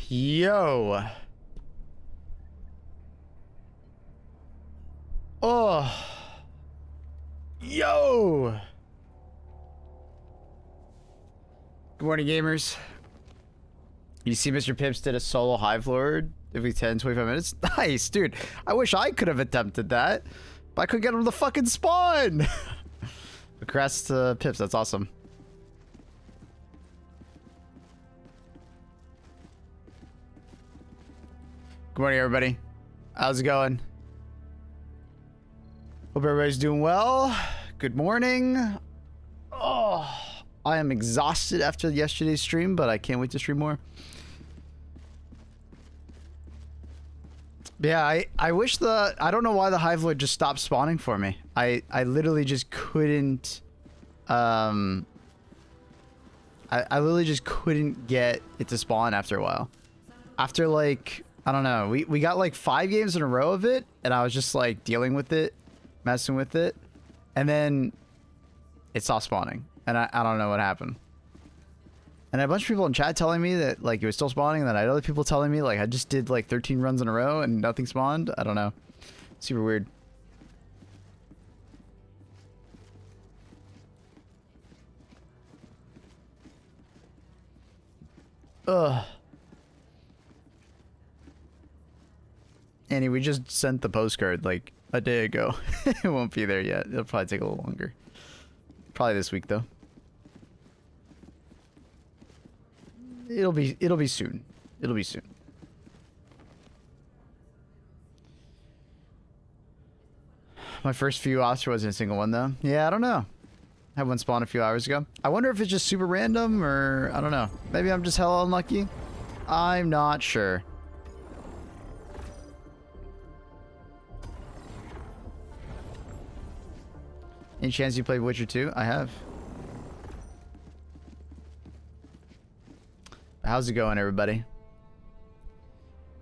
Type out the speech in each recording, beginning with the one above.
Yo. Oh. Yo. Good morning, gamers. You see Mr. Pips did a solo Hive Lord every 10, 25 minutes? Nice, dude. I wish I could have attempted that, but I couldn't get him to fucking spawn. Congrats to Pips, that's awesome. Good morning, everybody. How's it going? Hope everybody's doing well. Good morning. Oh, I am exhausted after yesterday's stream, but I can't wait to stream more. Yeah, I wish I don't know why the Hive Lord just stopped spawning for me. I literally just couldn't, I literally just couldn't get it to spawn after a while. After like, I don't know, we got like 5 games in a row of it, and I was just like dealing with it, messing with it, and then it stopped spawning, and I don't know what happened. And a bunch of people in chat telling me that like it was still spawning, and then I had other people telling me like I just did like 13 runs in a row and nothing spawned. I don't know. Super weird. Ugh. Annie, we just sent the postcard like a day ago. It won't be there yet. It'll probably take a little longer. Probably this week though. It'll be soon. It'll be soon. My first few ops wasn't a single one though. Yeah, I don't know. I had one spawn a few hours ago. I wonder if it's just super random or I don't know. Maybe I'm just hella unlucky. I'm not sure. Any chance you played Witcher 2? I have. How's it going, everybody?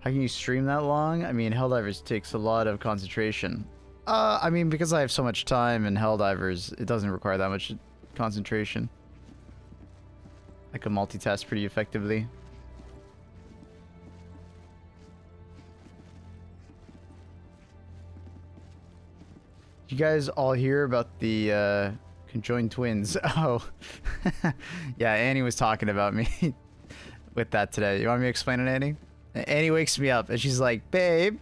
How can you stream that long? I mean, Helldivers takes a lot of concentration. I mean, because I have so much time in Helldivers, it doesn't require that much concentration. I can multitask pretty effectively. You guys all hear about the conjoined twins? Oh, yeah, Annie was talking about me with that today. You want me to explain it, Annie? Annie wakes me up and she's like, babe,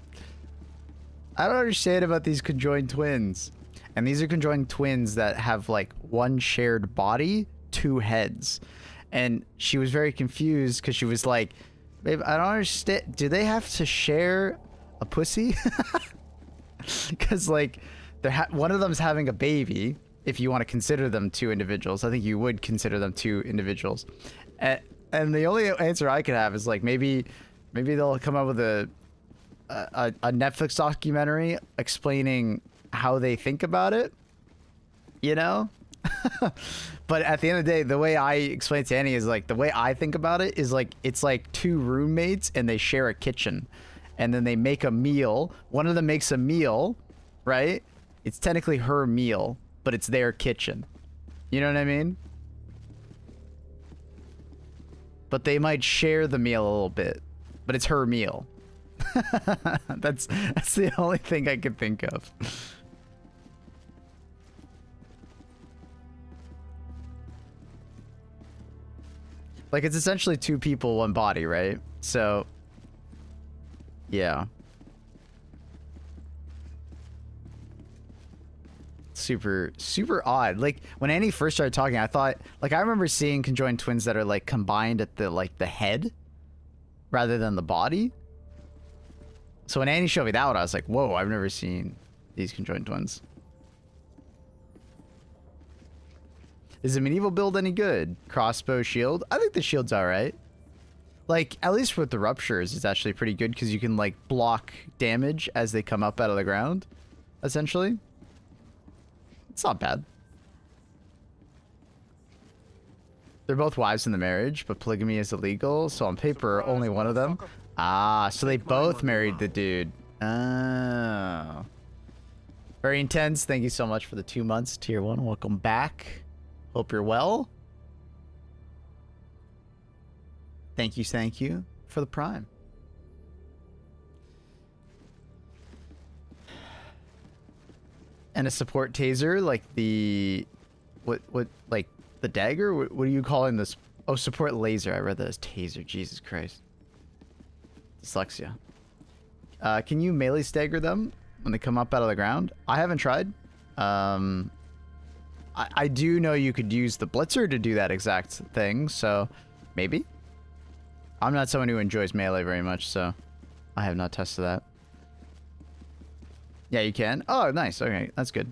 I don't understand about these conjoined twins. And these are conjoined twins that have like one shared body, 2 heads. And she was very confused because she was like, babe, I don't understand. Do they have to share a pussy? Because like, one of them's having a baby, if you want to consider them 2 individuals. I think you would consider them 2 individuals. And the only answer I could have is like, maybe they'll come up with a Netflix documentary explaining how they think about it, you know? But at the end of the day, the way I explain it to Annie is like, the way I think about it is like, it's like 2 roommates and they share a kitchen. And then they make a meal. One of them makes a meal, right? It's technically her meal, but it's their kitchen. You know what I mean? But they might share the meal a little bit, but it's her meal. That's the only thing I could think of. Like, it's essentially 2 people, 1 body, right? So, yeah. Super odd. Like, when Annie first started talking, I thought, like, I remember seeing conjoined twins that are like combined at the like the head rather than the body. So when Annie showed me that one, I was like, whoa, I've never seen these conjoined twins. Is the medieval build any good? Crossbow shield? I think the shield's alright. Like, at least with the ruptures, it's actually pretty good because you can like block damage as they come up out of the ground, essentially. It's not bad. They're both wives in the marriage, but polygamy is illegal, so on paper, only one of them. Ah, so they both married the dude. Oh. Very intense. Thank you so much for the 2 months, tier 1. Welcome back. Hope you're well. Thank you for the prime. And a support taser, like the... What, like, the dagger? What are you calling this? Oh, support laser. I read that as taser. Jesus Christ. Dyslexia. Can you melee stagger them when they come up out of the ground? I haven't tried. I do know you could use the blitzer to do that exact thing, so maybe. I'm not someone who enjoys melee very much, so I have not tested that. Yeah, you can. Oh, nice. Okay, that's good.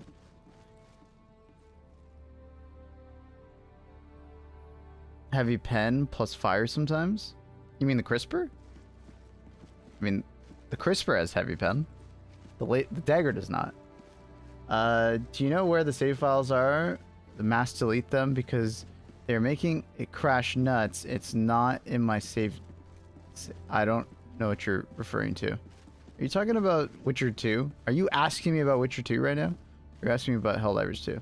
Heavy pen plus fire sometimes? You mean the crisper? I mean, the crisper has heavy pen. The dagger does not. Do you know where the save files are? The mass delete them because they're making it crash nuts. It's not in my save. I don't know what you're referring to. Are you talking about Witcher 2? Are you asking me about Witcher 2 right now? You're asking me about Helldivers 2.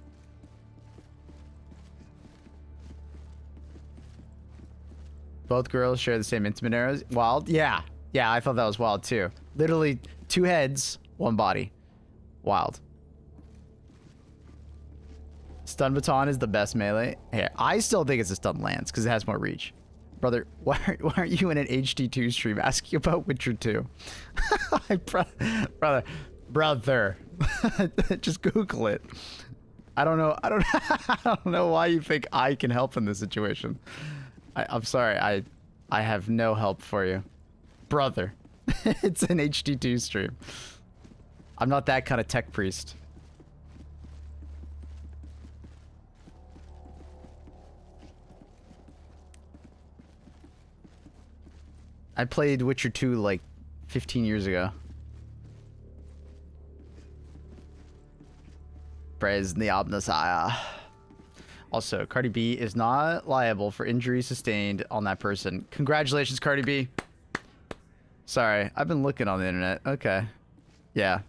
Both girls share the same intimate arrows. Wild? Yeah. Yeah, I thought that was wild too. Literally 2 heads, 1 body. Wild. Stun baton is the best melee. Hey, I still think it's a stun lance because it has more reach. Brother, why aren't you in an HD2 stream asking about Witcher 2? brother. Just Google it. I don't know. I don't know why you think I can help in this situation. I'm sorry. I have no help for you. Brother. It's an HD2 stream. I'm not that kind of tech priest. I played Witcher 2 like 15 years ago. Praise the Omnissiah. Also, Cardi B is not liable for injuries sustained on that person. Congratulations, Cardi B. Sorry, I've been looking on the internet. Okay. Yeah.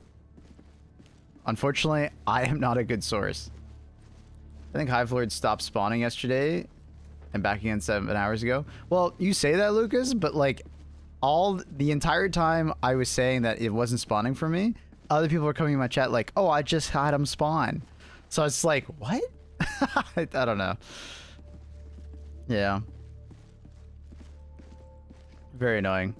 Unfortunately, I am not a good source. I think HIVELORDS stopped spawning yesterday and back again 7 hours ago. Well, you say that, Lucas, but like the entire time I was saying that it wasn't spawning for me, other people were coming in my chat like, oh, I just had them spawn. So it's like, what? I don't know. Yeah. Very annoying.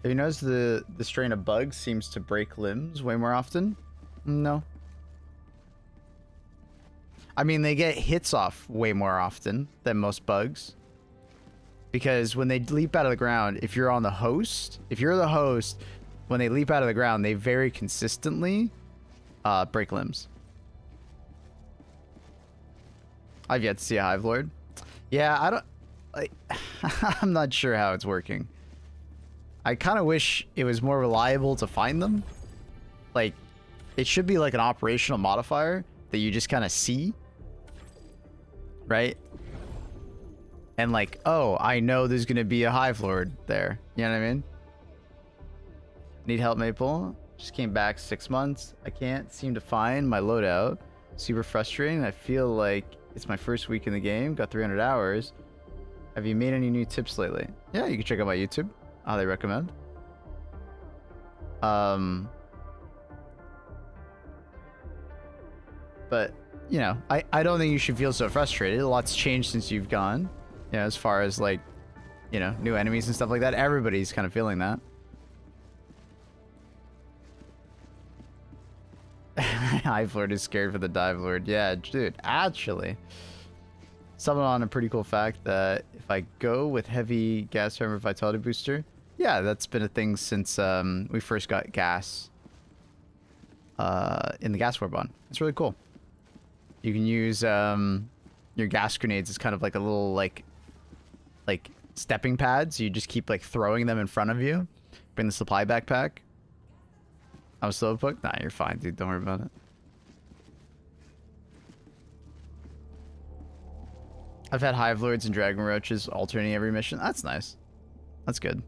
Have you noticed the strain of bugs seems to break limbs way more often? No. I mean, they get hits off way more often than most bugs. Because when they leap out of the ground, if you're the host, when they leap out of the ground, they very consistently break limbs. I've yet to see a Hive Lord. Yeah, I'm not sure how it's working. I kind of wish it was more reliable to find them. Like, it should be like an operational modifier that you just kind of see. Right? And like, oh, I know there's going to be a Hive Lord there. You know what I mean? Need help, Maple? Just came back 6 months. I can't seem to find my loadout. Super frustrating. I feel like it's my first week in the game. Got 300 hours. Have you made any new tips lately? Yeah, you can check out my YouTube. How they recommend. But, you know, I don't think you should feel so frustrated. A lot's changed since you've gone. You know, as far as like, you know, new enemies and stuff like that. Everybody's kind of feeling that. Hive Lord is scared for the Dive Lord. Yeah, dude, actually. Someone on a pretty cool fact that if I go with heavy gas hammer vitality booster, yeah, that's been a thing since we first got gas in the gas war bond. It's really cool. You can use your gas grenades as kind of like a little like stepping pads. You just keep like throwing them in front of you. Bring the supply backpack. I'm slow booked? Nah, you're fine, dude. Don't worry about it. I've had Hive Lords and Dragon Roaches alternating every mission. That's nice. That's good.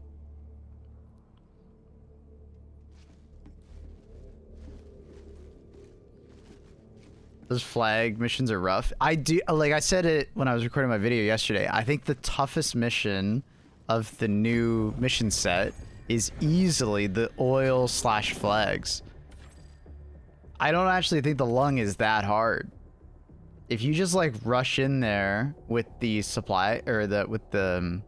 Those flag missions are rough. I do, like I said it when I was recording my video yesterday, I think the toughest mission of the new mission set is easily the oil / flags. I don't actually think the lung is that hard. If you just like rush in there with the supply or with the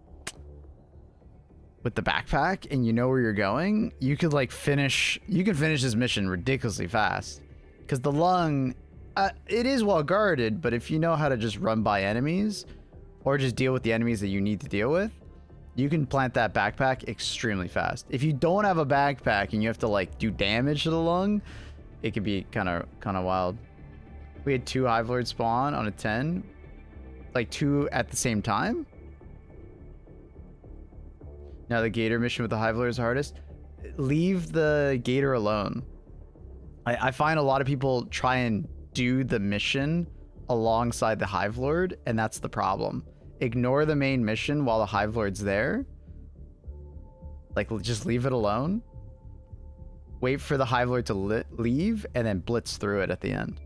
backpack and you know where you're going, you could like finish this mission ridiculously fast. Because the lung, it is well guarded, but if you know how to just run by enemies or just deal with the enemies that you need to deal with, you can plant that backpack extremely fast. If you don't have a backpack and you have to like do damage to the lung, it could be kind of wild. We had 2 Hive Lords spawn on a 10, like 2 at the same time. Now the Gator mission with the Hive Lord is hardest. Leave the Gator alone. I find a lot of people try and do the mission alongside the Hive Lord, and that's the problem. Ignore the main mission while the Hive Lord's there. Like, just leave it alone. Wait for the Hive Lord to leave, and then blitz through it at the end.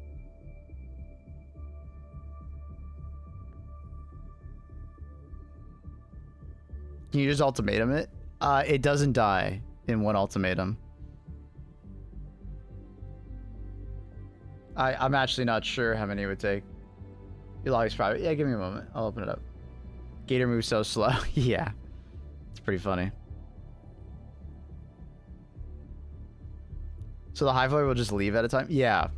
Can you just ultimatum it? It doesn't die in one ultimatum. I'm actually not sure how many it would take. Your lobby's private. Yeah, give me a moment. I'll open it up. Gator moves so slow. Yeah. It's pretty funny. So the Hive Lord will just leave at a time? Yeah.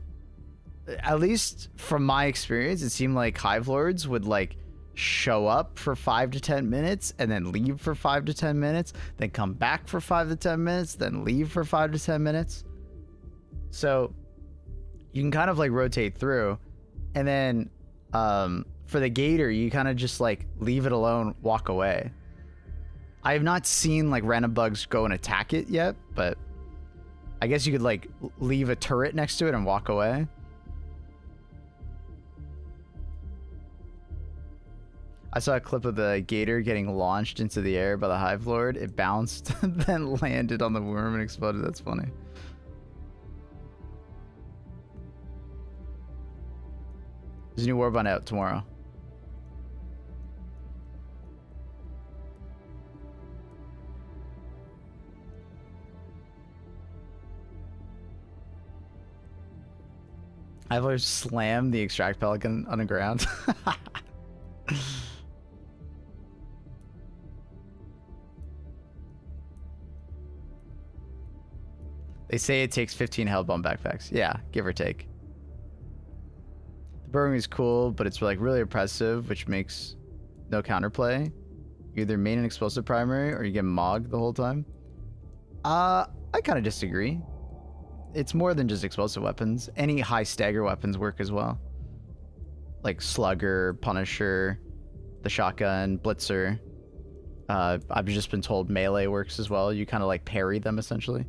At least from my experience, it seemed like Hive Lords would like show up for 5 to 10 minutes and then leave for 5 to 10 minutes, then come back for 5 to 10 minutes, then leave for 5 to 10 minutes. So you can kind of like rotate through, and then for the Gator, you kind of just like leave it alone, walk away. I have not seen like random bugs go and attack it yet, but I guess you could like leave a turret next to it and walk away. I saw a clip of the Gator getting launched into the air by the Hive Lord. It bounced, then landed on the worm and exploded. That's funny. There's a new Warbond out tomorrow. I've always slammed the extract pelican on the ground. They say it takes 15 hellbound backpacks. Yeah, give or take. The burrowing is cool, but it's like really oppressive, which makes no counterplay. You either main an explosive primary or you get mogged the whole time. I kind of disagree. It's more than just explosive weapons. Any high stagger weapons work as well. Like Slugger, Punisher, the shotgun, Blitzer. I've just been told melee works as well. You kind of like parry them essentially.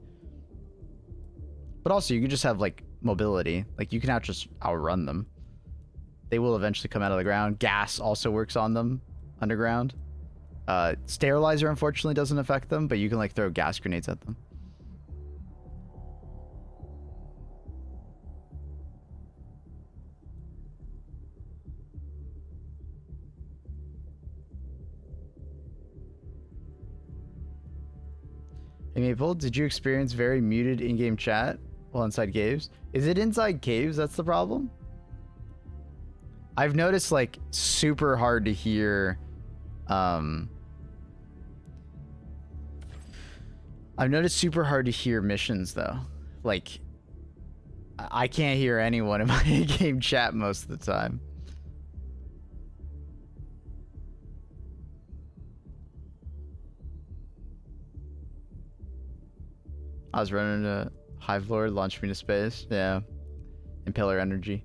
But also you can just have like mobility. Like you can just outrun them. They will eventually come out of the ground. Gas also works on them underground. Sterilizer unfortunately doesn't affect them, but you can like throw gas grenades at them. Hey Maple, did you experience very muted in-game chat while inside caves? Is it inside caves that's the problem? I've noticed like super hard to hear I've noticed super hard to hear missions though. Like I can't hear anyone in my in-game chat most of the time. I was running a Hive Lord, launched me to space. Yeah. Impeller energy.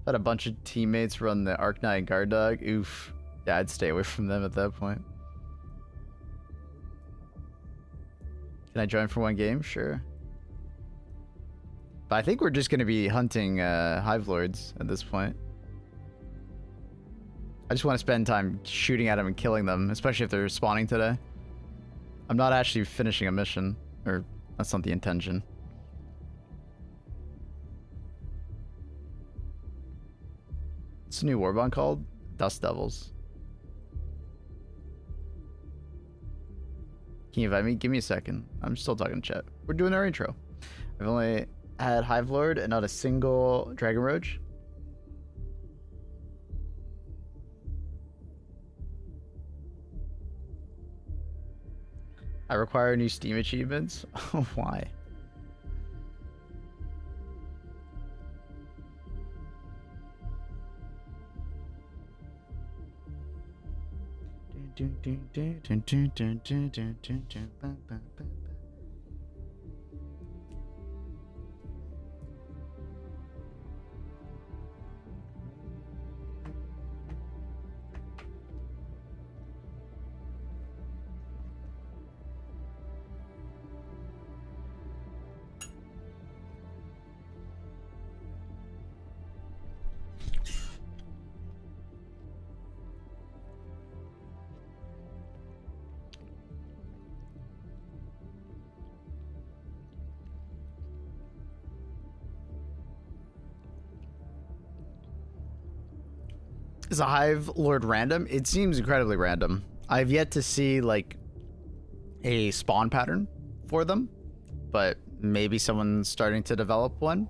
Had a bunch of teammates run the Arc Knight Guard Dog. Oof. Yeah, I'd stay away from them at that point. Can I join for one game? Sure. But I think we're just going to be hunting HIVELORDS at this point. I just want to spend time shooting at them and killing them, especially if they're spawning today. I'm not actually finishing a mission, or that's not the intention. What's the new warbond called? Dust Devils. Can you invite me? Give me a second. I'm still talking to chat. We're doing our intro. I've only had HIVELORD and not a single Dragon Roach. I require new Steam achievements. Why? Is a HIVELORD random? It seems incredibly random. I've yet to see like a spawn pattern for them, but maybe someone's starting to develop one.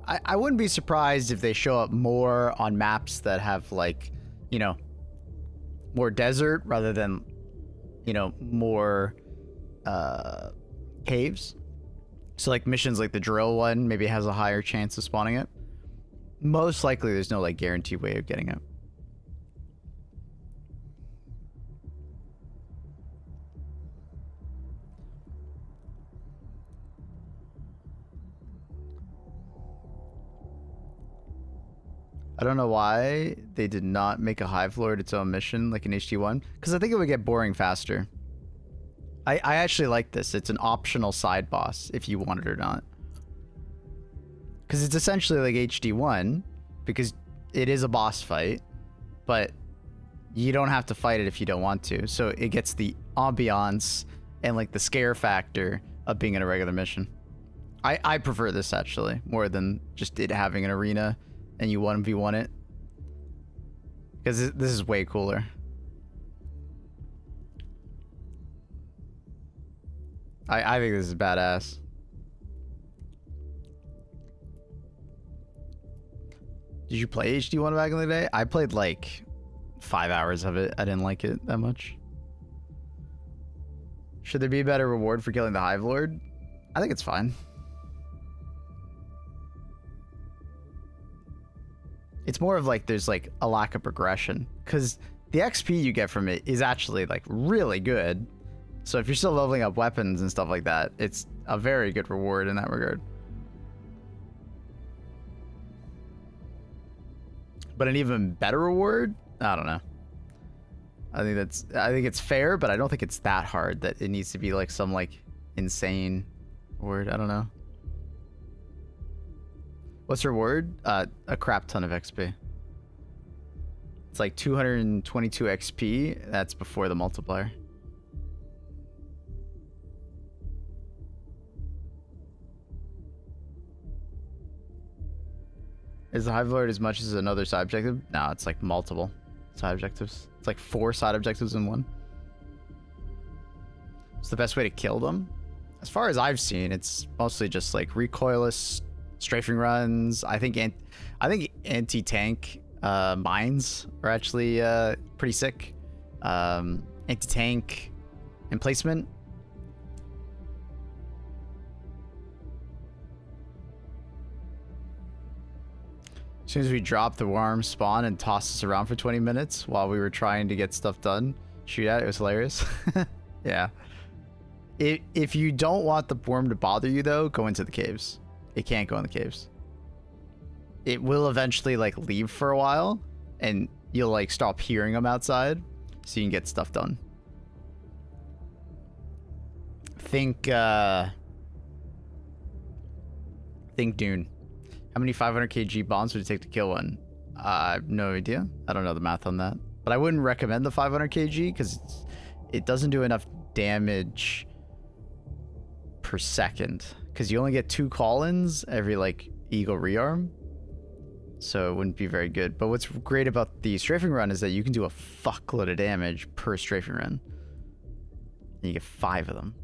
I wouldn't be surprised if they show up more on maps that have like, you know, more desert rather than, you know, more caves. So like missions like the drill one maybe has a higher chance of spawning it. Most likely there's no like guaranteed way of getting it. I don't know why they did not make a HIVELORD its own mission like in HD1, because I think it would get boring faster. I actually like this. It's an optional side boss if you want it or not. Because it's essentially like HD1, because it is a boss fight, but you don't have to fight it if you don't want to. So it gets the ambiance and like the scare factor of being in a regular mission. I prefer this actually more than just it having an arena and you 1v1 it. Because this is way cooler. I think this is badass. Did you play HD1 back in the day? I played like 5 hours of it. I didn't like it that much. Should there be a better reward for killing the HIVELORD? I think it's fine. It's more of like there's like a lack of progression, because the XP you get from it is actually like really good. So if you're still leveling up weapons and stuff like that, it's a very good reward in that regard. But an even better reward? I don't know. I think it's fair, but I don't think it's that hard that it needs to be like some like insane reward. I don't know. What's the reward? A crap ton of XP. It's like 222 XP. That's before the multiplier. Is the HIVELORD as much as another side objective? No, it's like multiple side objectives. It's like 4 side objectives in one. It's the best way to kill them. As far as I've seen, it's mostly just like recoilless strafing runs. I think anti-tank mines are actually pretty sick. Anti-tank emplacement. As soon as we dropped, the worms spawn and tossed us around for 20 minutes while we were trying to get stuff done. Shoot at it, it was hilarious. Yeah. If you don't want the worm to bother you though, go into the caves. It can't go in the caves. It will eventually like leave for a while and you'll like stop hearing them outside so you can get stuff done. Think Dune. How many 500 kg bombs would it take to kill one? I have no idea. I don't know the math on that. But I wouldn't recommend the 500 kg because it doesn't do enough damage per second. Because you only get 2 call-ins every, like, Eagle rearm. So it wouldn't be very good. But what's great about the strafing run is that you can do a fuckload of damage per strafing run. And you get 5 of them.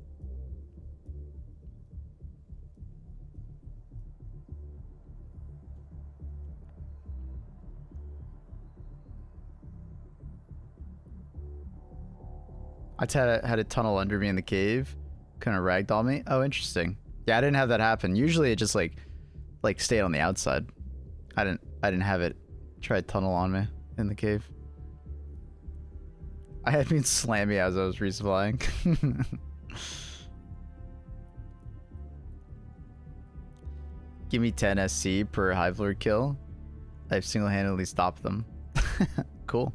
I had a tunnel under me in the cave. Kind of ragdoll me. Oh, interesting. Yeah, I didn't have that happen. Usually it just like stayed on the outside. I didn't have it try to tunnel on me in the cave. I had been slammy as I was resupplying. Give me 10 SC per HIVELORD kill. I've single-handedly stopped them. Cool.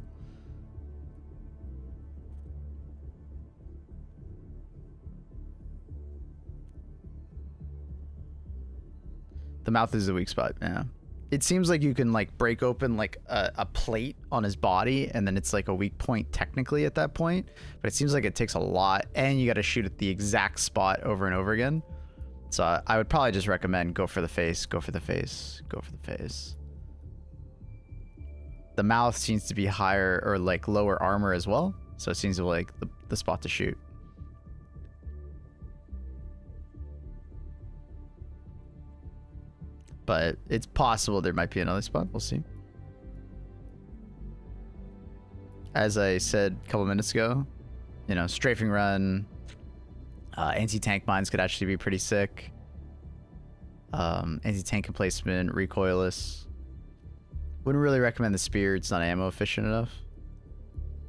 The mouth is a weak spot, yeah. It seems like you can like break open like a plate on his body and then it's like a weak point technically at that point, but it seems like it takes a lot and you got to shoot at the exact spot over and over again. So I would probably just recommend go for the face, go for the face, go for the face. The mouth seems to be higher or like lower armor as well, so it seems to be like the spot to shoot. But it's possible there might be another spot. We'll see. As I said a couple minutes ago, you know, strafing run, anti-tank mines could actually be pretty sick. Anti-tank emplacement, recoilless. Wouldn't really recommend the spear. It's not ammo efficient enough.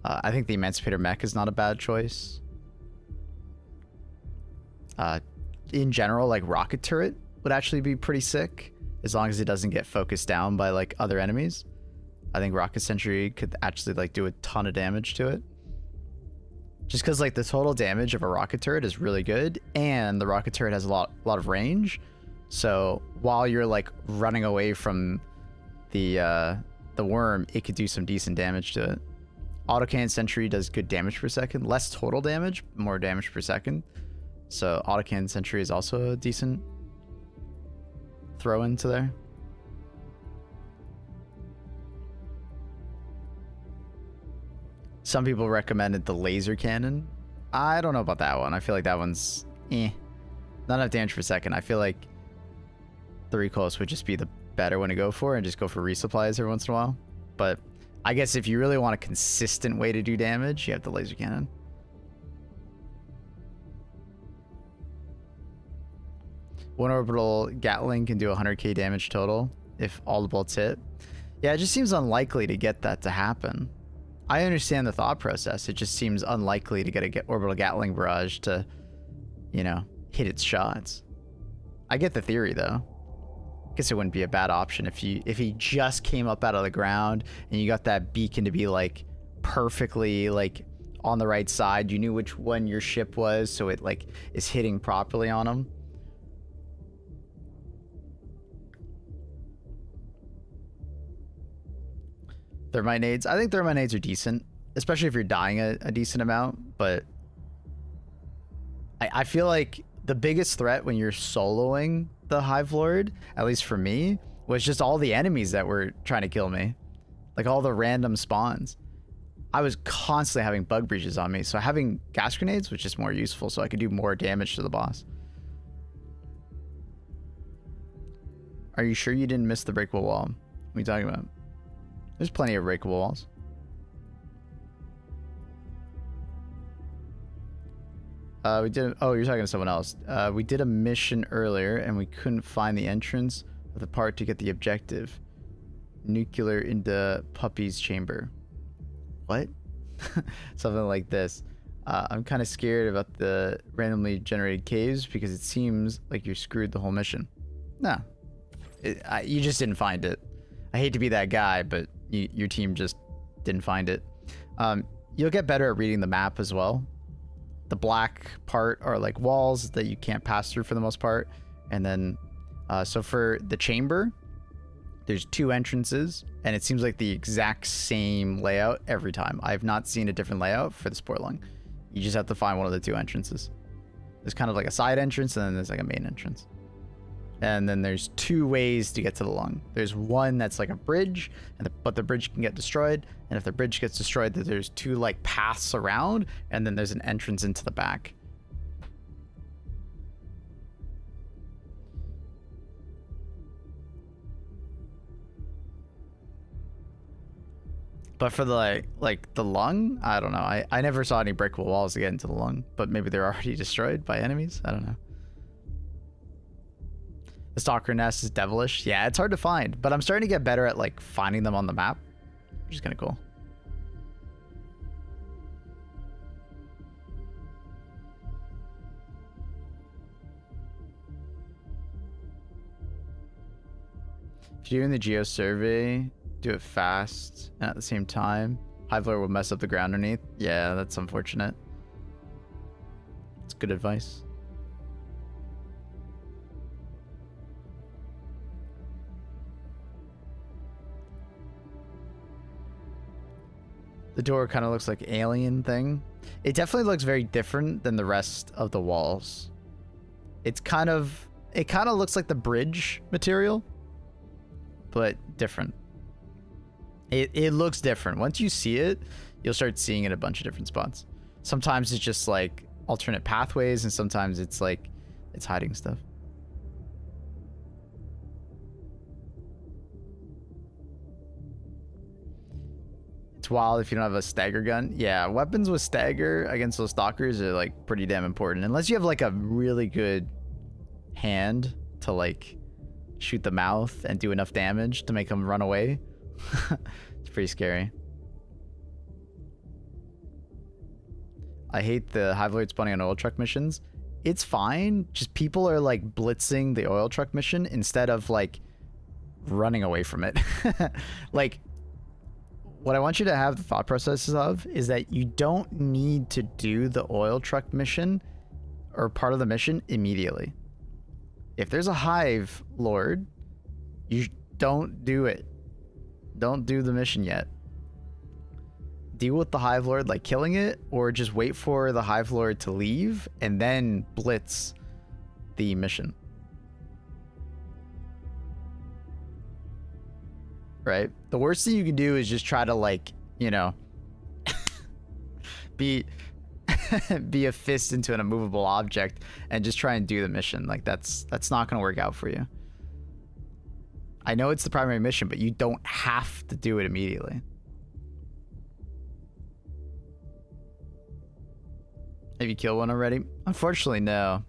I think the Emancipator mech is not a bad choice. In general, like rocket turret would actually be pretty sick. As long as it doesn't get focused down by like other enemies. I think Rocket Sentry could actually like do a ton of damage to it. Just because like the total damage of a rocket turret is really good. And the rocket turret has a lot of range. So while you're like running away from the worm, it could do some decent damage to it. Autocannon Sentry does good damage per second. Less total damage, more damage per second. So Autocannon Sentry is also a decent throw into there. Some people recommended the laser cannon. I don't know about that one. I feel like that one's not enough damage per second. I feel like the recoilless would just be the better one to go for and just go for resupplies every once in a while. But I guess if you really want a consistent way to do damage, you have the laser cannon. One orbital Gatling can do 100k damage total if all the bolts hit. Yeah, it just seems unlikely to get that to happen. I understand the thought process. It just seems unlikely to get a orbital Gatling barrage to, you know, hit its shots. I get the theory though. I guess it wouldn't be a bad option if he just came up out of the ground and you got that beacon to be like perfectly like on the right side. You knew which one your ship was, so it like is hitting properly on him. Thermite nades. I think thermite nades are decent, especially if you're dying a decent amount, but I feel like the biggest threat when you're soloing the HIVELORD, at least for me, was just all the enemies that were trying to kill me. Like all the random spawns. I was constantly having bug breaches on me, so having gas grenades was just more useful so I could do more damage to the boss. Are you sure you didn't miss the breakable wall? What are you talking about? There's plenty of breakable walls. Oh, you're talking to someone else. We did a mission earlier and we couldn't find the entrance of the part to get the objective. Nuclear into Puppy's chamber. What? Something like this. I'm kind of scared about the randomly generated caves because it seems like you're screwed the whole mission. No. You just didn't find it. I hate to be that guy, but your team just didn't find it. You'll get better at reading the map as well. the black part are like walls that you can't pass through for the most part. And then, so for the chamber, there's 2 entrances, and it seems like the exact same layout every time. I've not seen a different layout for the sport lung. You just have to find one of the 2 entrances. There's kind of like a side entrance, and then there's like a main entrance. And then there's 2 ways to get to the lung. There's one that's like a bridge, but the bridge can get destroyed. And if the bridge gets destroyed, there's 2 like paths around, and then there's an entrance into the back. But for the like the lung, I don't know. I never saw any breakable walls to get into the lung, but maybe they're already destroyed by enemies. I don't know. The stalker nest is devilish. Yeah, it's hard to find, but I'm starting to get better at like finding them on the map, which is kind of cool. If you're doing the geo survey, do it fast and at the same time. HIVELORD will mess up the ground underneath. Yeah, that's unfortunate. It's good advice. The door kind of looks like alien thing. It definitely looks very different than the rest of the walls. It kind of looks like the bridge material, but different. It looks different. Once you see it, you'll start seeing it in a bunch of different spots. Sometimes it's just like alternate pathways, and sometimes it's like it's hiding stuff. It's wild if you don't have a stagger gun. Yeah, weapons with stagger against those stalkers are like pretty damn important. Unless you have like a really good hand to like shoot the mouth and do enough damage to make them run away. It's pretty scary. I hate the HIVELORD spawning on oil truck missions. It's fine. Just people are like blitzing the oil truck mission instead of like running away from it. Like, what I want you to have the thought processes of is that you don't need to do the oil truck mission or part of the mission immediately. If there's a hive lord, you don't do it. Don't do the mission yet. Deal with the hive lord like killing it, or just wait for the hive lord to leave and then blitz the mission. Right? The worst thing you can do is just try to like, you know, be a fist into an immovable object and just try and do the mission. Like that's not gonna work out for you. I know it's the primary mission, but you don't have to do it immediately. Have you killed one already? Unfortunately, no.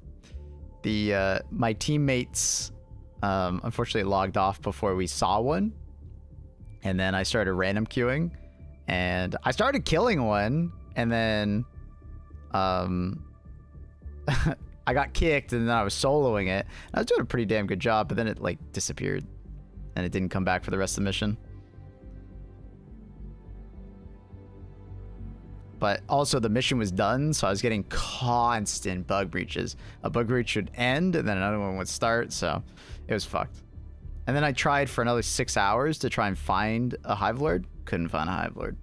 The my teammates unfortunately logged off before we saw one. And then I started random queuing, and I started killing one, and then I got kicked, and then I was soloing it. I was doing a pretty damn good job, but then it like disappeared, and it didn't come back for the rest of the mission. But also the mission was done, so I was getting constant bug breaches. A bug breach would end, and then another one would start, so it was fucked. And then I tried for another 6 hours to try and find a HIVELORD. Couldn't find a HIVELORD.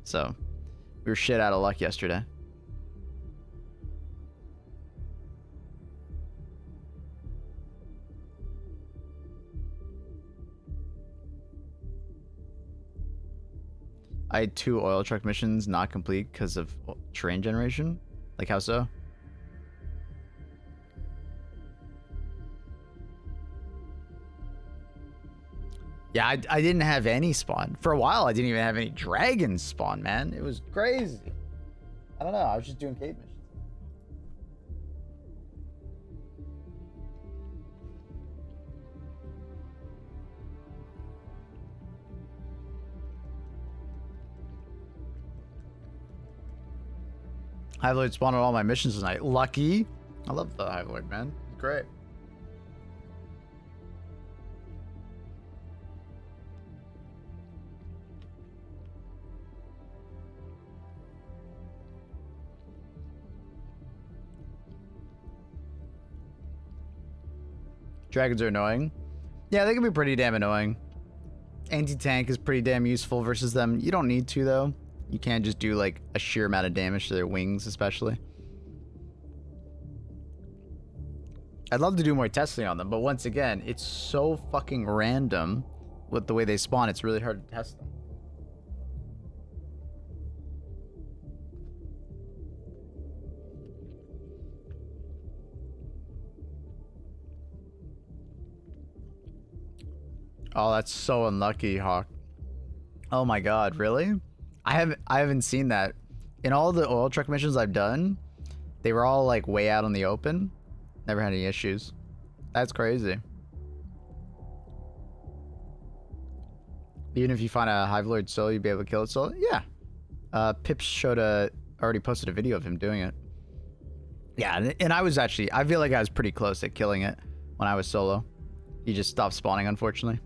So we were shit out of luck yesterday. I had 2 oil truck missions not complete because of terrain generation. Like how so? Yeah, I didn't have any spawn. For a while, I didn't even have any dragons spawn, man. It was crazy. I don't know. I was just doing cave missions. HIVELORD spawned on all my missions tonight. Lucky. I love the HIVELORD, man. It's great. Dragons are annoying. Yeah, they can be pretty damn annoying. Anti-tank is pretty damn useful versus them. You don't need to, though. You can't just do, like, a sheer amount of damage to their wings, especially. I'd love to do more testing on them, but once again, it's so fucking random with the way they spawn. It's really hard to test them. Oh, that's so unlucky, Hawk. Oh my god, really? I haven't seen that. In all the oil truck missions I've done, they were all like way out in the open. Never had any issues. That's crazy. Even if you find a HIVELORD solo, you'd be able to kill it solo? Yeah. Pips already posted a video of him doing it. Yeah, and I was actually, I feel like I was pretty close at killing it when I was solo. He just stopped spawning, unfortunately.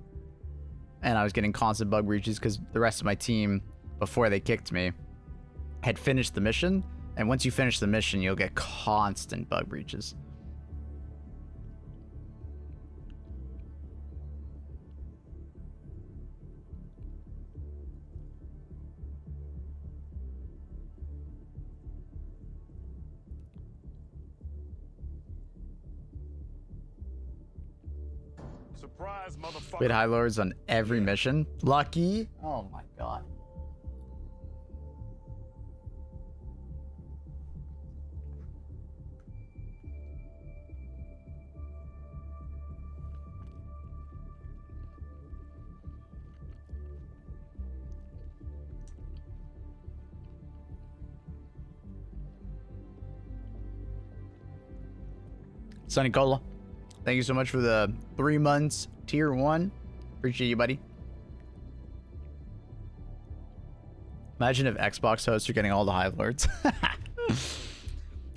And I was getting constant bug breaches because the rest of my team, before they kicked me, had finished the mission. And once you finish the mission, you'll get constant bug breaches. Surprise, motherfucker. We had HIVELORDS on every mission. Lucky. Oh my god. Sunny Cola, thank you so much for the 3 months tier 1. Appreciate you, buddy. Imagine if Xbox hosts are getting all the HIVELORDS.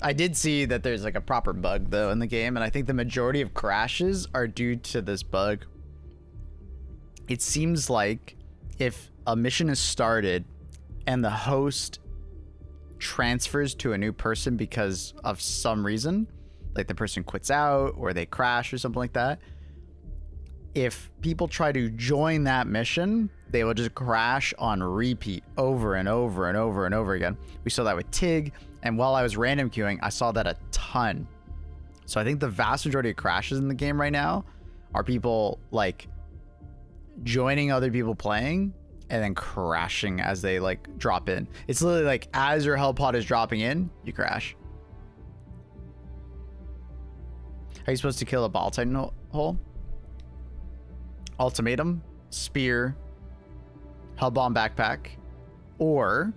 I did see that there's like a proper bug though in the game, and I think the majority of crashes are due to this bug. It seems like if a mission is started and the host transfers to a new person because of some reason, like the person quits out or they crash or something like that, if people try to join that mission, they will just crash on repeat over and over and over and over again. We saw that with TIG, and while I was random queuing, I saw that a ton. So I think the vast majority of crashes in the game right now are people like joining other people playing and then crashing as they like drop in. It's literally like as your hell pod is dropping in, you crash. Are you supposed to kill a ball titan hole? Ultimatum, spear, hellbomb backpack, or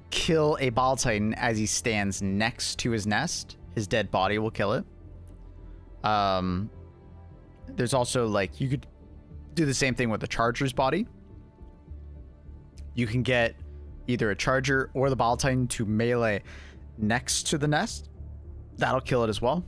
kill a ball titan as he stands next to his nest. His dead body will kill it. There's also like, you could do the same thing with the charger's body. You can get either a charger or the ball titan to melee next to the nest. That'll kill it as well.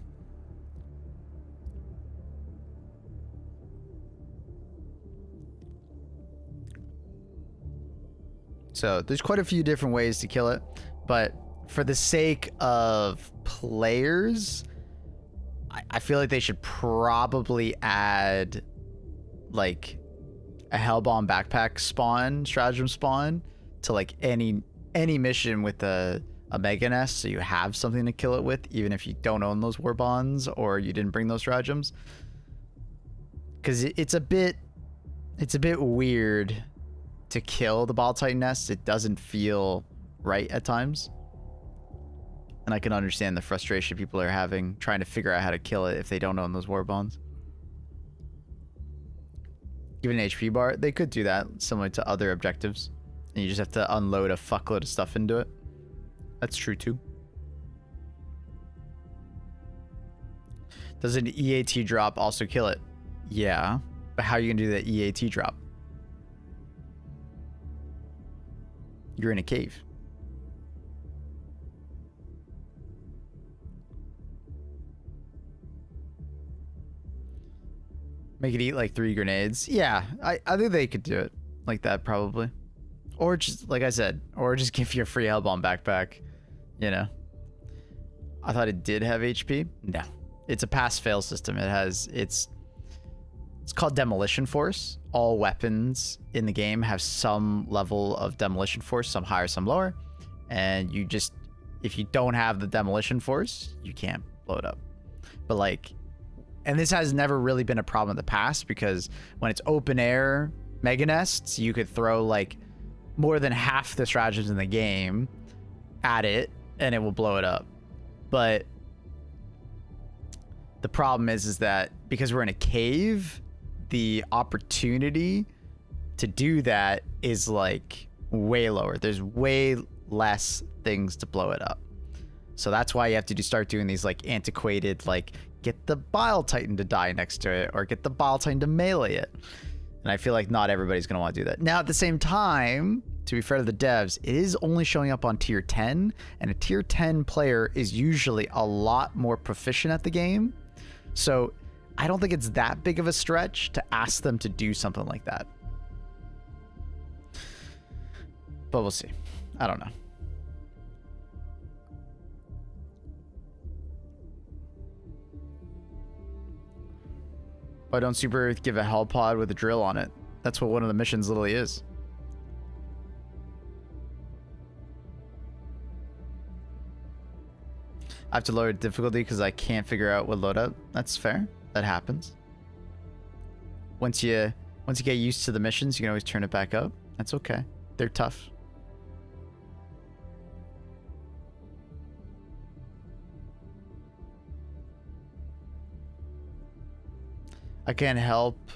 So there's quite a few different ways to kill it, but for the sake of players, I feel like they should probably add like a hellbomb backpack spawn, stratagem spawn, to like any mission with a mega nest, so you have something to kill it with, even if you don't own those war bonds or you didn't bring those stratagems. Because it's a bit weird to kill the ball titan nest. It doesn't feel right at times, and I can understand the frustration people are having trying to figure out how to kill it if they don't own those war bonds. Given an HP bar, they could do that similar to other objectives, and you just have to unload a fuckload of stuff into it. That's true too. Does an EAT drop also kill it? Yeah, but how are you gonna do the EAT drop? You're in a cave. Make it eat like 3 grenades. Yeah, I think they could do it like that probably. Or just, like I said, or just give you a free hellbomb backpack, you know. I thought it did have HP. No, It's a pass-fail system. It's called Demolition Force. All weapons in the game have some level of Demolition Force, some higher, some lower. And you just, if you don't have the Demolition Force, you can't blow it up. But like, and this has never really been a problem in the past, because when it's open air mega nests, you could throw like more than half the stratagems in the game at it and it will blow it up. But the problem is that because we're in a cave, the opportunity to do that is like way lower. There's way less things to blow it up. So that's why you have to start doing these like antiquated, like get the Bile Titan to die next to it or get the Bile Titan to melee it. And I feel like not everybody's going to want to do that. Now, at the same time, to be fair to the devs, it is only showing up on tier 10, and a tier 10 player is usually a lot more proficient at the game. So I don't think it's that big of a stretch to ask them to do something like that. But we'll see. I don't know. Why don't Super Earth give a hell pod with a drill on it? That's what one of the missions literally is. I have to lower difficulty because I can't figure out what loadout. That's fair. That happens. Once you get used to the missions, you can always turn it back up. That's okay. They're tough. I can't help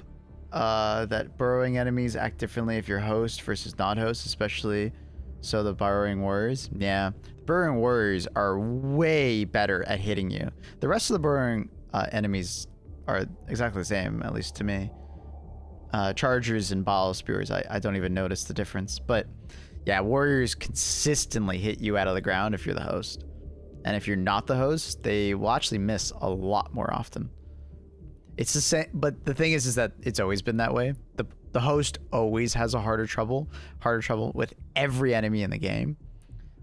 that burrowing enemies act differently if you're host versus not host, especially so the burrowing warriors. Yeah, the burrowing warriors are way better at hitting you. The rest of the burrowing enemies are exactly the same, at least to me. Chargers and bile spears, I don't even notice the difference. But yeah, warriors consistently hit you out of the ground if you're the host. And if you're not the host, they will actually miss a lot more often. It's the same, but the thing is that it's always been that way. The host always has a harder trouble with every enemy in the game.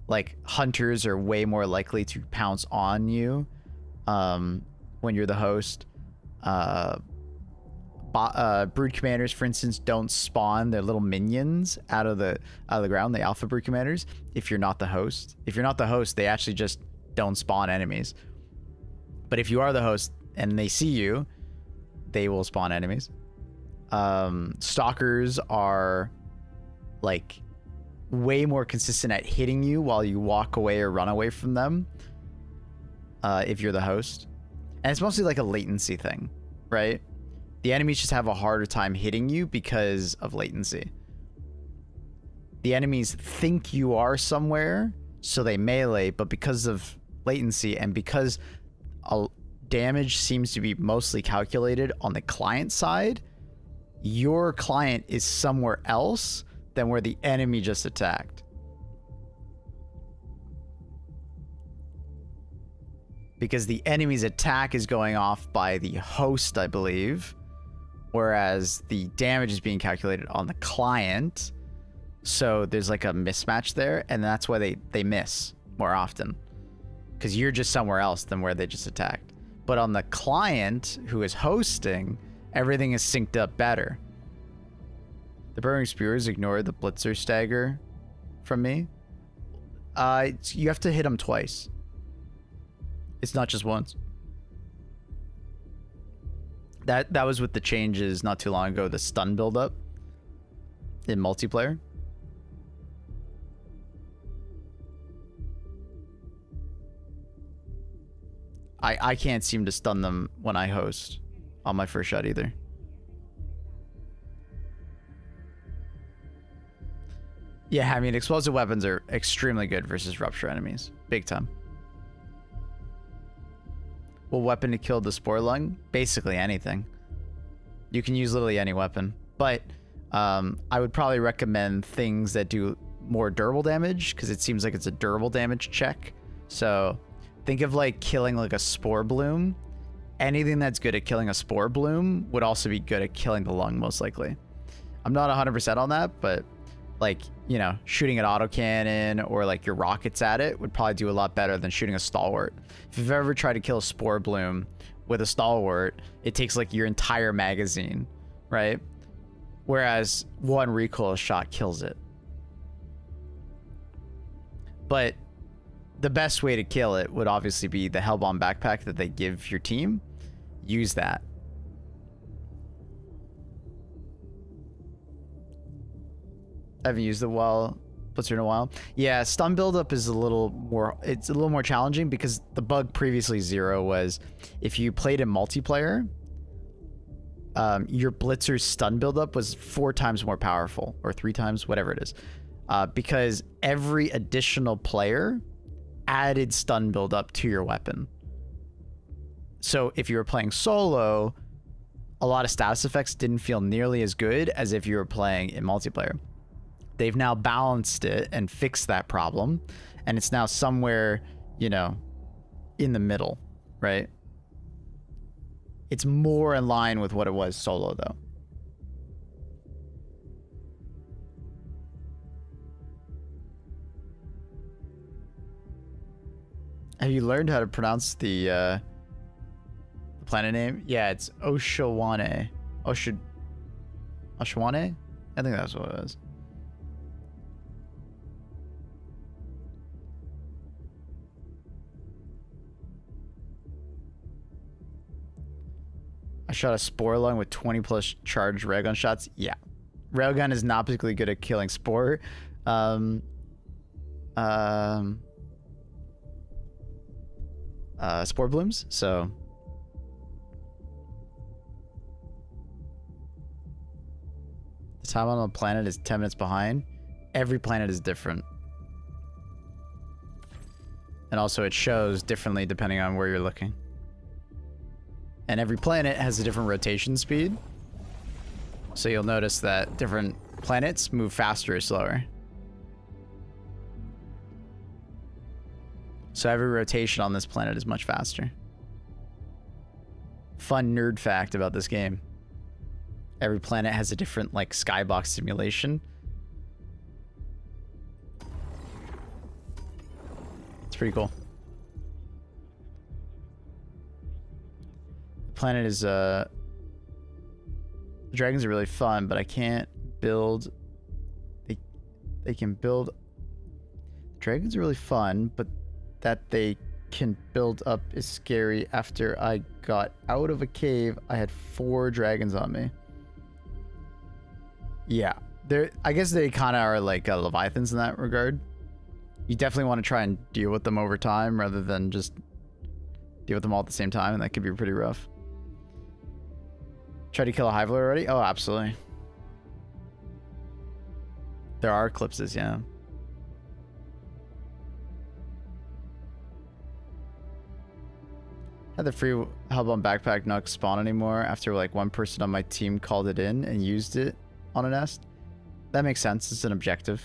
Like, hunters are way more likely to pounce on you when you're the host. Brood commanders, for instance, don't spawn their little minions out of the ground. The alpha brood commanders, if you're not the host. If you're not the host, they actually just don't spawn enemies. But if you are the host and they see you, they will spawn enemies. Stalkers are like way more consistent at hitting you while you walk away or run away from them if you're the host. And it's mostly like a latency thing, right? The enemies just have a harder time hitting you because of latency. The enemies think you are somewhere, so they melee, but because of latency and because damage seems to be mostly calculated on the client side, your client is somewhere else than where the enemy just attacked. Because the enemy's attack is going off by the host, I believe, whereas the damage is being calculated on the client. So there's like a mismatch there, and that's why they miss more often. Because you're just somewhere else than where they just attacked. But on the client who is hosting, everything is synced up better. The burrowing spears ignore the blitzer stagger from me. You have to hit them twice. It's not just once. That was with the changes not too long ago, the stun buildup in multiplayer. I can't seem to stun them when I host on my first shot either. Yeah, I mean, explosive weapons are extremely good versus rupture enemies. Big time. What weapon to kill the spore lung? Basically anything. You can use literally any weapon. But I would probably recommend things that do more durable damage, because it seems like it's a durable damage check. So think of like killing like a spore bloom. Anything that's good at killing a spore bloom would also be good at killing the lung, most likely. I'm not 100% on that, but like, you know, shooting an autocannon or like your rockets at it would probably do a lot better than shooting a stalwart. If you've ever tried to kill a spore bloom with a stalwart, it takes like your entire magazine, right? Whereas one recoil shot kills it. But the best way to kill it would obviously be the Hellbomb backpack that they give your team. Use that. I haven't used it Blitzer in a while. Yeah, stun buildup is a little more challenging because the bug previously 0 was if you played in multiplayer, your Blitzer's stun buildup was 4 times more powerful, or 3 times, whatever it is. Because every additional player added stun buildup to your weapon. So if you were playing solo, a lot of status effects didn't feel nearly as good as if you were playing in multiplayer. They've now balanced it and fixed that problem, and it's now somewhere, you know, in the middle, right? It's more in line with what it was solo, though. Have you learned how to pronounce the planet name? Yeah, it's Oshawane. Oshawane? I think that's what it was. I shot a Spore lung with 20 plus charged railgun shots. Yeah. Railgun is not particularly good at killing Spore. Spore blooms, so the time on the planet is 10 minutes behind. Every planet is different, and also it shows differently depending on where you're looking, and every planet has a different rotation speed, so you'll notice that different planets move faster or slower. So every rotation on this planet is much faster. Fun nerd fact about this game. Every planet has a different, like, skybox simulation. It's pretty cool. The planet is, the dragons are really fun, but I can't build... They can build... Dragons are really fun, but that they can build up is scary. After I got out of a cave, I had 4 dragons on me. Yeah, I guess they kind of are like Leviathans in that regard. You definitely want to try and deal with them over time rather than just deal with them all at the same time, and that could be pretty rough. Try to kill a Hive Lord already? Oh, absolutely. There are eclipses, yeah. Had the free Hellbomb backpack not spawn anymore after like one person on my team called it in and used it on a nest. That makes sense. It's an objective.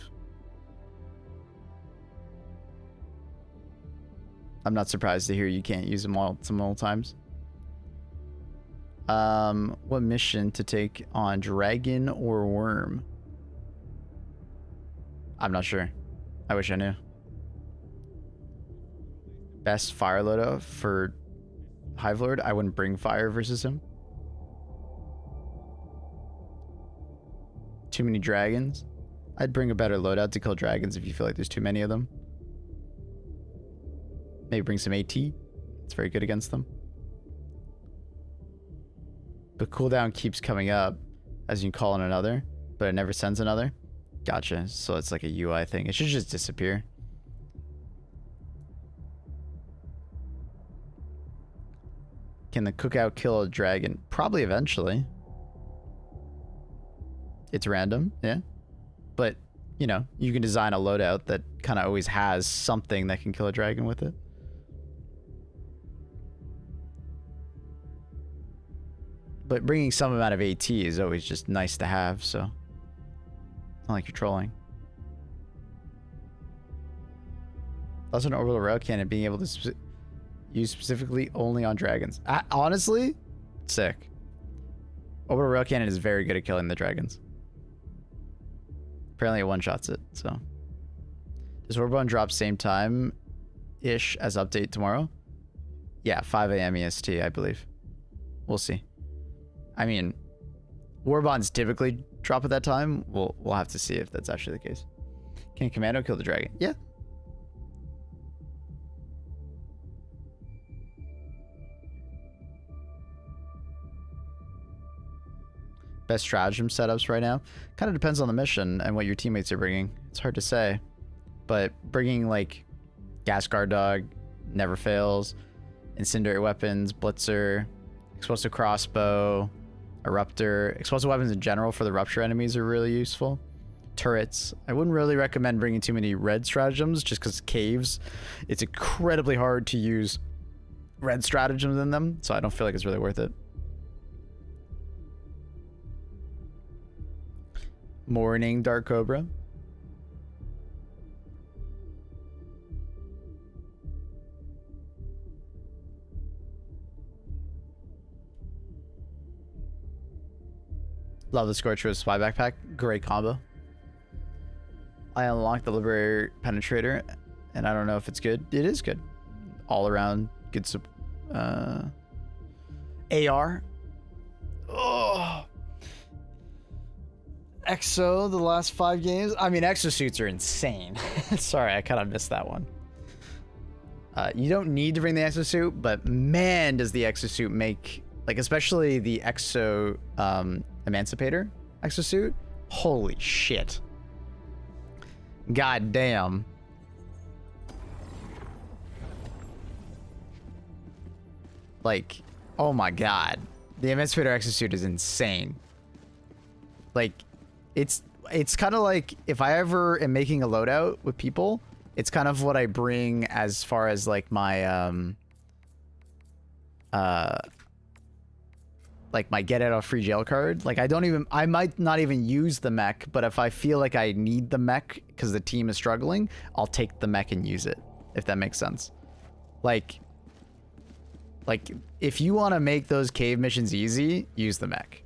I'm not surprised to hear you can't use them all multiple times. What mission to take on, dragon or worm? I'm not sure. I wish I knew. Best fire loadout for Hive Lord? I wouldn't bring fire versus him. Too many dragons? I'd bring a better loadout to kill dragons if you feel like there's too many of them. Maybe bring some AT. It's very good against them. But cooldown keeps coming up as you can call in another, but it never sends another. Gotcha. So it's like a UI thing. It should just disappear. Can the cookout kill a dragon? Probably eventually. It's random, yeah. But, you know, you can design a loadout that kind of always has something that can kill a dragon with it. But bringing some amount of AT is always just nice to have, so it's not like you're trolling. Also, an orbital rail cannon being able to use specifically only on dragons. Honestly, sick. Orbital rail cannon is very good at killing the dragons. Apparently it one-shots it, so. Does Orbon drop same time-ish as update tomorrow? Yeah, 5 a.m. EST, I believe. We'll see. I mean, war bonds typically drop at that time. We'll have to see if that's actually the case. Can Commando kill the dragon? Yeah. Best stratagem setups right now? Kind of depends on the mission and what your teammates are bringing. It's hard to say. But bringing like Gas Guard Dog never fails. Incendiary weapons, Blitzer, explosive crossbow, Eruptor. Explosive weapons in general for the rupture enemies are really useful. Turrets. I wouldn't really recommend bringing too many red stratagems just because caves. It's incredibly hard to use red stratagems in them, so I don't feel like it's really worth it. Morning Dark Cobra. Love the Scorcher with Spy Backpack. Great combo. I unlocked the Liberator Penetrator, and I don't know if it's good. It is good. All around good AR. Oh. Exo, the last 5 games. I mean, exosuits are insane. Sorry, I kind of missed that one. You don't need to bring the exosuit, but man, does the exosuit make, like, especially the Exo Emancipator exosuit. Holy shit. God damn. Like, oh my god. The Emancipator exosuit is insane. Like, it's kind of like if I ever am making a loadout with people, it's kind of what I bring as far as like my like my get out of free jail card. Like I might not even use the mech, but if I feel like I need the mech because the team is struggling, I'll take the mech and use it, if that makes sense. Like if you want to make those cave missions easy, use the mech.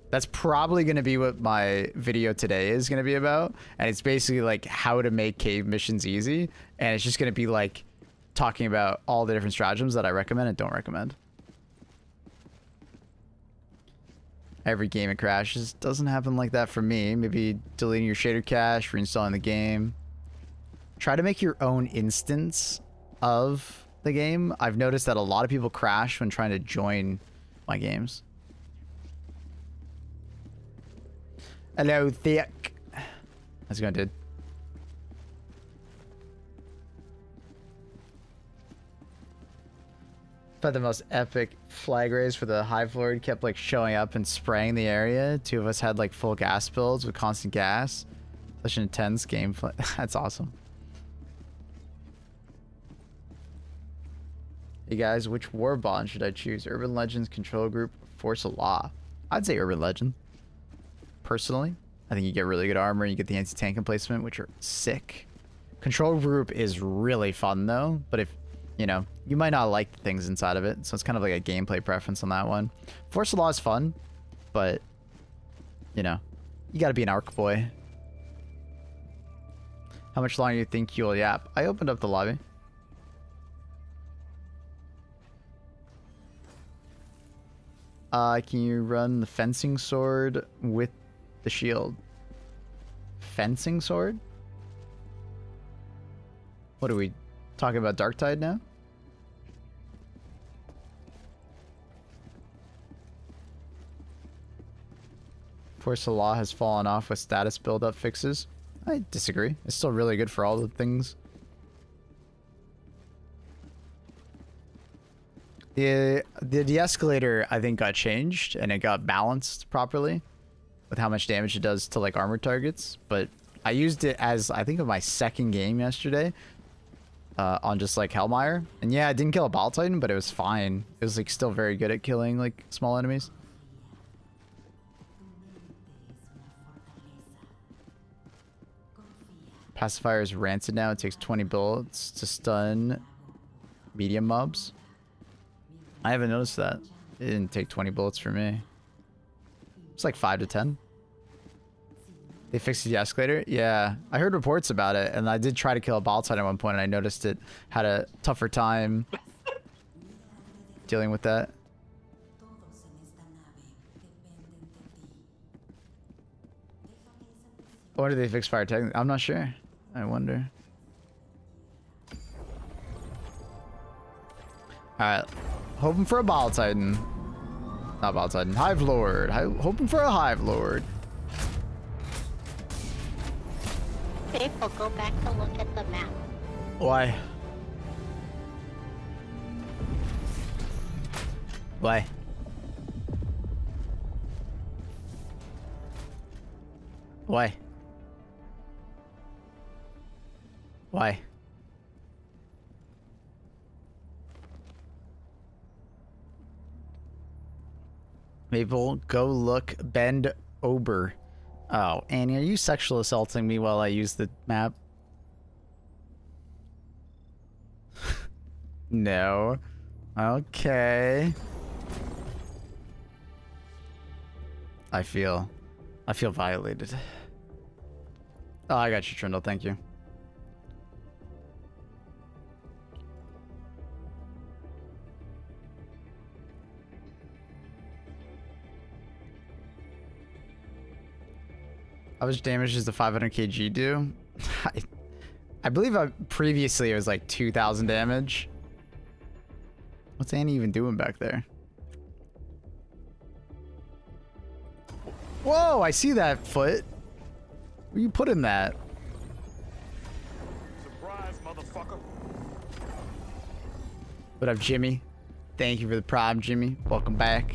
That's probably going to be what my video today is going to be about. And it's basically like how to make cave missions easy. And it's just going to be like talking about all the different stratagems that I recommend and don't recommend. Every game it crashes. Doesn't happen like that for me. Maybe deleting your shader cache, reinstalling the game. Try to make your own instance of the game. I've noticed that a lot of people crash when trying to join my games. Hello, Thick. How's it going, dude? But the most epic flag raise for the HIVELORD kept like showing up and spraying the area. 2 of us had like full gas builds with constant gas. Such an intense gameplay. That's awesome. Hey guys, which war bond should I choose? Urban Legends, Control Group, Force of Law? I'd say Urban Legend. Personally, I think you get really good armor. You get the anti-tank emplacement, which are sick. Control Group is really fun though, but if you know, you might not like the things inside of it, so it's kind of like a gameplay preference on that one. Force of Law is fun, but you know, you got to be an arc boy. How much longer do you think you'll yap? I opened up the lobby. Can you run the fencing sword with the shield? Fencing sword? What are we talking about? Darktide now? Force of Law has fallen off with status build-up fixes. I disagree. It's still really good for all the things. The de-escalator, I think, got changed and it got balanced properly with how much damage it does to like armored targets. But I used it as, I think, of my second game yesterday on just like Hellmire. And yeah, I didn't kill a Ball Titan, but it was fine. It was like still very good at killing like small enemies. Pacifier is rancid now. It takes 20 bullets to stun medium mobs. I haven't noticed that. It didn't take 20 bullets for me. It's like 5 to 10. They fixed the escalator? Yeah. I heard reports about it, and I did try to kill a Ball Titan at one point, and I noticed it had a tougher time dealing with that. Or do they fix fire technically? I'm not sure. I wonder. Alright. Hoping for a Ball Titan. Not Ball Titan. Hive Lord. Hoping for a Hive Lord. Faithful, go back to look at the map. Why? Why? Why? Why? Mabel, go look. Bend over. Oh, Annie, are you sexual assaulting me while I use the map? No. Okay. I feel violated. Oh, I got you, Trindle. Thank you. How much damage does the 500 kg do? I believe previously it was like 2,000 damage. What's Annie even doing back there? Whoa, I see that foot. Where you putting that? Surprise, motherfucker. What up, Jimmy? Thank you for the prime, Jimmy. Welcome back.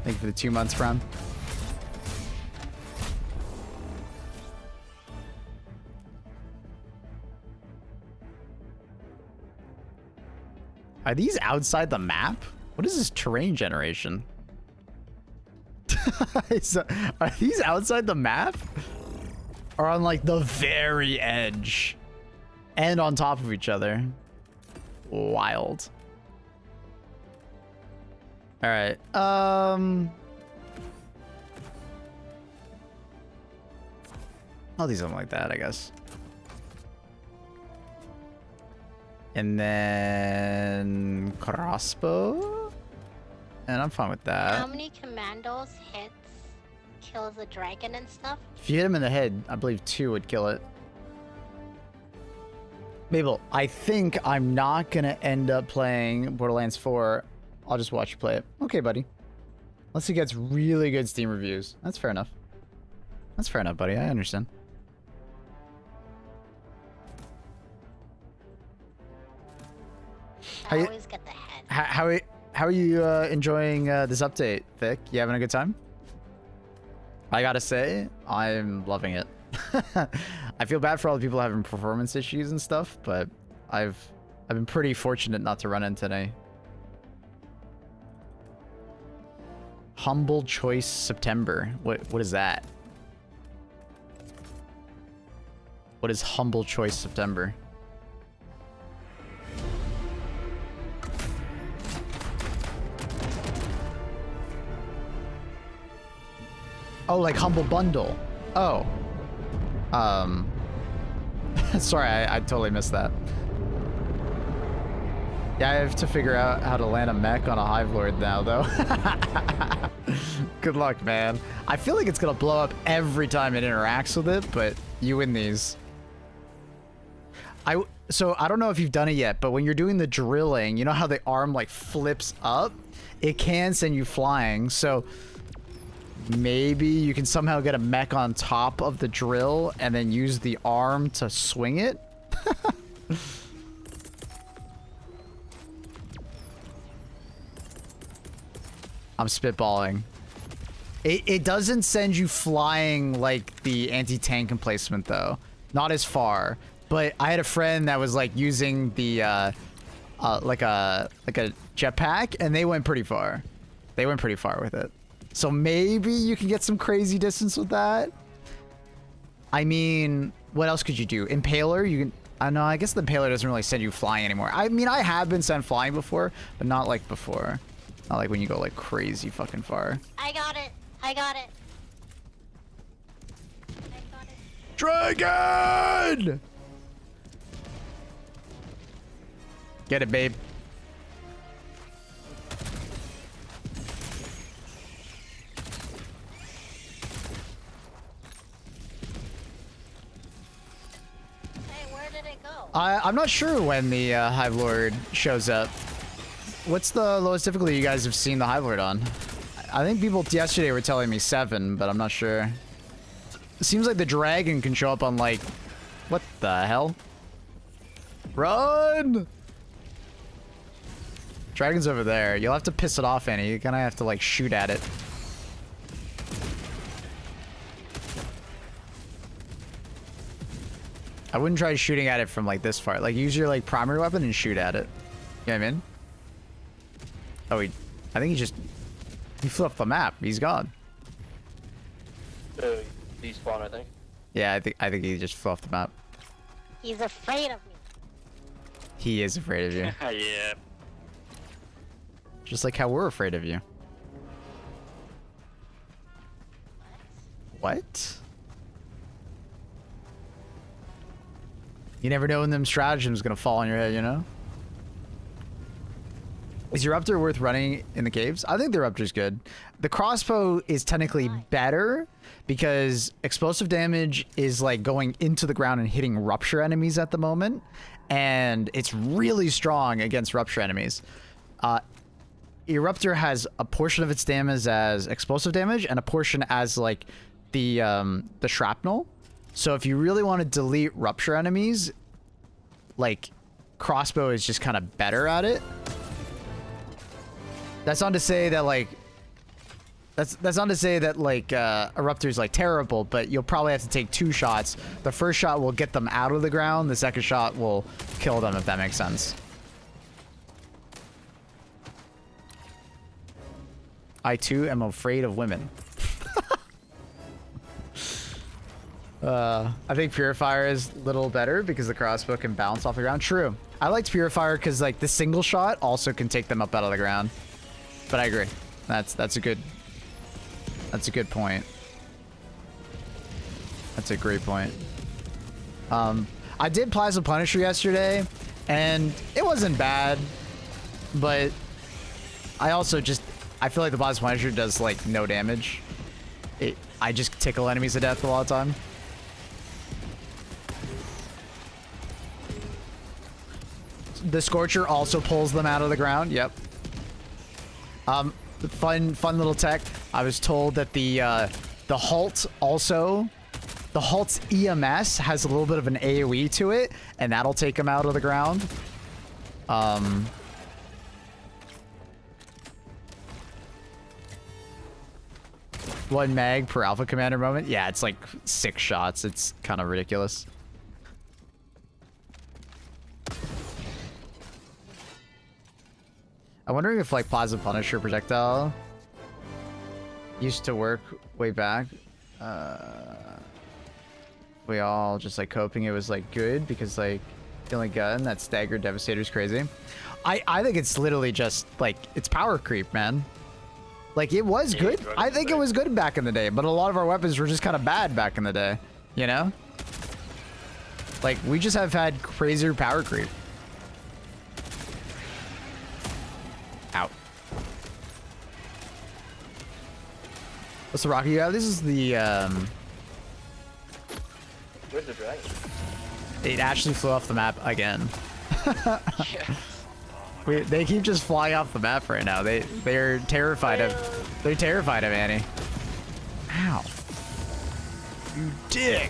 Thank you for the 2 months, Prime. Are these outside the map? What is this terrain generation? Are these outside the map? Or on like the very edge? And on top of each other? Wild. Alright, I'll do something like that, I guess. And then crossbow, and I'm fine with that. How many commandos hits kills a dragon and stuff? If you hit him in the head, I believe 2 would kill it. Mabel, I think I'm not gonna end up playing Borderlands 4. I'll just watch you play it. Okay, buddy. Unless it gets really good Steam reviews. That's fair enough. That's fair enough, buddy. I understand. I always get the head. How are you enjoying this update, Vic? You having a good time? I gotta say, I'm loving it. I feel bad for all the people having performance issues and stuff, but I've been pretty fortunate not to run into any. Humble Choice September. What is that? What is Humble Choice September? Oh, like Humble Bundle. Oh. Sorry, I totally missed that. Yeah, I have to figure out how to land a mech on a Hive Lord now, though. Good luck, man. I feel like it's gonna blow up every time it interacts with it, but you win these. So I don't know if you've done it yet, but when you're doing the drilling, you know how the arm like flips up? It can send you flying, so maybe you can somehow get a mech on top of the drill and then use the arm to swing it? I'm spitballing. It doesn't send you flying like the anti-tank emplacement though. Not as far. But I had a friend that was like using the like a jetpack and they went pretty far. They went pretty far with it. So maybe you can get some crazy distance with that. I mean, what else could you do? Impaler, you can... I know, I guess the Impaler doesn't really send you flying anymore. I mean, I have been sent flying before, but not like before. Not like when you go like crazy fucking far. I got it. I got it. I got it. Dragon! Get it, babe. I'm not sure when the Hive Lord shows up. What's the lowest difficulty you guys have seen the Hive Lord on? I think people yesterday were telling me 7, but I'm not sure. It seems like the dragon can show up on like... What the hell? Run! Dragon's over there. You'll have to piss it off, Annie. You're gonna have to like shoot at it. I wouldn't try shooting at it from like this far. Like use your like primary weapon and shoot at it. You know what I mean? Oh, I think he flipped the map. He's gone. Despawn, I think. Yeah, I think he just flew off the map. He's afraid of me. He is afraid of you. Yeah. Just like how we're afraid of you. What? You never know when them stratagems gonna fall on your head, you know? Is your Eruptor worth running in the caves? I think the Eruptor's good. The crossbow is technically better because explosive damage is like going into the ground and hitting rupture enemies at the moment. And it's really strong against rupture enemies. Eruptor has a portion of its damage as explosive damage and a portion as like the shrapnel. So if you really want to delete rupture enemies, like crossbow is just kind of better at it. That's not to say that like that's not to say that like Eruptor is like terrible, but you'll probably have to take 2 shots. The first shot will get them out of the ground. The second shot will kill them, if that makes sense. I too am afraid of women. I think Purifier is a little better because the crossbow can bounce off the ground. True. I liked Purifier because like the single shot also can take them up out of the ground. But I agree. That's a good point. That's a great point. I did Plasma Punisher yesterday, and it wasn't bad, but I also I feel like the Plasma Punisher does like no damage. I just tickle enemies to death a lot of the time. The Scorcher also pulls them out of the ground. Yep. Fun little tech. I was told that the Halt also, the Halt's EMS has a little bit of an AoE to it, and that'll take them out of the ground. 1 mag per Alpha Commander moment. Yeah, it's like 6 shots. It's kind of ridiculous. I'm wondering if like Plasma Punisher projectile used to work way back. We all just like hoping it was like good because like the only gun that staggered Devastator is crazy. I think it's literally just like it's power creep, man. Like it was good. I think it was good back in the day, but a lot of our weapons were just kind of bad back in the day, you know? Like we just have had crazier power creep. Out. What's the rocket you have? This is the Where's the dragon? It actually flew off the map again. Yeah. They keep just flying off the map right now. They're terrified of Annie. Ow. You dick.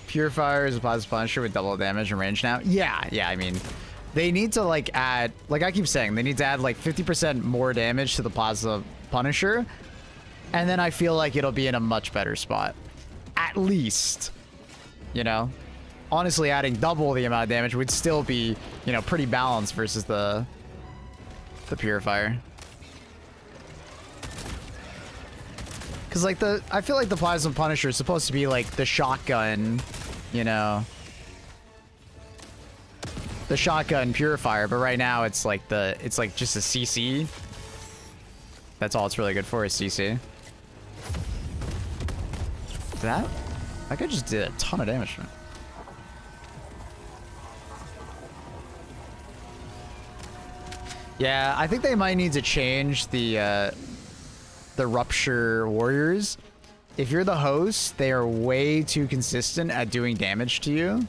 Purifier is a Plasma Punisher with double damage and range now. Yeah, I mean, they need to like add, like I keep saying, they need to add like 50% more damage to the Plasma Punisher, and then I feel like it'll be in a much better spot. At least, you know? Honestly, adding double the amount of damage would still be, you know, pretty balanced versus the Purifier. Because like I feel like the Plasma Punisher is supposed to be like the shotgun, you know, the shotgun Purifier, but right now it's like just a CC. That's all it's really good for is CC. That guy just did a ton of damage to me. Yeah, I think they might need to change the Rupture Warriors. If you're the host, they are way too consistent at doing damage to you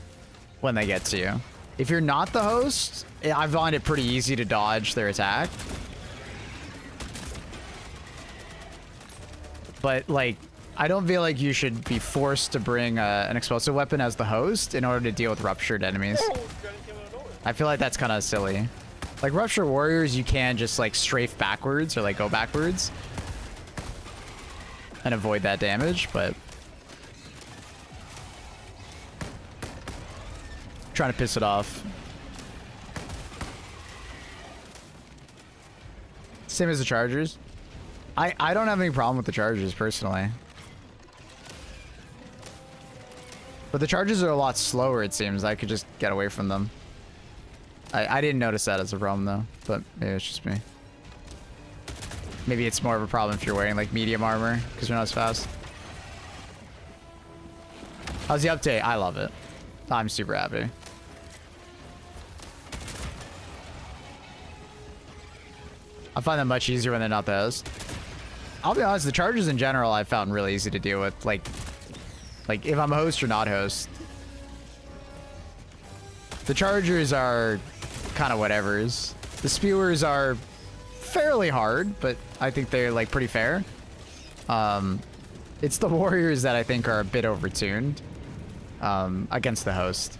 when they get to you. If you're not the host, I find it pretty easy to dodge their attack. But, like, I don't feel like you should be forced to bring an explosive weapon as the host in order to deal with ruptured enemies. I feel like that's kind of silly. Like, Rupture Warriors, you can just, like, strafe backwards or, like, go backwards and avoid that damage, but trying to piss it off. Same as the Chargers. I don't have any problem with the Chargers, personally. But the Chargers are a lot slower, it seems. I could just get away from them. I didn't notice that as a problem, though. But maybe it's just me. Maybe it's more of a problem if you're wearing, like, medium armor, because you're not as fast. How's the update? I love it. I'm super happy. I find them much easier when they're not the host. I'll be honest, the Chargers in general I found really easy to deal with. Like if I'm a host or not host. The Chargers are kind of whatevers. The Spewers are fairly hard, but I think they're, like, pretty fair. It's the Warriors that I think are a bit overtuned against the host.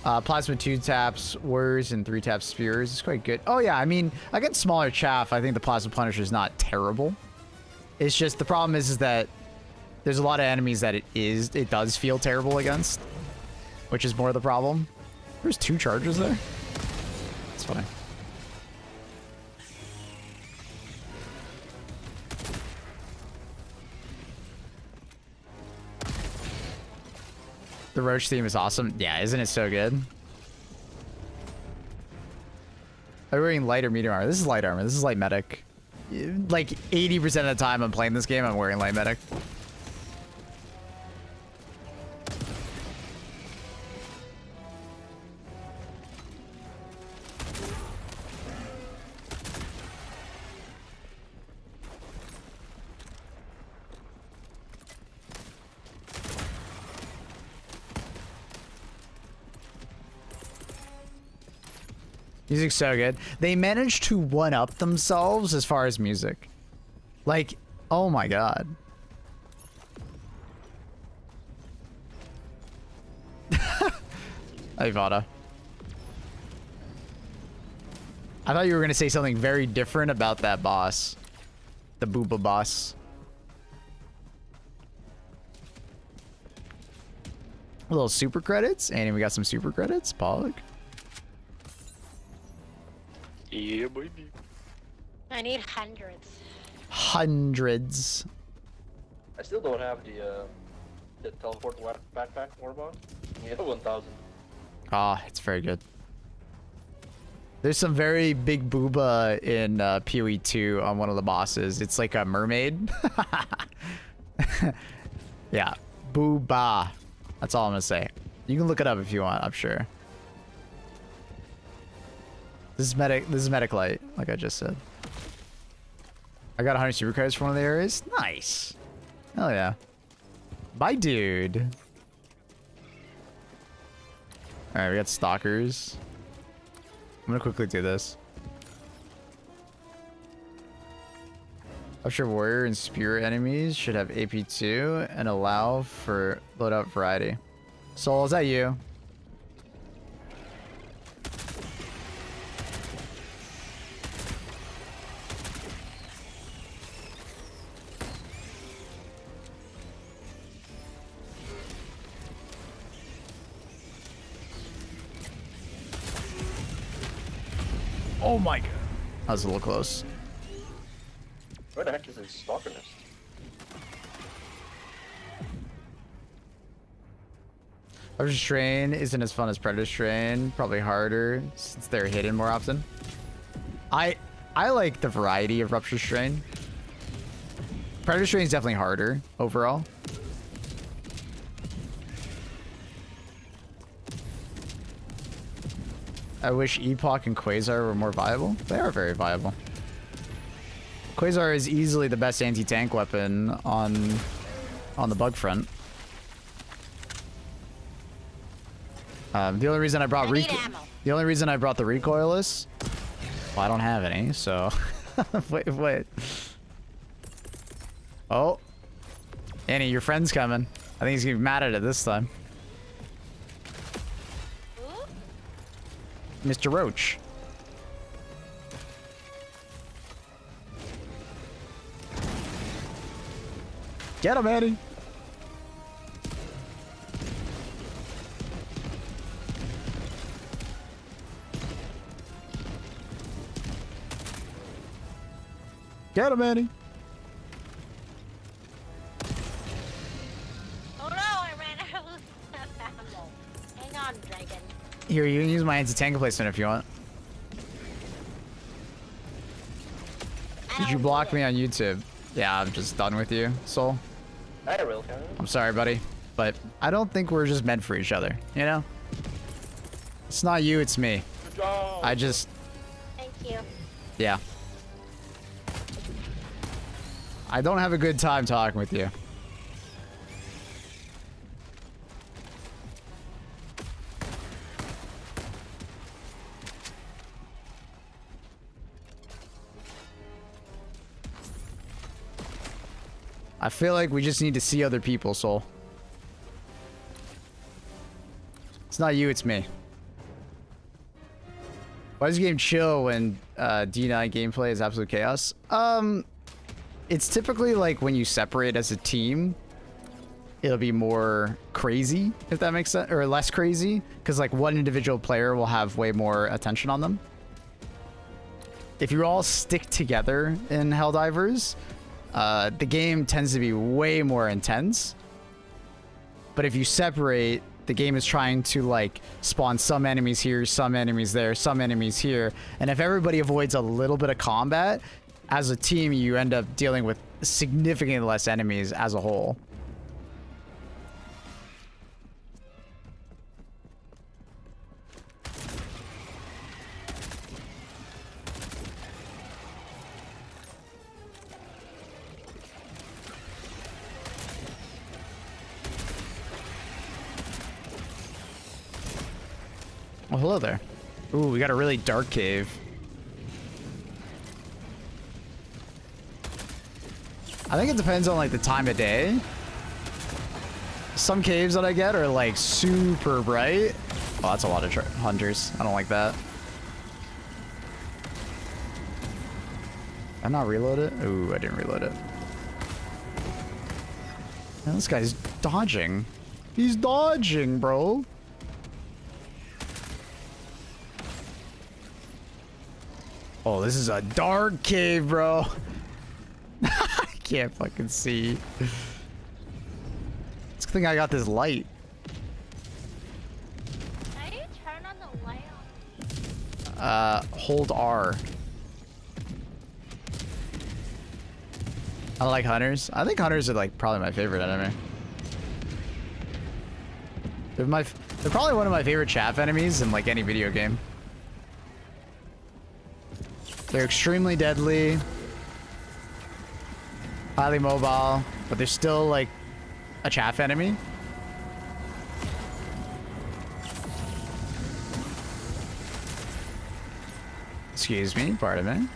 Plasma 2 taps, Warriors, and 3 taps Spears. It's quite good. Oh, yeah, I mean, against smaller chaff, I think the Plasma Punisher is not terrible. It's just, the problem is that there's a lot of enemies that it does feel terrible against, which is more the problem. There's 2 Chargers there. It's funny. The Roach theme is awesome. Yeah, isn't it so good? Are you wearing light or medium armor? This is light armor. This is light medic. Like 80% of the time I'm playing this game, I'm wearing light medic. Music's so good. They managed to one-up themselves as far as music. Like, oh my god. Ivana. I thought you were going to say something very different about that boss. The Booba boss. A little super credits. And we got some super credits. Pog. Yeah, baby. I need hundreds. Hundreds. I still don't have the teleport backpack warbond. Yeah, 1,000. Ah, it's very good. There's some very big booba in PoE 2 on one of the bosses. It's like a mermaid. Yeah, booba. That's all I'm gonna say. You can look it up if you want, I'm sure. This is medic light, like I just said. I got 100 super cards for one of the areas. Nice. Hell yeah. Bye, dude. All right, we got stalkers. I'm gonna quickly do this. Upshur Warrior and Spear enemies should have AP2 and allow for loadout variety. Soul, is that you? Oh my god. That was a little close. Where the heck is this stalker nest? Rupture Strain isn't as fun as Predator Strain. Probably harder since they're hidden more often. I like the variety of Rupture Strain. Predator Strain is definitely harder overall. I wish Epoch and Quasar were more viable. They are very viable. Quasar is easily the best anti-tank weapon on the bug front. The only reason I brought the only reason I brought the recoilless, well, I don't have any, so wait. Oh, Annie, your friend's coming. I think he's gonna be mad at it this time. Mr. Roach. Get him, Annie. Get him, Annie. Oh no, I ran out of ammo. Hang on, dragon. Here, you can use my anti-tank replacement if you want. Did you block me on YouTube? Yeah, I'm just done with you, Soul. I will, can I'm sorry, buddy, but I don't think we're just meant for each other, you know? It's not you, it's me. Good job. I just... Thank you. Yeah. I don't have a good time talking with you. I feel like we just need to see other people, Soul. It's not you, it's me. Why does the game chill when D9 gameplay is absolute chaos? It's typically like when you separate as a team, it'll be more crazy, if that makes sense, or less crazy, because like one individual player will have way more attention on them. If you all stick together in Helldivers, the game tends to be way more intense. But if you separate, the game is trying to like spawn some enemies here, some enemies there, some enemies here. And if everybody avoids a little bit of combat, as a team, you end up dealing with significantly less enemies as a whole. Well, hello there. Ooh, we got a really dark cave. I think it depends on like the time of day. Some caves that I get are like super bright. Oh, that's a lot of hunters. I don't like that. Did I not reload it? Ooh, I didn't reload it. Man, this guy's dodging. He's dodging, bro. Oh, this is a dark cave, bro. I can't fucking see. It's a good thing I got this light. How do you turn on the light? Hold R. I like hunters. I think hunters are like probably my favorite enemy. They're probably one of my favorite chaff enemies in like any video game. They're extremely deadly, highly mobile, but they're still like a chaff enemy. Excuse me, pardon me.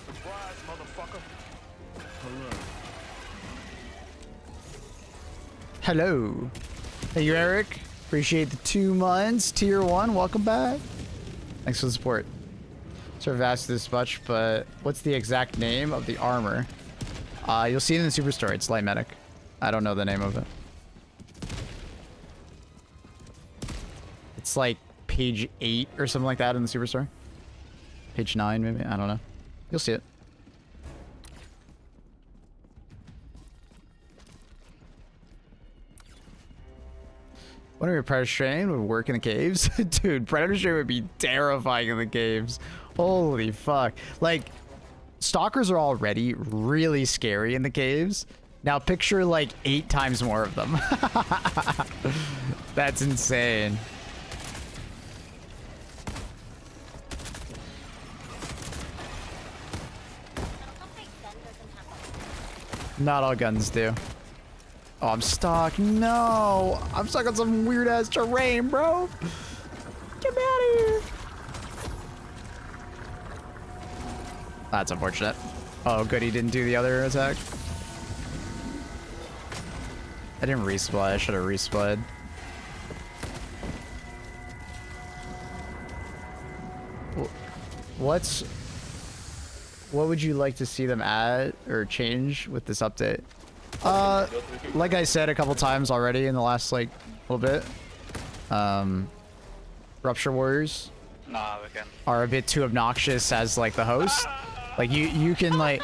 Surprise, motherfucker. Hello. Thank you, Eric. Appreciate the 2 months. Tier 1, welcome back. Thanks for the support. Sort of asked this much, but what's the exact name of the armor? You'll see it in the superstore. It's Light Medic. I don't know the name of it. It's like page 8 or something like that in the superstore. Page 9, maybe. I don't know. You'll see it. Wonder if Predator Strain would work in the caves? Dude, Predator Strain would be terrifying in the caves. Holy fuck. Like, stalkers are already really scary in the caves. Now picture like 8 times more of them. That's insane. Not all guns do. Oh, I'm stuck. No, I'm stuck on some weird ass terrain, bro. Get me out of here. That's unfortunate. Oh, good. He didn't do the other attack. I didn't resplay. I should have resplayed. What would you like to see them add or change with this update? Like I said a couple times already in the last like little bit, Rupture Warriors are a bit too obnoxious as like the host. Like you can like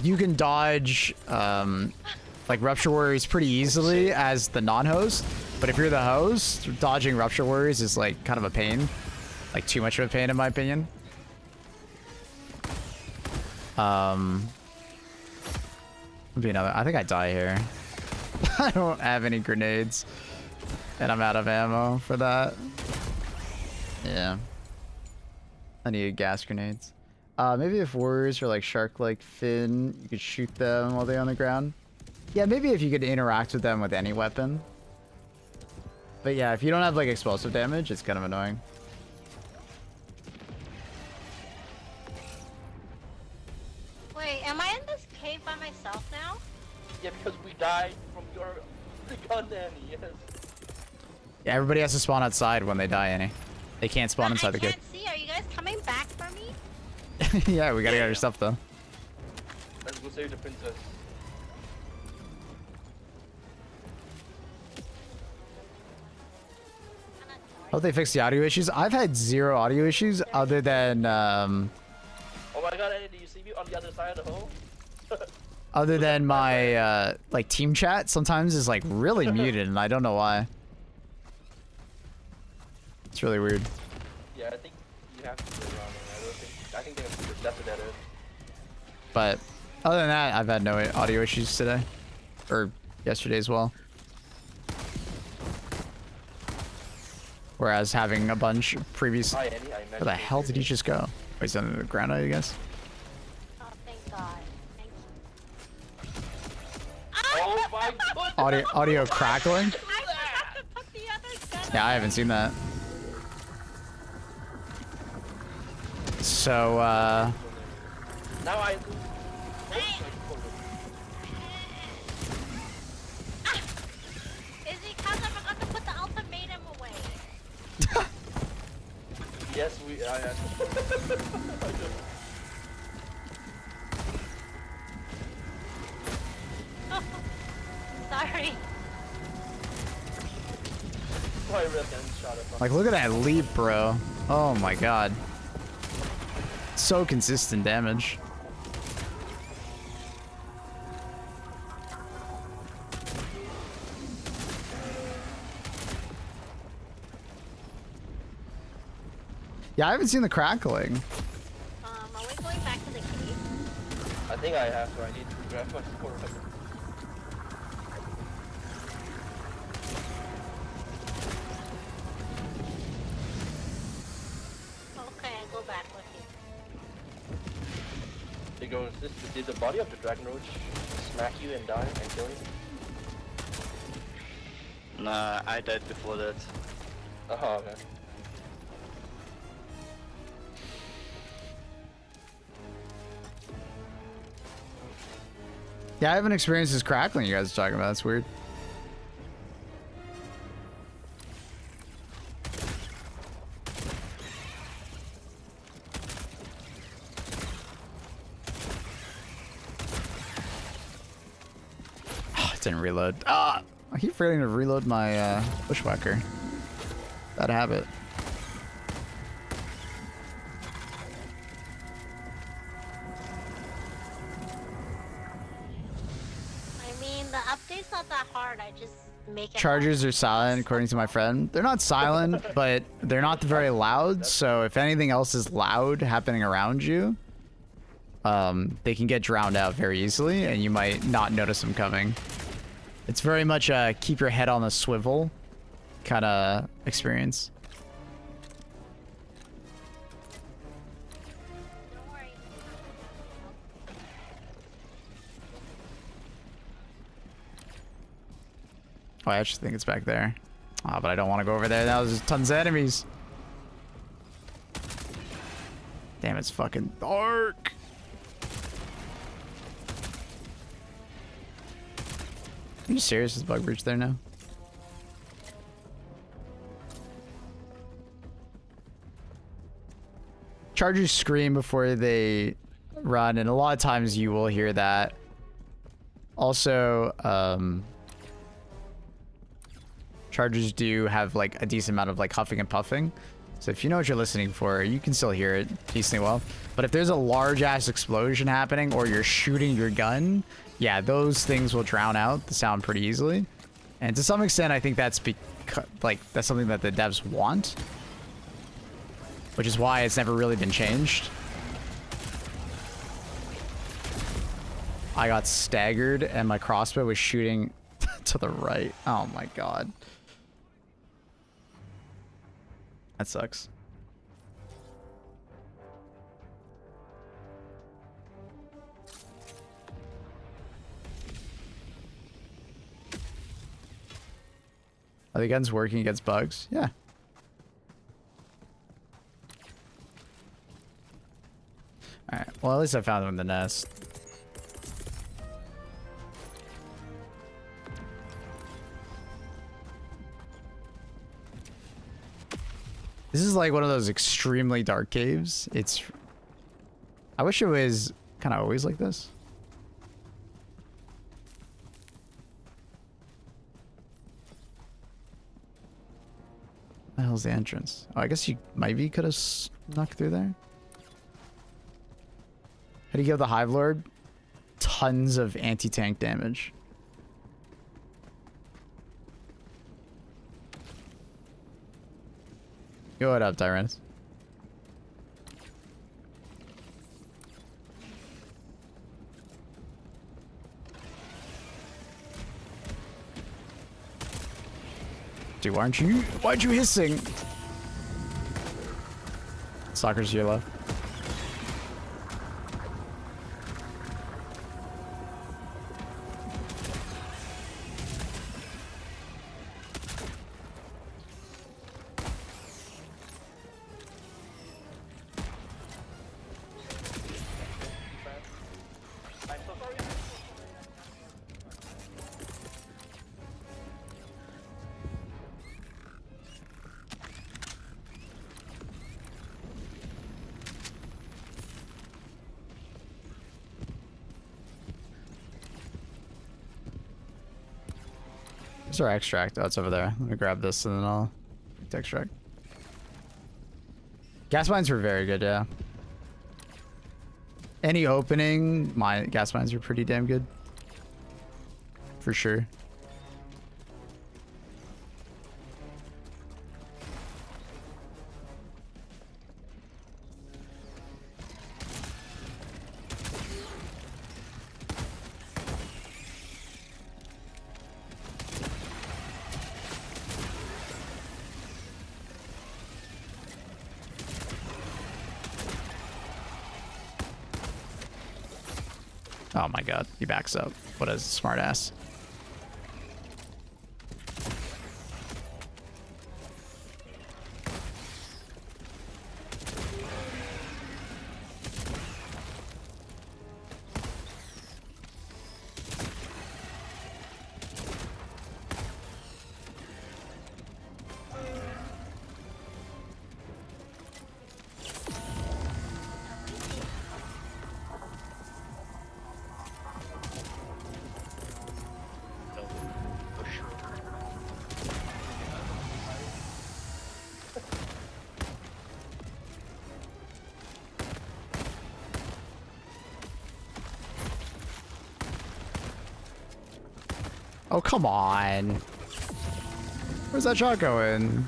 you can dodge like Rupture Warriors pretty easily as the non-host, but if you're the host, dodging Rupture Warriors is like kind of a pain, like too much of a pain in my opinion. Be another. I think I die here. I don't have any grenades, and I'm out of ammo for that. Yeah, I need gas grenades. Maybe if warriors are like shark-like fin, you could shoot them while they're on the ground. Yeah, maybe if you could interact with them with any weapon. But yeah, if you don't have like explosive damage, it's kind of annoying. Wait, am I in this cave by myself now? Yeah, because we died from your gun, Annie, yes. Yeah, everybody has to spawn outside when they die, Annie. They can't spawn inside the cave. I can't see. Are you guys coming back for me? Yeah, we gotta get our stuff though. Let's go save the princess. Hope they fix the audio issues. I've had 0 audio issues other than Oh my god, Annie, do you see me on the other side of the hole? other than my like team chat sometimes is like really muted and I don't know why. It's really weird. Yeah, I think you have to go around. I think that's a dead end. But other than that, I've had no audio issues today or yesterday as well. Whereas having a bunch previous. Hi, Annie, Where the hell did he just go? Oh, he's under the ground, I guess. Oh, thank God. Thank you. Oh my god! Audio crackling? I forgot to put the other gun. Yeah, I haven't seen that. So, Now I. Is it because I forgot to put the ultimatum away? Yes, we. Sorry. like, look at that leap, bro. Oh my god. So consistent damage. Yeah, I haven't seen the crackling. Are we going back to the cave? I think I have to. I need to grab my sword. Okay, I go back with you. Did the body of the dragon roach smack you and die and kill you? Nah, I died before that. Oh, okay. Yeah, I haven't experienced this crackling you guys are talking about. That's weird. It didn't reload. Ah! I keep forgetting to reload my bushwhacker. Bad habit. I mean, the update's not that hard. I just make it chargers are silent, according to my friend. They're not silent, but they're not very loud. So if anything else is loud happening around you, they can get drowned out very easily, and you might not notice them coming. It's very much a keep your head on the swivel kind of experience. Don't worry. Oh, I actually think it's back there. Oh, but I don't want to go over there. Now there's tons of enemies. Damn, it's fucking dark. Are you serious? Is bug breach there now? Chargers scream before they run, and a lot of times you will hear that. Also, chargers do have like a decent amount of like huffing and puffing. So if you know what you're listening for, you can still hear it decently well. But if there's a large ass explosion happening or you're shooting your gun, yeah, those things will drown out the sound pretty easily. And to some extent, I think that's because that's something that the devs want, which is why it's never really been changed. I got staggered and my crossbow was shooting to the right. Oh my god. That sucks. Are the guns working against bugs? Yeah. Alright, well at least I found them in the nest. This is like one of those extremely dark caves. I wish it was kind of always like this. What the hell's the entrance? Oh, I guess you maybe could have snuck through there. How do you give the Hive Lord? Tons of anti-tank damage. Yo, what up, Tyrannus? Dude, why'd you hissing? Soccer's your left. Where's our extract? Oh, it's over there. Let me grab this and then I'll extract. Gas mines were very good, yeah. Any opening, my gas mines are pretty damn good. For sure. Oh my god, he backs up. What a smart ass. Oh, come on. Where's that shot going?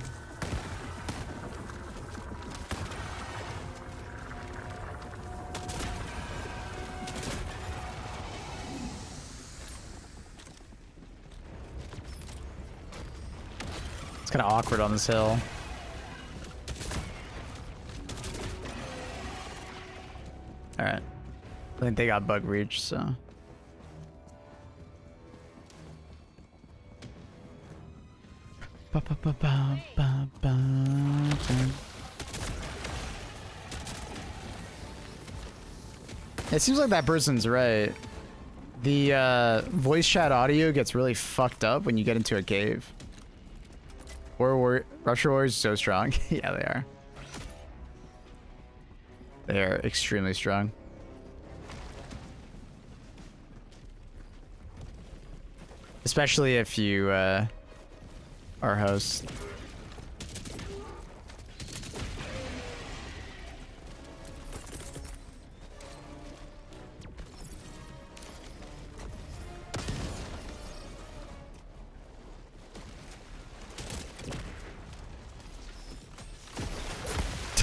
It's kind of awkward on this hill. Alright. I think they got bug reach, so. It seems like that person's right. The voice chat audio gets really fucked up when you get into a cave. Rupture Warriors are so strong. Yeah, they are. They are extremely strong. Especially if you are host.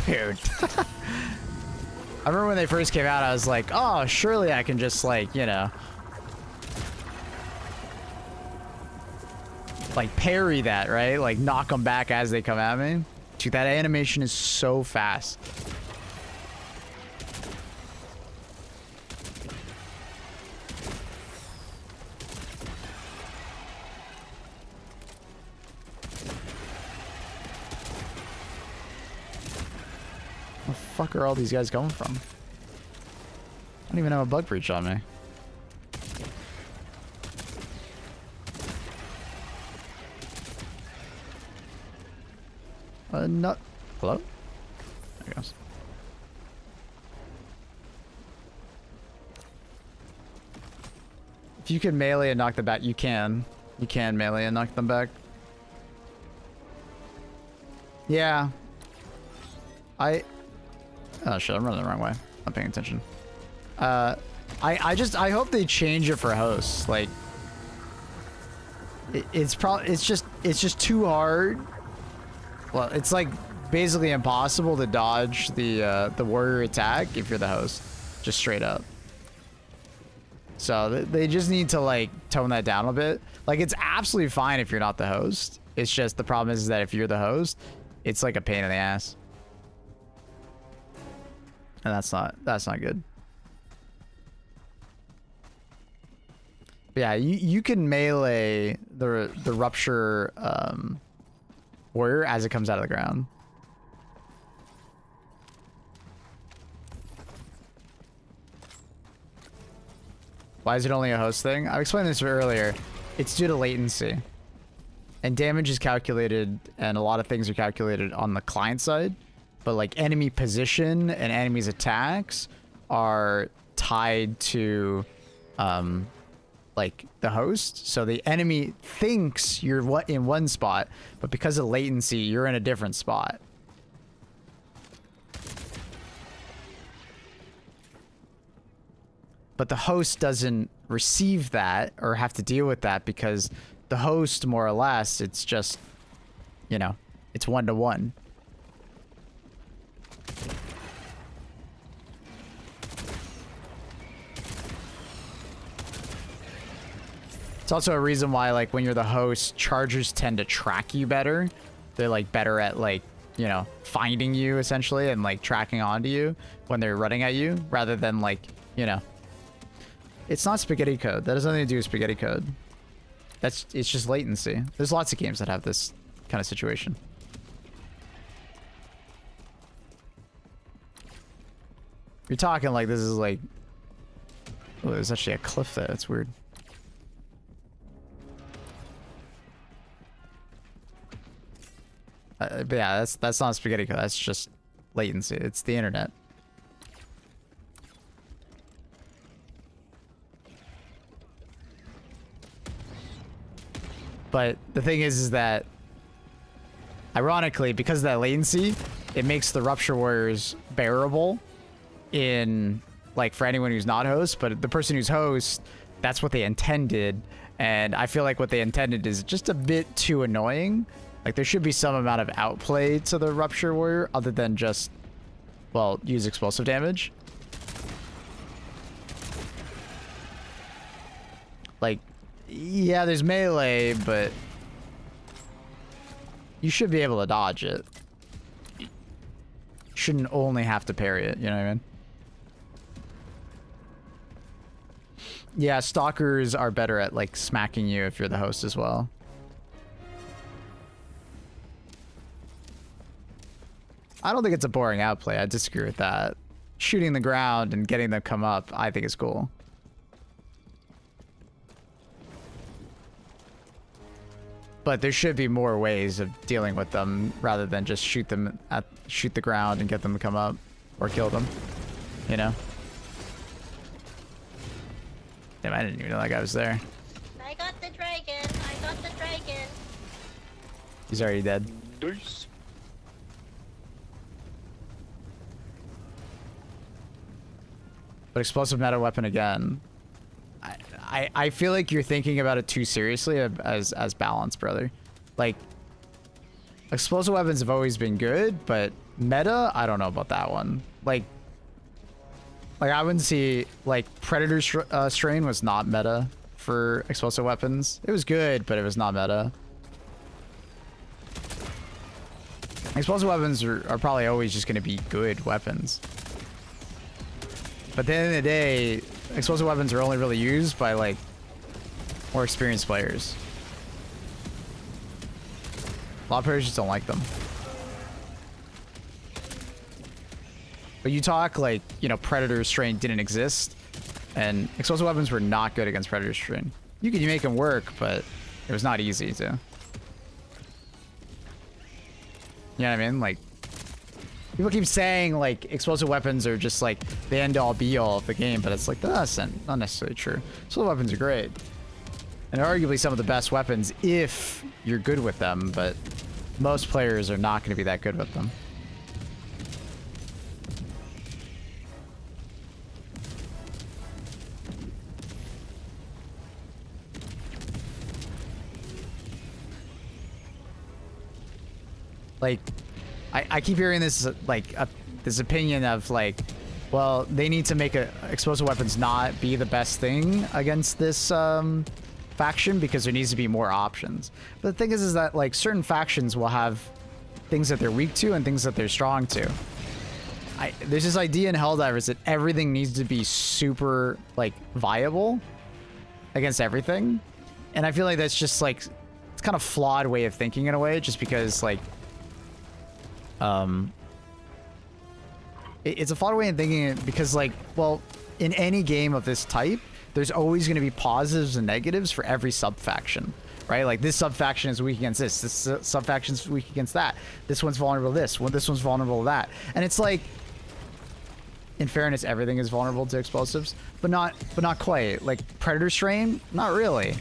Dude. I remember when they first came out, I was like, oh, surely I can just, like, you know, like parry that, right? Like knock them back as they come at me. Dude, that animation is so fast. Where the fuck are all these guys coming from? I don't even have a bug breach on me. Not. Hello? There he goes. If you can melee and knock them back, you can. You can melee and knock them back. Yeah. Oh shit, I'm running the wrong way. I'm paying attention. I hope they change it for hosts. Like, it's just too hard. Well, it's like basically impossible to dodge the warrior attack if you're the host, just straight up. So they just need to like tone that down a bit. Like, it's absolutely fine if you're not the host. It's just the problem is that if you're the host, it's like a pain in the ass, and that's not good. But yeah, you can melee the rupture warrior as it comes out of the ground. Why is it only a host thing? I explained this earlier. It's due to latency. And damage is calculated, and a lot of things are calculated on the client side. But like enemy position and enemies' attacks are tied to like the host. So the enemy thinks you're in one spot, but because of latency, you're in a different spot. But the host doesn't receive that or have to deal with that because the host, more or less, it's just, you know, it's one-to-one. It's also a reason why, like, when you're the host, chargers tend to track you better. They're, like, better at, like, you know, finding you, essentially, and, like, tracking onto you when they're running at you, rather than, like, you know. It's not spaghetti code. That has nothing to do with spaghetti code. It's just latency. There's lots of games that have this kind of situation. You're talking like this is like... Oh, there's actually a cliff there. That's weird. But yeah, that's not spaghetti code. That's just latency. It's the internet. But the thing is that, ironically, because of that latency, it makes the Rupture Warriors bearable in, like, for anyone who's not host, but the person who's host, that's what they intended. And I feel like what they intended is just a bit too annoying Like, there should be some amount of outplay to the Rupture Warrior other than just, well, use explosive damage. Like, yeah, there's melee, but you should be able to dodge it. You shouldn't only have to parry it, you know what I mean? Yeah, stalkers are better at, like, smacking you if you're the host as well. I don't think it's a boring outplay. I disagree with that. Shooting the ground and getting them come up, I think is cool. But there should be more ways of dealing with them rather than just shoot the ground and get them to come up or kill them. You know? Damn, I didn't even know that guy was there. I got the dragon. I got the dragon. He's already dead. Nice. But explosive meta weapon again. I feel like you're thinking about it too seriously as balance, brother. Like, explosive weapons have always been good, but meta, I don't know about that one. Like I wouldn't see, like, Predator Strain was not meta for explosive weapons. It was good, but it was not meta. Explosive weapons are probably always just going to be good weapons. But at the end of the day, explosive weapons are only really used by, like, more experienced players. A lot of players just don't like them. But you talk, like, you know, Predator Strain didn't exist, and explosive weapons were not good against Predator Strain. You could make them work, but it was not easy to. You know what I mean? Like, people keep saying, like, explosive weapons are just, like, the end-all be-all of the game, but it's like, that's not necessarily true. Explosive weapons are great. And arguably some of the best weapons if you're good with them, but most players are not going to be that good with them. Like, I keep hearing this, like, this opinion of, like, well, they need to make explosive weapons not be the best thing against this faction because there needs to be more options. But the thing is that, like, certain factions will have things that they're weak to and things that they're strong to. There's this idea in Helldivers that everything needs to be super, like, viable against everything. And I feel like that's just, like, it's kind of flawed way of thinking in a way, just because, like, it's a flawed way of thinking because, like, well, in any game of this type, there's always going to be positives and negatives for every sub-faction, right? Like, this sub-faction is weak against this sub-faction is weak against that, this one's vulnerable to this one's vulnerable to that. And it's like, in fairness, everything is vulnerable to explosives, but not quite. Like, Predator Strain, not really.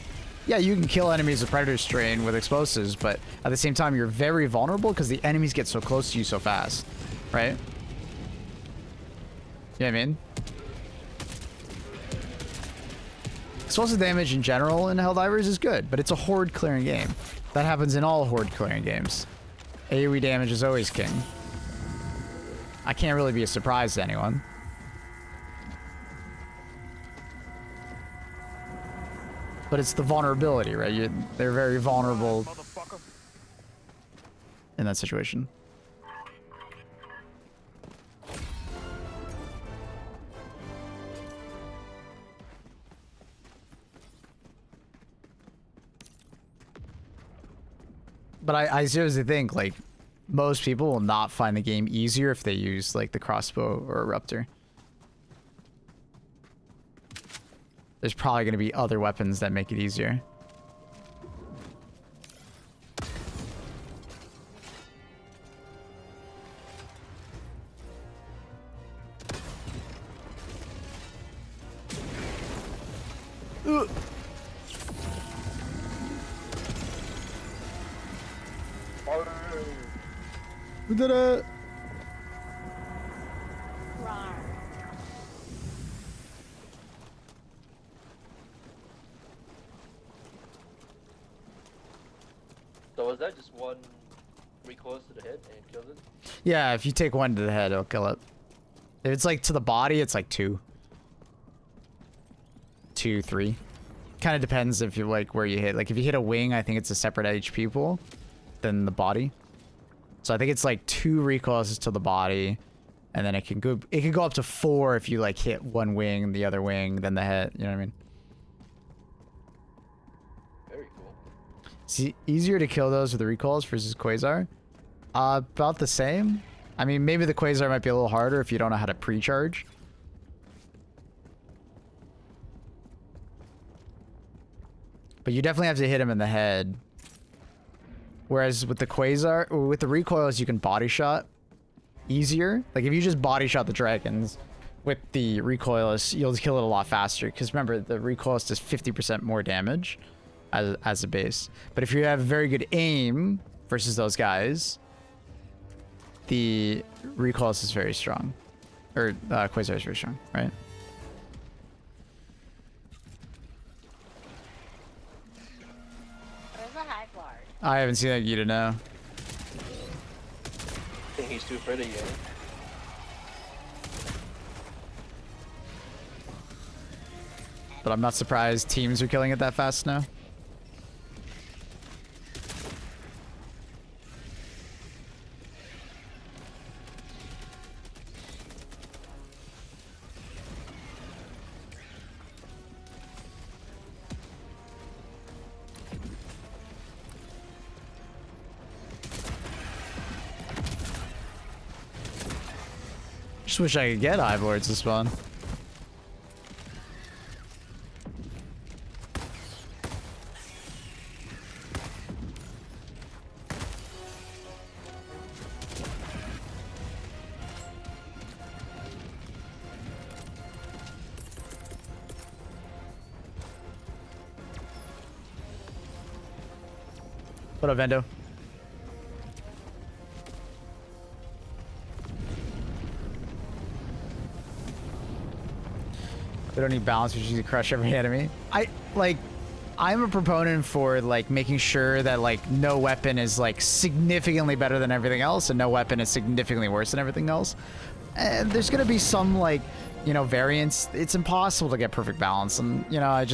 Yeah, you can kill enemies with Predator Strain with explosives, but at the same time, you're very vulnerable because the enemies get so close to you so fast, right? You know what I mean? Explosive damage in general in Helldivers is good, but it's a horde clearing game. That happens in all horde clearing games. AoE damage is always king. I can't really be a surprise to anyone. But it's the vulnerability, right? They're very vulnerable in that situation. But I seriously think, like, most people will not find the game easier if they use, like, the crossbow or a Ruptor. There's probably going to be other weapons that make it easier. We did it! Rawr. So is that just one recoil to the head and it kills it? Yeah, if you take one to the head, it'll kill it. If it's like to the body, it's like 2. 2, 3. Kind of depends if you like where you hit. Like if you hit a wing, I think it's a separate HP pool than the body. So I think it's like 2 recoils to the body, and then it can go up to 4 if you like hit one wing, the other wing, then the head. You know what I mean? Very cool. It's easier to kill those with the recoils versus Quasar. About the same. I mean, maybe the Quasar might be a little harder if you don't know how to pre-charge. But you definitely have to hit him in the head. Whereas with the Quasar, or with the recoils, you can body shot easier. Like if you just body shot the dragons with the recoilless, you'll kill it a lot faster. Because remember, the recoilless does 50% more damage as a base. But if you have very good aim versus those guys, the recoilless is very strong. Or Quasar is very strong, right? Where's the Hive Lord? I haven't seen that Gita now. I think he's too afraid of you. But I'm not surprised teams are killing it that fast now. Just wish I could get HIVELORDS to spawn. What up, Vendo? We don't need balance, we just need to crush every enemy. I'm a proponent for like making sure that like no weapon is like significantly better than everything else and no weapon is significantly worse than everything else. And there's gonna be some like, you know, variance. It's impossible to get perfect balance, and you know,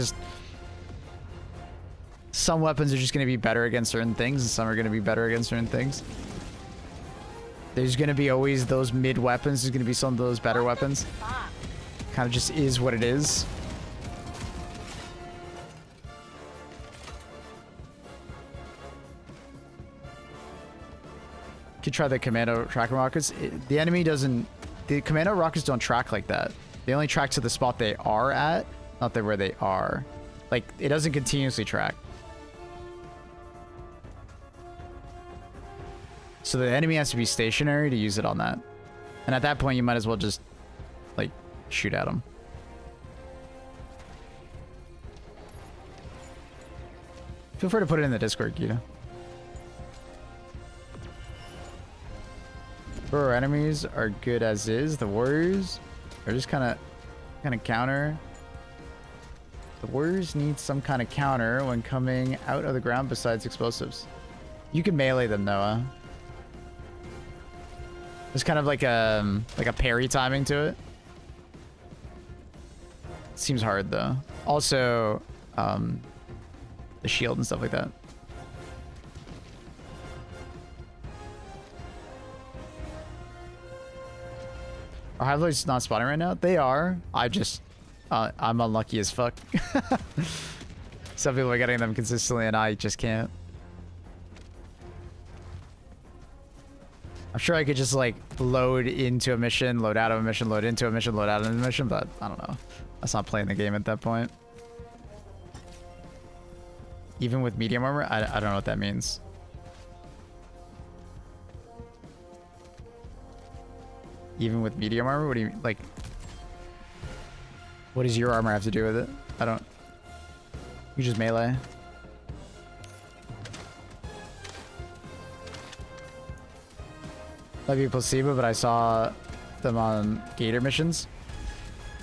some weapons are just gonna be better against certain things and some are gonna be better against certain things. There's gonna be always those mid weapons, there's gonna be some of those better weapons. Fuck. Kind of just is what it is. Could try the commando tracking rockets. The enemy doesn't. The commando rockets don't track like that. They only track to the spot they are at, not that where they are. Like it doesn't continuously track. So the enemy has to be stationary to use it on that. And at that point, you might as well just like shoot at them. Feel free to put it in the Discord, Gita. Bro, our enemies are good as is. The warriors are just kind of counter. The warriors need some kind of counter when coming out of the ground besides explosives. You can melee them, Noah. There's kind of like a parry timing to it. Seems hard though. Also, the shield and stuff like that. Are HIVELORDS not spawning right now? They are. I'm unlucky as fuck. Some people are getting them consistently and I just can't. I'm sure I could just like load into a mission, load out of a mission, load into a mission, load out of a mission, but I don't know. That's not playing the game at that point. Even with medium armor? I don't know what that means. Even with medium armor? What do you like? What does your armor have to do with it? I don't. You just melee. Might be placebo, but I saw them on Gator missions.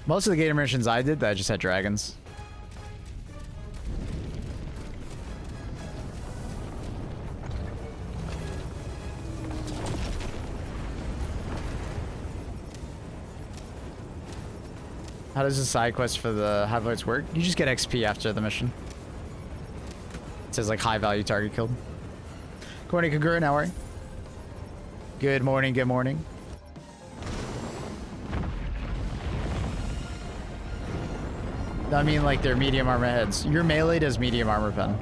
Most of the Gator missions I did, that just had dragons. How does the side quest for the HIVELORDS work? You just get XP after the mission. It says like high value target killed. Good morning, Kagura. How are you? Good morning. Good morning. I mean, like they're medium armor heads. Your melee does medium armor pen.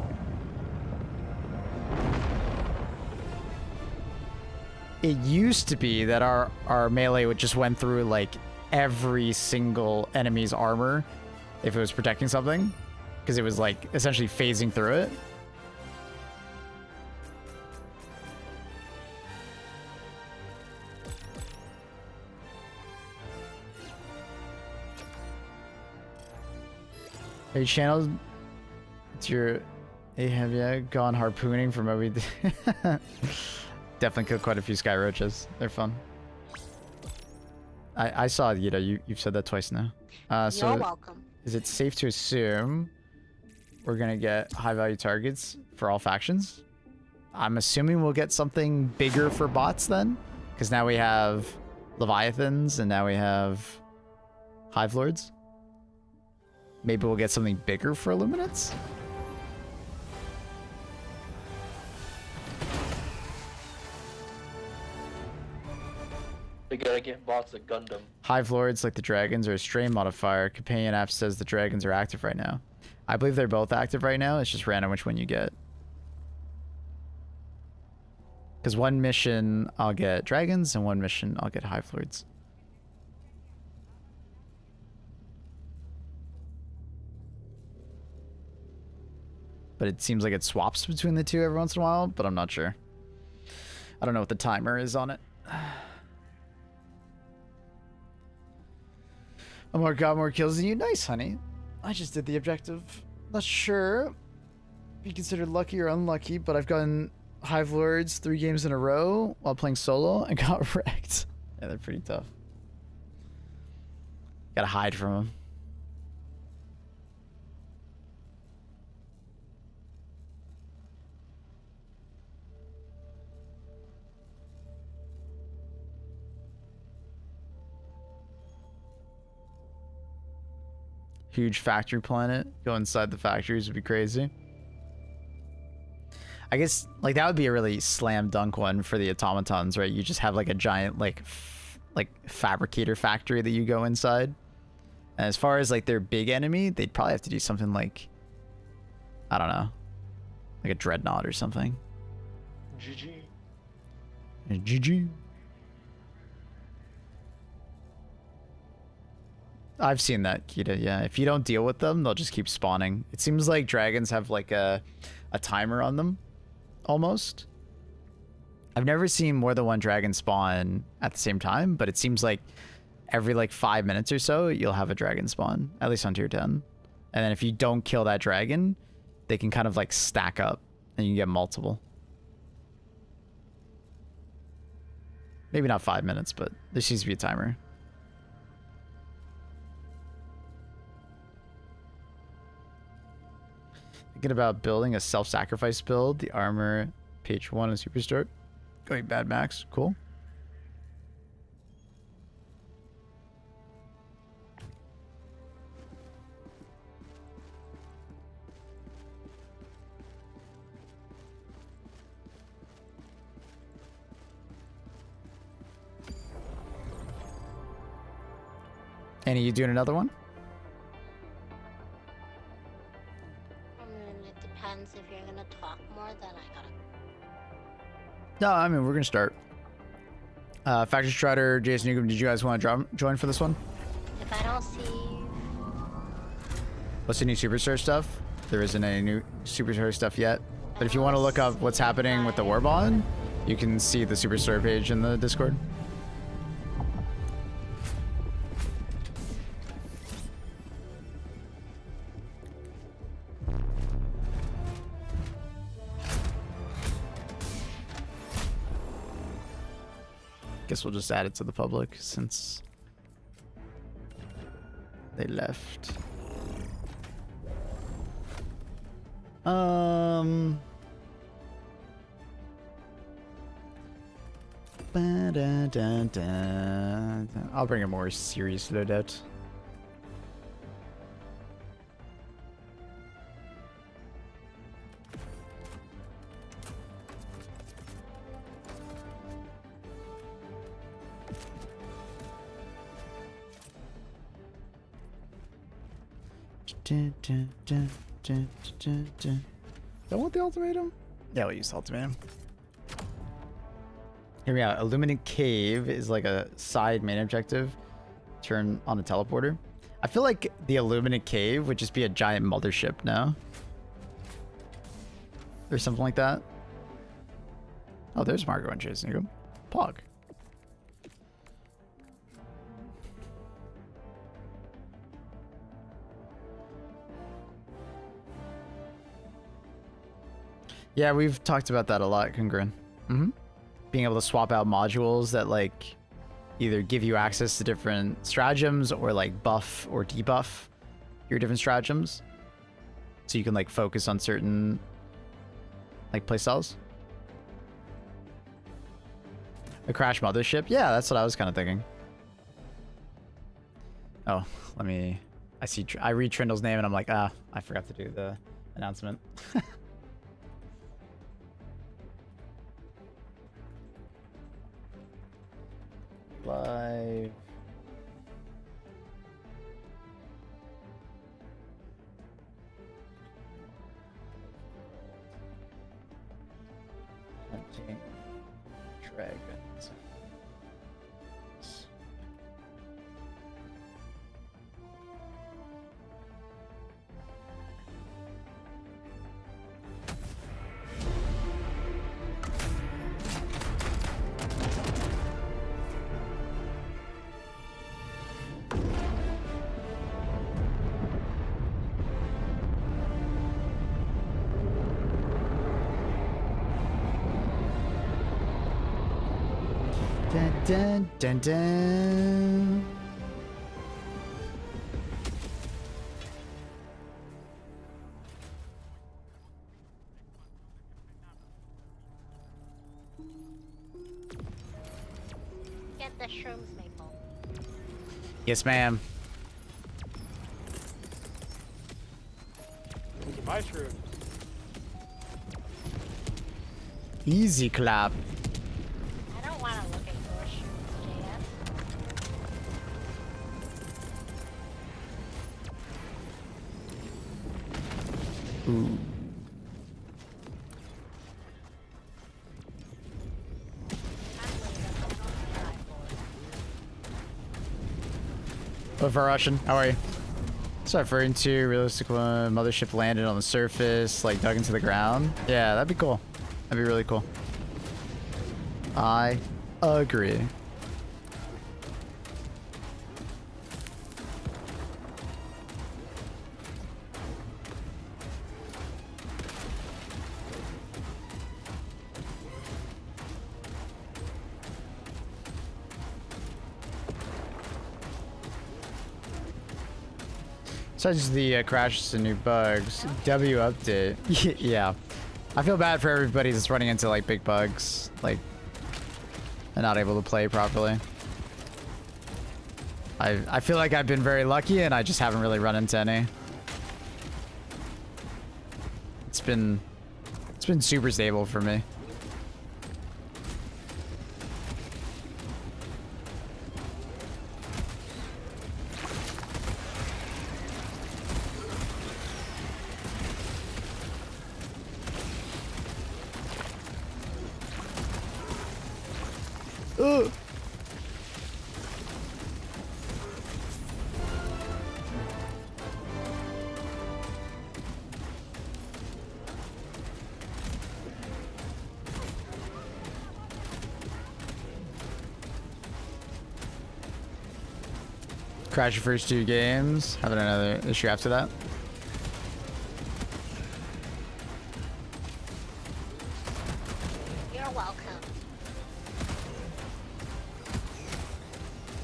It used to be that our melee would just went through like every single enemy's armor if it was protecting something, because it was like essentially phasing through it. Are you channeled? It's your have you gone harpooning from Moby? Definitely killed quite a few sky roaches. They're fun. I saw, you know, you've said that twice now. So You're welcome. Is it safe to assume we're gonna get high value targets for all factions? I'm assuming we'll get something bigger for bots then, because now we have Leviathans and now we have HIVELORDS. Maybe we'll get something bigger for Illuminates? We gotta get bots a Gundam. HIVELORDS, like the dragons, are a strain modifier. Companion app says the dragons are active right now. I believe they're both active right now. It's just random which one you get. Because one mission I'll get dragons and one mission I'll get HIVELORDS. But it seems like it swaps between the two every once in a while, but I'm not sure. I don't know what the timer is on it. Omar got more kills than you. Nice, honey. I just did the objective. Not sure. Be considered lucky or unlucky, but I've gotten HIVELORDS 3 games in a row while playing solo and got wrecked. Yeah, they're pretty tough. Gotta hide from them. Huge factory planet. Go inside the factories would be crazy. I guess like that would be a really slam dunk one for the automatons, right? You just have like a giant like fabricator factory that you go inside. And as far as like their big enemy, they'd probably have to do something like, I don't know, like a dreadnought or something. GG. GG. I've seen that, Kita, yeah. If you don't deal with them, they'll just keep spawning. It seems like dragons have like a timer on them, almost. I've never seen more than one dragon spawn at the same time, but it seems like every like 5 minutes or so, you'll have a dragon spawn, at least on tier 10. And then if you don't kill that dragon, they can kind of like stack up and you can get multiple. Maybe not 5 minutes, but there seems to be a timer. Thinking about building a self-sacrifice build. The armor, page 1 of Superstore. Going bad max. Cool. Annie, you doing another one? It depends if you're gonna talk more, then I gotta. No, I mean, we're going to start. Factory Strider, Jason Newcomb, did you guys want to join for this one? If I don't see. What's the new Superstar stuff? There isn't any new Superstar stuff yet. But if you want to look up what's happening with the Warbond, you can see the Superstar page in the Discord. Guess we'll just add it to the public since they left. I'll bring a more serious loadout. Dun, dun, dun, dun, dun, dun. Don't want the ultimatum? Yeah, we'll use the ultimatum. Hear me out. Illuminate Cave is like a side main objective. Turn on a teleporter. I feel like the Illuminate Cave would just be a giant mothership, no? Or something like that. Oh, there's Margot and Jason. Here you go. Pog. Yeah, we've talked about that a lot, Kungren. Being able to swap out modules that like either give you access to different stratagems or like buff or debuff your different stratagems. So you can like focus on certain like playstyles. A crash mothership? Yeah, that's what I was kind of thinking. Oh, let me... I read Trindle's name and I'm like, I forgot to do the announcement. Live. Hunting dragons. Dun, dun, dun, dun. Get the shrooms, Maple. Yes, ma'am. Those are my shrooms. Easy clap. I don't want to look at your shrooms, JS. Ooh. Hello, Russian. How are you? So referring to realistic mothership landed on the surface, like dug into the ground. Yeah, that'd be cool. That'd be really cool. I agree. Such as the crashes and new bugs. W update. Yeah. I feel bad for everybody that's running into like big bugs, like, and not able to play properly. I feel like I've been very lucky and I just haven't really run into any. It's been super stable for me. Ugh. Crash your first 2 games. Having another issue after that. You're welcome.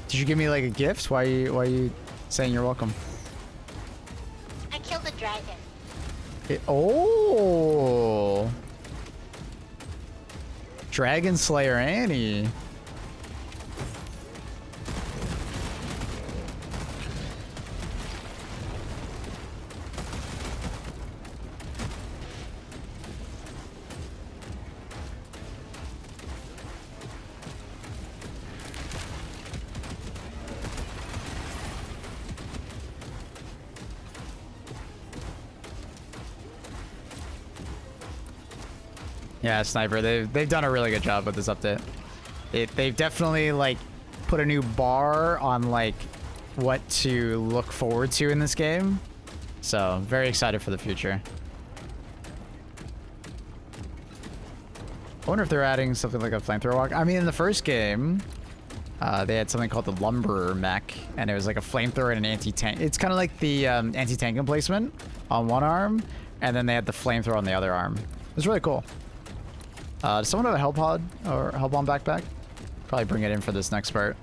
Did you give me like a gift? Why are you saying you're welcome? I killed a dragon. Oh, Dragon Slayer Annie. Yeah, sniper. They've done a really good job with this update. They've definitely like put a new bar on like what to look forward to in this game. So very excited for the future. I wonder if they're adding something like a flamethrower walk. I mean, in the first game, they had something called the Lumberer mech, and it was like a flamethrower and an anti-tank. It's kind of like the anti-tank emplacement on one arm, and then they had the flamethrower on the other arm. It was really cool. Does someone have a hell pod or hell bomb backpack? Probably bring it in for this next part.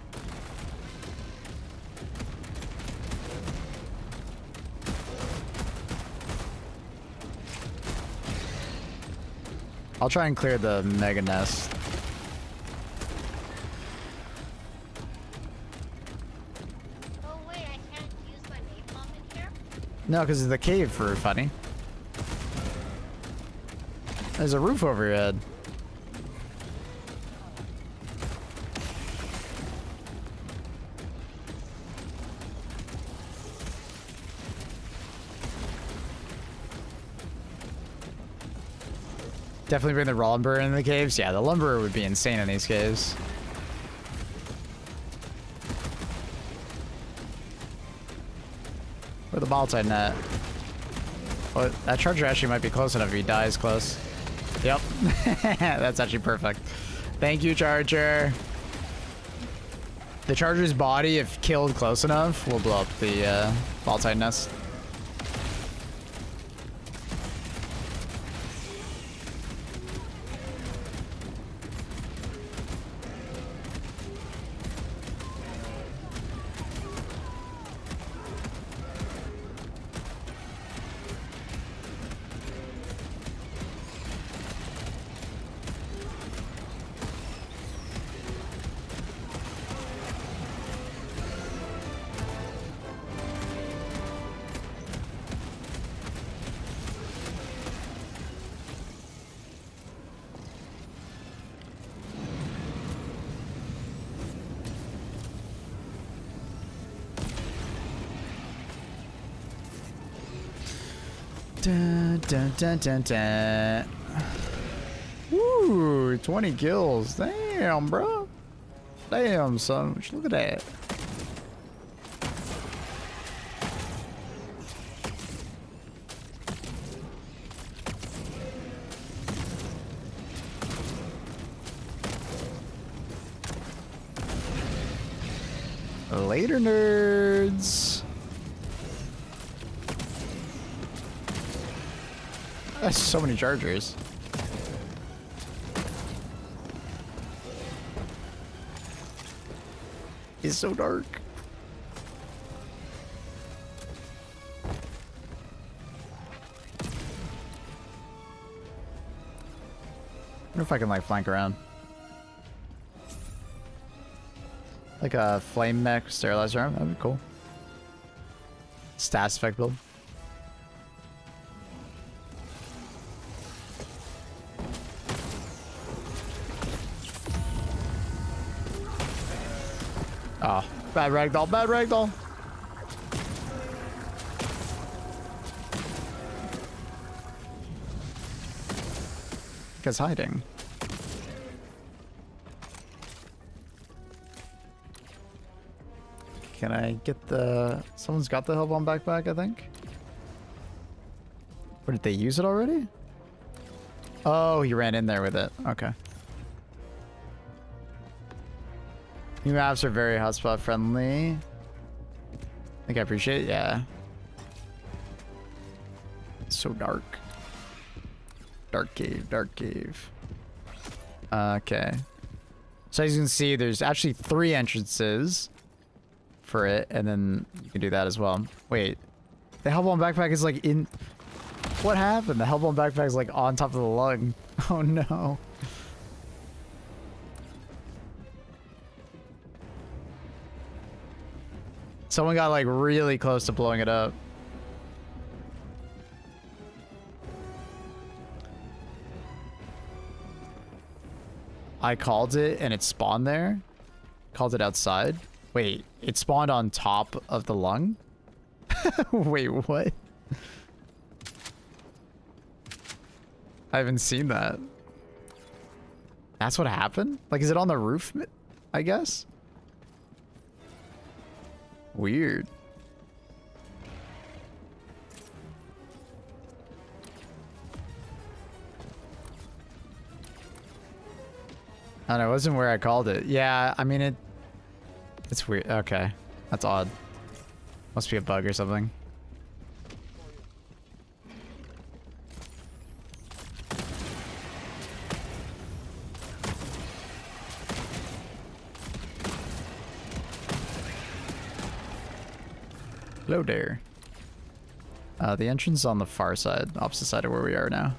I'll try and clear the mega nest. Oh wait, I can't use my napalm in here? No, because it's the cave roof, honey. There's a roof over your head. Definitely bring the lumber in the caves. Yeah, the lumber would be insane in these caves. Where the multi-net? Well, that charger actually might be close enough if he dies close. Yep. That's actually perfect. Thank you, charger. The charger's body, if killed close enough, will blow up the multi-nest. Dun, dun, dun, dun, dun. Woo, 20 kills. Damn, bro. Damn, son. Look at that. Later, nerds. That's so many chargers. It's so dark. I wonder if I can like flank around. Like a flame mech sterilizer arm, that'd be cool. Stats effect build. Oh, bad ragdoll, bad ragdoll. Because hiding. Can I get the... Someone's got the Hellbomb backpack, I think. Or did they use it already? Oh, he ran in there with it. Okay. New maps are very hotspot friendly. I think I appreciate it, yeah. It's so dark. Dark cave, dark cave. Okay. So as you can see, there's actually 3 entrances for it, and then you can do that as well. Wait, the Hellbomb backpack is like in... What happened? The Hellbomb backpack is like on top of the lung. Oh no. Someone got like really close to blowing it up. I called it and it spawned there. Called it outside. Wait, it spawned on top of the lung? Wait, what? I haven't seen that. That's what happened? Like, is it on the roof, I guess? Weird. I don't know, it wasn't where I called it. Yeah, I mean, it's weird. Okay. That's odd. Must be a bug or something. Hello there. The entrance is on the far side, opposite side of where we are now.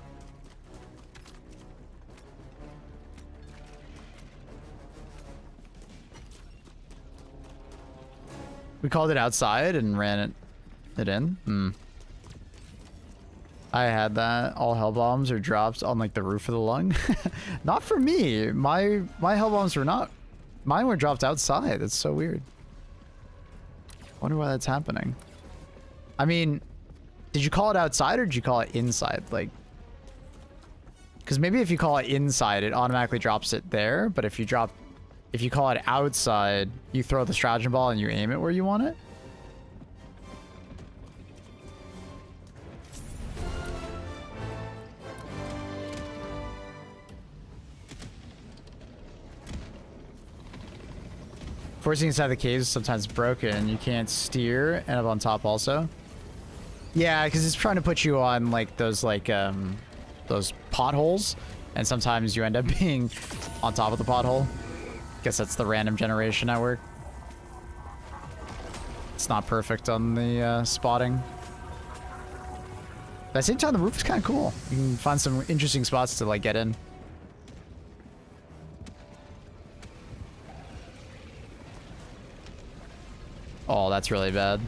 We called it outside and ran it in. Hmm. I had that. All hell bombs are dropped on like the roof of the lung. Not for me. My hell bombs were not. Mine were dropped outside. That's so weird. Wonder why that's happening. I mean, did you call it outside or did you call it inside? Like, because maybe if you call it inside, it automatically drops it there. But if you call it outside, you throw the stratagem ball and you aim it where you want it. Forcing inside the caves is sometimes broken. You can't steer and up on top also. Yeah, because it's trying to put you on like those potholes, and sometimes you end up being on top of the pothole. Guess that's the random generation at work. It's not perfect on the spotting. But at the same time, the roof is kind of cool. You can find some interesting spots to like get in. Oh, that's really bad.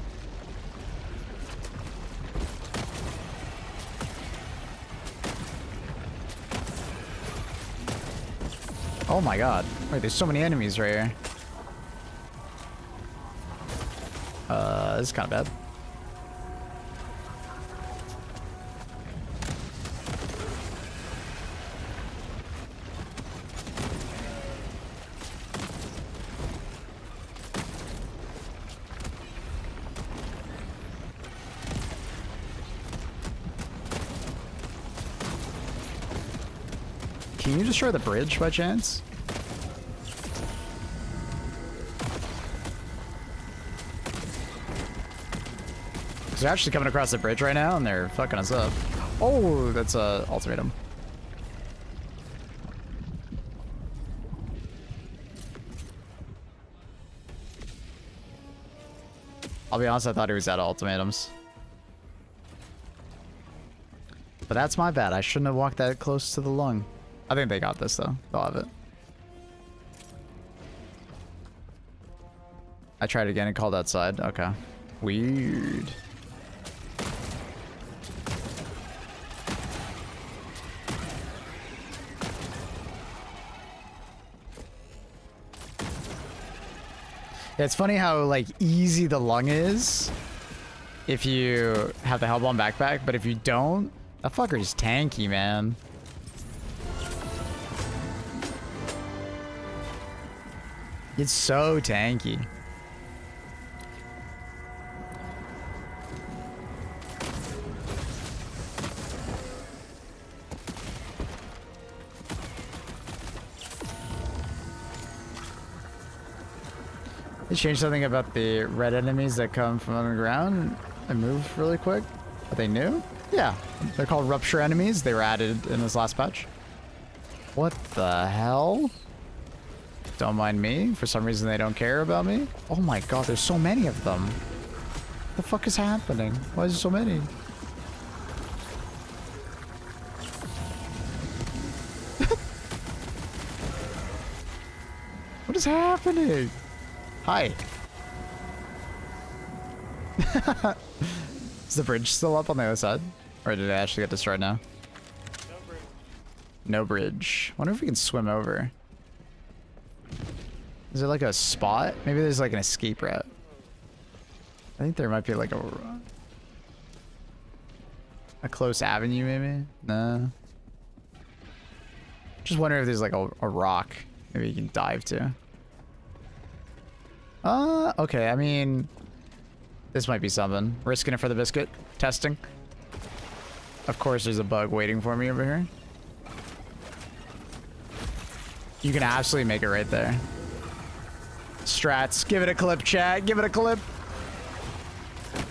Oh my god. Wait, there's so many enemies right here. This is kind of bad. Can you destroy the bridge by chance? Because they're actually coming across the bridge right now and they're fucking us up. Oh, that's a ultimatum. I'll be honest, I thought he was out of ultimatums. But that's my bad. I shouldn't have walked that close to the lung. I think they got this though. They'll have it. I tried again and called outside. Okay. Weird. Yeah, it's funny how like easy the lung is if you have the Hellbomb backpack, but if you don't, that fucker's tanky, man. It's so tanky. They changed something about the red enemies that come from underground and move really quick. Are they new? Yeah, they're called rupture enemies. They were added in this last patch. What the hell? Don't mind me. For some reason, they don't care about me. Oh my god, there's so many of them. What the fuck is happening? Why is there so many? What is happening? Hi. Is the bridge still up on the other side? Or did it actually get destroyed now? No bridge. No bridge. Wonder if we can swim over. Is there like a spot? Maybe there's like an escape route. I think there might be like a close avenue maybe? No. Just wondering if there's like a rock maybe you can dive to. Okay, I mean, this might be something. Risking it for the biscuit. Testing. Of course there's a bug waiting for me over here. You can absolutely make it right there. Strats. Give it a clip, chat. Give it a clip.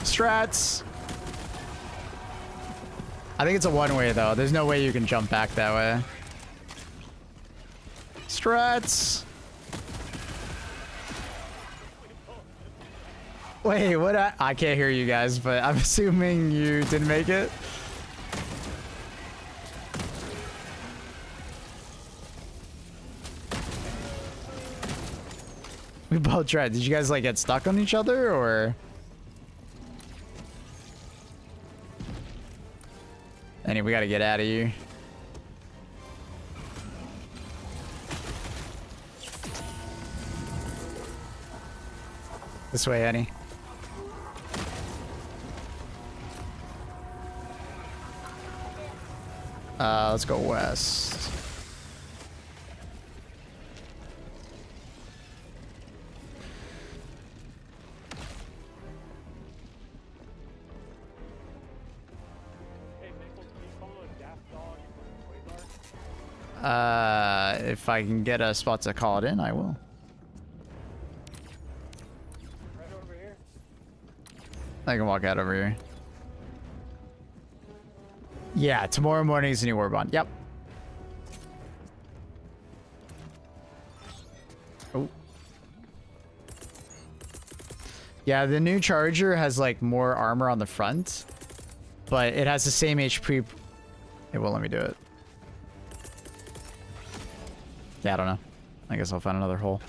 Strats. I think it's a one-way, though. There's no way you can jump back that way. Strats. Wait, what? I can't hear you guys, but I'm assuming you didn't make it. We both tried. Did you guys like get stuck on each other or? Anyway, we gotta get out of here. This way, Eddie. Let's go west. If I can get a spot to call it in, I will. Right over here. I can walk out over here. Yeah, tomorrow morning is a new war bond. Yep. Oh. Yeah, the new Charger has like more armor on the front, but it has the same HP. It won't let me do it. Yeah, I don't know. I guess I'll find another hole.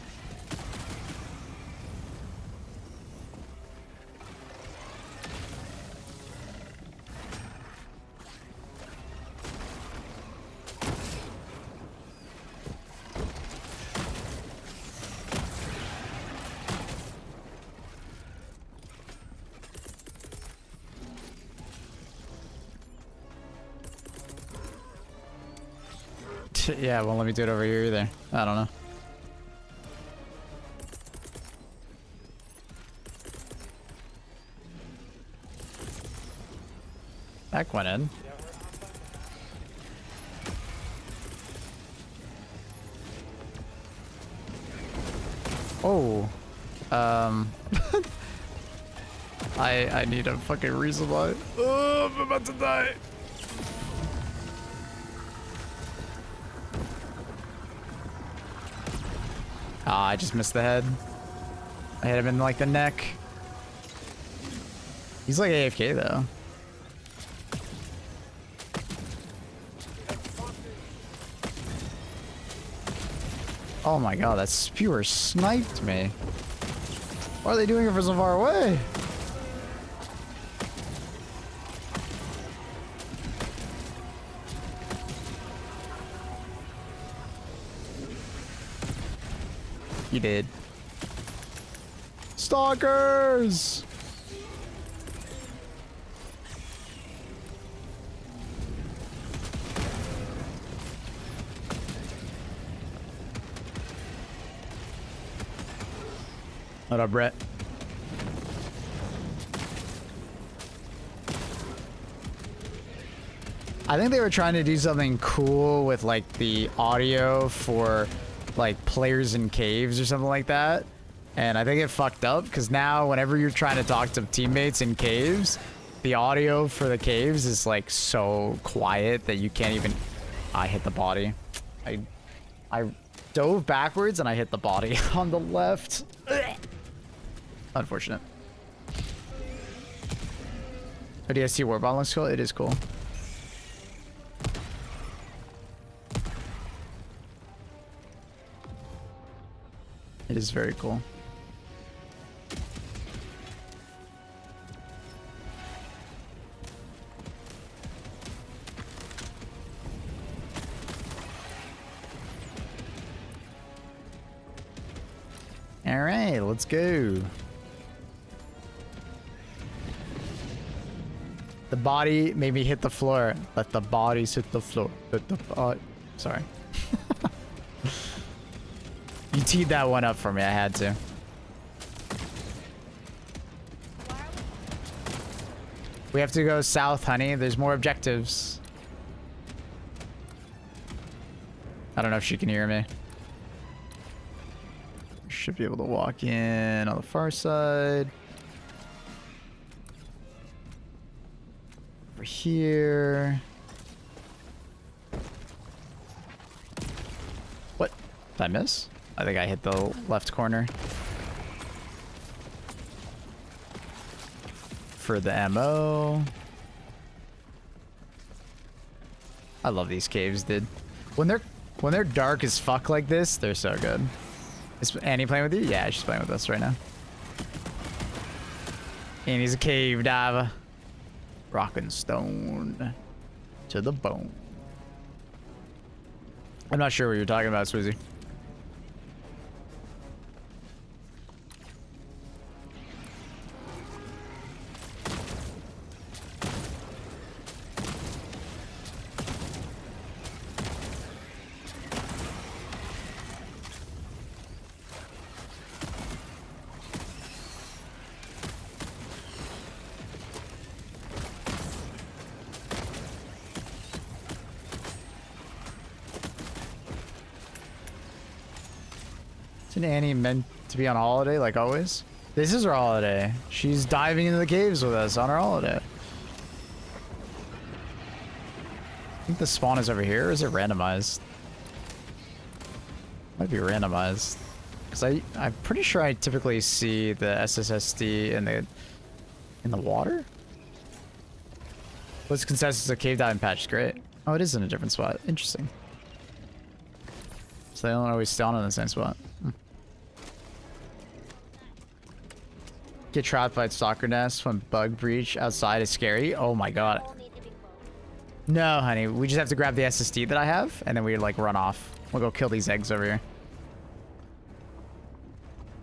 Yeah, it won't let me do it over here either. I don't know. That went in. Oh. I need a fucking resupply. Oh, I'm about to die. Ah, I just missed the head. I hit him in like the neck. He's like AFK though. Oh my god, that spewer sniped me. Why are they doing it from so far away? You did. Stalkers! What up, Brett? I think they were trying to do something cool with like the audio for like players in caves or something like that, and I think it fucked up because now whenever you're trying to talk to teammates in caves, the audio for the caves is like so quiet that you can't even. I hit the body. I dove backwards and I hit the body on the left. Unfortunate. ODST Warbond looks cool. It is cool. It is very cool. All right, let's go. The body made me hit the floor. Let the bodies hit the floor. Sorry. teed that one up for me. I had to. We have to go south, honey. There's more objectives. I don't know if she can hear me. Should be able to walk in on the far side. Over here. What? Did I miss? I think I hit the left corner. For the ammo. I love these caves, dude. When they're dark as fuck like this, they're so good. Is Annie playing with you? Yeah, she's playing with us right now. Annie's a cave diver. Rock and stone to the bone. I'm not sure what you're talking about, Swizzy. Isn't Annie meant to be on holiday like always? This is her holiday. She's diving into the caves with us on her holiday. I think the spawn is over here, or is it randomized? Might be randomized. Because I'm pretty sure I typically see the SSSD in the water? What's the consensus of cave diving patch? Great. Oh, it is in a different spot. Interesting. So they don't always spawn in the same spot. Get trapped by stalker nest when bug breach outside is scary. Oh my god. No, honey. We just have to grab the SSD that I have, and then we like run off. We'll go kill these eggs over here.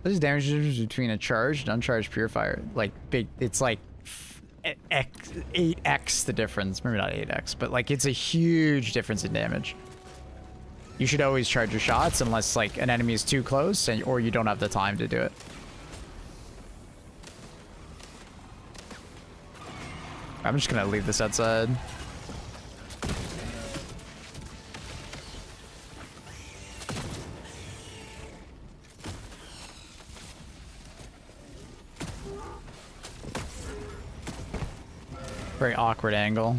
What is the damage difference between a charged and uncharged purifier? Like big. It's like 8x the difference. Maybe not 8x, but like it's a huge difference in damage. You should always charge your shots unless like an enemy is too close or you don't have the time to do it. I'm just gonna leave this outside. Very awkward angle.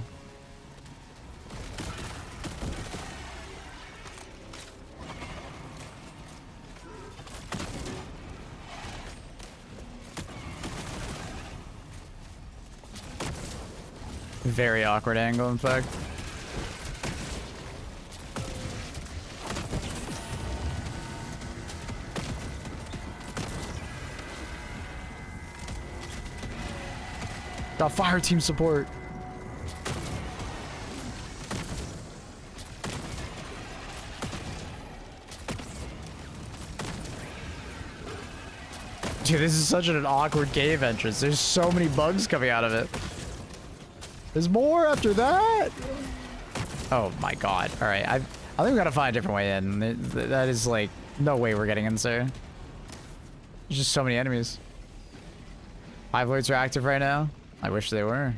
Very awkward angle, in fact. Got fire team support. Dude, this is such an awkward cave entrance. There's so many bugs coming out of it. There's more after that. Oh my god. All right. I think we gotta find a different way in. That is like, no way we're getting in there. There's just so many enemies. HIVELORDS are active right now. I wish they were.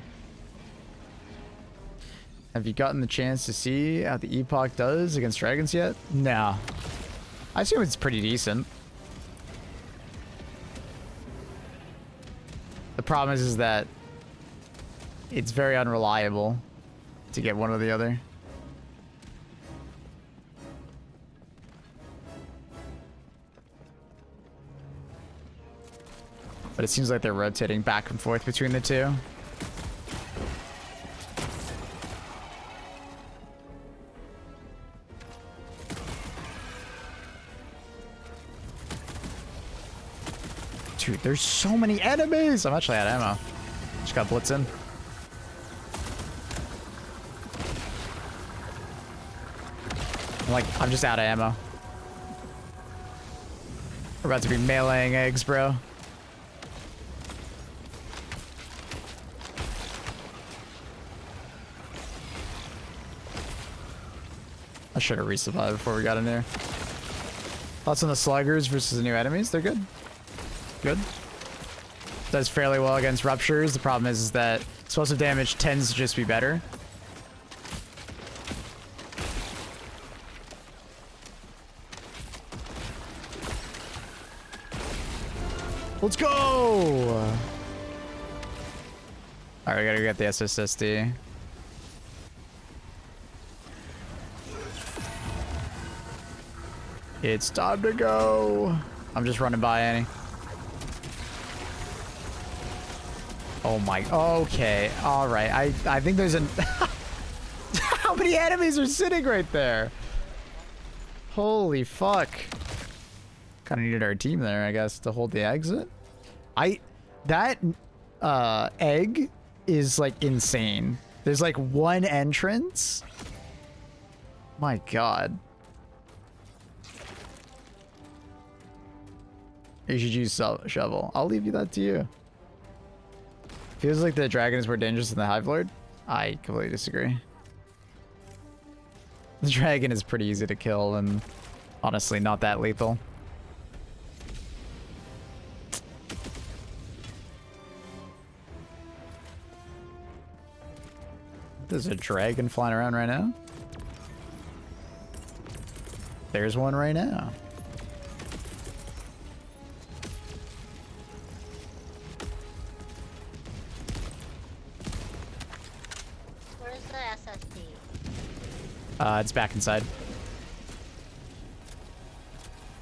Have you gotten the chance to see how the Epoch does against dragons yet? No. I assume it's pretty decent. The problem is that it's very unreliable to get one or the other. But it seems like they're rotating back and forth between the two. Dude, there's so many enemies! I'm actually out of ammo. Just got blitz in. I'm just out of ammo. We're about to be meleeing eggs, bro. I should have resurvived before we got in there. Thoughts on the sluggers versus the new enemies? They're good. Good. Does fairly well against ruptures. The problem is that explosive damage tends to just be better. Let's go! Alright, we gotta get the SSSD. It's time to go. I'm just running by Annie. Oh my, okay, all right. I think there's an, how many enemies are sitting right there? Holy fuck. Kind of needed our team there, I guess, to hold the exit. That egg is like insane. There's like one entrance. My God. You should use shovel. I'll leave that to you. Feels like the dragon is more dangerous than the Hive Lord. I completely disagree. The dragon is pretty easy to kill and honestly not that lethal. There's a dragon flying around right now. There's one right now. Where's the SSD? It's back inside.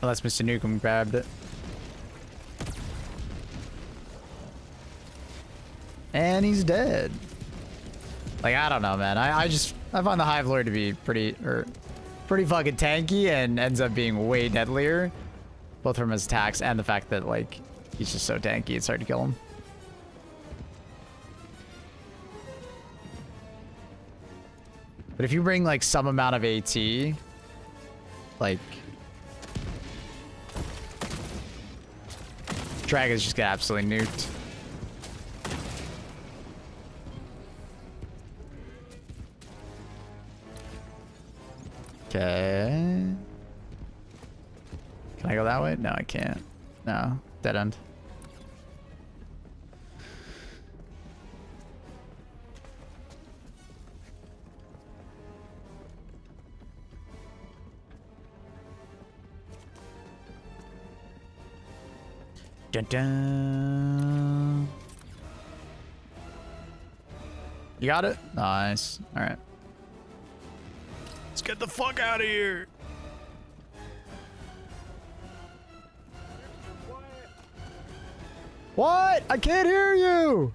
Unless Mr. Nukem grabbed it. And he's dead. Like, I don't know, man. I find the Hive Lord to be pretty fucking tanky and ends up being way deadlier. Both from his attacks and the fact that, like, he's just so tanky, it's hard to kill him. But if you bring, like, some amount of AT, like, dragons just get absolutely nuked. Okay. Can I go that way? No, I can't. No, dead end. Dun dun. You got it? Nice. All right. Let's get the fuck out of here. What? I can't hear you.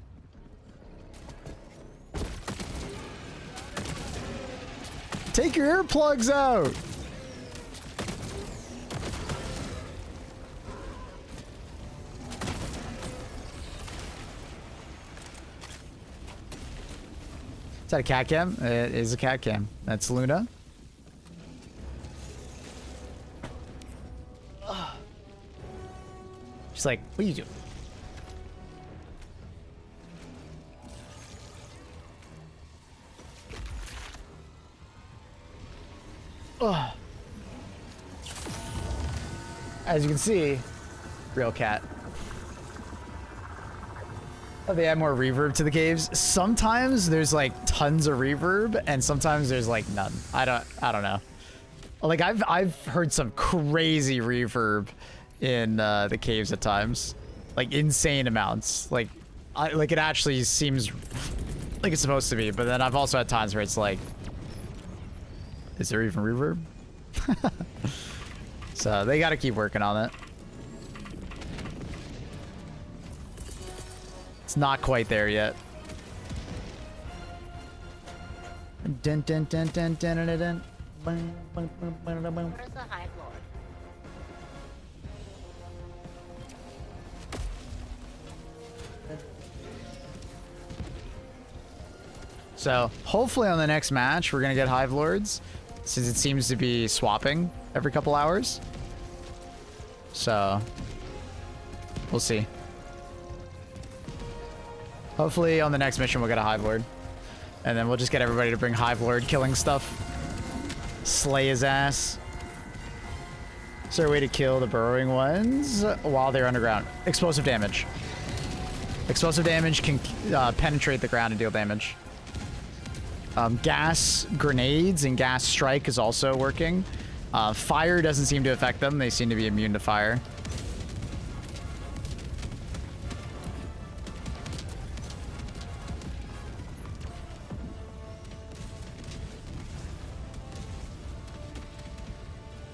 Take your earplugs out. Is that a cat cam? It is a cat cam. That's Luna. She's like, what are you doing? Ugh. As you can see, real cat. Oh, they add more reverb to the caves. Sometimes there's like tons of reverb, and sometimes there's like none. I don't know. Like I've heard some crazy reverb in the caves at times, like insane amounts. Like it actually seems like it's supposed to be, but then I've also had times where it's like, is there even reverb? So they got to keep working on it. It's not quite there yet. Dun dun dun dun dun dun dun. Where's the Hive Lord? So hopefully on the next match we're gonna get Hive Lords, since it seems to be swapping every couple hours. So we'll see. Hopefully on the next mission we'll get a Hive Lord, and then we'll just get everybody to bring Hive Lord killing stuff. Slay his ass. Is there a way to kill the burrowing ones while they're underground? Explosive damage. Explosive damage can penetrate the ground and deal damage. Gas grenades and gas strike is also working. Fire doesn't seem to affect them. They seem to be immune to fire.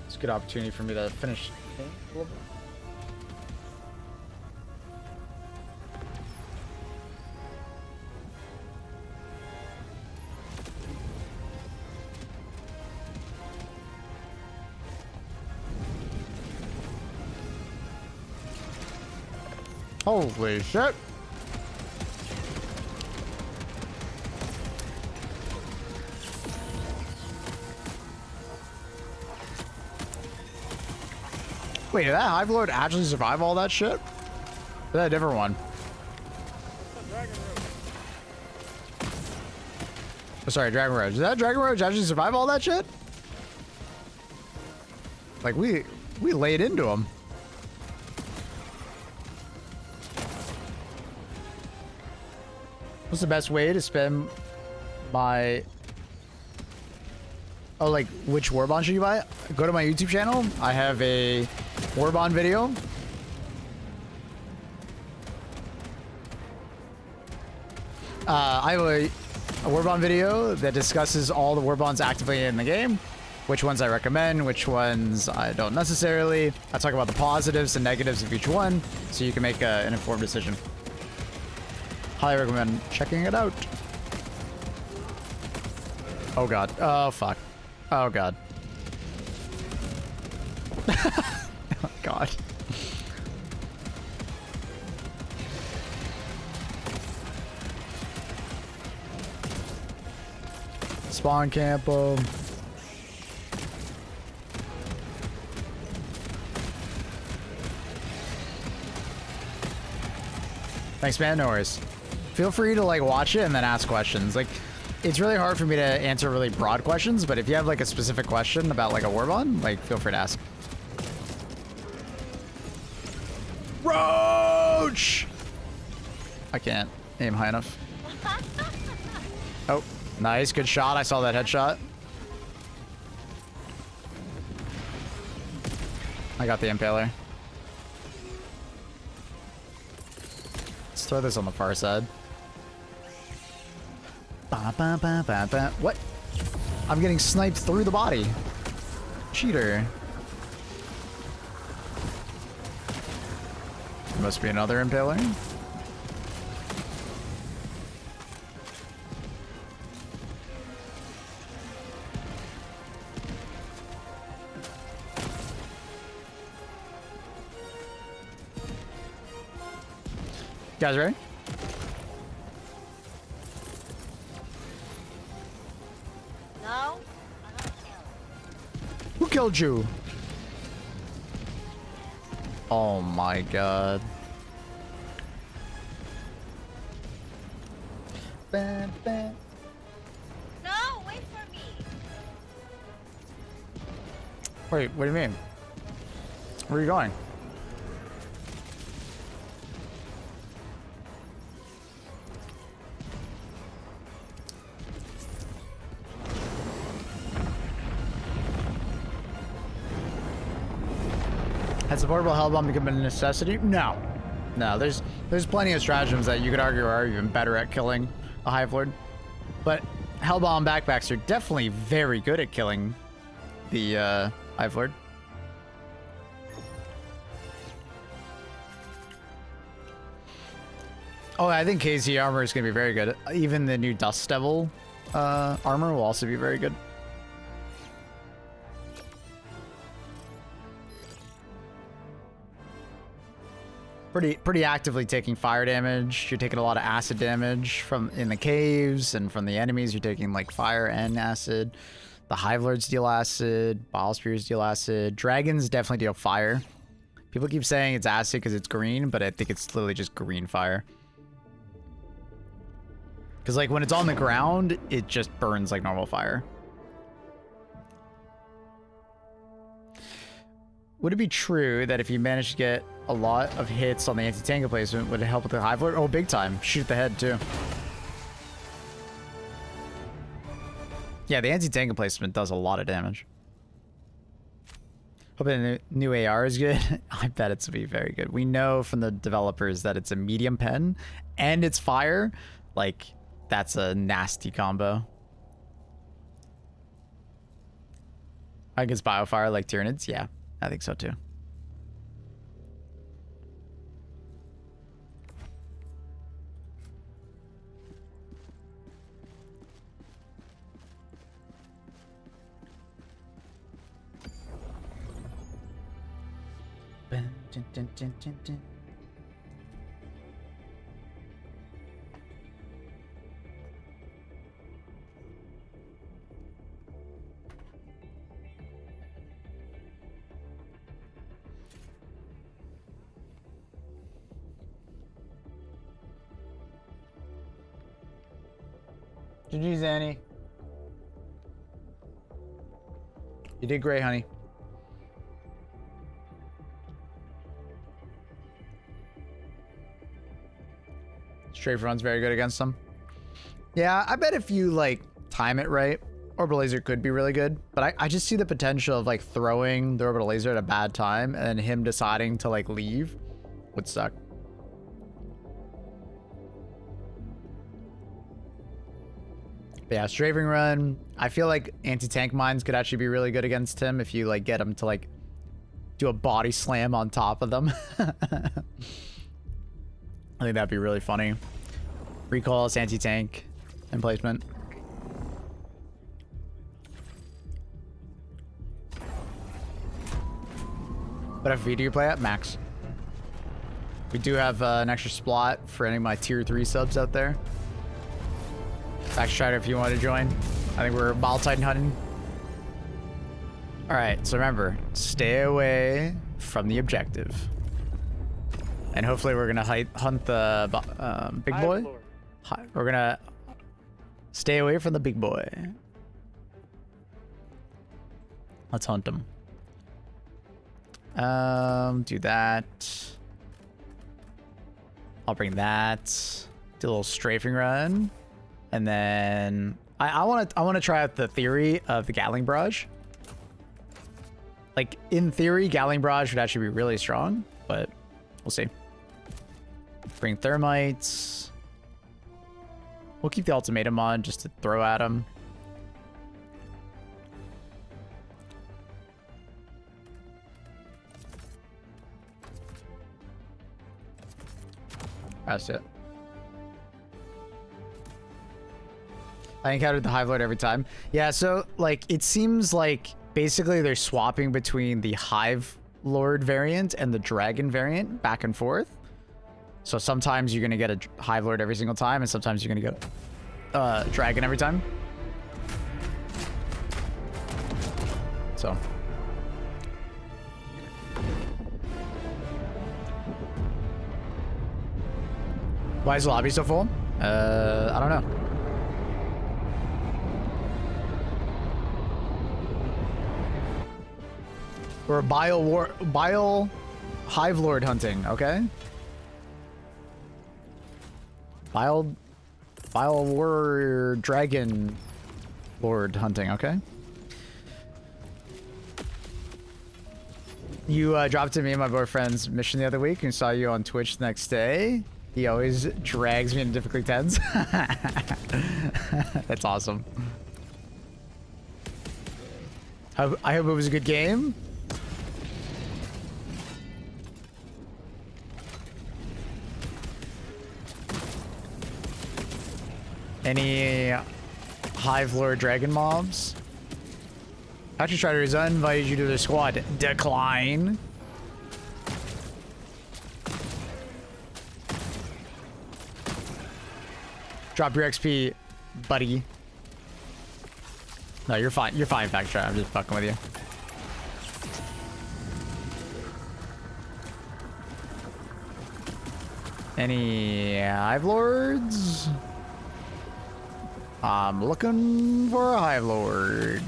It's a good opportunity for me to finish a little bit. Holy shit. Wait, did that Hive Lord actually survive all that shit? Or is that a different one? Oh, sorry, Dragon Roach. Did that Dragon Roach actually survive all that shit? Like, we laid into him. What's the best way to spend my... Oh, like, which Warbond should you buy? Go to my YouTube channel. I have a Warbond video. I have a Warbond video that discusses all the Warbonds actively in the game. Which ones I recommend, which ones I don't necessarily. I talk about the positives and negatives of each one, so you can make an informed decision. Highly recommend checking it out. Oh god. Oh fuck. Oh god. Oh god. Spawn camp them. Thanks, man. No worries. Feel free to like watch it and then ask questions. Like, it's really hard for me to answer really broad questions, but if you have like a specific question about like a Warbond, like feel free to ask. Roach! I can't aim high enough. Oh, nice. Good shot. I saw that headshot. I got the impaler. Let's throw this on the far side. Ba, ba, ba, ba, ba. What? I'm getting sniped through the body. Cheater. There must be another impaler. Guys ready? No? I don't kill. Who killed you? Oh my god. Ba, ba. No, wait for me. Wait, what do you mean? Where are you going? Has the portable hellbomb become a necessity? No. No, there's plenty of stratagems that you could argue are even better at killing a Hive Lord. But hellbomb backpacks are definitely very good at killing the Hive Lord. Oh, I think KZ armor is going to be very good. Even the new Dust Devil armor will also be very good. Pretty actively taking fire damage. You're taking a lot of acid damage from in the caves, and from the enemies you're taking like fire and acid. The Hive Lords deal acid, Bile Spears deal acid. Dragons definitely deal fire. People keep saying it's acid because it's green, but I think it's literally just green fire. Because like when it's on the ground, it just burns like normal fire. would it be true that if you managed to get a lot of hits on the anti-tank replacement, would it help with the Hive Lord? Oh, big time. Shoot the head, too. Yeah, the anti-tank replacement does a lot of damage. Hoping the new AR is good. I bet it's going to be very good. We know from the developers that it's a medium pen and it's fire. Like, that's a nasty combo. I guess biofire like Tyranids? Yeah, I think so too. Dun, dun, dun, dun, dun. GG's, Annie. You did great, honey. Strafe run's very good against them. Yeah, I bet if you, like, time it right, Orbital Laser could be really good. But I just see the potential of, like, throwing the Orbital Laser at a bad time and then him deciding to, like, leave would suck. But yeah, Strafing Run. I feel like anti-tank mines could actually be really good against him if you, like, get him to, like, do a body slam on top of them. I think that'd be really funny. Recall, anti-tank, and placement. What FV do you play at? Max. We do have an extra slot for any of my tier 3 subs out there. Back Strider if you want to join. I think we're Bile Titan hunting. Alright, so remember, stay away from the objective. And hopefully we're gonna hunt the big boy. We're gonna stay away from the big boy. Let's hunt him. Do that. I'll bring that. Do a little strafing run. And then I wanna try out the theory of the Gatling Barrage. Like, in theory, Gatling Barrage would actually be really strong, but we'll see. Bring Thermites. We'll keep the ultimatum on just to throw at him. That's it. I encountered the Hive Lord every time. Yeah, so, like, it seems like basically they're swapping between the Hive Lord variant and the Dragon variant back and forth. So sometimes you're going to get a Hive Lord every single time, and sometimes you're going to get a Dragon every time. So. Why is the lobby so full? I don't know. We're Bile Hive Lord hunting, okay? Bile Warrior Dragon Lord hunting, okay? You dropped in me and my boyfriend's mission the other week and saw you on Twitch the next day. He always drags me into difficulty 10s. That's awesome. I hope it was a good game. Any Hive Lord Dragon mobs? Actually, Triders invited you to their squad. Decline. Drop your XP, buddy. No, you're fine. You're fine, Fact Try. I'm just fucking with you. Any Hive Lords? I'm looking for a Hive Lord.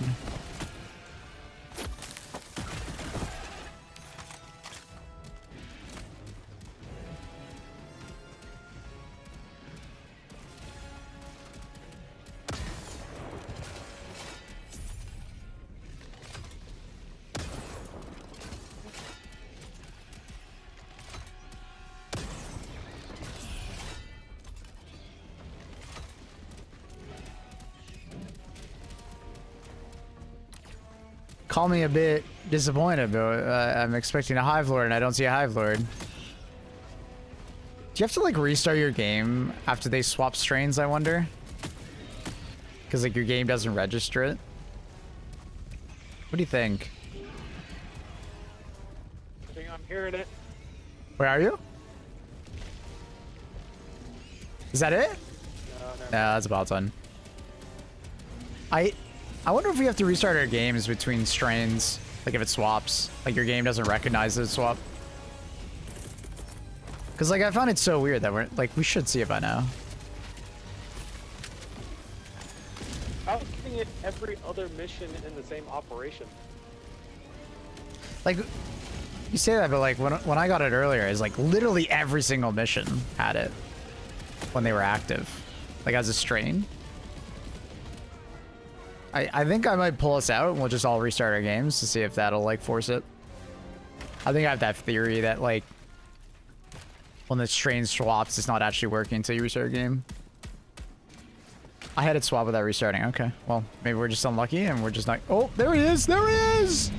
call me a bit disappointed, but I'm expecting a Hive Lord and I don't see a Hive Lord. Do you have to like restart your game after they swap strains, I wonder? Because like your game doesn't register it. What do you think? I think I'm hearing it. Where are you? Is that it? No, never No, that's about done. I wonder if we have to restart our games between strains, like if it swaps, like your game doesn't recognize the swap. Cause like I found it so weird that we should see it by now. I was getting it every other mission in the same operation. Like you say that, but like when I got it earlier, it's like literally every single mission had it when they were active, like as a strain. I think I might pull us out and we'll just all restart our games to see if that'll like force it. I think I have that theory that like when the strain swaps, it's not actually working until you restart your game. I had it swap without restarting. Okay, well maybe we're just unlucky and we're just not. Oh, there he is! There he is!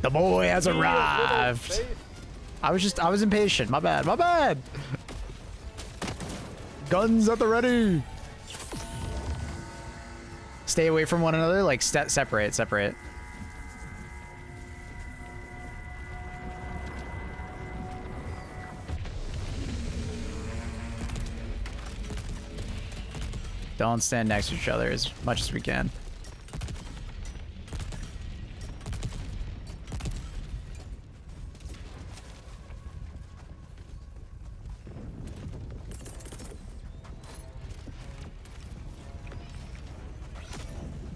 The boy has arrived. I was impatient. My bad. My bad. Guns at the ready. Stay away from one another. Like separate. Don't stand next to each other as much as we can.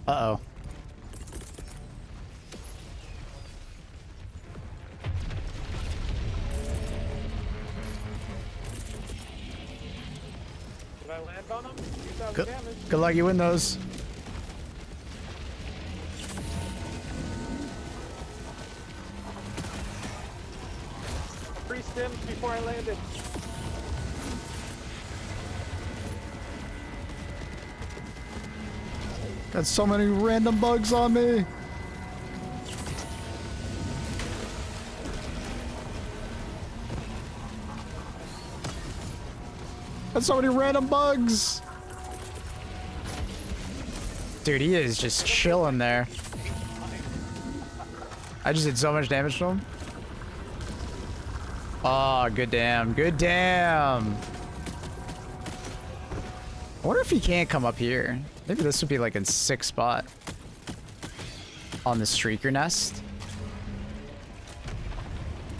Uh-oh. Did I land on him? 2,000 Good, damage. good luck you win those. Free stims before I landed. Got so many random bugs on me. Got so many random bugs. Dude, he is just chilling there. I just did so much damage to him. Oh, good damn. Good damn. I wonder if he can't come up here. Maybe this would be like a sick spot on the streaker nest.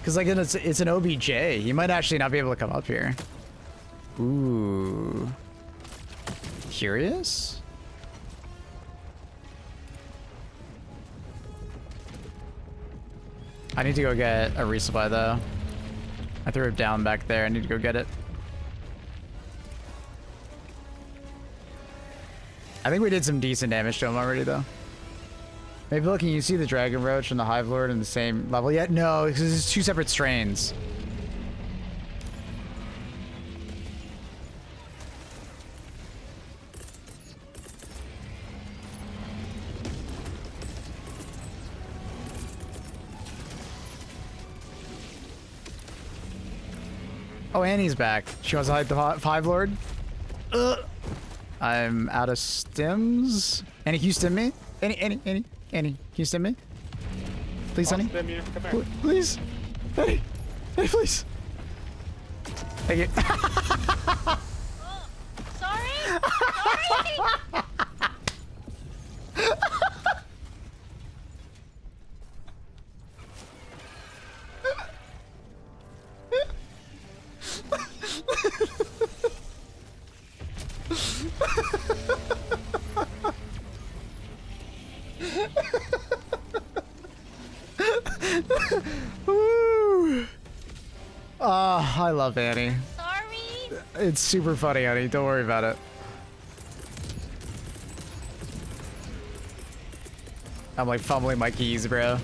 Cause like it's an OBJ. He might actually not be able to come up here. Ooh. Curious? I need to go get a resupply though. I threw it down back there. I need to go get it. I think we did some decent damage to him already, though. Maybe looking, you see the Dragon Roach and the Hive Lord in the same level yet? No, because it's two separate strains. Oh, Annie's back. She wants to hide the Hive Lord. I'm out of stims. Annie, can you stim me? Annie, can you stim me? Please, I'll honey? stim you. Come here. Please. Annie, please. Thank you. Oh, sorry. Sorry. Woo. I love Annie. Sorry. It's super funny, honey. Don't worry about it. I'm like fumbling my keys, bro.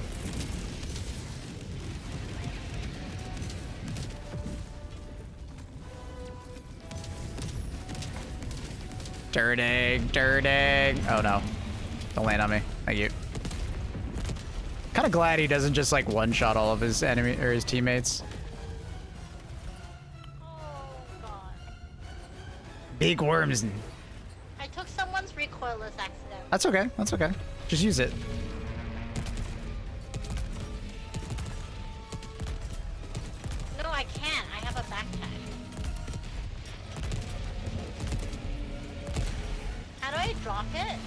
Dirting. Oh no. Don't land on me. Thank you. Kind of glad he doesn't just like one-shot all of his enemy or his teammates. Oh god. Big worms. I took someone's recoilless accident. That's okay. That's okay. Just use it. No, I can't. I have a backpack. How do I drop it?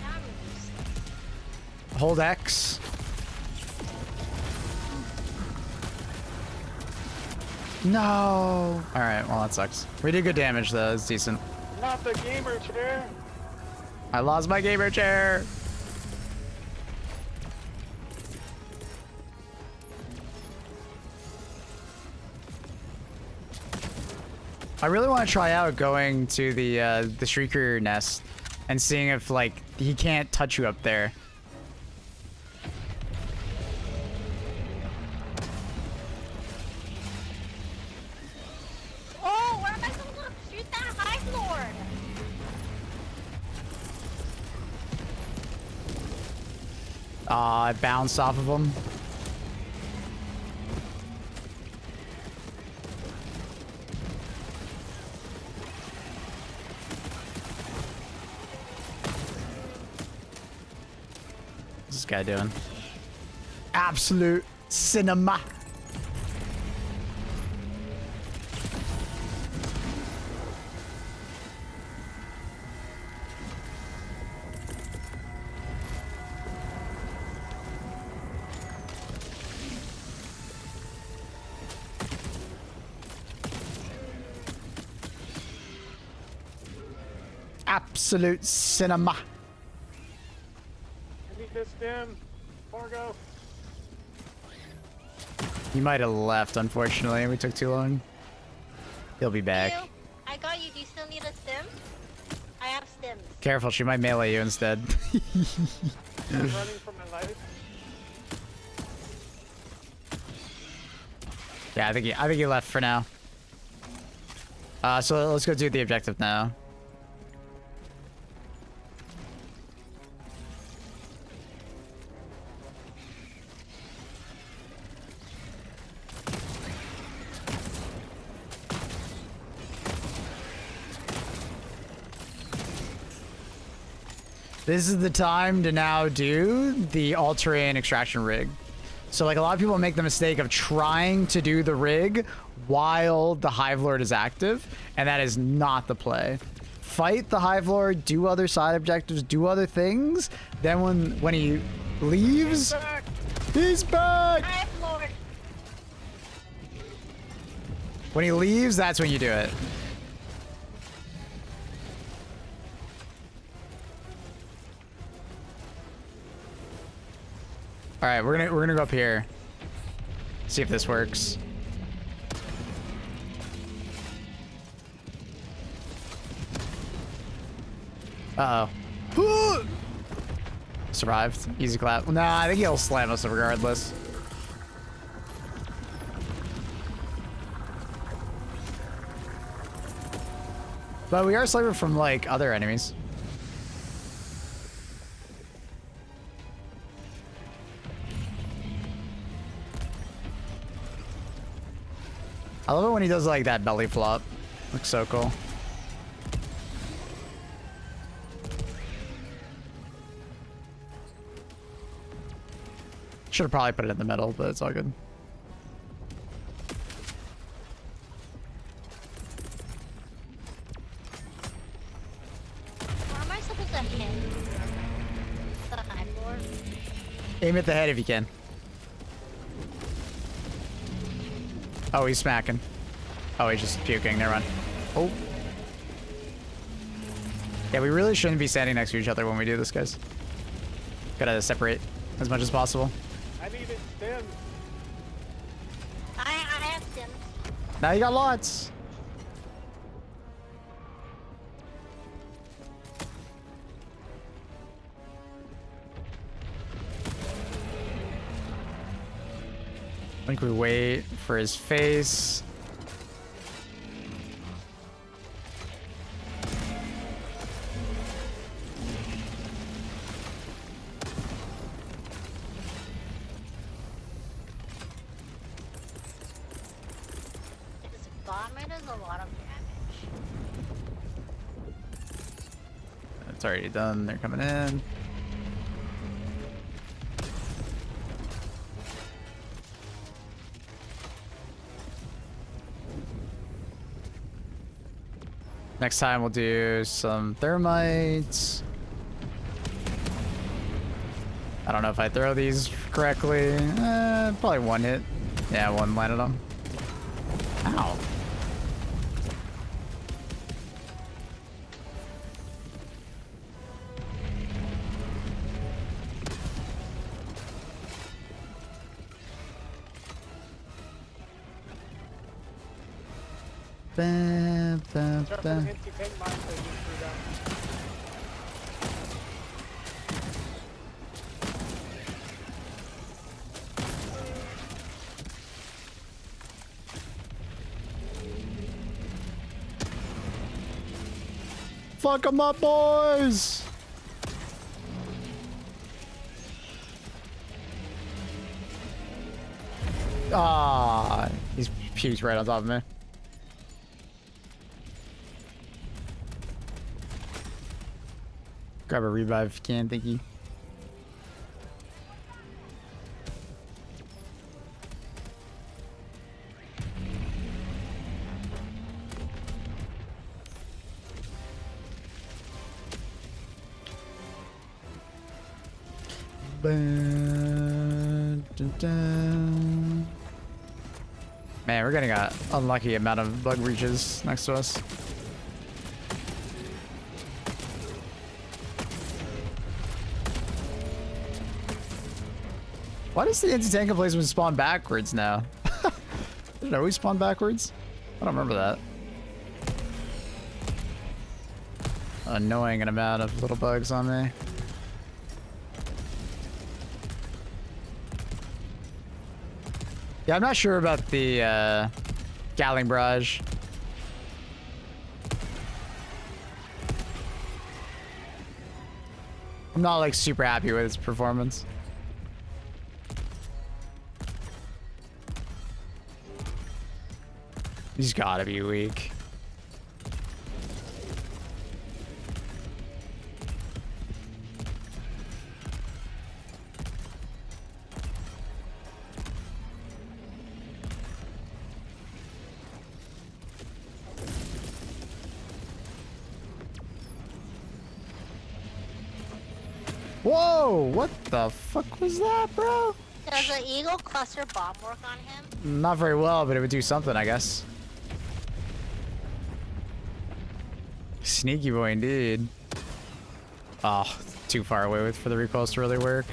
I'm useless. Hold X. No. All right. Well, that sucks. We did good damage though. It's decent. Not the gamer chair. I lost my gamer chair. I really want to try out going to the Shrieker nest and seeing if like he can't touch you up there. Oh, where am I supposed to shoot that Hive Lord? I bounced off of him. What's this guy doing? Absolute cinema. Absolute cinema. I need this stem. Fargo. He might have left, unfortunately. We took too long. He'll be back. You? I got you. Do you still need a stim? I have stims. Careful, she might melee you instead. I'm running for my life. Yeah, I think he left for now. So let's go do the objective now. This is the time to now do the all-terrain extraction rig. So like a lot of people make the mistake of trying to do the rig while the Hive Lord is active, and that is not the play. Fight the Hive Lord, do other side objectives, do other things. Then when he leaves, he's back. Hive Lord. When he leaves, that's when you do it. All right, we're gonna go up here. See if this works. Uh-oh. Survived. Easy clap. Nah, I think he'll slam us regardless. But we are slaving from like other enemies. I love it when he does like that belly flop. Looks so cool. Should have probably put it in the middle, but it's all good. Where am I supposed to hit? The Hive Lord? Aim at the head if you can. Oh, he's smacking. Oh, he's just puking. Never mind. Oh. Yeah, we really shouldn't be standing next to each other when we do this, guys. Gotta separate as much as possible. I needed stem. I have stims. Now you got lots. I think we wait for his face. Vomit is a lot of damage. It's already done. They're coming in. Next time we'll do some thermites. I don't know if I throw these correctly. Probably one hit. Yeah, one landed on. Ow. Ba, ba, Careful, ba. anti-tank mines that you threw down. Fuck 'em up, boys! Ah, he's puked right on top of me. Grab a revive if you can, thank you. Man, we're getting an unlucky amount of bug reaches next to us. Why does the anti-tank emplacement spawn backwards now? Did it always spawn backwards? I don't remember that. Annoying amount of little bugs on me. Yeah, I'm not sure about the Gatling Barrage. I'm not like super happy with its performance. He's gotta be weak. Whoa! What the fuck was that, bro? Does the Eagle cluster bomb work on him? Not very well, but it would do something, I guess. Sneaky boy indeed. Oh, too far away for the recoils to really work.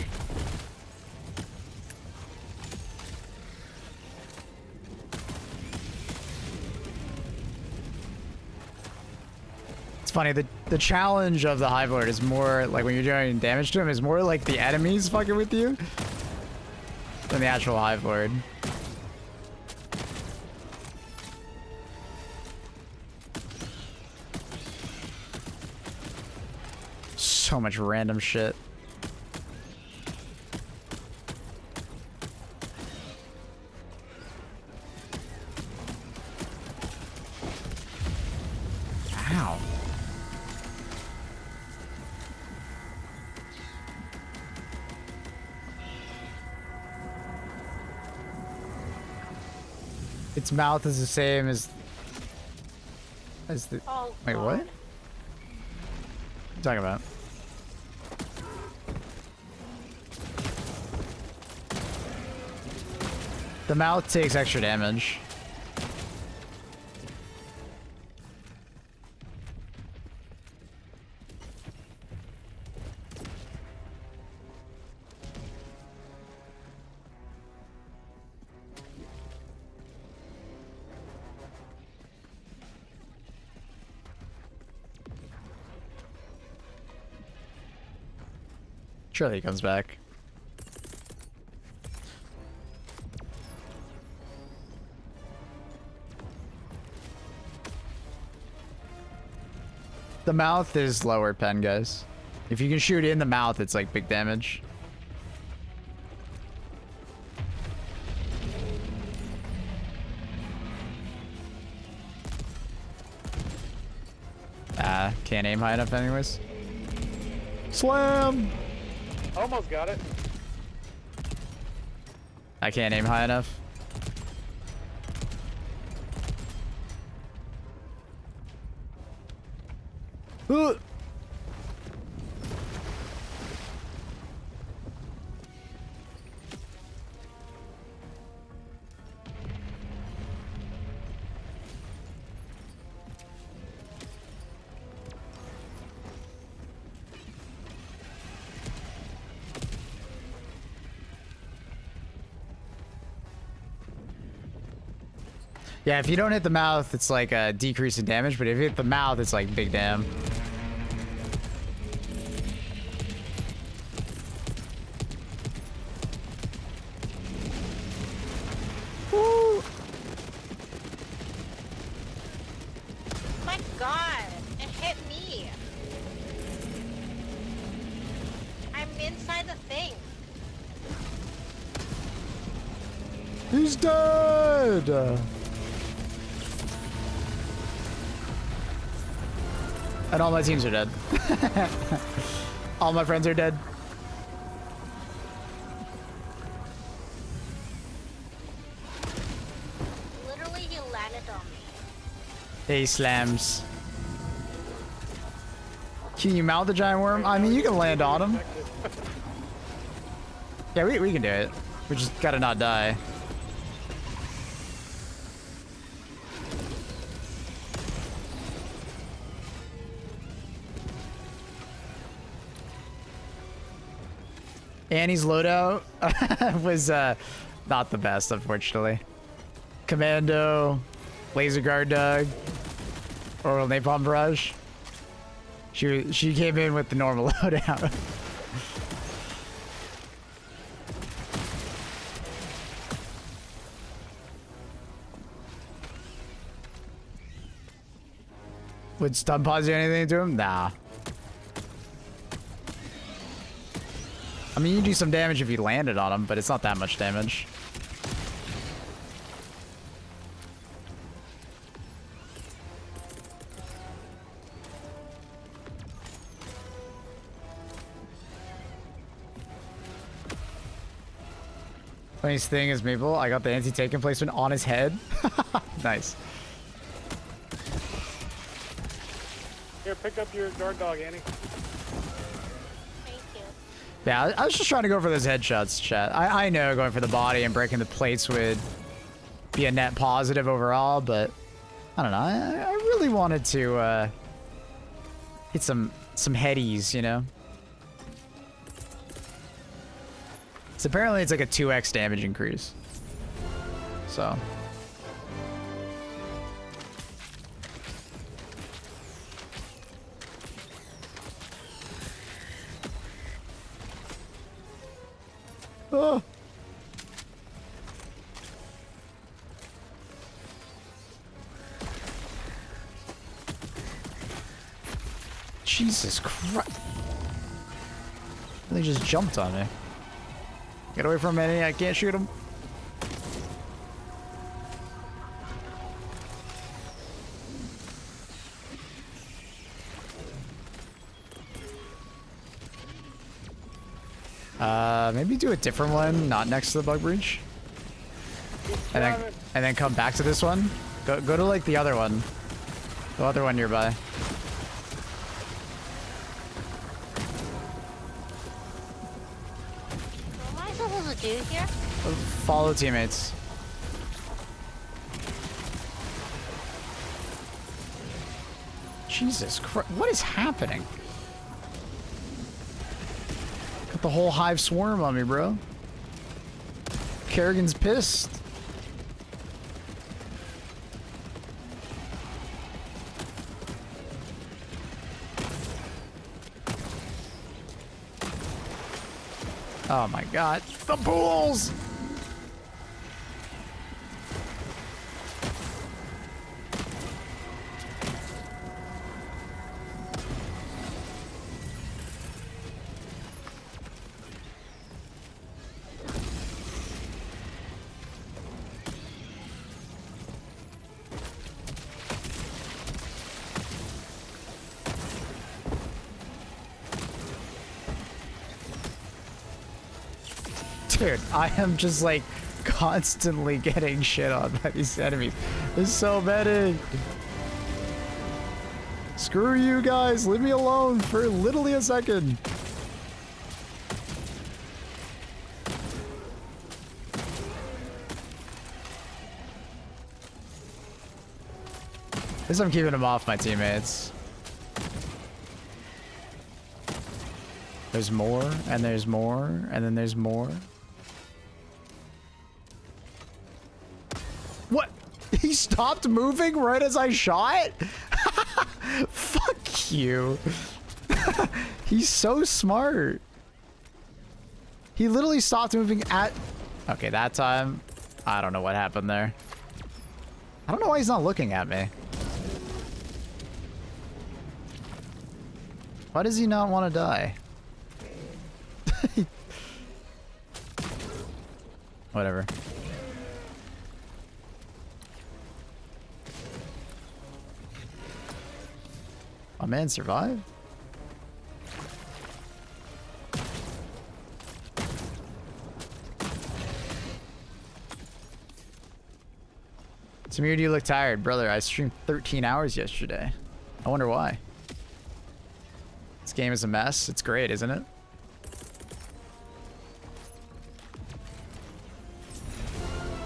It's funny, the challenge of the Hive Lord is more like when you're doing damage to him is more like the enemies fucking with you than the actual Hive Lord. So much random shit. Ow. Its mouth is the same as the. Oh, Wait, God. what? What are you talking about? The mouth takes extra damage. Surely he comes back. The mouth is lower pen, guys. If you can shoot in the mouth, it's like big damage. Ah, can't aim high enough anyways. Slam! Almost got it. I can't aim high enough. Ooh. Yeah, if you don't hit the mouth, it's like a decrease in damage, but if you hit the mouth, it's like big damn. Woo! My God, it hit me. I'm inside the thing. He's dead! And all my teams are dead. All my friends are dead. Literally, he landed on me. Hey, slams. Can you mount the giant worm? I mean, you can land on him. Yeah, we can do it. We just gotta not die. Annie's loadout was not the best, unfortunately. Commando, laser guard dog, orbital napalm barrage. She came in with the normal loadout. Would stun pause do anything to him? Nah. I mean, you do some damage if you landed on him, but it's not that much damage. Funniest thing is, Maple, I got the anti-tank emplacement on his head. Nice. Here, pick up your guard dog, Annie. Thank you. Yeah, I was just trying to go for those headshots, chat. I know going for the body and breaking the plates would be a net positive overall, but I don't know. I really wanted to hit some headies, you know? So apparently it's like a 2x damage increase. So. Oh. Jesus Christ. They just jumped on me. Get away from me, I can't shoot him. Maybe do a different one, not next to the bug breach. And then come back to this one. Go to like the other one. The other one nearby. What am I supposed to do here? Follow teammates. Jesus Christ, what is happening? Got the whole hive swarm on me, bro. Kerrigan's pissed. Oh my god, the pools! Dude, I am just like constantly getting shit on by these enemies. There's so many. Screw you guys, leave me alone for literally a second. At least I'm keeping them off my teammates. There's more, and there's more, and then there's more. What? He stopped moving right as I shot? Fuck you. He's so smart. He literally stopped moving at... Okay, that time, I don't know what happened there. I don't know why he's not looking at me. Why does he not want to die? Whatever. My man survived? Samir, you look tired. Brother, I streamed 13 hours yesterday. I wonder why. This game is a mess. It's great, isn't it?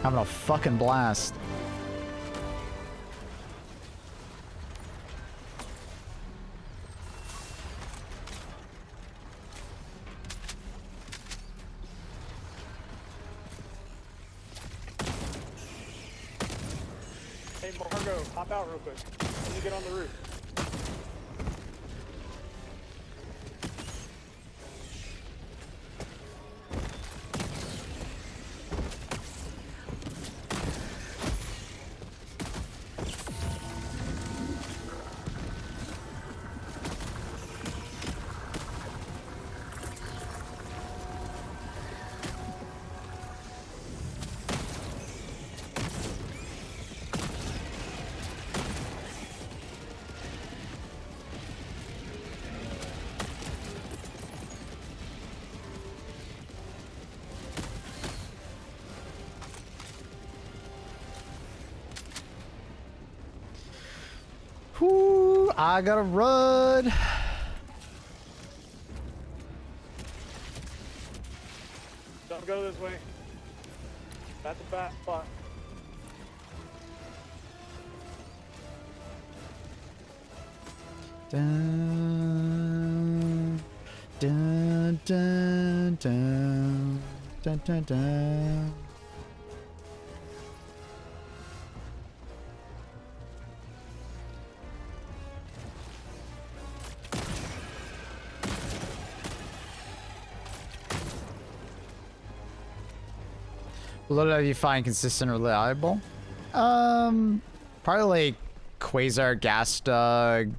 Having a fucking blast. Hey, Margo, hop out real quick. Let me get on the roof. Whoo, I gotta run. Don't go this way. That's a bad spot. Dun, dun, dun, dun, dun, dun, dun. What do you find consistent or reliable? Probably like Quasar, Gas Dog,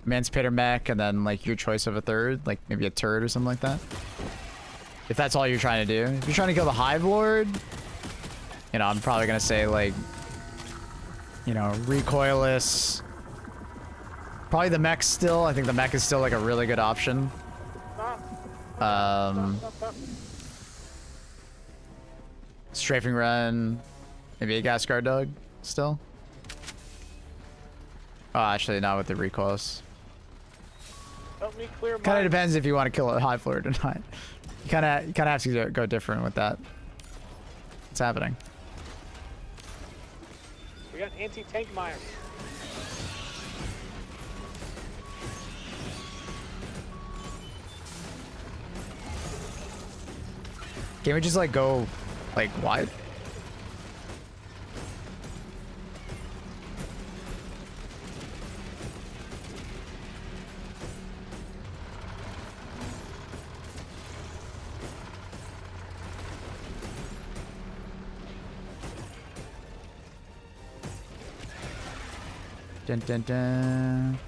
Emancipator Mech, and then like your choice of a third, like maybe a turret or something like that. If that's all you're trying to do. If you're trying to kill the Hive Lord, you know, I'm probably gonna say like, you know, recoilless. Probably the mech still. I think the mech is still like a really good option. Stop. Strafing run, maybe a gas guard dog still. Oh, actually not with the recoils. Help me clear Kind mine. of depends if you want to kill a Hive Lord or not. You kind of have to go different with that. What's happening? We got anti-tank mine. Can we just like go like wide? Dun dun dun.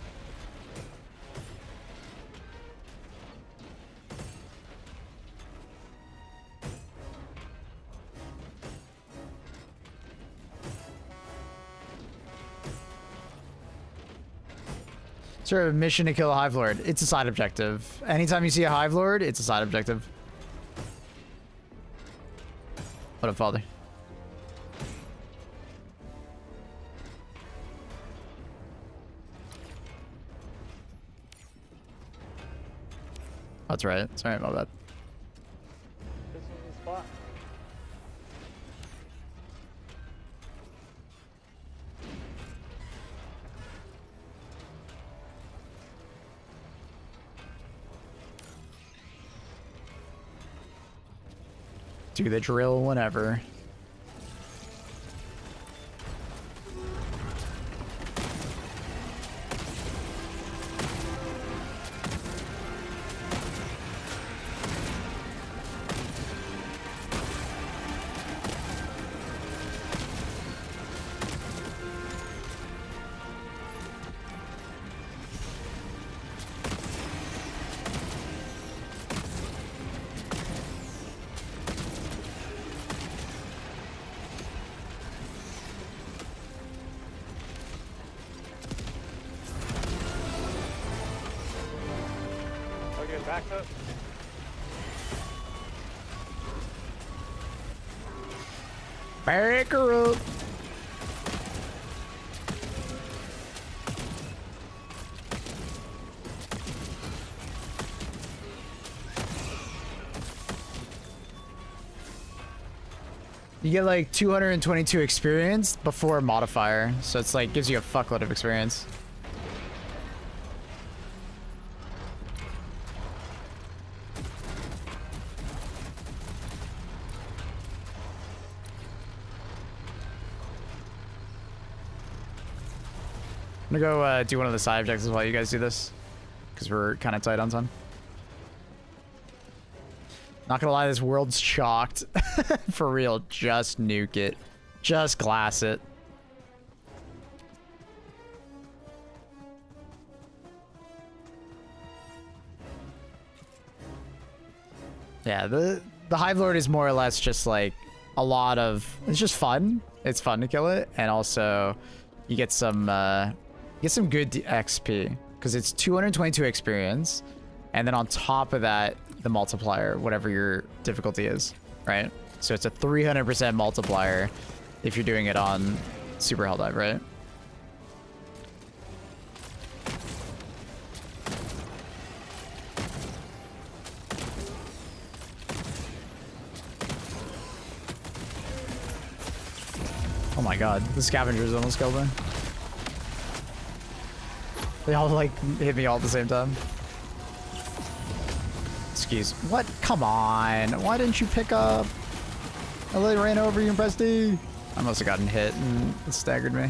Sort of a mission to kill a Hive Lord. It's a side objective. Anytime you see a Hive Lord, it's a side objective. What up, father? That's right. Sorry about that. This was the spot. Do the drill whenever. Okay, back up. Back her up. You get like 222 experience before modifier, so it's like gives you a fuckload of experience. I'm gonna go do one of the side objectives while you guys do this, because we're kind of tight on time. Not gonna lie, this world's chalked. For real, just nuke it. Just glass it. Yeah, the Hive Lord is more or less just like a lot of... It's just fun. It's fun to kill it, and also you get some good XP because it's 222 experience, and then on top of that, the multiplier, whatever your difficulty is, right? So it's a 300% multiplier if you're doing it on Super Hell Dive, right? Oh my god, the scavengers almost killed me. They all like hit me all at the same time. Excuse. What? Come on. Why didn't you pick up? I literally ran over you and pressed D. I must have gotten hit and it staggered me.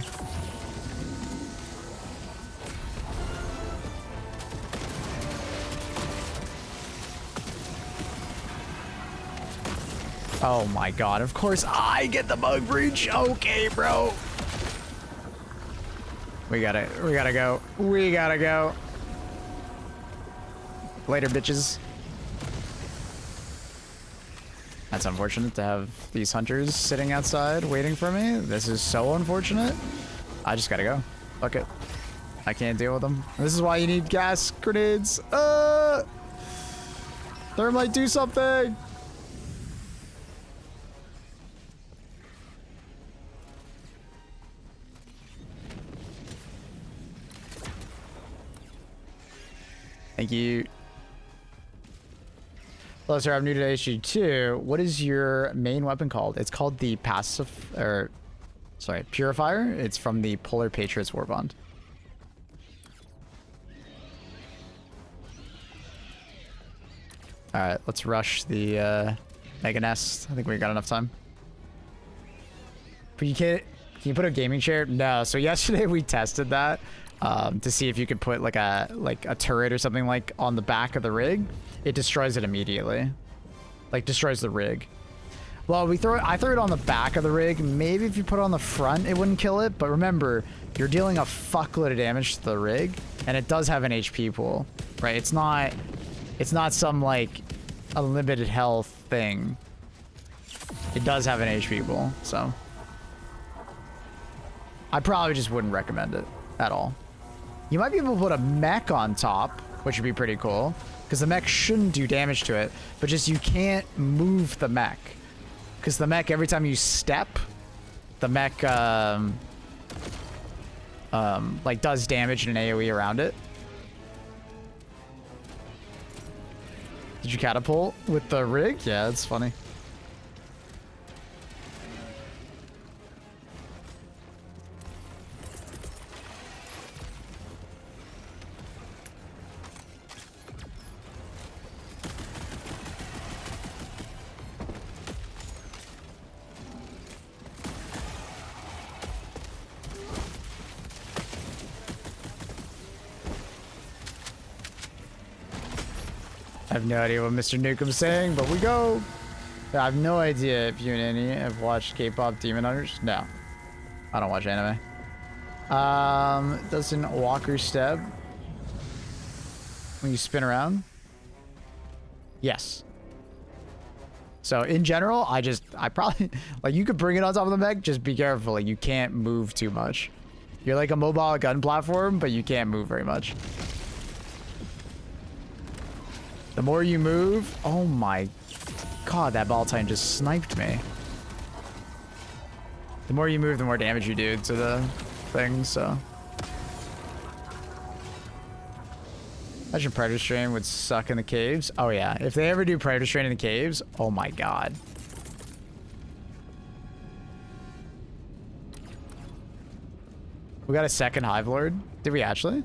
Oh my god, of course I get the bug breach. Okay, bro. We gotta go. We gotta go. Later, bitches. That's unfortunate to have these hunters sitting outside waiting for me. This is so unfortunate. I just gotta go. Fuck it. I can't deal with them. This is why you need gas grenades. Thermite, do something. Thank you. Hello, sir. I'm new to HG2. What is your main weapon called? It's called the Purifier. It's from the Polar Patriots War Bond. All right, let's rush the Mega Nest. I think we got enough time. But can you put a gaming chair? No. So yesterday we tested that to see if you could put like a turret or something like on the back of the rig. It destroys it immediately. Like destroys the rig. Well, I threw it on the back of the rig. Maybe if you put it on the front, it wouldn't kill it. But remember, you're dealing a fuckload of damage to the rig, and it does have an HP pool, right? It's not some like unlimited health thing. It does have an HP pool, so I probably just wouldn't recommend it at all. You might be able to put a mech on top, which would be pretty cool, because the mech shouldn't do damage to it, but just you can't move the mech. Because the mech, every time you step, the mech like does damage and an AoE around it. Did you catapult with the rig? Yeah, it's funny. I have no idea what Mr. Nuke's saying, but we go. I have no idea if you and Annie have watched K-pop Demon Hunters. No, I don't watch anime. Doesn't Walker step when you spin around? Yes. So in general, I probably like you could bring it on top of the mech. Just be careful. Like you can't move too much. You're like a mobile gun platform, but you can't move very much. The more you move, oh my god, that Baltine just sniped me. The more you move, the more damage you do to the thing, so. Imagine Predator Strain would suck in the caves. Oh yeah, if they ever do Predator Strain in the caves, oh my god. We got a second Hive Lord. Did we actually?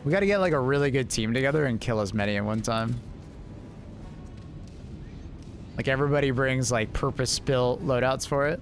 We gotta get like a really good team together and kill as many at one time. Like everybody brings like purpose-built loadouts for it.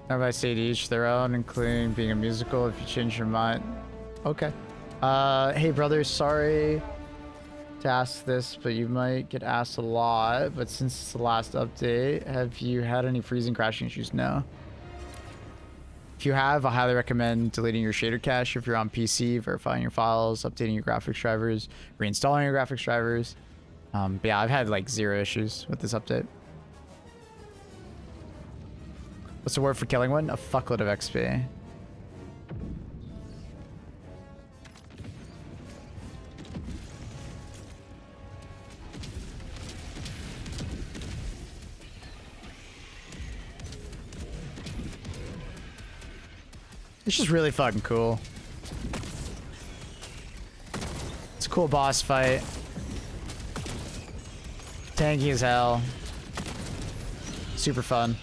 Have I say to each their own, including being a musical if you change your mind. Okay. Hey brothers, sorry to ask this, but you might get asked a lot. But since it's the last update, have you had any freezing crashing issues? No. If you have, I highly recommend deleting your shader cache if you're on PC, verifying your files, updating your graphics drivers, reinstalling your graphics drivers. But yeah, I've had like 0 issues with this update. What's the word for killing one? A fuckload of XP. It's just really fucking cool. It's a cool boss fight. Tanky as hell. Super fun.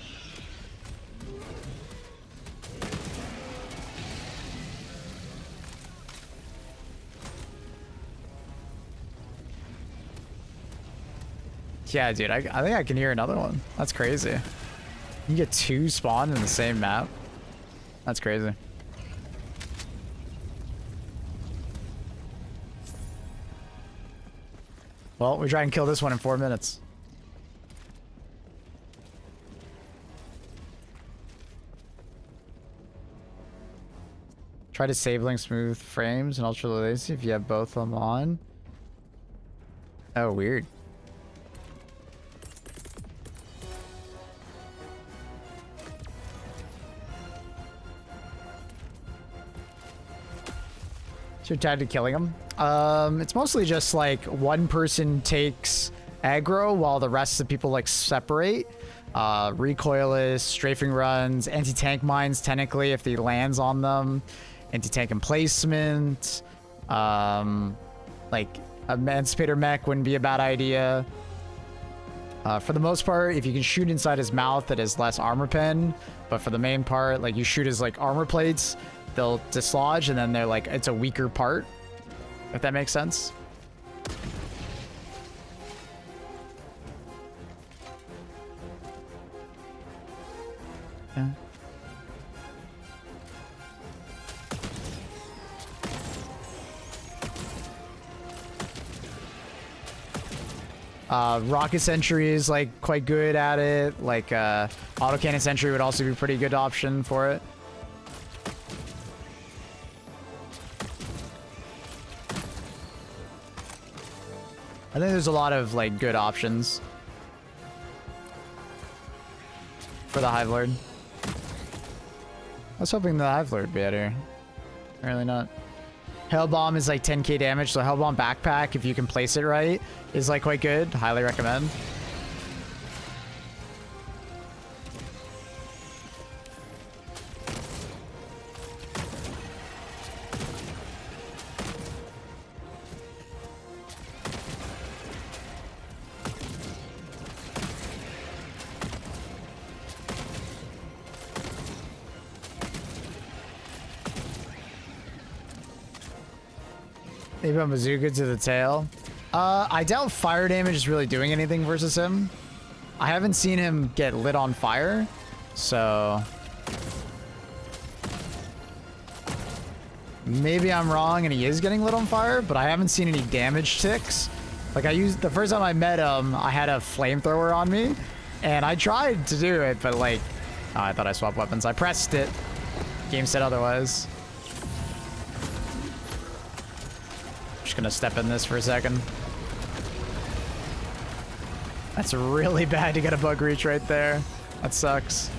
Yeah, dude, I think I can hear another one. That's crazy. You get 2 spawned in the same map. That's crazy. Well, we try and kill this one in 4 minutes. Try disabling smooth frames and ultra low latency if you have both of them on. Oh, weird. So you're tied to killing them? It's mostly just like one person takes aggro while the rest of the people like separate. Recoilless, strafing runs, anti-tank mines technically if he lands on them, anti-tank emplacement, like emancipator mech wouldn't be a bad idea. For the most part, if you can shoot inside his mouth, it is less armor pen, but for the main part, like you shoot his like armor plates, they'll dislodge and then they're like, it's a weaker part, if that makes sense. Yeah. Rocket Sentry is like quite good at it. Like Autocannon Sentry would also be a pretty good option for it. I think there's a lot of like good options for the Hive Lord. I was hoping the Hive Lord would be out here. Apparently not. Hell Bomb is like 10k damage, so Hell Bomb backpack, if you can place it right, is like quite good. Highly recommend. Maybe a bazooka to the tail. I doubt fire damage is really doing anything versus him. I haven't seen him get lit on fire, so maybe I'm wrong and he is getting lit on fire, but I haven't seen any damage ticks. Like the first time I met him, I had a flamethrower on me and I tried to do it, but like, oh, I thought I swapped weapons. I pressed it. Game said otherwise. Just gonna step in this for a second. That's really bad to get a bug reach right there. That sucks.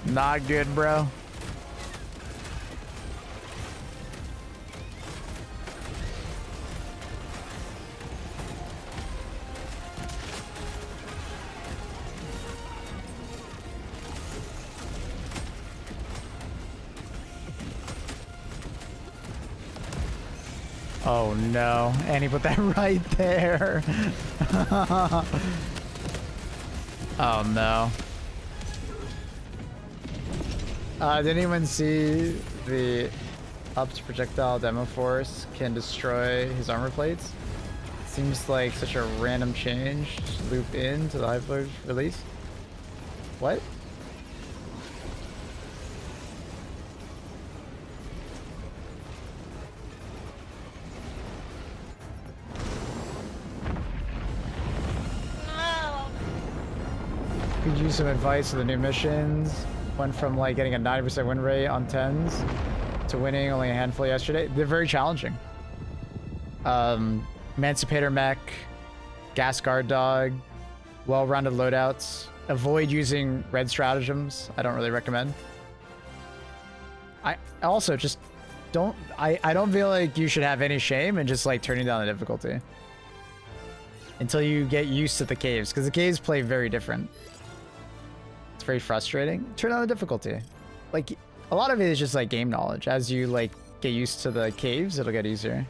Not good, bro. Oh no, and he put that right there. Oh no. Did anyone see the upped projectile demo force can destroy his armor plates? Seems like such a random change. Just loop into the HIVELORDS release. What? Could use some advice for the new missions. Went from like getting a 90% win rate on 10s to winning only a handful yesterday. They're very challenging. Emancipator Mech, Gas Guard Dog, well-rounded loadouts. Avoid using red stratagems. I don't really recommend. I also just don't, I don't feel like you should have any shame in just like turning down the difficulty until you get used to the caves, because the caves play very different. It's very frustrating. Turn down the difficulty. Like, a lot of it is just like game knowledge. As you like get used to the caves, it'll get easier.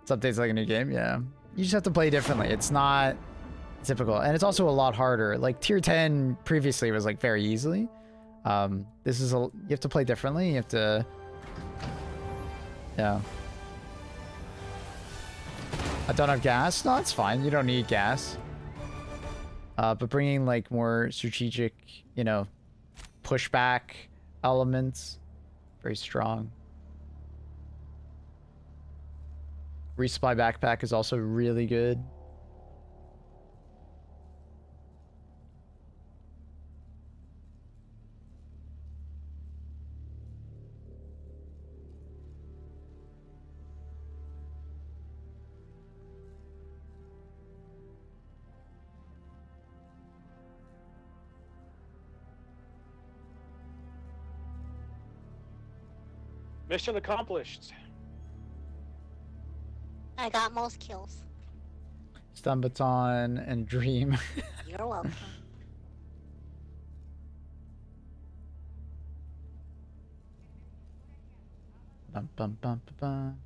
This update's like a new game, yeah. You just have to play differently. It's not typical. And it's also a lot harder. Like tier 10 previously was like very easily. This is you have to play differently. You have to, yeah. I don't have gas. No, it's fine. You don't need gas. But bringing like more strategic, you know, pushback elements, very strong. Resupply backpack is also really good. Mission accomplished. I got most kills. Stun Baton and Dream. You're welcome. Bum, bum, bum, bum, bum.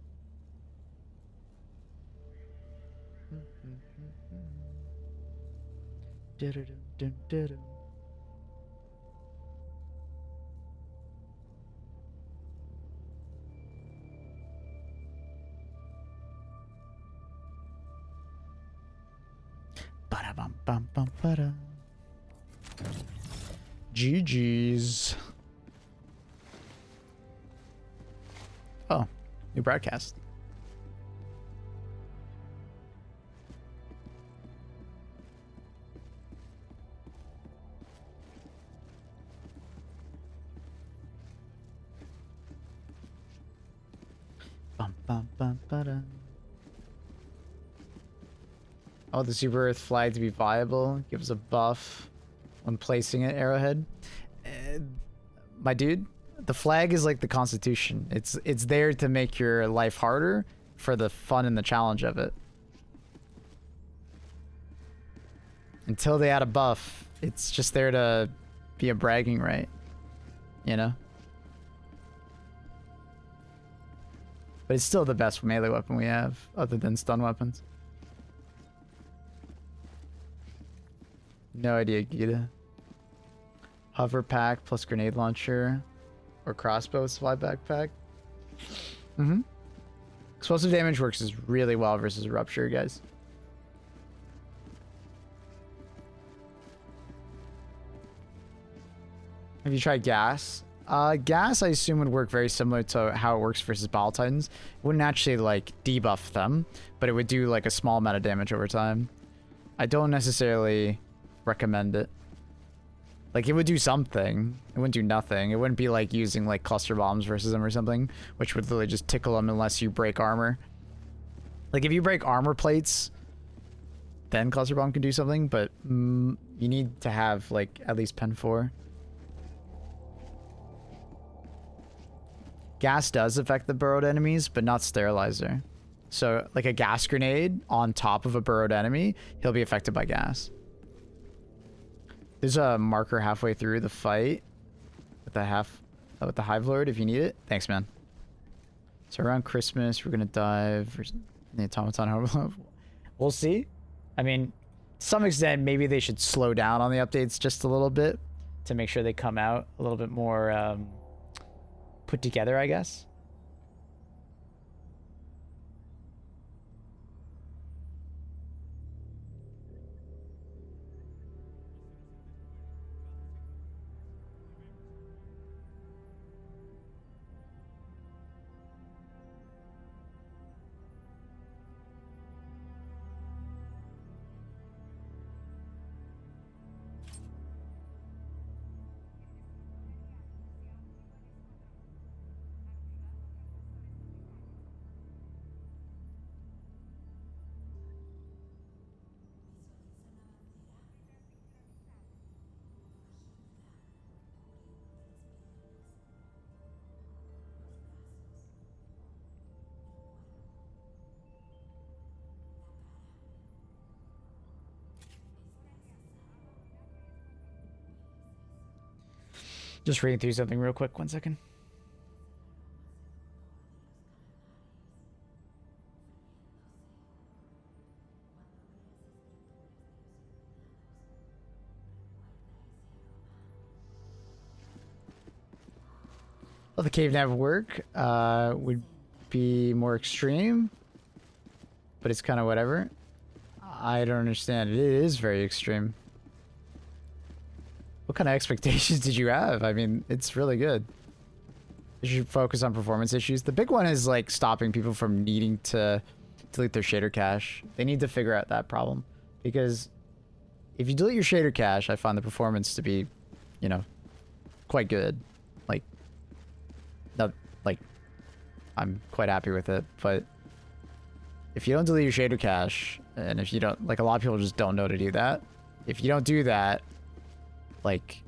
Du-du-dum-dum-dum-dum. Ba-da-bum-bum-bum-ba-da. GG's. Oh, new broadcast. Bum, bum, bum, ba-da. Oh, the Super Earth flag to be viable gives a buff when placing it, Arrowhead. My dude, the flag is like the Constitution. It's there to make your life harder for the fun and the challenge of it. Until they add a buff, it's just there to be a bragging right, you know? But it's still the best melee weapon we have, other than stun weapons. No idea, Gita. Hover pack plus grenade launcher. Or crossbow supply backpack. Mm-hmm. Explosive damage works really well versus rupture, guys. Have you tried gas? Gas, I assume, would work very similar to how it works versus Battle Titans. It wouldn't actually, like, debuff them, but it would do, like, a small amount of damage over time. I don't necessarily recommend it. Like, it would do something. It wouldn't do nothing. It wouldn't be like using, like, cluster bombs versus them or something, which would literally just tickle them unless you break armor. Like, if you break armor plates, then cluster bomb can do something, but you need to have, like, at least pen 4. Gas does affect the burrowed enemies, but not sterilizer. So, like, a gas grenade on top of a burrowed enemy, he'll be affected by gas. There's a marker halfway through the fight with the Hive Lord if you need it. Thanks, man. So around Christmas, we're gonna dive the automaton harbor. We'll see. I mean, to some extent, maybe they should slow down on the updates just a little bit to make sure they come out a little bit more put together, I guess. Just reading through something real quick. 1 second. Well, the cave nav work would be more extreme, but it's kind of whatever. I don't understand. It is very extreme. What kind of expectations did you have? I mean, it's really good. You should focus on performance issues. The big one is like stopping people from needing to delete their shader cache. They need to figure out that problem, because if you delete your shader cache, I find the performance to be, you know, quite good. Like, not like I'm quite happy with it, but if you don't delete your shader cache, and if you don't, like, a lot of people just don't know to do that. If you don't do that, like,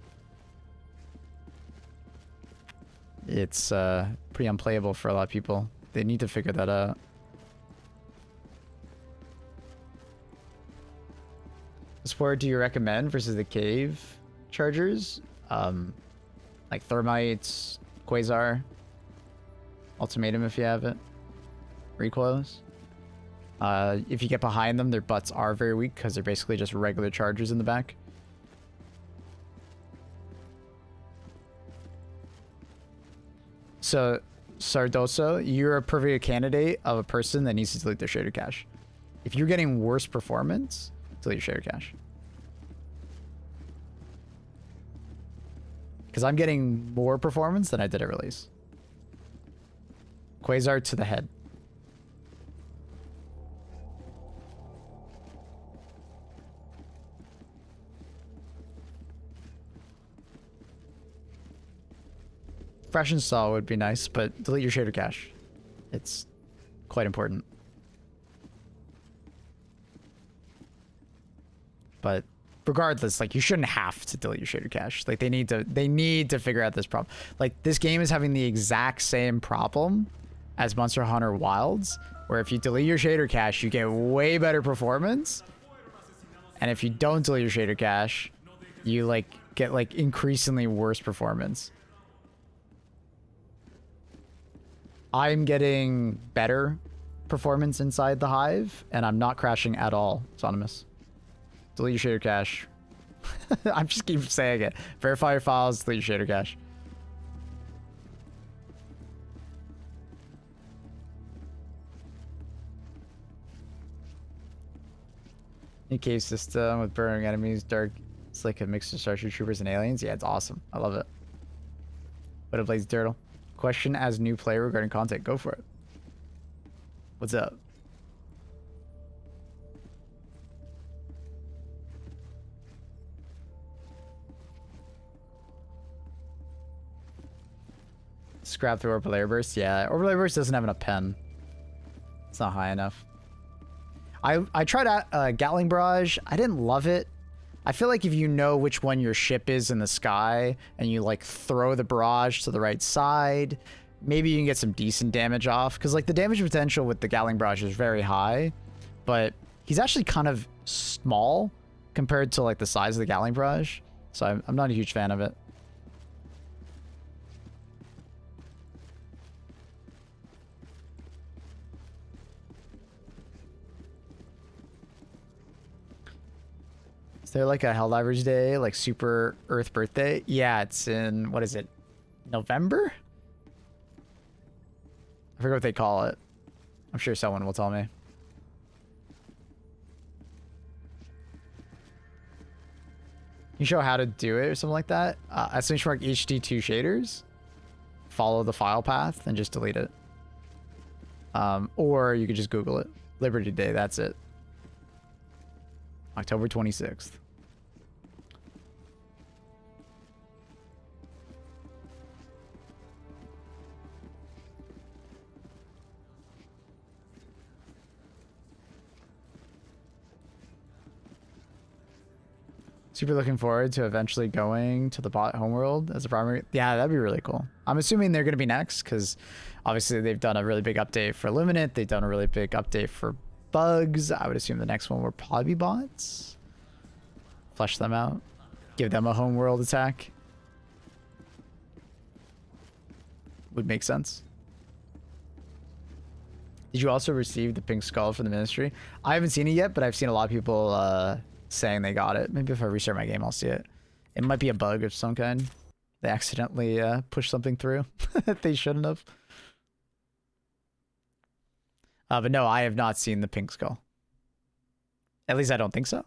it's pretty unplayable for a lot of people. They need to figure that out. What sport do you recommend versus the cave chargers? Like thermites, quasar, ultimatum if you have it, recoils. If you get behind them, their butts are very weak because they're basically just regular chargers in the back. So, Sardoso, you're a perfect candidate of a person that needs to delete their shader cache. If you're getting worse performance, delete your shader cache. Because I'm getting more performance than I did at release. Quasar to the head. Fresh install would be nice, but delete your shader cache. It's quite important. But regardless, like, you shouldn't have to delete your shader cache. Like, they need to figure out this problem. Like, this game is having the exact same problem as Monster Hunter Wilds, where if you delete your shader cache, you get way better performance. And if you don't delete your shader cache, you like get like increasingly worse performance. I'm getting better performance inside the Hive, and I'm not crashing at all, Autonomous. Delete your shader cache. I'm just keep saying it. Verify your files, delete your shader cache. New cave system with burning enemies, dark. It's like a mix of Starship Troopers and aliens. Yeah, it's awesome. I love it. What up, Lazy Turtle? Question as new player regarding content. Go for it. What's up? Scrap the Orbital Airburst. Yeah, Orbital Airburst doesn't have enough pen. It's not high enough. I tried out Gatling Barrage. I didn't love it. I feel like if you know which one your ship is in the sky and you like throw the barrage to the right side, maybe you can get some decent damage off. Because like the damage potential with the Gatling Barrage is very high, but he's actually kind of small compared to like the size of the Gatling Barrage. So I'm not a huge fan of it. Is there like a Helldivers Day, like Super Earth Birthday? Yeah, it's in, what is it, November? I forget what they call it. I'm sure someone will tell me. You show how to do it or something like that? !HD2 shaders. Follow the file path and just delete it. Or you could just Google it. Liberty Day, that's it. October 26th. Super looking forward to eventually going to the bot homeworld as a primary. Yeah, that'd be really cool. I'm assuming they're going to be next because obviously they've done a really big update for Luminate. They've done a really big update for bugs. I would assume the next one will probably be bots. Flesh them out. Give them a homeworld attack. Would make sense. Did you also receive the pink skull from the ministry? I haven't seen it yet, but I've seen a lot of people saying they got it. Maybe if I restart my game, I'll see it. It might be a bug of some kind. They accidentally pushed something through that they shouldn't have. But no, I have not seen the pink skull. At least I don't think so.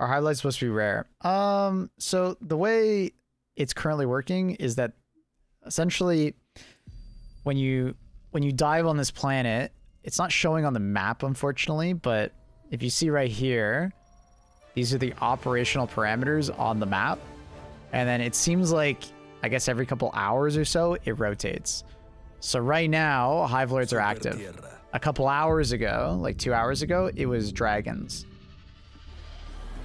Are highlights supposed to be rare? So the way it's currently working is that essentially when you dive on this planet, it's not showing on the map, unfortunately, but if you see right here, these are the operational parameters on the map. And then it seems like, I guess every couple hours or so, it rotates. So right now, HIVELORDS are active. A couple hours ago, like 2 hours ago, it was dragons.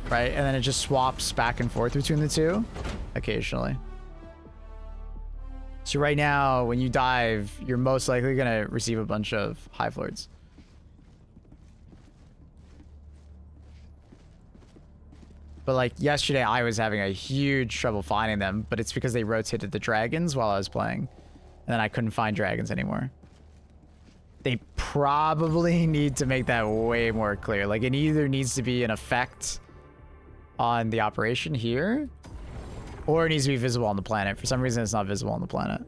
Right? And then it just swaps back and forth between the two occasionally. So right now, when you dive, you're most likely going to receive a bunch of HIVELORDS. But like yesterday, I was having a huge trouble finding them, but it's because they rotated the dragons while I was playing. And then I couldn't find dragons anymore. They probably need to make that way more clear. Like it either needs to be an effect on the operation here, or it needs to be visible on the planet. For some reason, it's not visible on the planet.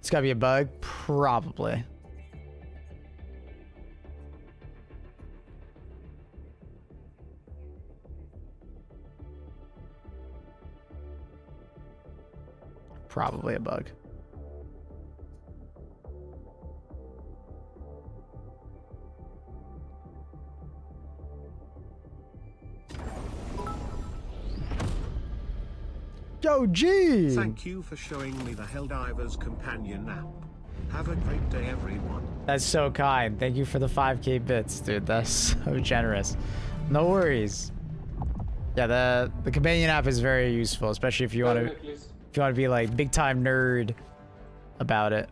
It's gotta be a bug? Probably. Probably a bug. Yo, G! Thank you for showing me the Helldivers companion app. Have a great day, everyone. That's so kind. Thank you for the 5k bits, dude. That's so generous. No worries. Yeah, the companion app is very useful, especially if you want to be like big time nerd about it.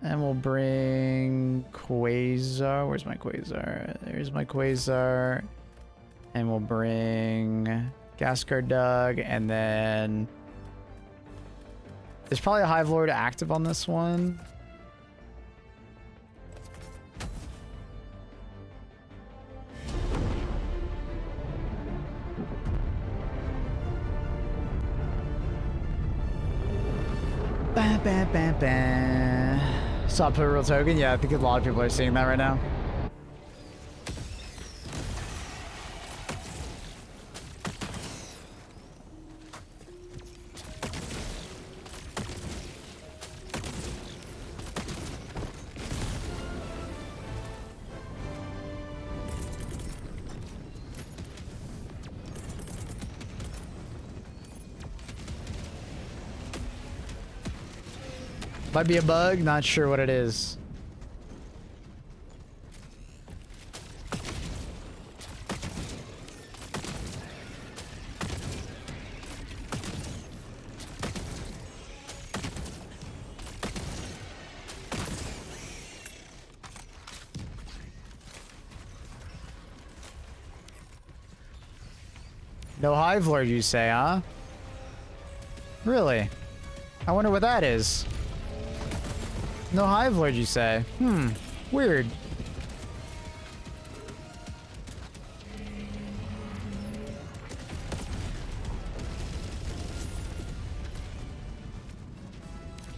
And we'll bring Quasar. Where's my Quasar? There's my Quasar. And we'll bring Gascar Doug, and then there's probably a Hive Lord active on this one. Ba, ba, ba, ba. Saw put a real token? Yeah, I think a lot of people are seeing that right now. Might be a bug, not sure what it is. No Hive Lord, you say, huh? Really? I wonder what that is. No Hive Lord, you say? Weird.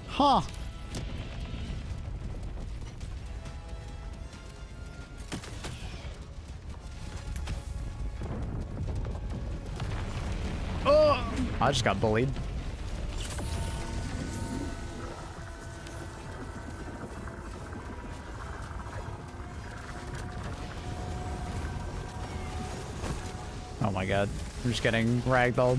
Huh. Oh! I just got bullied. Oh my god. I'm just getting ragdolled.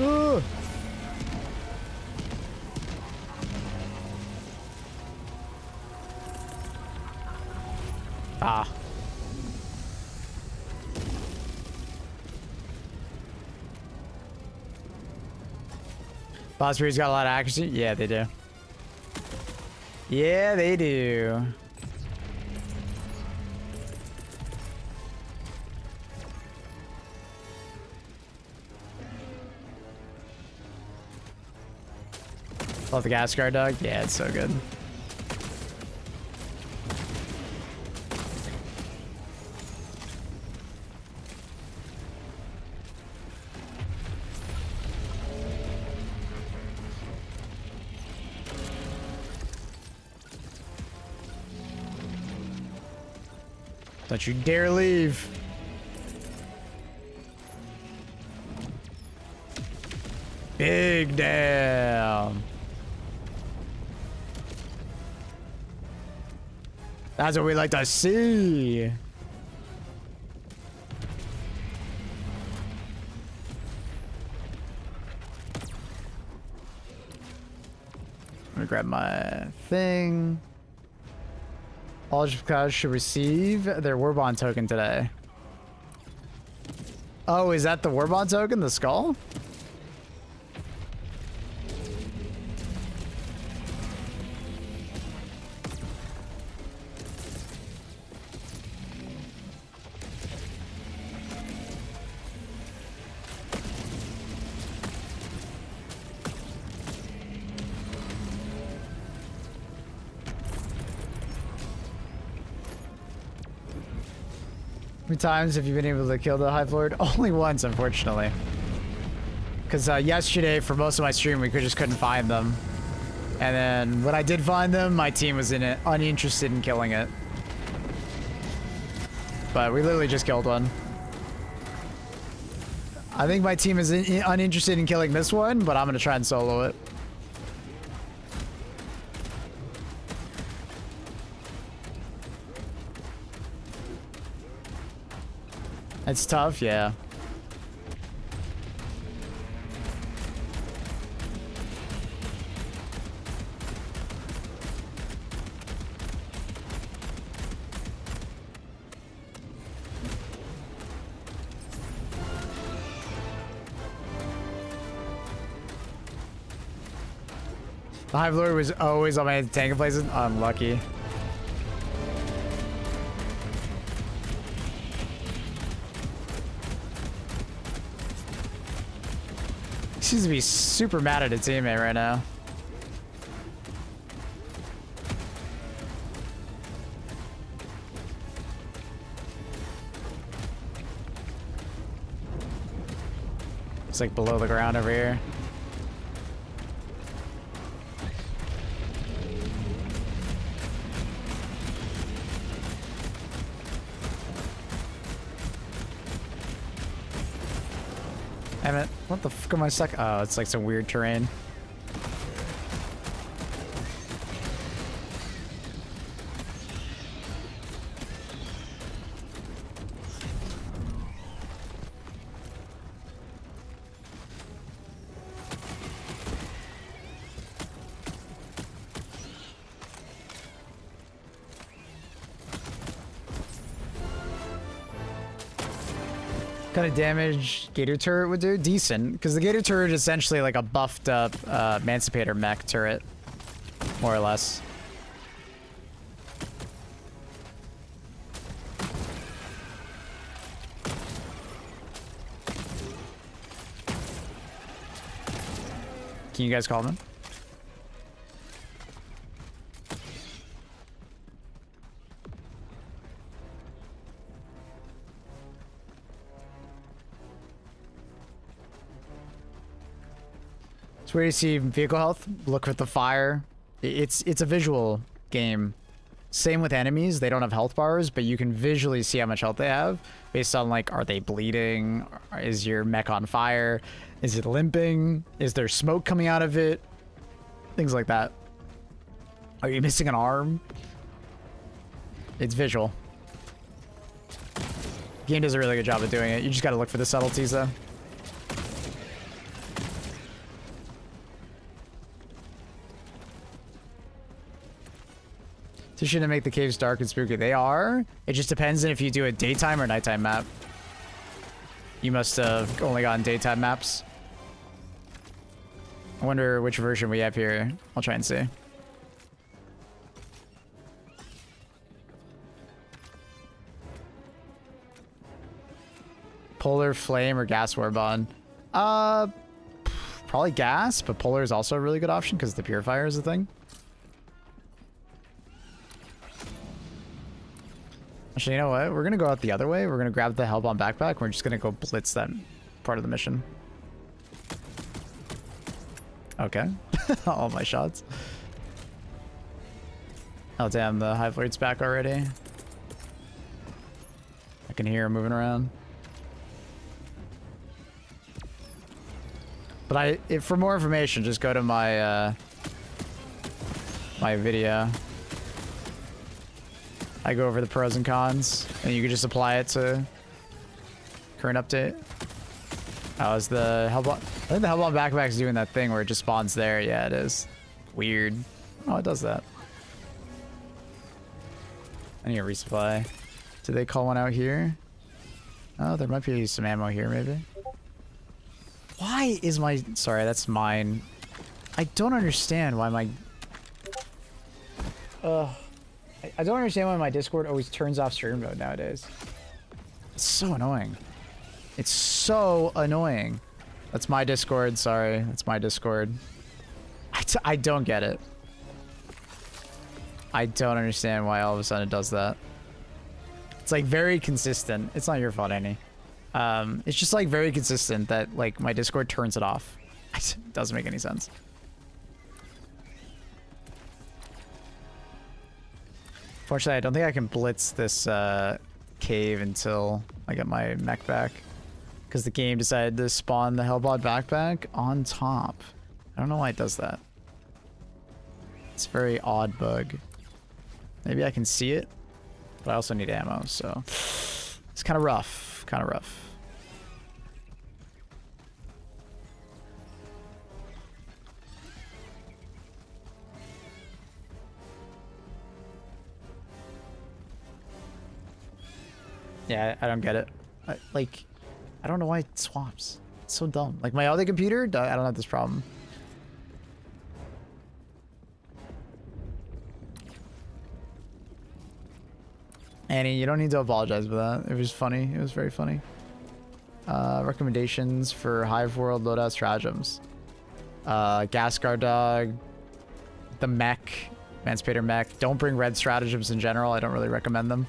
Ooh. Ah. Boss Breed's got a lot of accuracy? Yeah, they do. Yeah, they do. Love the gas guard dog. Yeah, it's so good. Don't you dare leave. Big damn. That's what we like to see. Let me grab my thing. All clouds should receive their Warbond token today. Oh, is that the Warbond token? The skull? many times have you been able to kill the Hive Lord? Only once, unfortunately. Because yesterday, for most of my stream, we just couldn't find them. And then when I did find them, my team was uninterested in killing it. But we literally just killed one. I think my team is uninterested in killing this one, but I'm going to try and solo it. It's tough, yeah. The Hive Lord was always on my tank places. Unlucky. He seems to be super mad at a teammate right now. It's like below the ground over here. Damn it. What the fuck am I stuck? Oh, it's like some weird terrain. Kind of damage Gator turret would do? Decent, because the Gator turret is essentially like a buffed up Emancipator mech turret, more or less. Can you guys call them? Where you see vehicle health, look at the fire. It's a visual game. Same with enemies, they don't have health bars, but you can visually see how much health they have based on like, are they bleeding? Is your mech on fire? Is it limping? Is there smoke coming out of it? Things like that. Are you missing an arm? It's visual. The game does a really good job of doing it. You just gotta look for the subtleties though. They shouldn't make the caves dark and spooky. They are. It just depends on if you do a daytime or nighttime map. You must have only gotten daytime maps. I wonder which version we have here. I'll try and see. Polar, flame, or gas warbond? Probably gas, but polar is also a really good option because the purifier is a thing. Actually, you know what? We're gonna go out the other way. We're gonna grab the Hellbound backpack. We're just gonna go blitz that part of the mission. Okay. All my shots. Oh damn, the Hive Lord's back already. I can hear him moving around. But for more information, just go to my my video. I go over the pros and cons, and you can just apply it to current update. Oh, is the Hellbound? I think the Hellbound backpack is doing that thing where it just spawns there. Yeah, it is. Weird. Oh, it does that. I need a resupply. Did they call one out here? Oh, there might be some ammo here, maybe. Why is my... Sorry, that's mine. I don't understand why my... I don't understand why my Discord always turns off stream mode nowadays. It's so annoying. It's so annoying. That's my Discord, sorry. That's my Discord. I don't get it. I don't understand why all of a sudden it does that. It's like very consistent. It's not your fault, Annie. It's just like very consistent that like my Discord turns it off. It doesn't make any sense. Fortunately, I don't think I can blitz this cave until I get my mech back. Because the game decided to spawn the Hellbot backpack on top. I don't know why it does that. It's a very odd bug. Maybe I can see it, but I also need ammo, so it's kind of rough. Kind of rough. Yeah, I don't get it. I don't know why it swaps. It's so dumb. Like my other computer, I don't have this problem. Annie, you don't need to apologize for that. It was funny. It was very funny. Recommendations for Hive World loadout stratagems. Gas Guard Dog, the mech, Emancipator mech. Don't bring red stratagems in general. I don't really recommend them.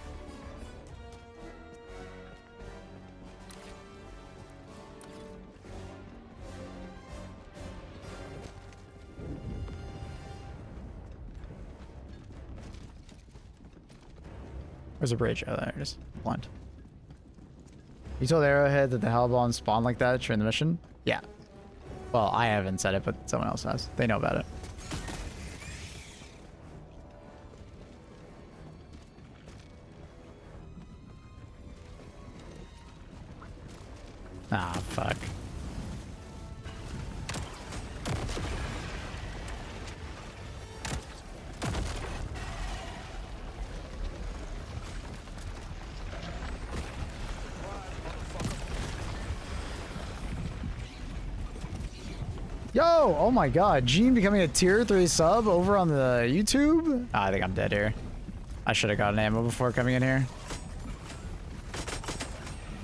Where's a bridge? Oh, there it is. Blunt. You told Arrowhead that the Hellbomb spawned like that during the mission? Yeah. Well, I haven't said it, but someone else has. They know about it. Ah, fuck. Yo! Oh my god, Gene becoming a tier 3 sub over on the YouTube? Ah, I think I'm dead here. I should have gotten ammo before coming in here.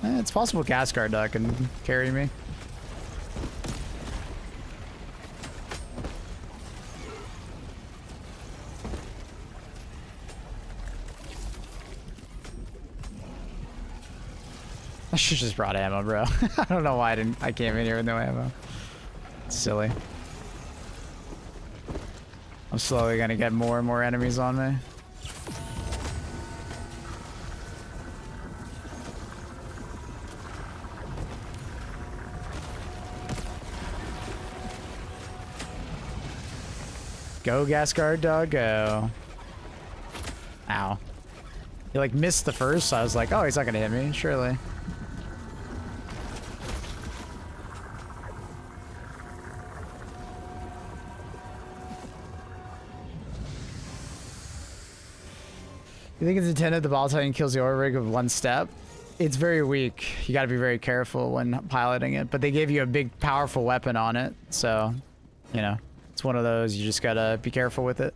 It's possible Gas Guard Duck can carry me. I should just brought ammo, bro. I don't know why I came in here with no ammo. It's silly. I'm slowly gonna get more and more enemies on me. Go, Gas Guard Dog, go. Ow. You like missed the first, so I was like, oh, he's not gonna hit me, surely. You think it's intended the ball titan kills the ore rig with one step? It's very weak. You gotta be very careful when piloting it, but they gave you a big, powerful weapon on it, so, you know, it's one of those, you just gotta be careful with it.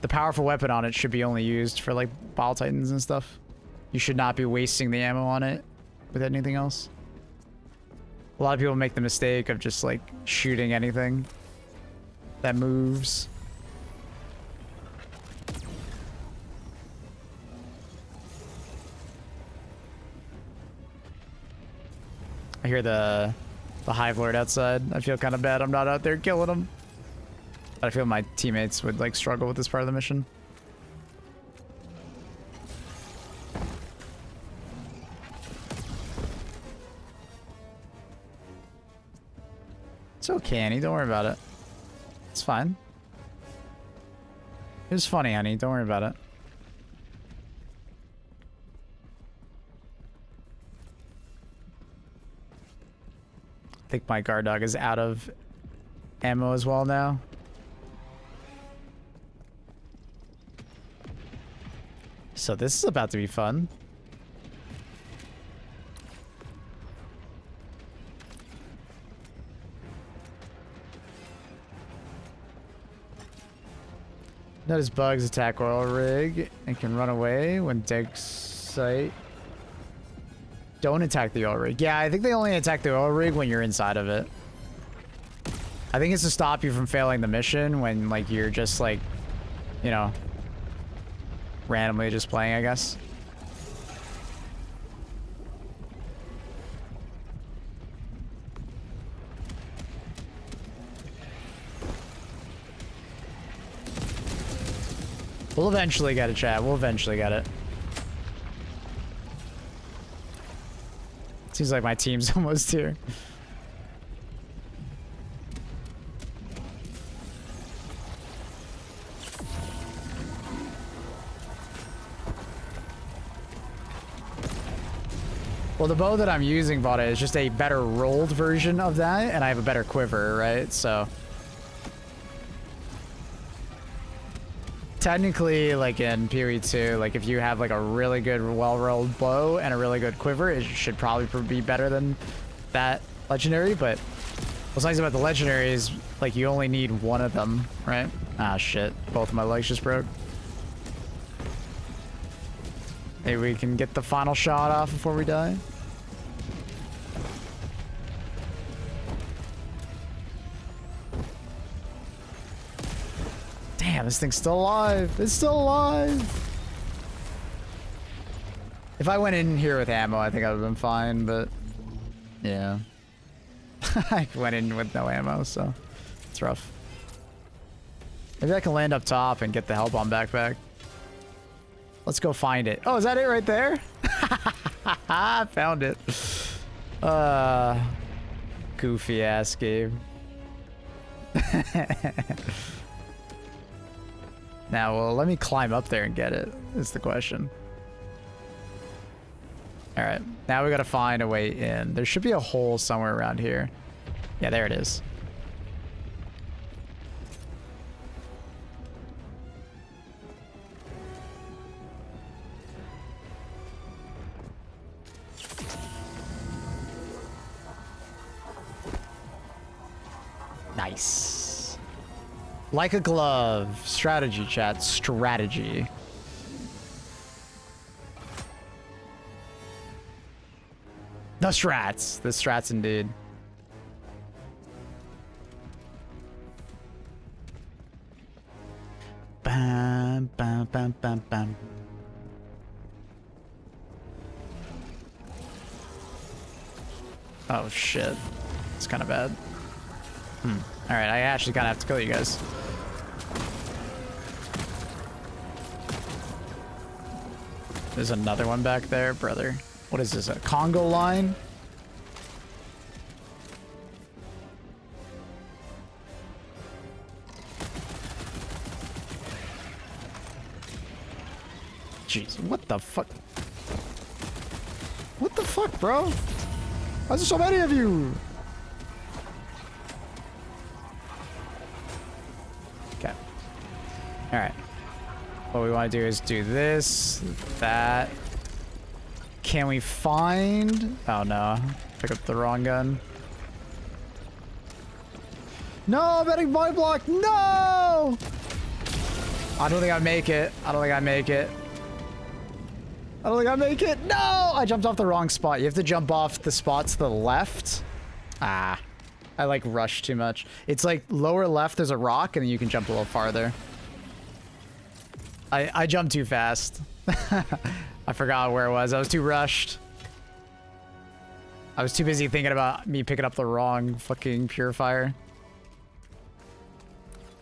The powerful weapon on it should be only used for, like, ball titans and stuff. You should not be wasting the ammo on it with anything else. A lot of people make the mistake of just, like, shooting anything that moves. I hear the Hive Lord outside. I feel kind of bad I'm not out there killing him. But I feel my teammates would like struggle with this part of the mission. It's okay, Annie. Don't worry about it. It's fine. It was funny, honey. Don't worry about it. I think my guard dog is out of ammo as well now. So this is about to be fun. Notice bugs attack oil rig and can run away when dig site. Don't attack the oil rig. Yeah, I think they only attack the oil rig when you're inside of it. I think it's to stop you from failing the mission when, like, you're just, like, you know, randomly just playing, I guess. We'll eventually get it, chat. We'll eventually get it. Seems like my team's almost here. Well, the bow that I'm using, Vada, is just a better rolled version of that, and I have a better quiver, right? So technically, like in PoE 2, like if you have like a really good well-rolled bow and a really good quiver, it should probably be better than that legendary. But what's nice about the legendary is like you only need one of them, right? Ah, shit. Both of my legs just broke. Maybe we can get the final shot off before we die. Damn, this thing's still alive. It's still alive. If I went in here with ammo, I think I would have been fine, but yeah. I went in with no ammo, so it's rough. Maybe I can land up top and get the hell bomb backpack. Let's go find it. Oh, is that it right there? I found it. Goofy ass game. Now, well, let me climb up there and get it, is the question. Alright, now we gotta find a way in. There should be a hole somewhere around here. Yeah, there it is. Nice. Like a glove. Strategy, chat. Strategy. The strats. The strats indeed. Bam, bam, bam, bam, bam. Oh shit. It's kind of bad. Alright, I actually kind of have to kill you guys. There's another one back there, brother. What is this, a Congo line? Jeez, what the fuck? What the fuck, bro? Why is there so many of you? Okay. Alright. What we want to do is do this, that. Can we find... Oh no. Pick up the wrong gun. No, betting void block. No! I don't think I make it. I don't think I make it. I don't think I make it. No! I jumped off the wrong spot. You have to jump off the spot to the left. Ah. I like rushed too much. It's like lower left there's a rock and then you can jump a little farther. I jumped too fast. I forgot where it was. I was too rushed. I was too busy thinking about me picking up the wrong fucking purifier.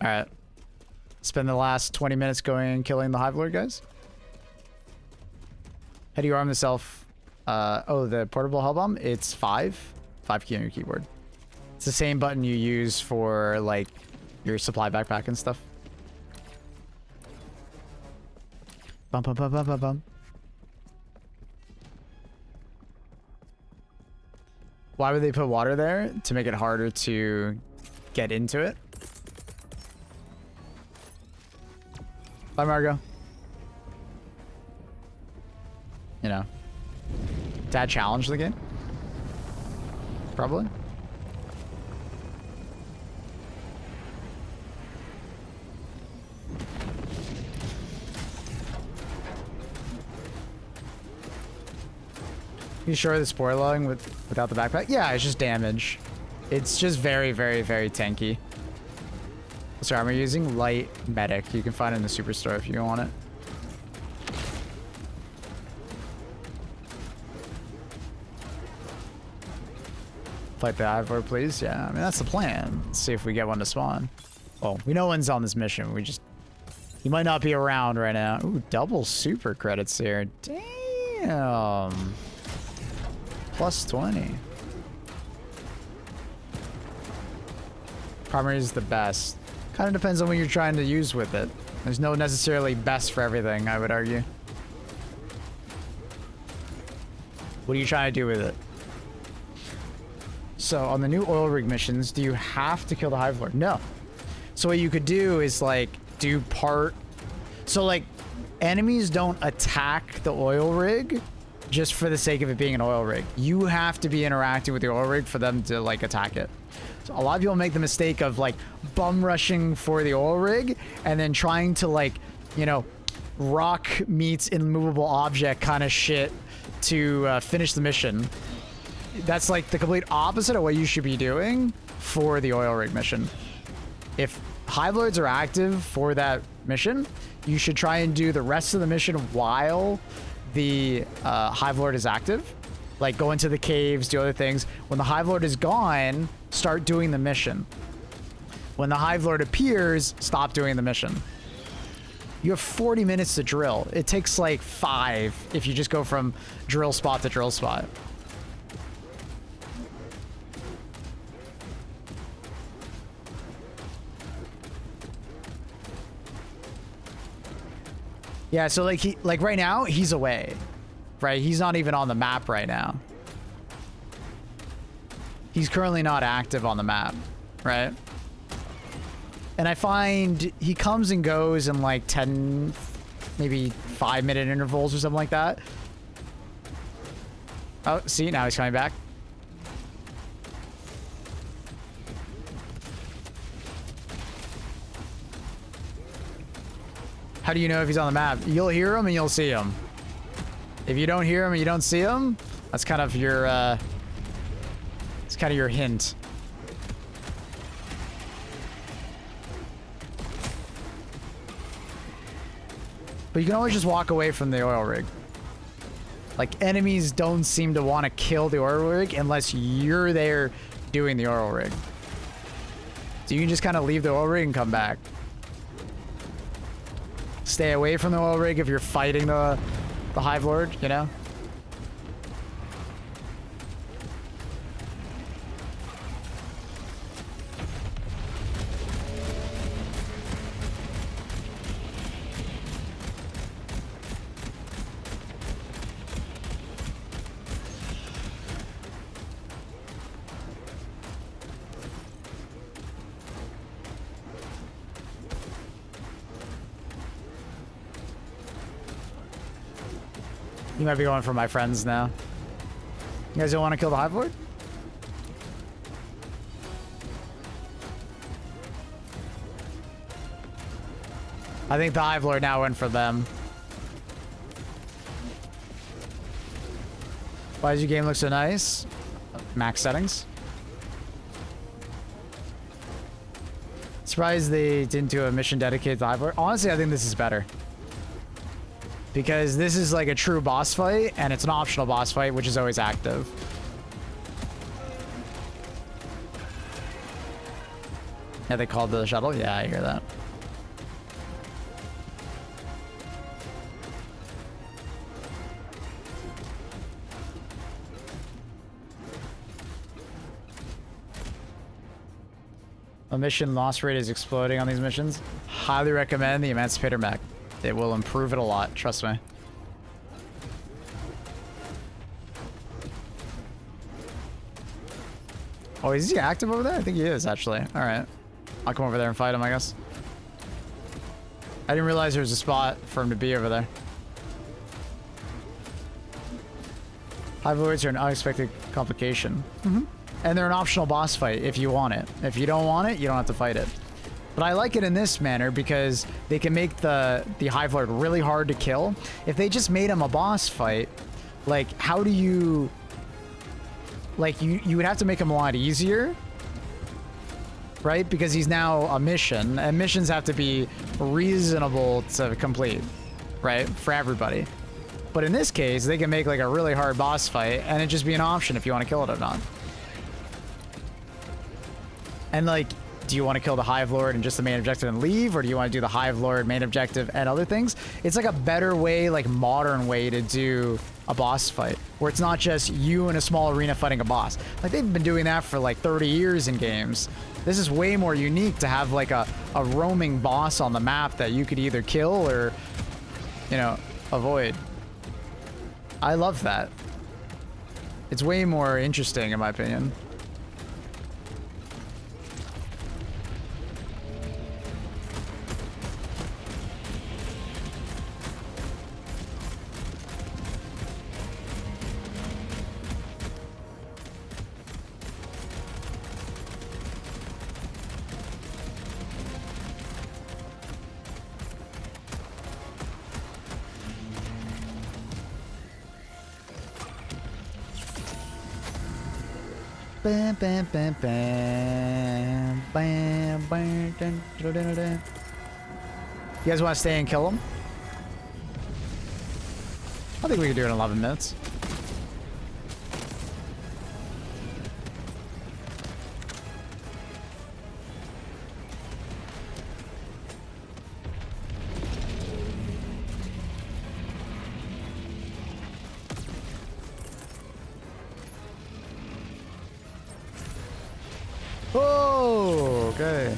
Alright. Spend the last 20 minutes going and killing the Hive Lord guys. How do you arm the self? Oh, the portable hell bomb? It's 5. 5 key on your keyboard. It's the same button you use for, like, your supply backpack and stuff. Bum, bum, bum, bum, bum, bum. Why would they put water there? To make it harder to get into it. Bye, Margo. You know. Dad challenged the game? Probably. You sure the spoiler logging without the backpack? Yeah, it's just damage. It's just very, very, very tanky. What's the armor you're using? Light medic. You can find it in the superstore if you want it. Fight the Hivelord, please. Yeah, I mean, that's the plan. Let's see if we get one to spawn. Oh, we know one's on this mission. We just... He might not be around right now. Ooh, double super credits here. Damn. Plus 20. Primary is the best. Kind of depends on what you're trying to use with it. There's no necessarily best for everything, I would argue. What are you trying to do with it? So, on the new oil rig missions, do you have to kill the Hive Lord? No. So what you could do is, like, do part... So, like, enemies don't attack the oil rig just for the sake of it being an oil rig. You have to be interacting with the oil rig for them to, like, attack it. So a lot of people make the mistake of, like, bum rushing for the oil rig and then trying to, like, you know, rock meets immovable object kind of shit to finish the mission. That's, like, the complete opposite of what you should be doing for the oil rig mission. If Hive Lords are active for that mission, you should try and do the rest of the mission while the Hive Lord is active. Like, go into the caves, do other things. When the Hive Lord is gone, start doing the mission. When the Hive Lord appears, stop doing the mission. You have 40 minutes to drill. It takes, like, 5 if you just go from drill spot to drill spot. Yeah, so like right now, he's away. Right? He's not even on the map right now. He's currently not active on the map, right? And I find he comes and goes in like 10, maybe 5-minute intervals or something like that. Oh, see, now he's coming back. How do you know if he's on the map? You'll hear him and you'll see him. If you don't hear him and you don't see him, that's kind of your, it's kind of your hint. But you can always just walk away from the oil rig. Like, enemies don't seem to want to kill the oil rig unless you're there doing the oil rig. So you can just kind of leave the oil rig and come back. Stay away from the oil rig if you're fighting the Hive Lord, you know? You might be going for my friends now. You guys don't want to kill the Hive Lord? I think the Hive Lord now went for them. Why does your game look so nice? Max settings. Surprised they didn't do a mission dedicated to the Hive Lord. Honestly, I think this is better. Because this is like a true boss fight, and it's an optional boss fight, which is always active. Yeah, they called the shuttle? Yeah, I hear that. A mission loss rate is exploding on these missions. Highly recommend the Emancipator mech. It will improve it a lot, trust me. Oh, is he active over there? I think he is, actually. Alright. I'll come over there and fight him, I guess. I didn't realize there was a spot for him to be over there. Hive Lords are an unexpected complication. And they're an optional boss fight if you want it. If you don't want it, you don't have to fight it. But I like it in this manner because they can make the Hive Lord really hard to kill. If they just made him a boss fight, like, how do you... Like, you would have to make him a lot easier, right? Because he's now a mission, and missions have to be reasonable to complete, right? For everybody. But in this case, they can make, like, a really hard boss fight, and it just be an option if you want to kill it or not. And like, do you want to kill the Hive Lord and just the main objective and leave, or do you want to do the Hive Lord, main objective, and other things? It's like a better way, like modern way to do a boss fight, where it's not just you in a small arena fighting a boss. Like they've been doing that for like 30 years in games. This is way more unique to have like a roaming boss on the map that you could either kill or, you know, avoid. I love that. It's way more interesting in my opinion. Bam, bam, bam, bam, bam, bam, dun, dun, dun, dun. You guys want to stay and kill him? I think we can do it in 11 minutes. Oh, okay.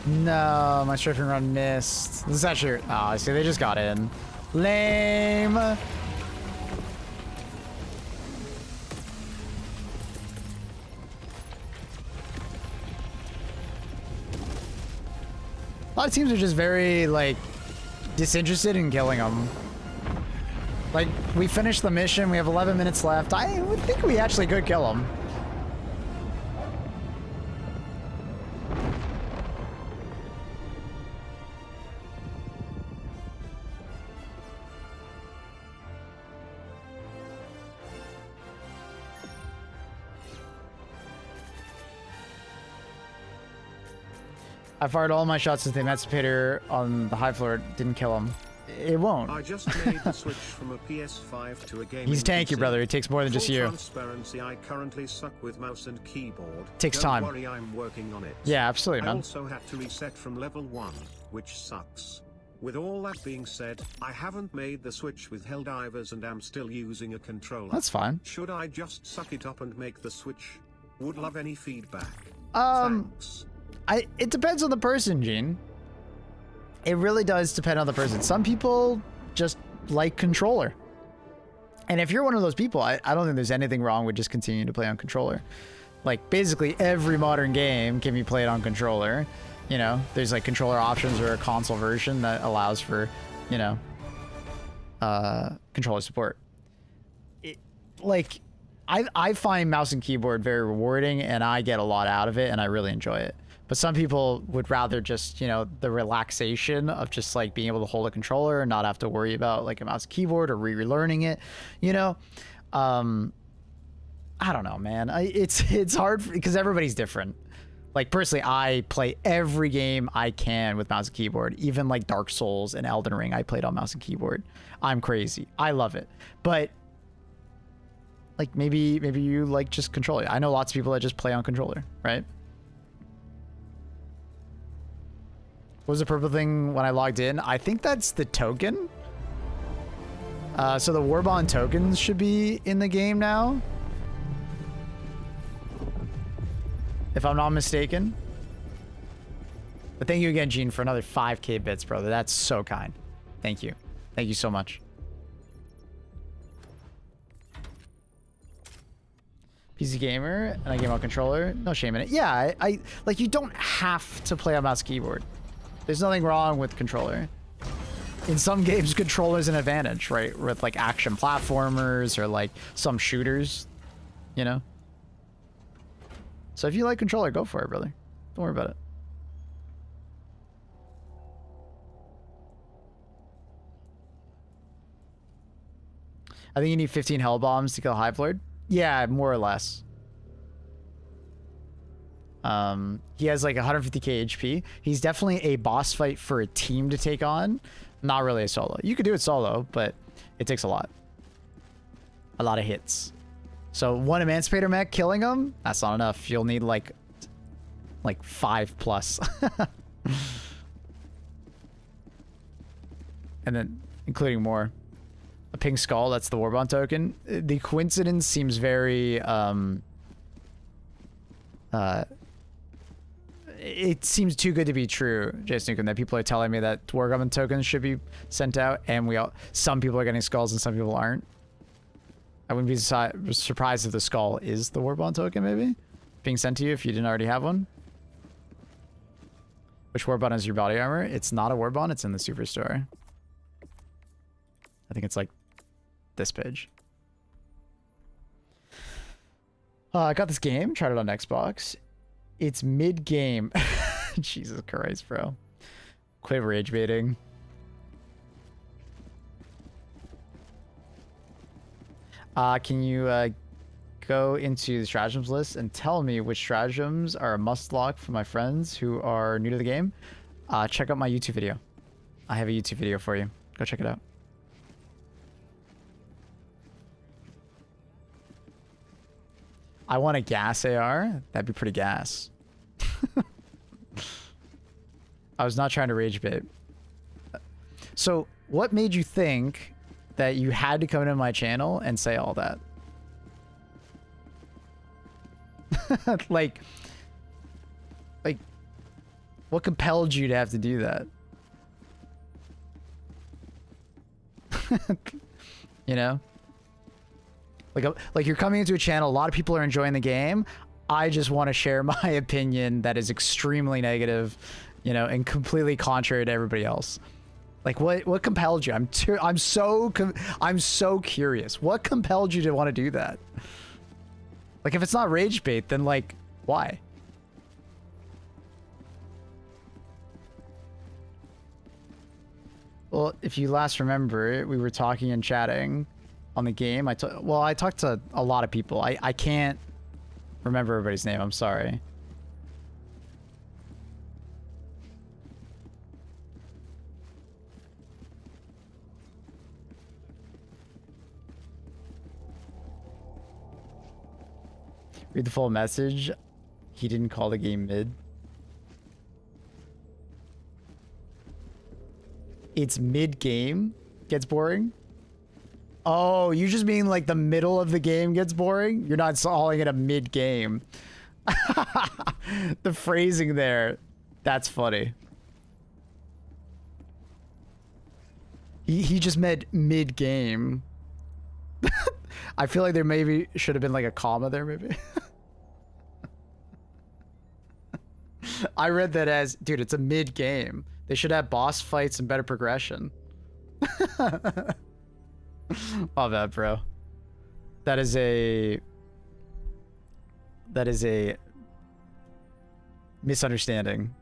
No, my strafing run missed. This is actually... Oh, I see. They just got in. Lame. A lot of teams are just very, like, disinterested in killing them. Like, we finished the mission. We have 11 minutes left. I would think we actually could kill them. I fired all my shots at the emancipator on the Hive Lord. Didn't kill him. It won't. I just made the switch from a PS5 to a gaming He's tanky, PC. brother. It takes more than just Full you. transparency, I currently suck with mouse and keyboard. Takes Don't time. worry, I'm working on it. Yeah, absolutely, I man. also had to reset from level 1, which sucks. With all that being said, I haven't made the switch with Helldivers and am still using a controller. That's fine. Should I just suck it up and make the switch? Would love any feedback. Thanks. It depends on the person, Gene. It really does depend on the person. Some people just like controller. And if you're one of those people, I don't think there's anything wrong with just continuing to play on controller. Like, basically every modern game can be played on controller. You know, there's like controller options or a console version that allows for, you know, controller support. I find mouse and keyboard very rewarding, and I get a lot out of it, and I really enjoy it. But some people would rather just, you know, the relaxation of just like being able to hold a controller and not have to worry about like a mouse and keyboard or relearning it, you know. I don't know, man. It's hard because everybody's different. Like, personally, I play every game I can with mouse and keyboard. Even like Dark Souls and Elden Ring, I played on mouse and keyboard. I'm crazy. I love it. But like, maybe you like just controller. I know lots of people that just play on controller, right? What was the purple thing when I logged in? I think that's the token. So the Warbond tokens should be in the game now, if I'm not mistaken. But thank you again, Gene, for another 5K bits, brother. That's so kind. Thank you. Thank you so much. PC gamer, and I game on controller. No shame in it. Yeah, I like, you don't have to play on mouse keyboard. There's nothing wrong with controller. In some games, controller's an advantage, right? With like action platformers or like some shooters, you know? So if you like controller, go for it, brother. Don't worry about it. I think you need 15 hell bombs to kill Hive Lord. Yeah, more or less. He has like 150k HP. He's definitely a boss fight for a team to take on. Not really a solo. You could do it solo, but it takes a lot. A lot of hits. So one Emancipator mech killing him, that's not enough. You'll need like Like 5 plus. And then including more. A pink skull, that's the Warbond token. The coincidence seems very it seems too good to be true, Jason Newcomb, that people are telling me that Wargaming tokens should be sent out, and some people are getting skulls and some people aren't. I wouldn't be surprised if the skull is the Warbond token, maybe being sent to you if you didn't already have one. Which Warbond is your body armor? It's not a Warbond, it's in the Superstore. I think it's like this page. I got this game, tried it on Xbox. It's mid-game. Jesus Christ, bro. Quit rage baiting. Can you go into the stratagems list and tell me which stratagems are a must-lock for my friends who are new to the game? Check out my YouTube video. I have a YouTube video for you. Go check it out. I want a gas AR. That'd be pretty gas. I was not trying to rage bait. So, what made you think that you had to come into my channel and say all that? like, what compelled you to have to do that? You know? Like you're coming into a channel, a lot of people are enjoying the game. I just want to share my opinion that is extremely negative, you know, and completely contrary to everybody else. Like what compelled you? I'm so curious. What compelled you to want to do that? Like if it's not rage bait, then like why? Well, if you last remember, we were talking and chatting on the game. I talked to a lot of people. I can't remember everybody's name. I'm sorry. Read the full message. He didn't call the game mid. It's mid-game. Gets boring. Oh, you just mean like the middle of the game gets boring? You're not calling it a mid-game. The phrasing there. That's funny. He just meant mid-game. I feel like there maybe should have been like a comma there, maybe. I read that as, dude, it's a mid-game. They should have boss fights and better progression. My bad, bro. That is a misunderstanding.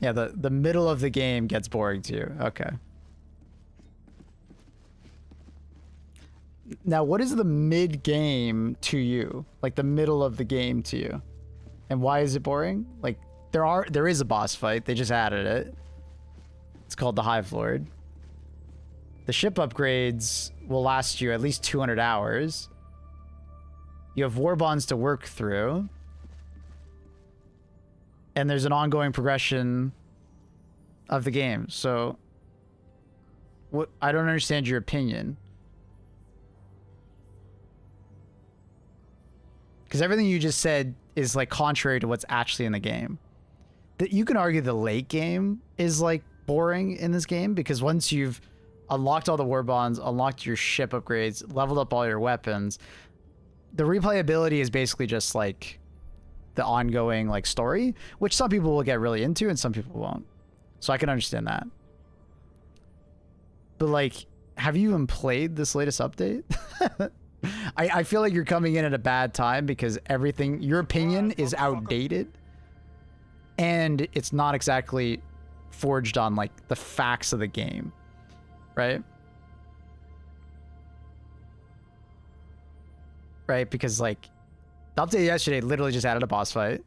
Yeah, the middle of the game gets boring to you. Okay. Now, what is the mid-game to you? Like the middle of the game to you? And why is it boring? Like there is a boss fight. They just added it. It's called the Hive Lord. The ship upgrades will last you at least 200 hours. You have war bonds to work through. And there's an ongoing progression of the game. So what, I don't understand your opinion. Because everything you just said is like contrary to what's actually in the game. That you can argue the late game is like boring in this game because once you've unlocked all the war bonds, unlocked your ship upgrades, leveled up all your weapons, the replayability is basically just like the ongoing like story, which some people will get really into and some people won't. So I can understand that. But like, have you even played this latest update? I feel like you're coming in at a bad time because everything, your opinion is outdated and it's not exactly forged on like the facts of the game, right? Right, because like the update yesterday literally just added a boss fight.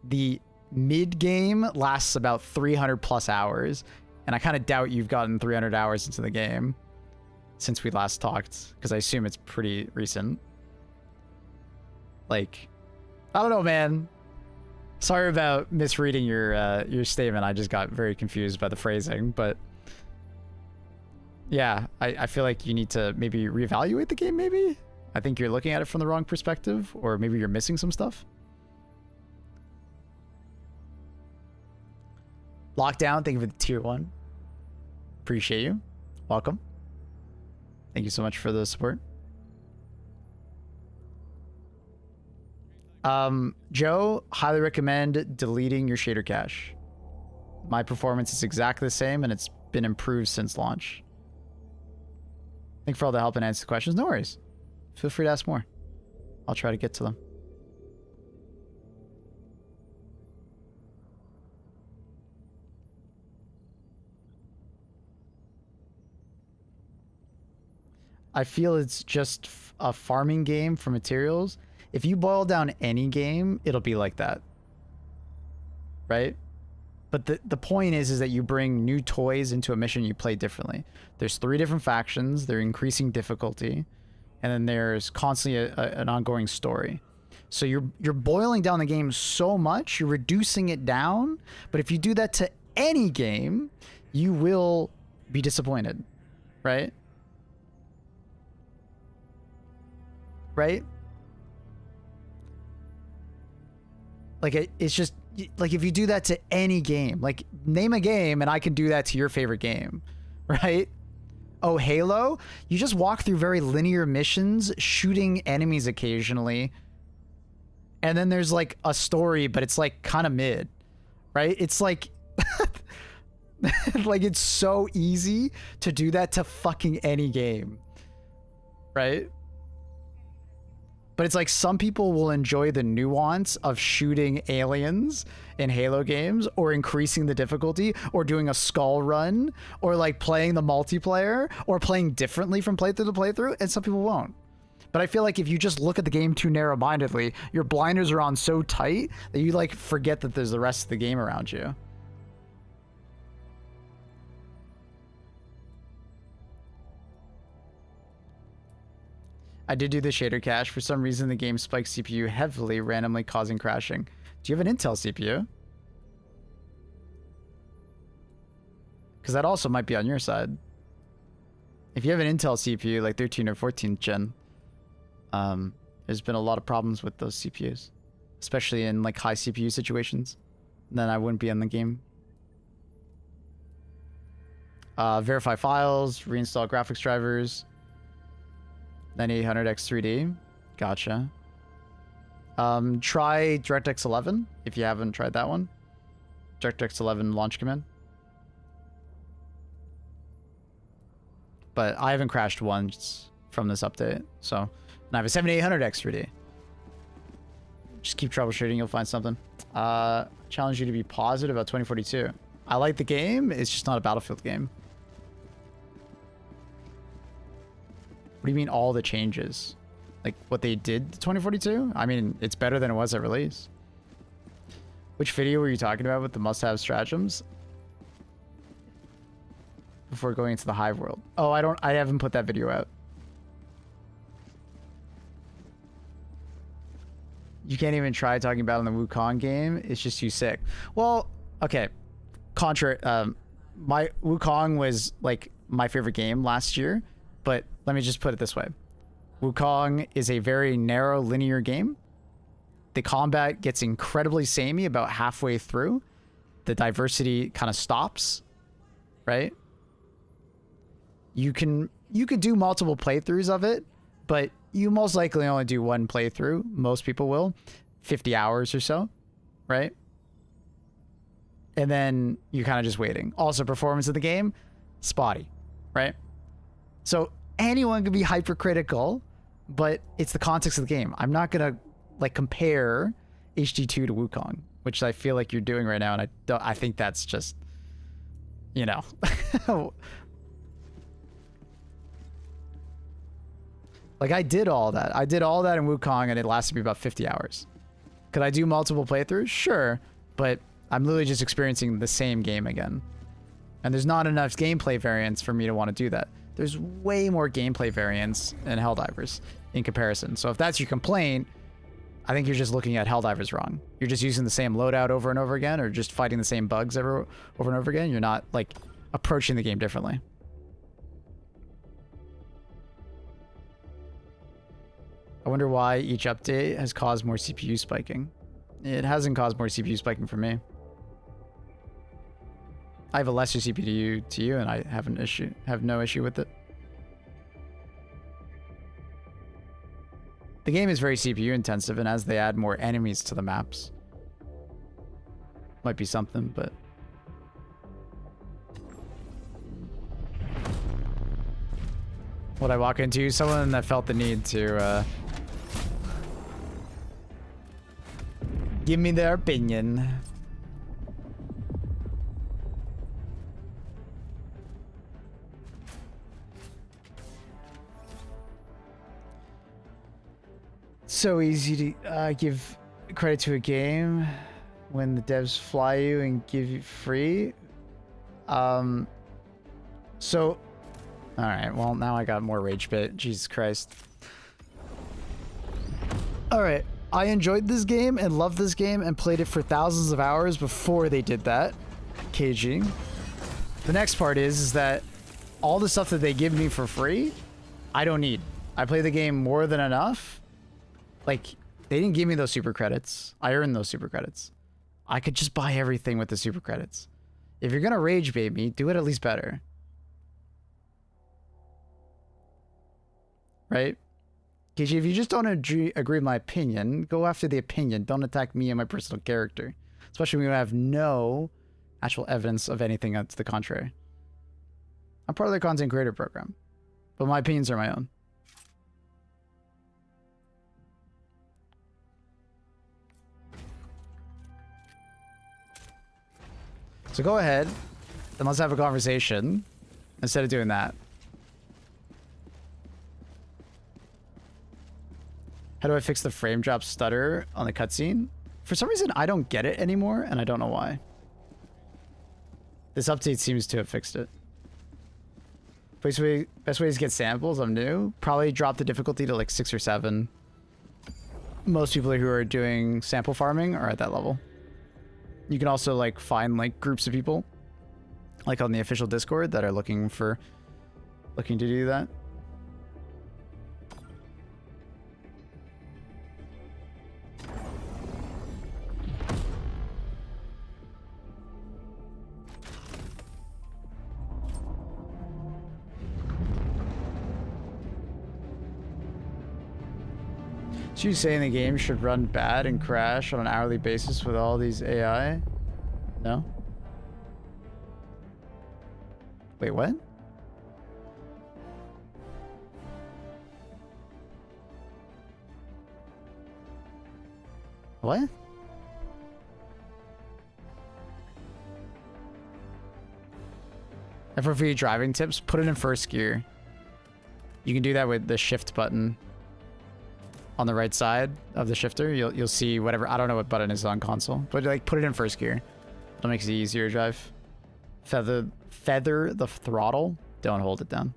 the mid game lasts about 300 plus hours, and I kind of doubt you've gotten 300 hours into the game since we last talked, because I assume it's pretty recent. Like, I don't know, man. Sorry about misreading your statement. I just got very confused by the phrasing, but yeah, I feel like you need to maybe reevaluate the game, maybe? I think you're looking at it from the wrong perspective, or maybe you're missing some stuff. Lockdown, thank you for the tier 1. Appreciate you. Welcome. Thank you so much for the support. Joe, highly recommend deleting your shader cache. My performance is exactly the same, and it's been improved since launch. Thank you for all the help and answer the questions. No worries. Feel free to ask more. I'll try to get to them. I feel it's just a farming game for materials. If you boil down any game, it'll be like that. Right? But the point is that you bring new toys into a mission you play differently. There's 3 different factions. They're increasing difficulty. And then there's constantly an ongoing story. So you're boiling down the game so much, you're reducing it down. But if you do that to any game, you will be disappointed. Right? Right? Like, it's just, like, if you do that to any game, like, name a game and I can do that to your favorite game, right? Oh, Halo? You just walk through very linear missions, shooting enemies occasionally, and then there's, like, a story, but it's, like, kind of mid, right? It's, like, like, it's so easy to do that to fucking any game, right? But it's like some people will enjoy the nuance of shooting aliens in Halo games, or increasing the difficulty, or doing a skull run, or like playing the multiplayer, or playing differently from playthrough to playthrough, and some people won't. But I feel like if you just look at the game too narrow-mindedly, your blinders are on so tight that you like forget that there's the rest of the game around you. I did do the shader cache. For some reason, the game spikes CPU heavily, randomly causing crashing. Do you have an Intel CPU? Because that also might be on your side. If you have an Intel CPU, like 13 or 14th gen, there's been a lot of problems with those CPUs, especially in like high CPU situations. Then I wouldn't be in the game. Verify files, reinstall graphics drivers. 9800X3D. Gotcha. Try DirectX 11 if you haven't tried that one. DirectX 11 launch command. But I haven't crashed once from this update. So, and I have a 7800X3D. Just keep troubleshooting, you'll find something. Challenge you to be positive about 2042. I like the game, it's just not a Battlefield game. What do you mean all the changes? Like what they did to 2042? I mean, it's better than it was at release. Which video were you talking about with the must-have stratagems? Before going into the Hive world. Oh, I haven't put that video out. You can't even try talking about it in the Wukong game. It's just too sick. Well, okay. Contrary, my Wukong was like my favorite game last year. But let me just put it this way. Wukong is a very narrow linear game. The combat gets incredibly samey about halfway through. The diversity kind of stops, right? You could do multiple playthroughs of it, but you most likely only do one playthrough. Most people will. 50 hours or so, right? And then you're kind of just waiting. Also, performance of the game, spotty, right? So anyone can be hypercritical, but it's the context of the game. I'm not gonna like compare HD2 to Wukong, which I feel like you're doing right now, and I think that's just, you know. Like I did all that. I did all that in Wukong, and it lasted me about 50 hours. Could I do multiple playthroughs? Sure, but I'm literally just experiencing the same game again. And there's not enough gameplay variance for me to want to do that. There's way more gameplay variance in Helldivers in comparison. So if that's your complaint, I think you're just looking at Helldivers wrong. You're just using the same loadout over and over again, or just fighting the same bugs over and over again. You're not, like, approaching the game differently. I wonder why each update has caused more CPU spiking. It hasn't caused more CPU spiking for me. I have a lesser CPU to you, and I have no issue with it. The game is very CPU intensive, and as they add more enemies to the maps, might be something, but what I walk into, someone that felt the need to give me their opinion. So easy to give credit to a game when the devs fly you and give you free. So, all right. Well, now I got more rage bait. Jesus Christ. All right. I enjoyed this game and loved this game and played it for thousands of hours before they did that. KG. The next part is that all the stuff that they give me for free, I don't need. I play the game more than enough. Like, they didn't give me those super credits. I earned those super credits. I could just buy everything with the super credits. If you're gonna rage bait me, do it at least better. Right? KG, if you just don't agree with my opinion, go after the opinion. Don't attack me and my personal character. Especially when you have no actual evidence of anything to the contrary. I'm part of the content creator program, but my opinions are my own. So go ahead and let's have a conversation instead of doing that. How do I fix the frame drop stutter on the cutscene? For some reason, I don't get it anymore, and I don't know why. This update seems to have fixed it. Best way to get samples, I'm new. Probably drop the difficulty to like 6 or 7. Most people who are doing sample farming are at that level. You can also like find like groups of people, like on the official Discord, that are looking to do that. So you saying the game should run bad and crash on an hourly basis with all these AI? No? Wait, what? What? FRV driving tips, put it in first gear. You can do that with the shift button. On the right side of the shifter, you'll see whatever, I don't know what button is on console, but like put it in first gear. That makes it easier to drive. Feather the throttle, don't hold it down.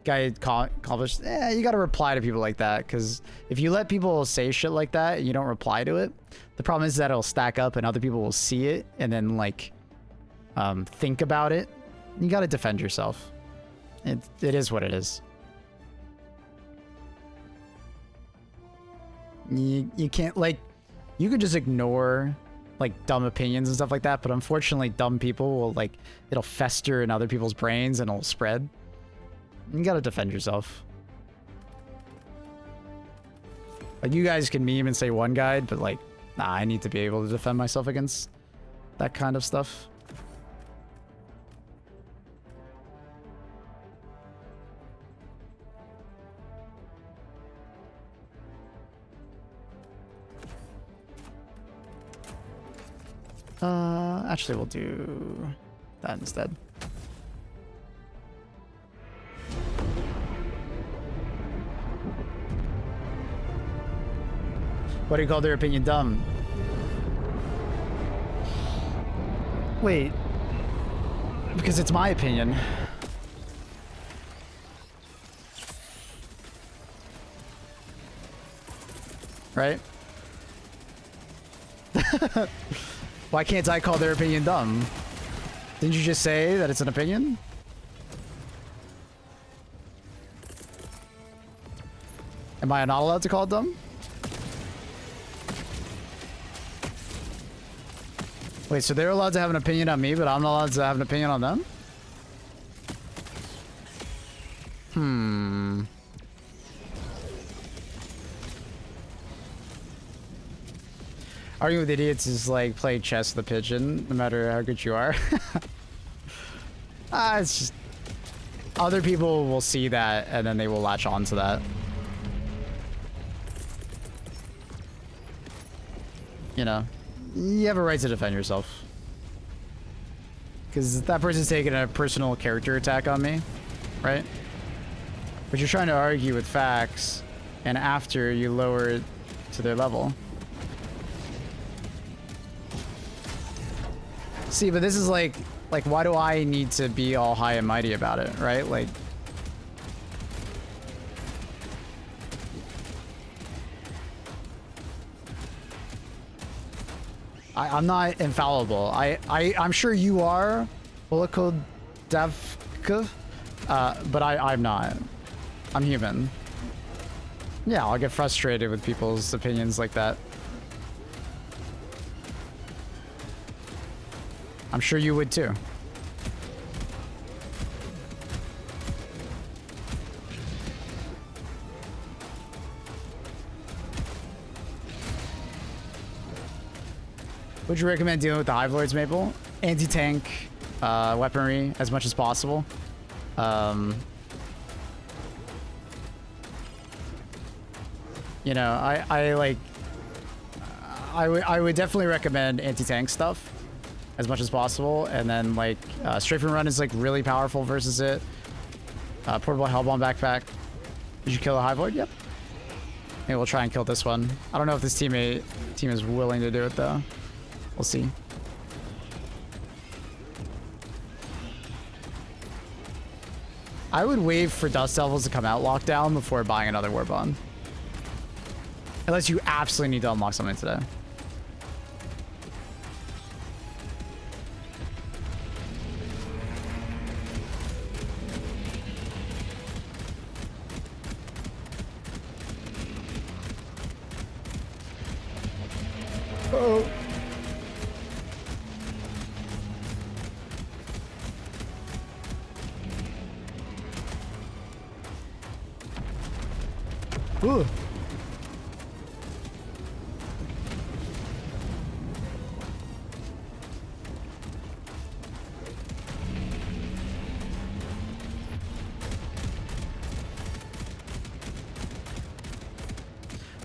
Guy accomplished, you gotta reply to people like that, because if you let people say shit like that and you don't reply to it, the problem is that it'll stack up and other people will see it and then like think about it. You gotta defend yourself. It is what it is. You can't, like, you can just ignore like dumb opinions and stuff like that, but unfortunately dumb people will, like, it'll fester in other people's brains and it'll spread. You gotta defend yourself. Like, you guys can meme and say one guide, but like, nah, I need to be able to defend myself against that kind of stuff. Actually, we'll do that instead. What do you call their opinion dumb? Wait. Because it's my opinion. Right? Why can't I call their opinion dumb? Didn't you just say that it's an opinion? Am I not allowed to call it dumb? Wait, so they're allowed to have an opinion on me, but I'm not allowed to have an opinion on them? Hmm. Arguing with idiots is like playing chess with a pigeon, no matter how good you are. It's just... Other people will see that, and then they will latch on to that. You know, you have a right to defend yourself. Because that person's taking a personal character attack on me, right? But you're trying to argue with facts, and after you lower it to their level. See, but this is like why do I need to be all high and mighty about it, right? Like, I'm not infallible. I'm sure you are, Voloko Davka, but I'm not. I'm human. Yeah, I'll get frustrated with people's opinions like that. I'm sure you would too. Would you recommend dealing with the HIVELORDS, Maple? Anti-tank weaponry as much as possible. You know, I would definitely recommend anti-tank stuff as much as possible, and then like strafe and run is like really powerful versus it. Portable hellbomb backpack. Did you kill a HIVELORD? Yep. Maybe we'll try and kill this one. I don't know if this team is willing to do it though. We'll see. I would wait for Dust Devils to come out lockdown before buying another Warbond. Unless you absolutely need to unlock something today. Oh. Ooh.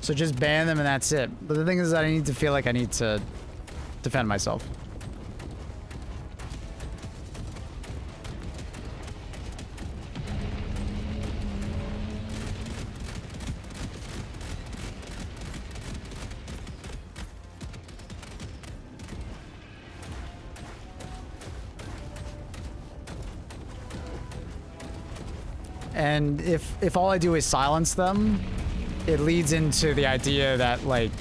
So just ban them and that's it. But the thing is that I need to feel like I need to defend myself. And if all I do is silence them, it leads into the idea that, like,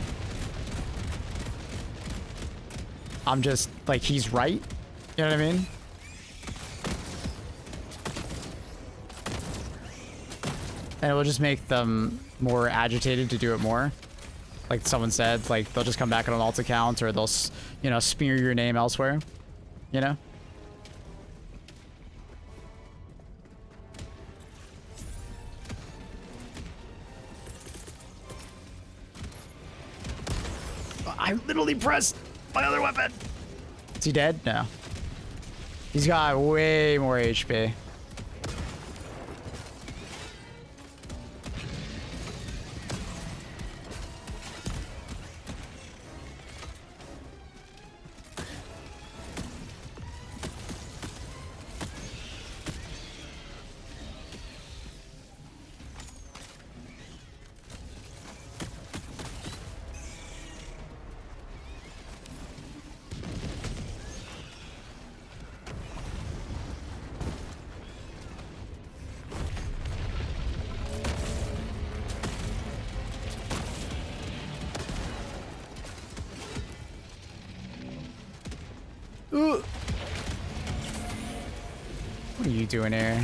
I'm just, like, he's right. You know what I mean? And it will just make them more agitated to do it more. Like someone said, like, they'll just come back on an alt account, or they'll, you know, smear your name elsewhere. You know? I literally pressed my other weapon. Is he dead? No. He's got way more HP. Ooh. What are you doing here?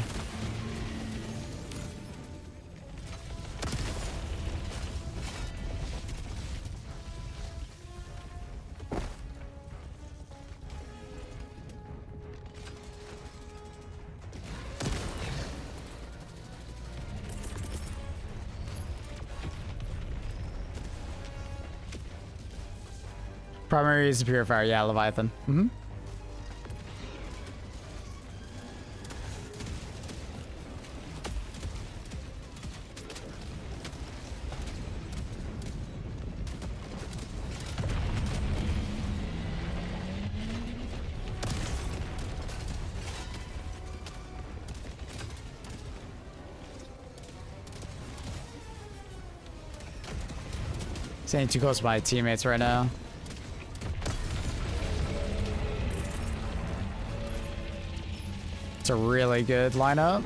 Primary is a purifier, yeah, Leviathan. Mm-hmm. Staying too close to my teammates right now. It's a really good lineup.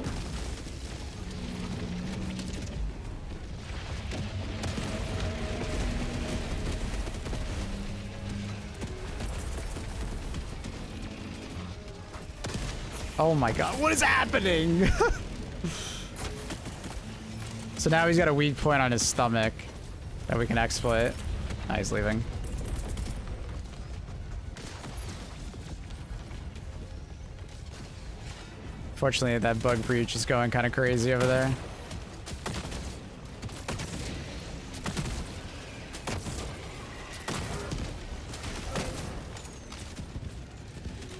Oh my god, what is happening? So now he's got a weak point on his stomach that we can exploit. Now he's leaving. Fortunately, that bug breach is going kind of crazy over there.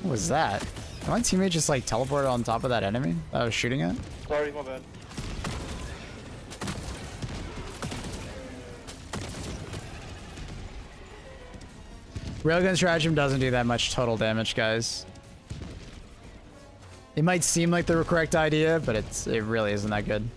What was that? Did my teammate just like teleported on top of that enemy that I was shooting at? Sorry, my bad. Railgun stratagem doesn't do that much total damage, guys. It might seem like the correct idea, but it really isn't that good.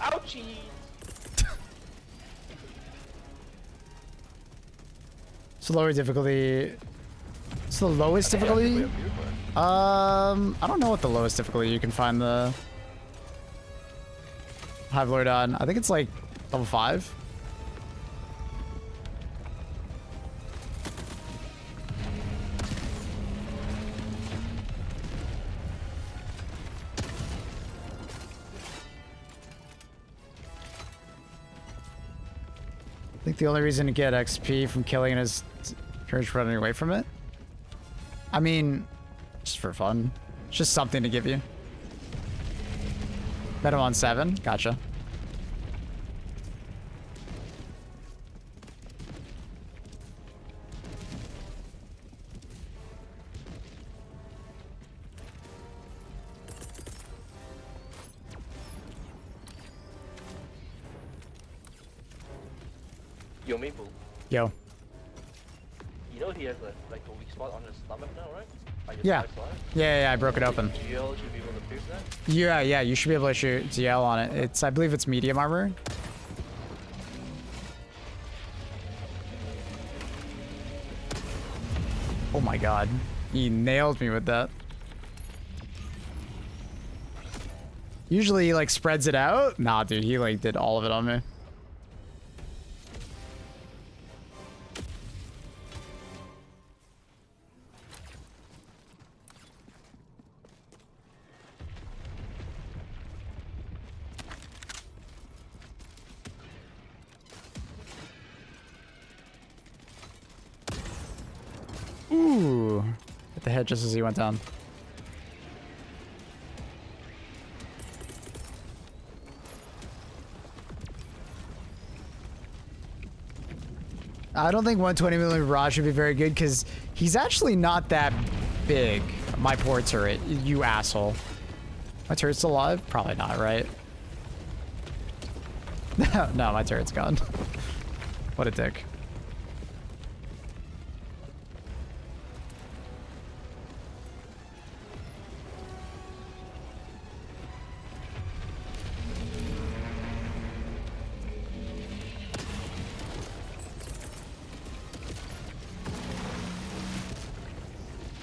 Ouchie! So lower difficulty. It's the lowest difficulty. I don't know what the lowest difficulty you can find the HIVELORD on. I think it's like level 5. I think the only reason to get XP from killing it is courage running away from it. I mean, just for fun. It's just something to give you. Bet him on 7. Gotcha. Yo, Maple. Yo. You know he has like a weak spot on his stomach now, right? Like his Yeah. right side? Yeah, I broke it open. GL should be able to pierce that. Yeah, you should be able to shoot ZL on it. It's, I believe it's medium armor. Oh my god. He nailed me with that. Usually he like spreads it out. Nah, dude, he like did all of it on me. Ooh. Hit the head just as he went down. I don't think 120mm barrage would be very good because he's actually not that big. My poor turret, you asshole. My turret's still alive? Probably not, right? No, my turret's gone. What a dick.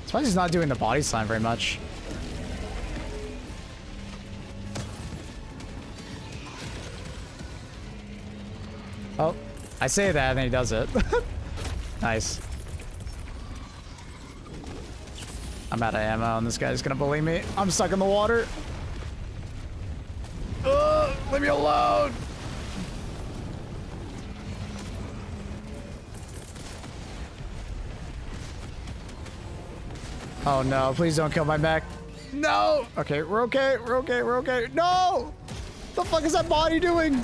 Surprised he's not doing the body slam very much. Oh, I say that and then he does it. Nice. I'm out of ammo and this guy's gonna bully me. I'm stuck in the water. Ugh, leave me alone. Oh no, please don't kill my mech. No! Okay, we're okay, we're okay, we're okay. No! The fuck is that body doing?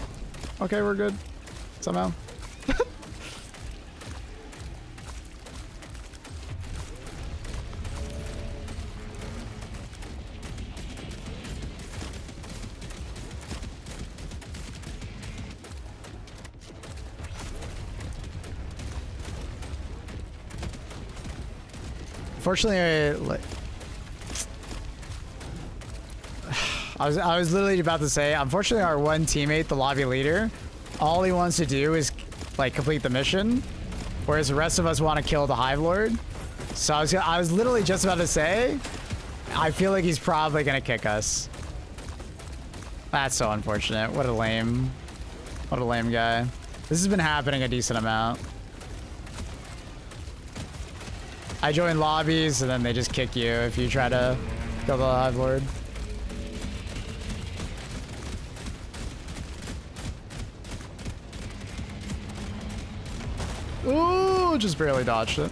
Okay, we're good. Somehow. Fortunately, I was literally about to say, unfortunately, our one teammate, the lobby leader, all he wants to do is like complete the mission, whereas the rest of us want to kill the Hive Lord. So I was literally just about to say, I feel like he's probably gonna kick us. That's so unfortunate. What a lame guy. This has been happening a decent amount. I join lobbies and then they just kick you if you try to kill the Hive Lord. Ooh, just barely dodged it.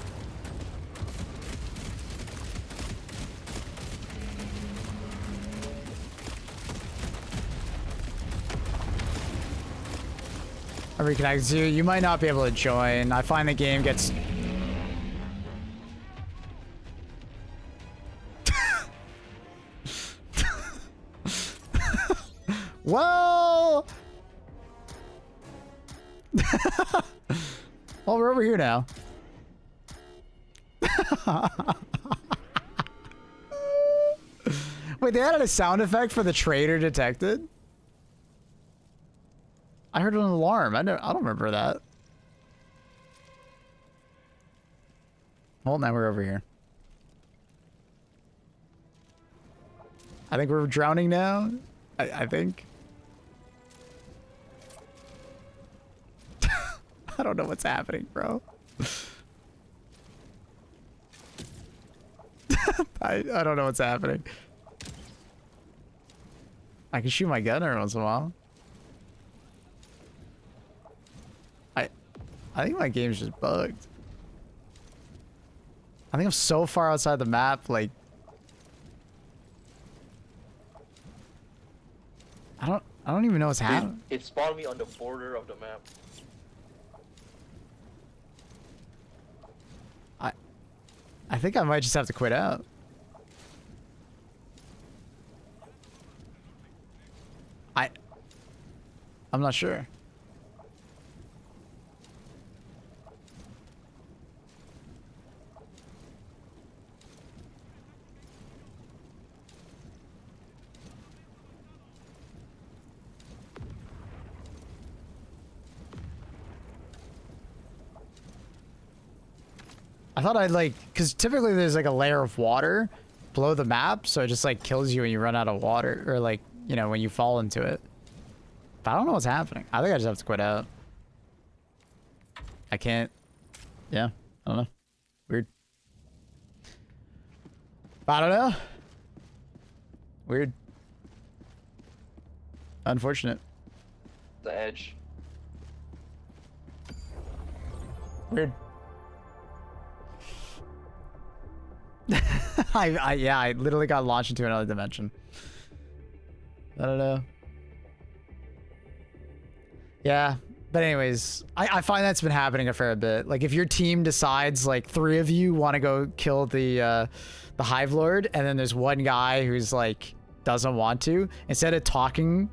I reconnected you. You might not be able to join. I find the game gets... Well... Well, we're over here now. Wait, they added a sound effect for the traitor detected? I heard an alarm. I don't remember that. Well, now we're over here. I think we're drowning now. I think. I don't know what's happening, bro. I don't know what's happening. I can shoot my gun every once in a while. I think my game's just bugged. I think I'm so far outside the map, like... I don't even know what's happening. It spawned me on the border of the map. I think I might just have to quit out. I'm not sure. I thought I'd like, because typically there's like a layer of water below the map, so it just like kills you when you run out of water, or like, you know, when you fall into it. But I don't know what's happening. I think I just have to quit out. I can't. Yeah, I don't know. Weird. I don't know. Weird. Unfortunate. The edge. Weird. I literally got launched into another dimension. I don't know. Yeah, but anyways, I find that's been happening a fair bit. Like if your team decides like 3 of you want to go kill the Hive Lord, and then there's one guy who's like doesn't want to, instead of talking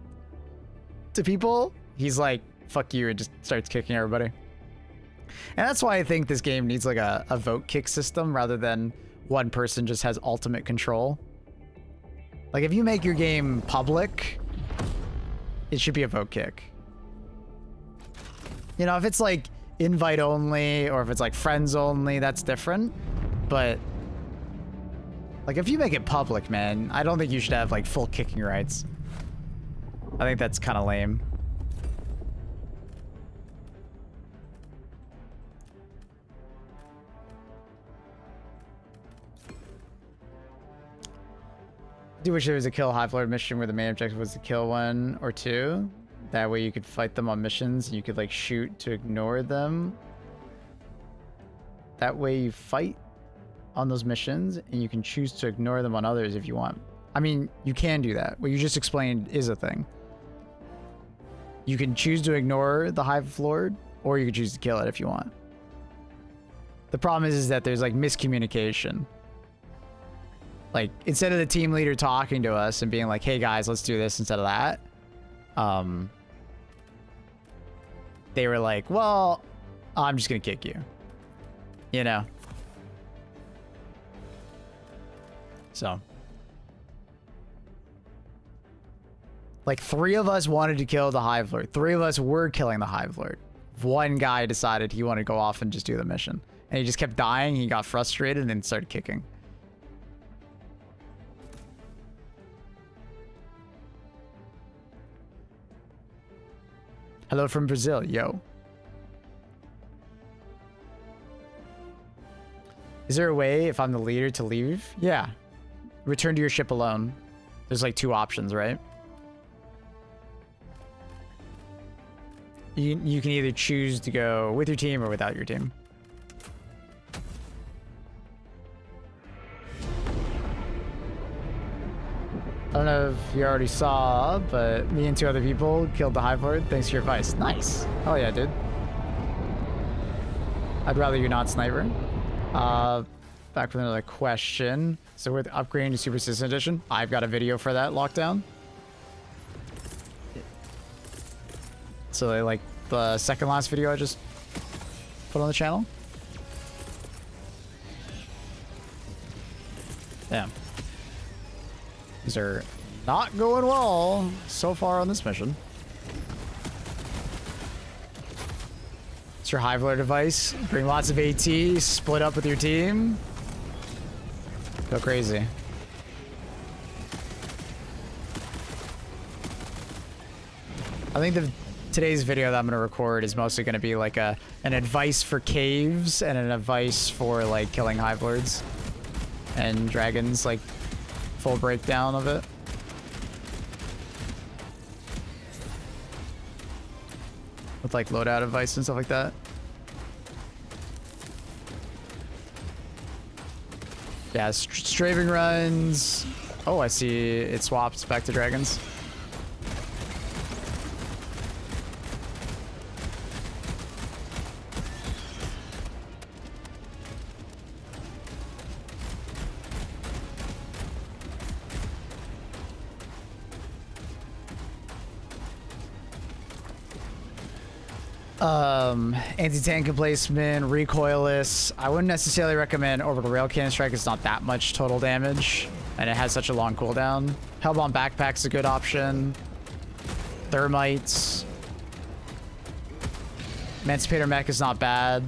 to people, he's like, fuck you, and just starts kicking everybody. And that's why I think this game needs like a vote kick system rather than one person just has ultimate control. Like if you make your game public, it should be a vote kick. You know, if it's like invite only or if it's like friends only, that's different. But Like, if you make it public, man, I don't think you should have, like, full kicking rights. I think that's kind of lame. I do wish there was a kill Hive Lord mission where the main objective was to kill one or two. That way you could fight them on missions and you could, like, shoot to ignore them. That way you fight on those missions and you can choose to ignore them on others if you want. I mean, you can do that. What you just explained is a thing. You can choose to ignore the Hive Lord, or you can choose to kill it if you want. The problem is that there's, like, miscommunication. Like, instead of the team leader talking to us and being like, hey guys, let's do this instead of that, they were like, well, I'm just gonna kick you. You know? So. Like, 3 of us wanted to kill the Hive Lord. 3 of us were killing the Hive Lord. One guy decided he wanted to go off and just do the mission. And he just kept dying, he got frustrated, and then started kicking. Hello from Brazil, yo. Is there a way, if I'm the leader, to leave? Yeah. Return to your ship alone. There's like 2 options, right? You can either choose to go with your team or without your team. I don't know if you already saw, but me and 2 other people killed the Hive Lord thanks to your advice. Nice. Oh yeah, dude. I'd rather you not sniper. Back with another question. So with upgrading to Super Citizen Edition, I've got a video for that lockdown. So like the second last video I just put on the channel. Damn. These are not going well so far on this mission. It's your Hive Lord advice. Bring lots of AT, split up with your team. Go crazy. I think today's video that I'm gonna record is mostly gonna be like an advice for caves and an advice for like killing Hive Lords and dragons, like full breakdown of it. With like loadout advice and stuff like that. Yeah, strafing runs. Oh, I see it swaps back to dragons. Anti-tank emplacement, recoilless. I wouldn't necessarily recommend orbital rail cannon strike. It's not that much total damage, and it has such a long cooldown. Hellbound backpack's a good option. Thermites. Emancipator mech is not bad.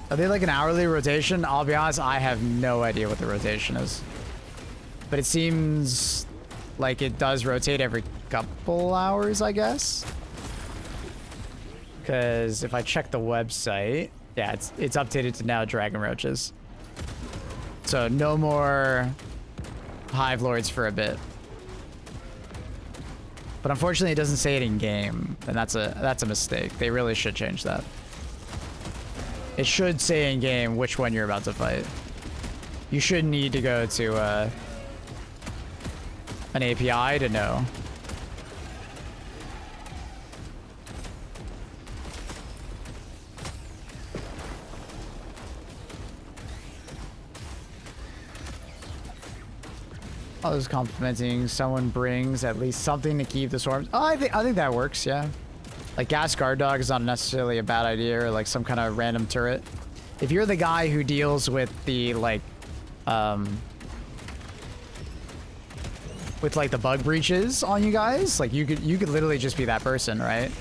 Are they like an hourly rotation? I'll be honest, I have no idea what the rotation is. But it seems like it does rotate every couple hours, I guess. Because if I check the website, yeah, it's updated to now Dragon Roaches. So no more Hive Lords for a bit. But unfortunately, it doesn't say it in game, and that's a mistake. They really should change that. It should say in game which one you're about to fight. You should need to go to an API to know. I was complimenting someone brings at least something to keep the swarms. Oh, I think that works, yeah. Like gas guard dog is not necessarily a bad idea, or like some kind of random turret. If you're the guy who deals with the like with like the bug breaches on you guys, like you could literally just be that person, right?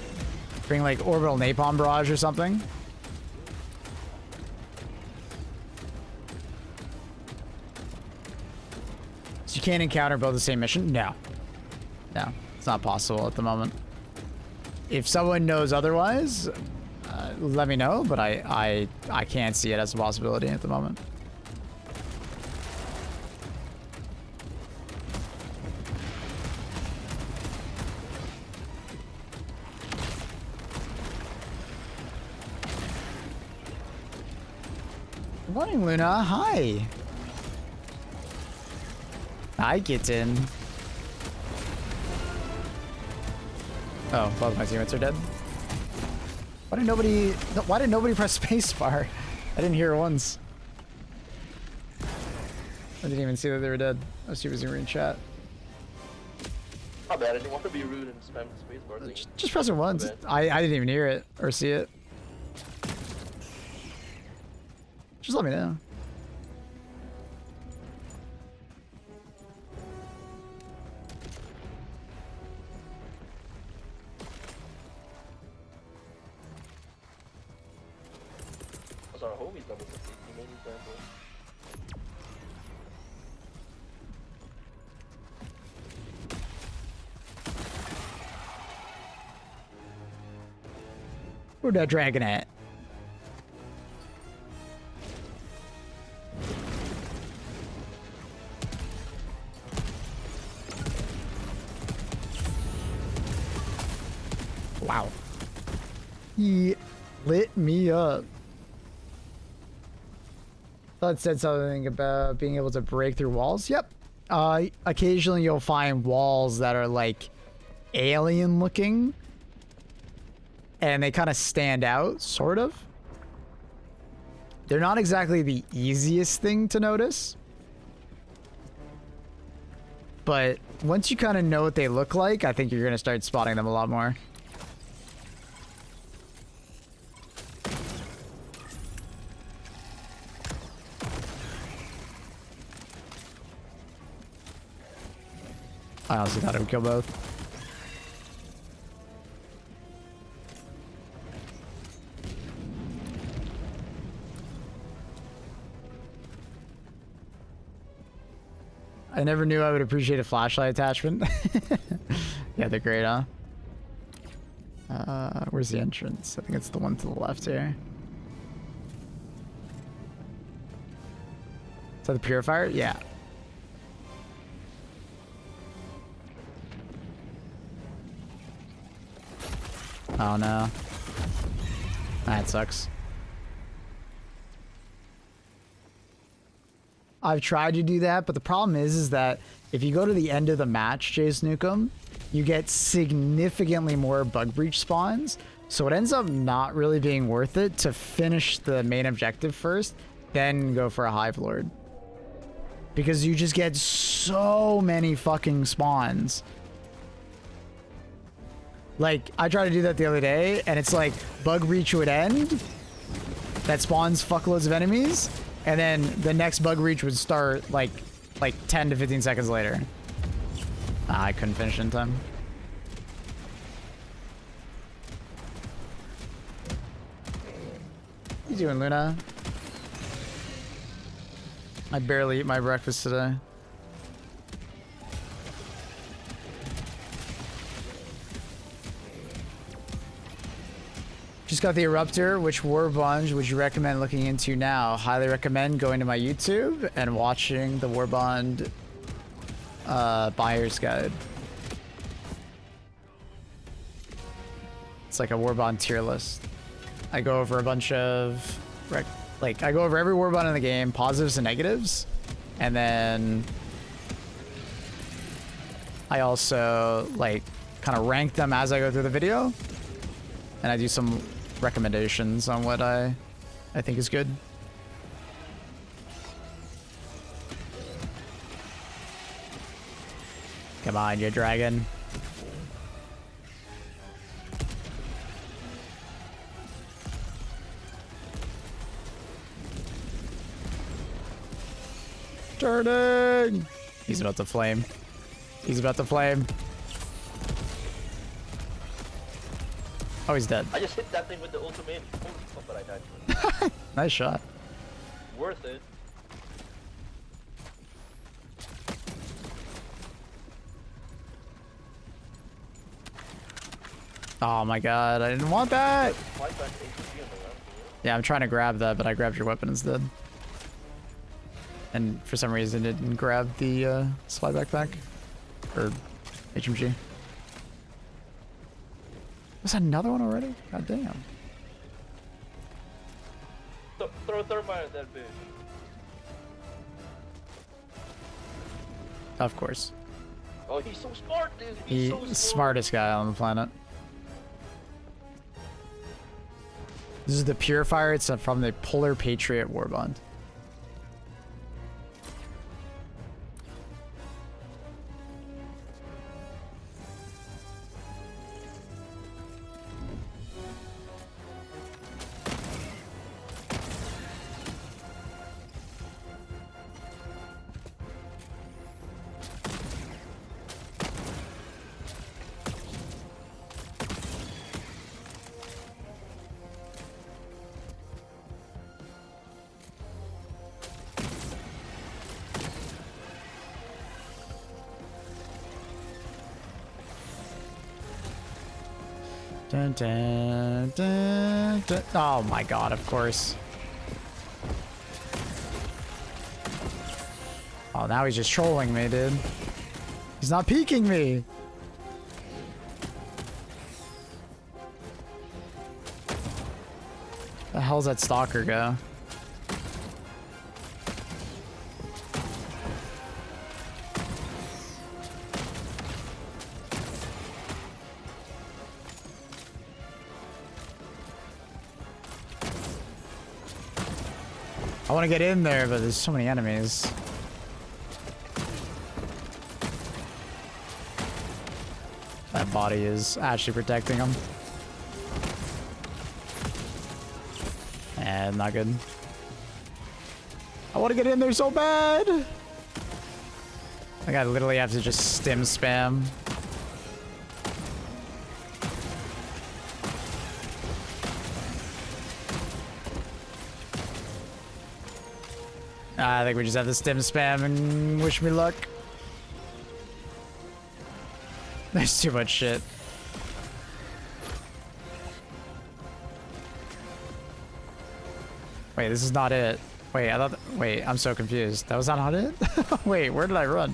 Bring like orbital napalm barrage or something. So you can't encounter both the same mission? No. No, it's not possible at the moment. If someone knows otherwise, let me know, but I can't see it as a possibility at the moment. Good morning, Luna. Hi. Hi, kitten. Oh, both my teammates are dead. Why did nobody press spacebar? I didn't hear it once. I didn't even see that they were dead. I was too busy reading chat. Not bad, I didn't want to be rude and spam the spacebar thing. Just press it once. I didn't even hear it or see it. Just let me know. That's our homies double 60. He made me sample. Where'd that dragon at? Wow. He lit me up. Thought it said something about being able to break through walls. Yep. Occasionally you'll find walls that are like alien looking. And they kind of stand out, sort of. They're not exactly the easiest thing to notice. But once you kind of know what they look like, I think you're going to start spotting them a lot more. I honestly thought it would kill both. I never knew I would appreciate a flashlight attachment. Yeah, they're great, huh? Where's the entrance? I think it's the one to the left here. Is that the purifier? Yeah. Oh no. That sucks. I've tried to do that, but the problem is that if you go to the end of the match, Jace Nukem, you get significantly more bug breach spawns. So it ends up not really being worth it to finish the main objective first, then go for a Hive Lord. Because you just get so many fucking spawns. Like, I tried to do that the other day, and it's like, bug breach would end, that spawns fuckloads of enemies, and then the next bug breach would start like 10 to 15 seconds later. I couldn't finish in time. What you doing, Luna? I barely eat my breakfast today. Just got the Eruptor. Which Warbond would you recommend looking into now? Highly recommend going to my YouTube and watching the Warbond buyer's guide. It's like a Warbond tier list. I go over a bunch of I go over every Warbond in the game, positives and negatives, and then I also like kind of rank them as I go through the video, and I do some recommendations on what I think is good. Come on, you dragon. Turning! He's about to flame. He's about to flame. Oh, he's dead. I just hit that thing with the ultimate. Holy fuck, but I died to it. Nice shot. Worth it. Oh my god, I didn't want that! Fly back ATP on the round. Yeah, I'm trying to grab that, but I grabbed your weapon instead. And for some reason it didn't grab the slide backpack. Or HMG. Was that another one already? God damn. Throw thermite at that bitch. Of course. Oh, he's so smart, dude. He's He's so the smart. smartest guy on the planet. This is the Purifier. It's from the Polar Patriot Warbond. Dun, dun, dun, dun. Oh my god, of course. Oh, now he's just trolling me, dude. He's not peeking me. The hell's that stalker go? I want to get in there, but there's so many enemies. That body is actually protecting him. And not good. I want to get in there so bad. Like I literally have to just stim spam. I think we just have to stim spam and wish me luck. There's too much shit. Wait, this is not it. Wait, I thought. Wait, I'm so confused. That was not it? Wait, where did I run?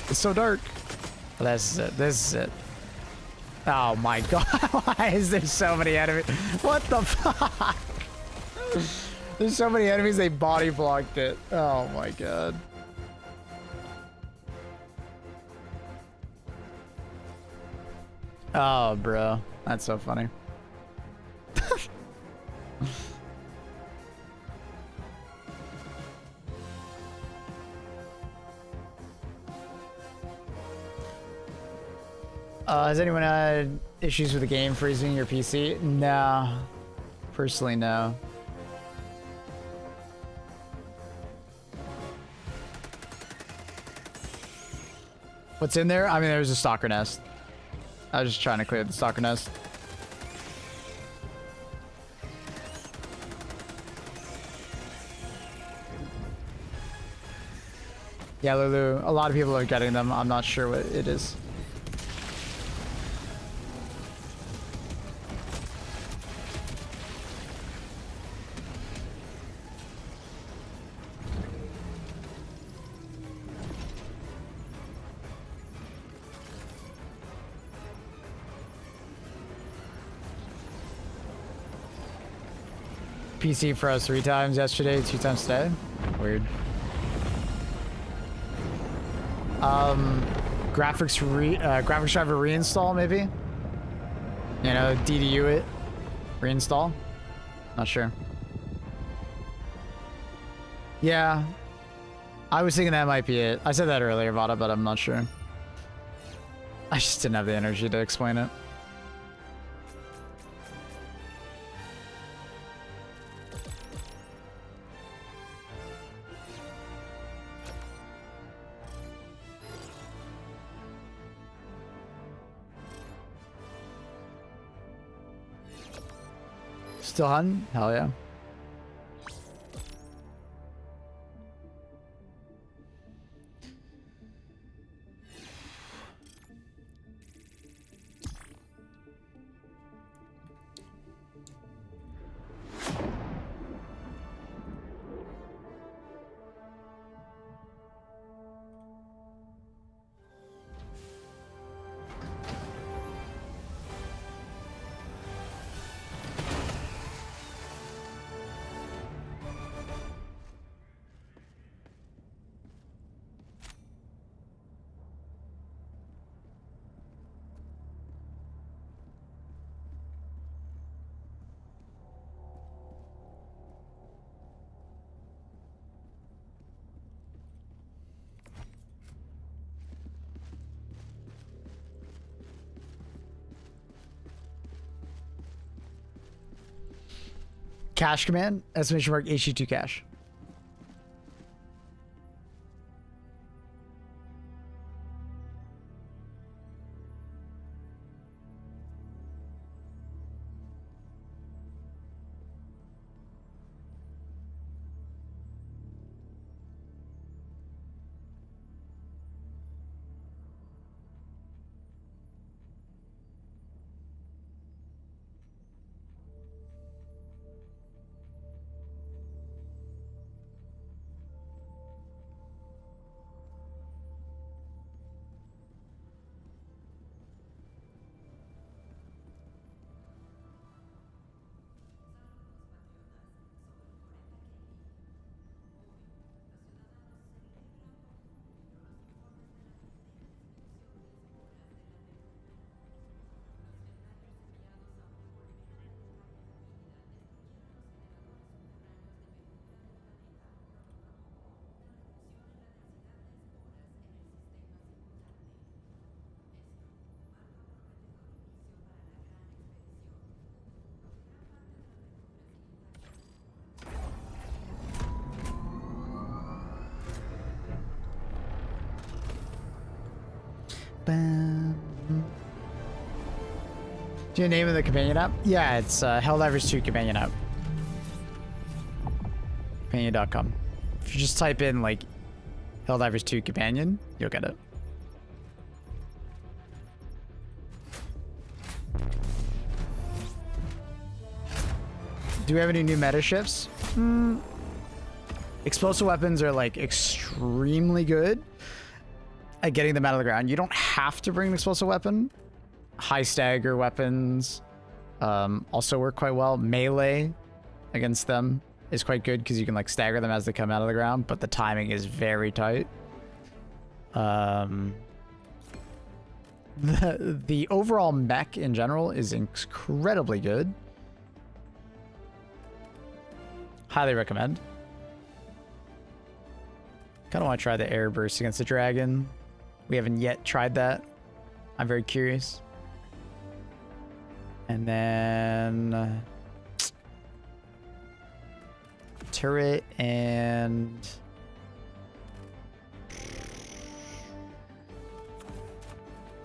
It's so dark. Oh, this is it. This is it. Oh my god. Why is there so many enemies? What the fuck? There's so many enemies, they body blocked it. Oh my god. Oh, bro. That's so funny. Has anyone had issues with the game freezing your PC? No. Personally, no. What's in there? I mean, there's a stalker nest. I was just trying to clear the stalker nest. Yeah, Lulu, a lot of people are getting them. I'm not sure what it is. PC froze 3 times yesterday, 2 times today. Weird. Graphics driver reinstall maybe. You know, DDU it, reinstall. Not sure. Yeah, I was thinking that might be it. I said that earlier, Vada, but I'm not sure. I just didn't have the energy to explain it. Still hunting? Hell yeah. Cache command, exclamation mark, HE2 cache. Bam. Do you name of the companion app? Yeah, it's Helldivers 2 companion app. Companion.com. If you just type in like Helldivers 2 companion, you'll get it. Do we have any new meta shifts? Explosive weapons are like extremely good at getting them out of the ground. You don't have to bring an explosive weapon. High stagger weapons also work quite well. Melee against them is quite good because you can like stagger them as they come out of the ground, but the timing is very tight. The overall mech in general is incredibly good. Highly recommend. Kind of want to try the air burst against the dragon. We haven't yet tried that. I'm very curious. And then turret and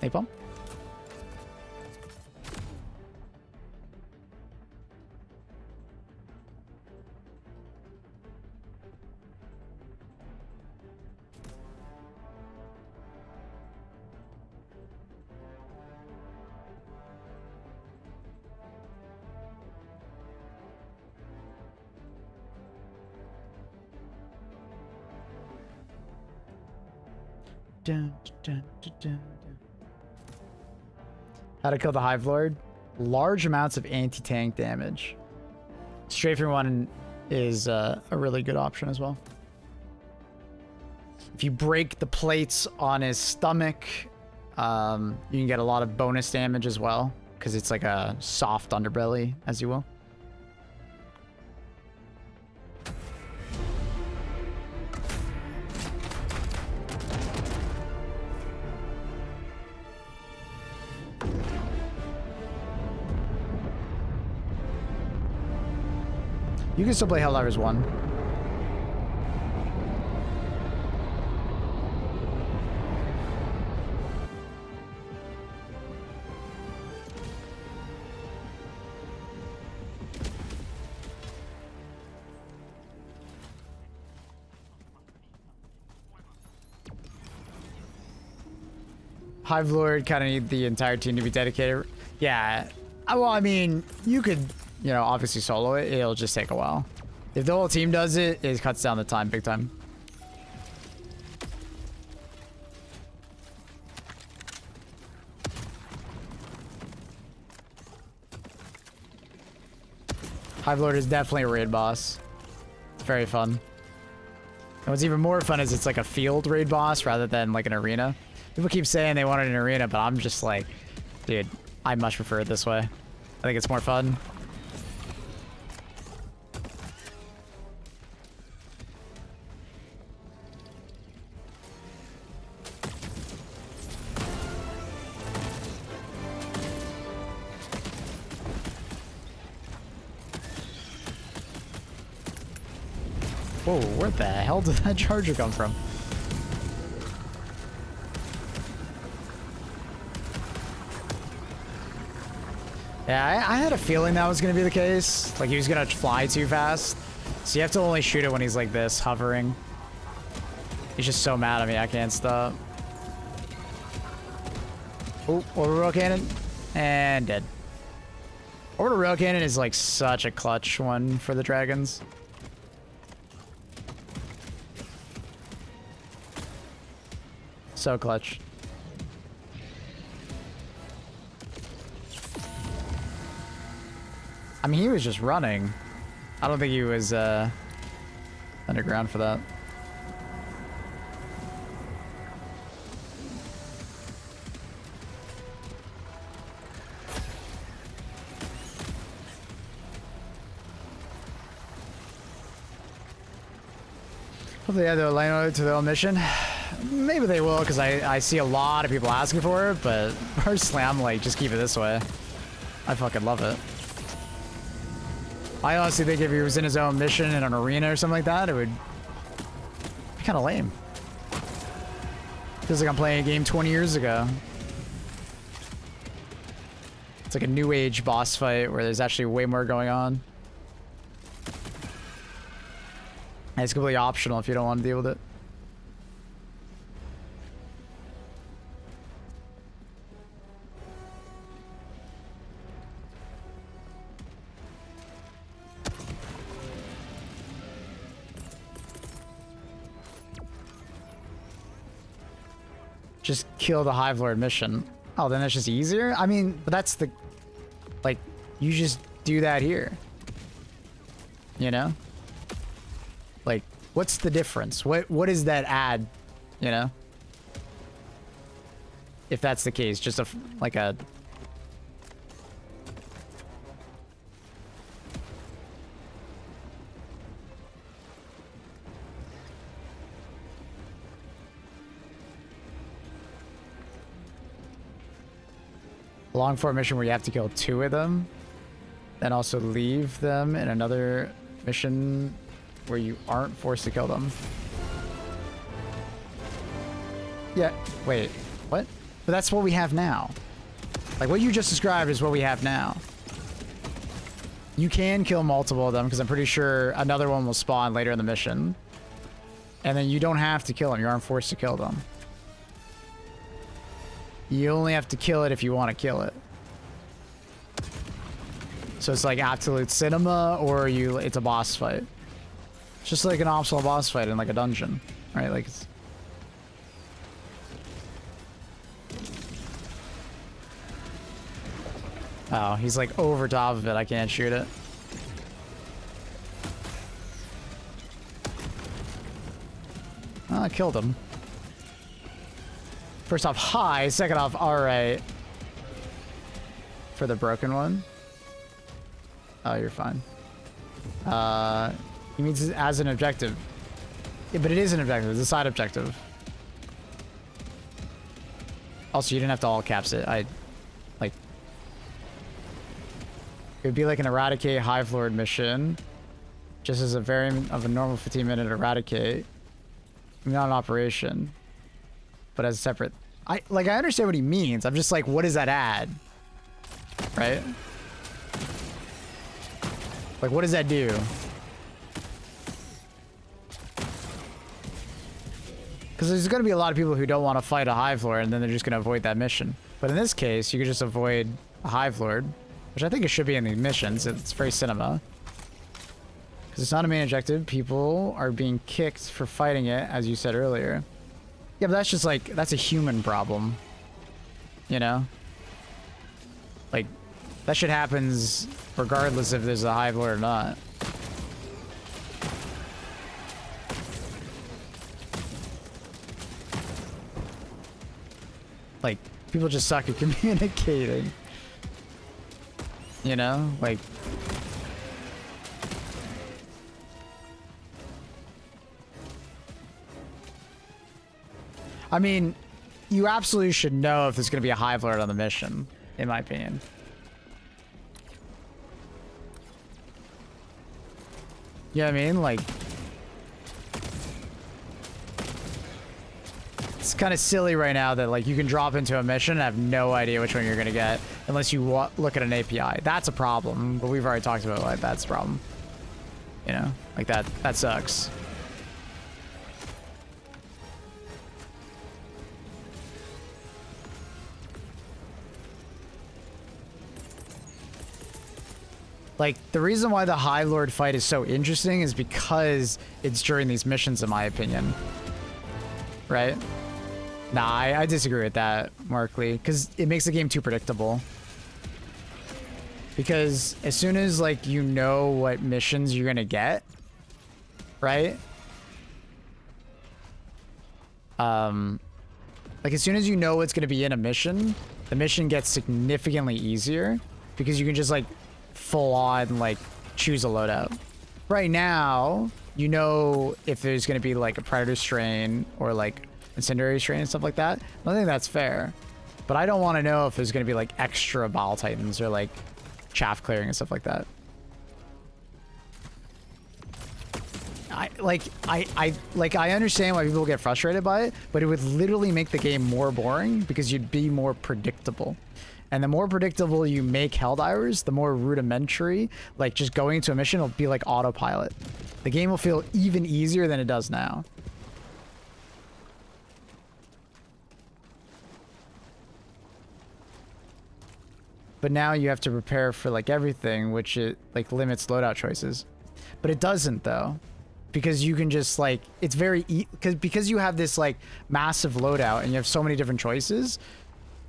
napalm. Dun, dun, dun, dun, dun. How to kill the Hive Lord? Large amounts of anti-tank damage. Strafing one is a really good option as well. If you break the plates on his stomach, you can get a lot of bonus damage as well, because it's like a soft underbelly, as you will. You can still play Helldivers 1. Hive Lord kind of need the entire team to be dedicated. Yeah. Well, I mean, you could, you know, obviously solo it. It'll just take a while. If the whole team does it, it cuts down the time big time. Hive Lord is definitely a raid boss. It's very fun. And what's even more fun is it's like a field raid boss rather than like an arena. People keep saying they wanted an arena, but I'm just like, dude, I much prefer it this way. I think it's more fun. Whoa, where the hell did that charger come from? Yeah, I had a feeling that was going to be the case. Like, he was going to fly too fast. So you have to only shoot it when he's like this, hovering. He's just so mad at me, I can't stop. Oh, orbital rail cannon. And dead. Orbital rail cannon is like such a clutch one for the dragons. So clutch. I mean, he was just running. I don't think he was underground for that. Hopefully, yeah, they'll land to their own mission. Maybe they will, because I see a lot of people asking for it, but personally, I'm like, just keep it this way. I fucking love it. I honestly think if he was in his own mission in an arena or something like that, it would be kind of lame. Feels like I'm playing a game 20 years ago. It's like a new age boss fight where there's actually way more going on. And it's completely optional if you don't want to deal with it. Just kill the Hive Lord mission. Oh, then that's just easier? I mean, but that's the... Like, you just do that here. You know? Like, what's the difference? What does that add? You know? If that's the case, just like a... long form mission where you have to kill 2 of them, then also leave them in another mission where you aren't forced to kill them. Yeah, wait, what? But that's what we have now. Like, what you just described is what we have now. You can kill multiple of them, because I'm pretty sure another one will spawn later in the mission. And then you don't have to kill them, you aren't forced to kill them. You only have to kill it if you want to kill it. So it's like absolute cinema, or it's a boss fight. It's just like an optional boss fight in like a dungeon, right? Like it's... Oh, he's like over top of it. I can't shoot it. Oh, I killed him. First off, hi. Second off, alright. For the broken one. Oh, you're fine. He means it as an objective. Yeah, but it is an objective. It's a side objective. Also, you didn't have to all caps it. It would be like an eradicate Hive Lord mission. Just as a variant of a normal 15-minute eradicate. Not an operation. But as a separate... I understand what he means. I'm just like, what does that add? Right? Like, what does that do? Because there's going to be a lot of people who don't want to fight a Hive Lord, and then they're just going to avoid that mission. But in this case, you could just avoid a Hive Lord, which I think it should be in the missions. It's very cinema. Because it's not a main objective. People are being kicked for fighting it, as you said earlier. Yeah, but that's just like, that's a human problem. You know? Like, that shit happens regardless if there's a Hive Lord or not. Like, people just suck at communicating. You know? Like... I mean, you absolutely should know if there's going to be a Hive Lord on the mission, in my opinion. You know what I mean? Like... It's kind of silly right now that like you can drop into a mission and have no idea which one you're gonna get unless you look at an API. That's a problem, but we've already talked about like that's a problem. You know, like that sucks. Like the reason why the High Lord fight is so interesting is because it's during these missions, in my opinion. Right? Nah, I disagree with that, Markley, because it makes the game too predictable. Because as soon as, like, you know what missions you're gonna get, right? Like, as soon as you know what's gonna be in a mission, the mission gets significantly easier, because you can just, like, full on, like, choose a loadout. Right now, you know if there's gonna be, like, a Predator strain, or, like, Incendiary strain and stuff like that. I think that's fair. But I don't want to know if there's going to be like extra Bile Titans or like chaff clearing and stuff like that. I understand why people get frustrated by it, but it would literally make the game more boring because you'd be more predictable. And the more predictable you make Helldivers, the more rudimentary, like just going into a mission will be like autopilot. The game will feel even easier than it does now. But now you have to prepare for like everything, which it like limits loadout choices. But it doesn't though, because you can just like, it's very, because you have this like massive loadout and you have so many different choices,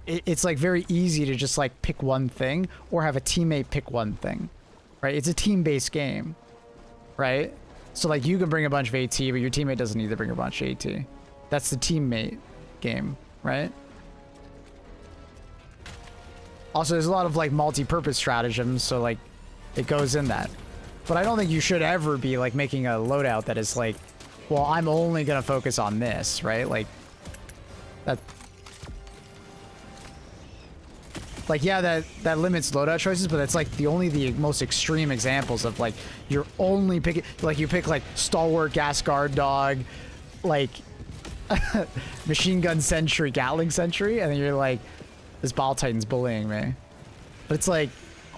it's like very easy to just like pick one thing or have a teammate pick one thing, right? It's a team-based game, right? So like you can bring a bunch of AT, but your teammate doesn't need to bring a bunch of AT. That's the teammate game, right? Also, there's a lot of like multi-purpose stratagems, so like it goes in that. But I don't think you should ever be like making a loadout that is like, well, I'm only gonna focus on this, right? Like that. Like yeah, that limits loadout choices, but that's like the most extreme examples of like you're only picking, like you pick like Stalwart, Gas Guard Dog, like Machine Gun Sentry, Gatling Sentry, and then you're like, this Bile Titan's bullying me. But it's like,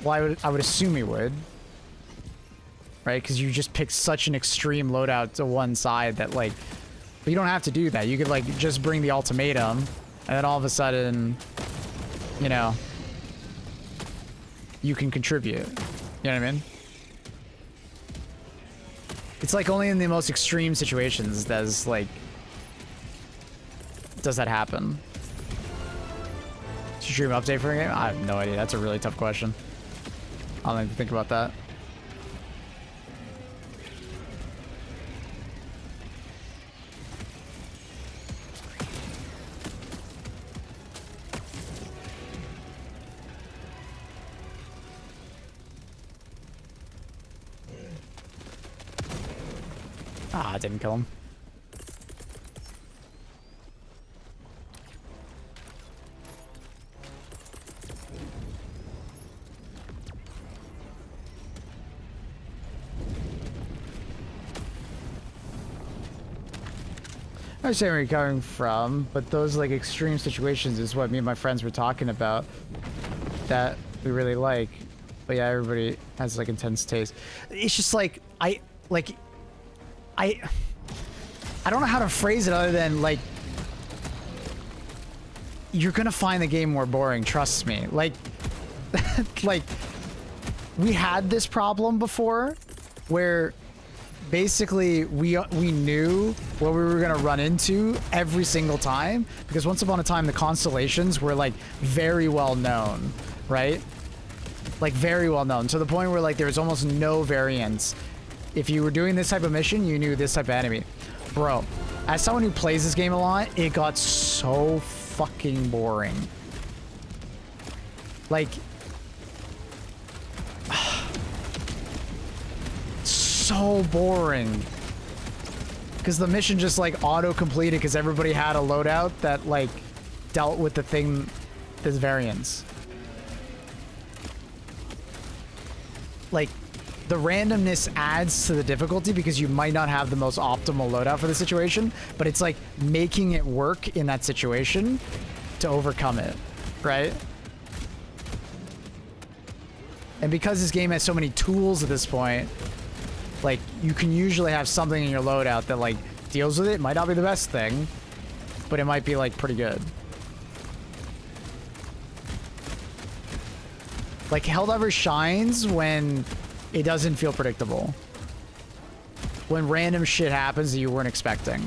well, I would assume he would. Right? Because you just picked such an extreme loadout to one side that like, but you don't have to do that. You could like just bring the ultimatum and then all of a sudden, you know, you can contribute. You know what I mean? It's like only in the most extreme situations does that happen. Stream update for a game? I have no idea. That's a really tough question. I don't even think about that. Ah, I didn't kill him. I understand where you're coming from, but those like extreme situations is what me and my friends were talking about that we really like. But yeah, everybody has like intense taste. It's just like I don't know how to phrase it other than like, you're gonna find the game more boring, trust me. Like, like, we had this problem before where basically we knew what we were gonna run into every single time, because once upon a time the constellations were like very well known, right? Like very well known, to the point where like there was almost no variance. If you were doing this type of mission, you knew this type of enemy. Bro, as someone who plays this game a lot, it got so fucking boring. Like, so boring. Because the mission just like auto-completed because everybody had a loadout that like dealt with the thing, this variance. Like, the randomness adds to the difficulty because you might not have the most optimal loadout for the situation, but it's like making it work in that situation to overcome it, right? And because this game has so many tools at this point, like, you can usually have something in your loadout that like deals with it. It might not be the best thing, but it might be like pretty good. Like, Helldiver shines when it doesn't feel predictable. When random shit happens that you weren't expecting.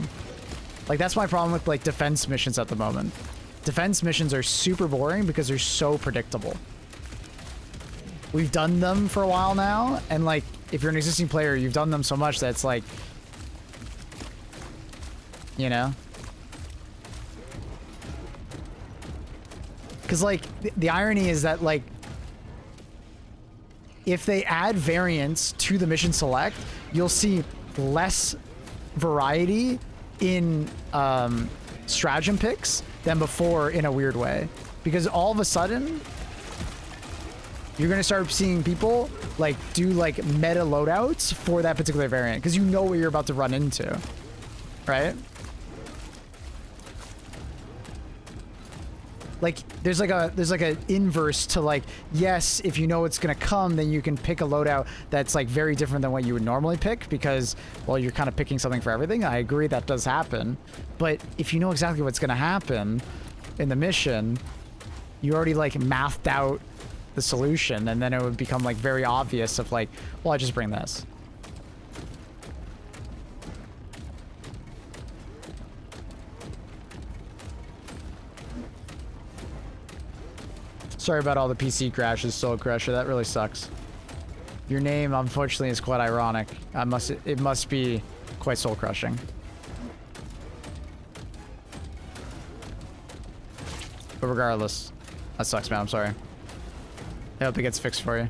Like, that's my problem with like defense missions at the moment. Defense missions are super boring because they're so predictable. We've done them for a while now, and like, if you're an existing player, you've done them so much that it's like, you know? Because like, the irony is that like, if they add variance to the mission select, you'll see less variety in stratagem picks than before in a weird way. Because all of a sudden, you're gonna start seeing people like do like meta loadouts for that particular variant because you know what you're about to run into, right? Like, there's like a inverse to like, yes, if you know what's gonna come, then you can pick a loadout that's like very different than what you would normally pick because, well, you're kind of picking something for everything. I agree that does happen, but if you know exactly what's gonna happen in the mission, you already like mathed out the solution, and then it would become like very obvious of like, well, I just bring this. Sorry about all the PC crashes, Soul Crusher. That really sucks. Your name, unfortunately, is quite ironic. It must be quite soul crushing. But regardless, that sucks, man. I'm sorry. I hope it gets fixed for you.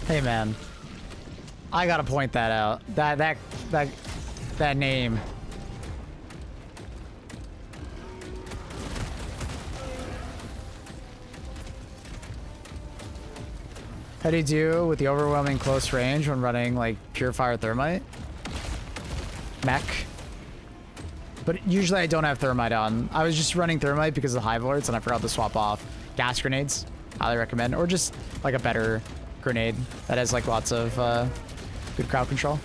Hey man, I gotta point that out. That name. How do you do with the overwhelming close range when running like pure fire thermite? Mech. But usually I don't have thermite on. I was just running thermite because of the HIVELORDS and I forgot to swap off gas grenades. Highly recommend. Or just like a better grenade that has like lots of good crowd control.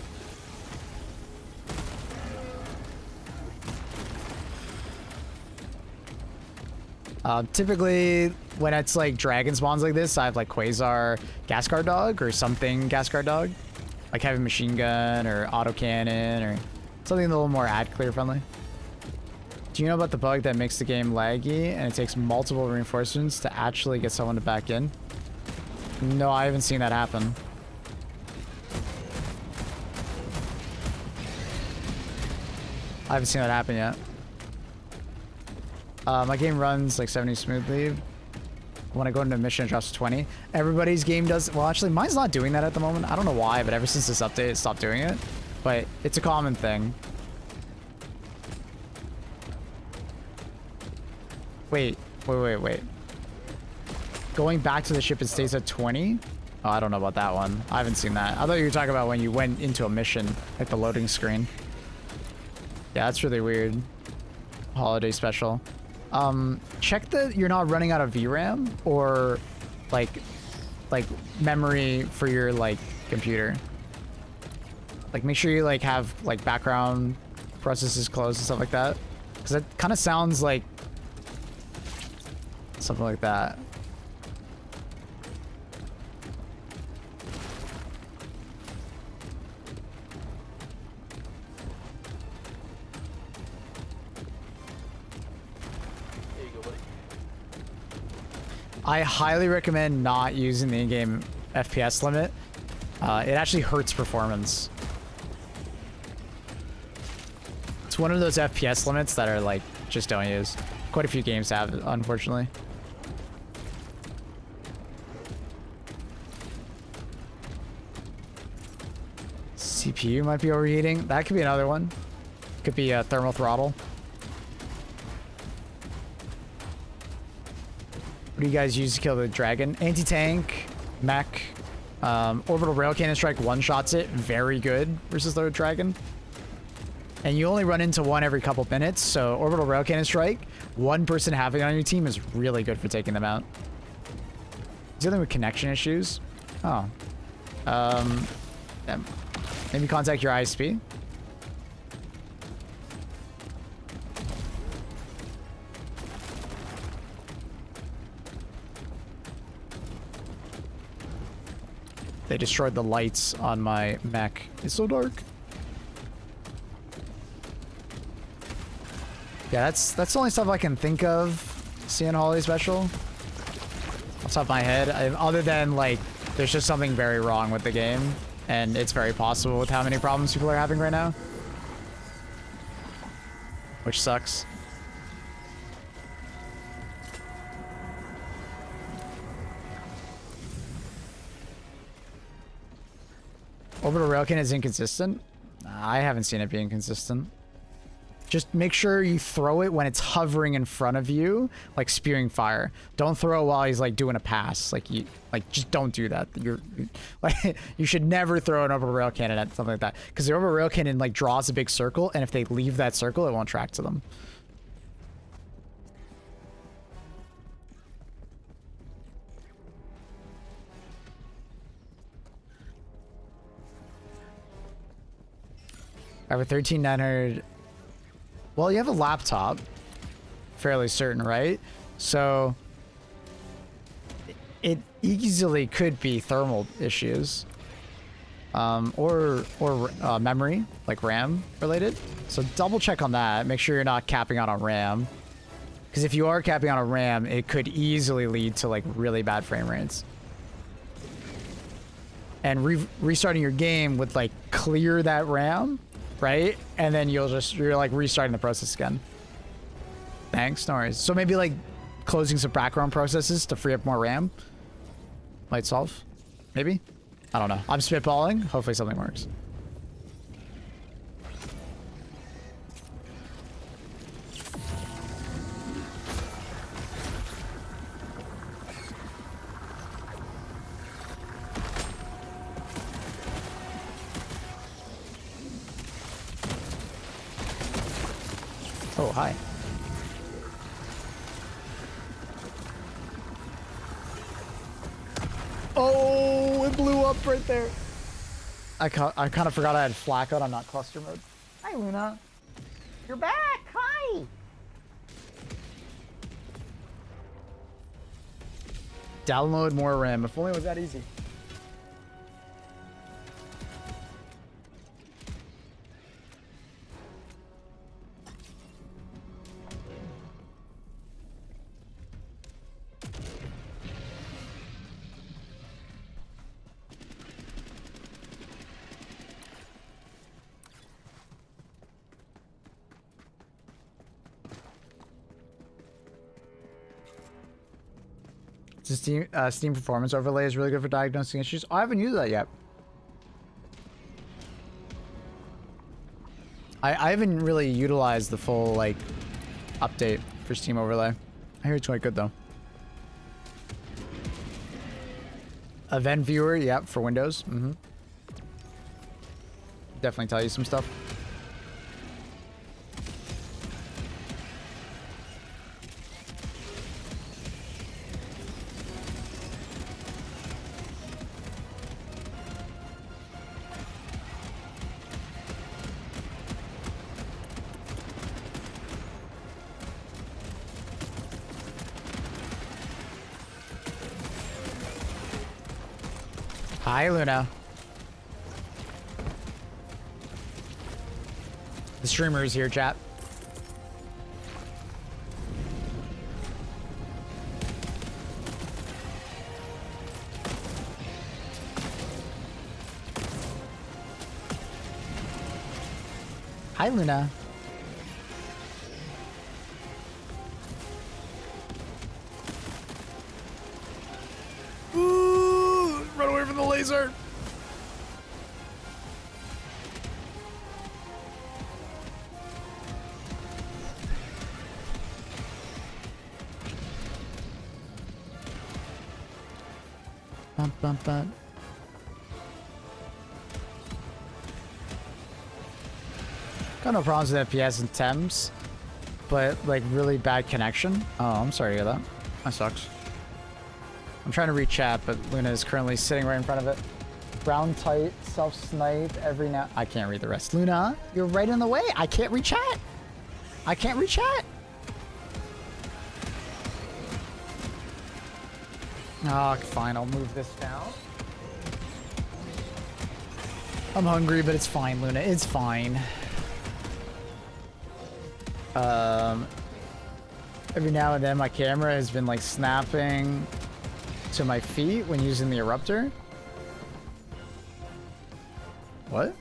Typically when it's like dragon spawns like this, I have like Quasar gas guard dog or something gas guard dog, like heavy machine gun or autocannon or something a little more ad clear friendly. Do you know about the bug that makes the game laggy and it takes multiple reinforcements to actually get someone to back in? No, I haven't seen that happen. I haven't seen that happen yet. My game runs like 70 smoothly. When I go into a mission, it drops to 20. Everybody's game does. Well, actually, mine's not doing that at the moment. I don't know why, but ever since this update, it stopped doing it. But it's a common thing. Wait. Going back to the ship, it stays at 20? Oh, I don't know about that one. I haven't seen that. I thought you were talking about when you went into a mission, like the loading screen. Yeah, that's really weird. Holiday special. Check that you're not running out of VRAM or like memory for your like computer. Like make sure you like have like background processes closed and stuff like that. Because it kind of sounds like something like that. Here you go, buddy. I highly recommend not using the in-game FPS limit. It actually hurts performance. It's one of those FPS limits that are like, just don't use. Quite a few games have it, unfortunately. CPU might be overheating. That could be another one. Could be a thermal throttle. What do you guys use to kill the dragon? Anti-tank, mech, orbital rail cannon strike one-shots it. Very good versus the dragon. And you only run into one every couple minutes, so orbital rail cannon strike, one person having it on your team is really good for taking them out. Dealing with connection issues. Oh. Yeah. Maybe contact your ISP. They destroyed the lights on my mech. It's so dark. Yeah, that's the only stuff I can think of seeing Holiday Special. Off the top of my head, other than like, there's just something very wrong with the game, and it's very possible with how many problems people are having right now, which sucks. Orbital Railkin is inconsistent? I haven't seen it be inconsistent. Just make sure you throw it when it's hovering in front of you, like spewing fire. Don't throw it while he's like doing a pass. Just don't do that. Like you should never throw an orbital rail cannon at something like that, because the orbital rail cannon like draws a big circle, and if they leave that circle, it won't track to them. I have a 13900. Well, you have a laptop, fairly certain, right? So it easily could be thermal issues, or memory, like RAM related. So double check on that. Make sure you're not capping out on RAM, because if you are capping out on RAM, it could easily lead to like really bad frame rates. And restarting your game would like clear that RAM. Right? And then you're like restarting the process again. Thanks, no worries. So maybe like closing some background processes to free up more RAM might solve. Maybe? I don't know. I'm spitballing. Hopefully something works. Oh, hi. Oh, it blew up right there. I kind of forgot I had flak out. I'm not cluster mode. Hi, Luna. You're back. Hi. Download more RAM. If only it was that easy. Steam Performance Overlay is really good for diagnosing issues. Oh, I haven't used that yet. I haven't really utilized the full like update for Steam Overlay. I hear it's quite good though. Event viewer, yep, for Windows. Definitely tell you some stuff. Hi, Luna. The streamer is here, chat. Hi, Luna. Ooh, run away from the laser. Bum, bum, bum. Got no problems with FPS and temps, but like really bad connection. Oh, I'm sorry to hear that. That sucks. I'm trying to read chat, but Luna is currently sitting right in front of it. Brown tight, self-snipe every now... I can't read the rest. Luna, you're right in the way. I can't read chat. I can't read chat. Oh, fine. I'll move this down. I'm hungry, but it's fine, Luna. It's fine. Every now and then my camera has been like snapping to my feet when using the eruptor. What?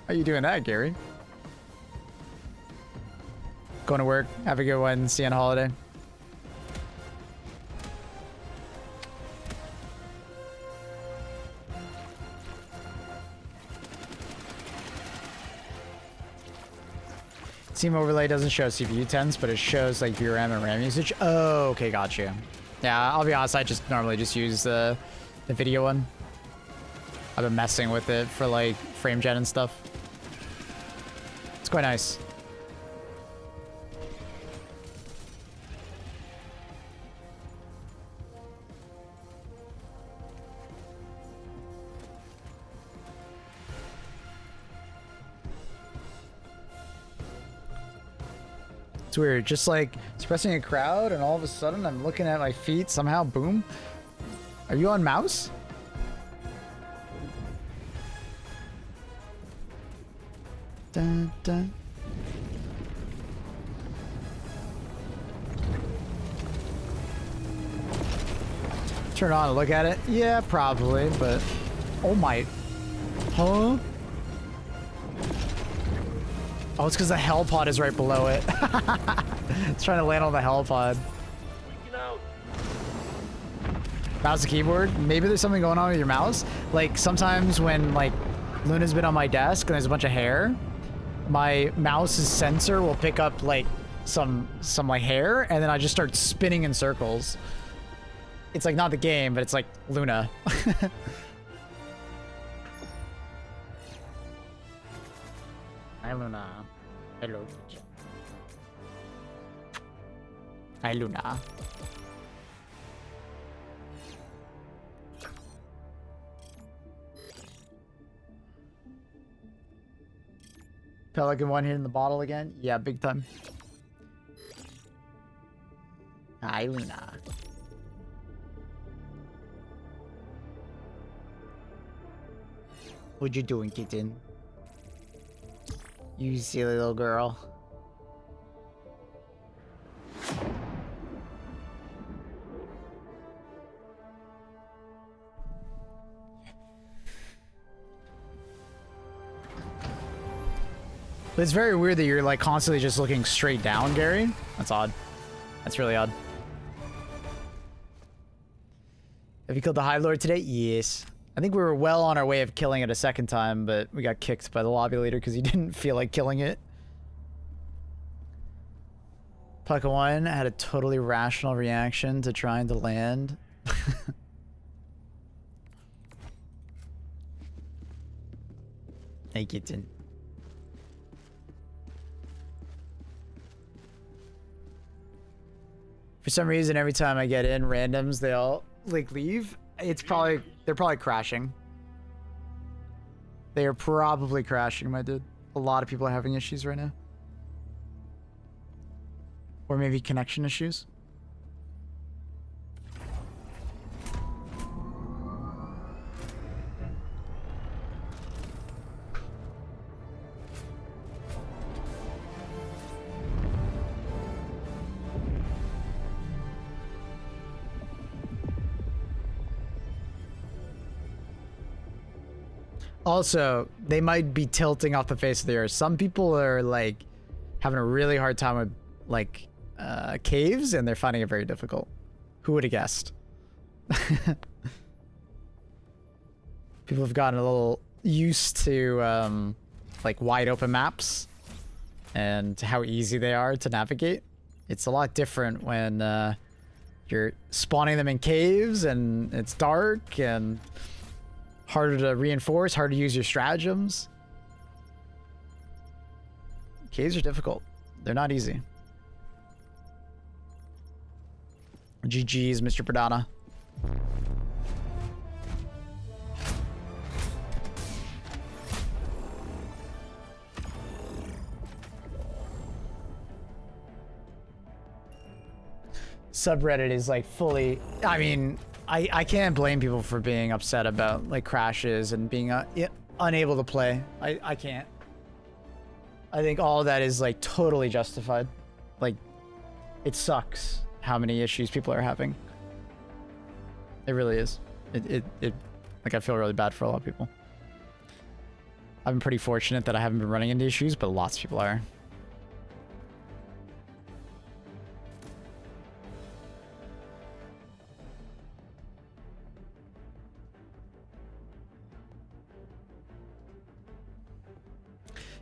How you doing that, Gary? Going to work. Have a good one. See you on holiday. Team overlay doesn't show CPU temps, but it shows like VRAM and RAM usage. Oh, okay, gotcha. Yeah, I'll be honest, I just normally just use the video one. I've been messing with it for like frame gen and stuff. It's quite nice. It's weird, just like suppressing a crowd and all of a sudden I'm looking at my feet somehow, boom. Are you on mouse? Dun, dun. Turn it on and look at it? Yeah, probably, but... Oh my... Huh? Oh, it's because the hell pod is right below it. It's trying to land on the hell pod. Mouse and keyboard? Maybe there's something going on with your mouse. Like, sometimes when, like, Luna's been on my desk and there's a bunch of hair, my mouse's sensor will pick up, like, some like, hair, and then I just start spinning in circles. It's, like, not the game, but it's, like, Luna. Hi, Luna. Hello. Hi, Luna. Pelican one hitting the bottle again? Yeah, big time. Hi, Luna. What you doing, kitten? You silly little girl. But it's very weird that you're like constantly just looking straight down, Gary. That's odd. That's really odd. Have you killed the Hive Lord today? Yes. I think we were well on our way of killing it a second time, but we got kicked by the lobby leader because he didn't feel like killing it. Pucka 1 had a totally rational reaction to trying to land Hey, kitten. For some reason, every time I get in randoms, they all like leave. They're probably crashing. They are probably crashing, my dude. A lot of people are having issues right now. Or maybe connection issues. Also, they might be tilting off the face of the earth. Some people are like having a really hard time with like caves, and they're finding it very difficult. Who would have guessed? People have gotten a little used to like wide open maps and how easy they are to navigate. It's a lot different when you're spawning them in caves and it's dark and harder to reinforce, hard to use your stratagems. Caves are difficult. They're not easy. GG's, Mr. Pradana. Subreddit is like fully, I mean, I can't blame people for being upset about like crashes and being unable to play. I can't. I think all of that is like totally justified. Like, it sucks how many issues people are having. It really is. It like, I feel really bad for a lot of people. I've been pretty fortunate that I haven't been running into issues, but lots of people are.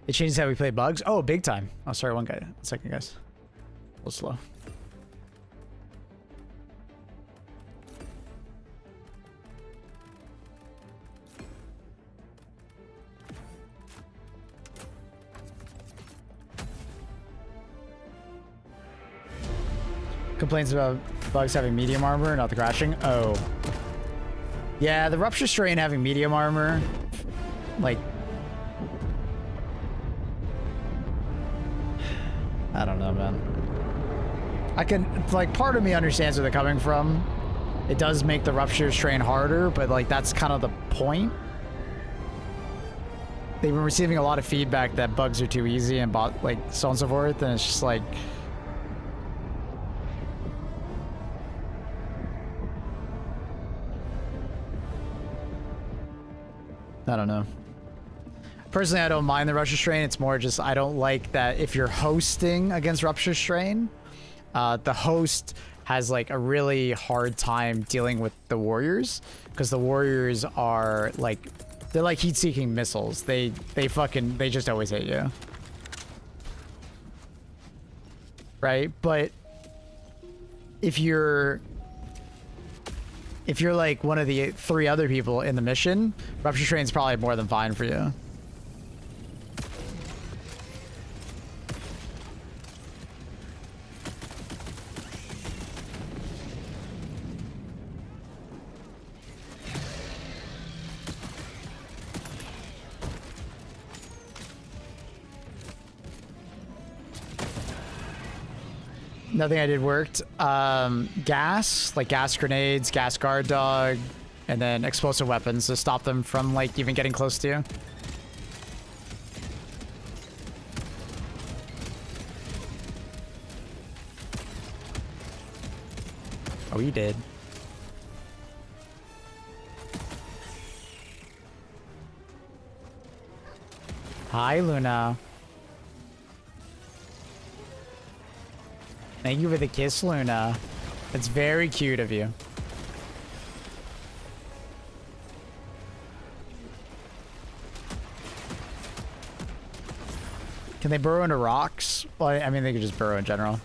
It changes how we play bugs? Oh, big time. Oh, sorry, one second, guys. A little slow. Complaints about bugs having medium armor, not the crashing. Oh. Yeah, the Rupture Strain having medium armor, like, I don't know, man. I can, like, part of me understands where they're coming from. It does make the Rupture Strain harder, but, like, that's kind of the point. They've been receiving a lot of feedback that bugs are too easy and like, so on and so forth, and it's just like, I don't know. Personally, I don't mind the Rupture Strain. It's more just I don't like that if you're hosting against Rupture Strain, the host has like a really hard time dealing with the warriors, because the warriors are like, they're like heat-seeking missiles. They just always hit you. Right? But if you're like one of the 3 other people in the mission, Rupture Strain's probably more than fine for you. Nothing I did worked. Gas, like gas grenades, gas guard dog, and then explosive weapons to stop them from like even getting close to you. Oh, you did. Hi, Luna. Thank you for the kiss, Luna. It's very cute of you. Can they burrow into rocks? Well, I mean, they could just burrow in general.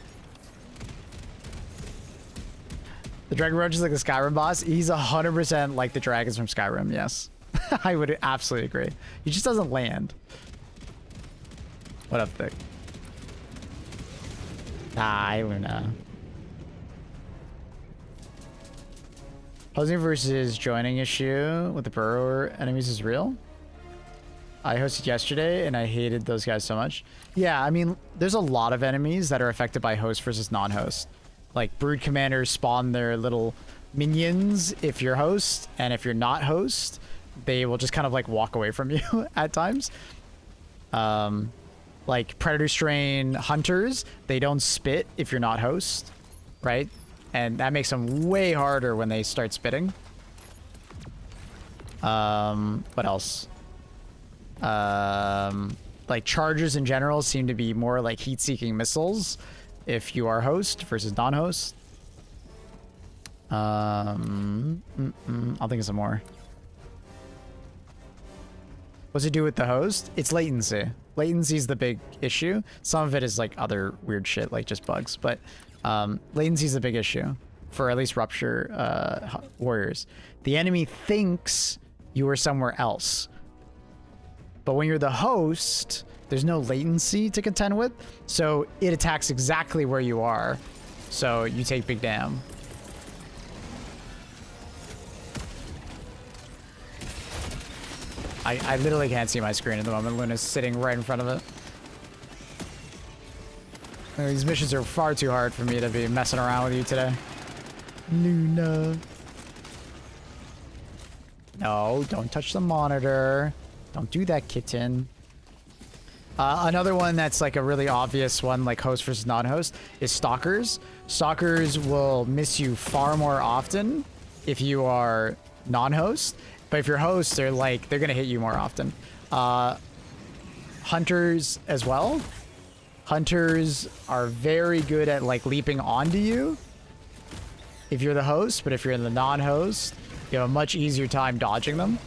The Dragon Roach is like the Skyrim boss. He's 100% like the dragons from Skyrim, yes. I would absolutely agree. He just doesn't land. What up, Thick? Hi, Luna. Hosting versus joining issue with the burrower enemies is real. I hosted yesterday and I hated those guys so much. Yeah, I mean, there's a lot of enemies that are affected by host versus non-host. Like brood commanders spawn their little minions if you're host, and if you're not host, they will just kind of like walk away from you at times. Like predator strain hunters, they don't spit if you're not host, right? And that makes them way harder when they start spitting. What else? Like chargers in general seem to be more like heat-seeking missiles if you are host versus non-host. I'll think of some more. What's it do with the host? It's latency. Latency is the big issue. Some of it is like other weird shit, like just bugs. But latency is the big issue for at least Rupture warriors. The enemy thinks you are somewhere else. But when you're the host, there's no latency to contend with. So it attacks exactly where you are. So you take big damn. I literally can't see my screen at the moment. Luna's sitting right in front of it. These missions are far too hard for me to be messing around with you today. Luna. No, don't touch the monitor. Don't do that, kitten. Another one that's like a really obvious one, like host versus non-host, is stalkers. Stalkers will miss you far more often if you are non-host. But if you're host, they're gonna hit you more often. Hunters as well. Hunters are very good at like leaping onto you if you're the host, but if you're the non-host, you have a much easier time dodging them.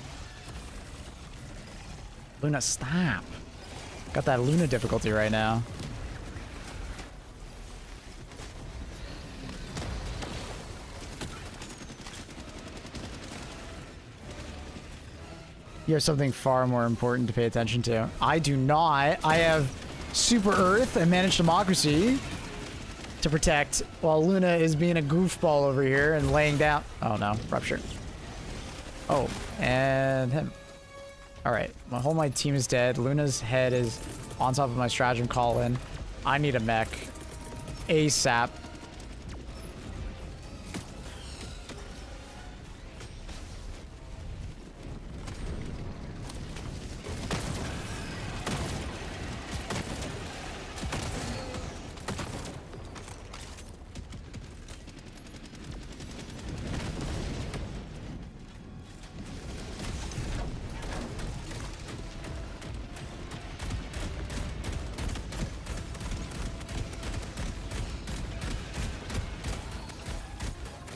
Luna, stop. Got that Luna difficulty right now. You have something far more important to pay attention to. I do not. I have Super Earth and Managed Democracy to protect while Luna is being a goofball over here and laying down. Oh no, Rupture. Oh, and him. Alright, my team is dead. Luna's head is on top of my stratagem call-in. I need a mech. ASAP.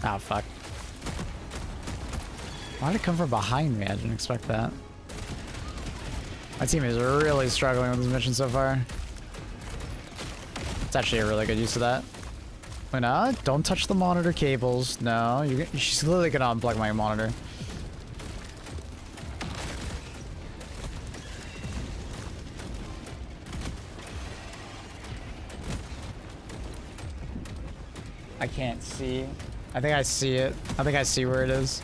Oh, fuck. Why did it come from behind me? I didn't expect that. My team is really struggling with this mission so far. It's actually a really good use of that. Luna, don't touch the monitor cables. No, she's literally gonna unplug my monitor. I can't see. I think I see it. I think I see where it is.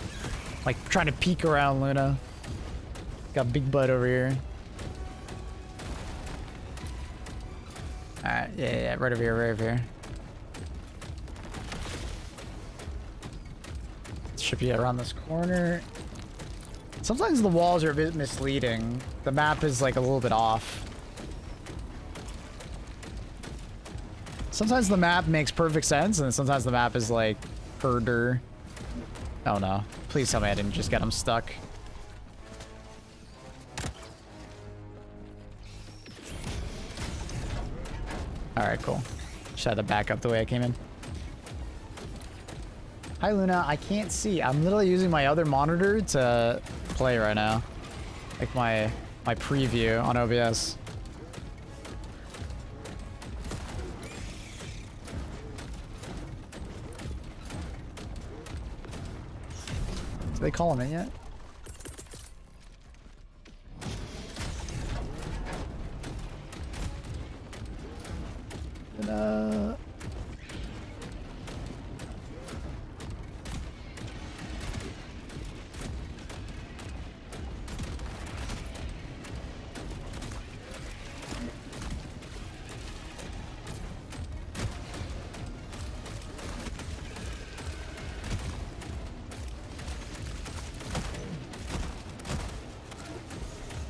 Like, trying to peek around Luna. Got big butt over here. Alright, yeah, right over here, right over here. It should be around this corner. Sometimes the walls are a bit misleading. The map is like a little bit off. Sometimes the map makes perfect sense, and sometimes the map is like herder. Oh no. Please tell me I didn't just get him stuck. Alright, cool. Just had to back up the way I came in. Hi Luna, I can't see. I'm literally using my other monitor to play right now. Like my preview on OBS. they call him in yet? And,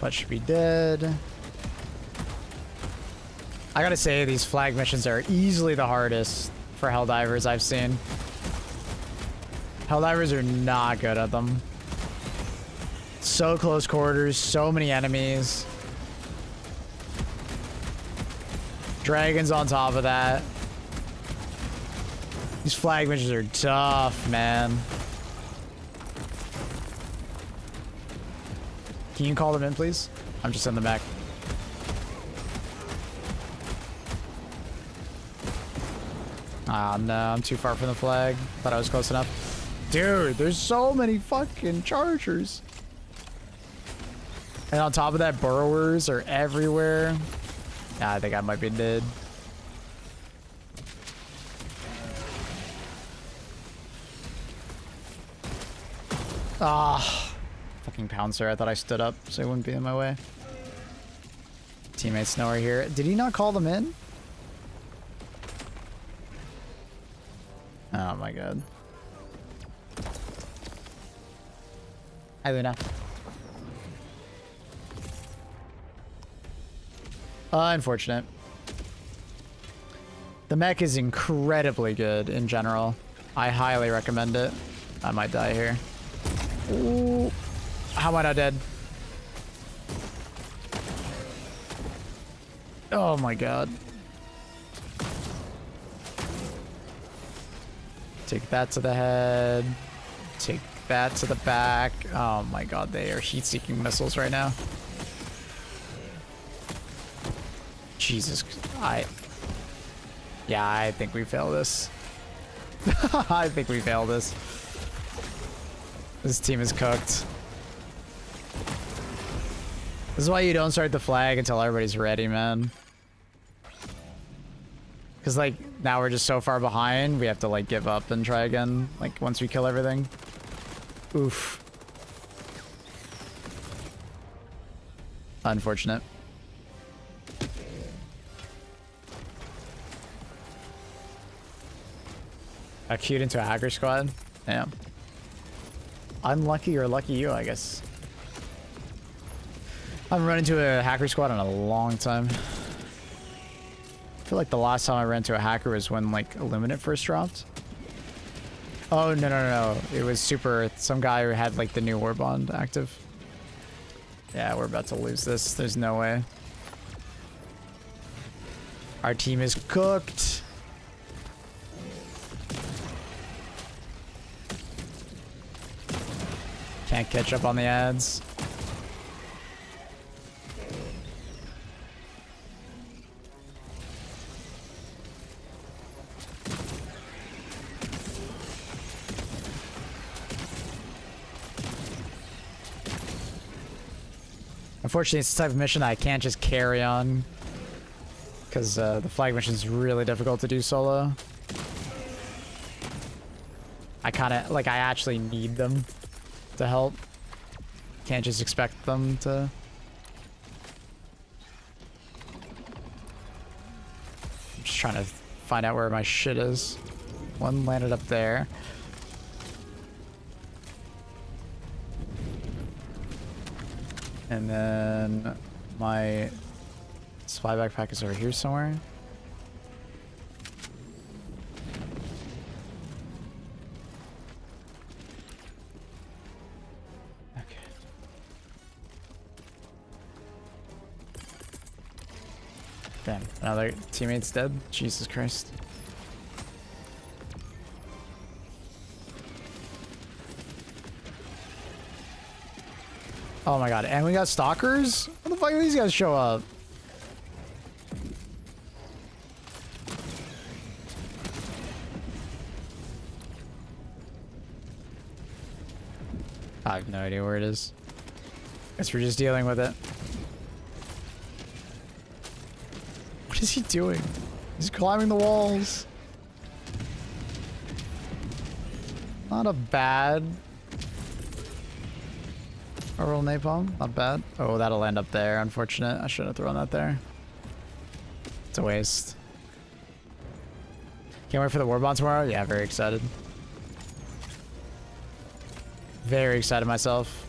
But should be dead. I gotta say, these flag missions are easily the hardest for Helldivers I've seen. Helldivers are not good at them. So close quarters, so many enemies. Dragons on top of that. These flag missions are tough, man. Can you call them in, please? I'm just in the back. Ah, no, I'm too far from the flag. Thought I was close enough. Dude, there's so many fucking chargers. And on top of that, burrowers are everywhere. Nah, I think I might be dead. Ah. Fucking Pouncer. I thought I stood up so he wouldn't be in my way. Teammates nowhere here. Did he not call them in? Oh my god. Hi, Luna. Unfortunate. The mech is incredibly good in general. I highly recommend it. I might die here. Ooh. How am I not dead? Oh my god. Take that to the head. Take that to the back. Oh my god, they are heat-seeking missiles right now. Jesus. Yeah, I think we fail this. I think we fail this. This team is cooked. This is why you don't start the flag until everybody's ready, man. Because, like, now we're just so far behind, we have to, like, give up and try again, like, once we kill everything. Oof. Unfortunate. A queued into a hacker squad? Yeah. Unlucky or lucky you, I guess. I haven't run into a hacker squad in a long time. I feel like the last time I ran into a hacker was when, like, Illuminate first dropped. Oh, no. It was Super... Some guy who had, like, the new War Bond active. Yeah, we're about to lose this. There's no way. Our team is cooked. Can't catch up on the ads. Unfortunately, it's the type of mission that I can't just carry on. Because the flag mission is really difficult to do solo. I kind of, like, I actually need them to help. Can't just expect them to. I'm just trying to find out where my shit is. One landed up there. And then my supply backpack is over here somewhere. Okay. Damn, another teammate's dead? Jesus Christ. Oh my god, and we got stalkers? When the fuck do these guys show up? I have no idea where it is. Guess we're just dealing with it. What is he doing? He's climbing the walls. Not a bad. A roll napalm, not bad. Oh, that'll end up there. Unfortunate. I shouldn't have thrown that there. It's a waste. Can't wait for the Warbond tomorrow. Yeah, very excited. Very excited myself.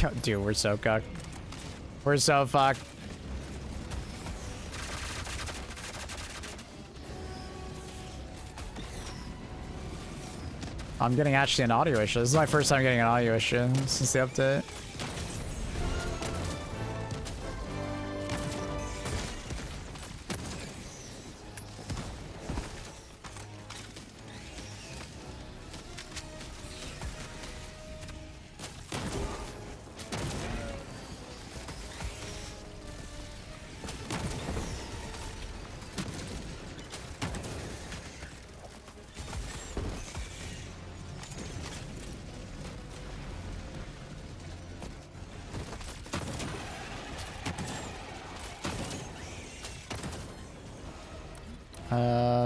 Yo, dude, we're so cucked. We're so fucked. I'm getting actually an audio issue. This is my first time getting an audio issue since the update.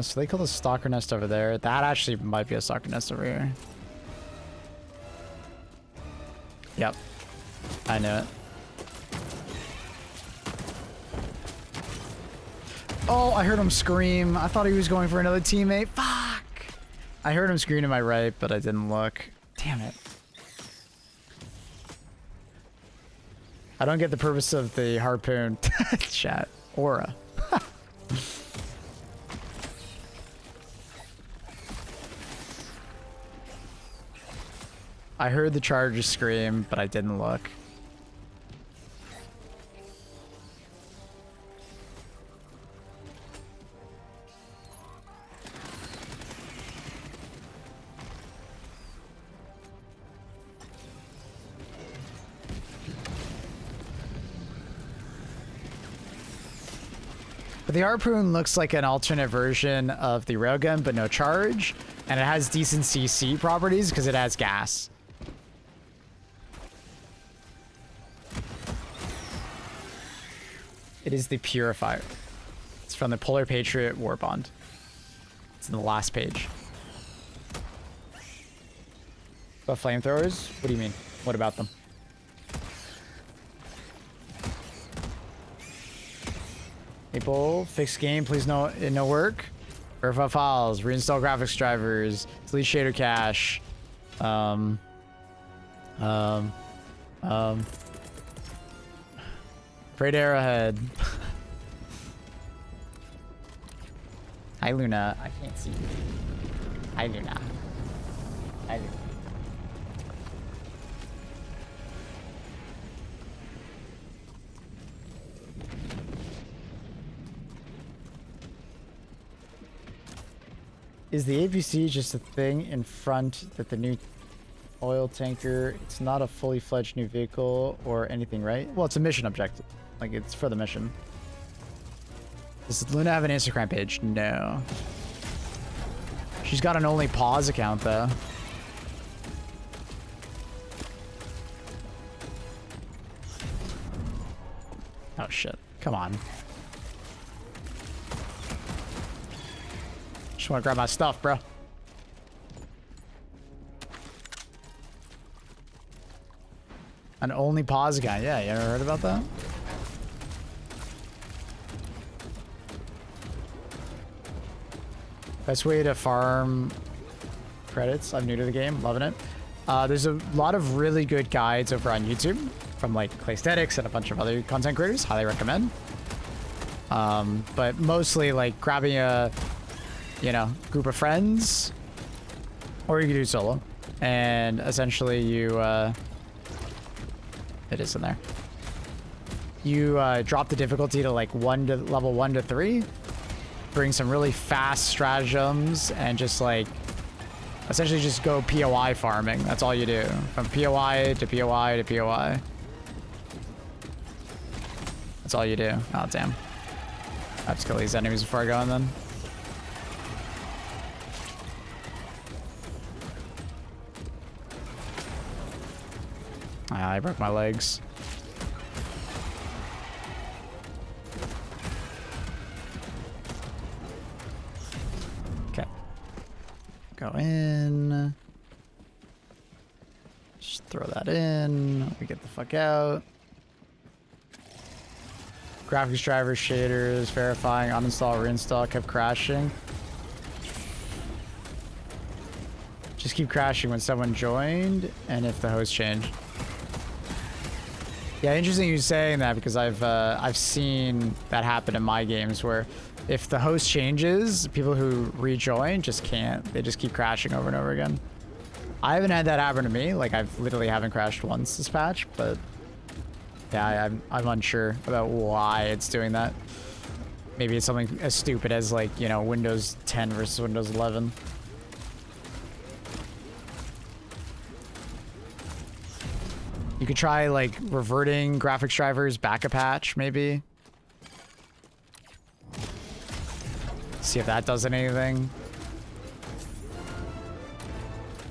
So they call the stalker nest over there. That actually might be a stalker nest over here. Yep. I knew it. Oh, I heard him scream. I thought he was going for another teammate. Fuck! I heard him scream to my right, but I didn't look. Damn it. I don't get the purpose of the harpoon. Chat. Aura. I heard the charger scream, but I didn't look. But the harpoon looks like an alternate version of the railgun, but no charge. And it has decent CC properties because it has gas. It is the Purifier. It's from the Polar Patriot War Bond. It's in the last page. About flamethrowers? What do you mean? What about them? People, fix game, please no work. Verify files, reinstall graphics drivers, delete shader cache. Great arrowhead. Hi Luna, I can't see you. Hi Luna. Hi Luna. Is the APC just a thing in front that the new oil tanker, it's not a fully fledged new vehicle or anything, right? Well, it's a mission objective. Like, it's for the mission. Does Luna have an Instagram page? No. She's got an Only Pause account, though. Oh, shit. Come on. Just want to grab my stuff, bro. An Only Pause account. Yeah, you ever heard about that? Best way to farm credits. I'm new to the game, loving it. There's a lot of really good guides over on YouTube from like Claysthetics and a bunch of other content creators. Highly recommend. But mostly like grabbing a, you know, group of friends, or you can do solo, and essentially you, it is in there. You drop the difficulty to like level 1 to 3. Bring some really fast stratagems and just like Essentially just go POI farming. That's all you do. From POI to POI to POI. That's all you do. Oh, damn. I have to kill these enemies before I go in then. Ah, I broke my legs. Okay. Go in. Just throw that in. We get the fuck out. Graphics driver shaders, verifying, uninstall, reinstall, kept crashing. Just keep crashing when someone joined and if the host changed. Yeah, interesting you saying that because I've seen that happen in my games where if the host changes, people who rejoin just can't. They just keep crashing over and over again. I haven't had that happen to me. Like I've literally haven't crashed once this patch, but yeah, I'm unsure about why it's doing that. Maybe it's something as stupid as like, you know, Windows 10 versus Windows 11. You could try like reverting graphics drivers back a patch, maybe. See if that does anything.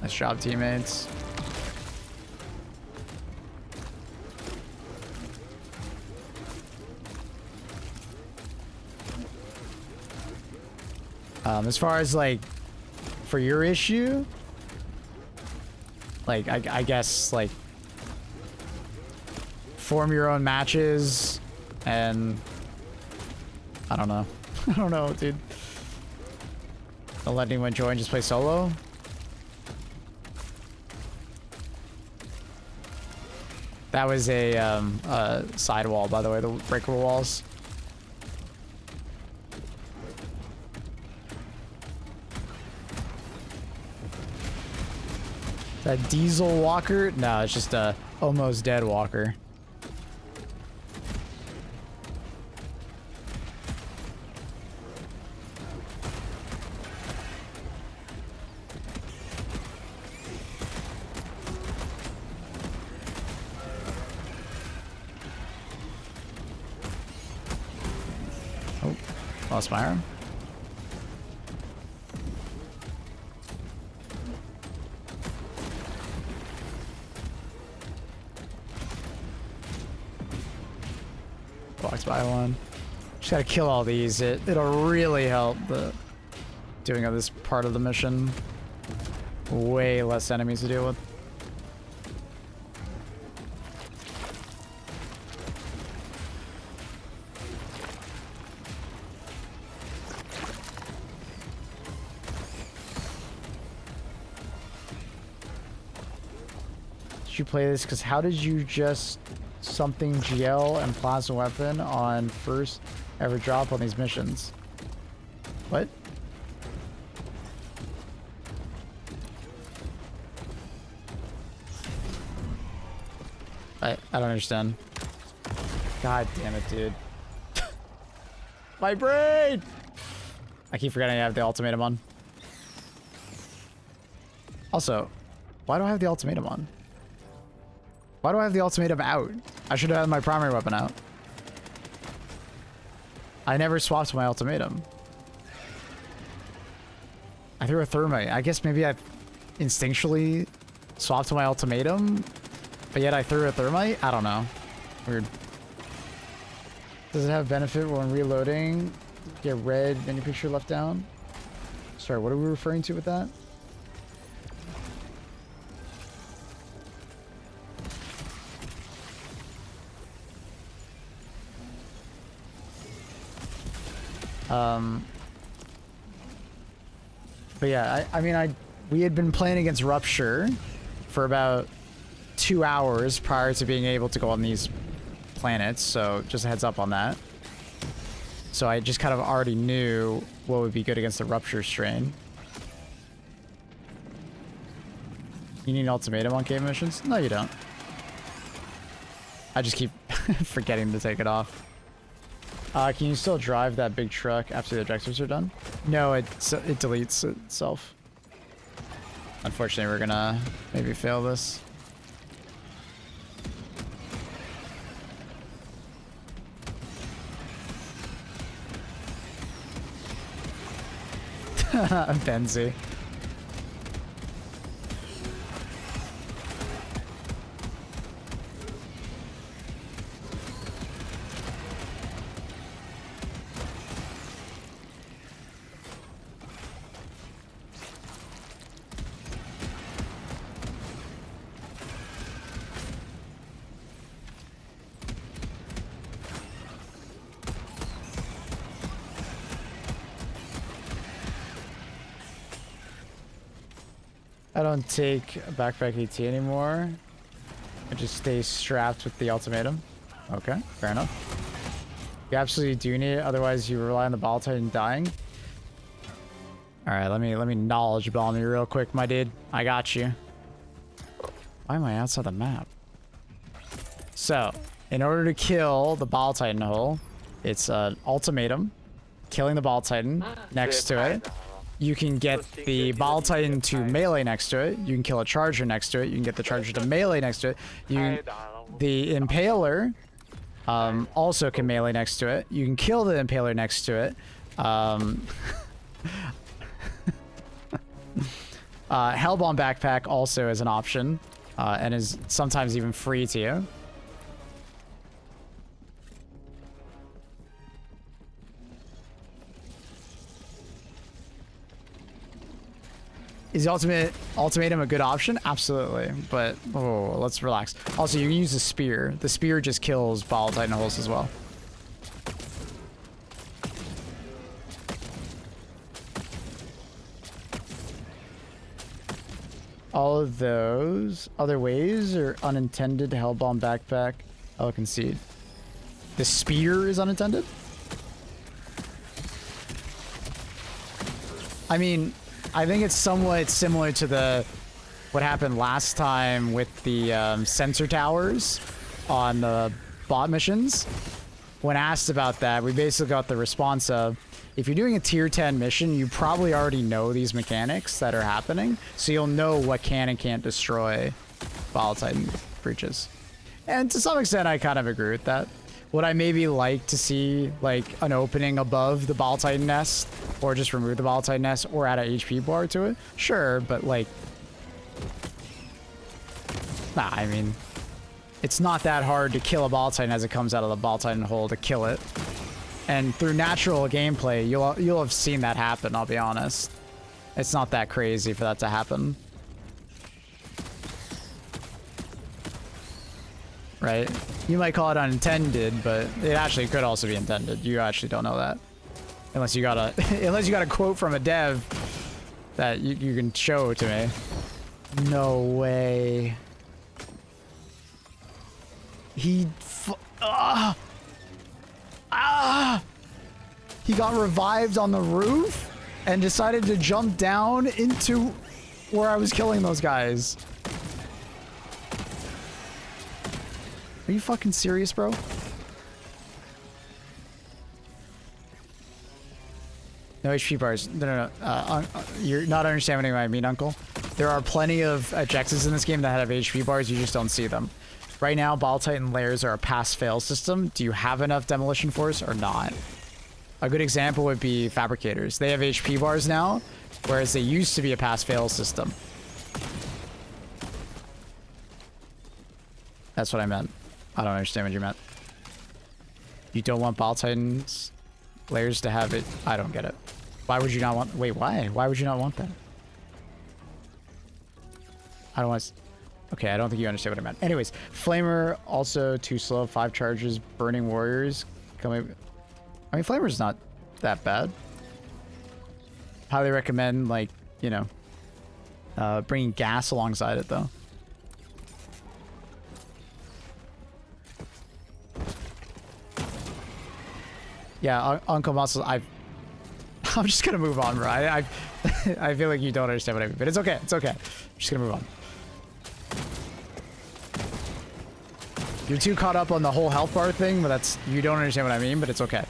Nice job, teammates. As far as like for your issue, like I guess like form your own matches and I don't know. I don't know, dude. Don't let anyone join, just play solo. That was a sidewall, by the way, the breakable walls. That diesel walker? No, it's just a almost dead walker. Oh, lost my arm. Walked by one. Just gotta kill all these. It'll really help the doing of this part of the mission. Way less enemies to deal with. Did you play this? Because how did you just something GL and plasma weapon on first ever drop on these missions? What? I don't understand. God damn it, dude. My brain! I keep forgetting I have the ultimatum on. Also, why do I have the ultimatum on? Why do I have the ultimatum out? I should have had my primary weapon out. I never swapped my ultimatum. I threw a thermite. I guess maybe I instinctually swapped my ultimatum, but yet I threw a thermite? I don't know. Weird. Does it have benefit when reloading? Get red menu picture left down? Sorry, what are we referring to with that? But yeah, I mean, we had been playing against Rupture for about 2 hours prior to being able to go on these planets, so just a heads up on that. So I just kind of already knew what would be good against the Rupture strain. You need an ultimatum on cave missions? No, you don't. I just keep forgetting to take it off. Can you still drive that big truck after the objectives are done? No, it deletes itself. Unfortunately, we're gonna maybe fail this. Benzie. I don't take a backpack AT anymore. I just stay strapped with the ultimatum. Okay, fair enough. You absolutely do need it, otherwise you rely on the ball titan dying. Alright, let me knowledge bomb you real quick, my dude. I got you. Why am I outside the map? So, in order to kill the ball titan hole, it's an ultimatum, killing the ball titan next to it. You can get the ball titan to melee next to it. You can kill a charger next to it. You can get the charger to melee next to it. The impaler also can melee next to it. You can kill the impaler next to it. Hellbomb backpack also is an option and is sometimes even free to you. Is the ultimatum a good option? Absolutely, but let's relax. Also, you can use the spear. The spear just kills ball titan holes as well. All of those other ways are unintended. Hellbomb backpack. I'll concede. The spear is unintended? I mean, I think it's somewhat similar to what happened last time with the sensor towers on the bot missions. When asked about that, we basically got the response of, if you're doing a tier 10 mission, you probably already know these mechanics that are happening, so you'll know what can and can't destroy ball titan breaches. And to some extent, I kind of agree with that. Would I maybe like to see like an opening above the ball titan nest, or just remove the ball titan nest, or add a HP bar to it? Sure, but like, nah, I mean, it's not that hard to kill a ball titan as it comes out of the ball titan hole to kill it. And through natural gameplay, you'll have seen that happen, I'll be honest. It's not that crazy for that to happen. Right? You might call it unintended, but it actually could also be intended. You actually don't know that. Unless you got a quote from a dev that you can show to me. No way. He got revived on the roof and decided to jump down into where I was killing those guys. Are you fucking serious, bro? No HP bars. No. You're not understanding what I mean, Uncle. There are plenty of objectives in this game that have HP bars. You just don't see them. Right now, Ball Titan layers are a pass-fail system. Do you have enough demolition force or not? A good example would be fabricators. They have HP bars now, whereas they used to be a pass-fail system. That's what I meant. I don't understand what you meant. You don't want Ball Titans layers to have it? I don't get it. Why would you not want... Wait, why? Why would you not want that? I don't want... Okay, I don't think you understand what I meant. Anyways, Flamer also too slow. 5 charges. Burning Warriors. Coming... I mean, Flamer's not that bad. Highly recommend, like, you know, bringing gas alongside it, though. Yeah, Uncle Muscle, I'm just gonna move on, bro. I feel like you don't understand what I mean, but it's okay. It's okay. I'm just gonna move on. You're too caught up on the whole health bar thing, but you don't understand what I mean, but it's okay.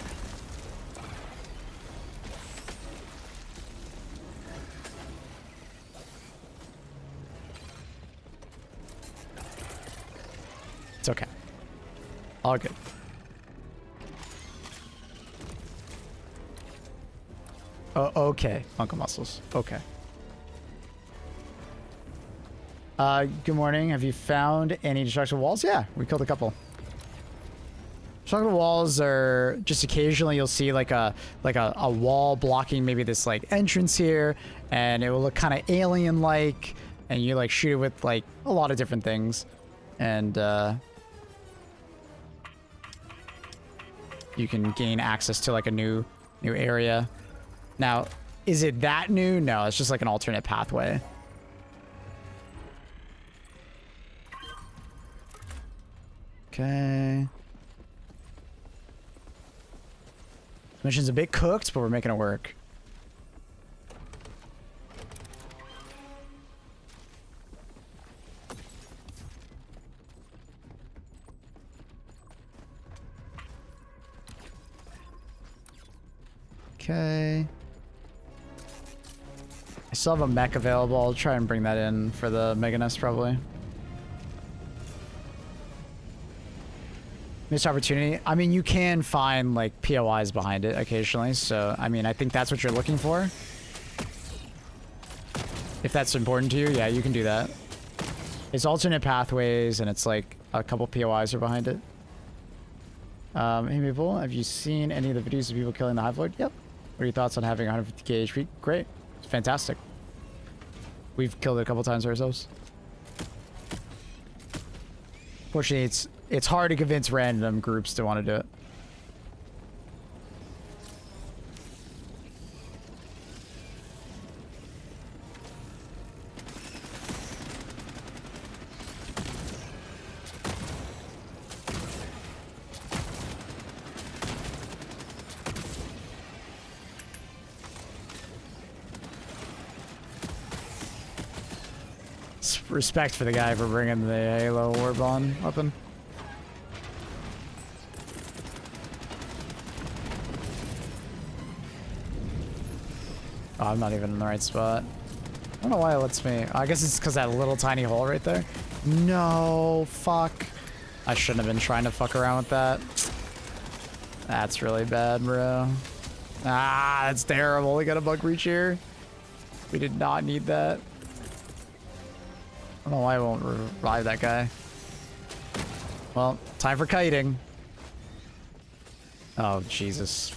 It's okay. All good. Oh, okay. Uncle Muscles. Okay. Good morning. Have you found any destructible walls? Yeah, we killed a couple. Destructible walls are just occasionally you'll see like a wall blocking maybe this like entrance here, and it will look kind of alien-like, and you like shoot it with like a lot of different things, and you can gain access to like a new area. Now, is it that new? No, it's just like an alternate pathway. Okay. Mission's a bit cooked, but we're making it work. Okay. I still have a mech available. I'll try and bring that in for the Mega Nest probably. Missed opportunity. I mean, you can find like POIs behind it occasionally, so I mean, I think that's what you're looking for. If that's important to you, yeah, you can do that. It's alternate pathways, and it's like a couple POIs are behind it. Hey people, have you seen any of the videos of people killing the Hive Lord? Yep. What are your thoughts on having 150k HP? Great. It's fantastic. We've killed it a couple times ourselves. Fortunately, it's hard to convince random groups to want to do it. Respect for the guy for bringing the Halo Warbond weapon. Oh, I'm not even in the right spot. I don't know why it lets me. I guess it's because that little tiny hole right there. No, fuck. I shouldn't have been trying to fuck around with that. That's really bad, bro. Ah, that's terrible. We got a bug breach here. We did not need that. I don't know why I won't revive that guy. Well, time for kiting. Oh, Jesus.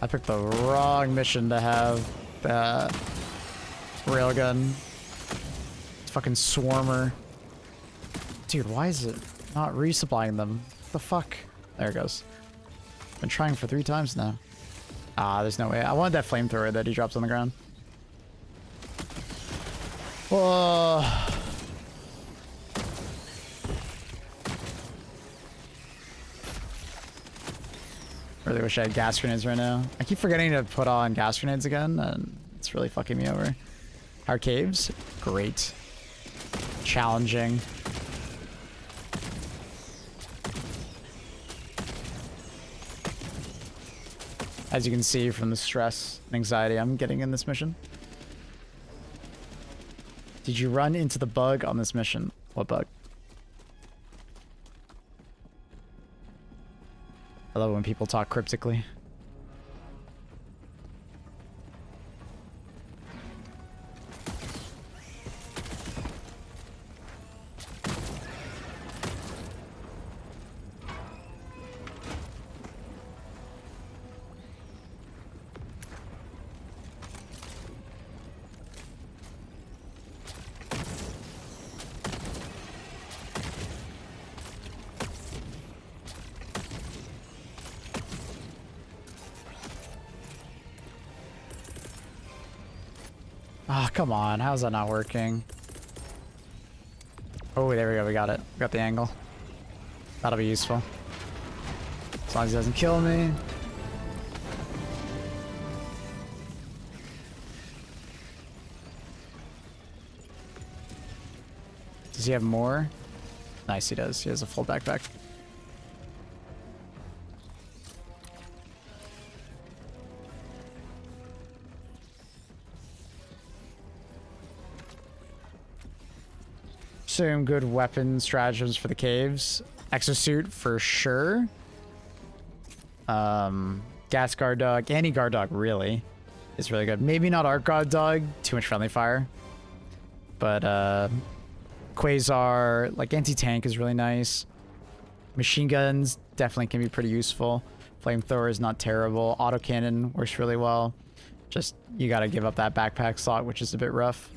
I picked the wrong mission to have that railgun. It's fucking Swarmer. Dude, why is it not resupplying them? What the fuck? There it goes. Been trying for 3 times now. Ah, there's no way. I wanted that flamethrower that he drops on the ground. Whoa. Really wish I had gas grenades right now. I keep forgetting to put on gas grenades again, and it's really fucking me over. Hard caves? Great. Challenging. As you can see from the stress and anxiety I'm getting in this mission. Did you run into the bug on this mission? What bug? I love when people talk cryptically. Ah, oh, come on. How's that not working? Oh, there we go. We got it. We got the angle. That'll be useful. As long as he doesn't kill me. Does he have more? Nice, he does. He has a full backpack. some good weapon stratagems for the caves. Exosuit for sure. Gas guard dog, any guard dog really is really good. Maybe not arc guard dog, too much friendly fire. But Quasar, like anti-tank is really nice. Machine guns definitely can be pretty useful. Flamethrower is not terrible. Autocannon works really well. Just, you gotta give up that backpack slot, which is a bit rough.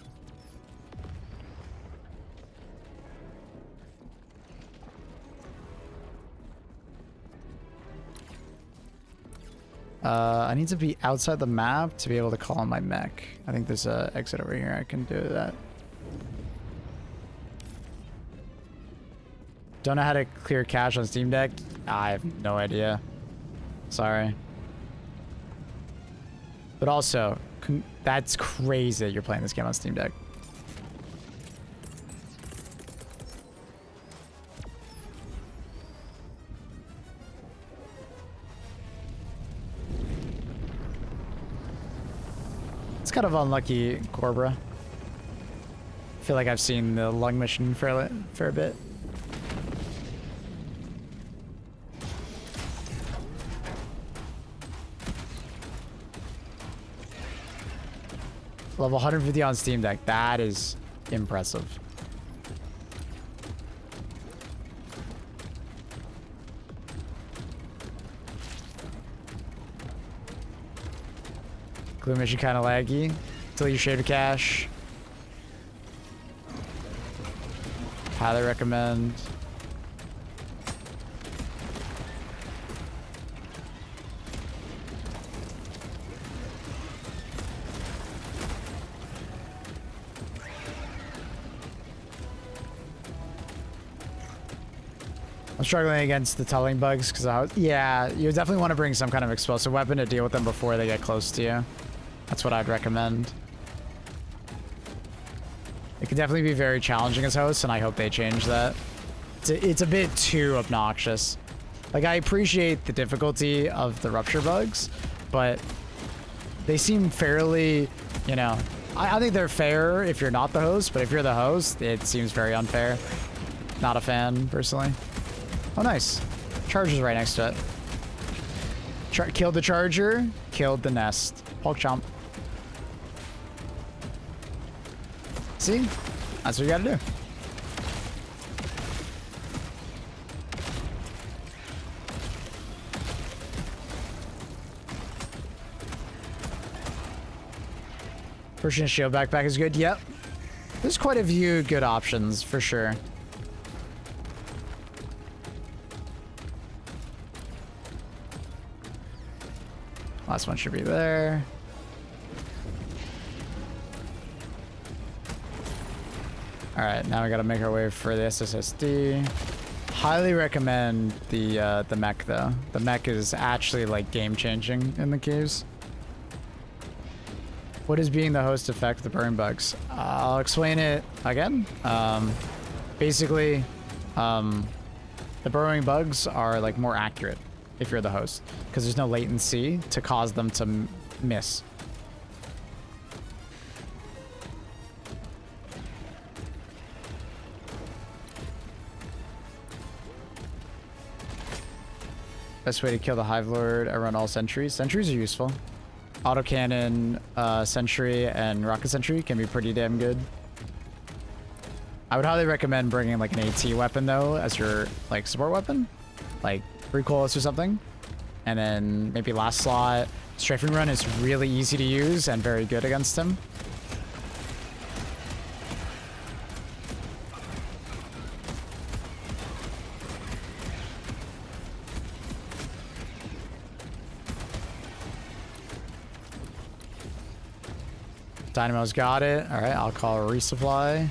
I need to be outside the map to be able to call on my mech. I think there's a exit over here. I can do that. Don't know how to clear cache on Steam Deck. I have no idea. Sorry. But also, that's crazy that you're playing this game on Steam Deck. It's kind of unlucky, Corbra. I feel like I've seen the lung mission for a fair bit. Level 150 on Steam Deck. That is impressive. Glue mission kind of laggy until you shave a cache. Highly recommend. I'm struggling against the tulling bugs because yeah, you definitely want to bring some kind of explosive weapon to deal with them before they get close to you. That's what I'd recommend. It can definitely be very challenging as hosts, and I hope they change that. It's a bit too obnoxious. Like, I appreciate the difficulty of the rupture bugs, but they seem fairly, you know, I think they're fair if you're not the host, but if you're the host, it seems very unfair. Not a fan, personally. Oh, nice. Charger's right next to it. Killed the charger, killed the nest. Hulk chomp. See? That's what you gotta do. Persian shield backpack is good. Yep. There's quite a few good options, for sure. Last one should be there. All right, now we gotta make our way for the SSSD. Highly recommend the mech though. The mech is actually like game changing in the caves. What does being the host affect the burn bugs? I'll explain it again. Basically, the burrowing bugs are like more accurate if you're the host, because there's no latency to cause them to miss. Best way to kill the Hive Lord, I run all sentries. Sentries are useful. Autocannon, sentry, and rocket sentry can be pretty damn good. I would highly recommend bringing like an AT weapon though as your like support weapon, like recoilless or something. And then maybe last slot, strafing run is really easy to use and very good against him. Dynamo's got it. All right, I'll call a resupply.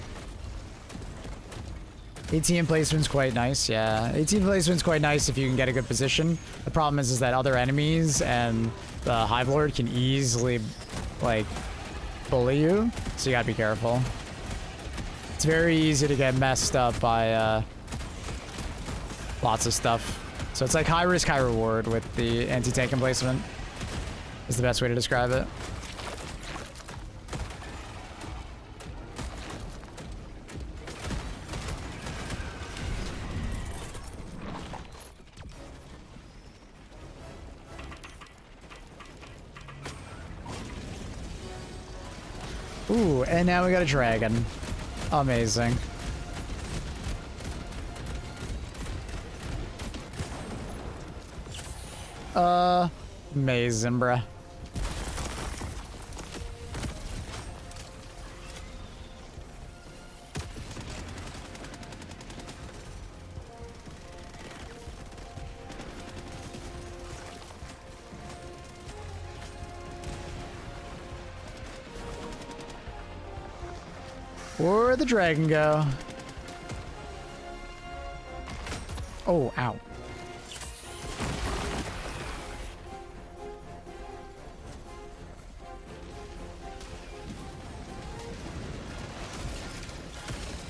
ATM placement's quite nice, yeah. ATM placement's quite nice if you can get a good position. The problem is that other enemies and the Hive Lord can easily, like, bully you. So you gotta be careful. It's very easy to get messed up by lots of stuff. So it's like high risk, high reward with the anti-tank emplacement is the best way to describe it. Ooh, and now we got a dragon. Amazing. Amazing, bruh. Where'd the dragon go? Oh, ow.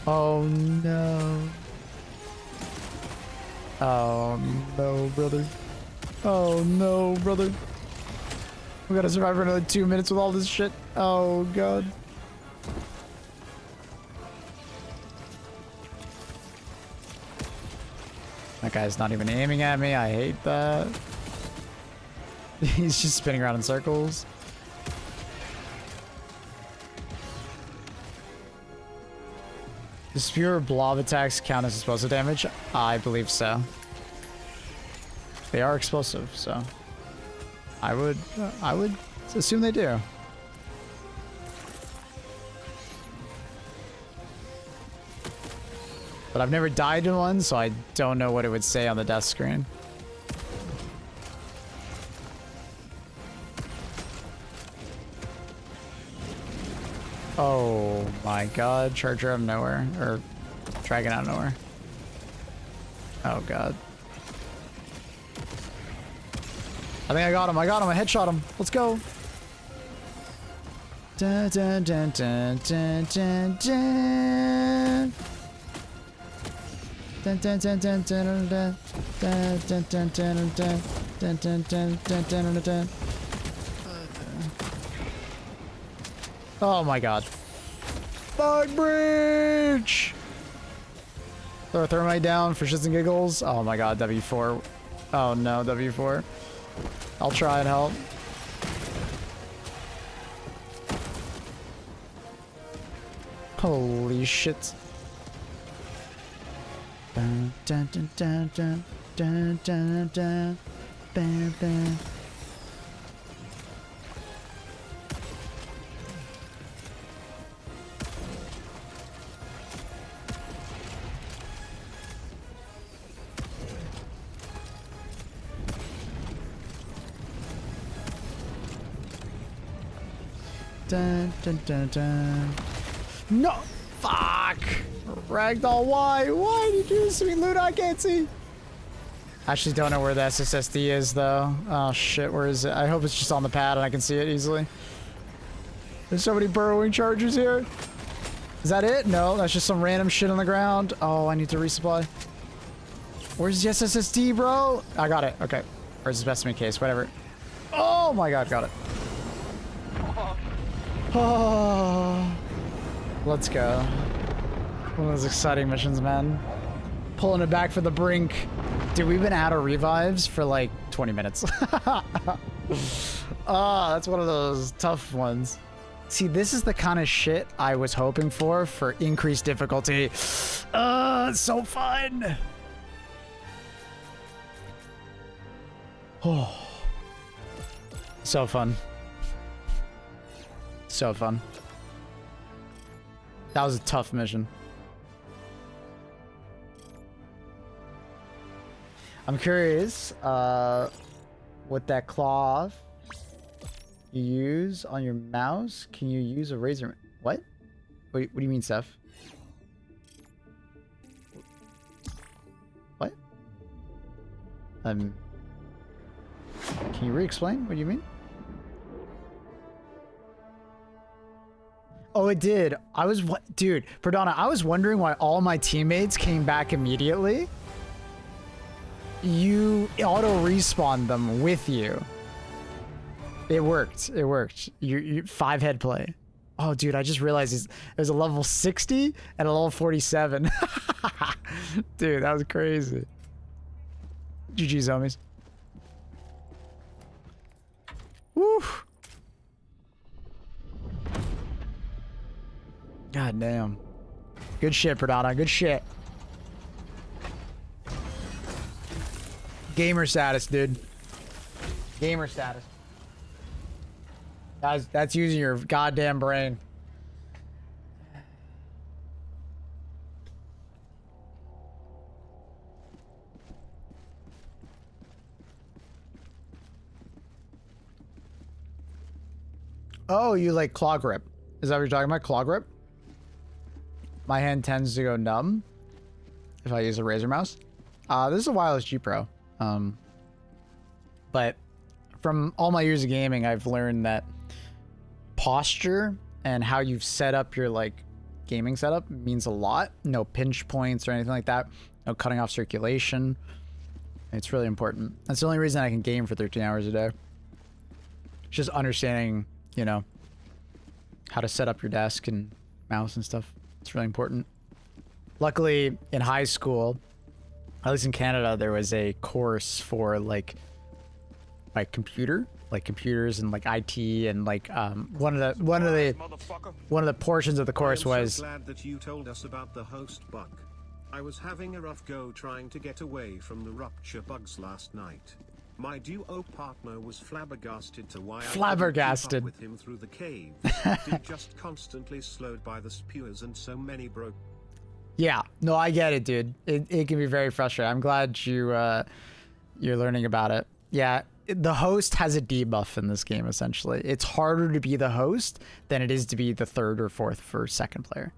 Oh no. Oh no, brother. Oh no, brother. We gotta survive for another 2 minutes with all this shit. Oh god. That guy's not even aiming at me. I hate that. He's just spinning around in circles. Do spear or blob attacks count as explosive damage? I believe so. They are explosive, so I would assume they do. But I've never died in one, so I don't know what it would say on the death screen. Oh my god, Charger out of nowhere. Or Dragon out of nowhere. Oh god. I think I got him, I headshot him. Let's go. Dun, dun, dun, dun, dun, dun, dun. Dun, dun, dun, dun, dun, dun, dun, dun, dun, dun, dun, dun, dun, dun, dun, dun, dun. Oh my god. Bug breach! Throw a thermite down for shits and giggles. Oh my god, W4. Oh no, W4. I'll try and help. Holy shit. Dun, dun, dun, dun, dun, dun, dun, dun, dun, dun. Dun, dun, dun, dun. No! Fuck! Ragdoll, why? Why did you do this to me, Luna? I can't see. Actually don't know where the SSSD is, though. Oh, shit, where is it? I hope it's just on the pad and I can see it easily. There's so many burrowing chargers here. Is that it? No, that's just some random shit on the ground. Oh, I need to resupply. Where's the SSSD, bro? I got it. Okay. Where's the specimen case? Whatever. Oh, my God, got it. Oh, let's go. One of those exciting missions, man. Pulling it back for the brink. Dude, we've been out of revives for like 20 minutes. That's one of those tough ones. See, this is the kind of shit I was hoping for increased difficulty. It's so fun. Oh, so fun. So fun. That was a tough mission. I'm curious, with that cloth you use on your mouse, can you use a razor? What? What do you mean, Seth? What? Can you re-explain? What do you mean? Oh, it did. Dude, Perdana, I was wondering why all my teammates came back immediately. You auto-respawned them with you. It worked. It worked. You 5-head play. Oh, dude, I just realized there's a level 60 and a level 47. Dude, that was crazy. GG's, homies. Woo! God damn. Good shit, Pradana. Good shit. Gamer status, dude. Gamer status. That's using your goddamn brain. Oh, you like claw grip. Is that what you're talking about? Claw grip? My hand tends to go numb if I use a Razer mouse. This is a wireless G Pro. But from all my years of gaming, I've learned that posture and how you've set up your like gaming setup means a lot. No pinch points or anything like that. No cutting off circulation. It's really important. That's the only reason I can game for 13 hours a day. Just understanding, you know, how to set up your desk and mouse and stuff. It's really important. Luckily, in high school, at least in Canada, there was a course for like computers and like IT and like one of the portions of the course was. I'm so glad that you told us about the host bug. I was having a rough go trying to get away from the rupture bugs last night. My duo partner was flabbergasted to why I couldn't keep up with him through the cave. He just constantly slowed by the spewers and so many broke. Yeah, no, I get it, dude. It can be very frustrating. I'm glad you're learning about it. Yeah, the host has a debuff in this game, essentially. It's harder to be the host than it is to be the third or fourth for second player.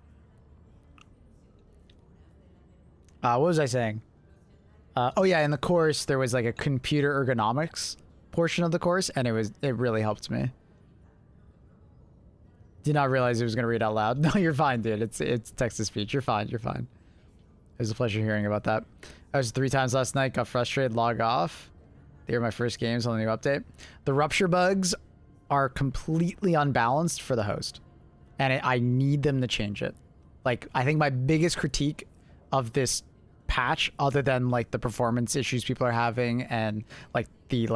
What was I saying? Oh yeah, in the course, there was like a computer ergonomics portion of the course, and it really helped me. Did not realize it was going to read out loud. No, you're fine, dude. It's text-to-speech. You're fine. You're fine. It was a pleasure hearing about that. I was 3 times last night, got frustrated, log off. They were my first games on the new update. The rupture bugs are completely unbalanced for the host, and I need them to change it. Like, I think my biggest critique of this patch, other than like the performance issues people are having and like the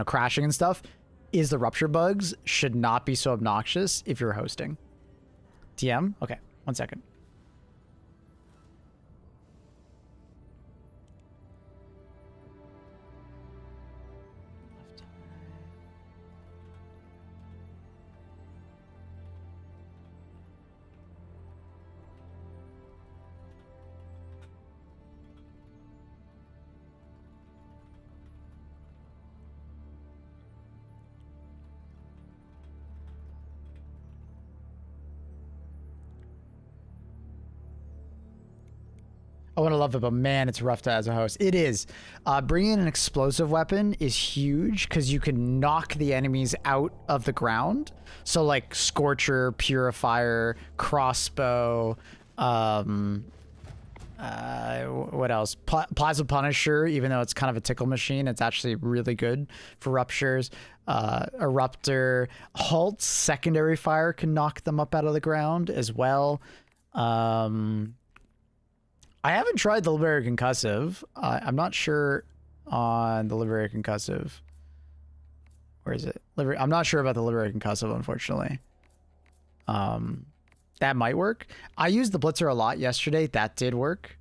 crashing and stuff, is the rupture bugs should not be so obnoxious if you're hosting. TM? Okay, 1 second. I want to love it, but man, it's rough to as a host. It is. Bringing in an explosive weapon is huge because you can knock the enemies out of the ground. So like Scorcher, Purifier, Crossbow, what else? Plasma Punisher, even though it's kind of a tickle machine, it's actually really good for ruptures. Eruptor, Halt's secondary fire can knock them up out of the ground as well. I haven't tried the Liberator Concussive. I'm not sure on the Liberator Concussive. Where is it? I'm not sure about the Liberator Concussive, unfortunately. That might work. I used the Blitzer a lot yesterday. That did work.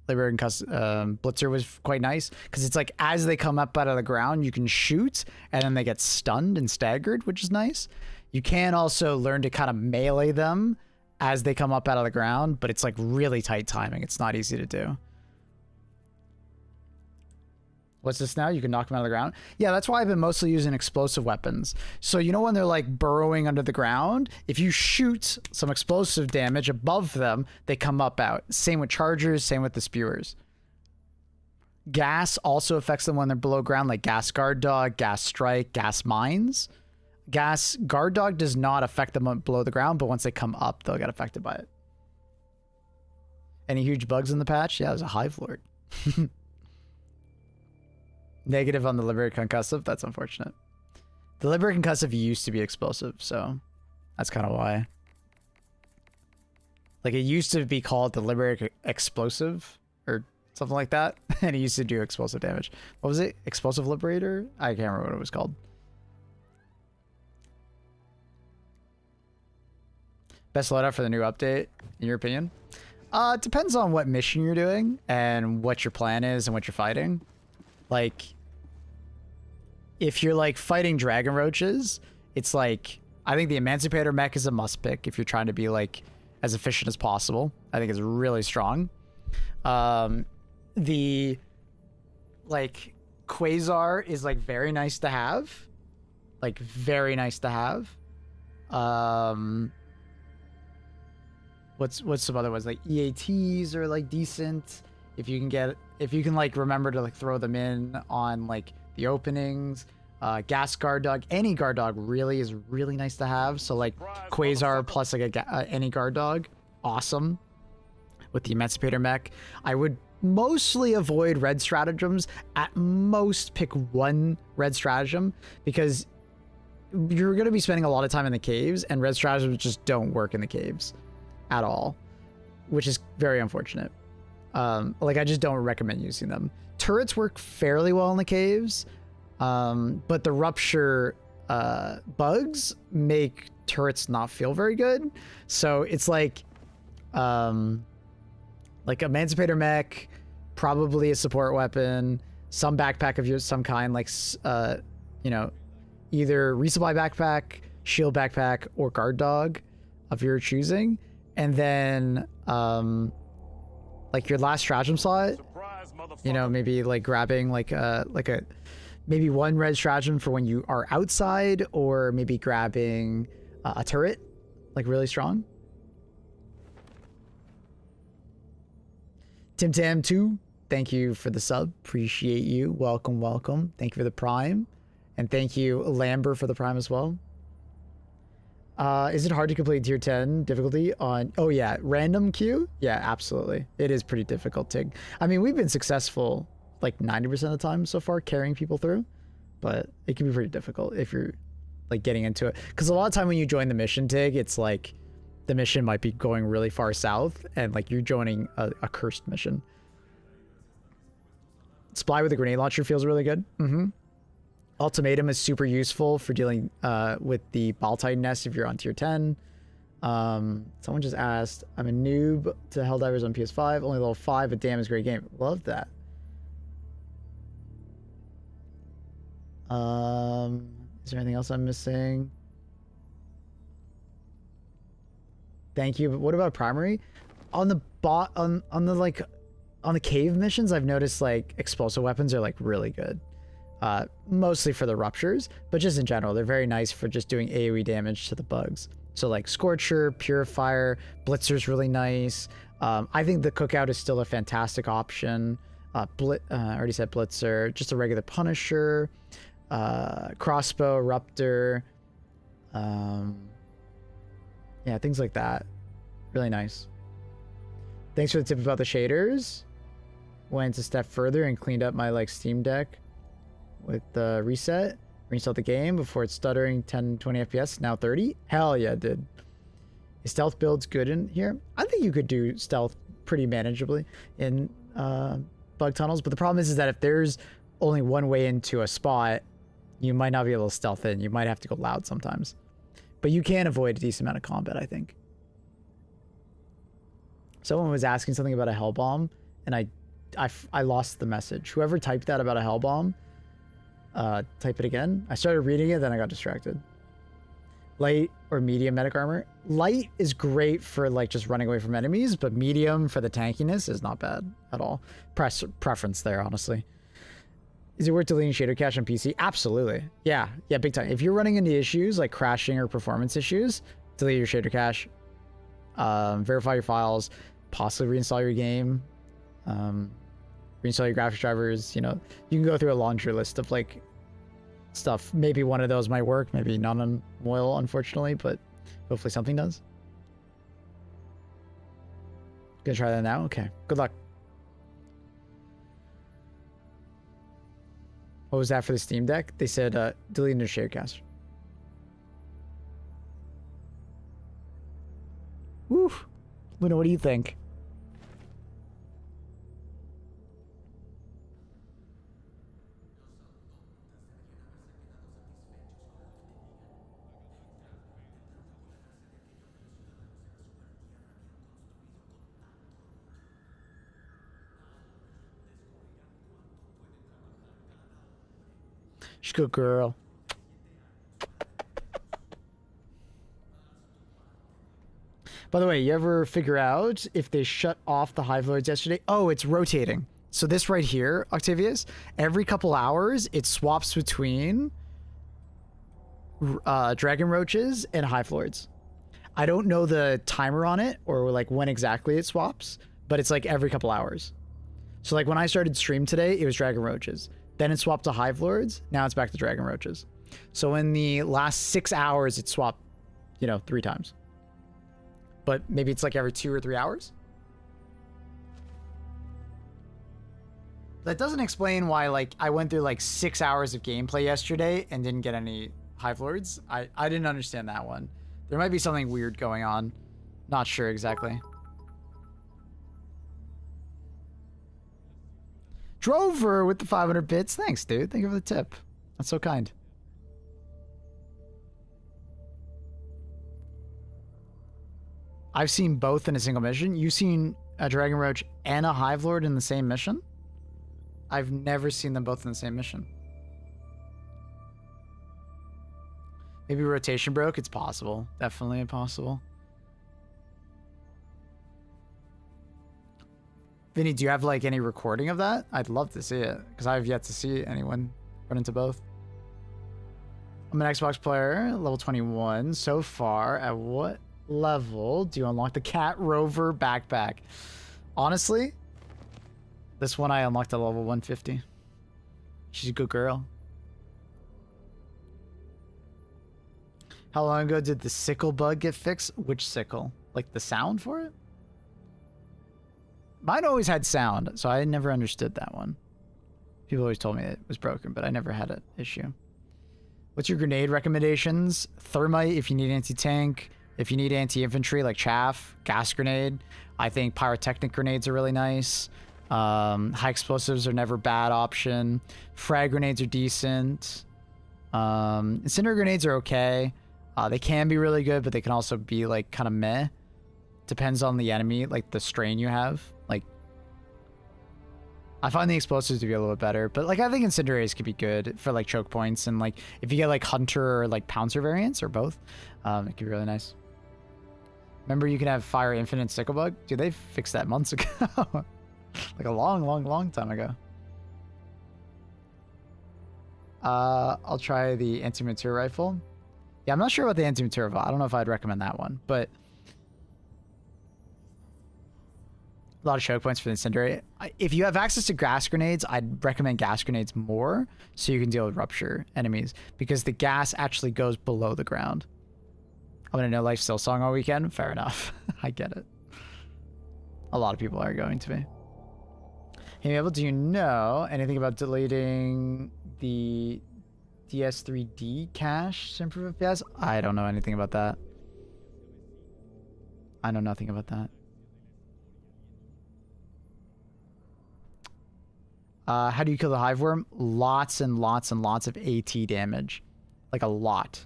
Liberator Concussive, Blitzer was quite nice because it's like as they come up out of the ground, you can shoot and then they get stunned and staggered, which is nice. You can also learn to kind of melee them as they come up out of the ground, but it's like really tight timing. It's not easy to do. What's this now? You can knock them out of the ground? Yeah, that's why I've been mostly using explosive weapons. So you know when they're like burrowing under the ground? If you shoot some explosive damage above them, they come up out. Same with chargers, same with the spewers. Gas also affects them when they're below ground, like gas guard dog, gas strike, gas mines. Gas guard dog does not affect them below the ground, but once they come up, they'll get affected by it. Any huge bugs in the patch? Yeah, there's a Hive Lord. Negative on the Liberator Concussive. That's unfortunate. The Liberator Concussive used to be explosive, so that's kind of why. Like, it used to be called the Liberator Explosive or something like that, and it used to do explosive damage. What was it? Explosive Liberator? I can't remember what it was called. Best loadout for the new update, in your opinion? It depends on what mission you're doing and what your plan is and what you're fighting. Like, if you're like fighting dragon roaches, it's like, I think the Emancipator mech is a must pick if you're trying to be like as efficient as possible. I think it's really strong. The like Quasar is like very nice to have. Like very nice to have. What's some other ones? Like EATs are like decent. If you can like remember to like throw them in on like the openings. Gas guard dog, any guard dog really is really nice to have. So like Quasar plus like any guard dog, awesome. With the Emancipator mech, I would mostly avoid red stratagems. At most, pick one red stratagem because you're going to be spending a lot of time in the caves, and red stratagems just don't work in the caves at all, which is very unfortunate. Like I just don't recommend using them. Turrets work fairly well in the caves. But the rupture bugs make turrets not feel very good. So it's like Emancipator mech, probably a support weapon, some backpack of some kind, like you know, either resupply backpack, shield backpack, or guard dog of your choosing, and then like your last stratagem slot, you know, maybe like grabbing like a maybe one red stratagem for when you are outside, or maybe grabbing a turret, like really strong. Tim Tam 2, thank you for the sub. Appreciate you. Welcome, welcome. Thank you for the prime. And thank you, Lambert, for the prime as well. Is it hard to complete tier 10 difficulty on... Oh, yeah. Random queue? Yeah, absolutely. It is pretty difficult, Tig. I mean, we've been successful like 90% of the time so far carrying people through, but it can be pretty difficult if you're like getting into it, because a lot of time when you join the mission, Tig, it's like the mission might be going really far south and like you're joining a cursed mission. Spy with a grenade launcher feels really good. Ultimatum is super useful for dealing with the Ball Titan nest if you're on tier 10. Someone just asked, I'm a noob to Helldivers on PS5, only level 5, but damn, it's a great game. Love that. Is there anything else I'm missing? Thank you. But what about primary? On the on the cave missions, I've noticed like explosive weapons are like really good. Mostly for the ruptures, but just in general, they're very nice for just doing AoE damage to the bugs. So like Scorcher, Purifier, Blitzer's really nice. I think the Cookout is still a fantastic option. I already said Blitzer, just a regular Punisher. Crossbow, Ruptor, yeah, things like that. Really nice. Thanks for the tip about the shaders. Went a step further and cleaned up my like Steam Deck with the reset. Reinstalled the game before it's stuttering 10-20 FPS, now 30. Hell yeah, dude. Is stealth builds good in here? I think you could do stealth pretty manageably in bug tunnels, but the problem is that if there's only one way into a spot, you might not be able to stealth in. You might have to go loud sometimes. But you can avoid a decent amount of combat, I think. Someone was asking something about a hell bomb, and I lost the message. Whoever typed that about a hell bomb, type it again. I started reading it, then I got distracted. Light or medium medic armor? Light is great for like just running away from enemies, but medium for the tankiness is not bad at all. Preference there, honestly. Is it worth deleting shader cache on PC? Absolutely. Yeah, big time. If you're running into issues like crashing or performance issues, delete your shader cache. Verify your files. Possibly reinstall your game. Reinstall your graphics drivers. You know, you can go through a laundry list of like stuff. Maybe one of those might work. Maybe none of them will, unfortunately, but hopefully something does. Gonna try that now? Okay. Good luck. What was that for the Steam Deck? They said deleting the sharecast. Woo! Luna, what do you think? She's a good girl. By the way, you ever figure out if they shut off the Hive Lords yesterday? Oh, it's rotating. So this right here, Octavius, every couple hours, it swaps between Dragon Roaches and Hive Lords. I don't know the timer on it or like when exactly it swaps, but it's like every couple hours. So like when I started stream today, it was Dragon Roaches. Then it swapped to Hive Lords. Now it's back to Dragon Roaches. So in the last 6 hours, it swapped, you know, 3 times. But maybe it's like every 2 or 3 hours. That doesn't explain why, like, I went through like 6 hours of gameplay yesterday and didn't get any Hive Lords. I didn't understand that one. There might be something weird going on. Not sure exactly. Drover with the 500 bits. Thanks, dude. Thank you for the tip. That's so kind. I've seen both in a single mission. You've seen a Dragon Roach and a Hive Lord in the same mission? I've never seen them both in the same mission. Maybe rotation broke? It's possible. Definitely possible. Vinny, do you have like any recording of that? I'd love to see it because I've yet to see anyone run into both. I'm an Xbox player, level 21 so far. At what level do you unlock the Cat Rover backpack? Honestly, this one I unlocked at level 150. She's a good girl. How long ago did the sickle bug get fixed? Which sickle? Like the sound for it? Mine always had sound, so I never understood that one. People always told me it was broken, but I never had an issue. What's your grenade recommendations? Thermite if you need anti-tank. If you need anti-infantry, like chaff, gas grenade. I think pyrotechnic grenades are really nice. High explosives are never a bad option. Frag grenades are decent. Incendiary grenades are okay. They can be really good, but they can also be like kind of meh. Depends on the enemy, like the strain you have. Like, I find the explosives to be a little bit better, but like I think incendiaries could be good for like choke points, and like if you get like hunter or like pouncer variants or both, it could be really nice. Remember you can have fire infinite sickle bug? Dude, they fixed that months ago. Like a long time ago. I'll try the anti-material rifle. Yeah, I'm not sure about the anti-material rifle. I don't know if I'd recommend that one, but a lot of choke points for the incendiary. If you have access to gas grenades, I'd recommend gas grenades more so you can deal with rupture enemies because the gas actually goes below the ground. I'm gonna know Life Still Song all weekend. Fair enough. I get it. A lot of people are going to be. Hey, Mabel, do you know anything about deleting the DS3D cache to improve FPS? I don't know anything about that. I know nothing about that. How do you kill the hive worm? Lots and lots and lots of AT damage. Like a lot.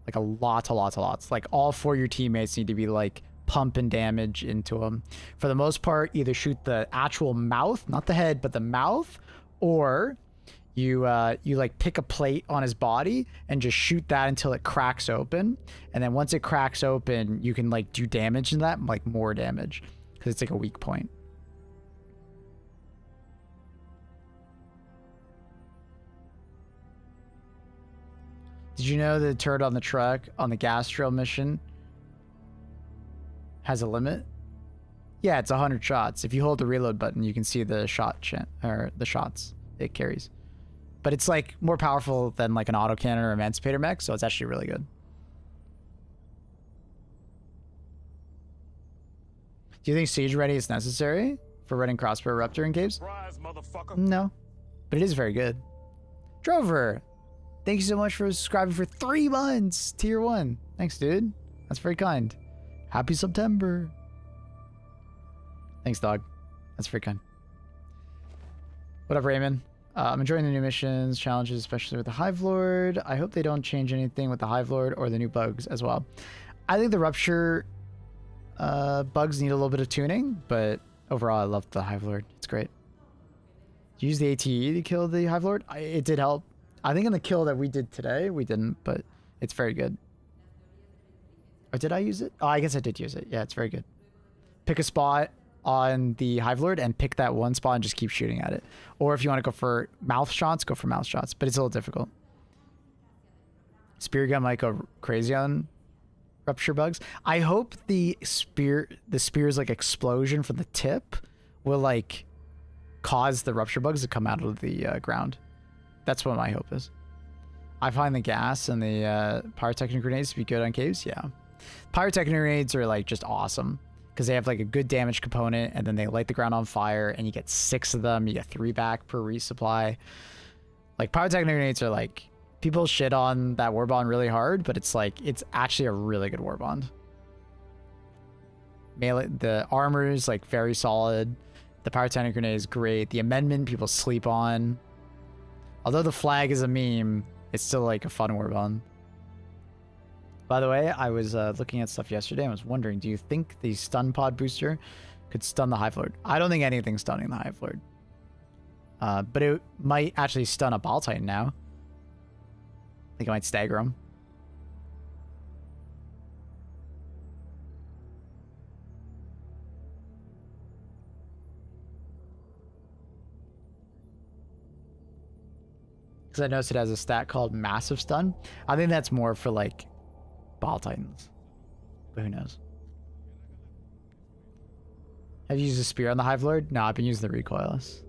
Like a lot. Like all 4 of your teammates need to be like pumping damage into them. For the most part, either shoot the actual mouth, not the head, but the mouth, or you like pick a plate on his body and just shoot that until it cracks open. And then once it cracks open, you can like do damage in that, like more damage, because it's like a weak point. Did you know the turret on the truck on the gas trail mission has a limit? Yeah, it's 100 shots. If you hold the reload button, you can see the the shots it carries. But it's like more powerful than like an autocannon or emancipator mech, so it's actually really good. Do you think siege ready is necessary for running crossbow Ruptor in caves? Surprise, motherfucker. No, but it is very good. Drover, thank you so much for subscribing for 3 months. Tier 1. Thanks, dude. That's very kind. Happy September. Thanks, dog. That's very kind. What up, Raymond? I'm enjoying the new missions, challenges, especially with the Hive Lord. I hope they don't change anything with the Hive Lord or the new bugs as well. I think the Rupture bugs need a little bit of tuning, but overall, I love the Hive Lord. It's great. Did you use the ATE to kill the Hive Lord? It did help. I think in the kill that we did today, we didn't, but it's very good. Or did I use it? Oh, I guess I did use it. Yeah, it's very good. Pick a spot on the Hive Lord and pick that one spot and just keep shooting at it. Or if you want to go for mouth shots, go for mouth shots, but it's a little difficult. Spear gun might go crazy on rupture bugs. I hope the spear's like explosion from the tip will like cause the rupture bugs to come out of the ground. That's what my hope is. I find the gas and the pyrotechnic grenades to be good on caves. Yeah, pyrotechnic grenades are like just awesome because they have like a good damage component and then they light the ground on fire and you get 6 of them. You get 3 back per resupply. Like pyrotechnic grenades are like, people shit on that war bond really hard, but it's like, it's actually a really good war bond. Melee, the armor is like very solid. The pyrotechnic grenade is great. The amendment people sleep on. Although the flag is a meme, it's still like a fun war bond. By the way, I was looking at stuff yesterday and was wondering, do you think the stun pod booster could stun the Hive Lord? I don't think anything's stunning the Hive Lord. But it might actually stun a Ball Titan now. I think it might stagger him. Because I noticed it has a stat called Massive Stun. I think that's more for like Ball Titans. But who knows? Have you used a spear on the Hive Lord? No, I've been using the recoilless.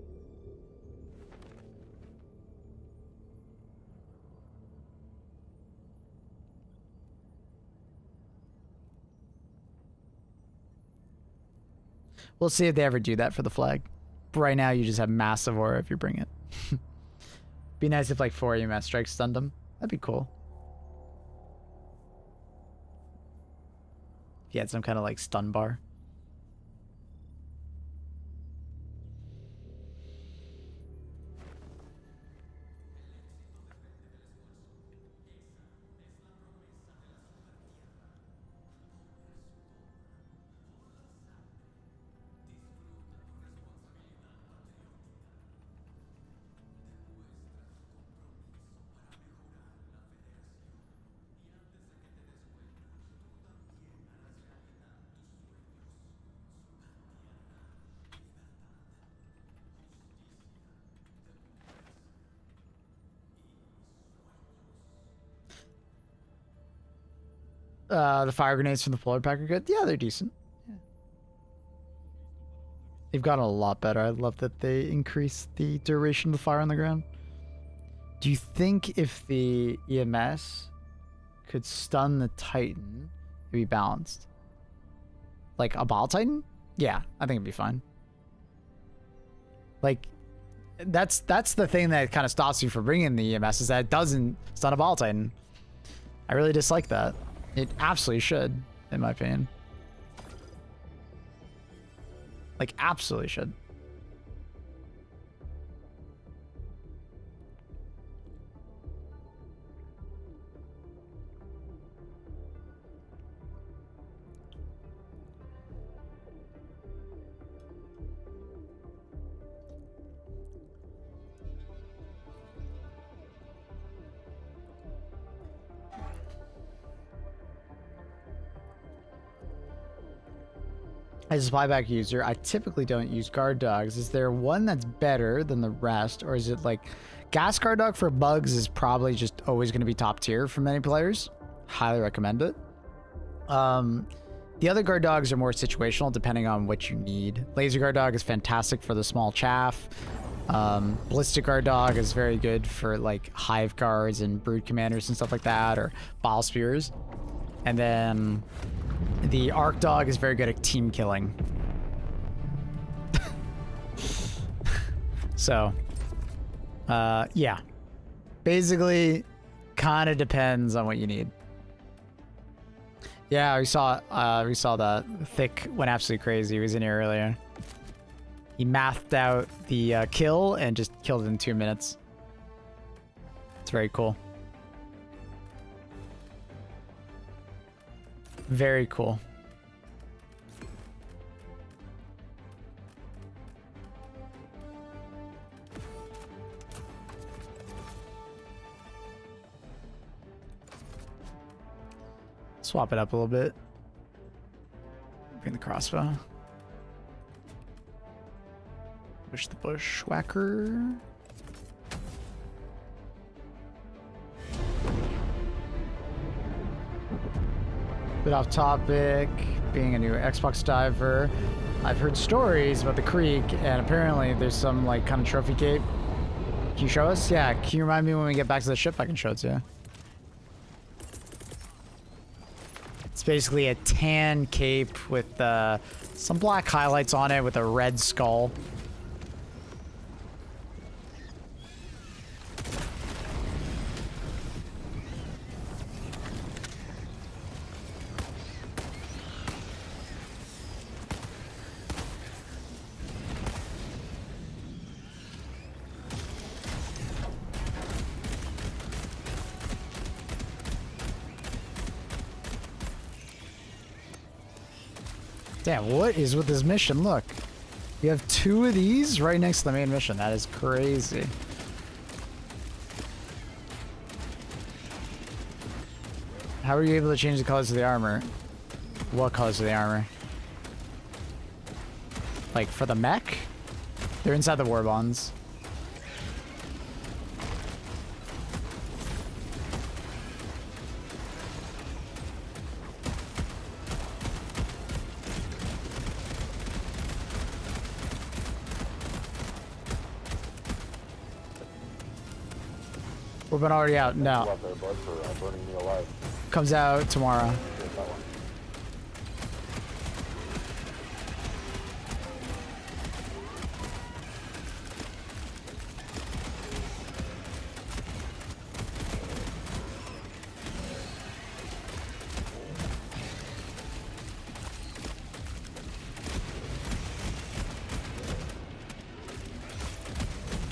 We'll see if they ever do that for the flag. But right now, you just have massive aura if you bring it. Be nice if like 4 EMS strikes stunned them. That'd be cool. If you had some kind of like stun bar. The fire grenades from the floor pack are good. Yeah, they're decent. Yeah. They've gotten a lot better. I love that they increased the duration of the fire on the ground. Do you think if the EMS could stun the Titan, it'd be balanced? Like a Ball Titan? Yeah, I think it'd be fine. Like, that's the thing that kind of stops you from bringing the EMS, is that it doesn't stun a Ball Titan. I really dislike that. It absolutely should, in my opinion. Like, absolutely should. As a spyback user, I typically don't use guard dogs. Is there one that's better than the rest, or is it like gas guard dog for bugs is probably just always going to be top tier for many players? Highly recommend it. The other guard dogs are more situational depending on what you need. Laser guard dog is fantastic for the small chaff. Ballistic guard dog is very good for like hive guards and brood commanders and stuff like that, or bile spears. And then the arc dog is very good at team killing. So, yeah. Basically, kind of depends on what you need. Yeah, we saw that. Thick went absolutely crazy. He was in here earlier. He mathed out the kill and just killed it in 2 minutes. It's very cool. Very cool. Swap it up a little bit. Bring the crossbow. Push the bushwhacker. Bit off topic, being a new Xbox diver. I've heard stories about the creek, and apparently there's some like kind of trophy cape. Can you show us? Yeah, can you remind me when we get back to the ship? I can show it to you. It's basically a tan cape with some black highlights on it with a red skull. Damn, what is with this mission? Look. You have 2 of these right next to the main mission. That is crazy. How are you able to change the colors of the armor? What colors of the armor? Like, for the mech? They're inside the war bonds. We've been already out. No. Out there, bud, for burning me alive. Comes out tomorrow. Here's that one.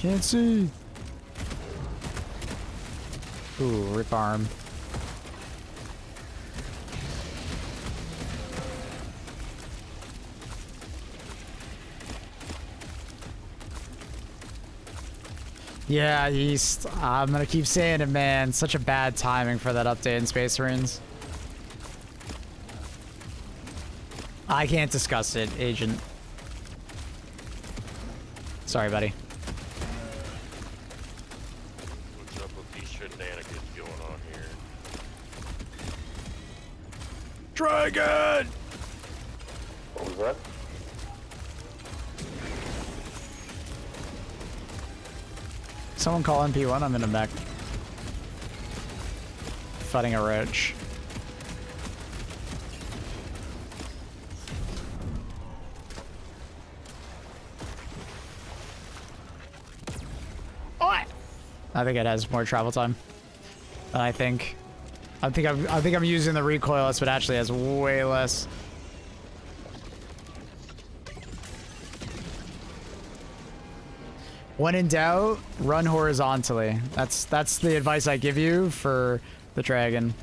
Can't see. Ooh, rip arm. Yeah, East. I'm gonna keep saying it, man. Such a bad timing for that update in Space Marines. I can't discuss it, Agent. Sorry, buddy. What's up with these shenanigans going on here? Dragon! What was that? Someone call MP1, I'm in a mech. Fighting a roach. I think it has more travel time. And I think I'm using the recoilless, but actually has way less. When in doubt, run horizontally. That's the advice I give you for the dragon.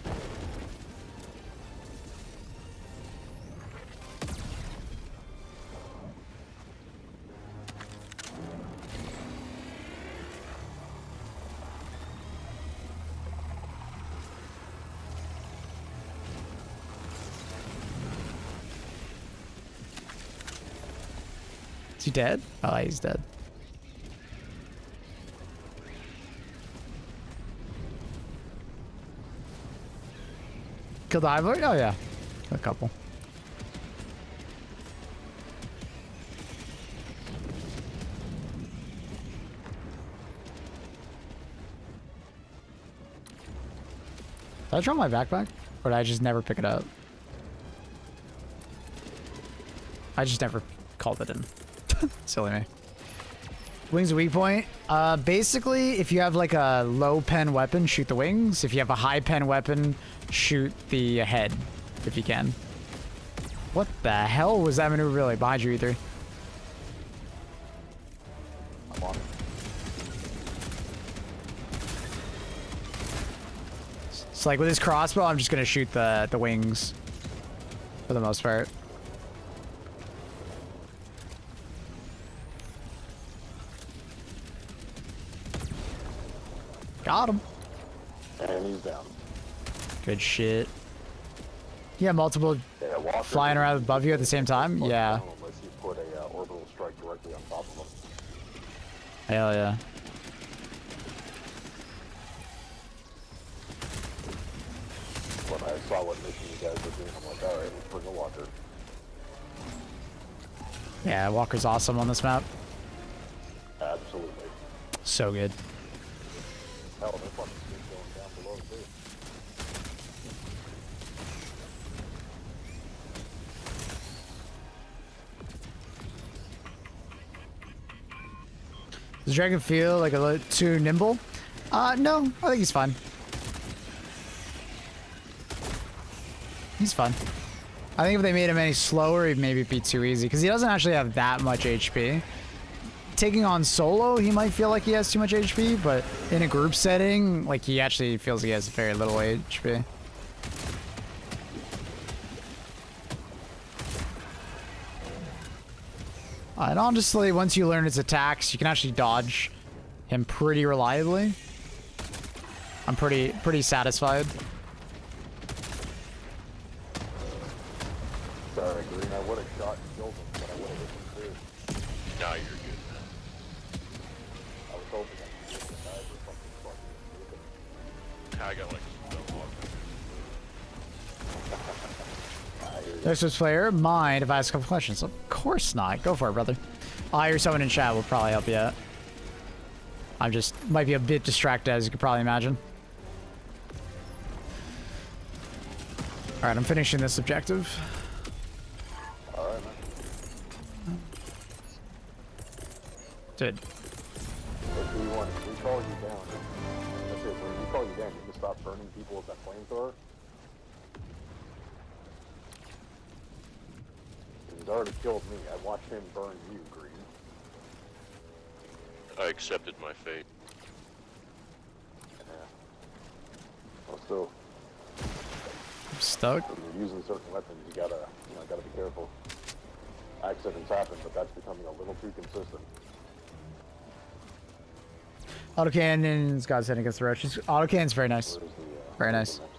Is he dead? Oh, he's dead. Killed the HIVELORD? Oh yeah, a couple. Did I drop my backpack? Or did I just never pick it up? I just never called it in. Silly me. Wings a weak point. Basically, if you have like a low pen weapon, shoot the wings. If you have a high pen weapon, shoot the head, if you can. What the hell was that maneuver really? Behind you, E3. I'm on it. So like with this crossbow, I'm just gonna shoot the wings for the most part. Got him. And he's down. Good shit. Yeah, multiple Yeah, Walker flying around above you at the same time. fuck Yeah. down unless you put a orbital strike directly on top of them. Hell yeah. When I saw what mission you guys were doing, I'm like, alright, let's bring a Walker. Yeah, Walker's awesome on this map. Absolutely. So good. Hell, there's fucking shit going down below too. Does Dragon feel like a little too nimble? No, I think he's fine. He's fun. I think if they made him any slower, he'd maybe be too easy, because he doesn't actually have that much HP. Taking on solo, he might feel like he has too much HP, but in a group setting, like, he actually feels he has very little HP. And honestly, once you learn his attacks, you can actually dodge him pretty reliably. I'm pretty satisfied. Sorry, Green, I would have shot and killed him, but I would have hit him too. Now you're good. I was hoping I could get the guy for something fucking I got like no walk. Next was player, mind if I ask a couple questions? Of course not. Go for it, brother. I'll hear someone in chat will probably help you out. I'm just might be a bit distracted, as you could probably imagine. Alright, I'm finishing this objective. Alright, man. Dude. If we want, if we call you down, that's it. When we call you down, you can stop burning people with that flamethrower. He's already killed me. I watched him burn you, Green. I accepted my fate. Yeah. Well, still, I'm stuck. when you're using certain weapons, you gotta be careful. Accidents happen, but that's becoming a little too consistent. Autocannon's got setting against the rush. Autocannon's very nice. Where's the, Very where's nice. the next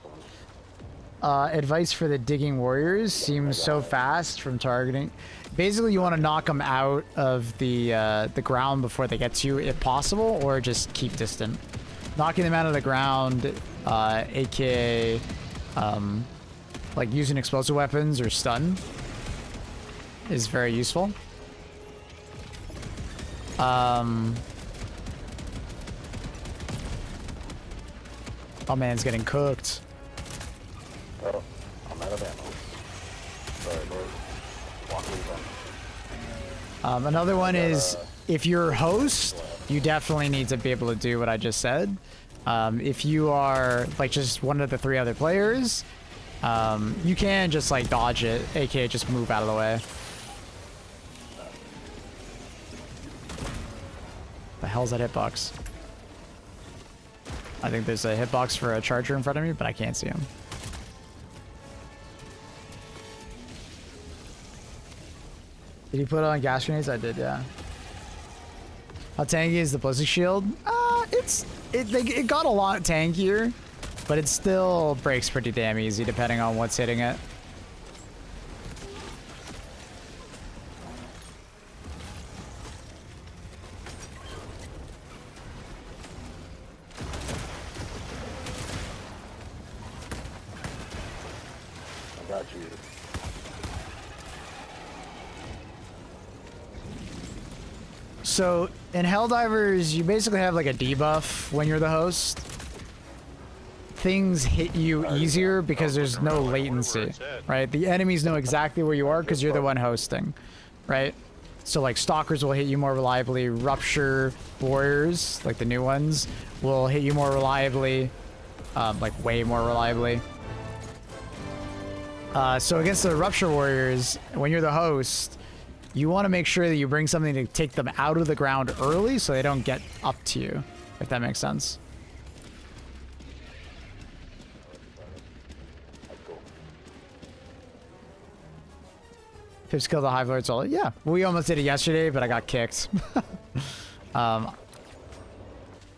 one? Advice for the digging warriors seems so fast from targeting. Basically, you want to knock them out of the ground before they get to you, if possible, or just keep distant. Knocking them out of the ground, aka like using explosive weapons or stun, is very useful. Oh man, it's getting cooked. Oh, I'm out of ammo. Sorry, Lord. Walker's on. Another one is, if you're host, you definitely need to be able to do what I just said. If you are like just one of the 3 other players, you can just like dodge it, aka just move out of the way. The hell's that hitbox? I think there's a hitbox for a charger in front of me, but I can't see him. Did you put on gas grenades? I did, yeah. How tanky is the ballistic shield? It got a lot tankier, but it still breaks pretty damn easy depending on what's hitting it. I got you. So in Helldivers, you basically have like a debuff when you're the host. Things hit you easier because there's no latency, right? The enemies know exactly where you are because you're the one hosting, right? So like stalkers will hit you more reliably. Rupture warriors, like the new ones, will hit you more reliably, like way more reliably. So against the Rupture warriors, when you're the host, you want to make sure that you bring something to take them out of the ground early so they don't get up to you, if that makes sense. Pips killed the HIVELORDS all. Yeah, we almost did it yesterday, but I got kicked. I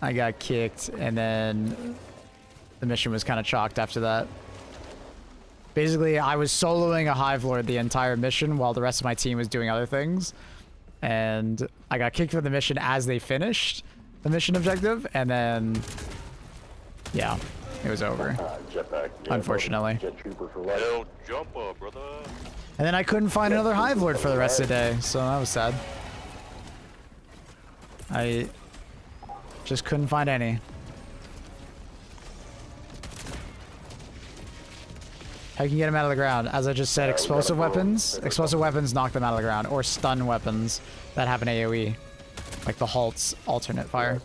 got kicked, and then the mission was kind of chalked after that. Basically, I was soloing a Hive Lord the entire mission while the rest of my team was doing other things. And I got kicked from the mission as they finished the mission objective, and then, yeah, it was over. Jetpack. Yeah, Unfortunately. Jet trooper for life. El jumper, brother. And then I couldn't find another Hive Lord for the rest of the day, so that was sad. I just couldn't find any. How can you get them out of the ground? As I just said, explosive weapons. Explosive weapons knock them out of the ground, or stun weapons that have an AoE, like the Halt's alternate fire.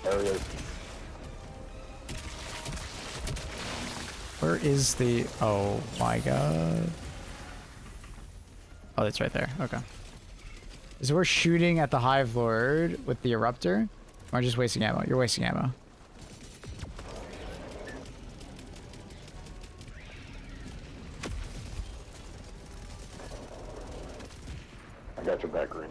Areas. Where is the? Oh my god! Oh, it's right there. Okay. So we're shooting at the Hive Lord with the Eruptor. Or am I just wasting ammo? You're wasting ammo. I got your back, Green.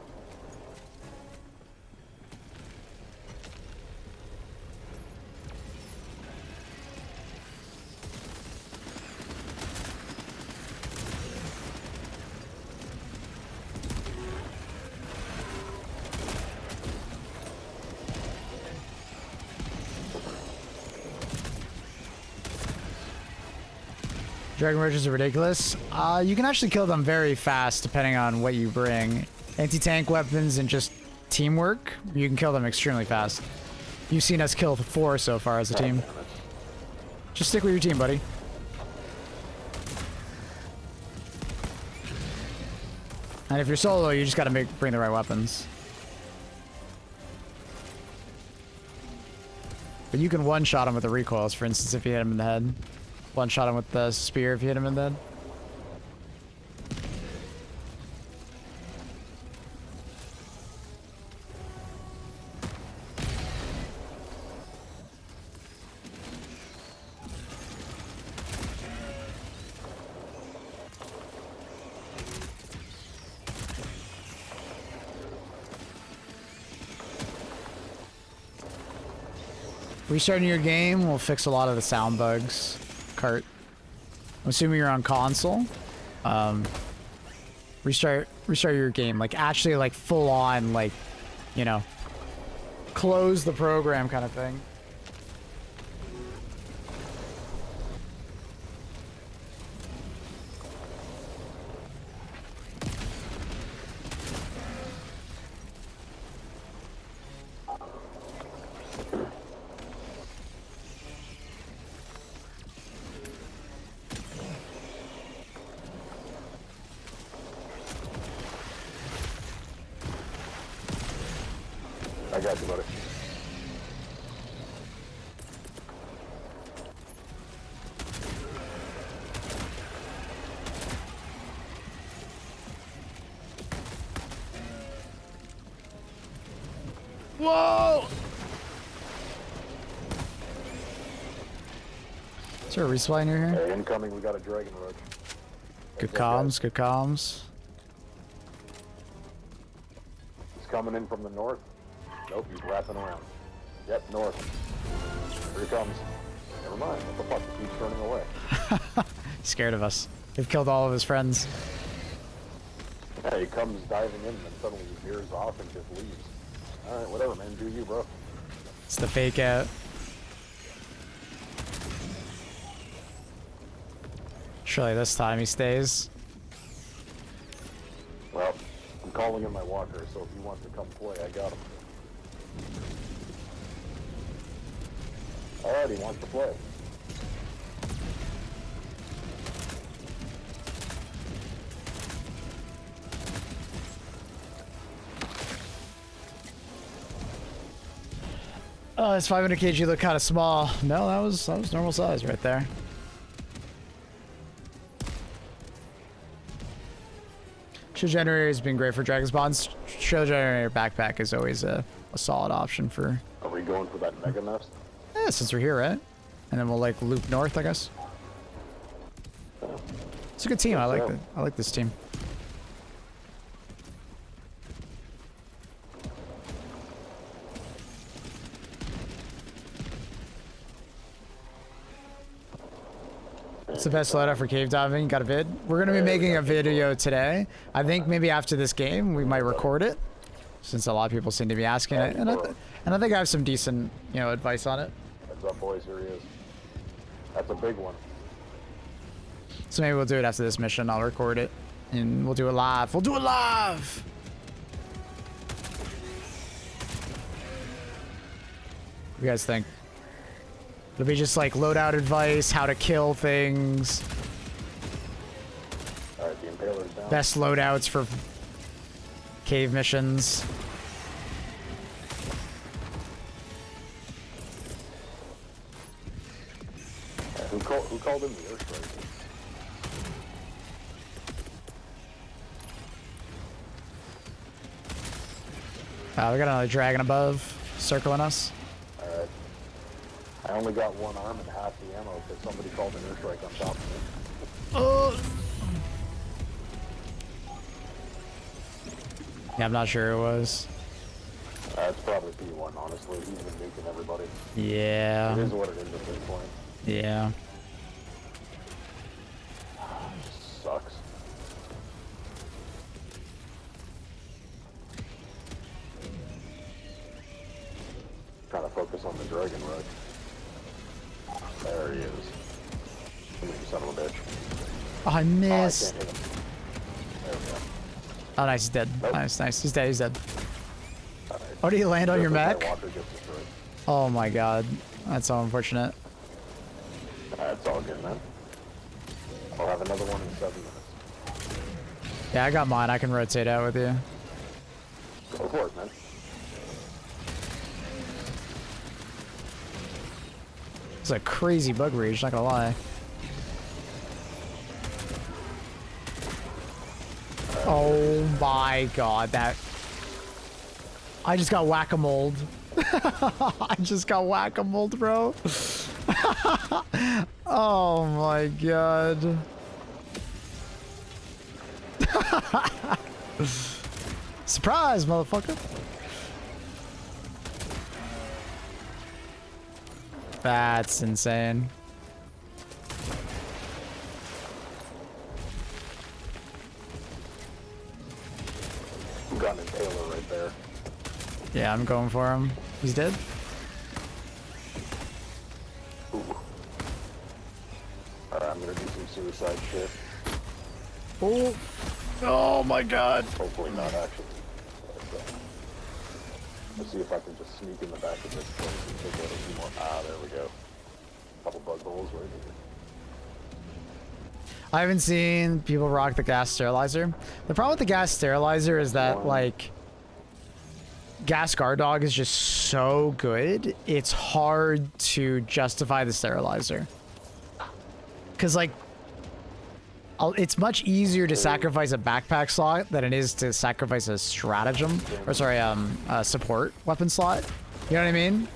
Dragon Roaches are ridiculous. You can actually kill them very fast depending on what you bring. Anti-tank weapons and just teamwork, you can kill them extremely fast. You've seen us kill 4 so far as a team. Just stick with your team, buddy. And if you're solo, you just gotta bring the right weapons. But you can one-shot him with the recoils, for instance, if you hit him in the head. One-shot him with the spear if you hit him in the head. Restarting your game will fix a lot of the sound bugs. Cart. I'm assuming you're on console. Restart your game. Like, actually, like, full on, like, you know, close the program kind of thing. I got you, buddy. Whoa! Is there a resupply near here? Hey, incoming, we got a Dragon Roach. Good comms, good comms. He's coming in from the north. Nope, he's wrapping around. Yep, north. Here he comes. Never mind, what the fuck? He keeps turning away. Scared of us. We've killed all of his friends. Hey, he comes diving in, and then suddenly he veers off and just leaves. Alright, whatever, man. Do you, bro. It's the fake out. Surely this time he stays. Well, I'm calling in my walker, so if he wants to come play, I got him. Alright, he wants to play. Oh, this 500 kg looked kind of small. No, that was normal size right there. Shield generator has been great for Dragon Spawns. Shield generator backpack is always a solid option for. Are we going for that mega nest? Yeah, since we're here, right? And then we'll like loop north, I guess. It's a good team. I like this team. It's the best loadout for cave diving. Got a vid? We're gonna be making a video today. I think maybe after this game we might record it, since a lot of people seem to be asking it, and I think I have some decent, you know, advice on it. Heads up, boys. Here he is. That's a big one. So maybe we'll do it after this mission. I'll record it, and we'll do it live. We'll do it live. What do you guys think? It'll be just like loadout advice, how to kill things, Alright, the Impaler's down. best loadouts for cave missions. Who called him the Earthstriker? We got another dragon above, circling us. Alright. I only got one arm and half the ammo because somebody called an airstrike on top of me. Yeah, I'm not sure who it was. It's probably P1, honestly. He's been nuking everybody. Yeah. It is what it is at this point. Yeah. Sucks. Trying to focus on the dragon rush. There he is. You son of a bitch. Oh, I I missed. can't hit him. There we go. Oh, nice. He's dead. Nope. Nice, nice. He's dead. He's dead. Alright. Oh, did he land on your That mech? walker gets destroyed. Oh my god. That's so unfortunate. That's all good, man. I'll have another one in 7 minutes. Yeah, I got mine. I can rotate out with you. Go for it, man. It's a crazy bug rage, not gonna lie. Oh my god, that... I just got whack-a-moled. I just got whack-a-moled, bro. Oh my god. Surprise, motherfucker. That's insane. Got an Impaler right there. Yeah, I'm going for him. He's dead? Ooh. Alright, I'm gonna do some suicide shit. Oh. Oh my god. Hopefully not, actually. But, let's see if I can just sneak in the back of this place and take out a few more. Ah, there we go. Couple bug holes right here. I haven't seen people rock the gas sterilizer. The problem with the gas sterilizer is that, like, gas guard dog is just so good, it's hard to justify the sterilizer. Because, like, it's much easier to sacrifice a backpack slot than it is to sacrifice a stratagem, or sorry, a support weapon slot. You know what I mean?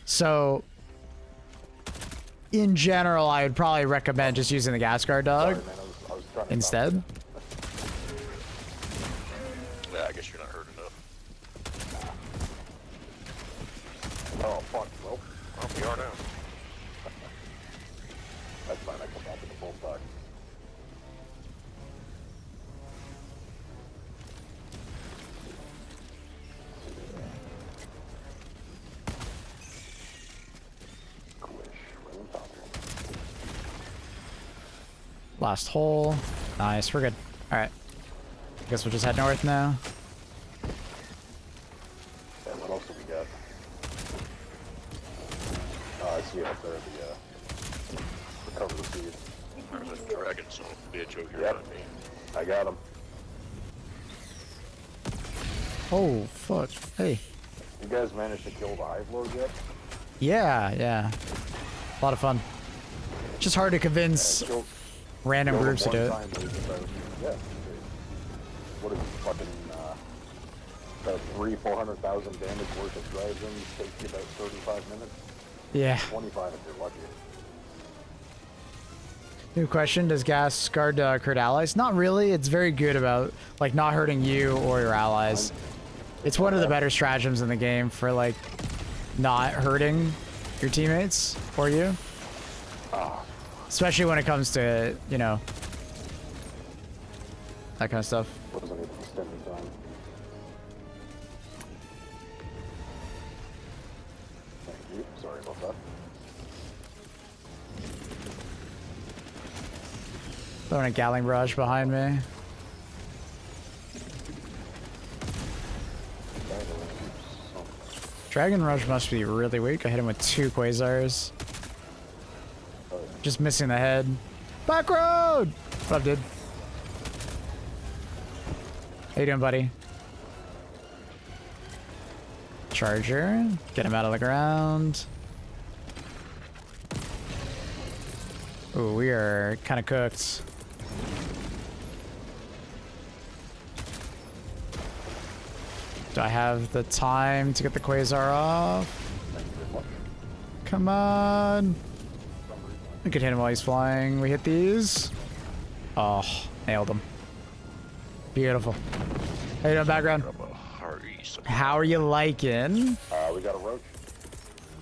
So, in general, I would probably recommend just using the gas guard dog Sorry, man, I was trying to instead. Yeah, I guess you're not hurt enough. Oh, fuck. Well, We are now. that's fine. I come back with the full stock. Last hole. Nice, we're good. Alright. Guess we'll just head north now. And what else do we got? Oh, I see it up there, the cover the seed. There's a dragon son of a bitch over here Yep. on me. I got him. Oh, fuck. Hey. You guys managed to kill the Hive Lord yet? Yeah, yeah. A lot of fun. Just hard to convince Killed- random killed him groups to do one it. time, it was about, yeah. What is it, fucking, about 400,000 damage worth of dragons, takes you about 35 minutes? Yeah. 25 if you're lucky. New question, does gas guard hurt allies? Not really. It's very good about, like, not hurting you or your allies. It's one of the better stratagems in the game for, like, not hurting your teammates or you. Especially when it comes to, you know, that kind of stuff. Wasn't able to spend the time. Thank you. Sorry about that. Throwing a Gatling barrage behind me. Dragon Rush must be really weak. I hit him with 2 Quasars. Just missing the head. Back road! What up, dude? How you doing, buddy? Charger. Get him out of the ground. Ooh, we are kind of cooked. Do I have the time to get the Quasar off? Come on. We could hit him while he's flying. We hit these. Oh, nailed him. Beautiful. How you doing, background? How are you liking? We got a roach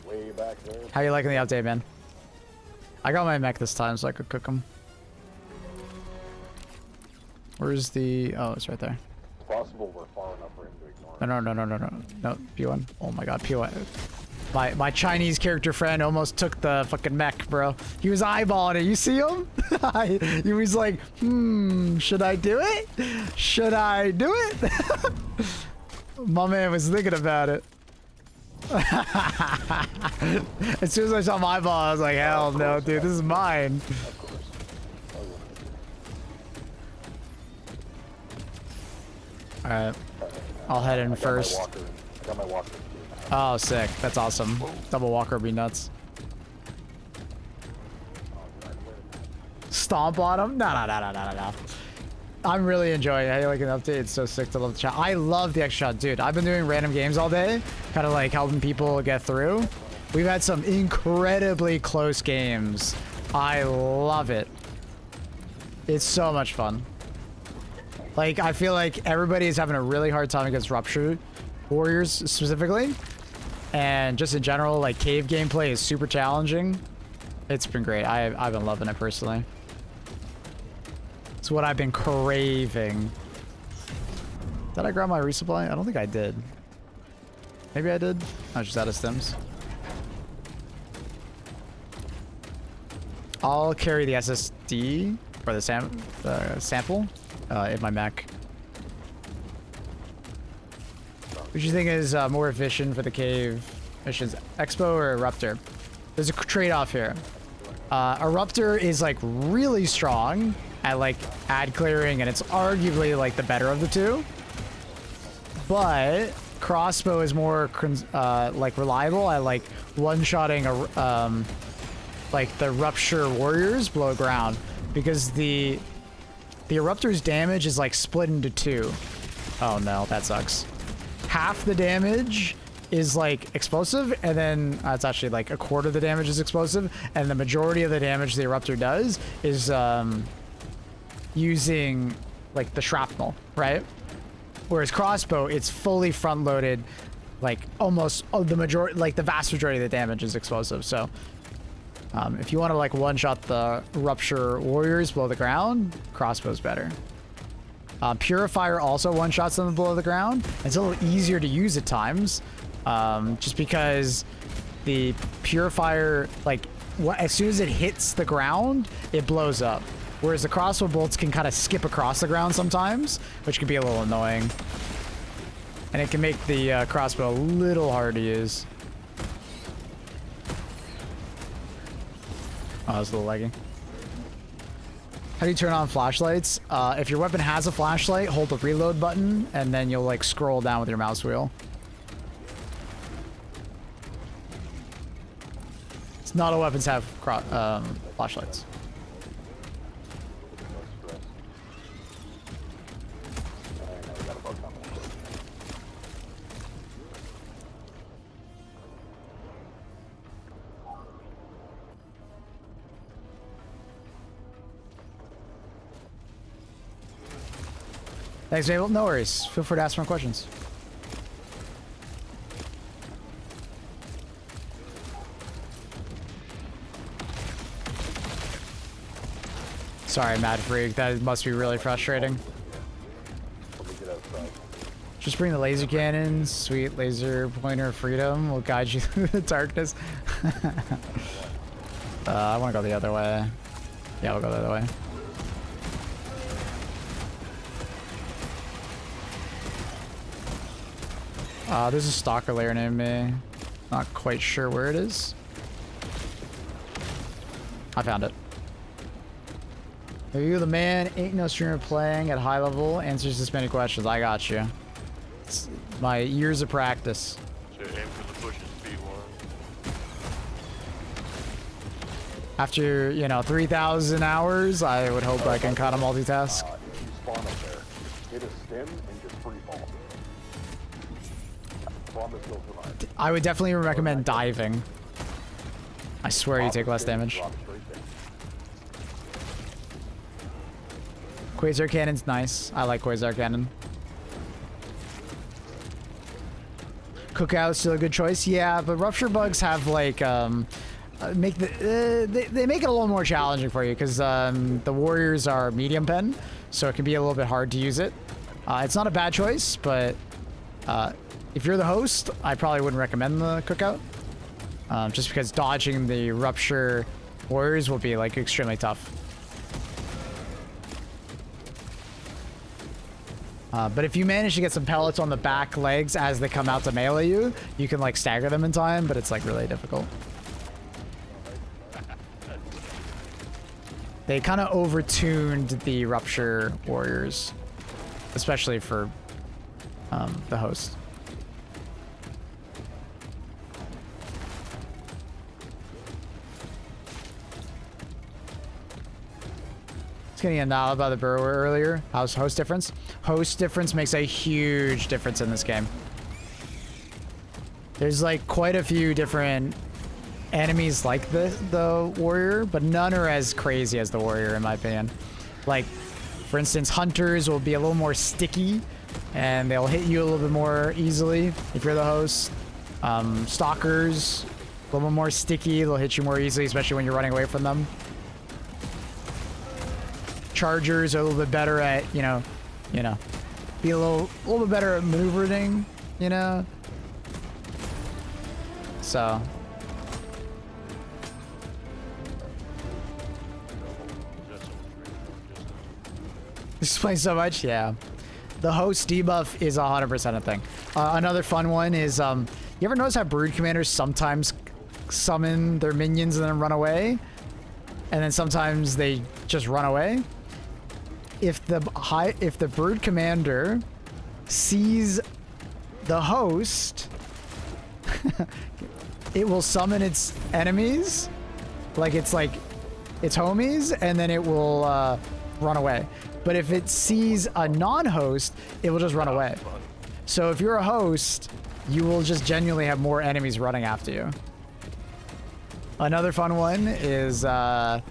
way back there. How you liking the update, man? I got my mech this time, so I could cook him. Where's the... Oh, it's right there. It's possible we're far enough for him to ignore it. No, P1. Oh my god, P1. My Chinese character friend almost took the fucking mech, bro. He was eyeballing it. You see him? He was like, should I do it? Should I do it? My man was thinking about it. As soon as I saw my eyeball, I was like, hell no, dude, this is mine. Alright. I'll head in first. I got my walker. Oh, sick. That's awesome. Double walker would be nuts. Stomp on him? No. I'm really enjoying it. How you like an update? It's so sick to love the chat. I love the extra shot, dude. I've been doing random games all day, kind of like helping people get through. We've had some incredibly close games. I love it. It's so much fun. Like, I feel like everybody is having a really hard time against Rupture Warriors specifically. And just in general, like, cave gameplay is super challenging. It's been great. I've been loving it personally. It's what I've been craving. Did I grab my resupply? I don't think I did. Maybe I did. I was just out of stems. I'll carry the SSD or the sample in my mech. What do you think is more efficient for the cave missions, Expo or Eruptor? There's a trade-off here. Eruptor is like really strong at like ad clearing, and it's arguably like the better of the two. But crossbow is more like reliable at like one-shotting like the Rupture Warriors below ground, because the Eruptor's damage is like split into 2. Oh no, that sucks. Half the damage is like explosive, and then it's actually like a quarter of the damage is explosive, and the majority of the damage the Eruptor does is using like the shrapnel, right? Whereas crossbow, it's fully front loaded, like almost the majority, like the vast majority of the damage is explosive. So if you want to like one shot the Rupture Warriors below the ground, crossbow's better. Purifier also one shots them below the ground. It's a little easier to use at times, just because the Purifier, like as soon as it hits the ground, it blows up. Whereas the crossbow bolts can kind of skip across the ground sometimes, which can be a little annoying. And it can make the crossbow a little hard to use. Oh, that's a little laggy. How do you turn on flashlights? If your weapon has a flashlight, hold the reload button, and then you'll like scroll down with your mouse wheel. It's not all weapons have flashlights. Thanks, Mabel. No worries. Feel free to ask more questions. Sorry, Mad Freak. That must be really frustrating. Let me get outside. Just bring the laser cannons. Sweet laser pointer of freedom will guide you through the darkness. I want to go the other way. Yeah, we'll go the other way. There's a stalker layer near me. Not quite sure where it is. I found it. Are you the man? Ain't no streamer playing at high level. Answers this many questions. I got you. It's my years of practice. So aim for the bushes, B1. After, you know, 3,000 hours, I would hope I can kind of multitask. If you spawn up there, hit a stim and just free fall. Promise you'll survive. I would definitely recommend diving. I swear you take less damage. Drop straight there. Quasar Cannon's nice. I like Quasar Cannon. Cookout's still a good choice. Yeah, but Rupture Bugs have like they make it a little more challenging for you because the warriors are medium pen, so it can be a little bit hard to use it. It's not a bad choice, but if you're the host, I probably wouldn't recommend the Cookout. Just because dodging the Rupture warriors will be like extremely tough. But if you manage to get some pellets on the back legs as they come out to melee you, you can like stagger them in time, but it's like really difficult. They kind of overtuned the Rupture warriors, especially for the host. Getting annihilated by the burrower earlier. How's host difference? Host difference makes a huge difference in this game. There's like quite a few different enemies like the warrior, but none are as crazy as the warrior in my opinion. Like, for instance, hunters will be a little more sticky and they'll hit you a little bit more easily if you're the host. Stalkers, a little bit more sticky. They'll hit you more easily, especially when you're running away from them. Chargers are a little bit better at, you know, be a little bit better at maneuvering, you know. So this explains so much. Yeah, the host debuff is 100% a thing. Another fun one is you ever notice how brood commanders sometimes summon their minions and then run away, and then sometimes they just run away? If the brood commander sees the host, it will summon its enemies, like its homies, and then it will run away. But if it sees a non-host, it will just run away. So if you're a host, you will just genuinely have more enemies running after you. Another fun one is oh,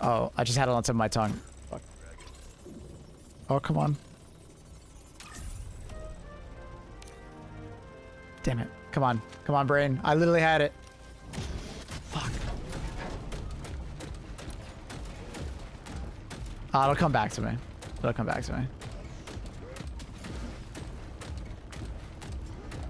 I just had it on the tip of my tongue. Fuck. Oh, come on. Damn it. Come on. Come on, brain. I literally had it. Fuck. It'll come back to me. It'll come back to me.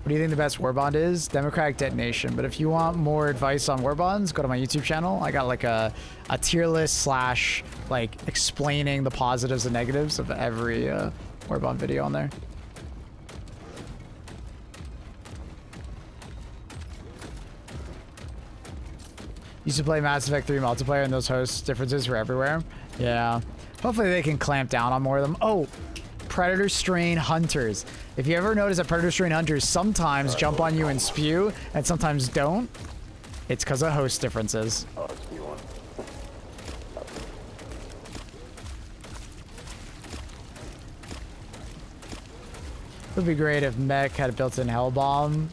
What do you think the best warbond is? Democratic detonation. But if you want more advice on warbonds, go to my YouTube channel. I got like a tier list slash like explaining the positives and negatives of every warbond video on there. Used to play Mass Effect 3 multiplayer and those host differences were everywhere. Yeah. Hopefully they can clamp down on more of them. Oh, Predator Strain Hunters. If you ever notice that Predator Strain Hunters sometimes jump on you and spew and sometimes don't, it's because of host differences. Oh, it's B1. It would be great if mech had a built-in hell bomb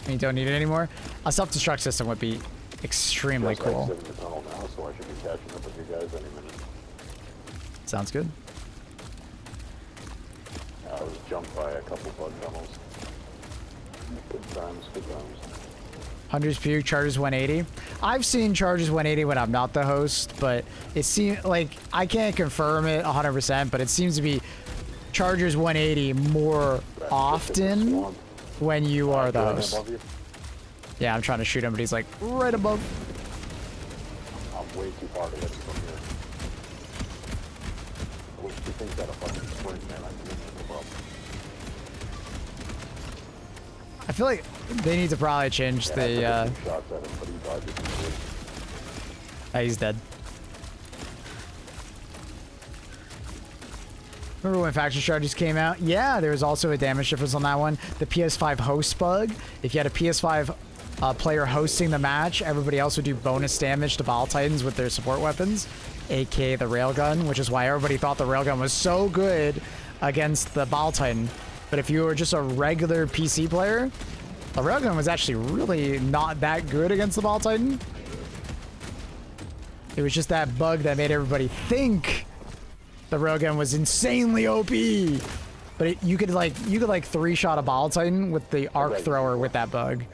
and you don't need it anymore. A self-destruct system would be extremely cool. I'm in the tunnel now, so I should be catching up with you guys any minute. Sounds good. I was jumped by a couple bug tunnels. Good times, good times. Hunters Puke, Charters 180. I've seen charges 180 when I'm not the host, but it seems like I can't confirm it 100%, but it seems to be charges 180 more often when you are the host. Yeah, I'm trying to shoot him, but he's like right above. I'm way too far to hit him from here. I wish you think that a fucking sprint, man. I'm doing no problem. I feel like they need to probably change the. Shots at him, but he dodges easily. He's dead. Remember when faction strategies came out? Yeah, there was also a damage difference on that one. The PS5 host bug. If you had a PS5 player hosting the match, everybody else would do bonus damage to Bile Titans with their support weapons, aka the Railgun, which is why everybody thought the Railgun was so good against the Bile Titan. But if you were just a regular PC player, the Railgun was actually really not that good against the Bile Titan. It was just that bug that made everybody think the Railgun was insanely OP. But you could like 3-shot a Bile Titan with the arc thrower with that bug.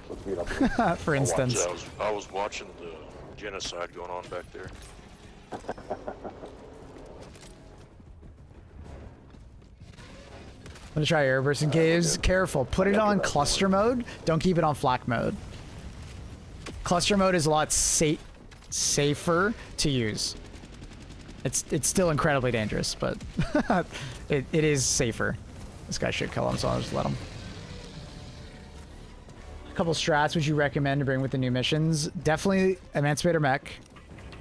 For instance. Yeah, I was watching the genocide going on back there. I'm gonna try Airburst Caves. Careful, put it on cluster mode. Don't keep it on flak mode. Cluster mode is a lot safer to use. It's still incredibly dangerous, but it is safer. This guy should kill him, so I'll just let him. A couple strats would you recommend to bring with the new missions? Definitely Emancipator Mech,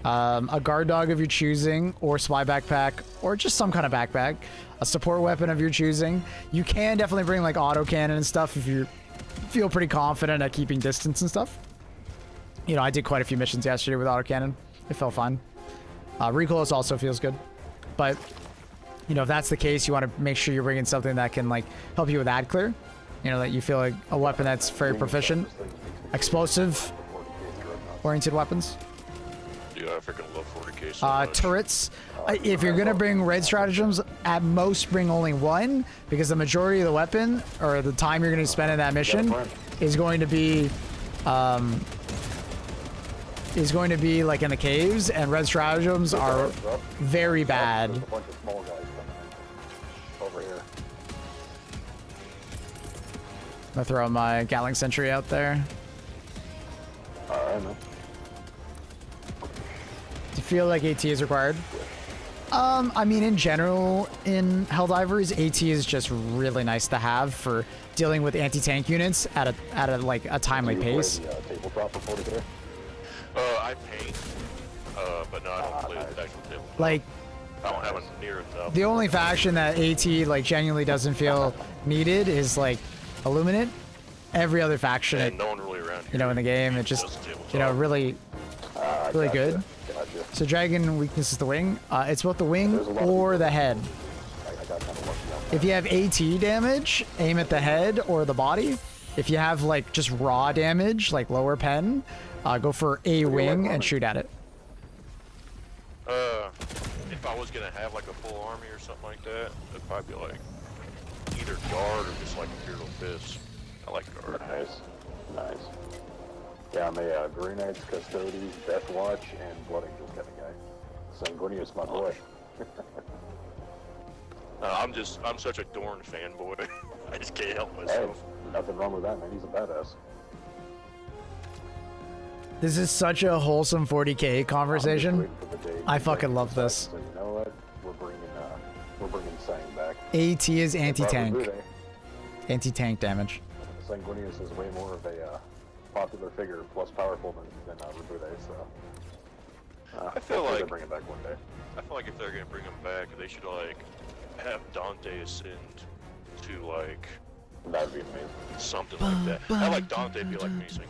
a guard dog of your choosing, or spy backpack, or just some kind of backpack. A support weapon of your choosing. You can definitely bring like autocannon and stuff if you feel pretty confident at keeping distance and stuff. You know, I did quite a few missions yesterday with autocannon. It felt fine. Recoilless also feels good. But, you know, if that's the case, you want to make sure you're bringing something that can like help you with ad clear. You know, that you feel like a weapon that's very proficient. Explosive oriented weapons. Yeah, I freaking love 40k so much. Turrets. If you're gonna bring red stratagems, at most bring only one, because the majority of the weapon or the time you're gonna spend in that mission is going to be like in the caves, and red stratagems are very bad. There's a bunch of small guys coming in. Over here. I'm gonna throw my Gatling Sentry out there. Alright, man. Do you feel like AT is required? I mean, in general, in Helldivers, AT is just really nice to have for dealing with anti-tank units at a like a timely pace. Tabletop for 40k? I paint, but no, I don't play the actual tabletop. Like, I don't have a near enough. the only faction that AT like genuinely doesn't feel needed is like Illuminate. Every other faction, And no one really around here. you know, in the game, it just, you know, really good. Gotcha. So dragon weakness is the wing. It's both the wing or the head. I got kind of lucky on that. If you have AT damage, aim at the head or the body. If you have like just raw damage, like lower pen, go for a wing and shoot at it. If I was gonna have like a full army or something like that, it'd probably be like either guard or just like Imperial Fist. I like guard. Nice. Nice. Yeah, I'm a Grey Knights, Custody, Death Watch, and Blood Angels kind of guy. Sanguinius, my boy. I'm such a Dorn fanboy. I just can't help Hey, myself. nothing wrong with that, man. He's a badass. This is such a wholesome 40k I'm just conversation. waiting for the day I he fucking decides love to this. say, you know what? We're bringing Sang back. AT is Robert anti-tank. Bude. Anti-tank damage. Sanguinius is way more of a popular figure, plus powerful than Rebude, so... I feel hopefully like- they bring it back one day. I feel like if they're gonna bring him back, they should like have Dante ascend to like That would be amazing. something like that. I like Dante be like amazing.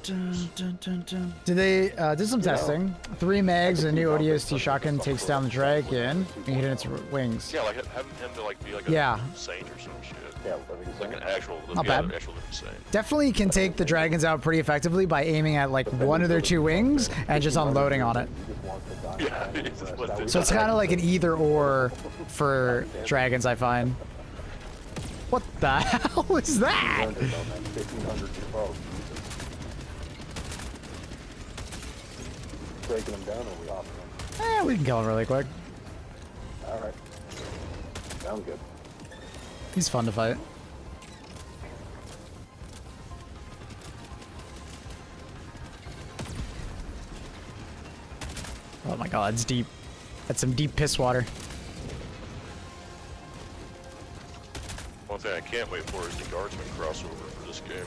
Did they did some testing? 3 mags, a new ODST shotgun takes down the dragon and hit its wings. Yeah, like having him to like be like a Yeah. saint or some shit. Yeah, living Like an Sang. actual, Not yeah, bad. actual living saint. Definitely can take the dragons out pretty effectively by aiming at like one of their 2 wings and just unloading on it. He just wants to die. Yeah, it's just what So it's kind of like an either or for dragons, I find. What the hell is that? 1,500 though, man. 1,500 to 12. taking him down, or we hopping in? We can kill him really quick. All right. Sounds good. He's fun to fight. Oh my god, it's deep. That's some deep piss water. One thing I can't wait for is the guardsman crossover for this game.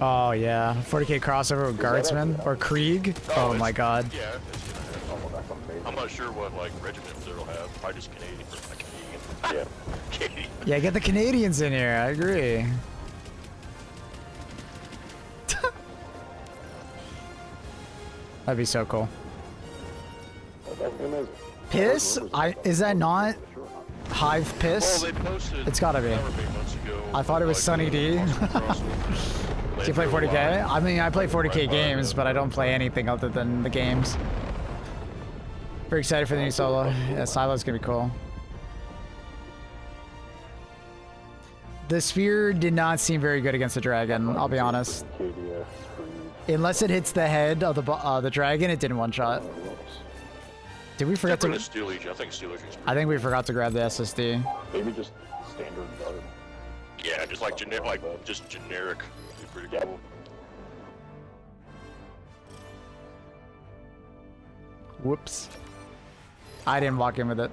Oh yeah, 40k crossover with Guardsman or Krieg. Oh my god. Yeah, it's gonna have. Oh, that's amazing. I'm not sure what like regiments it'll have. Probably just Canadian or like Canadian. Yeah. Canadian. Yeah, get the Canadians in here. I agree. That'd be so cool. That'd be amazing. Piss? Is that not Sure. Hive Well, Piss? they posted. It's gotta be. however many months ago, I thought it was like, Sunny D. crossover. Do you play 40k? I mean, I play 40k Right, games, but I don't play anything other than the games. Very excited for the new solo. Yeah, Silo's gonna be cool. The spear did not seem very good against the dragon, I'll be honest. Arcadia, Screed, Unless it hits the head of the dragon, it didn't one-shot. Ropes. Did we forget Different to... as Steel Legion. I think Steel Legion's I think we forgot to grab the SSD. Maybe just standard guard. Yeah, just like generic, just generic. It'd be pretty Yep. cool. Whoops. I didn't walk in with it.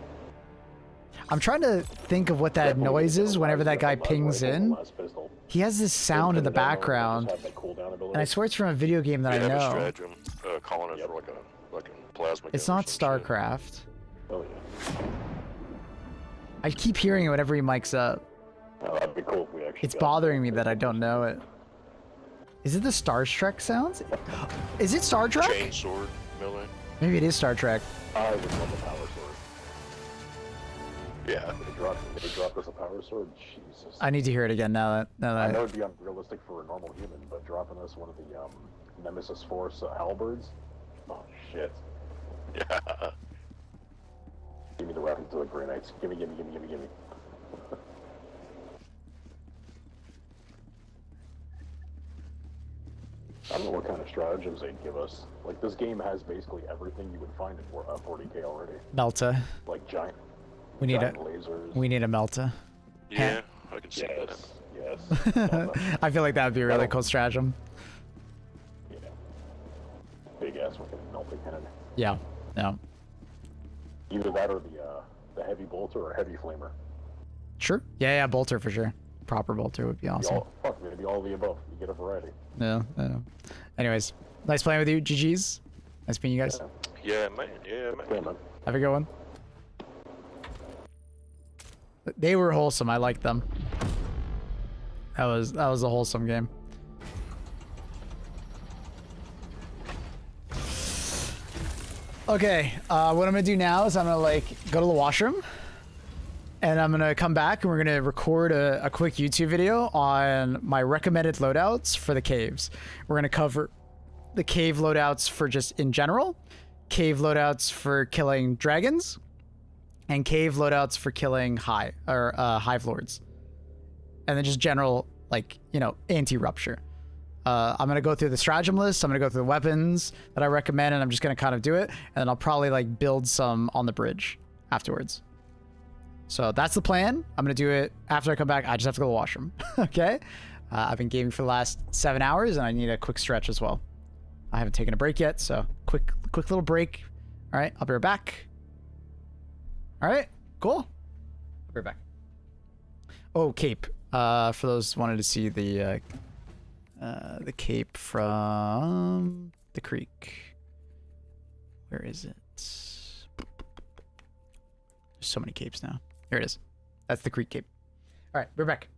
I'm trying to think of what that noise is whenever that guy pings in. He has this sound in the background, and I swear it's from a video game that I Have a know. stratagem, calling it for like a plasma. It's gun or not some shit. StarCraft. Oh yeah. I keep hearing it whenever he mics up. Oh, that'd be cool if we actually. It's got bothering me that I don't know it. Is it the Star Trek sounds? Is it Star Trek? Chain sword, melee. Maybe it is Star Trek. I just want the power sword. Yeah. They dropped us a power sword. Jesus. I need to hear it again now I know that it'd be unrealistic for a normal human, but dropping us one of the Nemesis Force halberds. Oh shit. Yeah. Give me the weapon to the Grey Knights. Gimme. I don't know what kind of stratagems they'd give us. Like, this game has basically everything you would find in 40k already. Melta. Like giant, We need giant a lasers. we need a Melta. Yeah, I can see that. Yes. I feel like that would be a really cool stratagem. Yeah. Big ass fucking melting cannon. Yeah. No. Either that or the heavy bolter or heavy flamer. Sure. Yeah, bolter for sure. Proper bolter would be awesome. Maybe all of the above. You get a variety. Yeah. Anyways, nice playing with you. GG's. Nice meeting you guys. Yeah, man. Yeah, man. Yeah, man. Have a good one. They were wholesome. I liked them. That was a wholesome game. Okay, what I'm gonna do now is I'm gonna go to the washroom, and I'm gonna come back and we're gonna record a quick YouTube video on my recommended loadouts for the caves. We're gonna cover the cave loadouts for just in general, cave loadouts for killing dragons, and cave loadouts for killing hive lords, and then just general anti-rupture. I'm gonna go through the stratagem list. I'm gonna go through the weapons that I recommend, and I'm just gonna kind of do it, and then I'll probably build some on the bridge afterwards. So that's the plan. I'm gonna do it after I come back. I just have to go to the washroom. Okay. I've been gaming for the last 7 hours, and I need a quick stretch as well. I haven't taken a break yet, so quick little break. All right, I'll be right back. All right, cool. I'll be right back. Oh, cape. For those who wanted to see the cape from the creek. Where is it? There's so many capes now. Here it is. That's the creek cape. All right, we're back.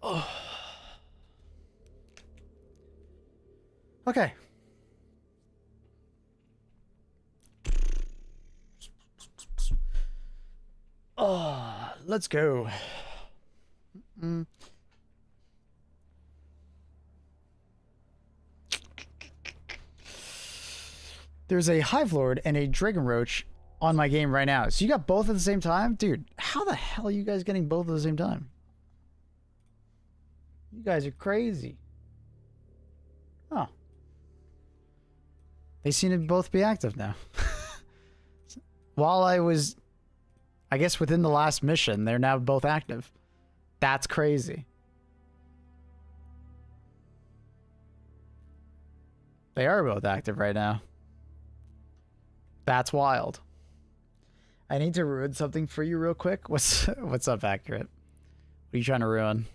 Oh. Okay. Oh, let's go. There's a Hive Lord and a Dragon Roach on my game right now. So you got both at the same time? Dude, how the hell are you guys getting both at the same time? You guys are crazy. Oh. They seem to both be active now. While I was, I guess, within the last mission, they're now both active. That's crazy. They are both active right now. That's wild. I need to ruin something for you real quick. What's up, Accurate? What are you trying to ruin?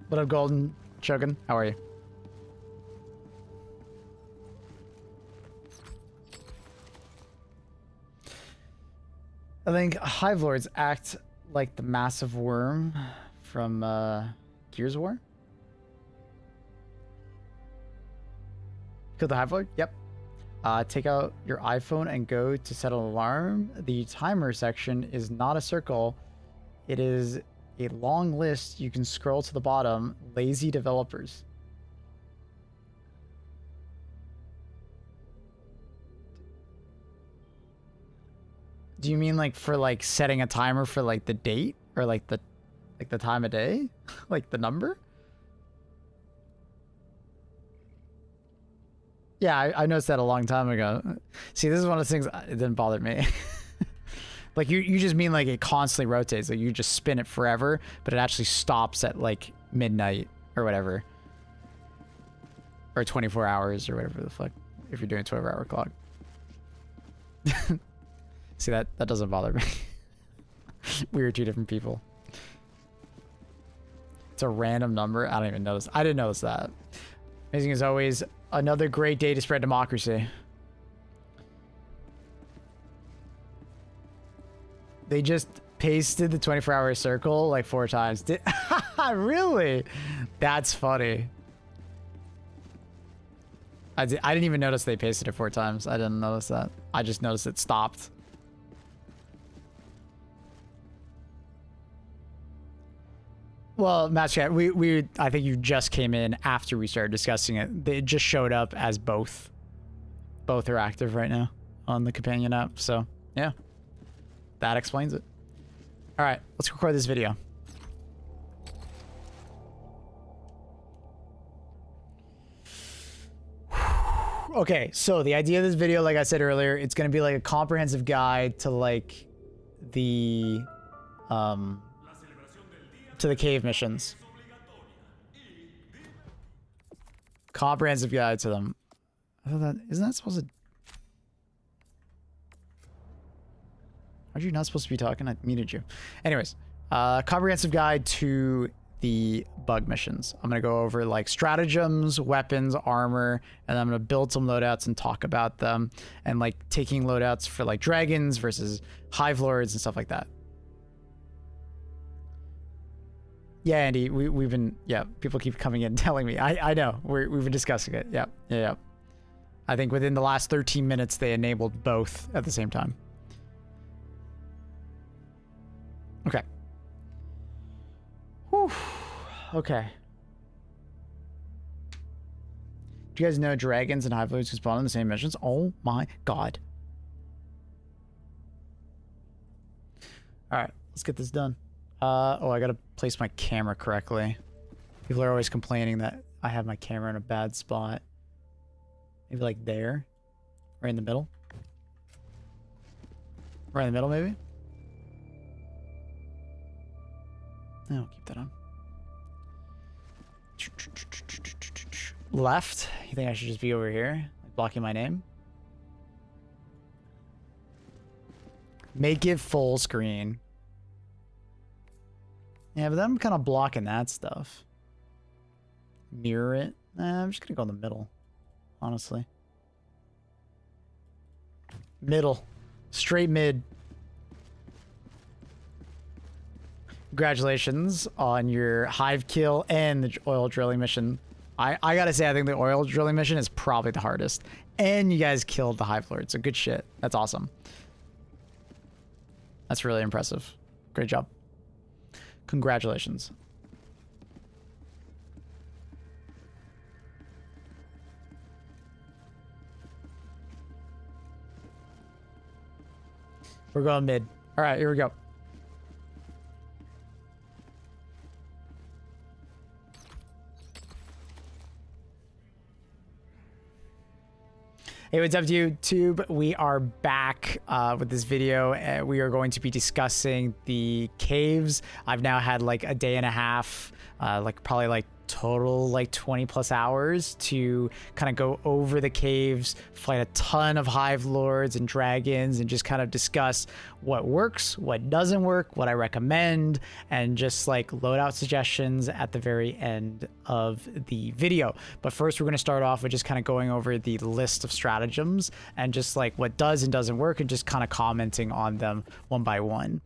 What up, Golden Chuggin? How are you? I think Hive Lords act like the massive worm from Gears of War. Kill the Hive Lord? Yep. Take out your iPhone and go to set an alarm. The timer section is not a circle. It is a long list. You can scroll to the bottom. Lazy developers. Do you mean like for like setting a timer for like the date or like the time of day? Like the number? Yeah, I noticed that a long time ago. See, this is one of the things that didn't bother me. Like you just mean like it constantly rotates. Like you just spin it forever, but it actually stops at like midnight or whatever. Or 24 hours or whatever the fuck. If you're doing a 12-hour clock. See, that doesn't bother me. We were two different people. It's a random number. I don't even notice. I didn't notice that. Amazing as always. Another great day to spread democracy. They just pasted the 24-hour circle like 4 times. Really? That's funny. I didn't even notice they pasted it 4 times. I didn't notice that. I just noticed it stopped. Well, Match Chat, I think you just came in after we started discussing it. They just showed up as both. Both are active right now on the companion app. So, yeah. That explains it. All right, let's record this video. Okay, so the idea of this video, like I said earlier, it's going to be like a comprehensive guide to like the cave missions. Comprehensive guide to them. I thought that isn't that supposed to. Are you not supposed to be talking? I muted you. Anyways, comprehensive guide to the bug missions. I'm gonna go over like stratagems, weapons, armor, and I'm gonna build some loadouts and talk about them, and like taking loadouts for like dragons versus hive lords and stuff like that. Yeah, Andy, we've been, yeah, people keep coming in and telling me. I know, we've been discussing it. Yeah. I think within the last 13 minutes, they enabled both at the same time. Okay. Whew. Okay. Do you guys know dragons and hive lords can spawn in the same missions? Oh my god. Alright, let's get this done. Oh, I gotta place my camera correctly. People are always complaining that I have my camera in a bad spot. Maybe like there? Right in the middle? Right in the middle, maybe? No, keep that on. Left? You think I should just be over here? Like blocking my name? Make it full screen. Yeah, but then I'm kind of blocking that stuff. Mirror it. I'm just gonna go in the middle, honestly. Middle. Straight mid. Congratulations on your hive kill and the oil drilling mission. I gotta say, I think the oil drilling mission is probably the hardest. And you guys killed the Hive Lord, so good shit. That's awesome. That's really impressive. Great job. Congratulations. We're going mid. All right, here we go. Hey, what's up, YouTube? We are back with this video. We are going to be discussing the caves. I've now had like a day and a half, probably like total like 20 plus hours to kind of go over the caves, fight a ton of Hive Lords and dragons, and just kind of discuss what works, what doesn't work, what I recommend, and just like loadout suggestions at the very end of the video. But first, we're going to start off with just kind of going over the list of stratagems and just like what does and doesn't work, and just kind of commenting on them one by one.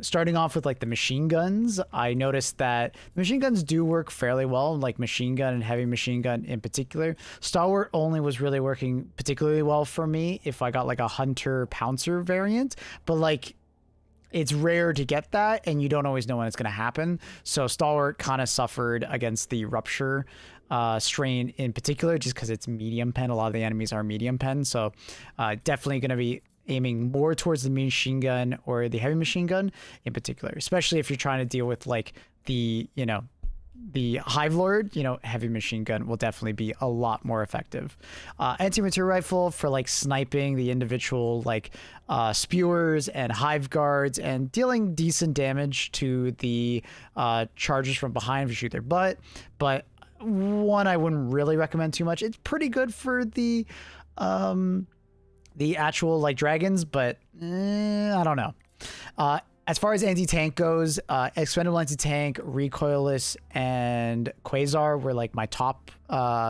Starting off with like the machine guns, I noticed that machine guns do work fairly well, like machine gun and heavy machine gun in particular. Stalwart only was really working particularly well for me if I got like a hunter pouncer variant, but like it's rare to get that and you don't always know when it's going to happen. So Stalwart kind of suffered against the rupture strain in particular, just because it's medium pen. A lot of the enemies are medium pen, so definitely going to be aiming more towards the machine gun or the heavy machine gun in particular, especially if you're trying to deal with like the, you know, the Hive Lord. You know, heavy machine gun will definitely be a lot more effective. Anti-material rifle for like sniping the individual like spewers and hive guards and dealing decent damage to the chargers from behind if you shoot their butt. But one I wouldn't really recommend too much. It's pretty good for the actual like dragons, but I don't know. As far as anti-tank goes, expendable anti-tank, recoilless, and quasar were like my top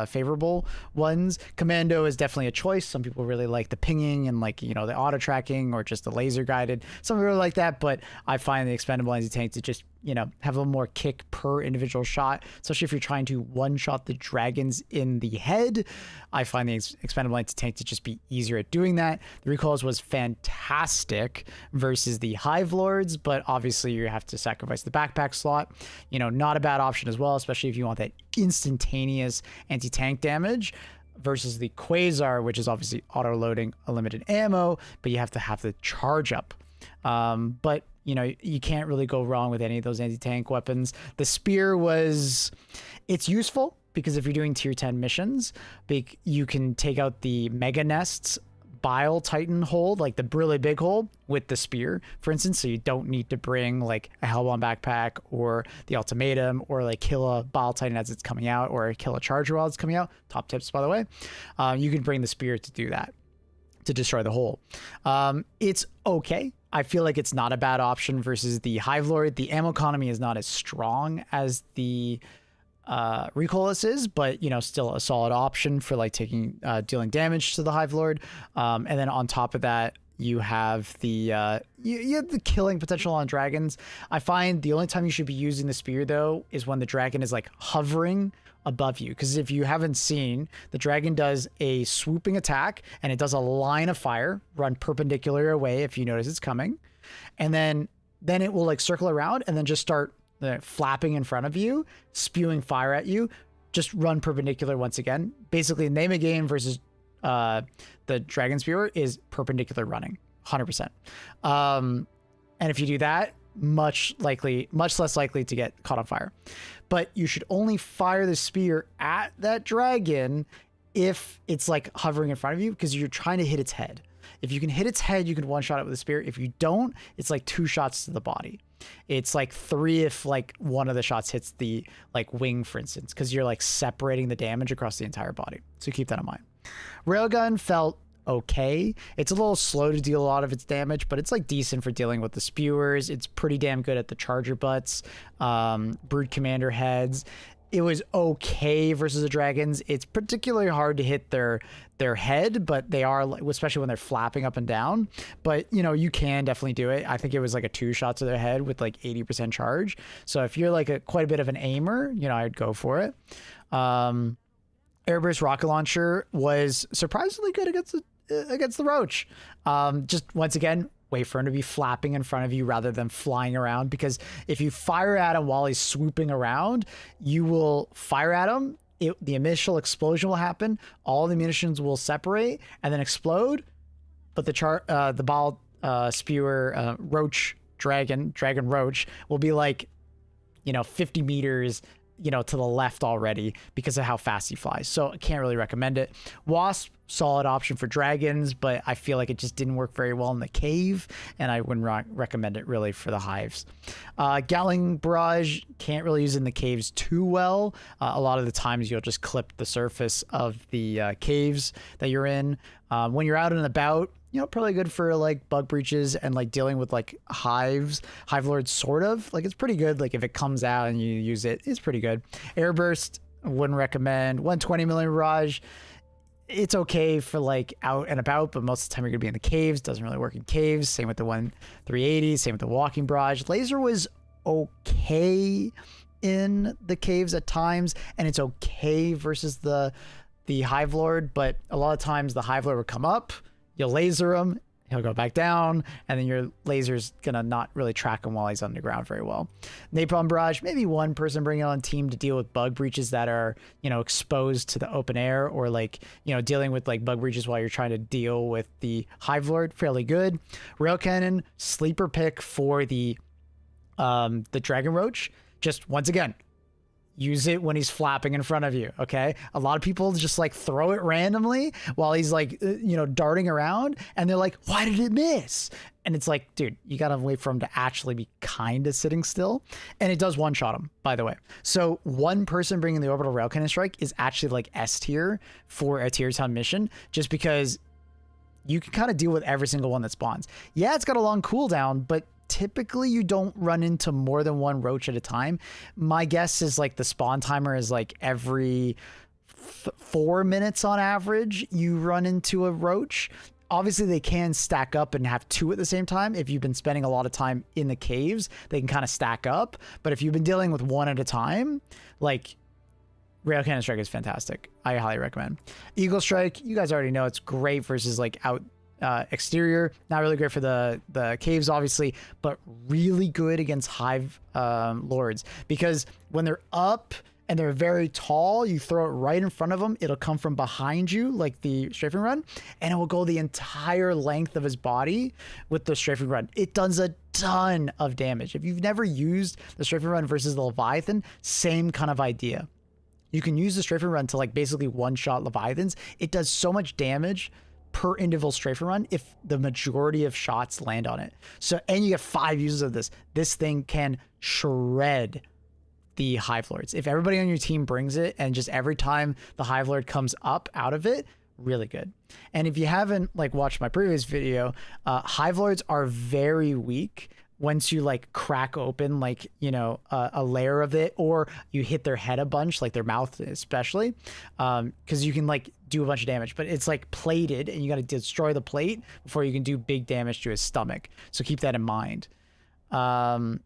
favorable ones. Commando is definitely a choice. Some people really like the pinging and like, you know, the auto tracking or just the laser guided. Some people really like that, but I find the expendable anti-tank to just, you know, have a little more kick per individual shot, especially if you're trying to one-shot the dragons in the head. I find the expendable anti-tank to just be easier at doing that. The recoils was fantastic versus the Hive Lords, but obviously you have to sacrifice the backpack slot. You know, not a bad option as well, especially if you want that instantaneous anti-tank damage, versus the quasar, which is obviously auto-loading unlimited ammo, but you have to have the charge up. But you know, you can't really go wrong with any of those anti-tank weapons. The spear it's useful because if you're doing tier 10 missions, you can take out the mega nests bile titan hold, like the really big hole, with the spear, for instance, so you don't need to bring like a hellbound backpack or the ultimatum or like kill a bile titan as it's coming out or kill a charger while it's coming out. Top tips, by the way. You can bring the spear to do that, to destroy the hole. It's okay. I feel like it's not a bad option versus the Hive Lord. The ammo economy is not as strong as the recoilless is, but you know, still a solid option for like dealing damage to the Hive Lord. And then on top of that, you have the you have the killing potential on dragons. I find the only time you should be using the spear though is when the dragon is like hovering above you, because if you haven't seen, the dragon does a swooping attack and it does a line of fire, run perpendicular away if you notice it's coming, and then it will like circle around and then just start flapping in front of you, spewing fire at you. Just run perpendicular once again. Basically, name a game versus the dragon spewer is perpendicular running, 100%. And if you do that, much less likely to get caught on fire. But you should only fire the spear at that dragon if it's like hovering in front of you, because you're trying to hit its head. If you can hit its head, you can one shot it with a spear. If you don't, it's like 2 shots to the body. It's like 3 if like one of the shots hits the like wing, for instance, because you're like separating the damage across the entire body. So keep that in mind. Railgun felt okay. It's a little slow to deal a lot of its damage, but it's like decent for dealing with the spewers. It's pretty damn good at the charger butts, brood commander heads. It was okay versus the dragons. It's particularly hard to hit their head, but they are, especially when they're flapping up and down. But, you know, you can definitely do it. I think it was like a 2 shot to their head with like 80% charge. So if you're like quite a bit of an aimer, you know, I'd go for it. Airburst rocket launcher was surprisingly good against the roach. Just once again, wait for him to be flapping in front of you rather than flying around, because if you fire at him while he's swooping around, you will fire at him. The initial explosion will happen. All the munitions will separate and then explode. But the ball spewer roach dragon roach will be like, you know, 50 meters, you know, to the left already because of how fast he flies. So I can't really recommend it. Wasp, solid option for dragons, but I feel like it just didn't work very well in the cave, and I wouldn't recommend it really for the hives. Gallon barrage, can't really use it in the caves too well. A lot of the times you'll just clip the surface of the caves that you're in. When you're out and about, you know, probably good for like bug breaches and like dealing with like hives, hive lords, sort of. Like it's pretty good. Like if it comes out and you use it, it's pretty good. Airburst, wouldn't recommend. 120 millimeter barrage, it's okay for like out and about, but most of the time you're gonna be in the caves. Doesn't really work in caves. Same with the 380, same with the walking barrage. Laser was okay in the caves at times, and it's okay versus the hive lord, but a lot of times the hive lord will come up, you'll laser him, he'll go back down, and then your laser's gonna not really track him while he's underground very well. Napalm barrage, maybe one person bring it on team to deal with bug breaches that are, you know, exposed to the open air, or like, you know, dealing with like bug breaches while you're trying to deal with the hive lord. Fairly good. Rail cannon, sleeper pick for the dragon roach. Just once again, use it when he's flapping in front of you, okay? A lot of people just like throw it randomly while he's like, you know, darting around, and they're like, why did it miss? And it's like, dude, you gotta wait for him to actually be kind of sitting still. And it does one-shot him, by the way. So one person bringing the orbital rail cannon strike is actually like S tier for a tier 10 mission, just because you can kind of deal with every single one that spawns. Yeah, it's got a long cooldown, but typically you don't run into more than one roach at a time. My guess is like the spawn timer is like every 4 minutes on average you run into a roach. Obviously they can stack up and have 2 at the same time. If you've been spending a lot of time in the caves, they can kind of stack up. But if you've been dealing with 1 at a time, like, rail cannon strike is fantastic. I highly recommend. Eagle strike, you guys already know it's great versus like out exterior. Not really great for the caves, obviously, but really good against hive lords, because when they're up and they're very tall, you throw it right in front of them, it'll come from behind you like the strafing run, and it will go the entire length of his body with the strafing run. It does a ton of damage. If you've never used the strafing run versus the Leviathan, same kind of idea. You can use the strafing run to like basically one-shot Leviathans. It does so much damage per individual strafing run if the majority of shots land on it. So, and you get 5 uses of this. This thing can shred the hive lords. If everybody on your team brings it, and just every time the hive lord comes up out of it, really good. And if you haven't like watched my previous video, hive lords are very weak once you like crack open like, you know, a layer of it, or you hit their head a bunch, like their mouth especially, because you can like do a bunch of damage, but it's like plated and you got to destroy the plate before you can do big damage to his stomach. So keep that in mind. Eagle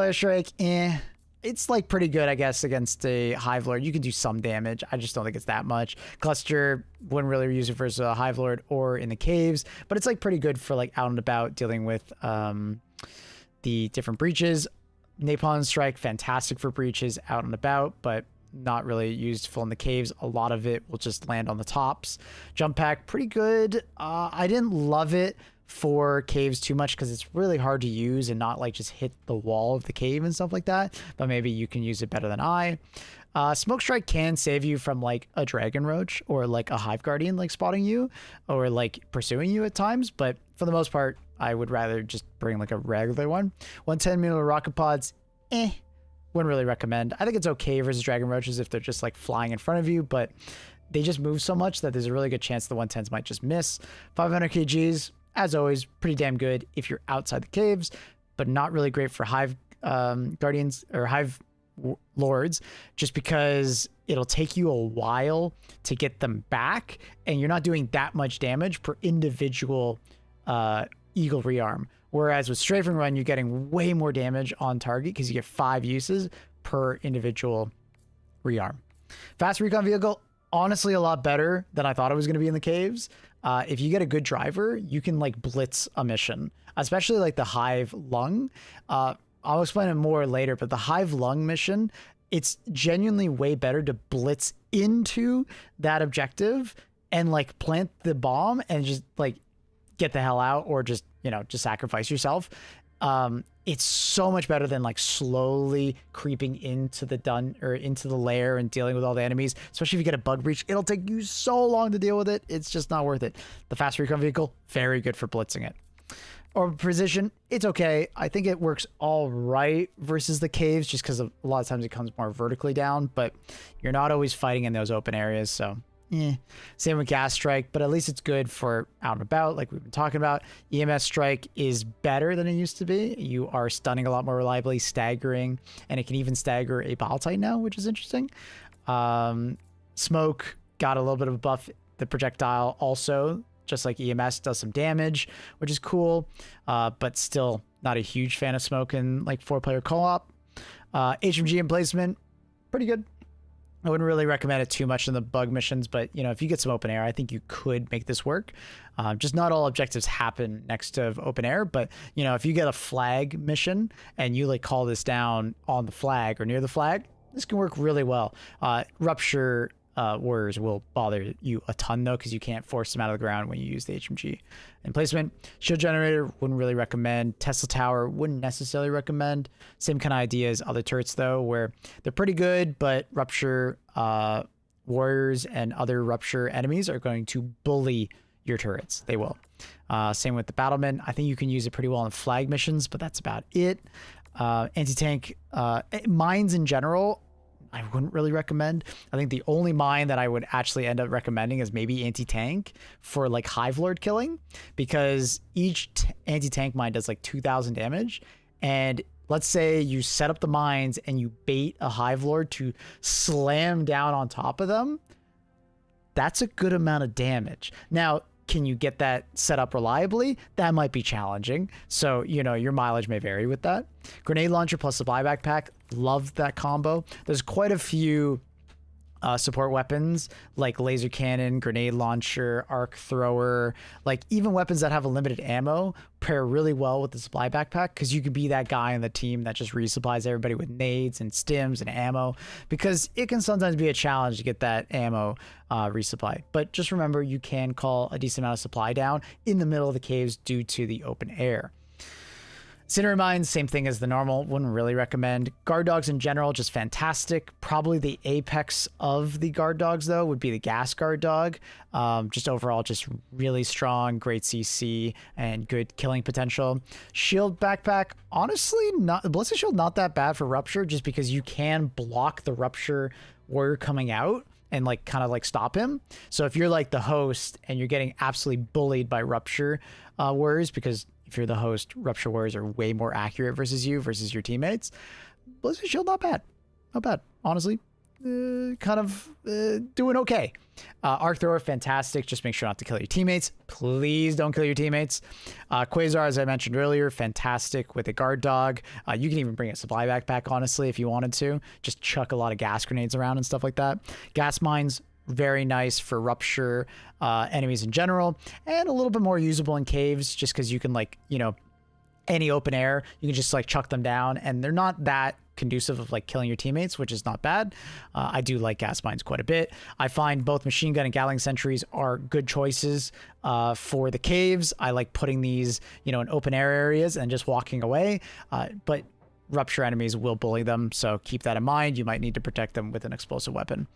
airstrike, it's like pretty good, I guess, against a hive lord. You can do some damage. I just don't think it's that much. Cluster, wouldn't really use it versus a hive lord or in the caves, but it's like pretty good for like out and about dealing with the different breaches. Napalm strike, fantastic for breaches out and about, but not really useful in the caves. A lot of it will just land on the tops. Jump pack, pretty good. I didn't love it for caves too much because it's really hard to use and not like just hit the wall of the cave and stuff like that, but maybe you can use it better than I. Smoke strike can save you from like a dragon roach or like a hive guardian like spotting you or like pursuing you at times, but for the most part I would rather just bring like a regular one. 110 millimeter rocket pods, wouldn't really recommend. I think it's okay versus dragon roaches if they're just like flying in front of you, but they just move so much that there's a really good chance the 110s might just miss. 500 kgs, as always, pretty damn good if you're outside the caves, but not really great for Hive Guardians or Hive Lords, just because it'll take you a while to get them back, and you're not doing that much damage per individual Eagle rearm. Whereas with Strafing Run, you're getting way more damage on target because you get 5 uses per individual rearm. Fast recon vehicle, honestly, a lot better than I thought it was going to be in the caves. If you get a good driver, you can like blitz a mission, especially like the Hive Lung. I'll explain it more later, but the Hive Lung mission, it's genuinely way better to blitz into that objective and like plant the bomb and just like get the hell out, or just, you know, just sacrifice yourself. It's so much better than like slowly creeping into the lair and dealing with all the enemies, especially if you get a bug breach. It'll take you so long to deal with it. It's just not worth it. The fast recon vehicle, very good for blitzing it. Or precision, it's okay. I think it works all right versus the caves, just because a lot of times it comes more vertically down, but you're not always fighting in those open areas, so Same with gas strike, but at least it's good for out and about, like we've been talking about. EMS strike is better than it used to be. You are stunning a lot more reliably, staggering, and it can even stagger a bottle tight now, which is interesting. Smoke got a little bit of a buff. The projectile also, just like EMS, does some damage, which is cool, but still not a huge fan of smoke in like 4-player co-op. HMG emplacement, pretty good. I wouldn't really recommend it too much in the bug missions, but you know, if you get some open air, I think you could make this work. Just not all objectives happen next to open air, but you know, if you get a flag mission and you like call this down on the flag or near the flag, this can work really well. Rupture warriors will bother you a ton though, because you can't force them out of the ground when you use the HMG emplacement. Shield generator, wouldn't really recommend. Tesla tower, wouldn't necessarily recommend. Same kind of idea as other turrets though, where they're pretty good, but rupture warriors and other rupture enemies are going to bully your turrets. They will. Same with the battlement. I think you can use it pretty well in flag missions, but that's about it. Anti-tank mines in general, I wouldn't really recommend. I think the only mine that I would actually end up recommending is maybe anti-tank for like Hive Lord killing, because each anti-tank mine does like 2,000 damage. And let's say you set up the mines and you bait a Hive Lord to slam down on top of them. That's a good amount of damage. Now, can you get that set up reliably? That might be challenging. So, you know, your mileage may vary with that. Grenade launcher plus supply backpack. Love that combo. There's quite a few support weapons like laser cannon, grenade launcher, arc thrower, like even weapons that have a limited ammo pair really well with the supply backpack, because you could be that guy on the team that just resupplies everybody with nades and stims and ammo, because it can sometimes be a challenge to get that ammo resupply. But just remember, you can call a decent amount of supply down in the middle of the caves due to the open air. Incendiary mines, same thing as the normal, wouldn't really recommend. Guard dogs in general, just fantastic. Probably the apex of the guard dogs though would be the gas guard dog. Just overall, just really strong, great CC and good killing potential. Shield backpack, honestly, not the ballistic shield, not that bad for rupture, just because you can block the rupture warrior coming out and like kind of like stop him. So if you're like the host and you're getting absolutely bullied by rupture warriors, because if you're the host, rupture warriors are way more accurate versus you versus your teammates. Ballistic shield, not bad. Not bad. Honestly, kind of doing okay. Arc thrower, fantastic. Just make sure not to kill your teammates. Please don't kill your teammates. Quasar, as I mentioned earlier, fantastic with a guard dog. You can even bring a supply backpack, honestly, if you wanted to. Just chuck a lot of gas grenades around and stuff like that. Gas mines, very nice for rupture enemies in general, and a little bit more usable in caves, just because you can, like, you know, any open air, you can just like chuck them down, and they're not that conducive of like killing your teammates, which is not bad. I do like gas mines quite a bit. I find both machine gun and Gatling sentries are good choices for the caves. I like putting these, you know, in open air areas and just walking away, but rupture enemies will bully them, so keep that in mind. You might need to protect them with an explosive weapon.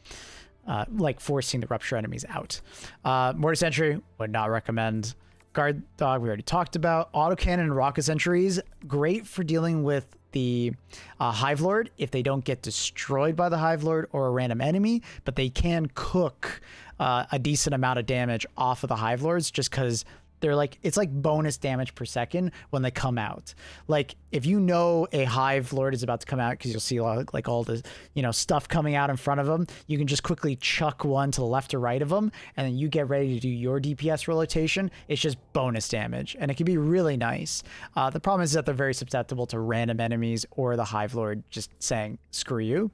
Like forcing the rupture enemies out. Mortar sentry, would not recommend. Guard dog, we already talked about. Autocannon and rocket sentries, great for dealing with the Hive Lord if they don't get destroyed by the Hive Lord or a random enemy, but they can cook a decent amount of damage off of the Hive Lords just because they're like, it's like bonus damage per second when they come out. Like if you know a Hive Lord is about to come out, because you'll see a lot of, like all the, you know, stuff coming out in front of them, you can just quickly chuck one to the left or right of them, and then you get ready to do your DPS rotation. It's just bonus damage, and it can be really nice. The problem is that they're very susceptible to random enemies or the Hive Lord just saying screw you.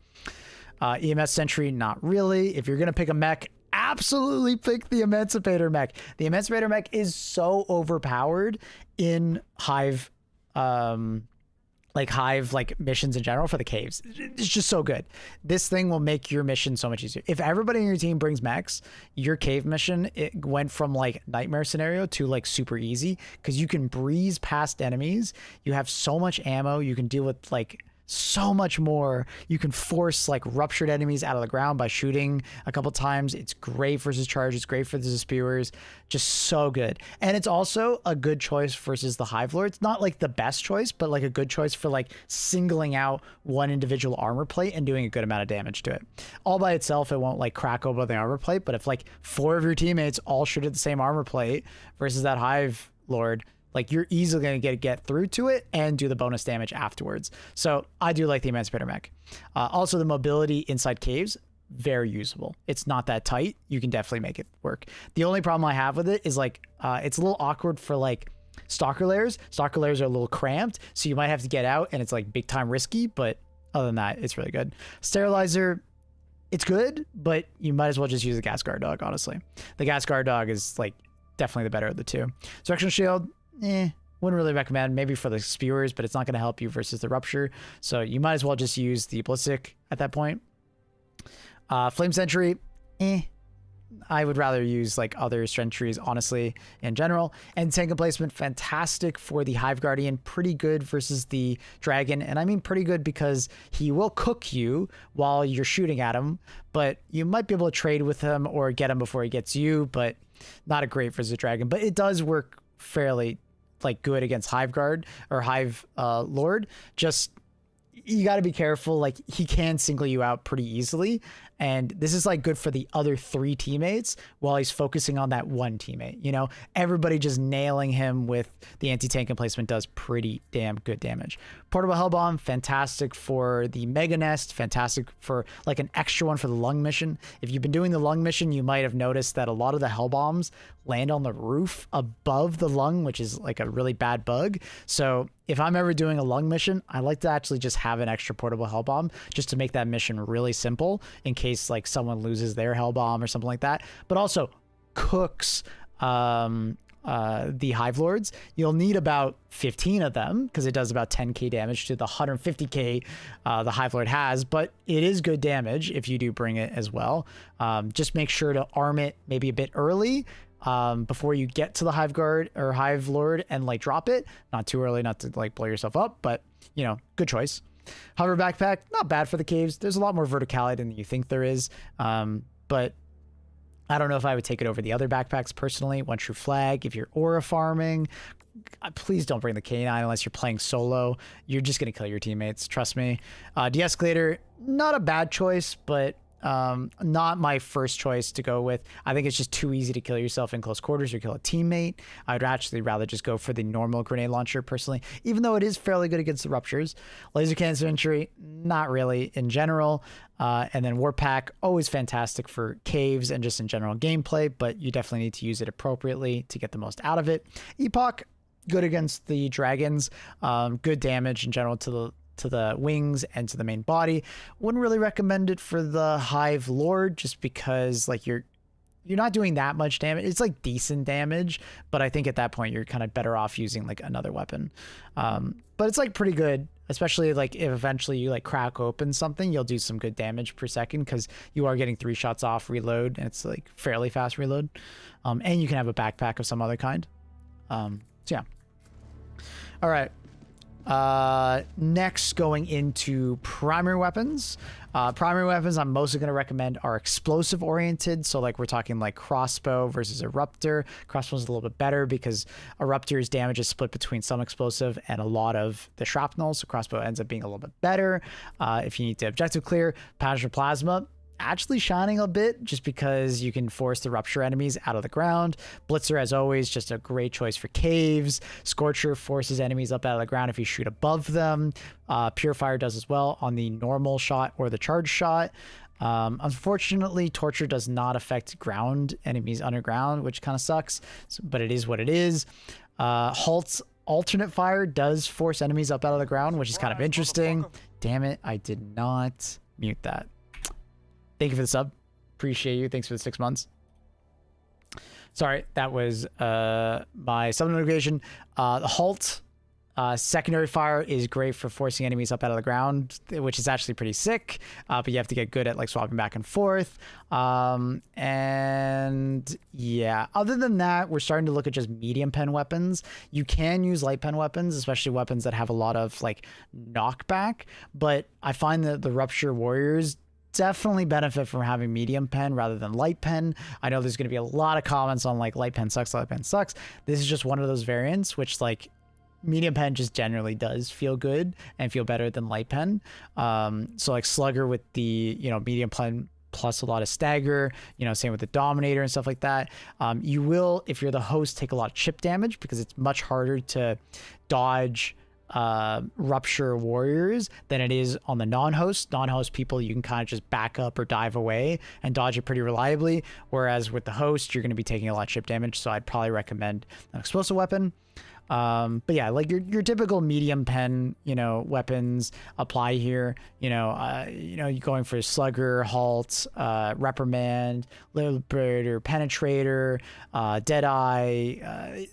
EMS Sentry, not really. If you're gonna pick a mech, absolutely pick the Emancipator mech. The Emancipator mech is so overpowered in Hive, Hive missions in general for the caves. It's just so good. This thing will make your mission so much easier. If everybody in your team brings mechs, your cave mission, it went from like nightmare scenario to like super easy because you can breeze past enemies. You have so much ammo. You can deal with like so much more. You can force like ruptured enemies out of the ground by shooting a couple times. It's great versus charge. It's great for the spewers. Just so good. And it's also a good choice versus the Hive Lord. It's not like the best choice, but like a good choice for like singling out one individual armor plate and doing a good amount of damage to it. All by itself, it won't like crack open the armor plate, but if like 4 of your teammates all shoot at the same armor plate versus that Hive Lord, like you're easily going to get through to it and do the bonus damage afterwards. So I do like the Emancipator mech. Also the mobility inside caves, very usable. It's not that tight. You can definitely make it work. The only problem I have with it is like, it's a little awkward for like stalker layers. Stalker layers are a little cramped, so you might have to get out and it's like big time risky, but other than that, it's really good. Sterilizer, it's good, but you might as well just use the Gas Guard Dog, honestly. The Gas Guard Dog is like definitely the better of the two. Directional Shield, wouldn't really recommend, maybe for the spewers, but it's not going to help you versus the rupture. So you might as well just use the ballistic at that point. Flame Sentry, I would rather use like other sentries, honestly, in general. And tank placement, fantastic for the Hive Guardian, pretty good versus the Dragon. And I mean pretty good because he will cook you while you're shooting at him, but you might be able to trade with him or get him before he gets you, but not a great versus the Dragon. But it does work fairly like good against Hive Guard or Hive Lord. Just you got to be careful. Like he can single you out pretty easily, and this is like good for the other 3 teammates while he's focusing on that one teammate. You know, everybody just nailing him with the anti-tank emplacement does pretty damn good damage. Portable Hell Bomb, fantastic for the Mega Nest, fantastic for like an extra one for the lung mission. If you've been doing the lung mission, you might have noticed that a lot of the Hell Bombs land on the roof above the lung, which is like a really bad bug. So if I'm ever doing a lung mission, I like to actually just have an extra portable Hell Bomb just to make that mission really simple in case like someone loses their Hell Bomb or something like that. But also cooks the Hive Lords. You'll need about 15 of them because it does about 10k damage to the 150k the Hive Lord has, but it is good damage if you do bring it as well. Just make sure to arm it maybe a bit early before you get to the Hive Guard or Hive Lord and like drop it. Not too early, not to like blow yourself up, but you know, good choice. Hover Backpack, not bad for the caves. There's a lot more verticality than you think there is, but I don't know if I would take it over the other backpacks personally. One True Flag, if you're aura farming, please don't bring the K9 unless you're playing solo. You're just going to kill your teammates, trust me. De-escalator, not a bad choice, but not my first choice to go with. I think it's just too easy to kill yourself in close quarters or kill a teammate. I'd actually rather just go for the normal grenade launcher personally, even though it is fairly good against the ruptures. Laser cannon sentry, not really in general. And then Warp Pack, always fantastic for caves and just in general gameplay, but you definitely need to use it appropriately to get the most out of it. Epoch, good against the dragons, good damage in general to the wings and to the main body. Wouldn't really recommend it for the Hive Lord just because like you're not doing that much damage. It's like decent damage, but I think at that point you're kind of better off using like another weapon. But it's like pretty good, especially like if eventually you like crack open something, you'll do some good damage per second because you are getting 3 shots off reload and it's like fairly fast reload. And you can have a backpack of some other kind. So yeah. All right. Next, going into primary weapons. Primary weapons I'm mostly going to recommend are explosive oriented. So like we're talking like crossbow versus eruptor. Crossbow's a little bit better because eruptor's damage is split between some explosive and a lot of the shrapnel. So crossbow ends up being a little bit better. If you need to objective clear, Passion Plasma actually shining a bit just because you can force the rupture enemies out of the ground. Blitzer, as always, just a great choice for caves. Scorcher forces enemies up out of the ground if you shoot above them. Purifier does as well on the normal shot or the charge shot. Unfortunately, Torture does not affect ground enemies underground, which kind of sucks, but it is what it is. Halt's alternate fire does force enemies up out of the ground, which is kind of interesting. Damn it, I did not mute that. Thank you for the sub. Appreciate you. Thanks for the 6 months. Sorry, that was my sub notification. The Halt secondary fire is great for forcing enemies up out of the ground, which is actually pretty sick. But you have to get good at like swapping back and forth. And yeah, other than that, we're starting to look at just medium pen weapons. You can use light pen weapons, especially weapons that have a lot of like knockback. But I find that the Rupture Warriors definitely benefit from having medium pen rather than light pen. I know there's going to be a lot of comments on like light pen sucks, light pen sucks. This is just one of those variants, which like medium pen just generally does feel good and feel better than light pen. So like Slugger with the, you know, medium pen plus a lot of stagger, you know, same with the Dominator and stuff like that. You will, if you're the host, take a lot of chip damage because it's much harder to dodge Rupture Warriors than it is on the non-host. Non-host people, you can kind of just back up or dive away and dodge it pretty reliably, whereas with the host, you're going to be taking a lot of chip damage, so I'd probably recommend an explosive weapon. But yeah, like your typical medium pen, you know, weapons apply here. You're going for Slugger, Halt, Reprimand, Liberator, Penetrator, Deadeye.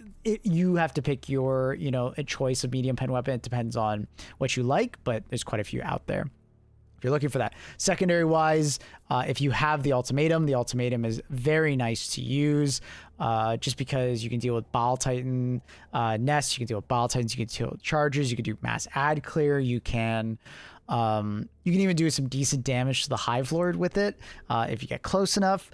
You have to pick your, a choice of medium pen weapon. It depends on what you like, but there's quite a few out there if you're looking for that. Secondary wise, if you have the ultimatum is very nice to use, just because you can deal with Bile Titan nests, you can deal with Bile Titans, you can deal with chargers, you can do mass ad clear, you can even do some decent damage to the Hive Lord with it if you get close enough.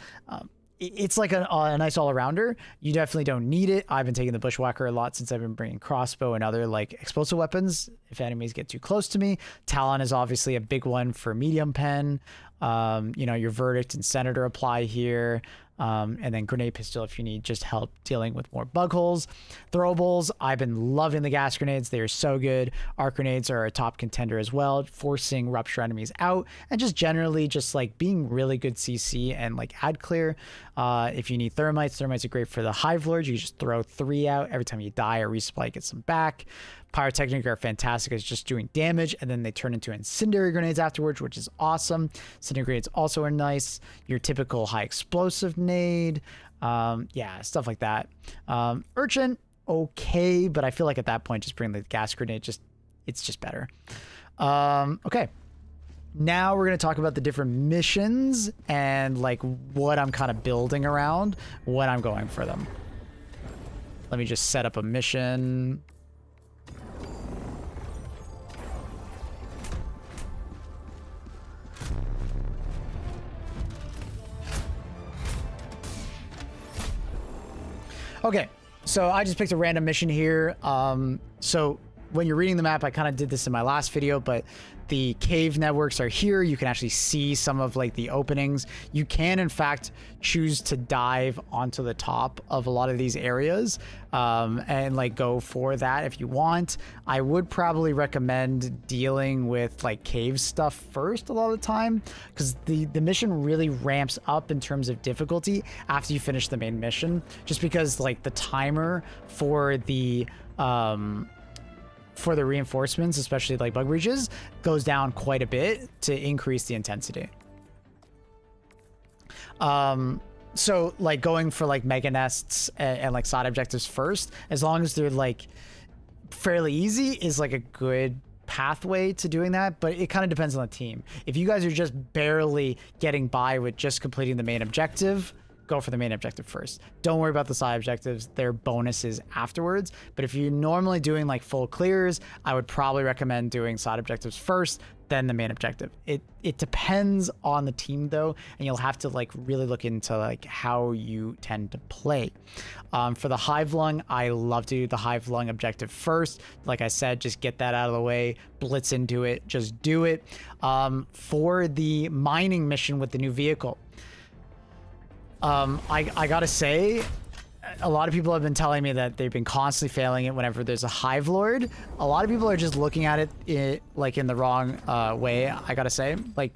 It's like a nice all-arounder. You definitely don't need it. I've been taking the Bushwhacker a lot since I've been bringing crossbow and other like explosive weapons if enemies get too close to me. Talon is obviously a big one for medium pen. Your Verdict and Senator apply here. And then Grenade Pistol if you need just help dealing with more bug holes. Throwables, I've been loving the gas grenades. They are so good. Arc grenades are a top contender as well, forcing Rupture enemies out and just generally just like being really good CC and like ad clear. If you need thermites are great for the Hive Lords. You just throw 3 out every time you die or resupply, get some back. Pyrotechnic are fantastic as just doing damage, and then they turn into incendiary grenades afterwards, which is awesome. Incendiary grenades also are nice. Your typical high explosive nade, stuff like that. Urchin, okay, but I feel like at that point, just bring the gas grenade, it's just better. Okay. Now we're going to talk about the different missions and like what I'm kind of building around when I'm going for them. Let me just set up a mission. Okay, so I just picked a random mission here. So when you're reading the map, I kind of did this in my last video, but the cave networks are here. You can actually see some of like the openings. You can in fact choose to dive onto the top of a lot of these areas and like go for that if you want. I would probably recommend dealing with like cave stuff first a lot of the time, because the mission really ramps up in terms of difficulty after you finish the main mission, just because like the timer for the reinforcements, especially like bug breaches, goes down quite a bit to increase the intensity. So like going for like mega nests and like side objectives first, as long as they're like fairly easy, is like a good pathway to doing that, but it kind of depends on the team. If you guys are just barely getting by with just completing the main objective, go for the main objective first. Don't worry about the side objectives. They're bonuses afterwards. But if you're normally doing like full clears, I would probably recommend doing side objectives first, then the main objective. It depends on the team though, and you'll have to like really look into like how you tend to play. For the Hive Lung, I love to do the Hive Lung objective first. Like I said, just get that out of the way, blitz into it, just do it. For the mining mission with the new vehicle, I gotta say, a lot of people have been telling me that they've been constantly failing it whenever there's a Hive Lord. A lot of people are just looking at it like in the wrong way, I gotta say. Like,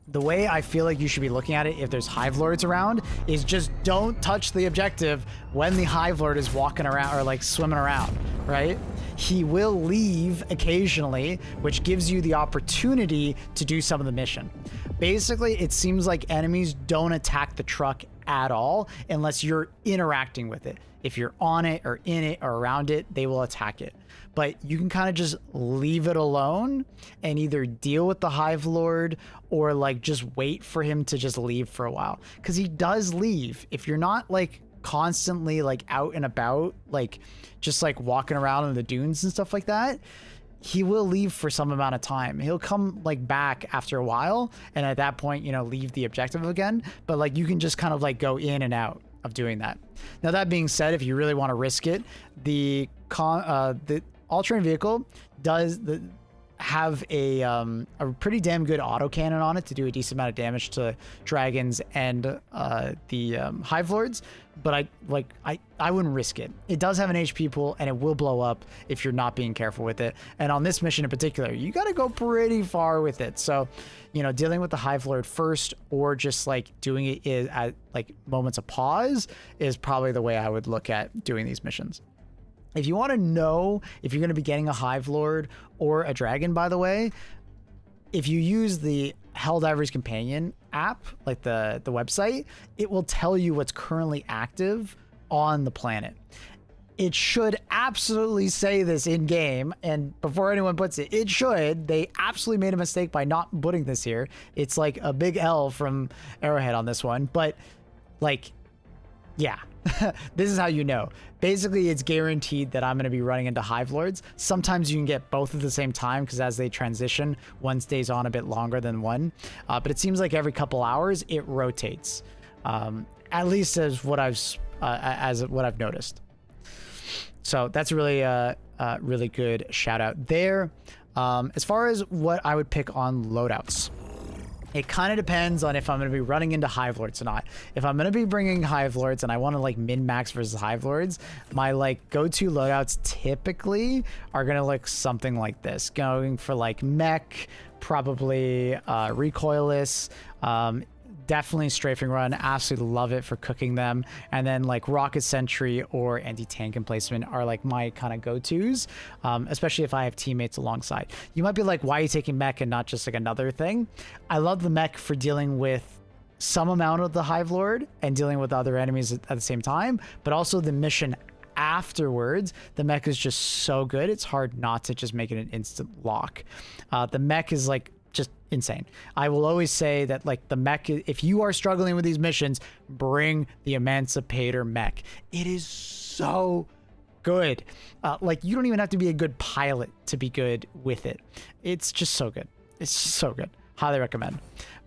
the way I feel like you should be looking at it if there's Hive Lords around is just don't touch the objective when the Hive Lord is walking around or like swimming around, right? He will leave occasionally, which gives you the opportunity to do some of the mission. Basically, it seems like enemies don't attack the truck at all unless you're interacting with it. If you're on it or in it or around it, they will attack it. But you can kind of just leave it alone and either deal with the Hive Lord or like just wait for him to just leave for a while. Because he does leave. If you're not like constantly like out and about, like just like walking around in the dunes and stuff like that, he will leave for some amount of time. He'll come like back after a while, and at that point, you know, leave the objective again. But like you can just kind of like go in and out of doing that. Now that being said, if you really want to risk it, the all-terrain vehicle does have a pretty damn good autocannon on it to do a decent amount of damage to dragons and the Hive Lords, but I wouldn't risk it. It does have an HP pool and it will blow up if you're not being careful with it. And on this mission in particular, you got to go pretty far with it. So, you know, dealing with the Hive Lord first or just like doing it at like moments of pause is probably the way I would look at doing these missions. If you want to know if you're going to be getting a Hive Lord or a dragon, by the way, if you use the Helldiver's Companion app, like the website, it will tell you what's currently active on the planet. It should absolutely say this in game, and before anyone puts it, it should. They absolutely made a mistake by not putting this here. It's like a big L from Arrowhead on this one, but like, yeah. This is how you know. Basically, it's guaranteed that I'm going to be running into Hive Lords. Sometimes you can get both at the same time because as they transition, one stays on a bit longer than one. But it seems like every couple hours it rotates, at least as what I've noticed. So that's really really good shout out there. As far as what I would pick on loadouts, it kind of depends on if I'm going to be running into Hive Lords or not. If I'm going to be bringing Hive Lords and I want to like min-max versus Hive Lords, my like go-to loadouts typically are going to look something like this. Going for like mech, probably recoilless, definitely strafing run. Absolutely love it for cooking them. And then like rocket sentry or anti-tank emplacement are like my kind of go-tos, especially if I have teammates alongside. You might be like, why are you taking mech and not just like another thing? I love the mech for dealing with some amount of the Hive Lord and dealing with other enemies at the same time, but also the mission afterwards. The mech is just so good. It's hard not to just make it an instant lock. The mech is like just insane. I will always say that like the mech, if you are struggling with these missions, bring the Emancipator mech. It is so good. Like you don't even have to be a good pilot to be good with it. It's just so good. It's just so good. Highly recommend.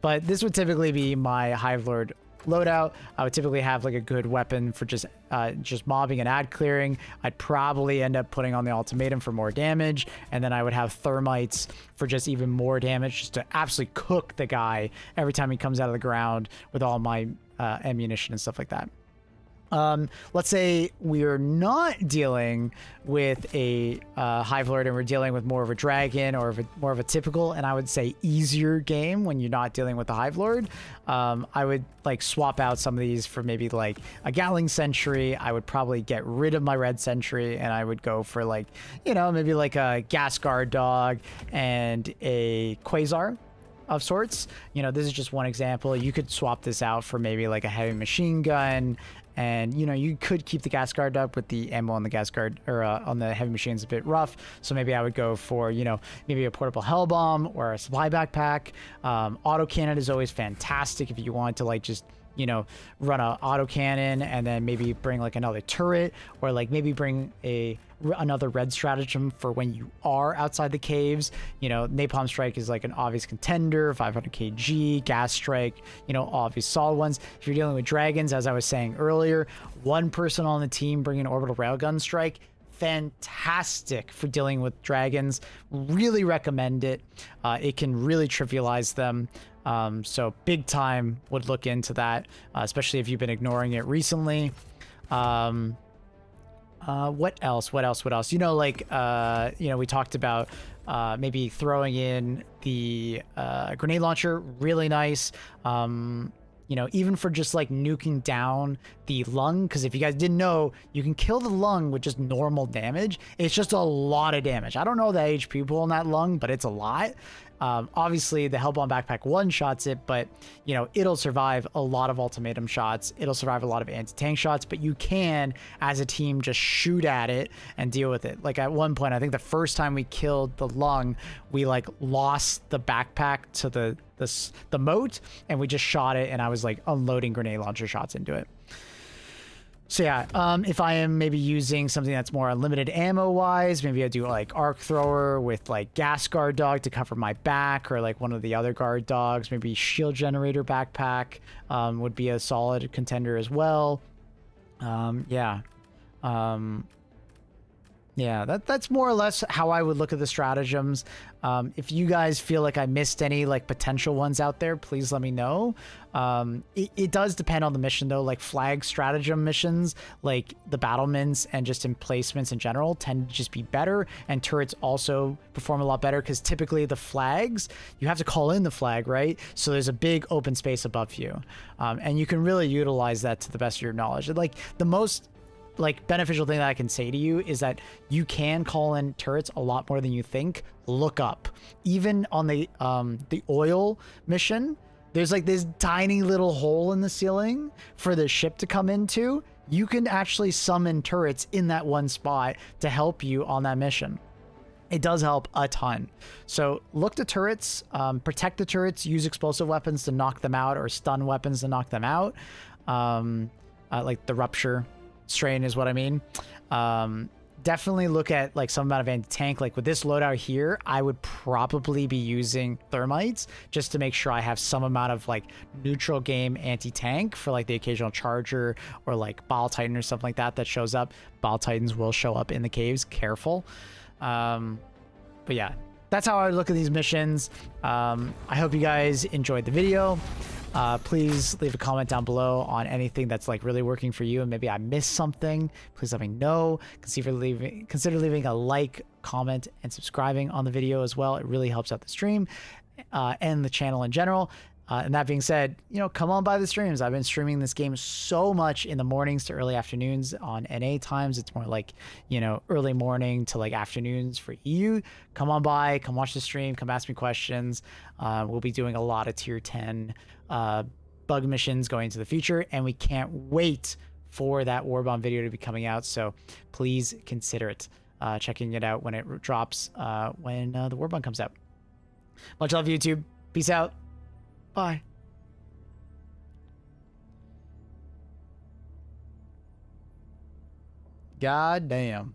But this would typically be my Hive Lord loadout. I would typically have like a good weapon for just mobbing and ad clearing. I'd probably end up putting on the ultimatum for more damage, and then I would have thermites for just even more damage, just to absolutely cook the guy every time he comes out of the ground with all my ammunition and stuff like that. Let's say we're not dealing with a Hive Lord and we're dealing with more of a dragon or more of a typical, and I would say easier game when you're not dealing with the Hive Lord. I would like swap out some of these for maybe like a Gatling Sentry. I would probably get rid of my Red Sentry and I would go for like, you know, maybe like a Gas Guard Dog and a Quasar of sorts. You know, this is just one example. You could swap this out for maybe like a heavy machine gun. And, you know, you could keep the gas guard up with the ammo on the gas guard, or on the heavy machines a bit rough. So maybe I would go for, you know, maybe a portable hell bomb or a supply backpack. Autocannon is always fantastic if you want to like just you know, run a autocannon and then maybe bring like another turret, or like maybe bring another red stratagem for when you are outside the caves. You know, Napalm Strike is like an obvious contender, 500 kg, Gas Strike, you know, obvious solid ones. If you're dealing with dragons, as I was saying earlier, one person on the team bringing Orbital Railgun Strike, fantastic for dealing with dragons. Really recommend it. It can really trivialize them. So big time would look into that, especially if you've been ignoring it recently. What else? You know, like, you know, we talked about maybe throwing in the grenade launcher, really nice. You know, even for just like nuking down the lung, because if you guys didn't know, you can kill the lung with just normal damage. It's just a lot of damage. I don't know the HP pool in that lung, but it's a lot. Obviously, the Hellbound Backpack one-shots it, but, you know, it'll survive a lot of ultimatum shots. It'll survive a lot of anti-tank shots, but you can, as a team, just shoot at it and deal with it. Like, at one point, I think the first time we killed the lung, we, like, lost the backpack to the moat, and we just shot it, and I was, like, unloading grenade launcher shots into it. So yeah, if I am maybe using something that's more unlimited ammo wise, maybe I do like arc thrower with like gas guard dog to cover my back, or like one of the other guard dogs. Maybe shield generator backpack would be a solid contender as well. Yeah, that's more or less how I would look at the stratagems. If you guys feel like I missed any like potential ones out there, please let me know. It does depend on the mission though. Like flag stratagem missions, like the battlements and just emplacements in general tend to just be better, and turrets also perform a lot better because typically the flags, you have to call in the flag, right? So there's a big open space above you, and you can really utilize that to the best of your knowledge. Like the most like beneficial thing that I can say to you is that you can call in turrets a lot more than you think. Look up, even on the oil mission, there's like this tiny little hole in the ceiling for the ship to come into. You can actually summon turrets in that one spot to help you on that mission. It does help a ton. So look to turrets, protect the turrets, use explosive weapons to knock them out, or stun weapons to knock them out. Like the rupture strain is what I mean. Definitely look at like some amount of anti-tank. Like with this loadout here, I would probably be using thermites just to make sure I have some amount of like neutral game anti-tank for like the occasional charger or like Bile Titan or something like that shows up. Bile Titans will show up in the caves, careful. But yeah, that's how I look at these missions. I hope you guys enjoyed the video. Please leave a comment down below on anything that's like really working for you, and maybe I missed something. Please let me know. Consider leaving a like, comment, and subscribing on the video as well. It really helps out the stream and the channel in general. And that being said, you know, come on by the streams. I've been streaming this game so much in the mornings to early afternoons. On NA times, it's more like, you know, early morning to like afternoons for EU. Come on by, come watch the stream, come ask me questions. We'll be doing a lot of tier 10 bug missions going into the future, and we can't wait for that Warbomb video to be coming out. So please consider it, checking it out when it drops, when the Warbomb comes out. Much love, YouTube. Peace out. Bye. God damn.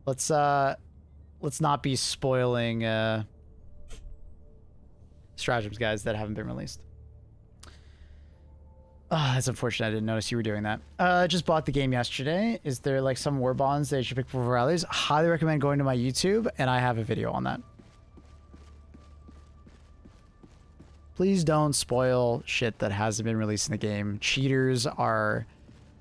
Let's not be spoiling stratagems, guys, that haven't been released. That's unfortunate. I didn't notice you were doing that. Just bought the game yesterday. Is there like some war bonds that you should pick for rallies? Highly recommend going to my YouTube, and I have a video on that. Please don't spoil shit that hasn't been released in the game. Cheaters are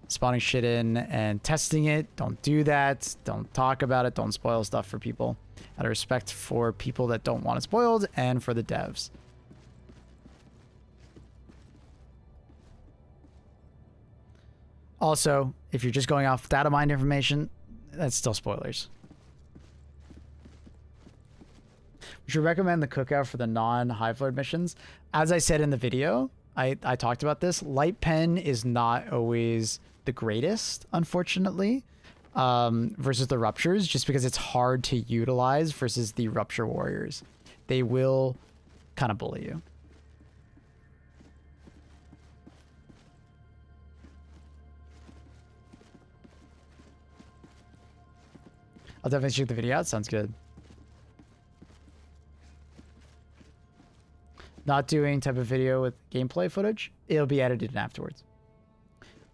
spawning shit in and testing it. Don't do that. Don't talk about it. Don't spoil stuff for people. Out of respect for people that don't want it spoiled, and for the devs. Also, if you're just going off data mined information, that's still spoilers. We should recommend the cookout for the non-HIVELORD missions. As I said in the video, I talked about this. Light pen is not always the greatest, unfortunately. versus the Ruptures, just because it's hard to utilize versus the Rupture Warriors. They will kind of bully you. I'll definitely check the video out. Sounds good. Not doing type of video with gameplay footage. It'll be edited in afterwards.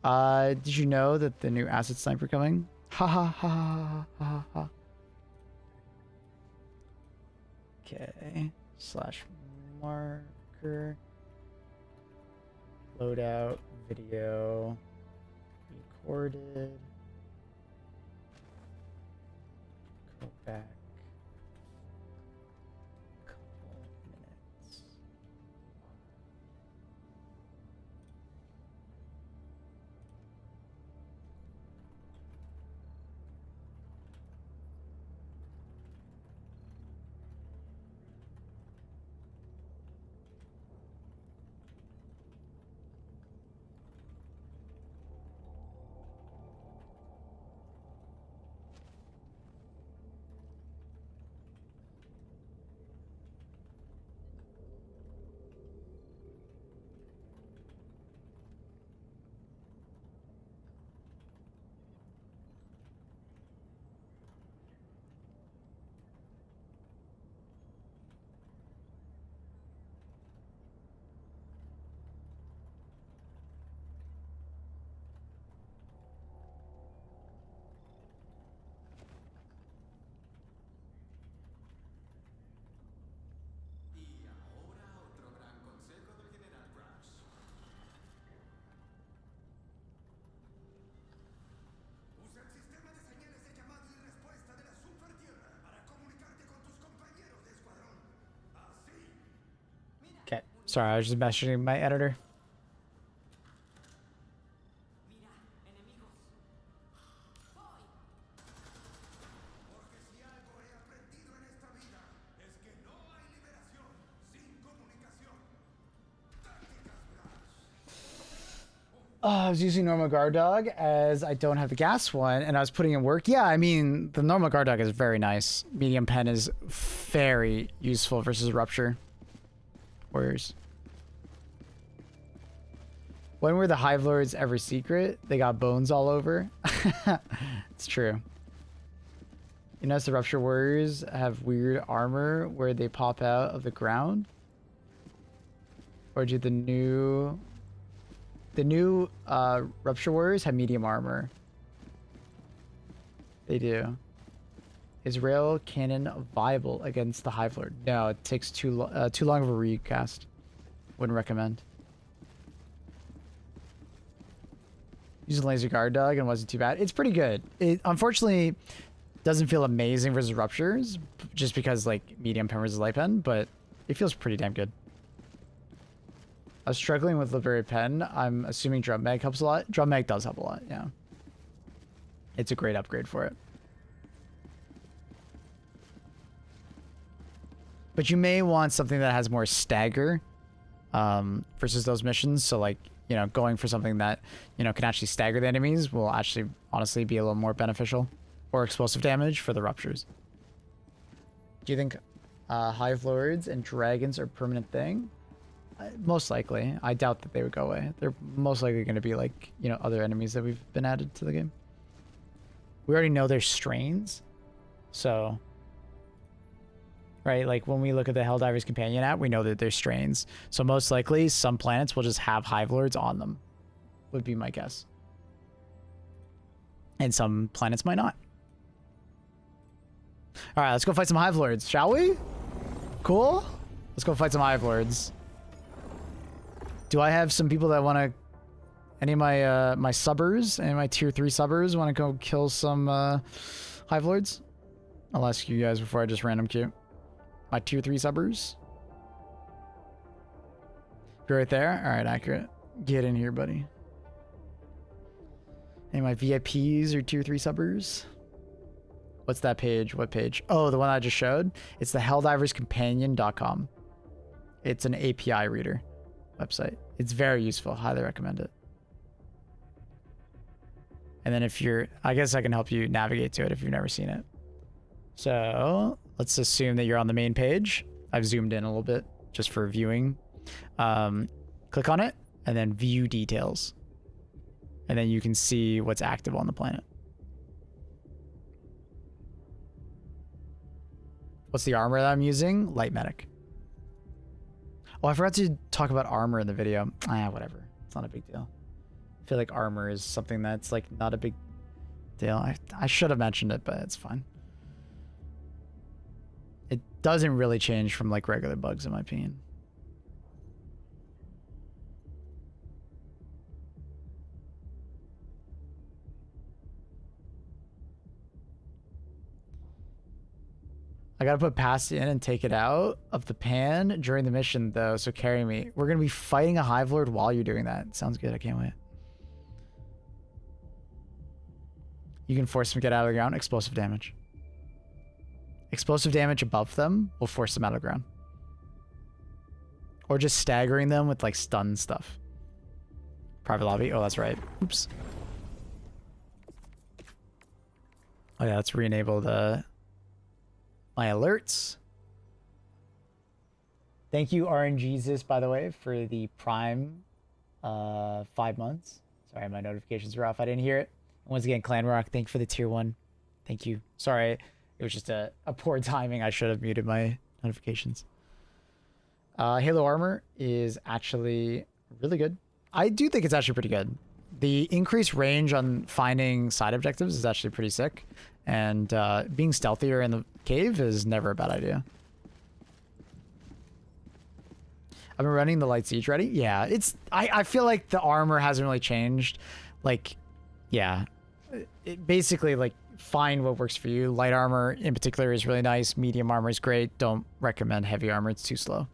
Did you know that the new Acid Sniper coming? Ha ha ha ha ha ha. Okay. Slash marker. Loadout video recorded. Go back. Couple minutes. Okay. Sorry, I was just messaging my editor. I was using normal guard dog as I don't have the gas one, and I was putting in work. Yeah, I mean, the normal guard dog is very nice. Medium pen is very useful versus Rupture Warriors. When were the Hive Lords ever secret? They got bones all over. It's true. You notice the Rupture Warriors have weird armor where they pop out of the ground? Or do the new Rupture Warriors have medium armor? They do. Is rail cannon viable against the Hive Lord? No, it takes too long of a recast. Wouldn't recommend. Using laser guard dog and wasn't too bad. It's pretty good. It unfortunately doesn't feel amazing versus Ruptures, just because like medium pen versus light pen, but it feels pretty damn good. I was struggling with Liberated Pen. I'm assuming Drum Mag helps a lot. Drum Mag does help a lot, yeah. It's a great upgrade for it. But you may want something that has more stagger versus those missions. So like, you know, going for something that, you know, can actually stagger the enemies will actually honestly be a little more beneficial. Or explosive damage for the Ruptures. Do you think Hive Lords and Dragons are a permanent thing? Most likely. I doubt that they would go away. They're most likely going to be like, you know, other enemies that we've been added to the game. We already know there's strains. So, right, like when we look at the Helldiver's Companion app, we know that there's strains. So most likely some planets will just have Hive Lords on them. Would be my guess. And some planets might not. All right, let's go fight some Hive Lords, shall we? Cool. Let's go fight some Hive Lords. Do I have some people that want to... Any of my my subbers and my tier 3 subbers want to go kill some Hive Lords? I'll ask you guys before I just random queue. My tier 3 subbers? You're right there? Alright, accurate. Get in here, buddy. Any of my VIPs or tier 3 subbers? What's that page? What page? Oh, the one I just showed? It's the helldiverscompanion.com. It's an API reader website. It's very useful. Highly recommend it. And then if you're, I guess I can help you navigate to it if you've never seen it. So let's assume that you're on the main page. I've zoomed in a little bit just for viewing. Click on it and then view details. And then you can see what's active on the planet. What's the armor that I'm using? Light medic. Oh, I forgot to talk about armor in the video. Whatever. It's not a big deal. I feel like armor is something that's like not a big deal. I should have mentioned it, but it's fine. It doesn't really change from like regular bugs in my opinion. I gotta put pass in and take it out of the pan during the mission though, so carry me. We're gonna be fighting a Hive Lord while you're doing that. Sounds good, I can't wait. You can force them to get out of the ground. Explosive damage. Explosive damage above them will force them out of the ground. Or just staggering them with like stun stuff. Private lobby, oh that's right. Oops. Oh yeah, let's re-enable the my alerts. Thank you, RNGesus, by the way, for the Prime 5 months. Sorry, my notifications were off. I didn't hear it. Once again, Clan Rock, thank you for the tier 1. Thank you. Sorry, it was just a poor timing. I should have muted my notifications. Halo Armor is actually really good. I do think it's actually pretty good. The increased range on finding side objectives is actually pretty sick. And being stealthier in the cave is never a bad idea. I've been running the light siege ready. Yeah, it's I feel like the armor hasn't really changed. Like, yeah, it basically like find what works for you. Light armor in particular is really nice. Medium armor is great. Don't recommend heavy armor. It's too slow.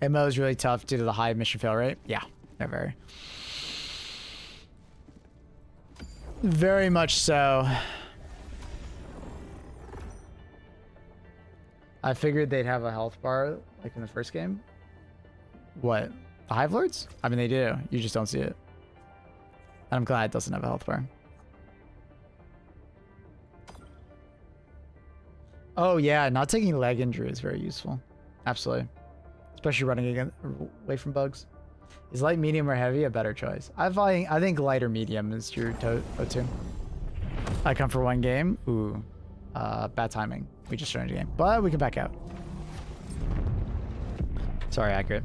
MO is really tough due to the high mission fail rate. Yeah, they're very. Very much so. I figured they'd have a health bar like in the first game. What? The Hive Lords? I mean, they do. You just don't see it. And I'm glad it doesn't have a health bar. Oh yeah, not taking leg injury is very useful. Absolutely. Especially running again away from bugs. Is light, medium, or heavy a better choice? I think light or medium is your go-to. I come for one game. Ooh, bad timing. We just started the game, but we can back out. Sorry, accurate.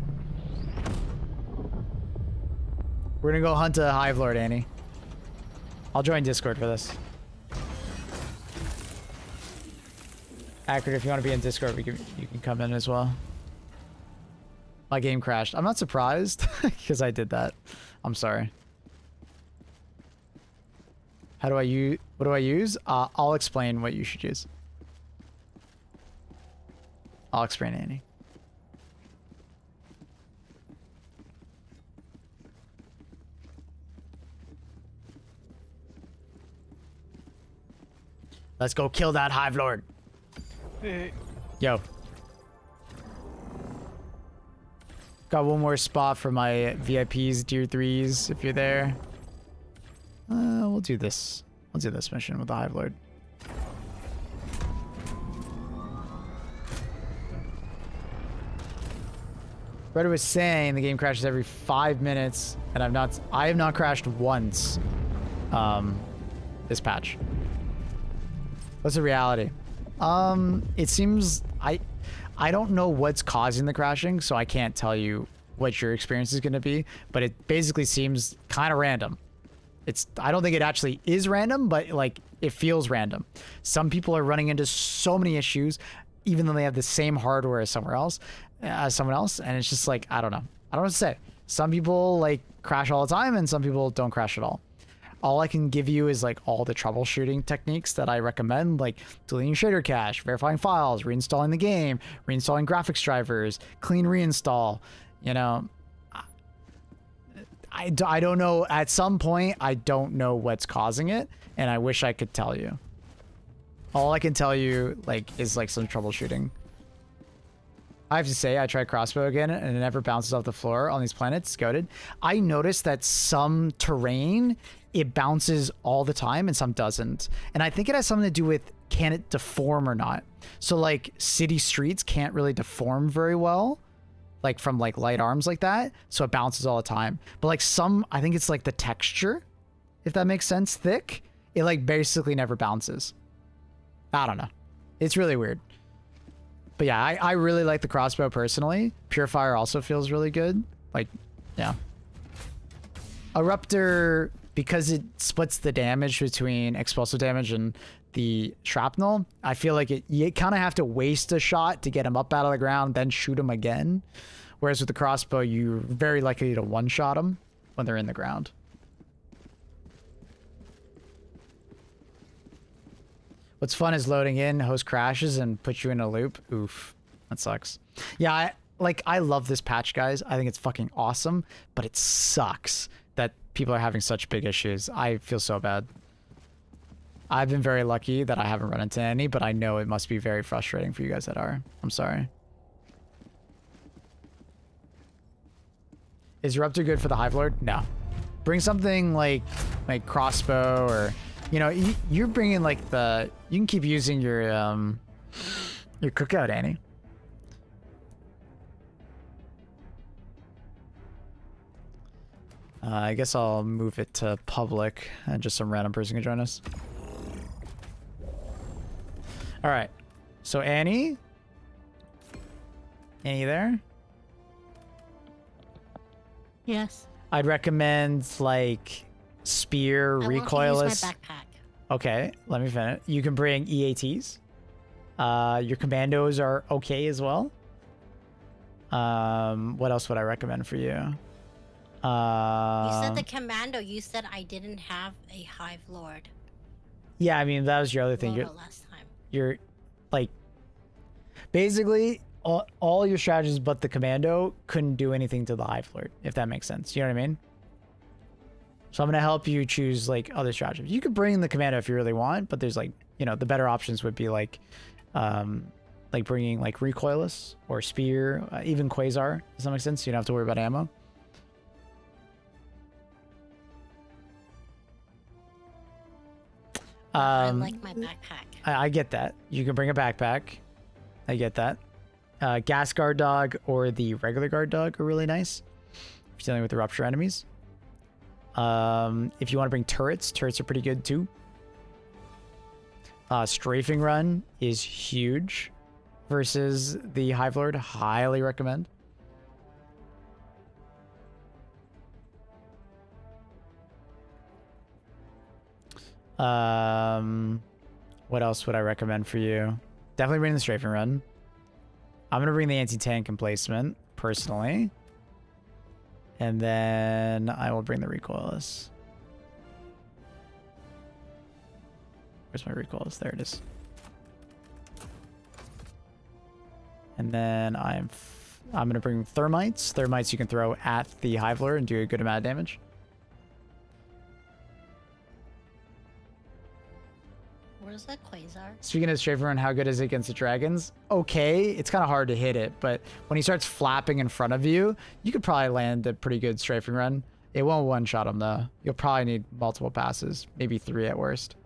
We're gonna go hunt a Hive Lord, Annie. I'll join Discord for this. Accurate, if you want to be in Discord, you can come in as well. My game crashed. I'm not surprised because I did that. I'm sorry. How do I use? What do I use? I'll explain what you should use. I'll explain, Annie. Let's go kill that Hive Lord. Hey. Yo. Got one more spot for my VIPs, tier 3s, if you're there. We'll do this. We'll do this mission with the Hive Lord. Brother was saying the game crashes every 5 minutes, and I have not crashed once this patch. What's the reality? It seems I don't know what's causing the crashing, so I can't tell you what your experience is going to be, but it basically seems kind of random. I don't think it actually is random, but like it feels random. Some people are running into so many issues, even though they have the same hardware as someone else, and it's just like, I don't know. I don't know what to say. Some people like crash all the time, and some people don't crash at all. All I can give you is like all the troubleshooting techniques that I recommend, like deleting shader cache, verifying files, reinstalling the game, reinstalling graphics drivers, clean reinstall. You know, I don't know. At some point, I don't know what's causing it, and I wish I could tell you. All I can tell you like is like some troubleshooting. I have to say, I tried crossbow again, and it never bounces off the floor on these planets. Goated. I noticed that some terrain, it bounces all the time, and some doesn't. And I think it has something to do with, can it deform or not? So, like, city streets can't really deform very well, like, from, like, light arms like that. So it bounces all the time. But, like, some, I think it's, like, the texture, if that makes sense, thick. It, like, basically never bounces. I don't know. It's really weird. But yeah, I really like the crossbow personally. Purifier also feels really good. Like, yeah. Eruptor, because it splits the damage between explosive damage and the shrapnel, I feel like you kind of have to waste a shot to get him up out of the ground, then shoot him again. Whereas with the crossbow, you're very likely to one-shot them when they're in the ground. What's fun is loading in, host crashes, and puts you in a loop. Oof, that sucks. Yeah, I love this patch, guys. I think it's fucking awesome, but it sucks that people are having such big issues. I feel so bad. I've been very lucky that I haven't run into any, but I know it must be very frustrating for you guys that are. I'm sorry. Is Eruptor good for the Hive Lord? No. Bring something like crossbow or... You know, you're bringing like the... You can keep using your cookout, Annie. I guess I'll move it to public and just some random person can join us. All right. So Annie? Annie there? Yes. I'd recommend like... Spear, recoilless. I use my backpack. Okay, let me finish. You can bring EATs. Your commandos are okay as well. What else would I recommend for you? You said the commando. You said I didn't have a Hive Lord. Yeah, I mean that was your other thing. Last time. You're like basically all your strategies, but the commando couldn't do anything to the Hive Lord, if that makes sense. You know what I mean? So I'm going to help you choose like other strategies. You could bring the commando if you really want, but there's like, you know, the better options would be like bringing like recoilless or spear, even quasar to some extent. So you don't have to worry about ammo. I like my backpack. I get that. You can bring a backpack. I get that. Gas guard dog or the regular guard dog are really nice if you're dealing with the rupture enemies. If you want to bring turrets are pretty good too. Strafing run is huge versus the Hive Lord. Highly recommend. What else would I recommend for you? Definitely bring the strafing run. I'm gonna bring the anti-tank emplacement personally. And then I will bring the recoilless. Where's my recoilless? There it is. And then I'm gonna bring thermites. Thermites you can throw at the Hive Lord and do a good amount of damage. Where's that quasar? Speaking of Strafer Run, how good is it against the dragons? Okay, it's kind of hard to hit it, but when he starts flapping in front of you, you could probably land a pretty good strafing run. It won't one-shot him though. You'll probably need multiple passes, maybe 3 at worst.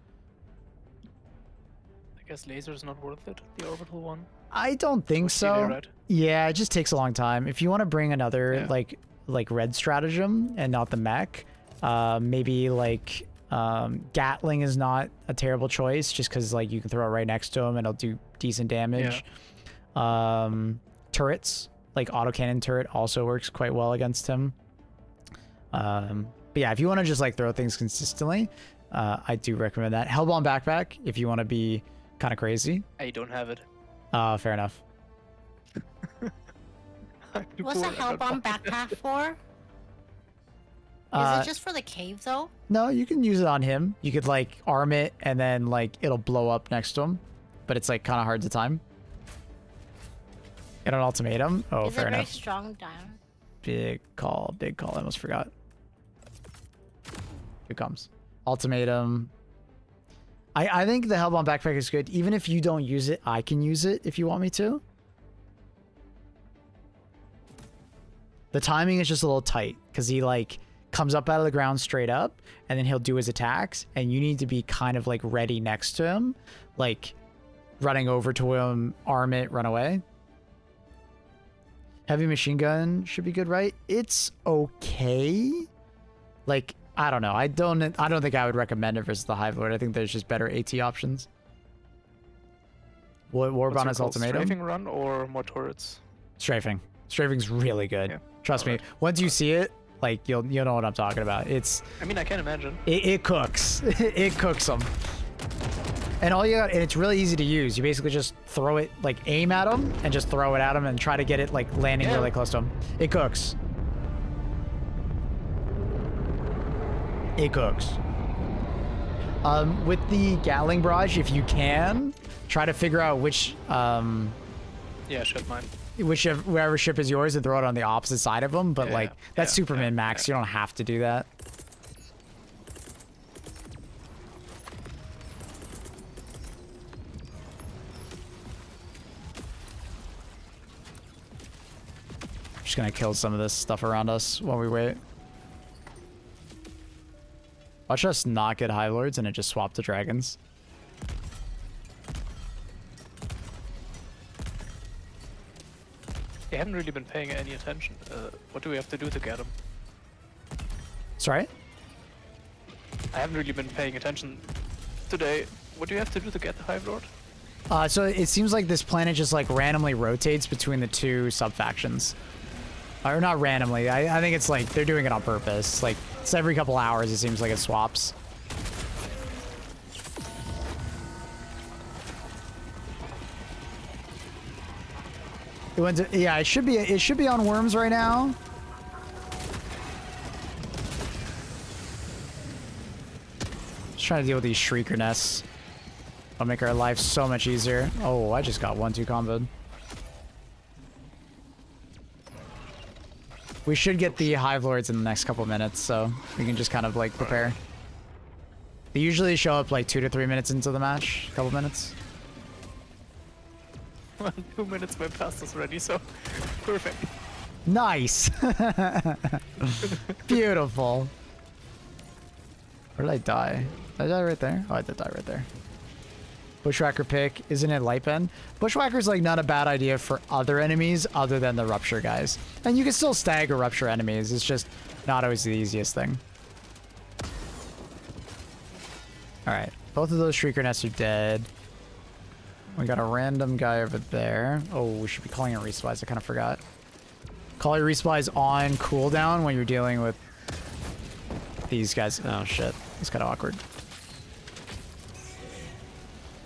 I guess laser's not worth it, the orbital one. I don't think so. Right? Yeah, it just takes a long time. If you want to bring another like red stratagem and not the mech, maybe like Gatling is not a terrible choice just because like you can throw it right next to him and it'll do decent damage. Turrets, like autocannon turret also works quite well against him. But yeah, if you want to just like throw things consistently, I do recommend that. Hellbound backpack if you want to be kind of crazy. I don't have it. Fair enough. What's a Hellbound backpack for? Is it just for the cave though? No, you can use it on him. You could like arm it and then like it'll blow up next to him, but it's like kind of hard to time. Get an ultimatum. Oh, fair enough. Is it very strong down? Big call, big call. I almost forgot. Here comes ultimatum. I think the Hellbound backpack is good. Even if you don't use it, I can use it if you want me to. The timing is just a little tight because he like comes up out of the ground straight up and then he'll do his attacks and you need to be kind of like ready next to him, like running over to him, arm it, run away. Heavy machine gun should be good, right? It's okay. Like, I don't know. I don't think I would recommend it versus the Hive Lord. I think there's just better AT options. What Warbonner's ultimatum? Strafing run or more turrets? Strafing. Strafing's really good. Yeah. Trust me. Once you see it, like you'll know what I'm talking about. It's. I mean, I can't imagine. It cooks. It cooks them. And all you got, and it's really easy to use. You basically just throw it, like aim at them, and just throw it at them, and try to get it like landing really close to them. It cooks. It cooks. With the Gatling barrage, if you can, try to figure out which Yeah, ship mine. wherever ship is yours and throw it on the opposite side of them. But like that's super min max. You don't have to do that. Just gonna kill some of this stuff around us while we wait. Watch us not get Hive Lords and it just swap to dragons. I haven't really been paying any attention. What do we have to do to get them? Sorry? I haven't really been paying attention today. What do you have to do to get the Hive Lord? So it seems like this planet just like randomly rotates between the two sub-factions. Or not randomly, I think it's like they're doing it on purpose. Like it's every couple hours it seems like it swaps. It went to, yeah, it should be on worms right now. Just trying to deal with these shrieker nests. It'll make our life so much easier. Oh, I just got 1-2 comboed. We should get the Hive Lords in the next couple minutes, so we can just kind of like prepare. They usually show up like 2 to 3 minutes into the match, a couple minutes. 2 minutes went past us already, so perfect. Nice. Beautiful. Where did I die? Did I die right there? Oh, I did die right there. Bushwhacker pick, isn't it light bend? Bushwhacker's like not a bad idea for other enemies other than the Rupture guys. And you can still stagger Rupture enemies, it's just not always the easiest thing. Alright, both of those Shrieker nests are dead. We got a random guy over there. Oh, we should be calling it resupplies, I kind of forgot. Call your resupplies on cooldown when you're dealing with these guys. Oh shit, it's kind of awkward.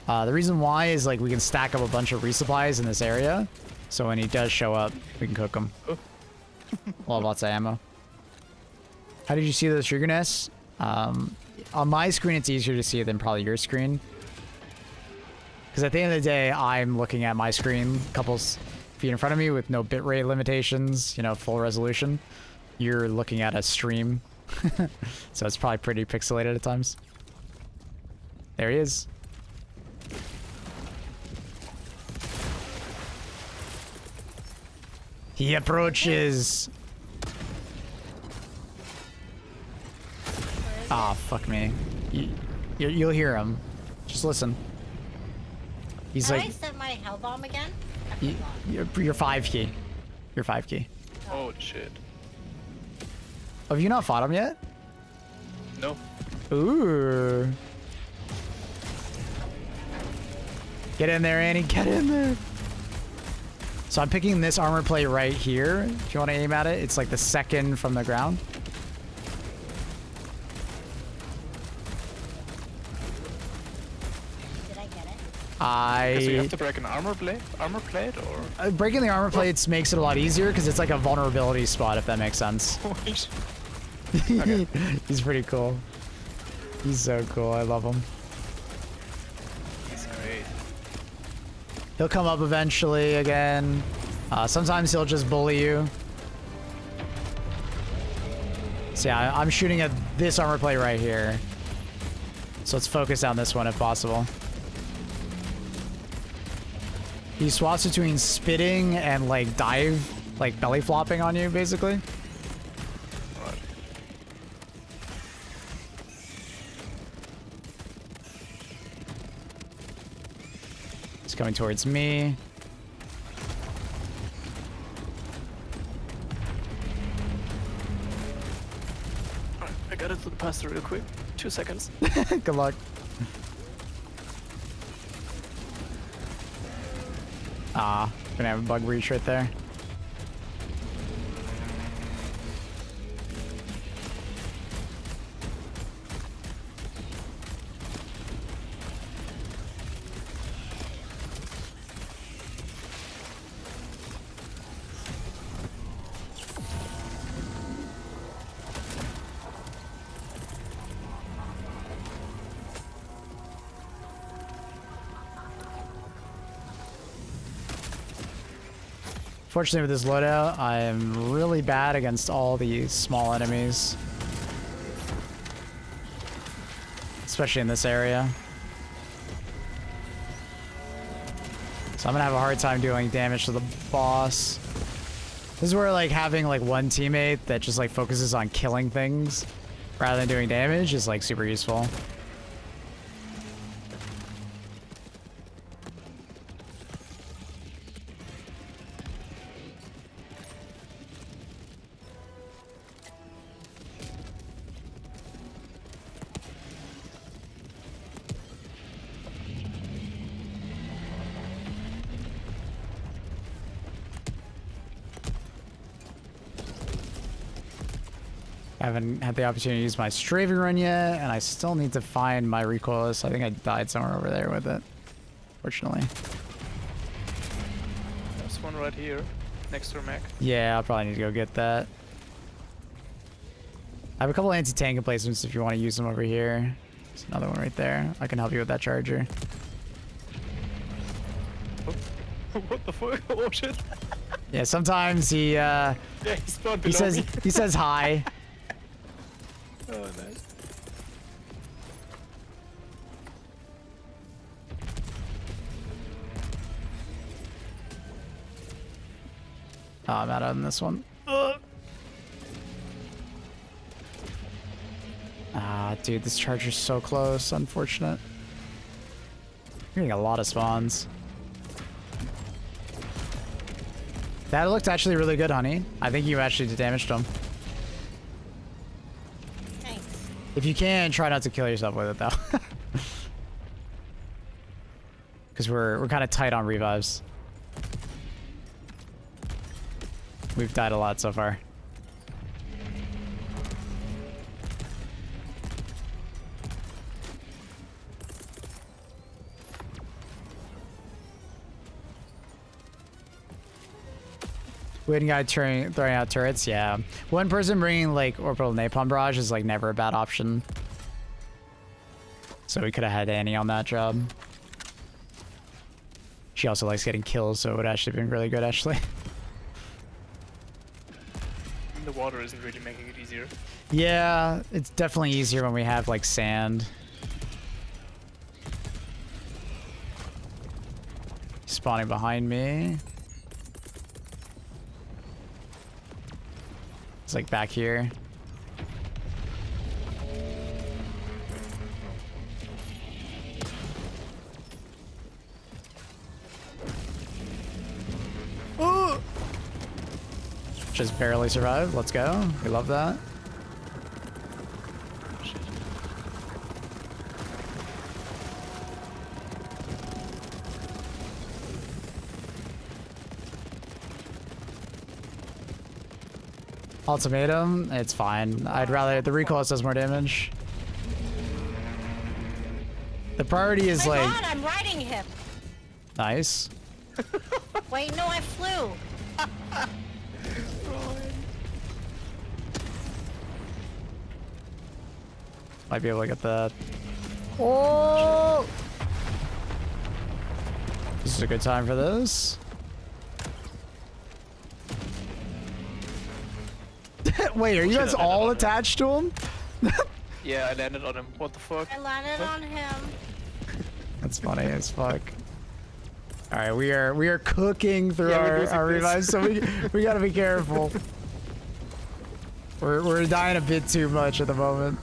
The reason why is like we can stack up a bunch of resupplies in this area, so when he does show up, we can cook him. We'll have lots of ammo. How did you see those Shrieker nests? On my screen, it's easier to see than probably your screen. Because at the end of the day, I'm looking at my screen a couple feet in front of me with no bitrate limitations, you know, full resolution. You're looking at a stream, so it's probably pretty pixelated at times. There he is. He approaches. Ah, fuck me. You'll hear him. Just listen. He's Can like. I set my hell bomb again? You're 5 key. You're 5 key. Oh shit. Have you not fought him yet? No. Ooh. Get in there, Annie. Get in there. So I'm picking this armor plate right here. If you want to aim at it, it's like the second from the ground. Did I get it? So you have to break an armor plate, or breaking the armor plates makes it a lot easier because it's like a vulnerability spot, if that makes sense. Okay. He's pretty cool. He's so cool. I love him. He's great. He'll come up eventually again. Sometimes he'll just bully you. So yeah, I'm shooting at this armor plate right here. So let's focus on this one if possible. He swaps between spitting and like dive like belly flopping on you, basically. Alright. It's coming towards me. Alright, I got it to the pasta real quick. 2 seconds. Good luck. Ah, gonna have a bug breach right there. Fortunately with this loadout, I am really bad against all the small enemies. Especially in this area. So I'm gonna have a hard time doing damage to the boss. This is where like having like one teammate that just like focuses on killing things rather than doing damage is like super useful. I haven't had the opportunity to use my strafing run yet, and I still need to find my recoilless. I think I died somewhere over there with it, fortunately. There's one right here, next to Mac. Yeah, I'll probably need to go get that. I have a couple anti-tank emplacements if you want to use them over here. There's another one right there. I can help you with that charger. What the fuck? Oh shit. Yeah, sometimes he Yeah, he spawned below me. he says hi. Oh, nice. Oh, I'm out on this one. Ah, dude, this charger's so close. Unfortunate. You're getting a lot of spawns. That looked actually really good, honey. I think you actually damaged him. Thanks. If you can, try not to kill yourself with it, though. Because we're kind of tight on revives. We've died a lot so far. Waiting guy throwing out turrets, yeah. One person bringing like orbital napalm barrage is like never a bad option. So we could have had Annie on that job. She also likes getting kills, so it would actually been really good actually. The water isn't really making it easier. Yeah, it's definitely easier when we have like sand. Spawning behind me. It's like back here. Ooh! Just barely survived. Let's go. We love that. Shit. Ultimatum, it's fine. I'd rather the recoil does more damage. The priority is Oh my like God, I'm riding him. nice. Wait, no, I flew. Might be able to get that. Oh! This is a good time for this. Wait, are you guys all attached to him? Yeah, I landed on him. What the fuck? I landed on him. That's funny as fuck. Alright, right, we are cooking through our revives, so we gotta be careful. We're dying a bit too much at the moment.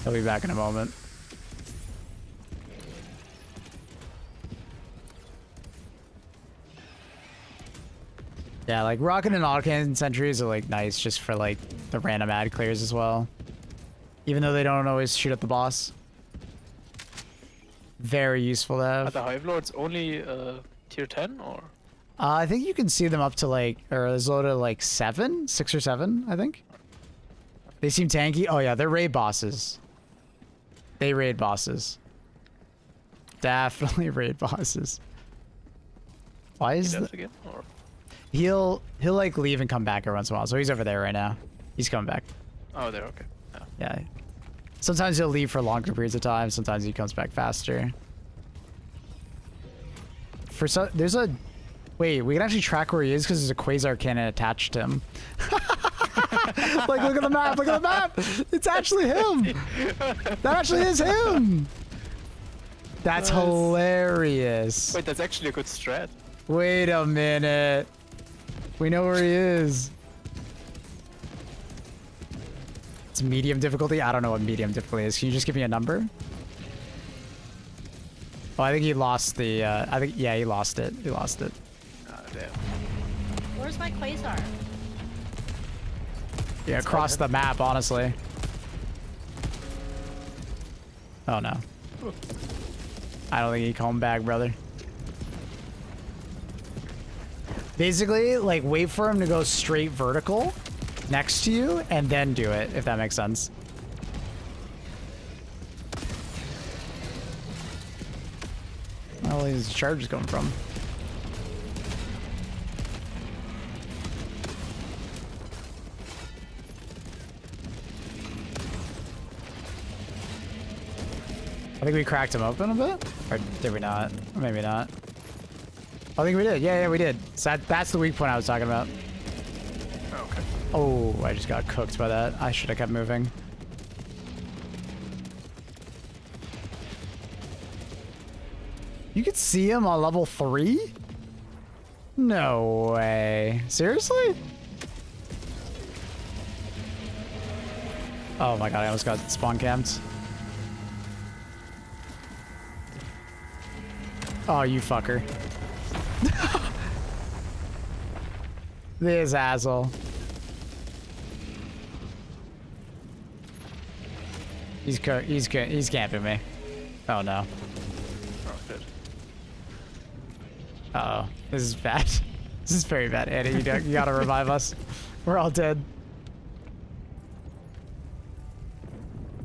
He'll be back in a moment. Yeah, like rocket and autocannon sentries are like nice just for like the random ad clears as well. Even though they don't always shoot at the boss. Very useful to have. Are the HIVELORDS only tier 10 or? I think you can see them up to like, or as low to like 6 or 7, I think. They seem tanky. Oh yeah, they're raid bosses. They raid bosses. Definitely raid bosses. Why is that? Again, or? He'll like leave and come back every once in a while. So he's over there right now. He's coming back. Oh, there. Okay. Yeah. Sometimes he'll leave for longer periods of time. Sometimes he comes back faster. There's a wait. We can actually track where he is because there's a quasar cannon attached to him. Like, look at the map. Look at the map. It's actually him. That actually is him. That's hilarious. Wait, that's actually a good strat. Wait a minute. We know where he is. It's medium difficulty? I don't know what medium difficulty is. Can you just give me a number? Oh, I think he lost the, yeah, he lost it. He lost it. Oh, damn. Where's my quasar? Yeah, across the map, honestly. Oh, no. I don't think he come back, brother. Basically, like, wait for him to go straight vertical next to you, and then do it, if that makes sense. Well, his charge is coming from. I think we cracked him open a bit? Or did we not? Or maybe not. I think we did. Yeah, we did. So that's the weak point I was talking about. Okay. Oh, I just got cooked by that. I should have kept moving. You could see him on level 3? No way. Seriously? Oh my god, I almost got spawn camped. Oh, you fucker. This asshole. He's camping me. Oh no. Oh, good. Uh oh, this is bad. This is very bad, Andy. You gotta revive us. We're all dead.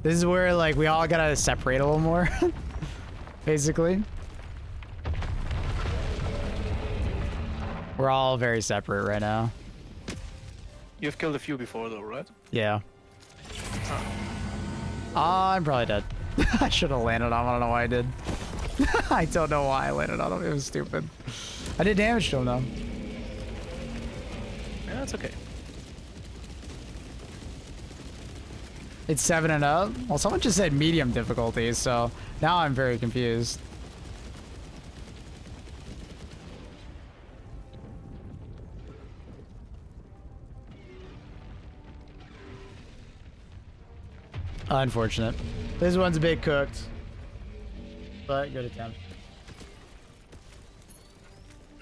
This is where like we all gotta separate a little more, basically. We're all very separate right now. You've killed a few before though, right? Yeah. I'm probably dead. I should have landed on him. I don't know why I did. I don't know why I landed on him. It was stupid. I did damage to him though. Yeah, that's okay. It's 7 and up. Well, someone just said medium difficulty, so now I'm very confused. Unfortunate. This one's a bit cooked. But good attempt.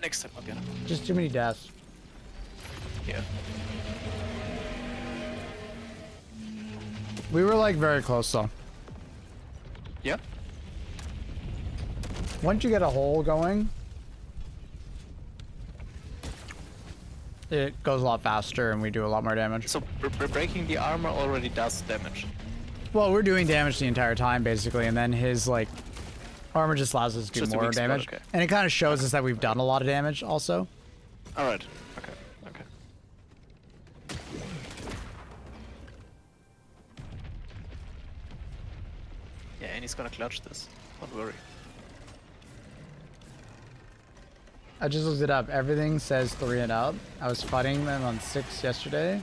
Next time I'll get him. Just too many deaths. Yeah. We were like very close though. Yeah? Once you get a hole going, it goes a lot faster and we do a lot more damage. So breaking the armor already does damage. Well, we're doing damage the entire time basically, and then his like armor just allows us to do Just a more weak spot, damage. okay. And it kind of shows us that we've done a lot of damage also. Alright. Okay. Okay. Yeah, and he's gonna clutch this. Don't worry. I just looked it up. Everything says 3 and up. I was fighting them on 6 yesterday.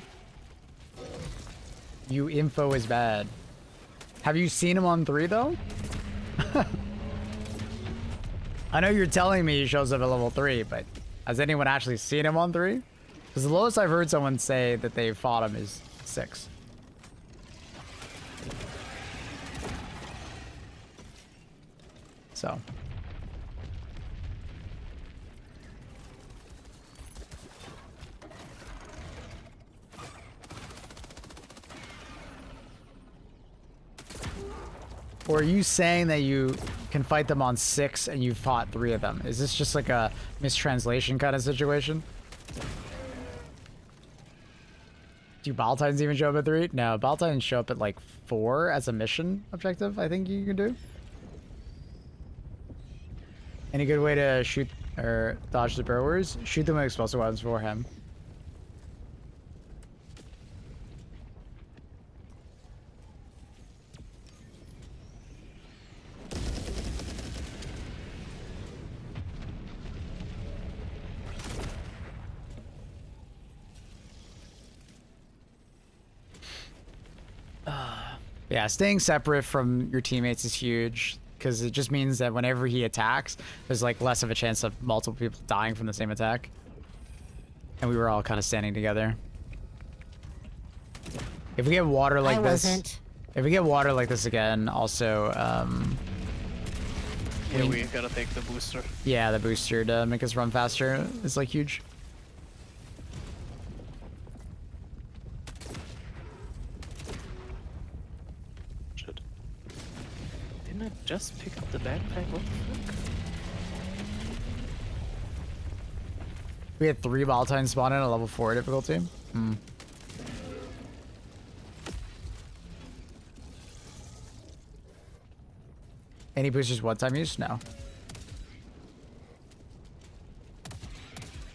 You info is bad. Have you seen him on 3 though? I know you're telling me he shows up at level 3, but has anyone actually seen him on 3? Because the lowest I've heard someone say that they fought him is 6. So. Or are you saying that you can fight them on 6 and you fought 3 of them? Is this just like a mistranslation kind of situation? Do Baltines even show up at 3? No, Baltines show up at like 4 as a mission objective, I think you can do. Any good way to shoot or dodge the burrowers? Shoot them with explosive weapons for him. Yeah, staying separate from your teammates is huge because it just means that whenever he attacks, there's like less of a chance of multiple people dying from the same attack. And we were all kind of standing together. If we get water like if we get water like this again, also, yeah, we gotta take the booster. Yeah, the booster to make us run faster is like huge. Didn't I just pick up the backpack? What the fuck? We had 3 Baltines spawn in at level 4 difficulty. Hmm. Any boosters one-time use? No.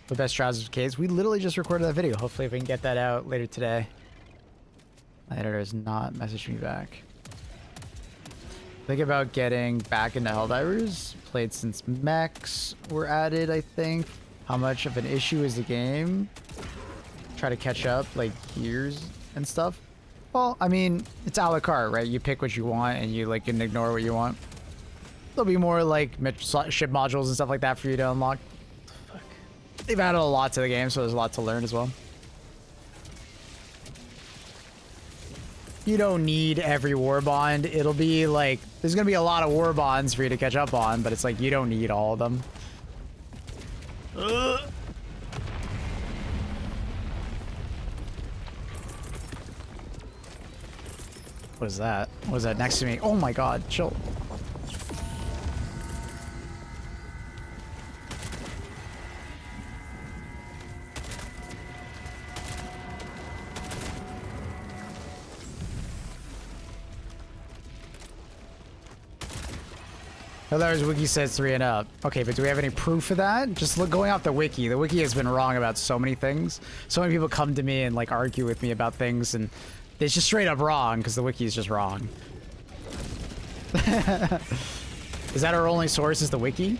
The best trousers caves. We literally just recorded that video. Hopefully we can get that out later today. My editor has not messaged me back. Think about getting back into Helldivers. Played since mechs were added, I think. How much of an issue is the game? Try to catch up, like, gears and stuff. Well, I mean, it's a la carte, right? You pick what you want and you, like, can ignore what you want. There'll be more, like, ship modules and stuff like that for you to unlock. Fuck. They've added a lot to the game, so there's a lot to learn as well. You don't need every war bond. It'll be like, there's gonna be a lot of war bonds for you to catch up on, but it's like, you don't need all of them. What is that? What is that next to me? Oh my god, chill. Helldivers wiki says 3 and up. Okay, but do we have any proof of that? Just look, going off the wiki. The wiki has been wrong about so many things. So many people come to me and like argue with me about things, and it's just straight up wrong because the wiki is just wrong. Is that our only source? Is the wiki?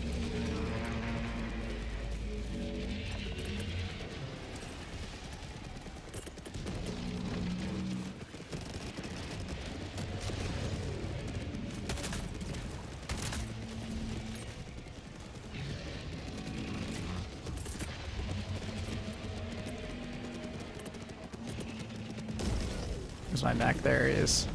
Where's my Mac? There he is.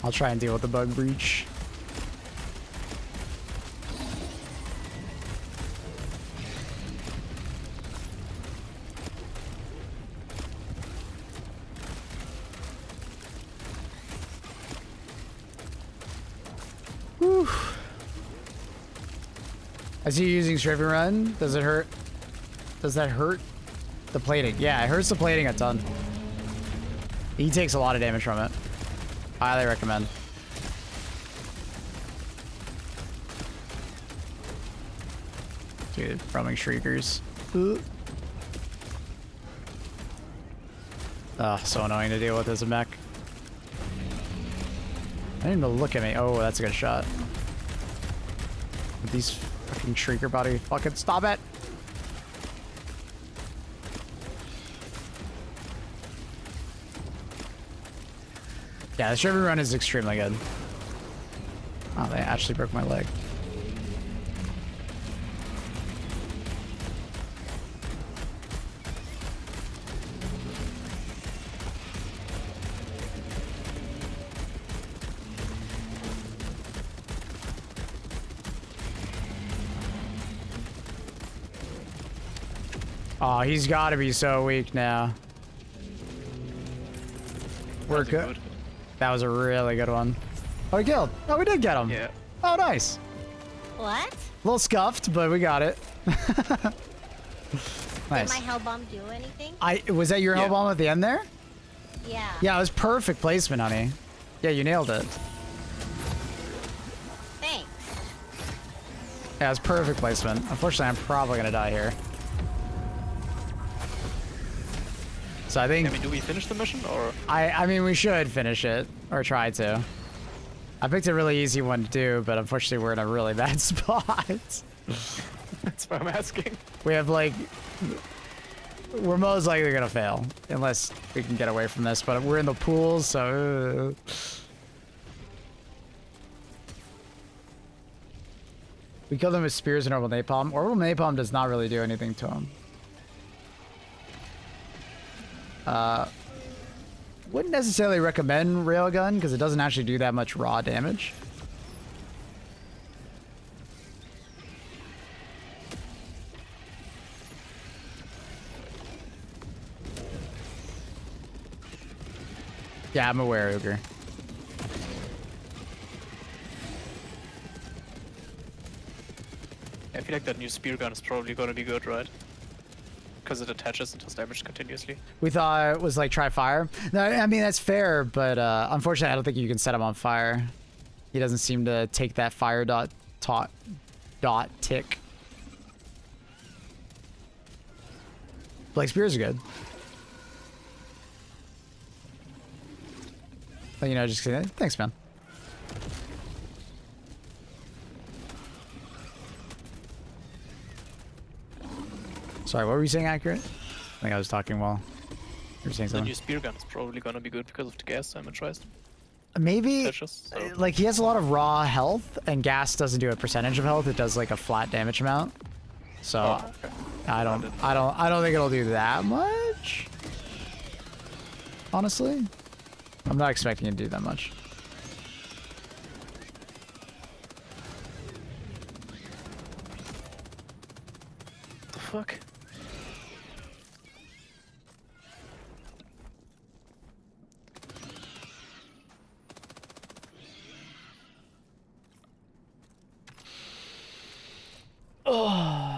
I'll try and deal with the bug breach. Whew. I see you using Strafing Run. Does it hurt? Does that hurt? The plating. Yeah, it hurts the plating a ton. He takes a lot of damage from it. Highly recommend. Dude, roaming shriekers. Ugh, so annoying to deal with as a mech. I didn't even look at me. Oh, that's a good shot. With these fucking shrieker body. Fucking stop it! Yeah, the Sherman run is extremely good. Oh, they actually broke my leg. Oh, he's got to be so weak now. We're good. That was a really good one. Oh, we killed. Oh, we did get him. Yeah. Oh, nice. What? A little scuffed, but we got it. Nice. Did my hell bomb do anything? Was that your hell bomb at the end there? Yeah. Yeah, it was perfect placement, honey. Yeah, you nailed it. Thanks. Yeah, it was perfect placement. Unfortunately, I'm probably gonna die here. So I think... I mean, do we finish the mission, or...? I mean, we should finish it. Or try to. I picked a really easy one to do, but unfortunately we're in a really bad spot. That's why I'm asking. We have, like... We're most likely gonna fail. Unless we can get away from this, but we're in the pool, so... We killed them with spears and orbital napalm. Orbital napalm does not really do anything to him. Wouldn't necessarily recommend railgun because it doesn't actually do that much raw damage. Yeah, I'm aware, Ogre. I feel like that new spear gun is probably gonna be good, right? Because it attaches and does damage continuously. We thought it was like try fire. No, I mean that's fair, but unfortunately I don't think you can set him on fire. He doesn't seem to take that fire dot tick. Blake spears are good. But, you know, just thanks, man. Sorry, what were you saying, Accurate? I think I was talking while you were saying The something. new spear gun is probably gonna be good because of the gas damage, right? Maybe, Attaches, so. like, he has a lot of raw health, and gas doesn't do a percentage of health. It does, like, a flat damage amount. So, Okay. I don't think it'll do that much. Honestly. I'm not expecting it to do that much. The fuck? Oh.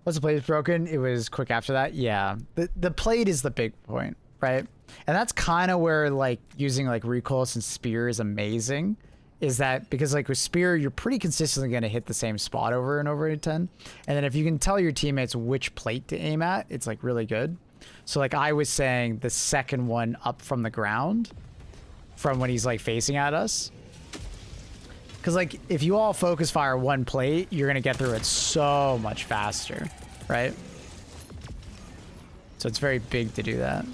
Was the plate broken? It was quick after that. Yeah, the plate is the big point, right? And that's kind of where like using like recoils and spear is amazing. Is that because like with spear you're pretty consistently going to hit the same spot over and over again, and then if you can tell your teammates which plate to aim at, it's like really good. So like I was saying, the second one up from the ground, from when he's like facing at us. Because, like, if you all focus fire one plate, you're going to get through it so much faster, right? So it's very big to do that.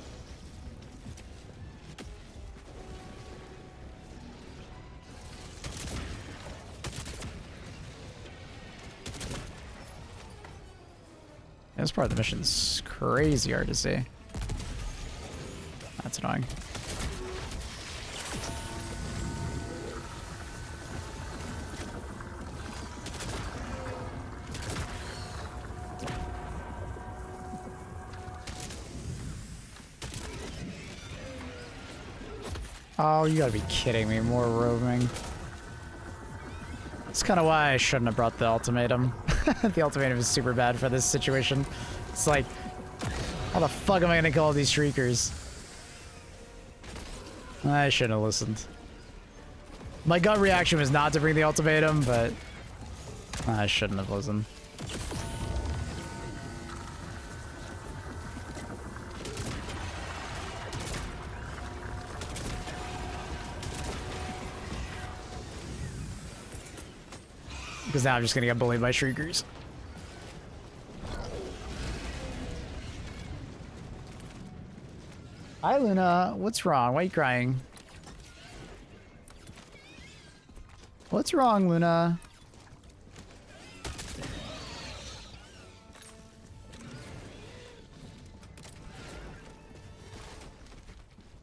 Yeah, this part of the mission's crazy hard to see. That's annoying. Oh, you gotta be kidding me. More roaming. That's kind of why I shouldn't have brought the ultimatum. The ultimatum is super bad for this situation. It's like, how the fuck am I gonna kill all these shriekers? I shouldn't have listened. My gut reaction was not to bring the ultimatum, but I shouldn't have listened. Because now I'm just gonna get bullied by Shriekers. Hi, Luna. What's wrong? Why are you crying? What's wrong, Luna?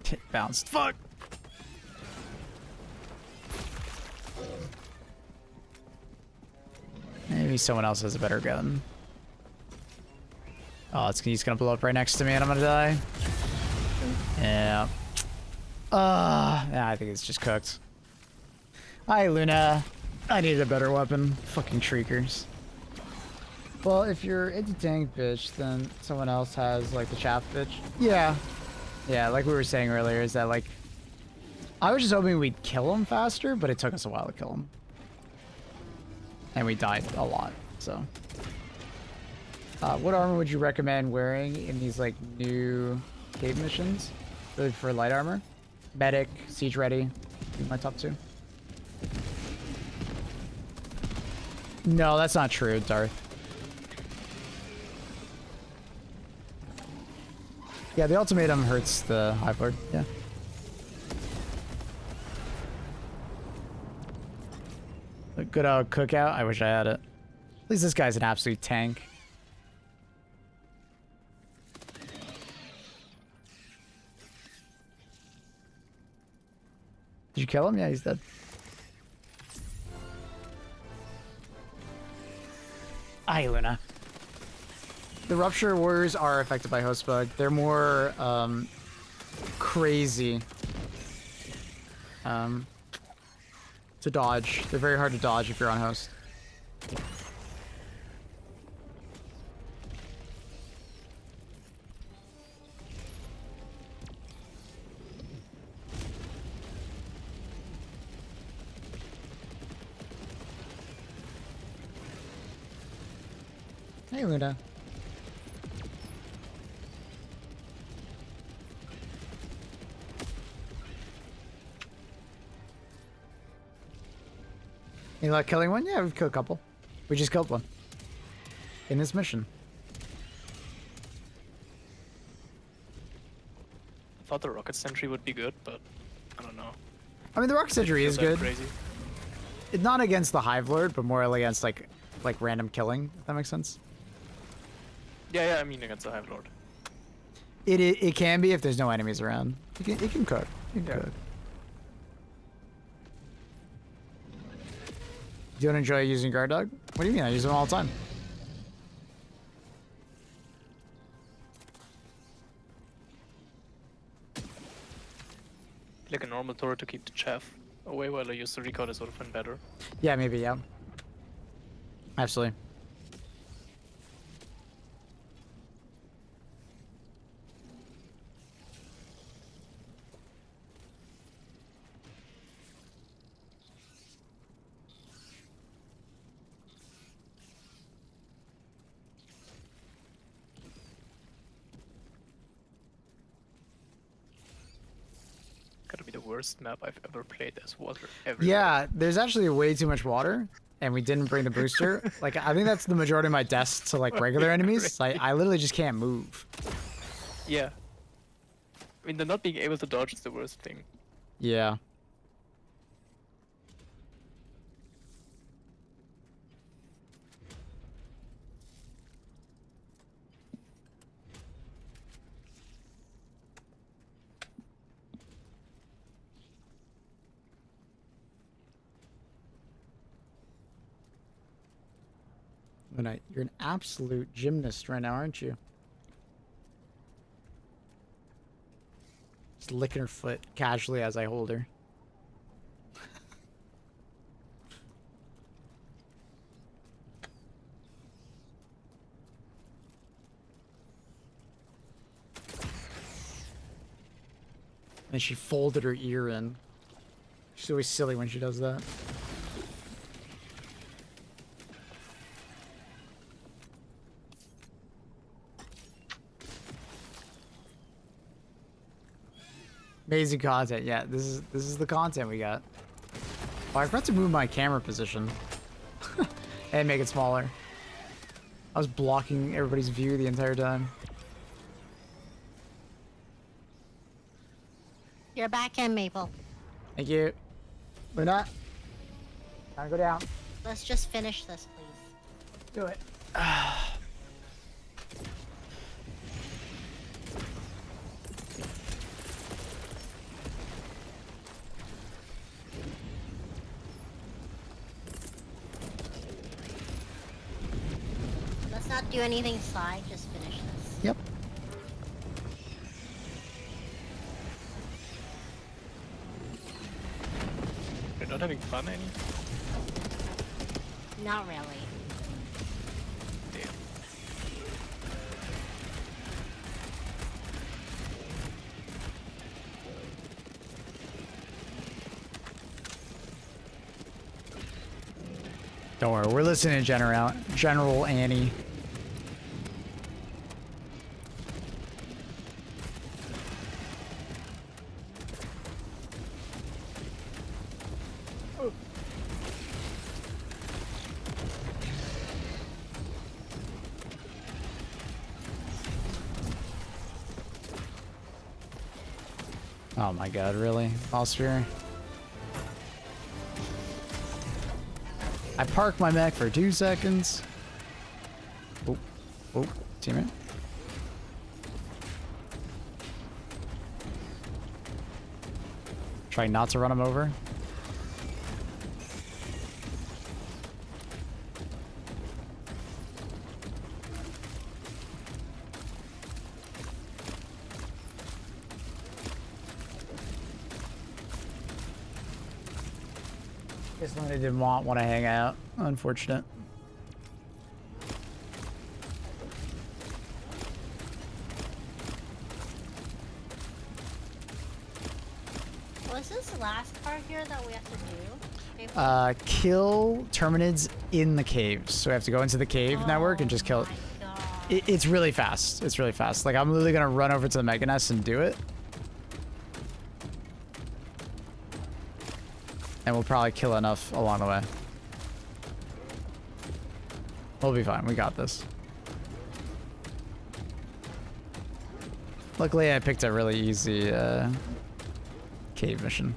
It bounced. Fuck! Maybe someone else has a better gun. Oh, he's gonna blow up right next to me and I'm gonna die. Yeah. Yeah, I think it's just cooked. Hi, Luna. I needed a better weapon. Fucking Shriekers. Well, if you're into tank bitch, then someone else has, like, the chaff bitch. Yeah. Yeah, like we were saying earlier, is that, like... I was just hoping we'd kill him faster, but it took us a while to kill him. And we died a lot, so... what armor would you recommend wearing in these, like, new cave missions? For light armor? Medic, siege ready, my top 2. No, that's not true, Darth. Yeah, the ultimatum hurts the Hiveword, yeah. A good cookout, I wish I had it. At least this guy's an absolute tank. Did you kill him? Yeah, he's dead. Hi, Luna. The Rupture Warriors are affected by Host Bug. They're more, crazy. To dodge. They're very hard to dodge if you're on Host. Hey, Luna. You like killing one? Yeah, we've killed a couple. We just killed one. In this mission. I thought the rocket sentry would be good, but I don't know. I mean, the rocket sentry is good. Crazy. It's not against the Hive Lord, but more against like random killing. If that makes sense. Yeah, I mean against the Hive Lord. It can be if there's no enemies around. It can cook. It can cook. Do you enjoy using guard dog? What do you mean? I use them all the time. Like a normal turret to keep the chaff away while I use the recoil is sort of better. Yeah, maybe, yeah. Absolutely. Gotta be the worst map I've ever played as water ever. Yeah, there's actually way too much water, and we didn't bring the booster. Like, I think that's the majority of my deaths to, like, regular enemies. I literally just can't move. Yeah. I mean, the not being able to dodge is the worst thing. Yeah. You're an absolute gymnast right now, aren't you? Just licking her foot casually as I hold her. And she folded her ear in. She's always silly when she does that. Amazing content. Yeah, this is the content we got. Oh, I forgot to move my camera position. And make it smaller. I was blocking everybody's view the entire time. You're back in, Maple. Thank you. Luna. Time to go down. Let's just finish this, please. Do it. Let's not do anything side, just finish this. Yep. You're not having fun, Annie? Not really. Damn. Don't worry, we're listening to General Annie. Oh my god, really? Osphir? I parked my mech for 2 seconds. Oh, oh, teammate. Try not to run him over. Guess Luna didn't want to hang out. Unfortunate. Was this the last part here that we have to do? Maple? Kill Terminids in the caves. So we have to go into the cave network and just kill it. My God. It's really fast. It's really fast. Like, I'm literally gonna run over to the Mega Nest and do it. And we'll probably kill enough along the way. We'll be fine. We got this. Luckily, I picked a really easy cave mission.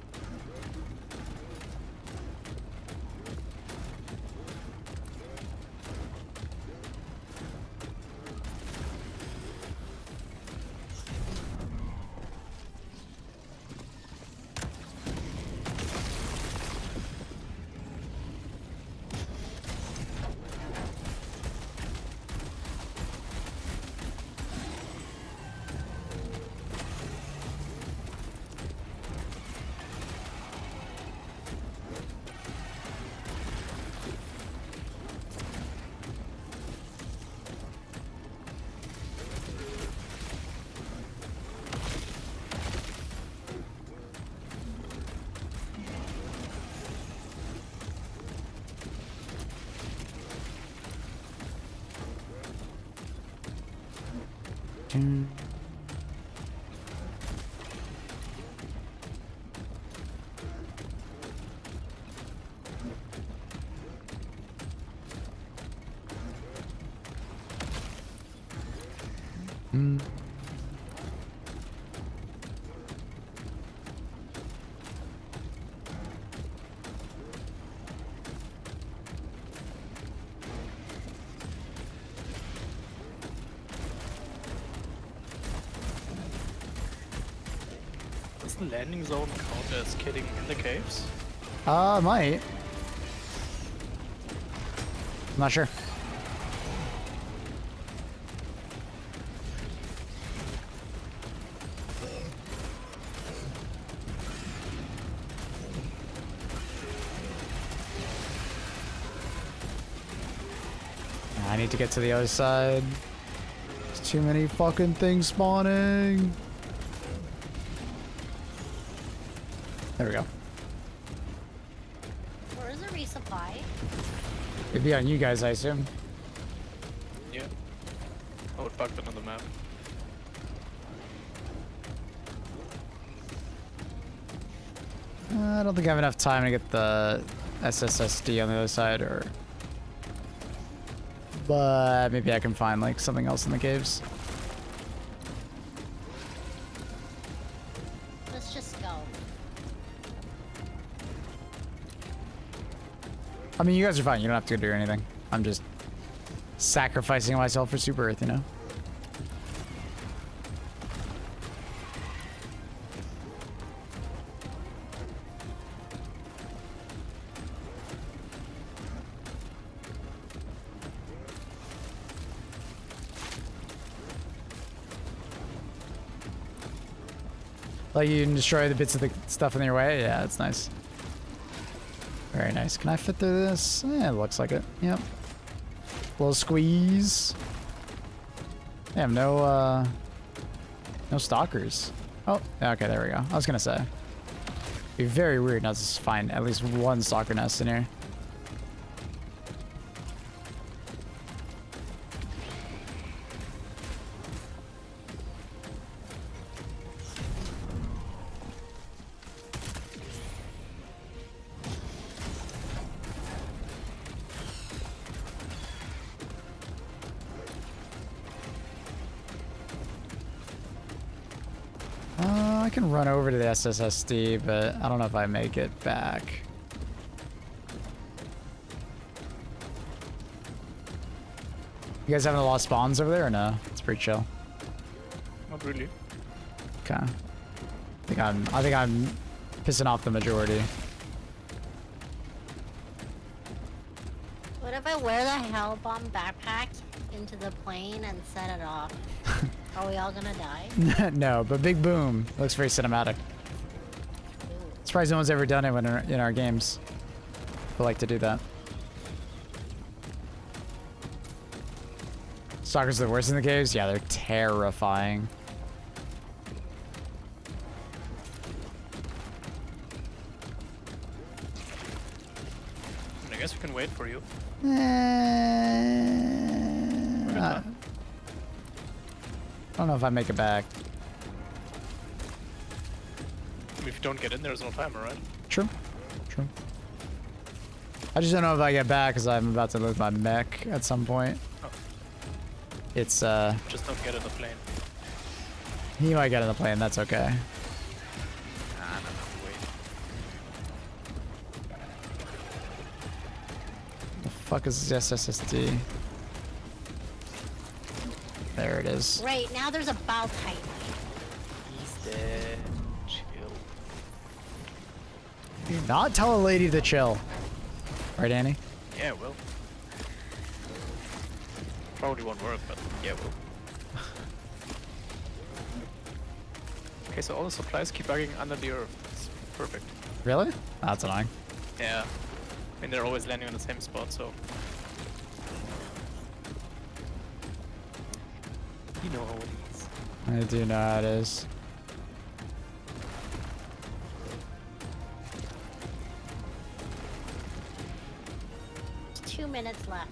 Does the landing zone count as killing in the caves? Might. I'm not sure. I need to get to the other side. There's too many fucking things spawning. There we go. Where is the resupply? It'd be on you guys, I assume. Yeah. I would bug them on the map. I don't think I have enough time to get the SSSD on the other side, or But maybe I can find like something else in the caves. Let's just go. I mean, you guys are fine. You don't have to do anything. I'm just sacrificing myself for Super Earth, you know? Like you can destroy the bits of the stuff in your way? Yeah, that's nice. Very nice. Can I fit through this? Yeah, it looks like it. Yep. Little squeeze. Damn, no stalkers. Oh, okay, there we go. I was gonna say. It'd be very weird not to find at least one stalker nest in here. I can run over to the SSSD, but I don't know if I make it back. You guys having a lot of spawns over there or no? It's pretty chill. Not really. Okay. I think I'm pissing off the majority. What if I wear the hell bomb backpack into the plane and set it off? Are we all gonna die? No, but big boom. Looks very cinematic. Surprised no one's ever done it when in our games. I like to do that. Stalkers are the worst in the caves? Yeah, they're terrifying. I guess we can wait for you. I don't know if I make it back. If you don't get in, there's no timer, right? True. True. I just don't know if I get back because I'm about to lose my mech at some point. Oh. It's, Just don't get in the plane. he might get in the plane, that's okay. Nah, no, wait. The fuck is this SSD? There it is. Right, now there's a bow tight. He's dead. Chill. Do not tell a lady to chill. Right, Annie? Yeah, well. Probably won't work, but yeah, well. Okay, so all the supplies keep bugging under the earth. That's perfect. Really? That's annoying. Yeah. I mean, they're always landing on the same spot, so. You know how it is. I do know how it is. There's 2 minutes left.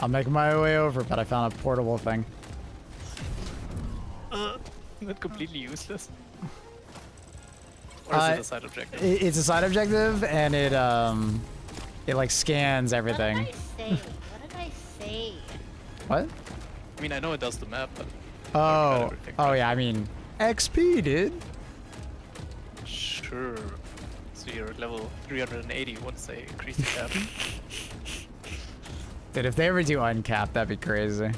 I'll make my way over, but I found a portable thing. Isn't that completely useless? Or is it a side objective? It's a side objective, and it like scans everything. What did I say? What did I say? What? I mean, I know it does the map, but... Oh, everything, oh right? yeah, I mean, XP, dude. Sure. So you're at level 380 once they increase the cap. Dude, if they ever do uncap, that'd be crazy.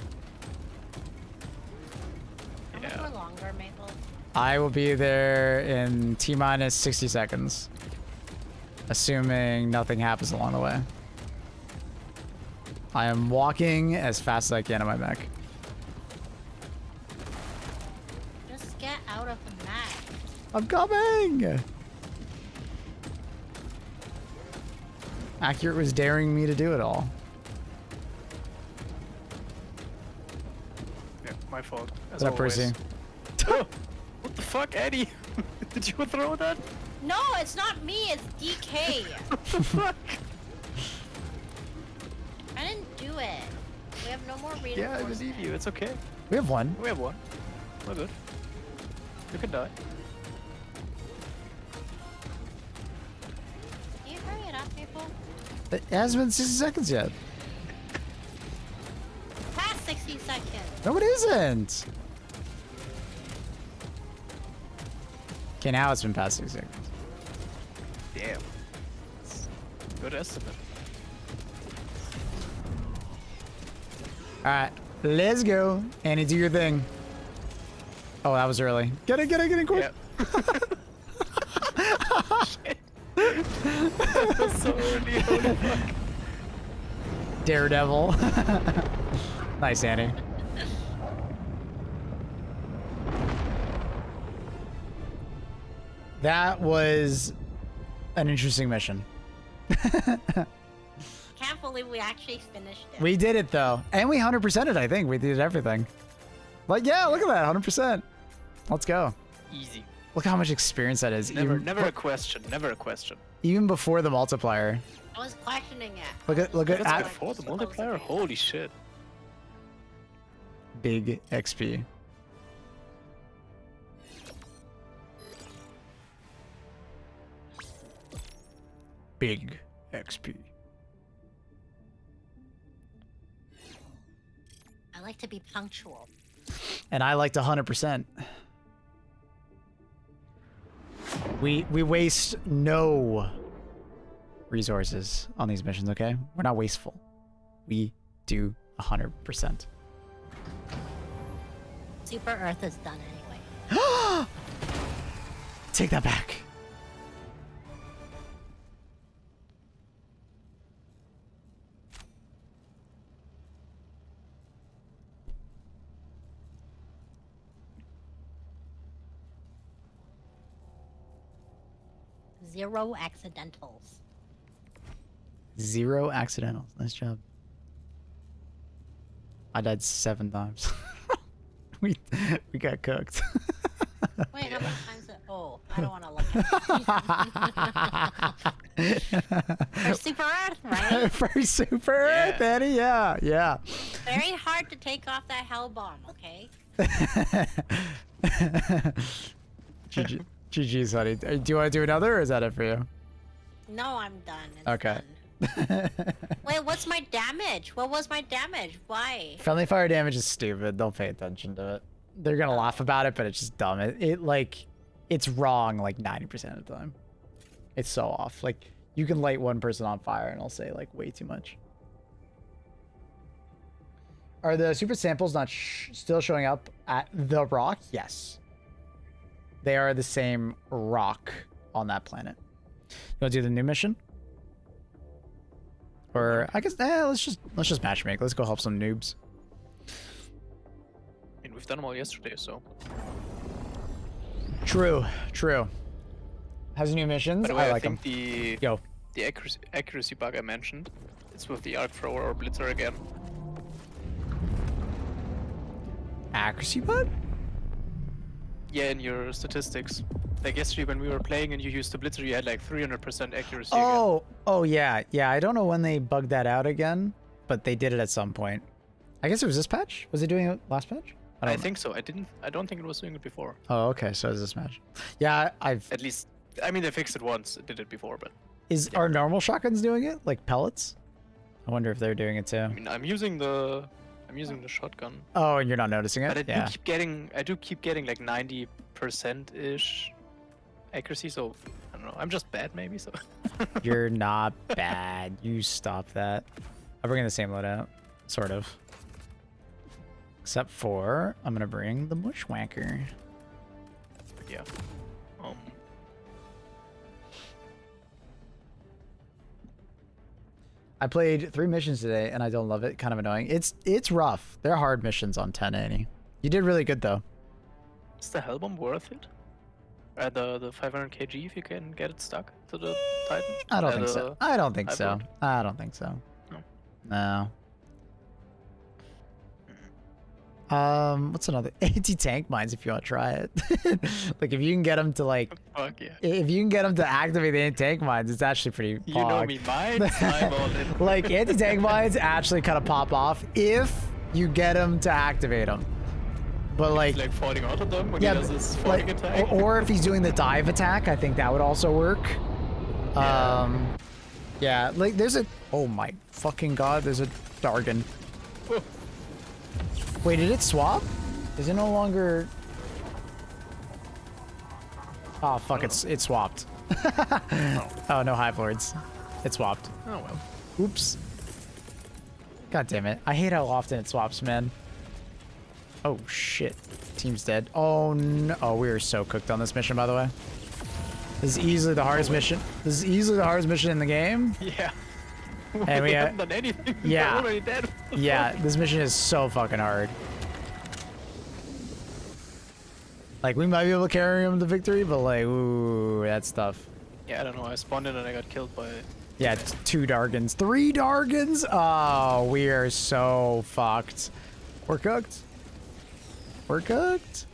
How much more longer, Maple? I will be there in T-minus 60 seconds. Assuming nothing happens along the way. I am walking as fast as I can on my mech. Just get out of the map. I'm coming! Accurate was daring me to do it all. Yeah, my fault. As Is that always. Percy? Oh, what the fuck, Eddie? Did you throw that? No, it's not me, it's DK. What the fuck? I didn't do it. We have no more reinforcement. Yeah, I believe you. It's okay. We have one. We have one. We're good. You can die. Can you hurry it up, people? It hasn't been 60 seconds yet. No, it isn't. Okay, now it's been past 6 seconds. Damn. Good estimate. All right, let's go. Annie, do your thing. Oh, that was early. Get it, quick. Yeah. Shit. That was so early. Holy fuck. Daredevil. Nice, Annie. That was an interesting mission. Can't believe we actually finished it. We did it though, and we 100%ed. I think we did everything. Like, yeah, look at that, 100%. Let's go. Easy. Look how much experience that is. Never a question. Never a question. Even before the multiplier. I was questioning it. Look at That's before the multiplier. Holy shit. Big XP. Big XP. I like to be punctual. And I like to 100%. We waste no resources on these missions, okay? We're not wasteful. We do 100%. Super Earth is done anyway. Take that back. Zero accidentals. 0 accidentals. Nice job. I died 7 times. we got cooked. Wait, how many times? Oh, I don't want to look at it. For Super Earth, right? For Super Earth, Eddie. Yeah, yeah. Very hard to take off that hell bomb, okay? GG's, honey. Do you want to do another, or is that it for you? No, I'm done. It's Okay. done. Wait, what's my damage? What was my damage? Why? Friendly fire damage is stupid. Don't pay attention to it. They're gonna laugh about it, but it's just dumb. It's wrong like 90% of the time. It's so off. Like, you can light one person on fire and I'll say like way too much. Are the super samples not still showing up at the rock? Yes. They are the same rock on that planet. You want to do the new mission? Or I guess let's just matchmake. Let's go help some noobs. I mean, we've done them all yesterday, so. True. Has new missions. By the way, I like think them. the accuracy bug I mentioned, it's with the arc thrower or blitzer again. Accuracy bug? Yeah, in your statistics. Like yesterday when we were playing and you used the blitzer, you had like 300% accuracy again. Oh yeah. I don't know when they bugged that out again, but they did it at some point. I guess it was this patch. Was it doing it last patch? I think so. I don't think it was doing it before. Oh, okay. So it's this match. Yeah, At least, I mean, they fixed it once. It did it before, but. Are normal shotguns doing it? Like pellets? I wonder if they're doing it too. I mean, I'm using the shotgun. Oh, and you're not noticing it? But I do keep getting like 90%-ish accuracy, so I don't know. I'm just bad maybe, so. You're not bad. You stop that. I'm bringing the same loadout. Sort of. Except for, I'm gonna bring the bushwhacker. Yeah. I played 3 missions today and I don't love it. Kind of annoying. It's rough. They're hard missions on 1080. You did really good though. Is the Hellbomb worth it? The 500 kg if you can get it stuck to the Titan? I don't think so. I don't think so. Hybrid? I don't think so. No. What's another? Anti-tank mines if you want to try it. Like if you can get them to like, Fuck yeah. if you can get them to activate the anti-tank mines, it's actually pretty You know pog. me, mines, I'm all in. Like anti-tank mines actually kind of pop off if you get them to activate them. But He's like falling out of them when he does his falling attack. or if he's doing the dive attack, I think that would also work. Yeah, like there's a, oh my fucking god, there's a Dargon. Wait, did it swap? Is it no longer... Oh, fuck, it swapped. Oh, no HIVELORDS. It swapped. Oh well. Oops. God damn it. I hate how often it swaps, man. Oh, shit. Team's dead. Oh, no. Oh, we are so cooked on this mission, by the way. This is easily the hardest mission. This is easily the hardest mission in the game. Yeah. And we haven't done anything. yeah. We're already dead. Yeah, this mission is so fucking hard. Like, we might be able to carry him to victory, but like, ooh, that's tough. Yeah, I don't know. I spawned in and I got killed by... Yeah, it's 2 Dargans. 3 Dargans? Oh, we are so fucked. We're cooked. We're cooked.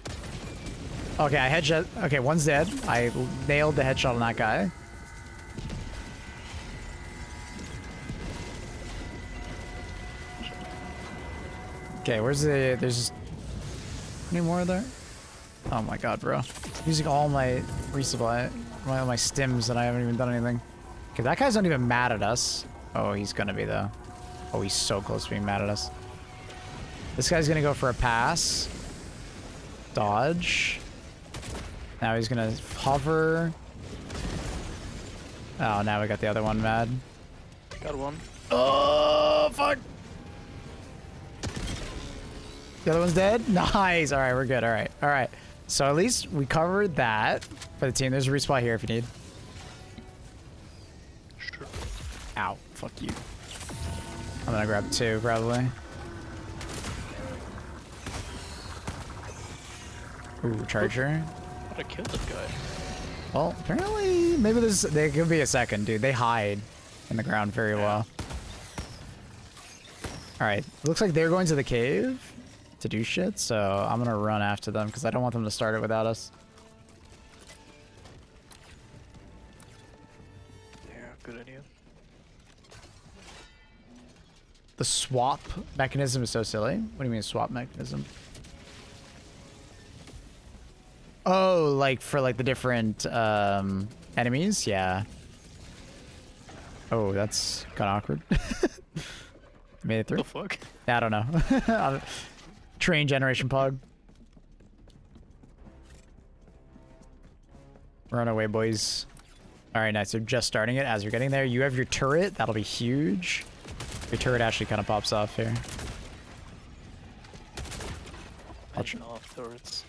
Okay, I headshot. Okay, one's dead. I nailed the headshot on that guy. Okay, where's the... There's... Any more there? Oh my god, bro. Using all my resupply. All my stims and I haven't even done anything. Okay, that guy's not even mad at us. Oh, he's gonna be though. Oh, he's so close to being mad at us. This guy's gonna go for a pass. Dodge. Now he's gonna hover. Oh, now we got the other one mad. Got one. Oh, fuck. The other one's dead? Nice. All right, we're good. All right. All right. So at least we covered that for the team. There's a respawn here if you need. Sure. Ow. Fuck you. I'm gonna grab 2 probably. Ooh, charger. How did I kill this guy? Well, apparently, maybe there could be a second, dude. They hide in the ground very well. All right. Looks like they're going to the cave to do shit, so I'm gonna run after them because I don't want them to start it without us. Yeah, good idea. The swap mechanism is so silly. What do you mean swap mechanism? Oh, like for like the different enemies? Yeah. Oh, that's kind of awkward. Made it through. What the fuck? I don't know. Train generation pug. We're on our way, boys. All right, nice. So just starting it as you're getting there. You have your turret. That'll be huge. Your turret actually kind of pops off here. Off turrets.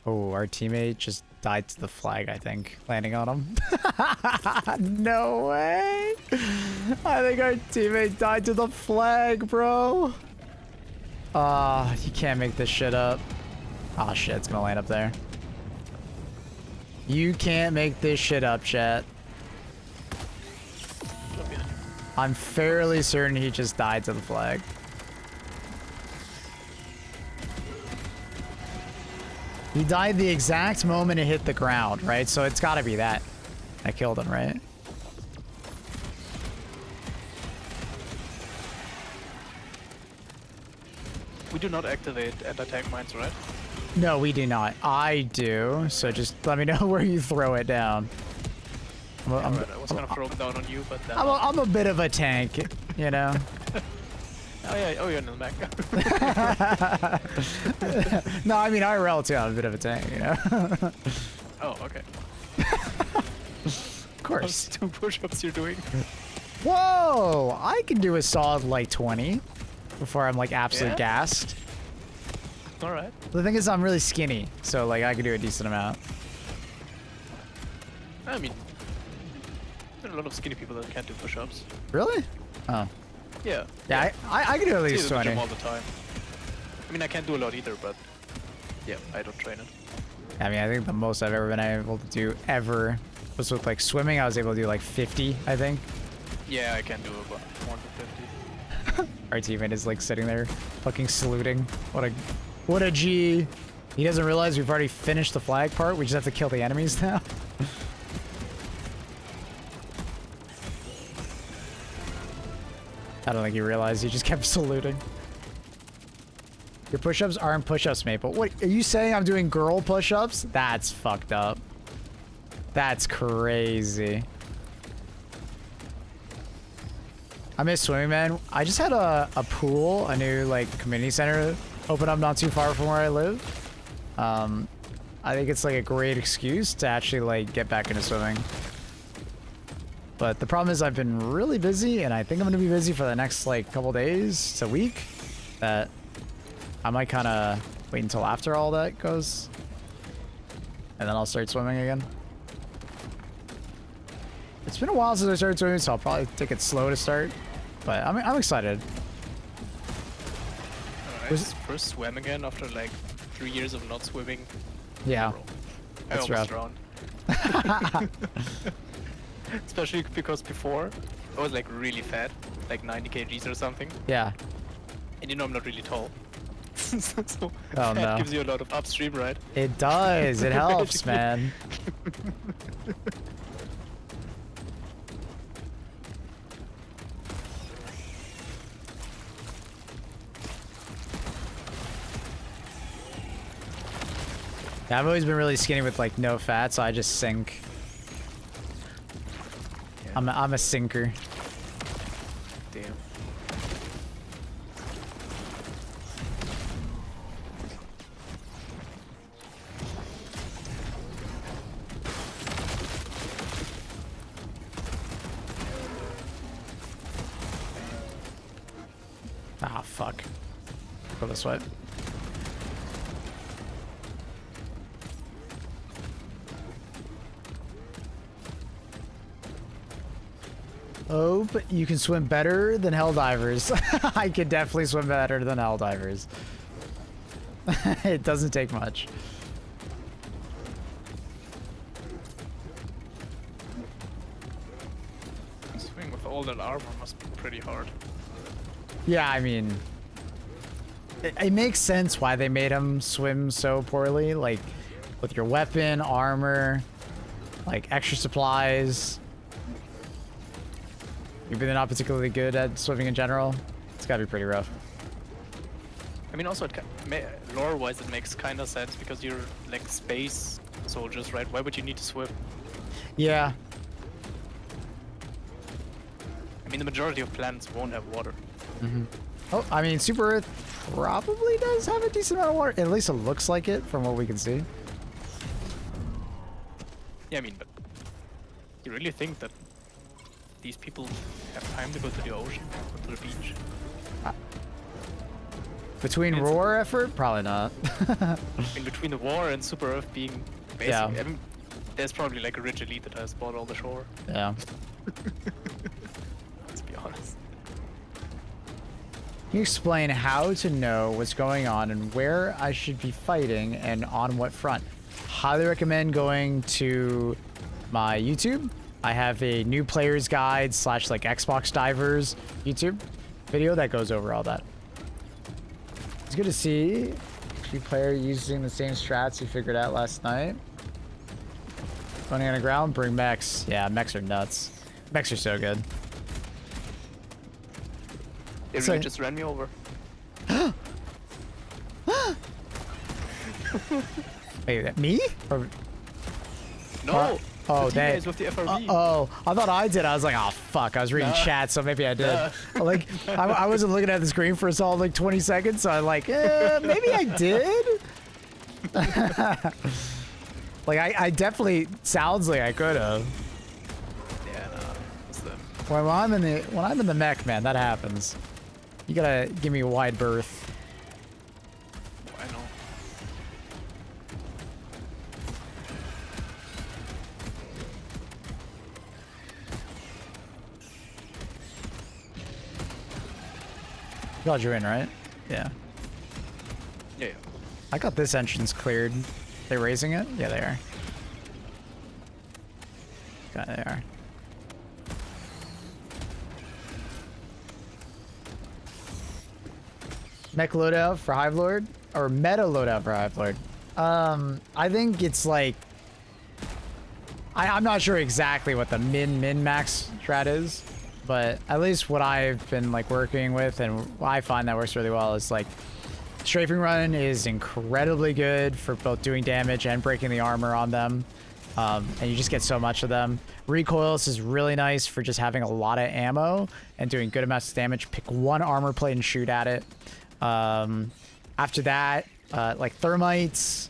Oh, our teammate just died to the flag, I think. Landing on him. No way. I think our teammate died to the flag, bro. You can't make this shit up. Oh shit, it's gonna land up there. You can't make this shit up, chat. I'm fairly certain he just died to the flag. He died the exact moment it hit the ground, right? So it's gotta be that. I killed him, right? We do not activate anti-tank mines, right? No, we do not. I do. So just let me know where you throw it down. Alright, I was gonna throw them down on you, but then... I'm a bit of a tank, you know? Oh yeah, oh you're in the back. No, I mean IRL too. I'm a bit of a tank, you know? Oh, okay. Of course. Those 2 push-ups you're doing. Whoa! I can do a solid like 20 before I'm like absolutely gassed. Alright. The thing is I'm really skinny, so like I can do a decent amount. I mean, there are a lot of skinny people that can't do push-ups. Really? Oh. Yeah. Yeah, I can do at I least do the 20. gym all the time. I mean, I can't do a lot either, but yeah, I don't train it. I mean, I think the most I've ever been able to do ever was with like swimming. I was able to do like 50, I think. Yeah, I can do about more than 50. Our teammate is like sitting there fucking saluting. What a G. He doesn't realize we've already finished the flag part. We just have to kill the enemies now. I don't think he realized. He just kept saluting. Your push-ups aren't push-ups, Maple. What, are you saying I'm doing girl push-ups? That's fucked up. That's crazy. I miss swimming, man. I just had a pool, a new like community center open up not too far from where I live. I think it's like a great excuse to actually like get back into swimming. But the problem is I've been really busy, and I think I'm gonna be busy for the next like couple days to week. That I might kind of wait until after all that goes, and then I'll start swimming again. It's been a while since I started swimming, so I'll probably take it slow to start. But I'm excited. I first swam again after like 3 years of not swimming. Yeah, I that's almost rough. drowned. Especially because before I was like really fat, like 90 kgs or something. Yeah. And you know I'm not really tall. So Oh, fat no. gives you a lot of upstream, right? It does. It helps, man. Yeah, I've always been really skinny with like no fat, so I just sink. Yeah. I'm a sinker. Damn. Ah, fuck. Go this way. Oh, but you can swim better than Helldivers. I can definitely swim better than Helldivers. It doesn't take much. Swimming with all that armor must be pretty hard. Yeah, I mean, it makes sense why they made him swim so poorly. Like, with your weapon, armor, like extra supplies. You're really not particularly good at swimming in general. It's gotta be pretty rough. I mean, also, lore-wise, it makes kind of sense because you're like space soldiers, right? Why would you need to swim? Yeah. I mean, the majority of planets won't have water. Oh, I mean, Super Earth probably does have a decent amount of water. At least it looks like it from what we can see. Yeah, I mean, but you really think that these people have time to go to the ocean or to the beach? Between roar effort, probably not. In between the war and Super Earth being basically, Yeah. I mean, there's probably like a rich elite that has bought all the shore. Yeah. Let's be honest. Can you explain how to know what's going on and where I should be fighting and on what front? Highly recommend going to my YouTube. I have a new player's guide / like Xbox divers YouTube video that goes over all that. It's good to see two player using the same strats you figured out last night. Running on the ground, bring mechs. Yeah, mechs are nuts. Mechs are so good. They So- really just ran me over. Wait, me? Or, No! oh, the they. teammates with the FRV. Oh, I thought I did. I was like, oh fuck, I was reading Nah. chat, so maybe I did. Nah. Like, I wasn't looking at the screen for a solid like 20 seconds, so I'm like, maybe I did. Like, I definitely sounds like I could have. Yeah, no, it's them. When I'm in the mech, man, that happens. You gotta give me a wide berth. I know. Glad you're in, right? Yeah. Yeah, yeah. I got this entrance cleared. They raising it? Yeah, they are. Yeah, they are. Mech loadout for HIVELORD? Or meta loadout for HIVELORD? I think it's like... I'm not sure exactly what the min-max strat is, but at least what I've been like working with and what I find that works really well is like strafing run is incredibly good for both doing damage and breaking the armor on them. And you just get so much of them. Recoilless is really nice for just having a lot of ammo and doing good amounts of damage. Pick one armor plate and shoot at it. After that, like thermites,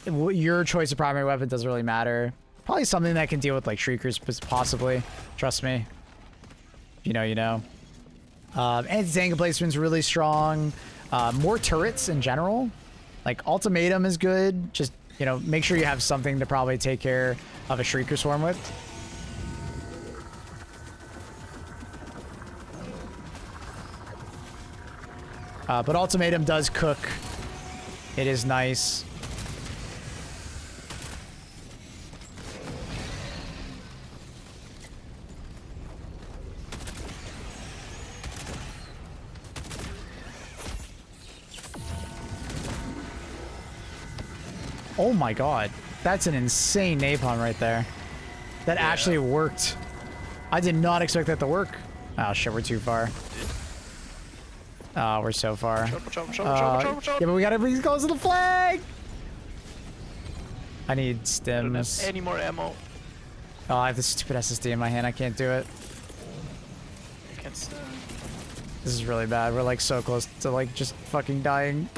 your choice of primary weapon doesn't really matter. Probably something that can deal with like shriekers, possibly. Trust me. If you know, you know. Anti-tank emplacement's really strong. More turrets in general. Like ultimatum is good. Just, you know, make sure you have something to probably take care of a shrieker swarm with. But ultimatum does cook. It is nice. Oh my god. That's an insane napalm right there. That actually worked. I did not expect that to work. Oh shit, we're too far. Oh, we're so far. Yeah, but we gotta be close to the flag! I need stims. I don't have any more ammo. Oh, I have this stupid SSD in my hand. I can't do it. I can't stand. This is really bad. We're like so close to like just fucking dying.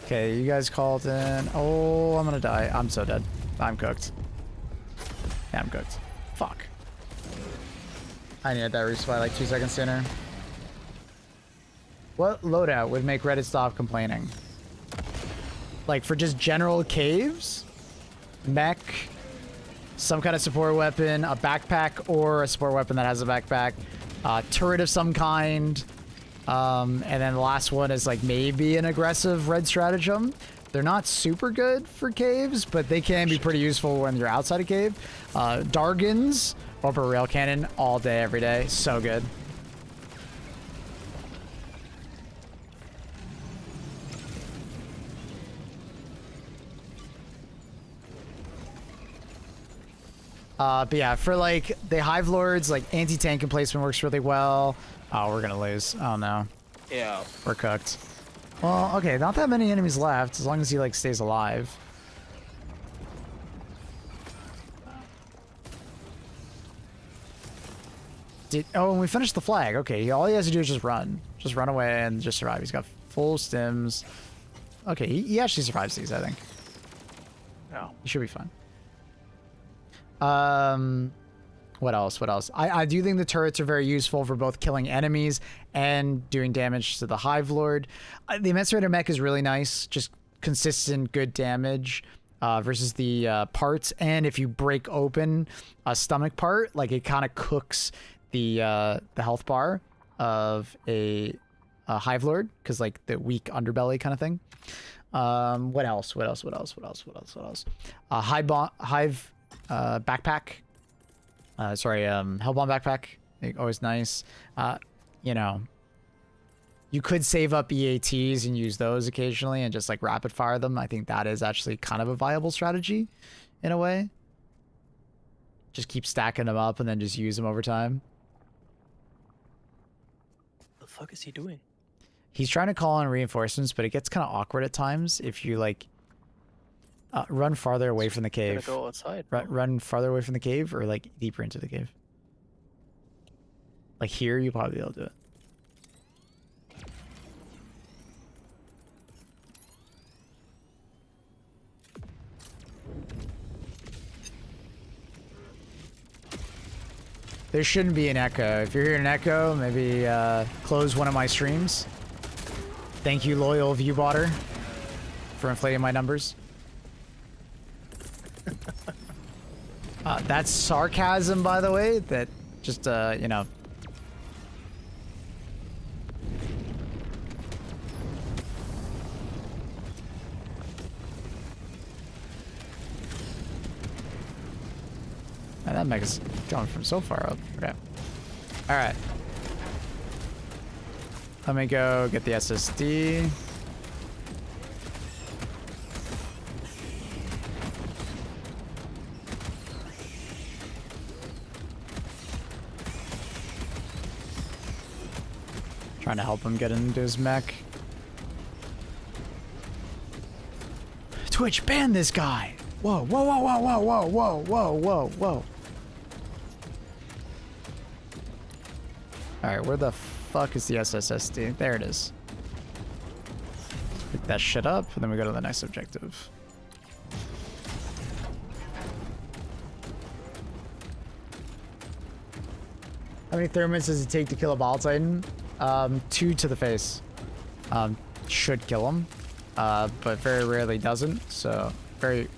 Okay, you guys called in. Oh, I'm gonna die. I'm so dead. I'm cooked. Yeah, I'm cooked. Fuck. I needed that resupply like 2 seconds sooner. What loadout would make Reddit stop complaining? Like for just general caves? Mech? Some kind of support weapon, a backpack, or a support weapon that has a backpack. Turret of some kind. And then the last one is like maybe an aggressive red stratagem. They're not super good for caves, but they can be pretty useful when you're outside a cave. Dargans, over rail cannon all day, every day. So good. But yeah, for like the Hive Lords, like anti-tank emplacement works really well. Oh, we're gonna lose. Oh no. Yeah. We're cooked. Well, okay, not that many enemies left, as long as he like stays alive. Oh, and we finished the flag. Okay, all he has to do is just run. Just run away and just survive. He's got full stims. Okay, he actually survives these, I think. Oh. He should be fine. What else? What else? I do think the turrets are very useful for both killing enemies and doing damage to the Hive Lord. The Emancipator mech is really nice. Just consistent, good damage versus the parts. And if you break open a stomach part, like it kind of cooks the health bar of a Hive Lord, because like the weak underbelly kind of thing. What else? What else? What else? What else? What else? What else? Hive backpack. Hellbomb backpack. Always nice. You know, you could save up EATs and use those occasionally and just like rapid fire them. I think that is actually kind of a viable strategy in a way. Just keep stacking them up and then just use them over time. The fuck is he doing? He's trying to call in reinforcements, but it gets kind of awkward at times if you like run farther away from the cave. Go outside. Run farther away from the cave or like deeper into the cave. Like here, you'll probably be able to do it. There shouldn't be an echo. If you're hearing an echo, maybe close one of my streams. Thank you, loyal viewbotter, for inflating my numbers. That's sarcasm, by the way. That just, you know. Man, that mech is going from so far up. Okay. Alright. Let me go get the SSD. Trying to help him get into his mech. Twitch, ban this guy. Whoa, whoa, whoa, whoa, whoa, whoa, whoa, whoa, whoa, whoa. All right, where the fuck is the SSSD? There it is. Pick that shit up, and then we go to the next objective. How many thermins does it take to kill a ball titan? 2 to the face. Should kill him, but very rarely doesn't. So very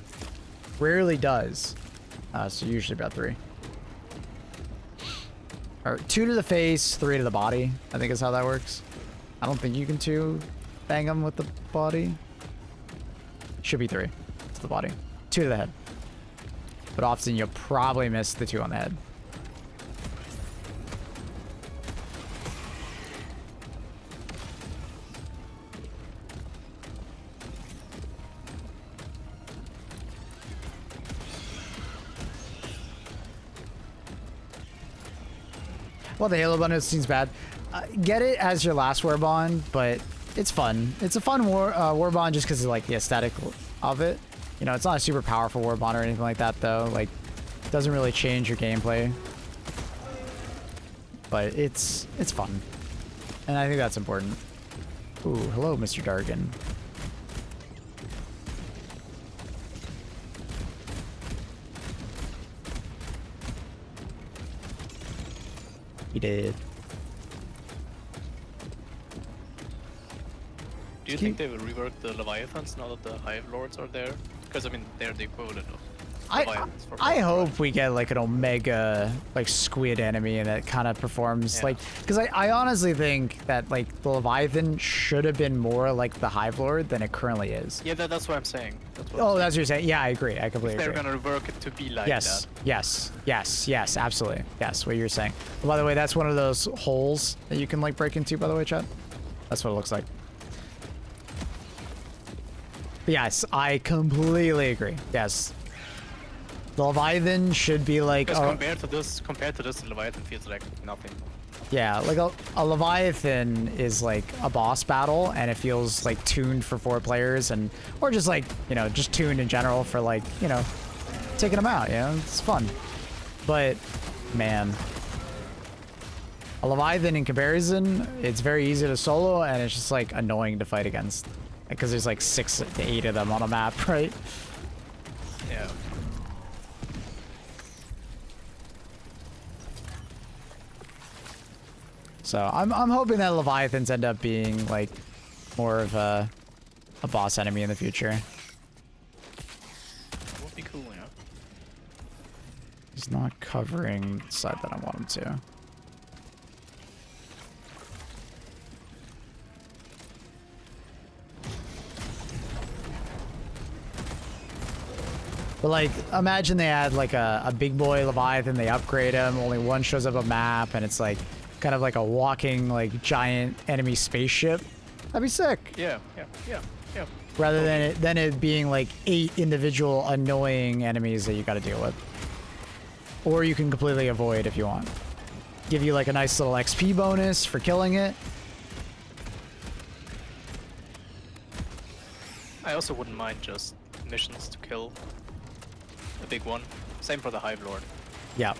rarely does. So usually about 3. Or 2 to the face, 3 to the body. I think is how that works. I don't think you can 2 bang him with the body. Should be 3 to the body, 2 to the head. But often you'll probably miss the 2 on the head. Well, the Halo bundle seems bad. Get it as your last war bond, but it's fun. It's a fun war bond just because of like the aesthetic of it. You know, it's not a super powerful war bond or anything like that though. Like, it doesn't really change your gameplay. But it's fun. And I think that's important. Ooh, hello, Mr. Dargan. He did. Do you think they will rework the Leviathans now that the Hive Lords are there? Because I mean, they're the equivalent of Leviathans for I Valorant. hope we get like an Omega like squid enemy and that kind of performs like, because I honestly think that like the Leviathan should have been more like the Hive Lord than it currently is. Yeah, that's what I'm saying. That's what Oh, I'm that's what you're saying. Yeah, I agree. I completely They're agree. gonna rework it to be like Yes, that. yes, absolutely. Yes, what you're saying. By the way, that's one of those holes that you can like break into, by the way, chat. That's what it looks like. But yes, I completely agree. Yes. The Leviathan should be like... Because compared to this, the Leviathan feels like nothing. Yeah, like a Leviathan is like a boss battle, and it feels like tuned for 4 players, and or just like, you know, just tuned in general for like, you know, taking them out, you know, it's fun. But, man, a Leviathan in comparison, it's very easy to solo, and it's just like annoying to fight against. Because there's like 6 to 8 of them on a map, right? Yeah. So I'm hoping that Leviathans end up being like more of a boss enemy in the future. That would be cool, yeah. He's not covering the side that I want him to. But like, imagine they add like a big boy Leviathan, they upgrade him, only one shows up a map, and it's like kind of like a walking like giant enemy spaceship. That'd be sick. Yeah. Rather than it being like 8 individual annoying enemies that you got to deal with. Or you can completely avoid if you want. Give you like a nice little XP bonus for killing it. I also wouldn't mind just missions to kill a big one. Same for the Hive Lord. Yeah.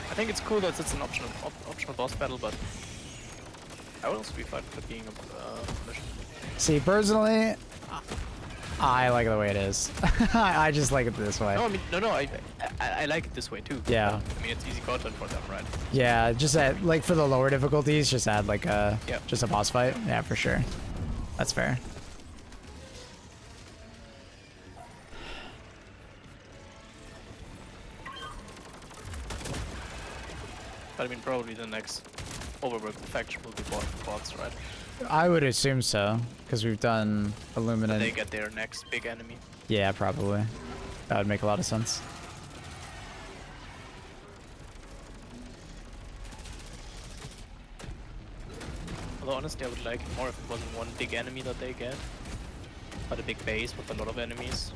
I think it's cool that it's an optional boss battle, but I would also be fine with it being a mission. See, personally, I like the way it is. I just like it this way. No, I mean, no, I like it this way too. Yeah. I mean, it's easy content for them, right? Yeah, just add, like for the lower difficulties, just add like just a boss fight. Yeah, for sure. That's fair. But I mean, probably the next overworked faction will be bots, right? I would assume so, because we've done Illuminant. They get their next big enemy. Yeah, probably. That would make a lot of sense. Although honestly, I would like it more if it wasn't one big enemy that they get, but a big base with a lot of enemies.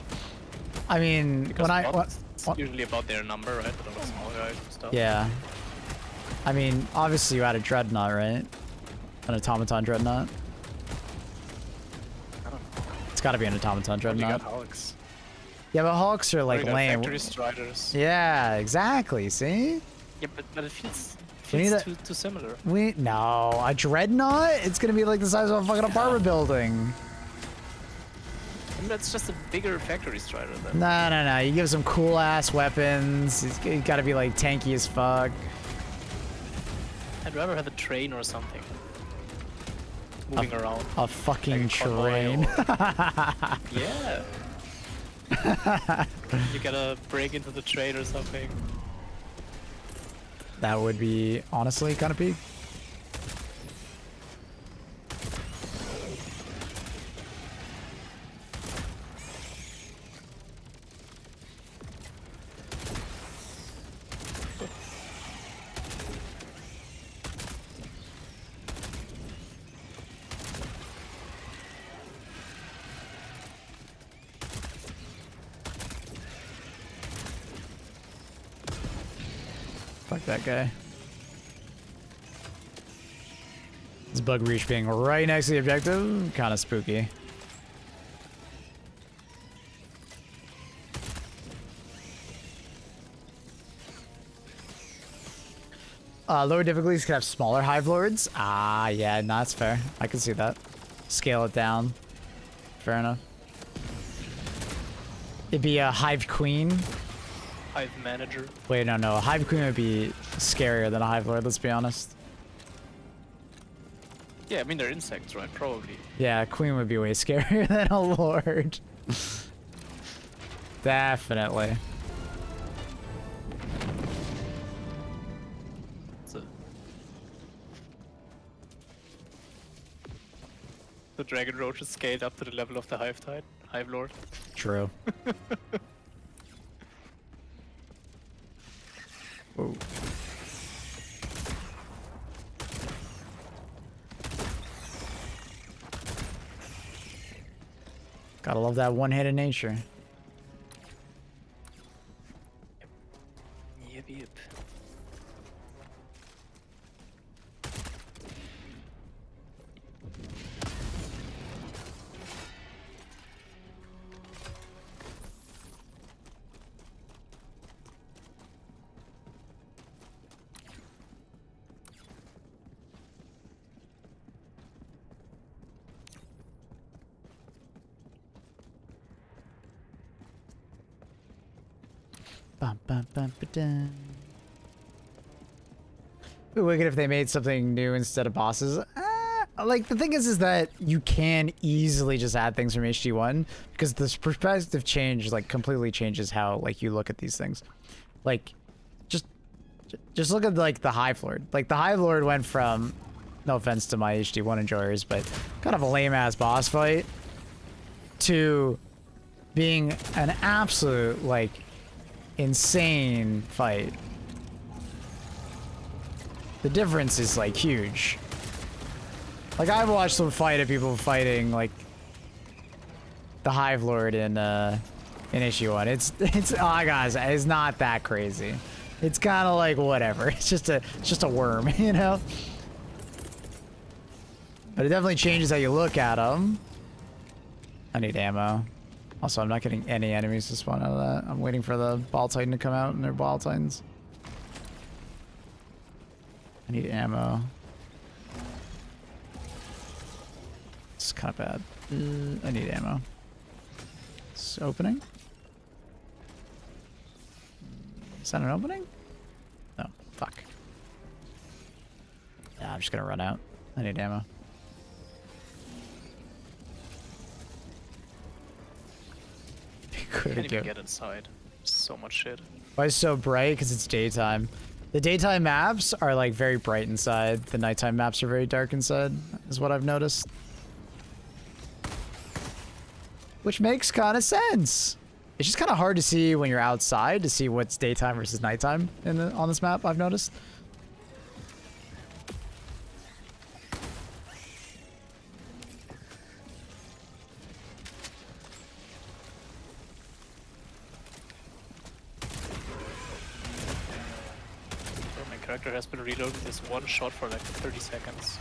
I mean, Because when it's usually about their number, right? But on small guys and stuff. yeah. I mean, obviously you added Dreadnought, right? An Automaton Dreadnought. I don't know. It's gotta be an automaton You dreadnought. got Hulks. Yeah, but Hawks are like You got lame. Factory Striders. Yeah, exactly. See? Yeah, but it feels, We need too similar. No, a dreadnought? It's gonna be like the size of a fucking apartment building. I mean, that's just a bigger Factory Strider then. No. You give some cool ass weapons. It's gotta be like tanky as fuck. I'd rather have a train or something. Moving around. A fucking Like a convoy train. Yeah. You gotta break into the train or something. That would be honestly kind of peak. Fuck that guy. This bug reach being right next to the objective, kind of spooky. Lower difficulties could have smaller hive lords. Ah, yeah, no, that's fair. I can see that. Scale it down. Fair enough. It'd be a hive queen. Hive Manager. Wait, no. A hive queen would be scarier than a hive lord, let's be honest. Yeah, I mean, they're insects, right? Probably. Yeah, a queen would be way scarier than a lord. Definitely. So, the Dragon Roach is scaled up to the level of the Hive Lord. True. Whoa. Gotta love that one-handed nature. Yep. Bum, bum, bum, ba-dum. It'd be wicked if they made something new instead of bosses. Like, the thing is that you can easily just add things from HD1 because this perspective change, like, completely changes how, like, you look at these things. Like, just look at, like, the Hive Lord. Like, the Hive Lord went from, no offense to my HD1 enjoyers, but kind of a lame-ass boss fight to being an absolute, like, insane fight. The difference is like huge. Like I've watched some fight of people fighting like the Hive Lord in issue 1. It's oh guys, it's not that crazy. It's kind of like whatever. It's just a worm, you know. But it definitely changes how you look at them. I need ammo. Also, I'm not getting any enemies to spawn out of that. I'm waiting for the Ball Titan to come out and their Ball Titans. I need ammo. It's kind of bad. I need ammo. It's opening? Is that an opening? No. Fuck. Yeah, I'm just gonna run out. I need ammo. Can't even get inside. So much shit. Why is it so bright? Because it's daytime. The daytime maps are like very bright inside. The nighttime maps are very dark inside, is what I've noticed. Which makes kind of sense. It's just kind of hard to see when you're outside to see what's daytime versus nighttime on this map, I've noticed. Character has been reloading this one shot for like 30 seconds.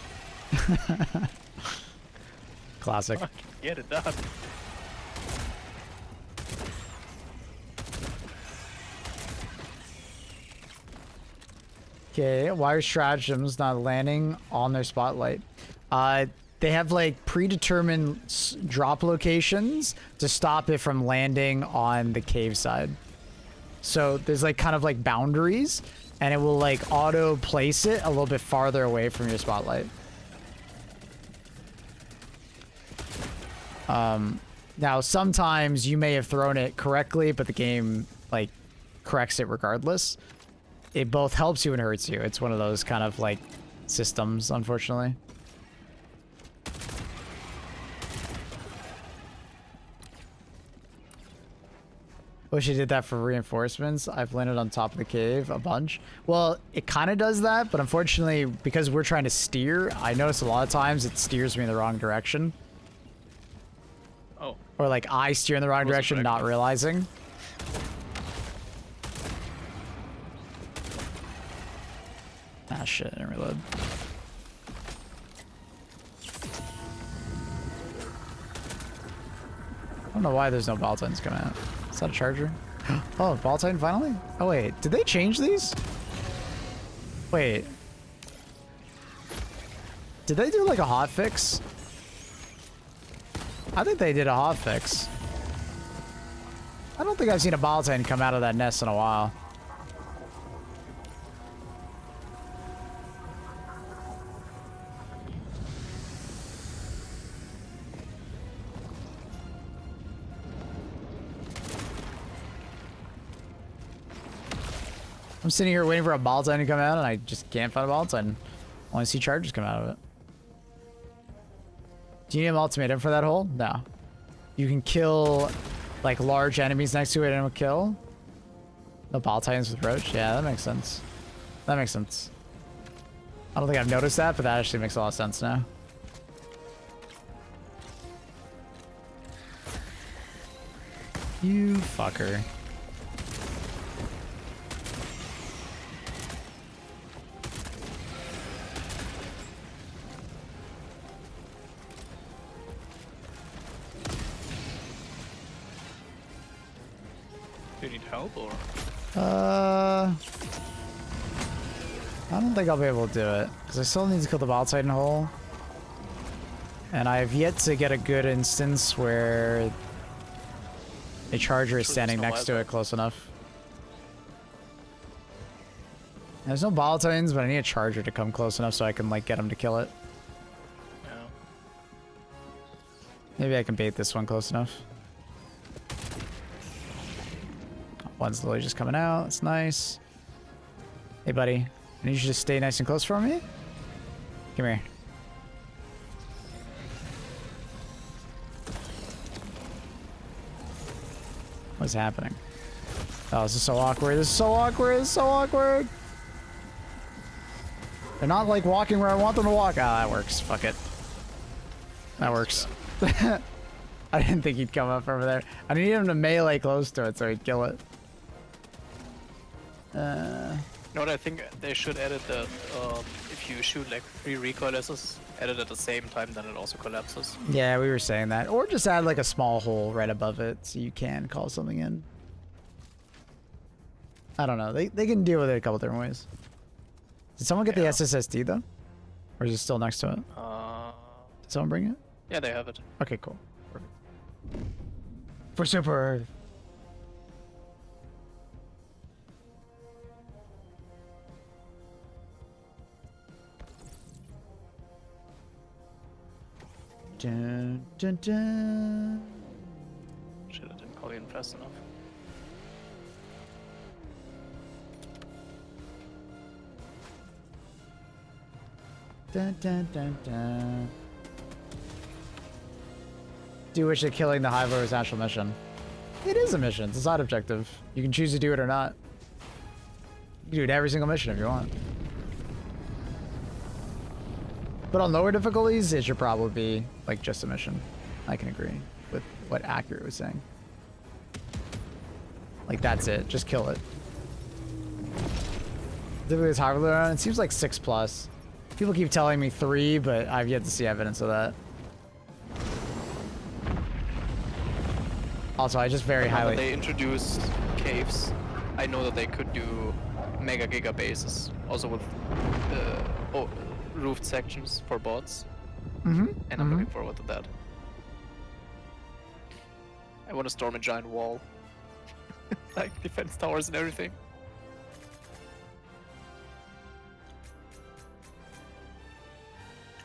Classic. Get it done. Okay, why are stratagems not landing on their spotlight? They have like predetermined drop locations to stop it from landing on the cave side. So there's like kind of like boundaries, and it will like auto place it a little bit farther away from your spotlight. Now sometimes you may have thrown it correctly, but the game like corrects it regardless. It both helps you and hurts you. It's one of those kind of like systems, unfortunately. Wish I did that for reinforcements. I've landed on top of the cave a bunch. Well, it kind of does that, but unfortunately, because we're trying to steer, I notice a lot of times it steers me in the wrong direction. Oh. Or like I steer in the wrong direction, not realizing. Ah, shit, I didn't reload. I don't know why there's no ball titans coming out. Is that a charger? Oh, ball titan finally? Oh wait, did they change these? Wait. Did they do like a hotfix? I think they did a hotfix. I don't think I've seen a ball titan come out of that nest in a while. I'm sitting here waiting for a ball titan to come out, and I just can't find a ball titan. Only see charges come out of it. Do you need an ultimatum for that hole? No. You can kill like large enemies next to it and it will kill. No ball titans with roach? Yeah, that makes sense. That makes sense. I don't think I've noticed that, but that actually makes a lot of sense now. You fucker. Do you need help or? I don't think I'll be able to do it because I still need to kill the ball titan hole, and I have yet to get a good instance where a charger is standing next to it close enough. There's no ball titans, but I need a charger to come close enough so I can like get him to kill it. Yeah. Maybe I can bait this one close enough. One's literally just coming out. It's nice. Hey, buddy. I need you to stay nice and close for me. Come here. What's happening? Oh, this is so awkward. This is so awkward. This is so awkward. They're not like walking where I want them to walk. Ah, that works. Fuck it. That works. I didn't think he'd come up over there. I need him to melee close to it so he'd kill it. You know what I think they should edit the if you shoot like 3 recoillesses, edit at the same time, then it also collapses. Yeah, we were saying that. Or just add like a small hole right above it so you can call something in. I don't know. They can deal with it a couple different ways. Did someone get the SSSD though? Or is it still next to it? Did someone bring it? Yeah, they have it. Okay, cool. Perfect. For Super. Dun, dun, dun. Shit, I didn't call in fast enough. Dun, dun, dun, dun. Do you wish that killing the Hive was an actual mission? It is a mission. It's a side objective. You can choose to do it or not. You can do it every single mission if you want. But on lower difficulties, it should probably be like just a mission. I can agree with what Accurate was saying. Like that's it. Just kill it. Typically it's higher around. It seems like 6+. People keep telling me 3, but I've yet to see evidence of that. Also, I just very highly... When they introduced caves, I know that they could do mega giga bases, also with roofed sections for bots. Mm-hmm. And I'm looking forward to that. I want to storm a giant wall. Like defense towers and everything.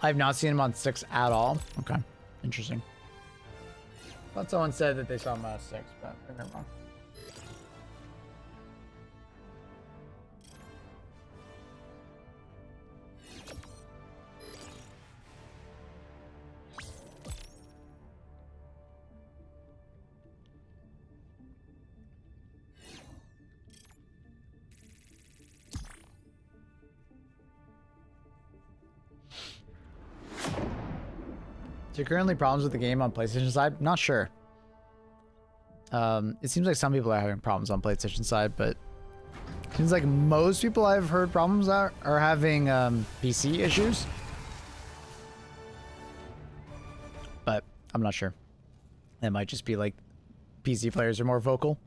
I've not seen him on 6 at all. Okay, interesting. Thought someone said that they saw him on 6, but maybe I'm wrong. Is there currently problems with the game on PlayStation side? Not sure. It seems like some people are having problems on PlayStation side, but it seems like most people I've heard problems are having PC issues. But I'm not sure. It might just be like PC players are more vocal.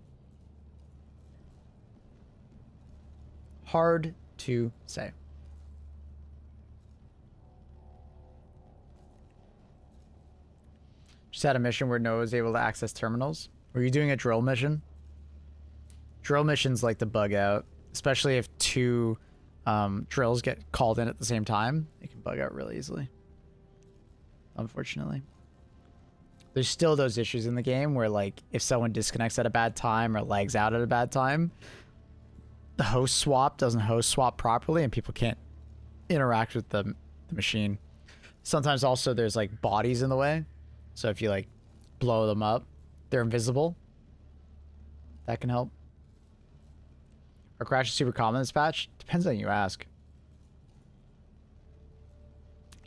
Hard to say. Just had a mission where Noah was able to access terminals. Were you doing a drill mission? Drill missions like to bug out, especially if 2 drills get called in at the same time. They can bug out really easily, unfortunately. There's still those issues in the game where, like, if someone disconnects at a bad time or lags out at a bad time, the host swap doesn't host swap properly and people can't interact with the machine. Sometimes also there's like bodies in the way. So if you like blow them up, they're invisible. That can help. Are crashes super common in this patch? Depends on who you ask.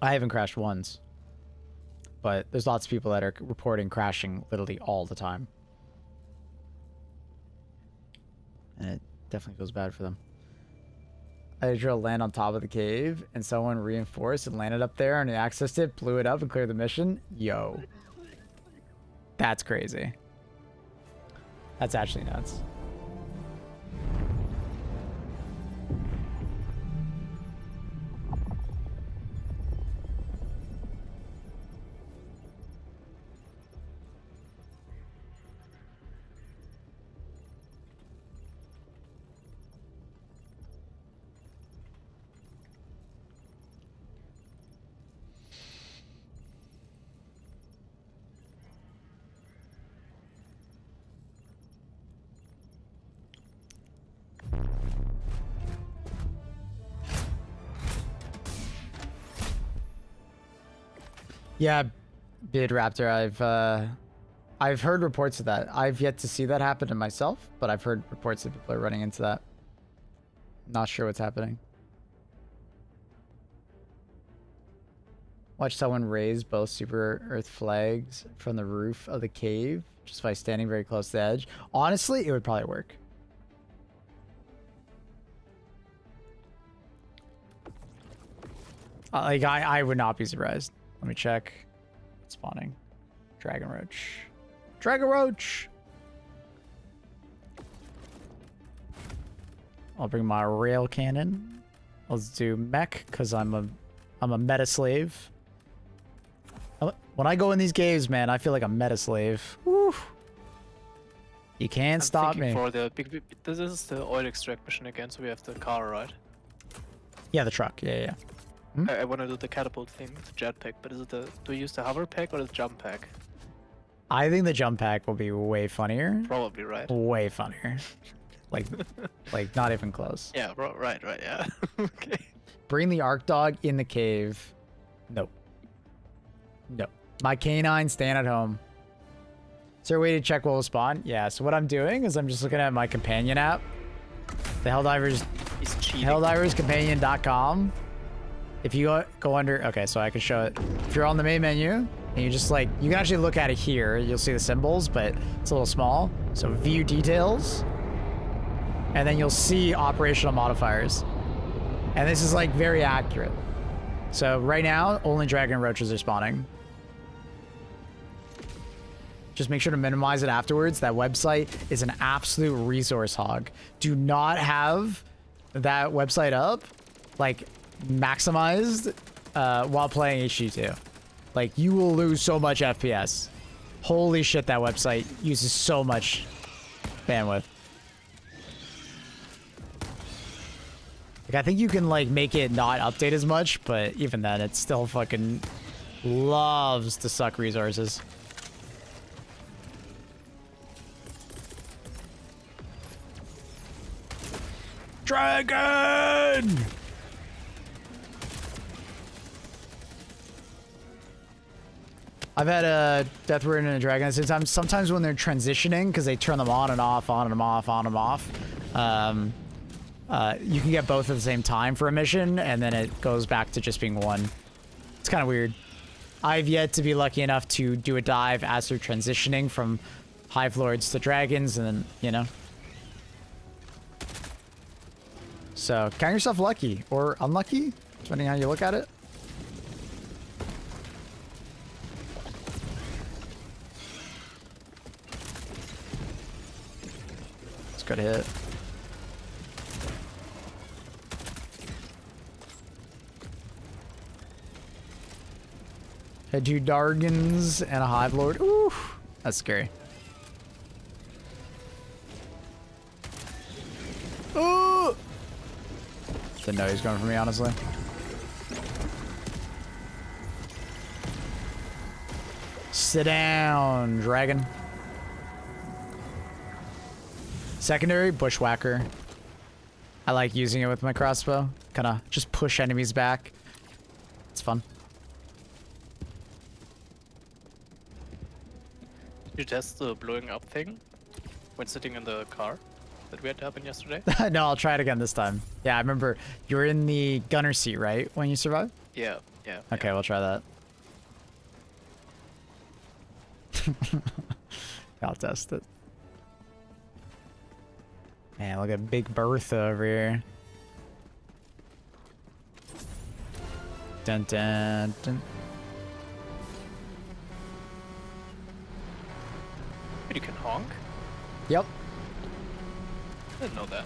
I haven't crashed once. But there's lots of people that are reporting crashing literally all the time. And it definitely feels bad for them. I had a drill land on top of the cave, and someone reinforced and landed up there, and he accessed it, blew it up, and cleared the mission. Yo. That's crazy. That's actually nuts. Yeah, Bid Raptor, I've heard reports of that. I've yet to see that happen to myself, but I've heard reports that people are running into that. Not sure what's happening. Watch someone raise both Super Earth flags from the roof of the cave just by standing very close to the edge. Honestly, it would probably work. Like, I would not be surprised. Let me check. Spawning. Dragon Roach. Dragon Roach! I'll bring my rail cannon. Let's do mech, because I'm a meta slave. When I go in these caves, man, I feel like a meta slave. Woo. You can't stop me. This is the oil extract mission again, so we have the car, right? Yeah, the truck. Yeah. I want to do the catapult thing, the jetpack, but is it do we use the hover pack or the jump pack? I think the jump pack will be way funnier. Probably, right? Way funnier. like not even close. Yeah, right, yeah. Okay. Bring the Arc Dog in the cave. Nope. My canine staying at home. Is there a way to check what will spawn? Yeah, so what I'm doing is I'm just looking at my companion app. The Helldiverscompanion.com. If you go under, okay, so I can show it. If you're on the main menu and you just like, you can actually look at it here. You'll see the symbols, but it's a little small. So view details, and then you'll see operational modifiers. And this is like very accurate. So right now, only dragon roaches are spawning. Just make sure to minimize it afterwards. That website is an absolute resource hog. Do not have that website up, like, maximized while playing HD2. Like, you will lose so much FPS. Holy shit, that website uses so much bandwidth. Like, I think you can, like, make it not update as much, but even then, it still fucking loves to suck resources. Dragon! I've had a Death Warrior and a Dragon at the same time. Sometimes when they're transitioning, because they turn them on and off, on and off, on and off, you can get both at the same time for a mission, and then it goes back to just being one. It's kind of weird. I've yet to be lucky enough to do a dive as they're transitioning from Hive Lords to Dragons, and then, you know. So, count yourself lucky, or unlucky, depending on how you look at it. It's a good hit. Had 2 Dargans and a Hive Lord. Ooh, that's scary. Ooh! Didn't know he was going for me, honestly. Sit down, dragon. Secondary, bushwhacker. I like using it with my crossbow. Kinda just push enemies back. It's fun. Did you test the blowing up thing when sitting in the car that we had to happen yesterday? No, I'll try it again this time. Yeah, I remember you were in the gunner seat, right? When you survived? Yeah, yeah. Okay, we'll try that. I'll test it. Man, look at Big Bertha over here. Dun dun dun. You can honk? Yep, I didn't know that.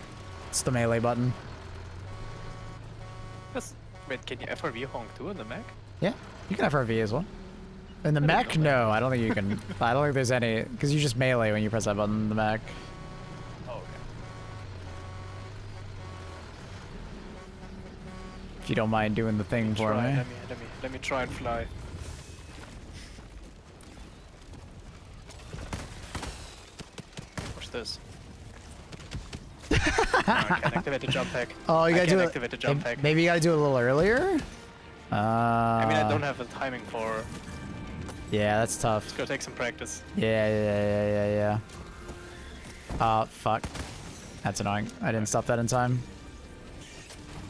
it's the melee button. Wait, can you FRV honk too in the Mac? Yeah, you can FRV as well. In the I didn't mech, know that. no, I don't think you can. I don't think there's any, because you just melee when you press that button in the mech. Oh, okay. If you don't mind doing the thing for Try, me. let me try and fly. What's this? No, I can't activate the jump pack. Oh, you I gotta can't do activate the it. jump pack. Maybe you gotta do it a little earlier. I mean, I don't have the timing for. Yeah, that's tough. It's gonna take some practice. Yeah. Oh, fuck. That's annoying. I didn't stop that in time.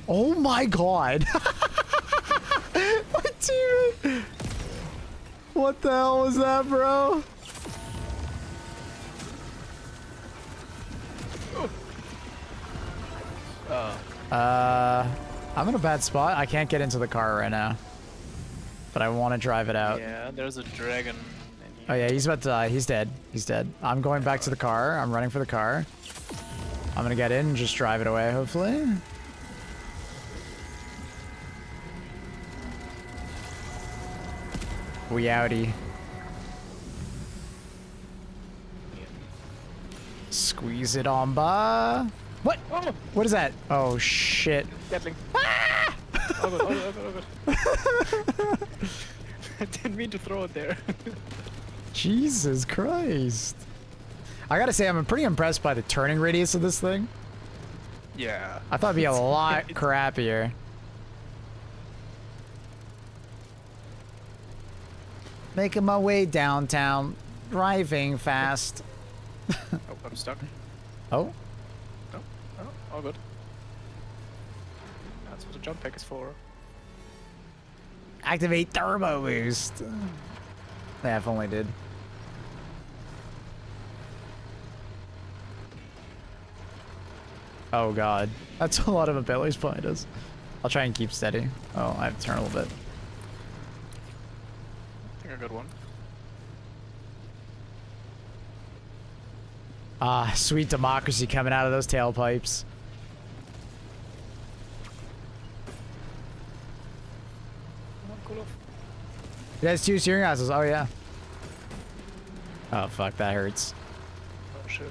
Oh my god! My teammate! What the hell was that, bro? I'm in a bad spot. I can't get into the car right now. But I want to drive it out. Yeah, there's a dragon. Oh yeah, he's about to die. He's dead. He's dead. I'm going back to the car. I'm running for the car. I'm gonna get in and just drive it away, hopefully. We outie. Squeeze it on by. What? Oh! What is that? Oh shit. Gatling. Ah! Oh god, oh god. I didn't mean to throw it there. Jesus Christ. I gotta say, I'm pretty impressed by the turning radius of this thing. Yeah. I thought it'd be a lot crappier. Making my way downtown, driving fast. Oh, I'm stuck. Oh? Oh, all good. That's what the jump pack is for. Activate turbo boost. Yeah, if only did. Oh god. That's a lot of abilities behind us. I'll try and keep steady. Oh, I have to turn a little bit. I think I got one. Ah, sweet democracy coming out of those tailpipes. It has 2 steering houses. Oh yeah. Oh fuck, that hurts. Oh shit.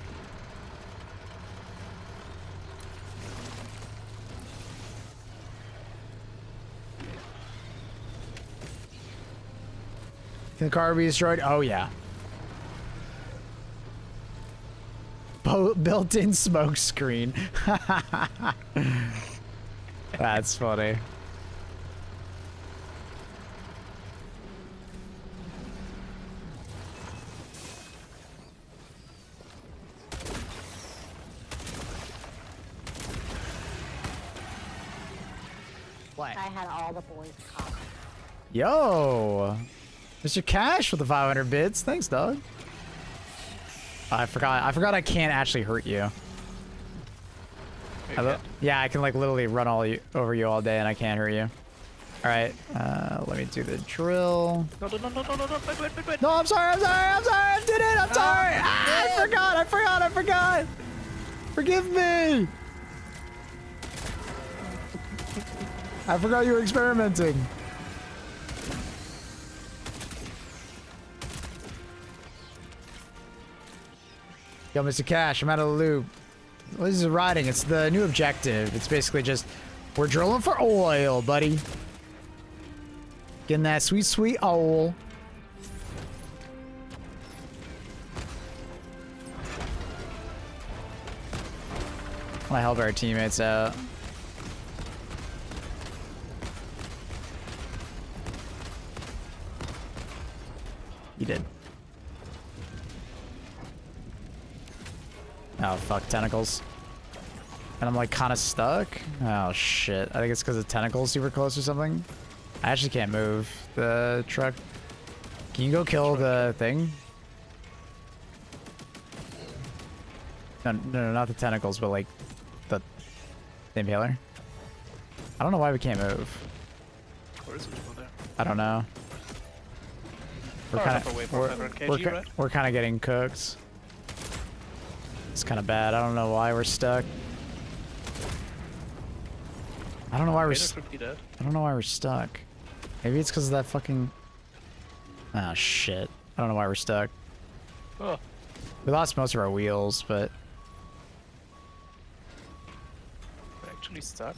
Can the car be destroyed? Oh yeah. Built-in smoke screen. That's funny. What? I had all the boys caught. Yo, Mr. Cash with the 500 bits. Thanks, dog. I forgot I can't actually hurt you. Yeah, I can like literally run over you all day and I can't hurt you. All right, let me do the drill. No, wait. No, I'm sorry, I did it, I'm sorry. I forgot. Forgive me. I forgot you were experimenting. Yo, Mr. Cash, I'm out of the loop. This is riding. It's the new objective. It's basically just, we're drilling for oil, buddy. Getting that sweet, sweet oil. I want to help our teammates out. You did. Oh, fuck, tentacles. And I'm like kind of stuck. Oh, shit. I think it's because the tentacles super close or something. I actually can't move the truck. Can you go kill the thing? No, not the tentacles, but like the impaler. I don't know why we can't move. Where is it over there? I don't know. We're kind of getting cooked. It's kind of bad. I don't know why we're stuck. I don't know why we're stuck. Maybe it's because of that fucking... Oh shit. I don't know why we're stuck. Oh. We lost most of our wheels, but... We're actually stuck.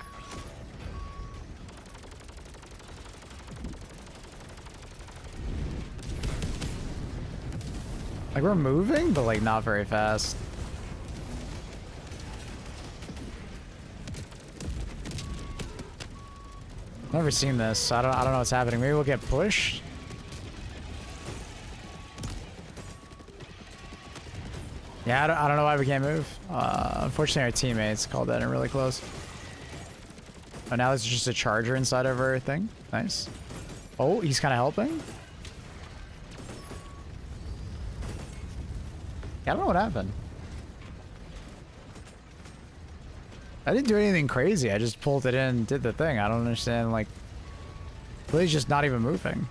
Like we're moving, but like not very fast. Never seen this. I don't know what's happening. Maybe we'll get pushed. Yeah, I don't know why we can't move. Unfortunately, our teammates called that in really close. Oh, now there's just a charger inside of our thing. Nice. Oh, he's kind of helping. Yeah, I don't know what happened. I didn't do anything crazy. I just pulled it in, did the thing. I don't understand, like... Really just not even moving.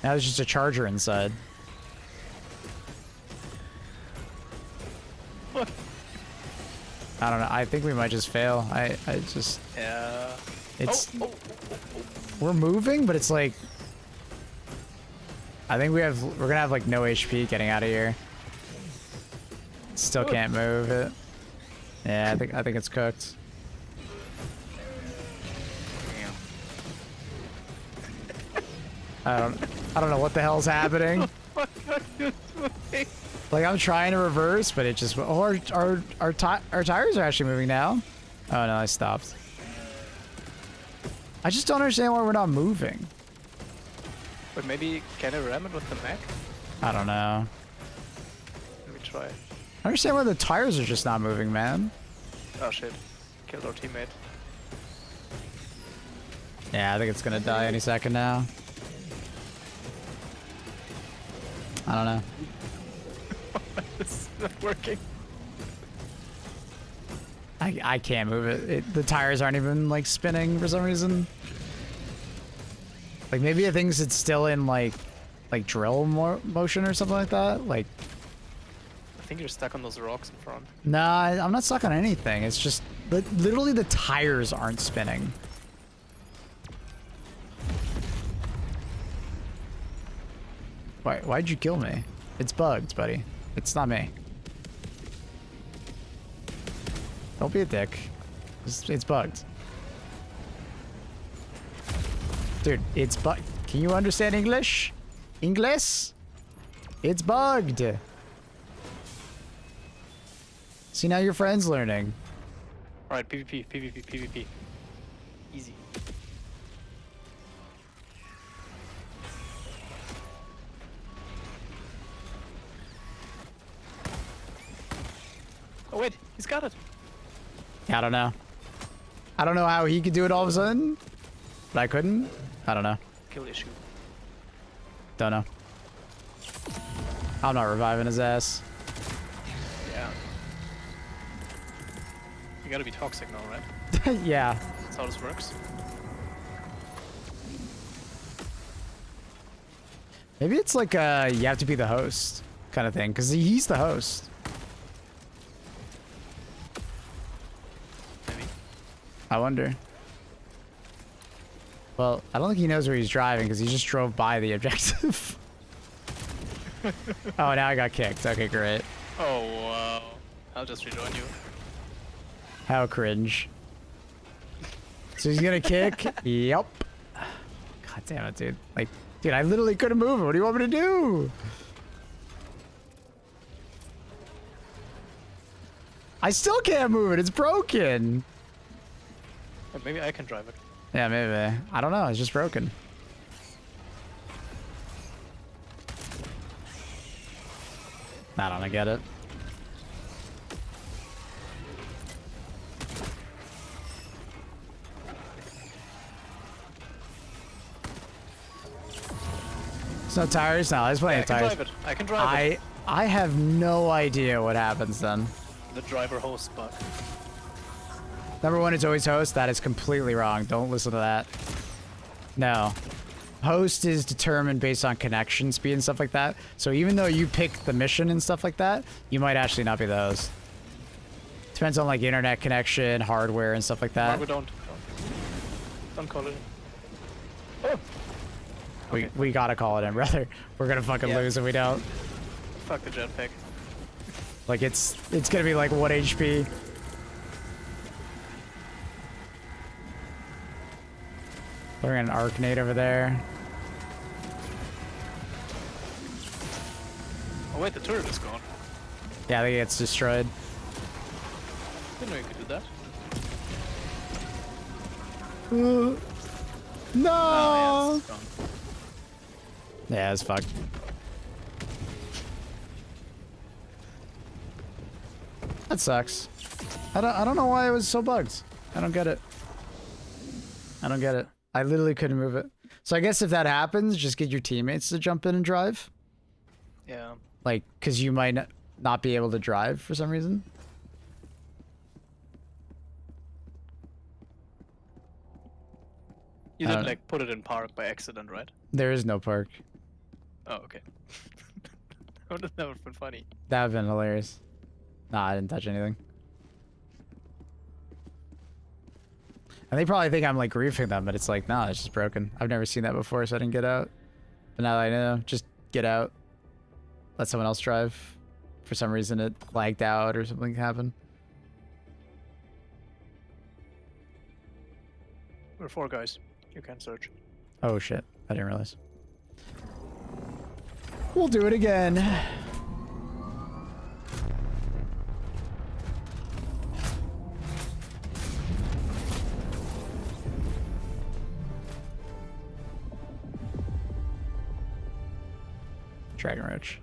Now there's just a charger inside. What? I don't know. I think we might just fail. I just... Yeah. It's... We're moving, but it's like... I think we're gonna have like no HP getting out of here. Still can't move it. Yeah, I think it's cooked. I don't know what the hell's happening. Like I'm trying to reverse, but it just our tires are actually moving now. Oh no, I stopped. I just don't understand why we're not moving. But maybe can I ram it with the mech? I don't know. Let me try. I understand why the tires are just not moving, man. Oh shit. Killed our teammate. Yeah, I think it's gonna die any second now. I don't know. It's not working. I can't move it. The tires aren't even like spinning for some reason. Like maybe the thing's it's still in like drill motion or something like that. Like I think you're stuck on those rocks in front. nah, I'm not stuck on anything. It's just literally the tires aren't spinning. Why'd you kill me? It's bugged, buddy. It's not me. Don't be a dick. It's bugged. Dude, it's bugged. Can you understand English? English? It's bugged. See, now your friend's learning. Alright, PvP, PvP, PvP. Easy. Oh wait, he's got it. I don't know. I don't know how he could do it all of a sudden, but I couldn't. I don't know. Kill issue. Don't know. I'm not reviving his ass. Yeah. You gotta be toxic now, right? Yeah. That's how this works. Maybe it's like you have to be the host kind of thing, because he's the host. Maybe. I wonder. Well, I don't think he knows where he's driving because he just drove by the objective. Oh, now I got kicked. Okay, great. Oh wow. I'll just rejoin you. How cringe. So he's gonna kick? Yep. God damn it, dude. Like, dude, I literally couldn't move it. What do you want me to do? I still can't move it. It's broken. Maybe I can drive it. Yeah, maybe. I don't know. It's just broken. I don't get it. There's no tires? No, there's plenty of tires. I can drive it. I can drive it. I have no idea what happens then. The driver host bug. Number one, it's always host. That is completely wrong. Don't listen to that. No. Host is determined based on connection speed and stuff like that. So even though you pick the mission and stuff like that, you might actually not be the host. Depends on like internet connection, hardware, and stuff like that. Margo, don't call it in. Oh! We gotta call it in, brother. We're gonna fucking lose if we don't. Fuck the jetpack. Like it's gonna be like 1 HP. We're an Arcanate over there. Oh wait, the turret is gone. Yeah, I think it's destroyed. Didn't know you could do that. No! Oh, yeah, it's gone. Yeah, it's fucked. That sucks. I don't know why it was so bugged. I don't get it. I don't get it. I literally couldn't move it. So I guess if that happens, just get your teammates to jump in and drive. Yeah. Like, because you might not be able to drive for some reason. You didn't like put it in park by accident, right? There is no park. Oh, okay. That would have been funny. That would have been hilarious. Nah, I didn't touch anything. And they probably think I'm like griefing them, but it's like, nah, it's just broken. I've never seen that before, so I didn't get out. But now that I know, just get out. Let someone else drive. For some reason it lagged out or something happened. We're 4 guys. You can search. Oh shit, I didn't realize. We'll do it again. Dragon Roach.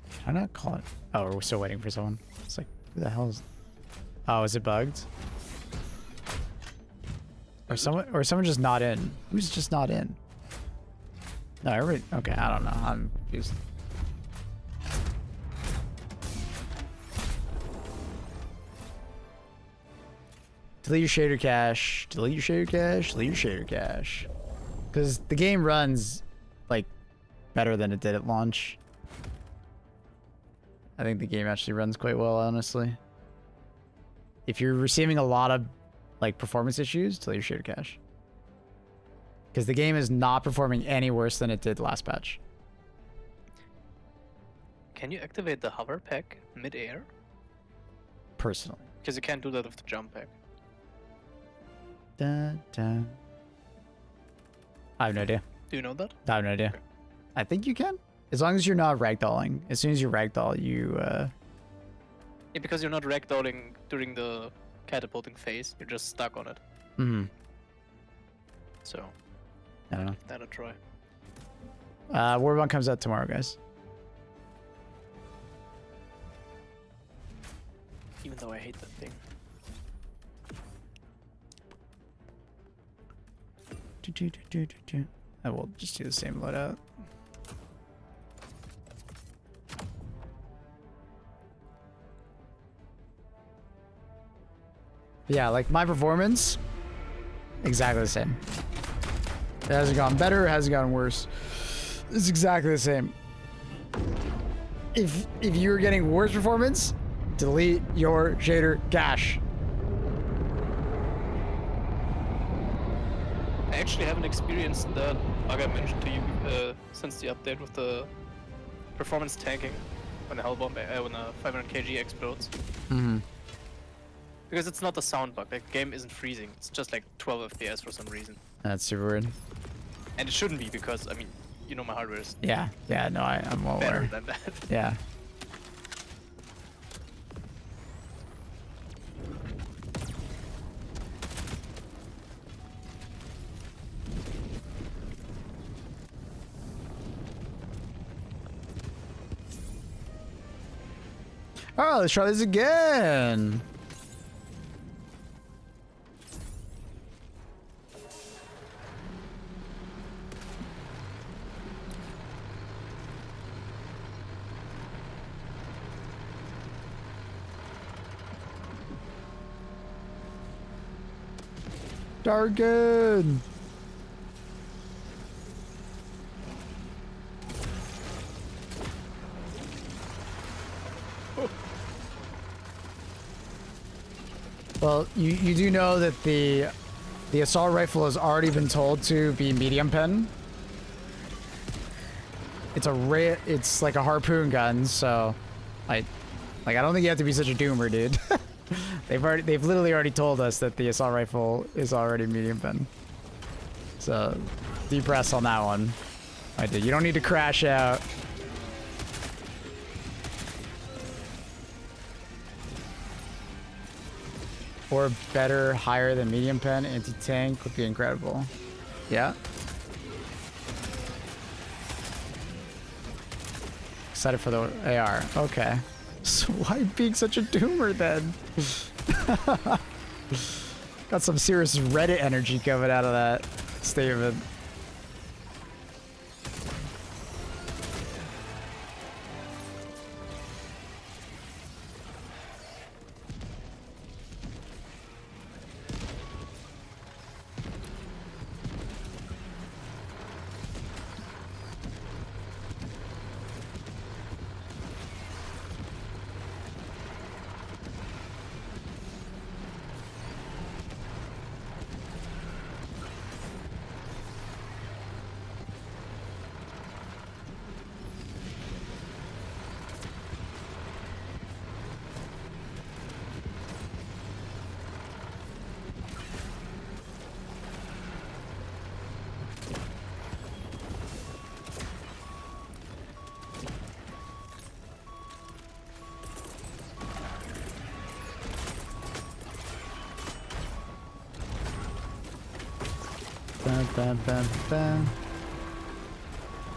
Can I not call it? Oh, we're still waiting for someone. It's like, who the hell is... Oh, is it bugged? Or someone just not in. Who's just not in? No, everybody... Okay, I don't know. I'm confused. Delete your shader cache. Delete your shader cache. Delete your shader cache. Because the game runs, like, better than it did at launch. I think the game actually runs quite well, honestly. If you're receiving a lot of like performance issues, tell your shader cache. Because the game is not performing any worse than it did last patch. Can you activate the hover pack mid-air? Personally. Because you can't do that with the jump pack. Dun, dun. I have no idea. Do you know that? I have no idea. I think you can. As long as you're not ragdolling. As soon as you ragdoll, you... Yeah, because you're not ragdolling during the catapulting phase. You're just stuck on it. Mm-hmm. So, I don't know. give that a try. Warbond comes out tomorrow, guys. Even though I hate that thing. I will just do the same loadout. Yeah, like my performance, exactly the same. It hasn't gone better, it hasn't gotten worse. It's exactly the same. If you're getting worse performance, delete your shader cache. I actually haven't experienced that bug I mentioned to you since the update with the performance tanking when the Hellbomb, when the 500 kg explodes. Mm-hmm. Because it's not a sound bug, like the game isn't freezing, it's just like 12 FPS for some reason. That's super weird. And it shouldn't be because, I mean, you know my hardware is Yeah, no, I'm well better aware. than that. Yeah. Oh, let's try this again. Dargen. Well, you do know that the assault rifle has already been told to be medium pen. It's like a harpoon gun, so I don't think you have to be such a doomer, dude. They've literally already told us that the assault rifle is already medium pen. So deep breaths on that one. I did. You don't need to crash out. Or better, higher than medium pen anti-tank would be incredible. Yeah. Excited for the AR. Okay. So why being such a doomer then? Got some serious Reddit energy coming out of that statement.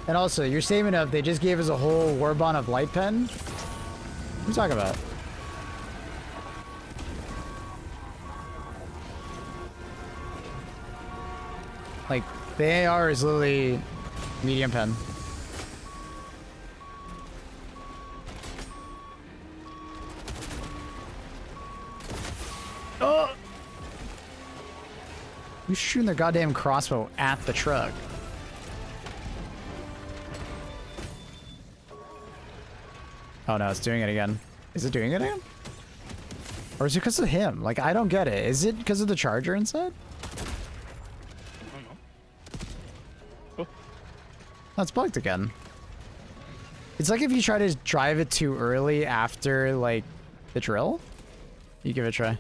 And also, your statement of they just gave us a whole Warbond of light pen? What are you talking about? Like, the AR is literally medium pen. Oh! Who's shooting their goddamn crossbow at the truck? Oh no, it's doing it again. Is it doing it again? Or is it because of him? Like, I don't get it. Is it because of the charger inside? I don't know. Oh, it's bugged again. It's like if you try to drive it too early after, like, the drill. You give it a try.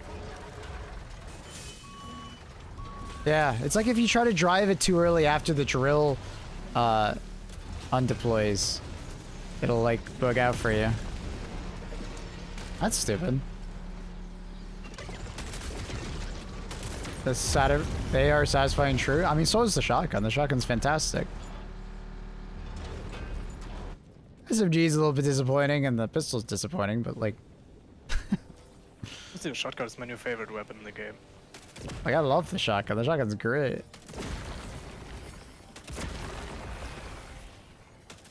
Yeah, it's like if you try to drive it too early after the drill undeploys. It'll, like, bug out for you. That's stupid. They are satisfying true. I mean, so is the shotgun. The shotgun's fantastic. SMG is a little bit disappointing, and the pistol's disappointing, but like... I think the shotgun is my new favorite weapon in the game. Like, I love the shotgun. The shotgun's great.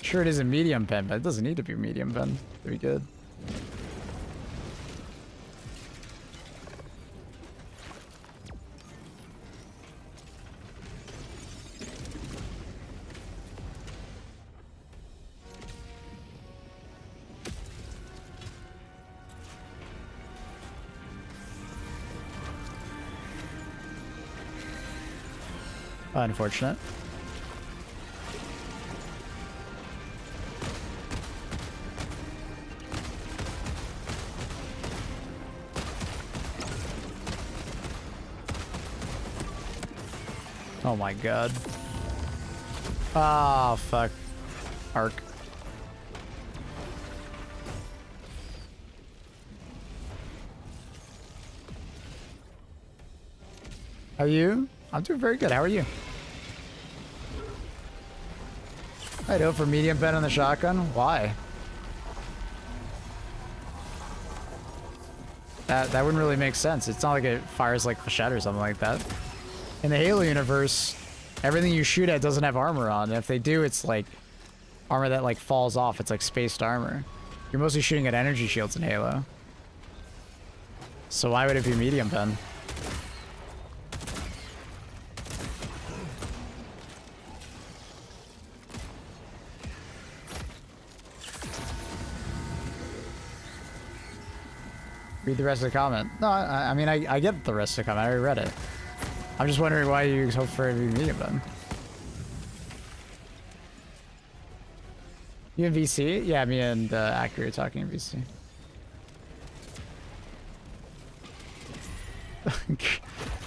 Sure, it is a medium pen, but it doesn't need to be a medium pen to be good. Unfortunate. Oh my god. Ah, fuck. Arc. How are you? I'm doing very good. How are you? I'd go for medium pen on the shotgun. Why? That wouldn't really make sense. It's not like it fires like Flechette or something like that. In the Halo universe, everything you shoot at doesn't have armor on. And if they do, it's like armor that like falls off. It's like spaced armor. You're mostly shooting at energy shields in Halo. So why would it be medium pen? Read the rest of the comment. No, I mean, I get the rest of the comment. I already read it. I'm just wondering why you hope for it to be medium then. You in VC? Yeah, me and Accurate are talking in VC.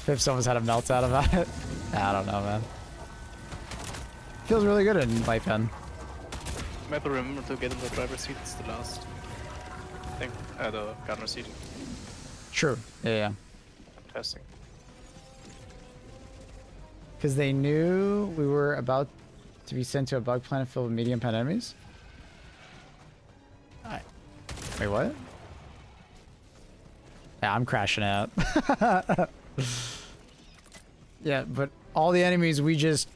If someone's had a meltdown about it. I don't know, man. Feels really good in light pen. Maybe remember to get in the driver's seat. It's the last thing. The gunner seat. True. Yeah. Testing. Because they knew we were about to be sent to a bug planet filled with medium pen enemies. Wait, what? Yeah, I'm crashing out. Yeah, but all the enemies we just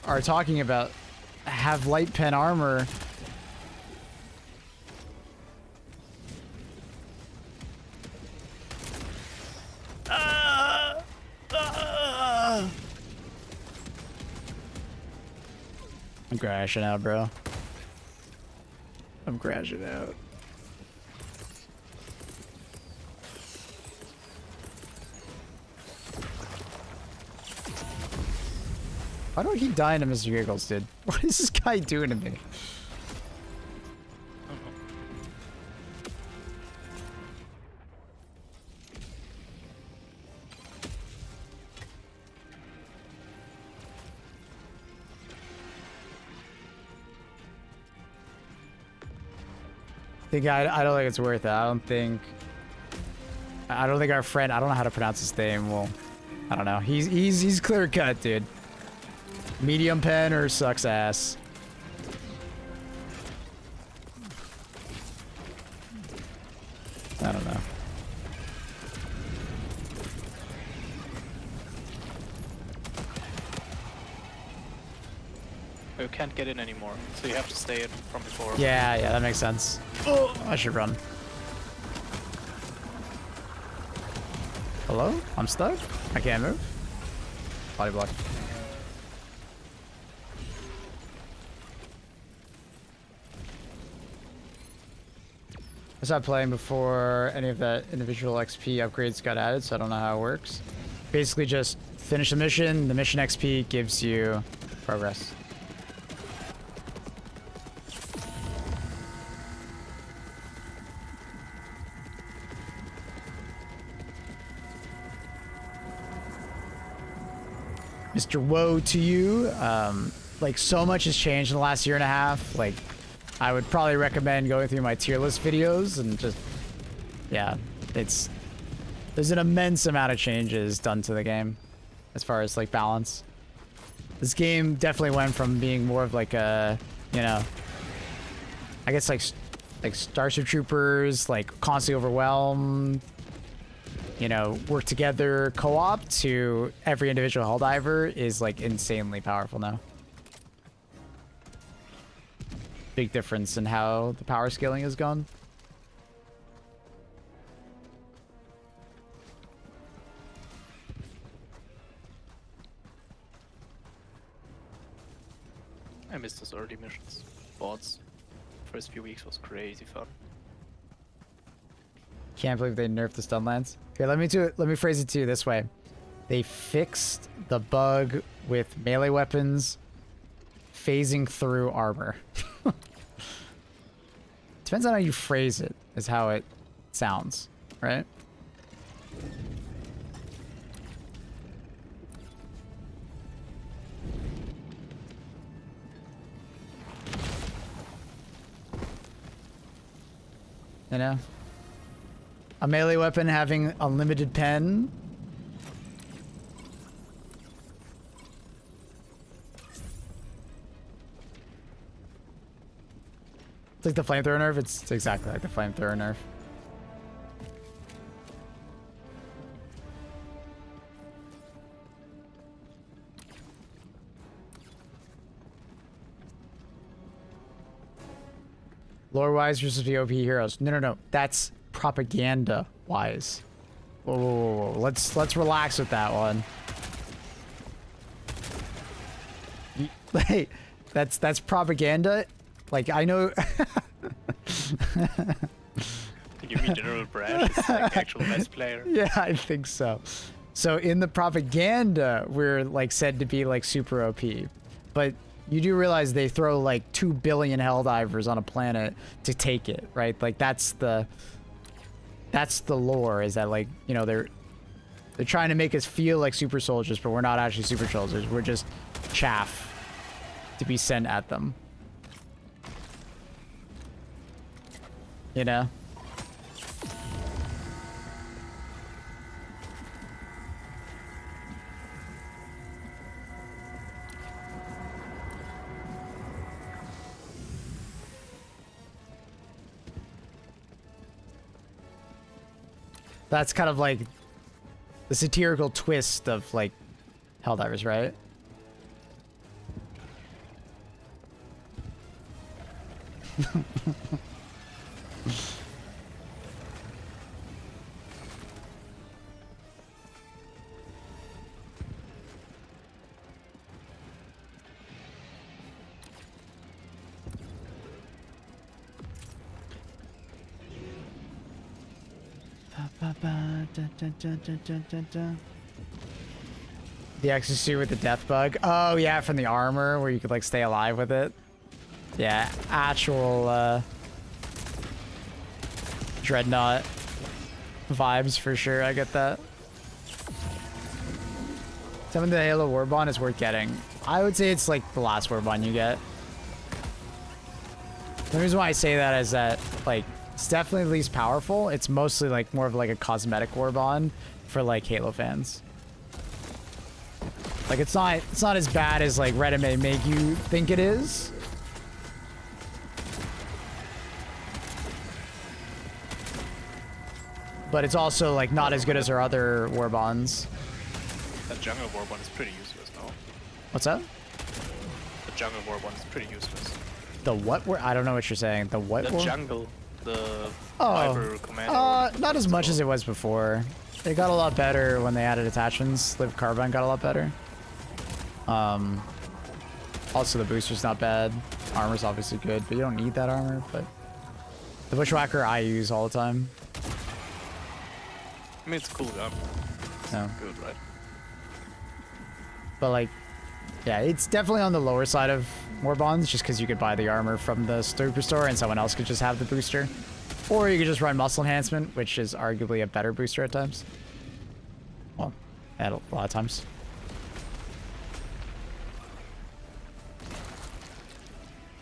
are talking about have light pen armor. I'm crashing out, bro. I'm crashing out. Why do I keep dying to Mr. Giggles, dude? What is this guy doing to me? I don't think it's worth it. I don't think our friend, I don't know how to pronounce his name. Well, I don't know. He's clear cut, dude. Medium pen or sucks ass. I don't know. You can't get in anymore, so you have to stay in from before. Yeah, that makes sense. Oh, I should run. Hello? I'm stuck? I can't move? Body block. stopped playing before any of the individual XP upgrades got added, so I don't know how it works. Basically just finish the mission XP gives you progress. Mr. Woe to you. Like, so much has changed in the last year and a half. Like, I would probably recommend going through my tier list videos and just, yeah, there's an immense amount of changes done to the game as far as like balance. This game definitely went from being more of like a, you know, I guess like Starship Troopers, like constantly overwhelmed, you know, work together co-op, to every individual Helldiver is like insanely powerful now. Big difference in how the power scaling has gone. I missed those early missions. Bots. First few weeks was crazy fun. Can't believe they nerfed the stun lance. Okay, let me phrase it to you this way. They fixed the bug with melee weapons phasing through armor. Depends on how you phrase it, is how it sounds, right? You know? A melee weapon having unlimited pen. It's like the flamethrower nerf. It's exactly like the flamethrower nerf. Lore-wise versus VOP heroes. No. That's propaganda-wise. Whoa. Let's relax with that one. Hey, that's propaganda. Like, I know. You mean General Brad is like actual best player? Yeah, I think so. So in the propaganda, we're like said to be like super OP, but you do realize they throw like 2 billion Helldivers on a planet to take it, right? Like that's the lore, is that like, you know, they're trying to make us feel like super soldiers, but we're not actually super soldiers. We're just chaff to be sent at them. You know? That's kind of like the satirical twist of like Helldivers, right? The exosuit with the death bug. Oh yeah, from the armor where you could like stay alive with it. Yeah, actual Dreadnought vibes for sure. I get that. Some of the Halo Warbond is worth getting. I would say it's like the last Warbond you get. The reason why I say that is that like it's definitely the least powerful. It's mostly like more of like a cosmetic Warbond for like Halo fans. Like it's not as bad as like Reddit may make you think it is. But it's also like not as good as our other Warbonds. That jungle Warbond is pretty useless, no? What's that? The jungle Warbond is pretty useless. The what? I don't know what you're saying. The what? The jungle. The Oh, commando. not as much as it was before. It got a lot better when they added attachments. Live Carbine got a lot better. Also the booster's not bad. Armor's obviously good, but you don't need that armor, but The Bushwhacker I use all the time. I mean, it's a cool gun. No. Good, right? But like, yeah, it's definitely on the lower side of war bonds, just because you could buy the armor from the superstore and someone else could just have the booster. Or you could just run muscle enhancement, which is arguably a better booster at times. Well, at a lot of times.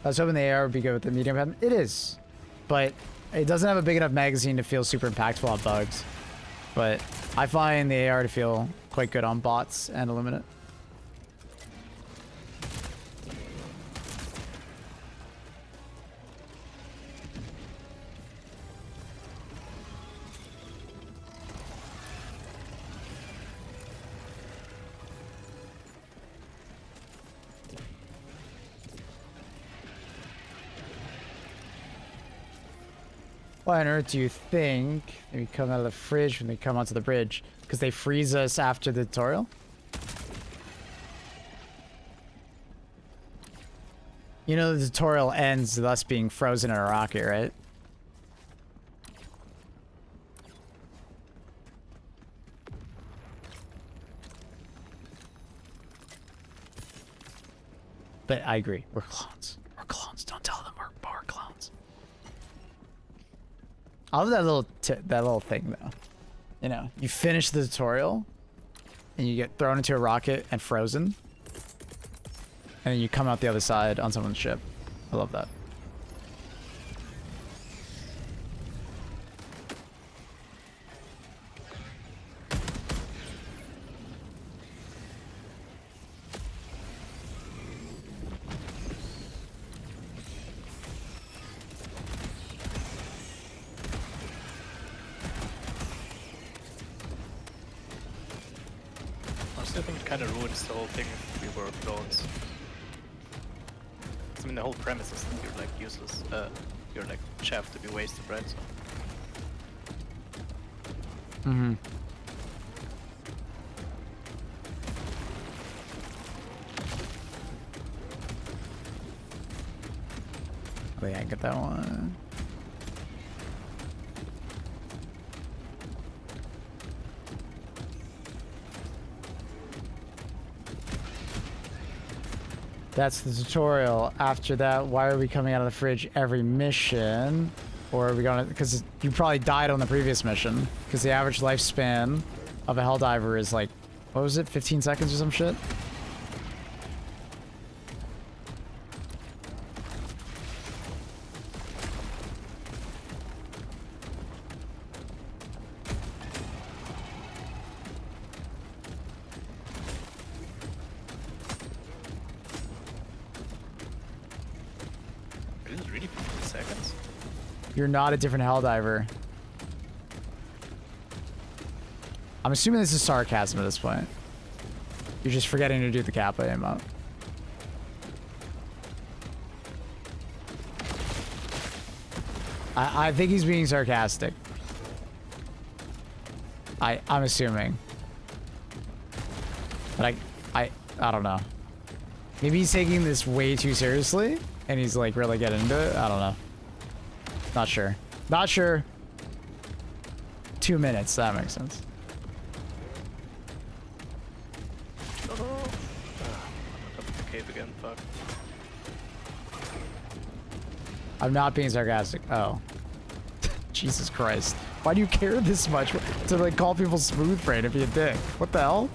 I was hoping the AR would be good with the medium weapon. It is, but it doesn't have a big enough magazine to feel super impactful on bugs. But I find the AR to feel quite good on bots and Illuminate. Why on earth do you think they come out of the fridge when they come onto the bridge? Because they freeze us after the tutorial? You know the tutorial ends with us being frozen in a rocket, right? But I agree. We're clones. We're clones. Don't tell them we're clones. I love that little thing though. You know, you finish the tutorial and you get thrown into a rocket and frozen. And then you come out the other side on someone's ship. I love that. I think it kind of ruins the whole thing if we were clones. I mean, the whole premise is that you're like useless. You're like chaff to be wasted, right? So. Mm-hmm. Oh yeah, I get that one. That's the tutorial. After that, why are we coming out of the fridge every mission? Or are we gonna, because you probably died on the previous mission. Because the average lifespan of a Helldiver is like, what was it, 15 seconds or some shit? Really 15 seconds? You're not a different Helldiver. I'm assuming this is sarcasm at this point. You're just forgetting to do the Kappa emote. I think he's being sarcastic. I'm assuming. But I don't know. Maybe he's taking this way too seriously and he's like really getting into it. I don't know. Not sure. Not sure. 2 minutes. That makes sense. Oh. Up the cave again. Fuck. I'm not being sarcastic. Oh. Jesus Christ. Why do you care this much to like call people smooth brain and be a dick? What the hell?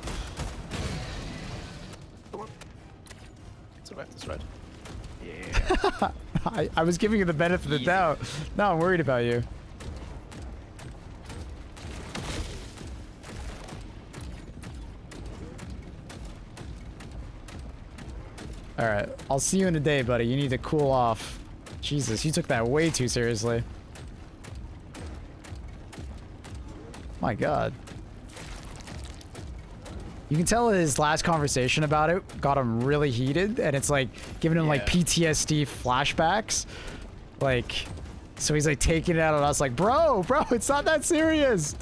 That's right. That's right. Yeah. I was giving you the benefit of the doubt. Now I'm worried about you. Alright, I'll see you in a day, buddy. You need to cool off. Jesus, you took that way too seriously. My god. You can tell his last conversation about it got him really heated, and it's like giving him like PTSD flashbacks. Like, so he's like taking it out on us like, bro, it's not that serious.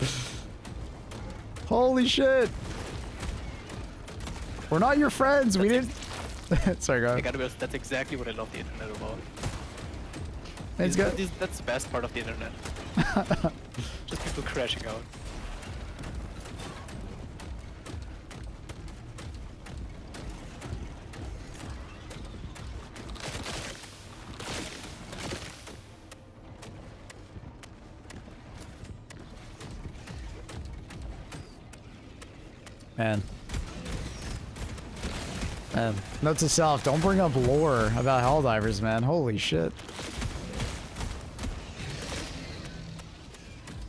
Holy shit. We're not your friends. We didn't. Sorry, go ahead. I gotta be honest, that's exactly what I love the internet about. It's good. That's the best part of the internet. Just people crashing out. Man. Note to self, don't bring up lore about Helldivers, man. Holy shit.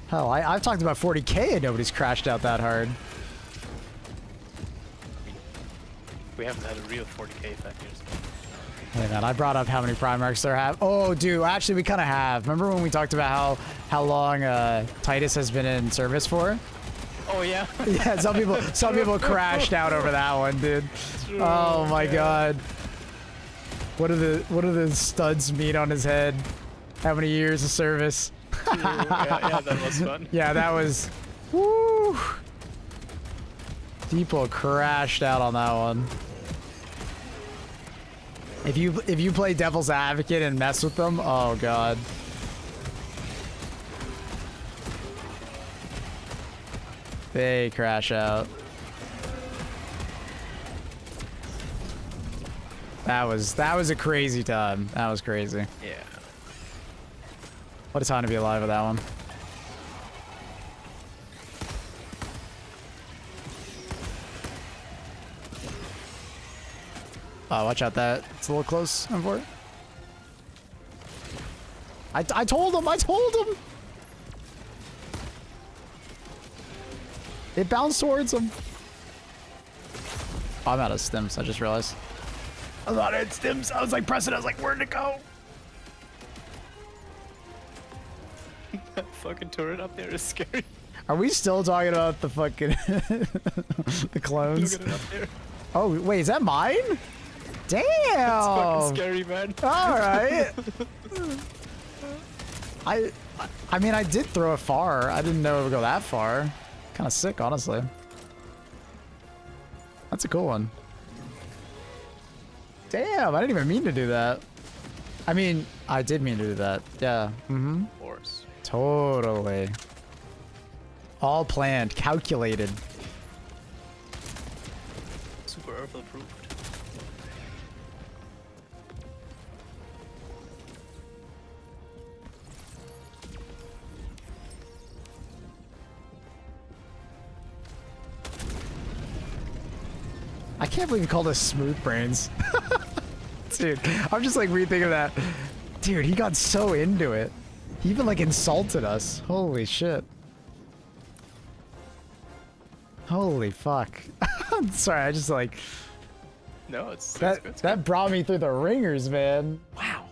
Hell, I've talked about 40k and nobody's crashed out that hard. We haven't had a real 40k factors. Hey man, I brought up how many Primarchs there have. Oh, dude, actually we kind of have. Remember when we talked about how long Titus has been in service for? Oh yeah. Yeah, some people crashed out over that one, dude. True, Oh my yeah. god. What do the studs mean on his head? How many years of service? True. Yeah, that was fun. Yeah, that was. Woo. People crashed out on that one. If you play Devil's Advocate and mess with them, oh god. They crash out. That was a crazy time. That was crazy. Yeah. What a time to be alive with that one. Oh, watch out, that it's a little close. I'm for it. I told him. It bounced towards him. Oh, I'm out of stims, I just realized. I was out of stims. I was like pressing, I was like, where'd it go? That fucking turret up there is scary. Are we still talking about the fucking the clones? Look at it up there. Oh, wait, is that mine? Damn! It's fucking scary, man. Alright. I mean, I did throw it far. I didn't know it would go that far. Kind of sick, honestly. That's a cool one. Damn, I didn't even mean to do that. I mean, I did mean to do that. Yeah. Mm-hmm. Of course. Totally. All planned, calculated. Super Earth approved. I can't believe you called us smooth brains. Dude, I'm just like rethinking that. Dude, he got so into it. He even like insulted us. Holy shit. Holy fuck. I'm sorry, I just like No, it's that good. that brought me through the ringers, man. Wow.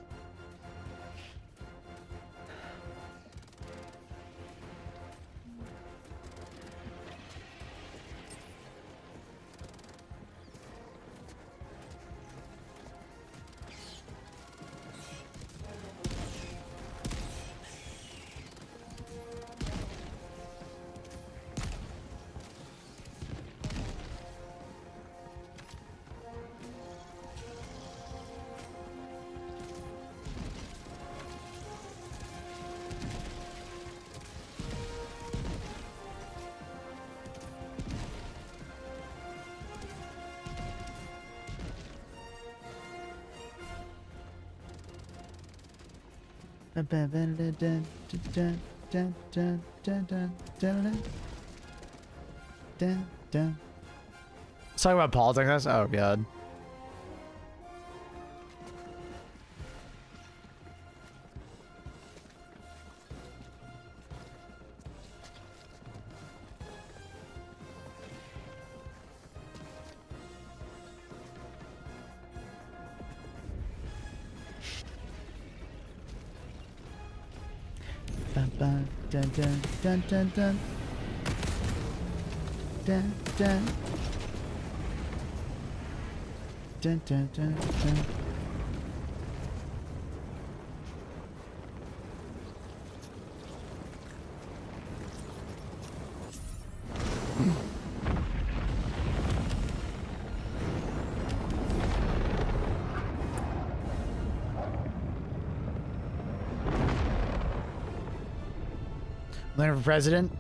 Let's talk about politics. Oh god. Dun dun dun dun dun dun dun dun dun dun dun dun dun. Running for president?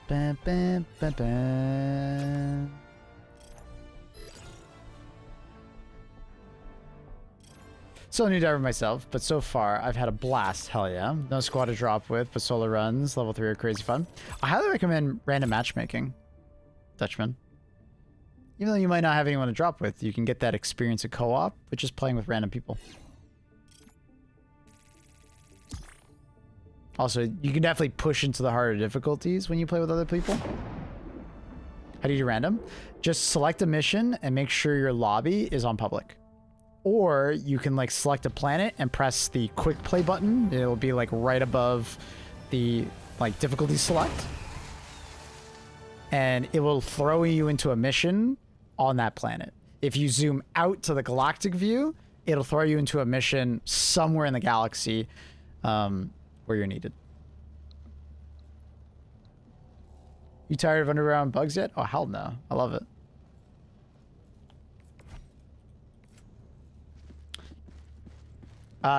Bam, bam, bam, bam. Still a new diver myself, but so far I've had a blast. Hell yeah. No squad to drop with, but solo runs, level 3 are crazy fun. I highly recommend random matchmaking, Dutchman. Even though you might not have anyone to drop with, you can get that experience of co-op with just playing with random people. Also, you can definitely push into the harder difficulties when you play with other people. How do you do random? Just select a mission and make sure your lobby is on public. Or you can like select a planet and press the quick play button. It'll be like right above the like difficulty select. And it will throw you into a mission on that planet. If you zoom out to the galactic view, it'll throw you into a mission somewhere in the galaxy where you're needed. You tired of underground bugs yet? Oh, hell no. I love it.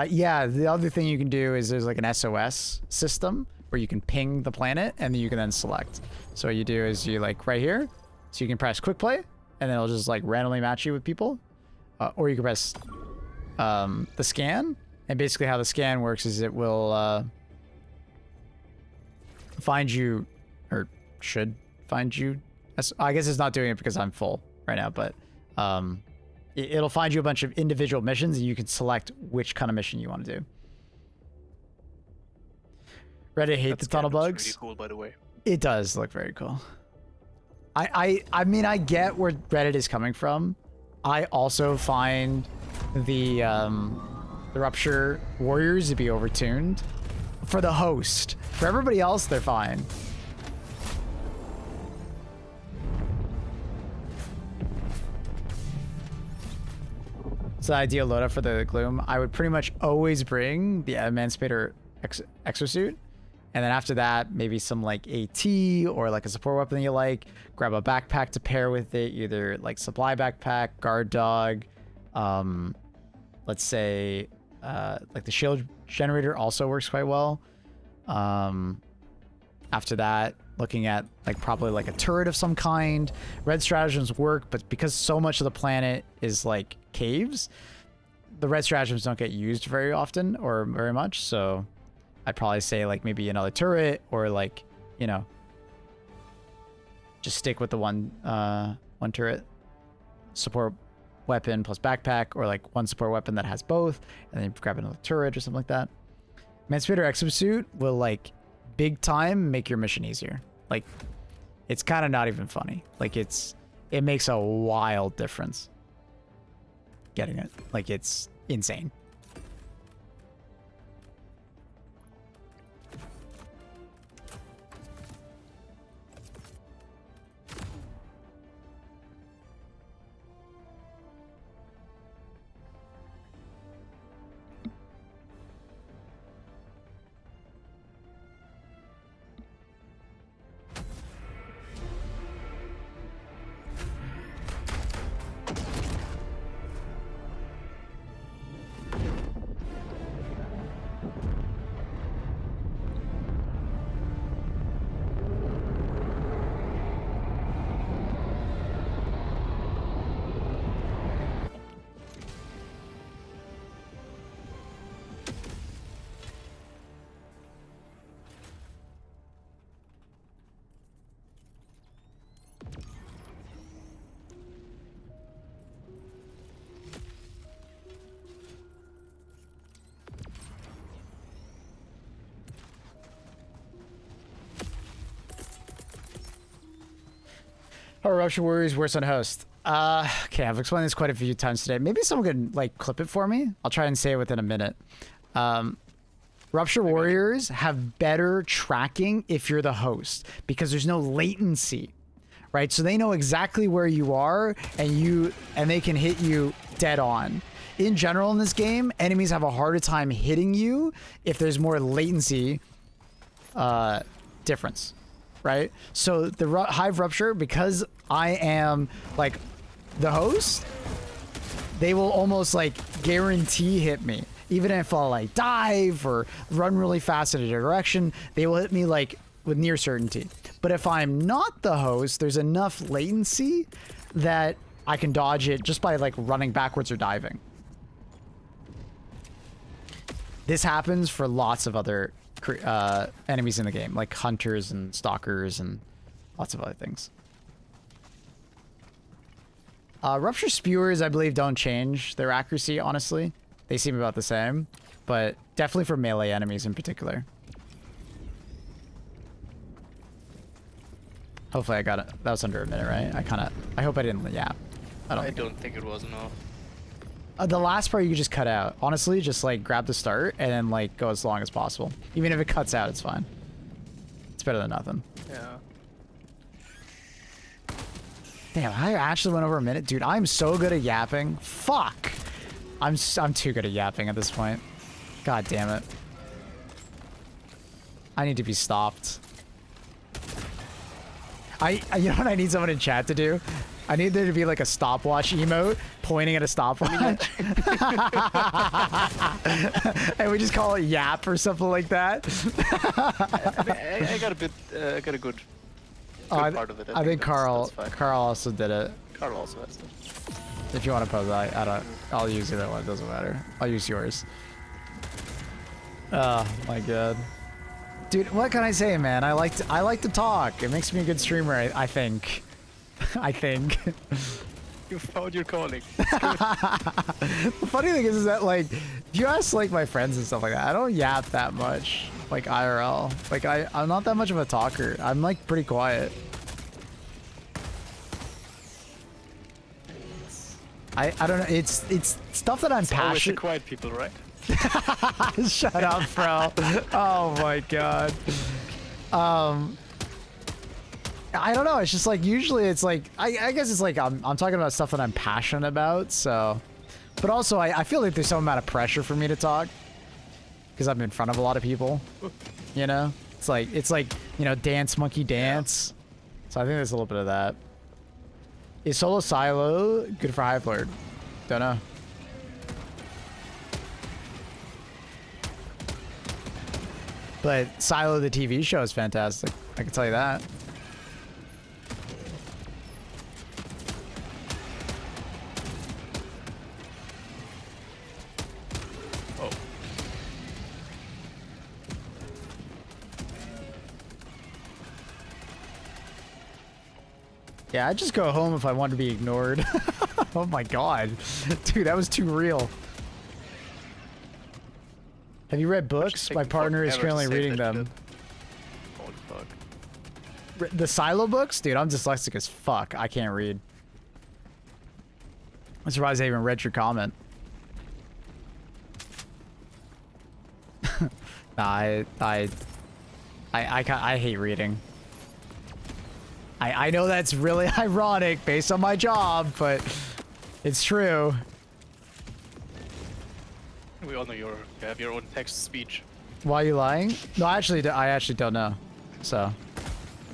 Yeah, the other thing you can do is there's like an SOS system where you can ping the planet and then you can then select. So what you do is you like right here, so you can press quick play and then it'll just like randomly match you with people. Or you can press the scan, and basically how the scan works is it will find you, or should find you. I guess it's not doing it because I'm full right now, but it'll find you a bunch of individual missions and you can select which kind of mission you want to do. Reddit hate the tunnel bugs. Really cool, by the way. It does look very cool. I mean, I get where Reddit is coming from. I also find the Rupture Warriors to be overtuned. For the host. For everybody else, they're fine. It's the ideal loadout for the Gloom. I would pretty much always bring the Emancipator exosuit. And then after that, maybe some like AT or like a support weapon that you like. Grab a backpack to pair with it. Either like supply backpack, guard dog. Let's say like the shield generator also works quite well. After that, looking at like probably like a turret of some kind. Red stratagems work, but because so much of the planet is like caves, the red stratagems don't get used very often or very much. So I'd probably say like maybe another turret or like, you know, just stick with the one turret. Support weapon plus backpack, or like one support weapon that has both, and then grab another turret or something like that. Emancipator exosuit will like big time make your mission easier. Like it's kind of not even funny. Like it makes a wild difference getting it. Like it's insane. Or Rupture Warriors worse on host. Okay, I've explained this quite a few times today. Maybe someone could like clip it for me. I'll try and say it within a minute. Rupture Warriors have better tracking if you're the host because there's no latency, right? So they know exactly where you are and they can hit you dead on. In general in this game, enemies have a harder time hitting you if there's more latency difference, right? So the Hive Rupture, because I am like the host, they will almost like guarantee hit me. Even if I'll like dive or run really fast in a direction, they will hit me like with near certainty. But if I'm not the host, there's enough latency that I can dodge it just by like running backwards or diving. This happens for lots of other enemies in the game, like hunters and stalkers and lots of other things. Rupture Spewers, I believe, don't change their accuracy, honestly. They seem about the same, but definitely for melee enemies in particular. Hopefully I got it. That was under a minute, right? I hope I didn't yap. I don't think it was, no. The last part you could just cut out. Honestly, just like grab the start and then like go as long as possible. Even if it cuts out, it's fine. It's better than nothing. Yeah. Damn, I actually went over a minute. Dude, I'm so good at yapping. Fuck. I'm too good at yapping at this point. God damn it. I need to be stopped. You know what I need someone in chat to do? I need there to be like a stopwatch emote pointing at a stopwatch. And we just call it yap or something like that. I got a bit, I got a good part of it. I think that's fine. Carl also did it. Carl also has it. If you want to pose that, I'll use either one, it doesn't matter. I'll use yours. Oh my god. Dude, what can I say, man? I like to talk. It makes me a good streamer, I think. I think. You found your calling. The funny thing is that like, if you ask like my friends and stuff like that, I don't yap that much, like IRL. Like I'm not that much of a talker. I'm like pretty quiet. I don't know. It's stuff that I'm It's always the passionate. quiet people, right? Shut up, bro. Oh my god. I don't know. It's just like usually it's like I guess it's like I'm talking about stuff that I'm passionate about. So, but also I feel like there's some amount of pressure for me to talk because I'm in front of a lot of people. You know, it's like you know, dance monkey dance. So I think there's a little bit of that. Is solo silo good for HIVELORD? Don't know. But Silo the TV show is fantastic. I can tell you that. Oh. Yeah, I'd just go home if I want to be ignored. Oh my god. Dude, that was too real. Have you read books? My partner is currently reading them. Holy fuck. The Silo books? Dude, I'm dyslexic as fuck. I can't read. I'm surprised I even read your comment. Nah, I hate reading. I know that's really ironic based on my job, but it's true. We all know you have your own text speech. Why are you lying? No, I actually don't know. So,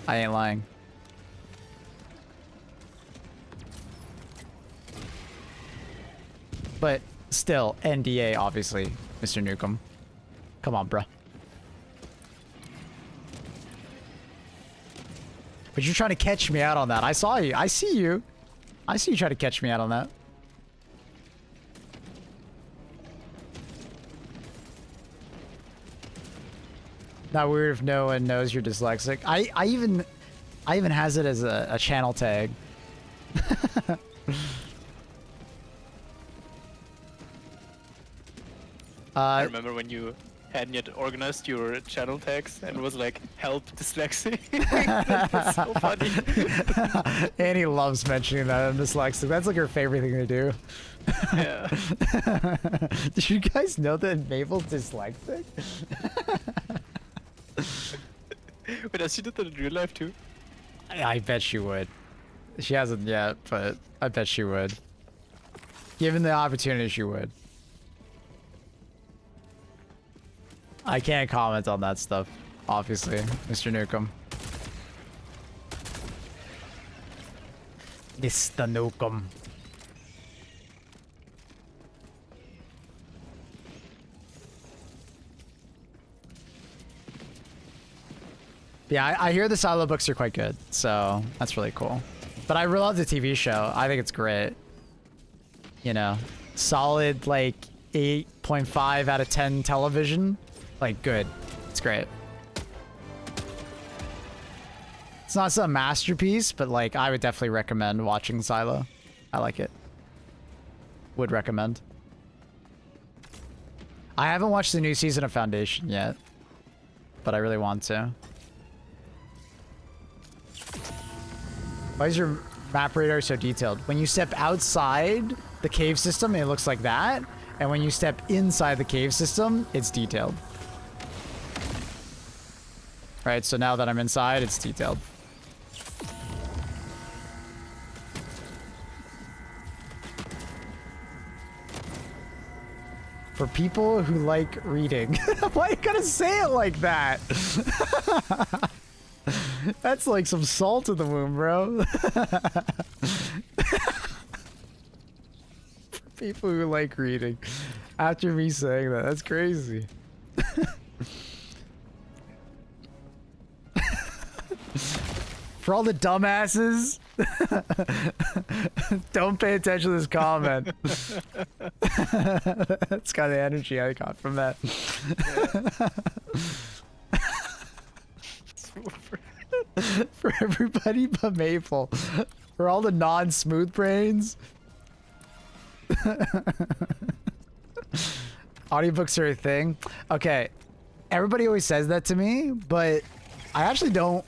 I ain't lying. But still, NDA, obviously, Mr. Newcomb. Come on, bruh. But you're trying to catch me out on that. I saw you. I see you. I see you try to catch me out on that. Not weird if no one knows you're dyslexic. I even has it as a channel tag. I remember when you hadn't yet organized your channel tags and was like, help dyslexia. That's so funny. Annie loves mentioning that I'm dyslexic. That's like her favorite thing to do. Yeah. Did you guys know that Mabel's dyslexic? Wait, does she do that in real life too? I bet she would. She hasn't yet, but I bet she would. Given the opportunity, she would. I can't comment on that stuff. obviously, Mr. Nukem. Mr. Nukem. Yeah, I hear the silo books are quite good, so that's really cool. But I really love the TV show. I think it's great. You know, solid like 8.5 out of 10 television. Like, good. It's great. It's not some masterpiece, but like I would definitely recommend watching Silo. I like it. Would recommend. I haven't watched the new season of Foundation yet, but I really want to. Why is your map radar so detailed? When you step outside the cave system, it looks like that. And when you step inside the cave system, it's detailed. Right, so now that I'm inside, it's detailed. For people who like reading. Why you gotta say it like that? That's like some salt in the wound, bro. People who like reading. After me saying that, that's crazy. For all the dumbasses, don't pay attention to this comment. That's kind of energy I got from that. For everybody but Maple. For all the non-smooth brains. Audiobooks are a thing. Okay. Everybody always says that to me, but I actually don't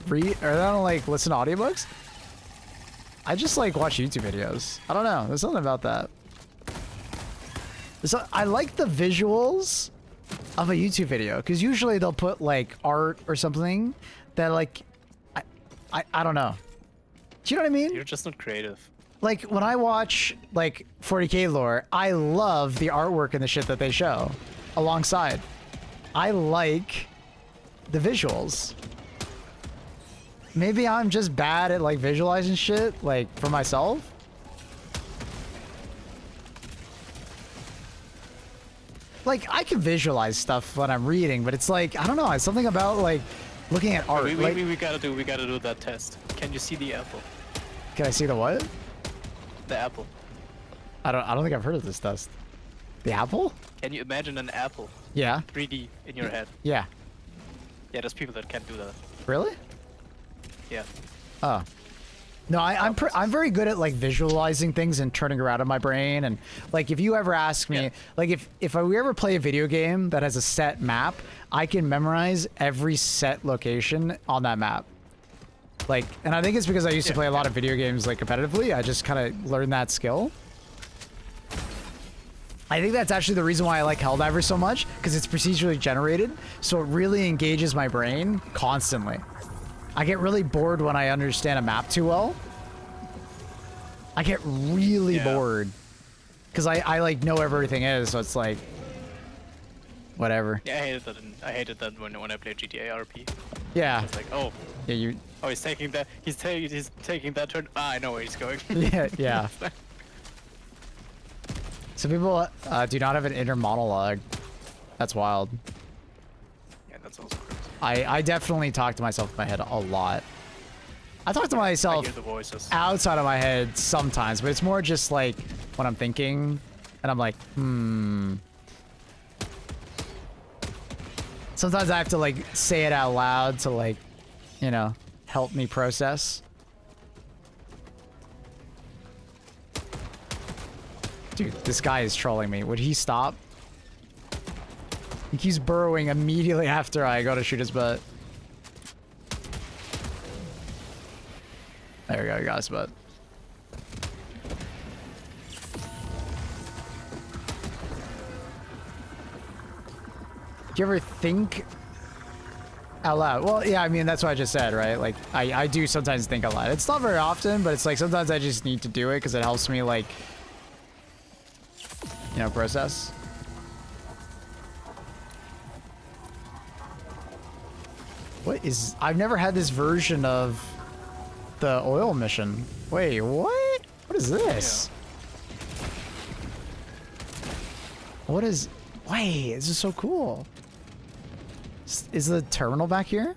read, or I don't like listen to audiobooks. I just like watch YouTube videos. I don't know. There's something about that. So I like the visuals of a YouTube video because usually they'll put like art or something that like I don't know. Do you know what I mean? You're just not creative. Like when I watch like 40K lore, I love the artwork and the shit that they show alongside. I like the visuals. Maybe I'm just bad at like visualizing shit like for myself. Like I can visualize stuff when I'm reading, but it's like I don't know. It's something about like looking at art. We like, gotta do that test. Can you see the apple? Can I see the what? The apple. I don't think I've heard of this test. The apple? Can you imagine an apple? Yeah. 3D in your head. Yeah. Yeah, there's people that can't do that. Really? Yeah. Oh. No, I'm very good at like visualizing things and turning around in my brain, and like if you ever ask me, like if we ever play a video game that has a set map, I can memorize every set location on that map. Like, and I think it's because I used to play a lot of video games like competitively. I just kind of learned that skill. I think that's actually the reason why I like Helldivers so much, because it's procedurally generated, so it really engages my brain constantly. I get really bored when I understand a map too well. I get really bored. Because I like know where everything is, so it's like... Whatever. Yeah, I hated that when I played GTA RP. Yeah. It's like, oh. Yeah, you... Oh, he's taking that. He's taking that turn. Ah, I know where he's going. Yeah, yeah. Some people do not have an inner monologue. That's wild. Yeah, that's also crazy. I definitely talk to myself in my head a lot. I talk to myself I hear the voices. outside of my head sometimes, but it's more just like when I'm thinking and I'm like, Sometimes I have to like say it out loud to like, you know, help me process. Dude, this guy is trolling me. Would he stop? He keeps burrowing immediately after I go to shoot his butt. There we go, he got his butt. Do you ever think out loud? Well, yeah, I mean, that's what I just said, right? Like, I do sometimes think out loud. It's not very often, but it's like sometimes I just need to do it because it helps me, like, you know, process. What is... I've never had this version of the oil mission. Wait, what? What is this? What is... Wait, this is so cool. Is the terminal back here?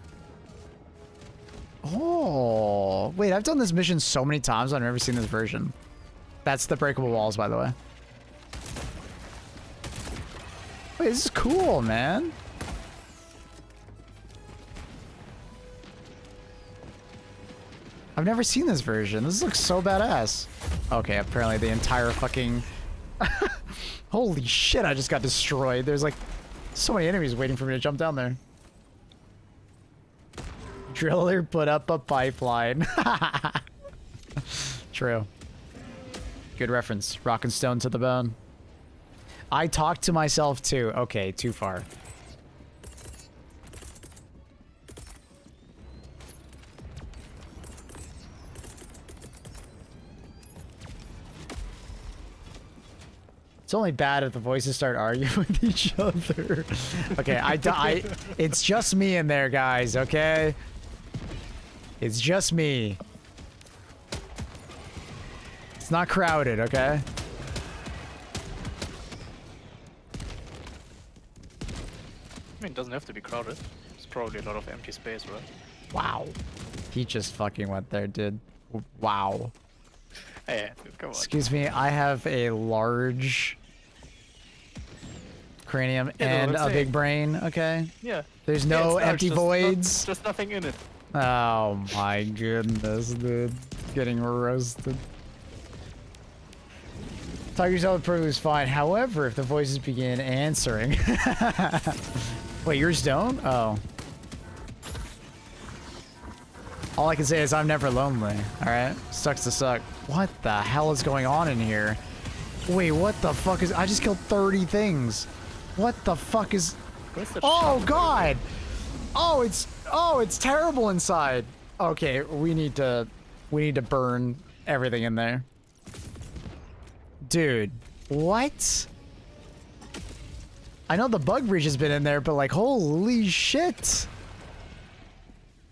Oh, wait, I've done this mission so many times, I've never seen this version. That's the breakable walls, by the way. Wait, this is cool, man. I've never seen this version. This looks so badass. Okay, apparently the entire fucking... Holy shit, I just got destroyed. There's like so many enemies waiting for me to jump down there. Driller put up a pipeline. True. Good reference. Rock and stone to the bone. I talked to myself too. Okay, too far. It's only bad if the voices start arguing with each other. Okay, it's just me in there, guys, okay? It's just me. It's not crowded, okay? I mean, it doesn't have to be crowded. There's probably a lot of empty space, right? Wow. He just fucking went there, dude. Wow. Hey, dude, come on. Excuse me, I have a large cranium and a big brain, okay? Yeah. There's no it's empty just voids. Just nothing in it. Oh my goodness, dude. Getting roasted. Talk yourself perfectly is fine. However, if the voices begin answering... Wait, yours don't? Oh. All I can say is I'm never lonely, alright? Sucks to suck. What the hell is going on in here? Wait, what the fuck is... I just killed 30 things. What the fuck is... Oh, God! Oh, it's terrible inside. Okay, we need to burn everything in there. Dude, what? I know the bug breach has been in there, but like, holy shit.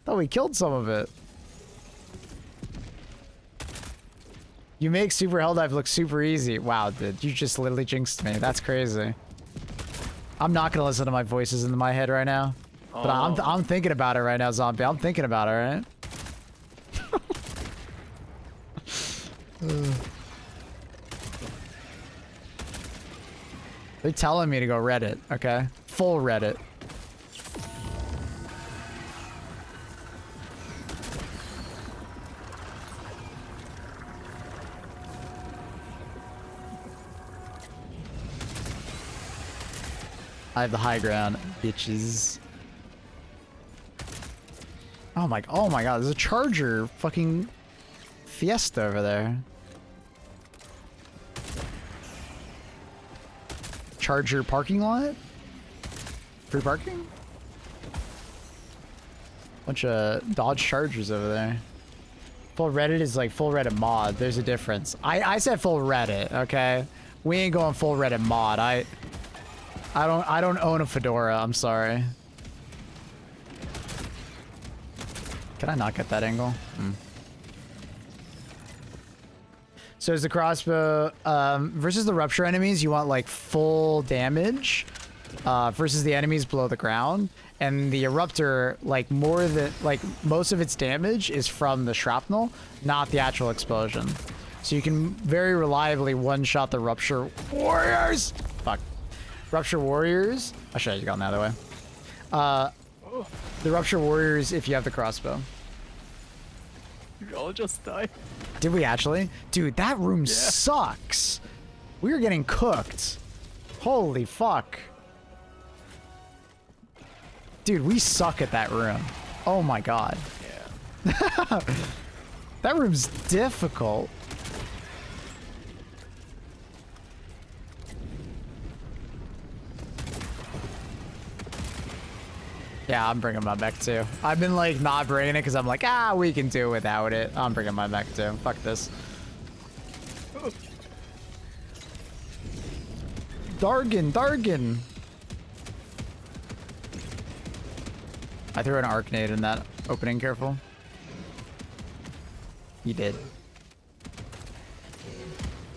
Thought we killed some of it. You make super hell dive look super easy. Wow, dude, you just literally jinxed me. That's crazy. I'm not gonna listen to my voices in my head right now. But I'm thinking about it right now, zombie. I'm thinking about it, right? They're telling me to go Reddit, okay? Full Reddit. I have the high ground, bitches. Oh my god, there's a charger fucking Fiesta over there. Charger parking lot? Free parking? Bunch of Dodge Chargers over there. Full Reddit is like full Reddit mod. There's a difference. I said full Reddit, okay? We ain't going full Reddit mod. I don't own a fedora, I'm sorry. Can I not get that angle? So is the crossbow versus the rupture enemies, you want like full damage versus the enemies below the ground, and the eruptor like most of its damage is from the shrapnel, not the actual explosion. So you can very reliably one-shot the rupture warriors. Fuck, rupture warriors. I should have gone the other way. The rupture warriors if you have the crossbow. You all just die. Did we actually? Dude, that room sucks. We were getting cooked. Holy fuck. Dude, we suck at that room. Oh my god. Yeah. That room's difficult. Yeah, I'm bringing my mech too. I've been like not bringing it because I'm like, we can do without it. I'm bringing my mech too. Fuck this. Dargan. I threw an arcade in that opening, careful. He did.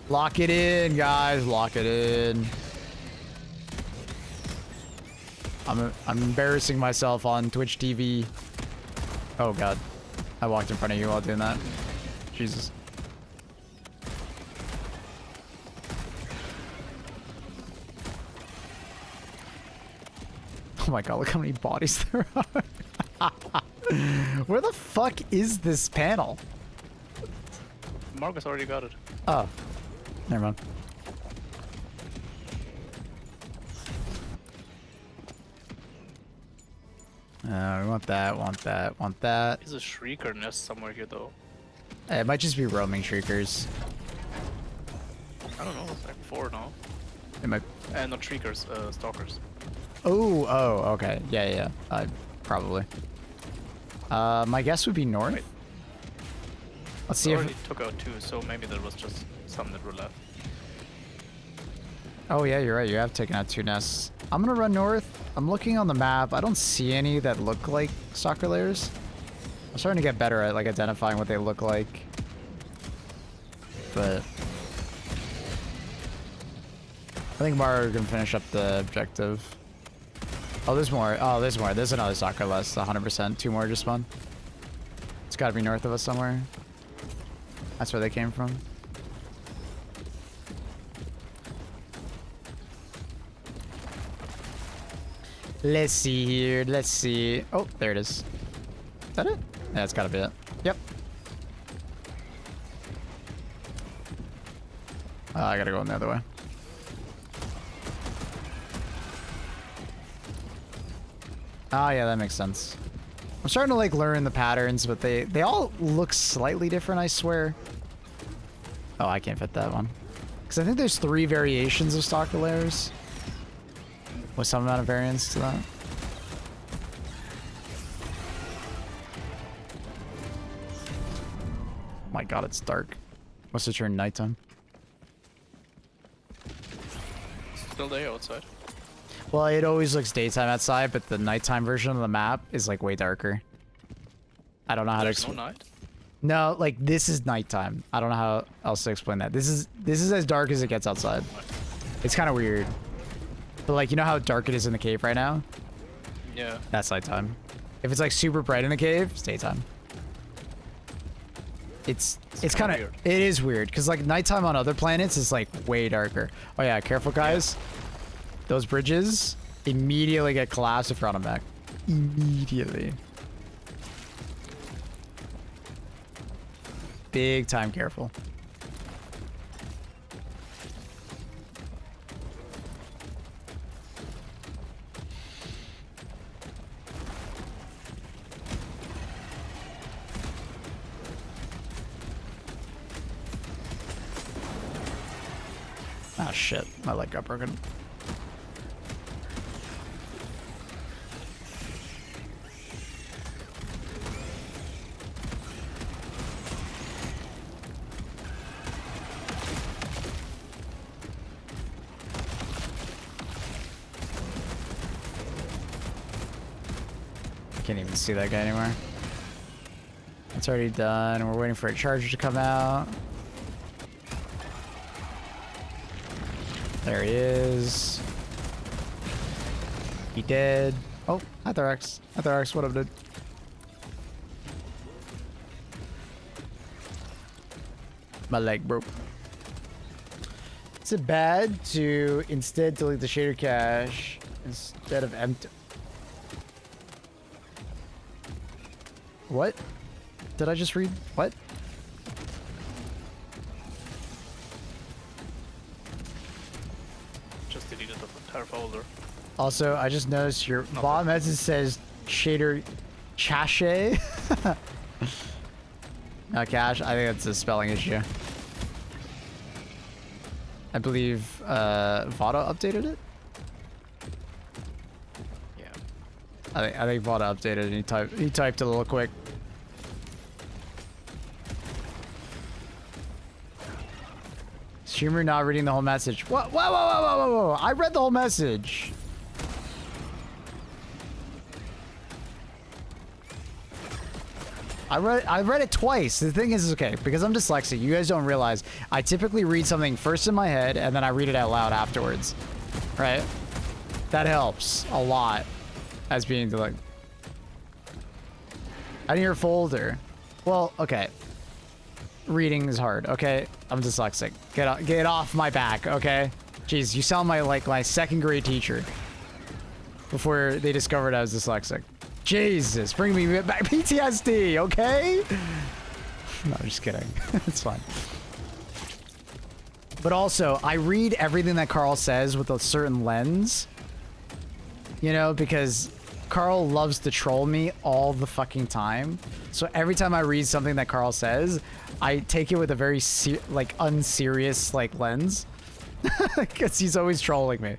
Lock it in, guys. Lock it in. I'm embarrassing myself on Twitch TV. Oh god. I walked in front of you while doing that. Jesus. Oh my god, look how many bodies there are. Where the fuck is this panel? Marcus already got it. Oh. Never mind. We want that, want that, want that. There's a Shrieker nest somewhere here, though. It might just be roaming shriekers. I don't know, it's like 4 now. It might. Not Shriekers, Stalkers. Oh, okay. Yeah. Probably. My guess would be north. Wait. Let's see I if. already took out 2, so maybe there was just some that were left. Oh yeah, you're right. You have taken out 2 nests. I'm gonna run north. I'm looking on the map. I don't see any that look like stalker layers. I'm starting to get better at like identifying what they look like. But I think Mario can finish up the objective. Oh, there's more. Oh, there's more. There's another stalker less. 100%. 2 more just spawned. It's got to be north of us somewhere. That's where they came from. Let's see here. Let's see. Oh, there it is. Is that it? Yeah, it's gotta be it. Yep. I gotta go in the other way. Ah, yeah, that makes sense. I'm starting to like learn the patterns, but they all look slightly different, I swear. Oh, I can't fit that one. Because I think there's 3 variations of stalker layers. With some amount of variance to that. Oh my god, it's dark. Must have turned nighttime. Still day outside. Well, it always looks daytime outside, but the nighttime version of the map is like way darker. I don't know how to There's no explain. night? No, like this is nighttime. I don't know how else to explain that. This is as dark as it gets outside. It's kind of weird. But like, you know how dark it is in the cave right now? Yeah. That's nighttime. If it's like super bright in the cave, it's daytime. It's kind of weird. It is weird because like nighttime on other planets is like way darker. Oh yeah, careful guys. Those bridges immediately get collapsed in front of mech. Immediately. Big time careful. Ah, shit. My leg got broken. Can't even see that guy anymore. It's already done. We're waiting for a charger to come out. There he is. He dead. Oh, hi Thorax. Hi Thorax, what up, dude? My leg broke. Is it bad to instead delete the shader cache instead of empty? What? Did I just read? What? Just deleted the entire folder. Also, I just noticed your bot message says shader cache. Not cache. I think that's a spelling issue. I believe Vada updated it. Yeah. I think Vada updated it. He typed a little quick. Streamer not reading the whole message. What? Whoa, whoa, whoa, whoa, whoa, whoa! I read the whole message. I read it twice. The thing is, okay, because I'm dyslexic, you guys don't realize I typically read something first in my head and then I read it out loud afterwards. Right? That helps a lot as being like out of your folder. Well, okay. Reading is hard, okay? I'm dyslexic. Get off my back, okay? Jeez, you sound like my second grade teacher before they discovered I was dyslexic. Jesus, bring me back PTSD, okay? No, I'm just kidding. It's fine. But also, I read everything that Carl says with a certain lens. You know, because Carl loves to troll me all the fucking time. So every time I read something that Carl says, I take it with a very unserious lens. Because he's always trolling me.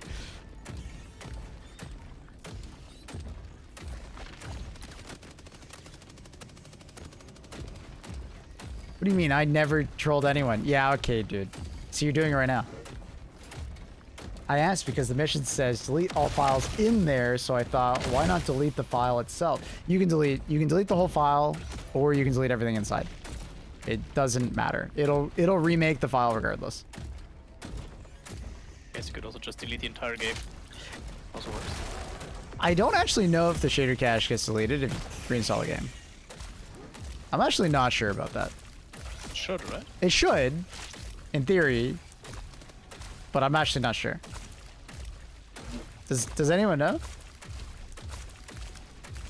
What do you mean? I never trolled anyone. Yeah, okay, dude. So you're doing it right now. I asked because the mission says delete all files in there, so I thought, why not delete the file itself? You can delete the whole file, or you can delete everything inside. It doesn't matter. It'll remake the file regardless. I guess you could also just delete the entire game. Also works. I don't actually know if the shader cache gets deleted if you reinstall a game. I'm actually not sure about that. It should, right? It should, in theory, but I'm actually not sure. Does anyone know?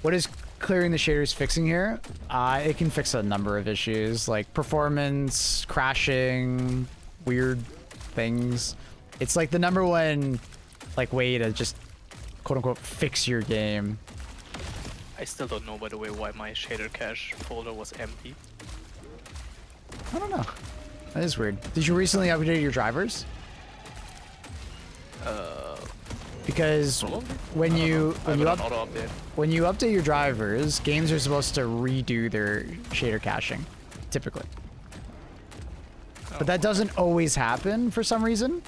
What is clearing the shaders fixing here? It can fix a number of issues like performance, crashing, weird things. It's like the number one way to just quote unquote fix your game. I still don't know, by the way, why my shader cache folder was empty. I don't know. That is weird. Did you recently update your drivers? Because when you update your drivers, games are supposed to redo their shader caching, typically. But that doesn't always happen for some reason.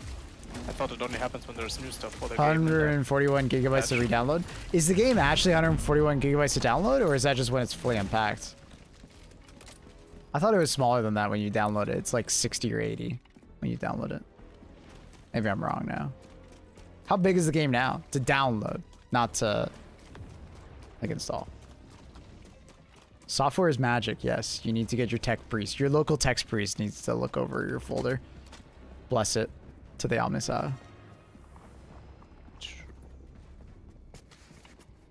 I thought it only happens when there's new stuff for the 141 gigabytes to re-download. Is the game actually 141 gigabytes to download, or is that just when it's fully unpacked? I thought it was smaller than that when you download it. It's like 60 or 80 when you download it. Maybe I'm wrong now. How big is the game now? To download, not to install. Software is magic, yes. You need to get your tech priest. Your local tech priest needs to look over your folder. Bless it to the Omnisaya.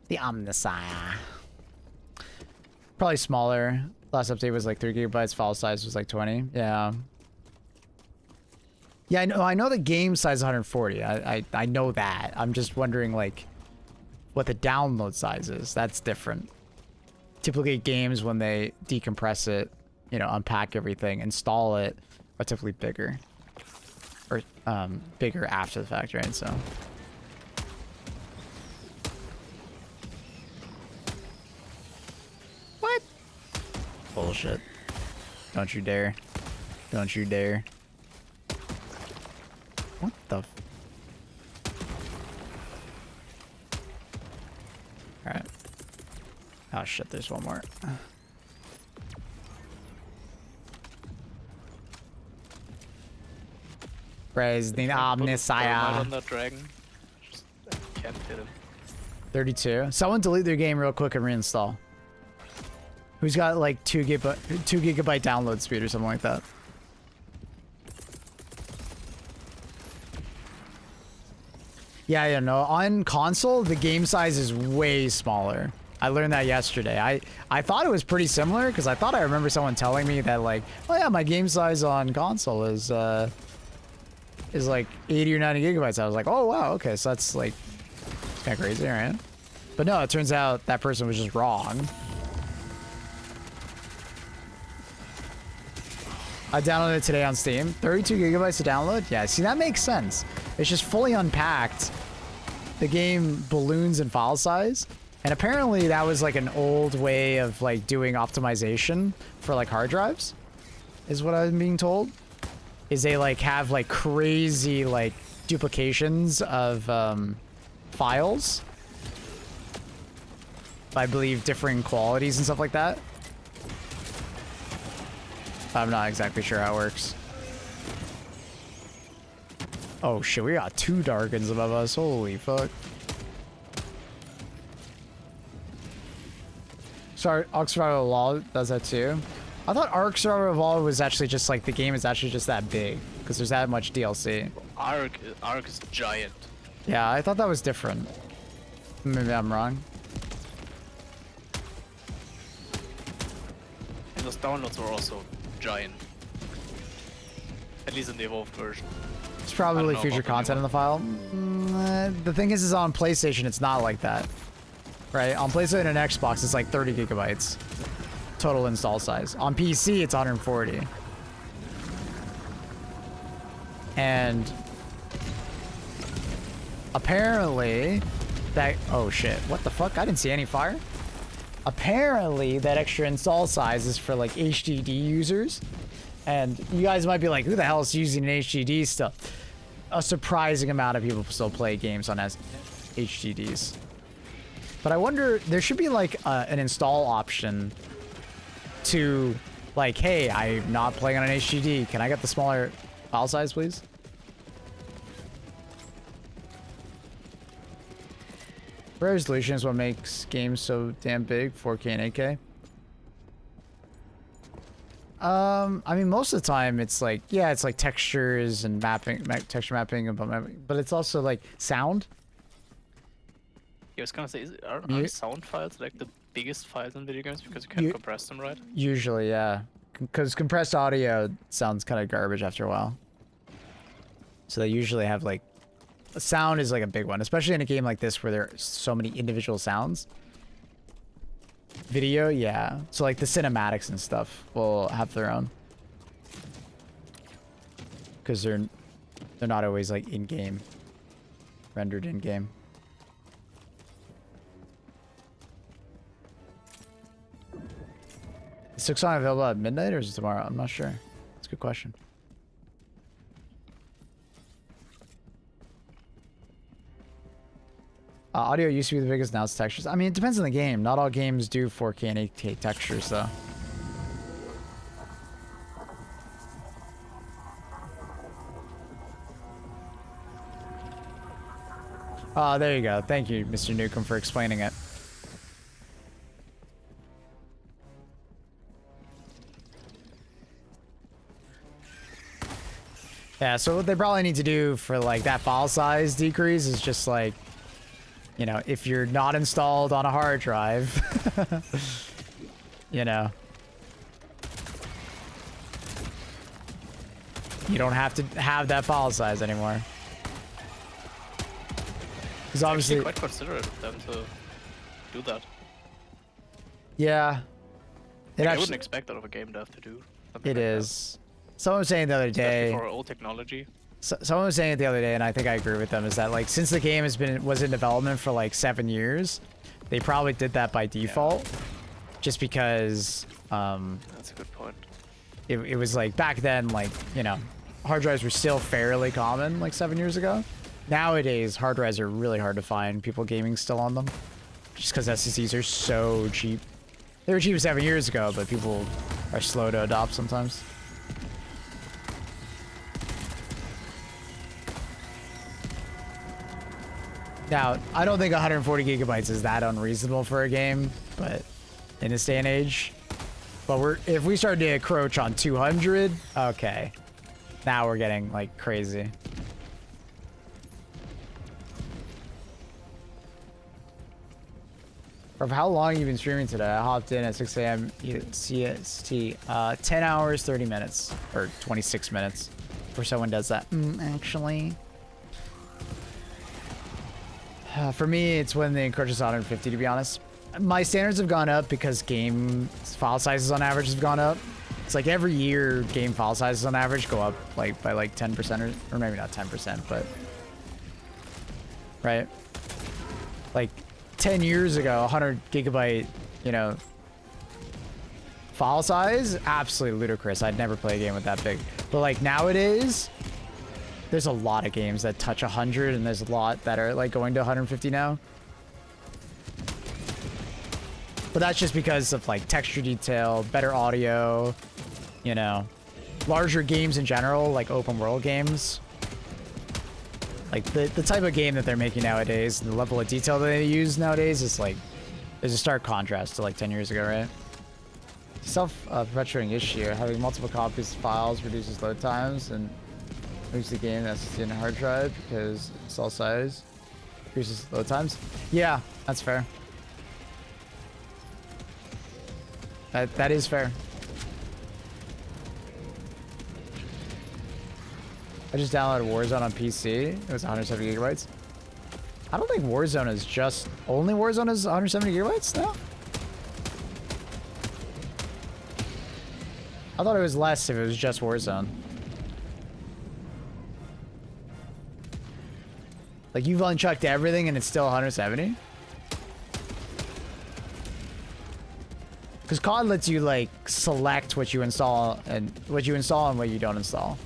The Omnisaya. Probably smaller. Last update was like 3 gigabytes. File size was like 20. Yeah. Yeah, I know the game size is 140. I know that. I'm just wondering what the download size is. That's different. Typically games, when they decompress it, unpack everything, install it, are typically bigger. Or bigger after the fact, right? So what? Bullshit. Don't you dare. Don't you dare. What the Alright. Oh shit, there's one more. Praise the Omnisaya. On that dragon. Just can't hit him. 32. Someone delete their game real quick and reinstall. Who's got like 2 gigabyte download speed or something like that? Yeah, I don't know. On console, the game size is way smaller. I learned that yesterday. I thought it was pretty similar because I thought I remember someone telling me that oh yeah, my game size on console is like 80 or 90 gigabytes. I was like, oh wow, okay, so that's kind of crazy, right? But no, it turns out that person was just wrong. I downloaded it today on Steam. 32 gigabytes to download? Yeah, see, that makes sense. It's just fully unpacked. The game balloons in file size. And apparently that was an old way of doing optimization for hard drives, is what I'm being told. Is they have crazy duplications of files. I believe differing qualities and stuff like that. I'm not exactly sure how it works. Oh shit, we got 2 Darkins above us. Holy fuck. Sorry, Ark Survival Evolved does that too. I thought Ark Survival Evolved was actually just like the game is actually just that big because there's that much DLC. Ark is giant. Yeah, I thought that was different. Maybe I'm wrong. And those downloads were also giant. At least in the evolved version. It's probably future content in the file. The thing is on PlayStation, it's not like that. Right? On PlayStation and Xbox, it's like 30 gigabytes. Total install size. On PC, it's 140. And apparently that, oh shit, what the fuck? I didn't see any fire. Apparently that extra install size is for like HDD users. And you guys might be like, who the hell is using an HDD still? A surprising amount of people still play games on HDDs. But I wonder, there should be like an install option to like, hey, I'm not playing on an HDD. Can I get the smaller file size, please? Resolution is what makes games so damn big, 4K and 8K. I mean, most of the time it's like, yeah, it's like textures and mapping, texture mapping, but it's also like sound. Yeah, I was gonna say, are sound files like the biggest files in video games because you can't compress them, right? Usually, yeah. Because compressed audio sounds kind of garbage after a while. So they usually have like, sound is like a big one, especially in a game like this where there are so many individual sounds. Video, yeah. So like the cinematics and stuff will have their own. Because they're not always like in-game. Rendered in-game. Is 6 on available at midnight or is it tomorrow? I'm not sure. That's a good question. Audio used to be the biggest, now it's textures. I mean, it depends on the game. Not all games do 4K and 8K textures, though. Oh, there you go. Thank you, Mr. Newcomb, for explaining it. Yeah, so what they probably need to do for, like, that file size decrease is just, like, you know, if you're not installed on a hard drive, you know, you don't have to have that file size anymore. Because obviously, quite considerate of them to do that. Yeah, Like, I wouldn't expect that of a game dev to do. It is. Someone was saying the other day. For old technology. Someone was saying it the other day, and I think I agree with them, is that like since the game was in development for like 7 years, they probably did that by default, just because. That's a good point. It was like back then, like, you know, hard drives were still fairly common like 7 years ago. Nowadays, hard drives are really hard to find. People gaming still on them, just because SSDs are so cheap. They were cheap 7 years ago, but people are slow to adopt sometimes. Now, I don't think 140 gigabytes is that unreasonable for a game, but in this day and age. But if we start to encroach on 200, okay. Now we're getting like crazy. For how long have you been streaming today? I hopped in at 6 a.m. CST. 10 hours, 30 minutes. Or 26 minutes. For someone does that. Actually. For me, it's when the encroaches 150, to be honest. My standards have gone up because game file sizes on average have gone up. It's like every year game file sizes on average go up like by like 10% or maybe not 10%, but right? Like 10 years ago, 100 gigabyte, you know, file size, absolutely ludicrous. I'd never play a game with that big. But like nowadays, there's a lot of games that touch 100, and there's a lot that are like going to 150 now. But that's just because of like texture detail, better audio, you know, larger games in general, like open world games. Like the type of game that they're making nowadays, the level of detail that they use nowadays is like, there's a stark contrast to like 10 years ago, right? Self-perpetuating issue. Having multiple copies of files reduces load times and moves the game SSD and hard drive because cell size increases load times. Yeah, that's fair. That is fair. I just downloaded Warzone on PC. It was 170 gigabytes. I don't think Warzone is just... Only Warzone is 170 gigabytes now? I thought it was less if it was just Warzone. Like, you've unchucked everything and it's still 170? Because COD lets you, like, select what you install and what you don't install.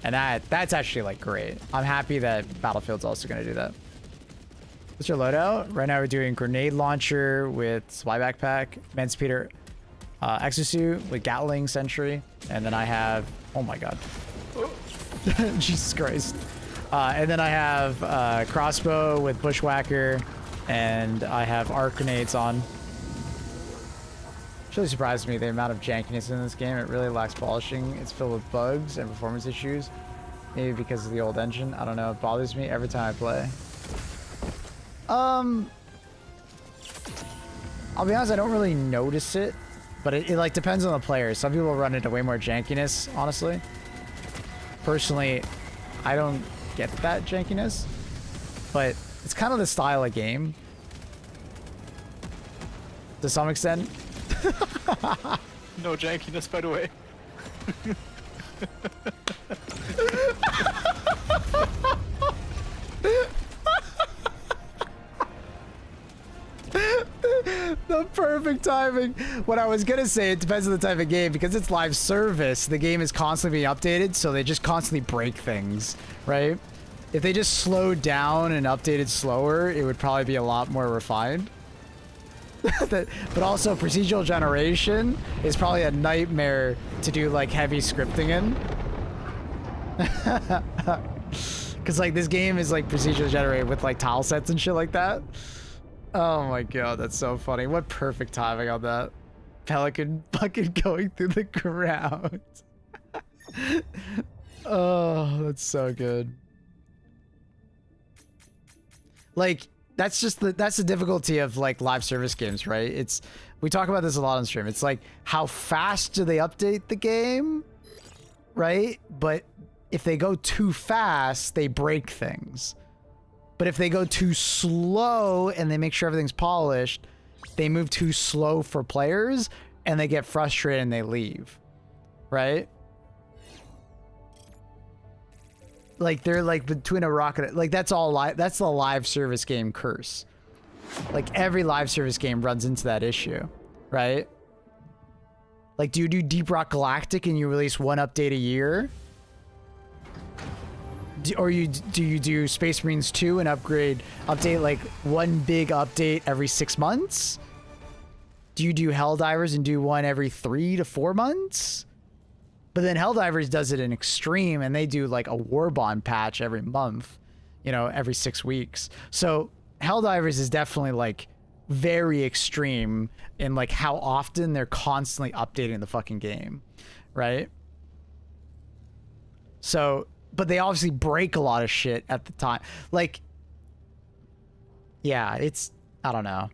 And that's actually, like, great. I'm happy that Battlefield's also going to do that. What's your loadout? Right now we're doing grenade launcher with supply backpack, Manspeeder exosuit with Gatling sentry, and then I have... Oh my god. Jesus Christ. And then I have crossbow with bushwhacker, and I have arc grenades on. It's really surprised me the amount of jankiness in this game. It really lacks polishing. It's filled with bugs and performance issues. Maybe because of the old engine. I don't know. It bothers me every time I play. I'll be honest, I don't really notice it, but it like depends on the player. Some people run into way more jankiness, honestly. Personally, I don't get that jankiness, but it's kind of the style of game to some extent. No jankiness, by the way. The perfect timing. What I was gonna say, it depends on the type of game. Because it's live service, the game is constantly being updated, so they just constantly break things, right? If they just slowed down and updated slower, it would probably be a lot more refined. But also, procedural generation is probably a nightmare to do like heavy scripting in. Because like this game is like procedurally generated with like tile sets and shit like that. Oh my god, that's so funny. What perfect timing on that. Pelican fucking going through the ground. Oh, that's so good. Like, that's the difficulty of like live service games, right? We talk about this a lot on stream. It's like, how fast do they update the game? Right? But if they go too fast, they break things. But if they go too slow and they make sure everything's polished, they move too slow for players and they get frustrated and they leave. Right? Like they're like between a rock and like that's all live. That's the live service game curse. Like every live service game runs into that issue, right? Like, do you do Deep Rock Galactic and you release one update a year? Do you do Space Marines 2 and update like one big update every 6 months? Do you do Helldivers and do one every 3 to 4 months? But then Helldivers does it in extreme and they do like a Warbond patch every month, you know, every 6 weeks. So Helldivers is definitely like very extreme in like how often they're constantly updating the fucking game, right? So, but they obviously break a lot of shit at the time. Like, yeah, I don't know.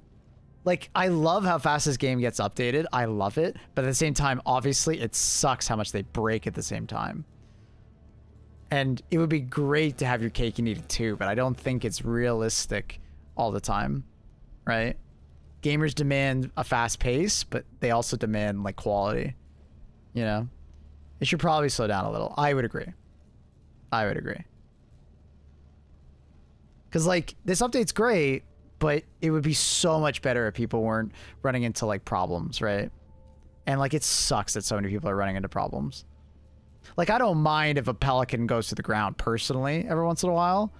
Like, I love how fast this game gets updated. I love it. But at the same time, obviously, it sucks how much they break at the same time. And it would be great to have your cake and eat it too, but I don't think it's realistic all the time, right? Gamers demand a fast pace, but they also demand, like, quality, you know? It should probably slow down a little. I would agree. I would agree. Because, like, this update's great, but it would be so much better if people weren't running into, like, problems, right? And, like, it sucks that so many people are running into problems. Like, I don't mind if a pelican goes to the ground personally every once in a while.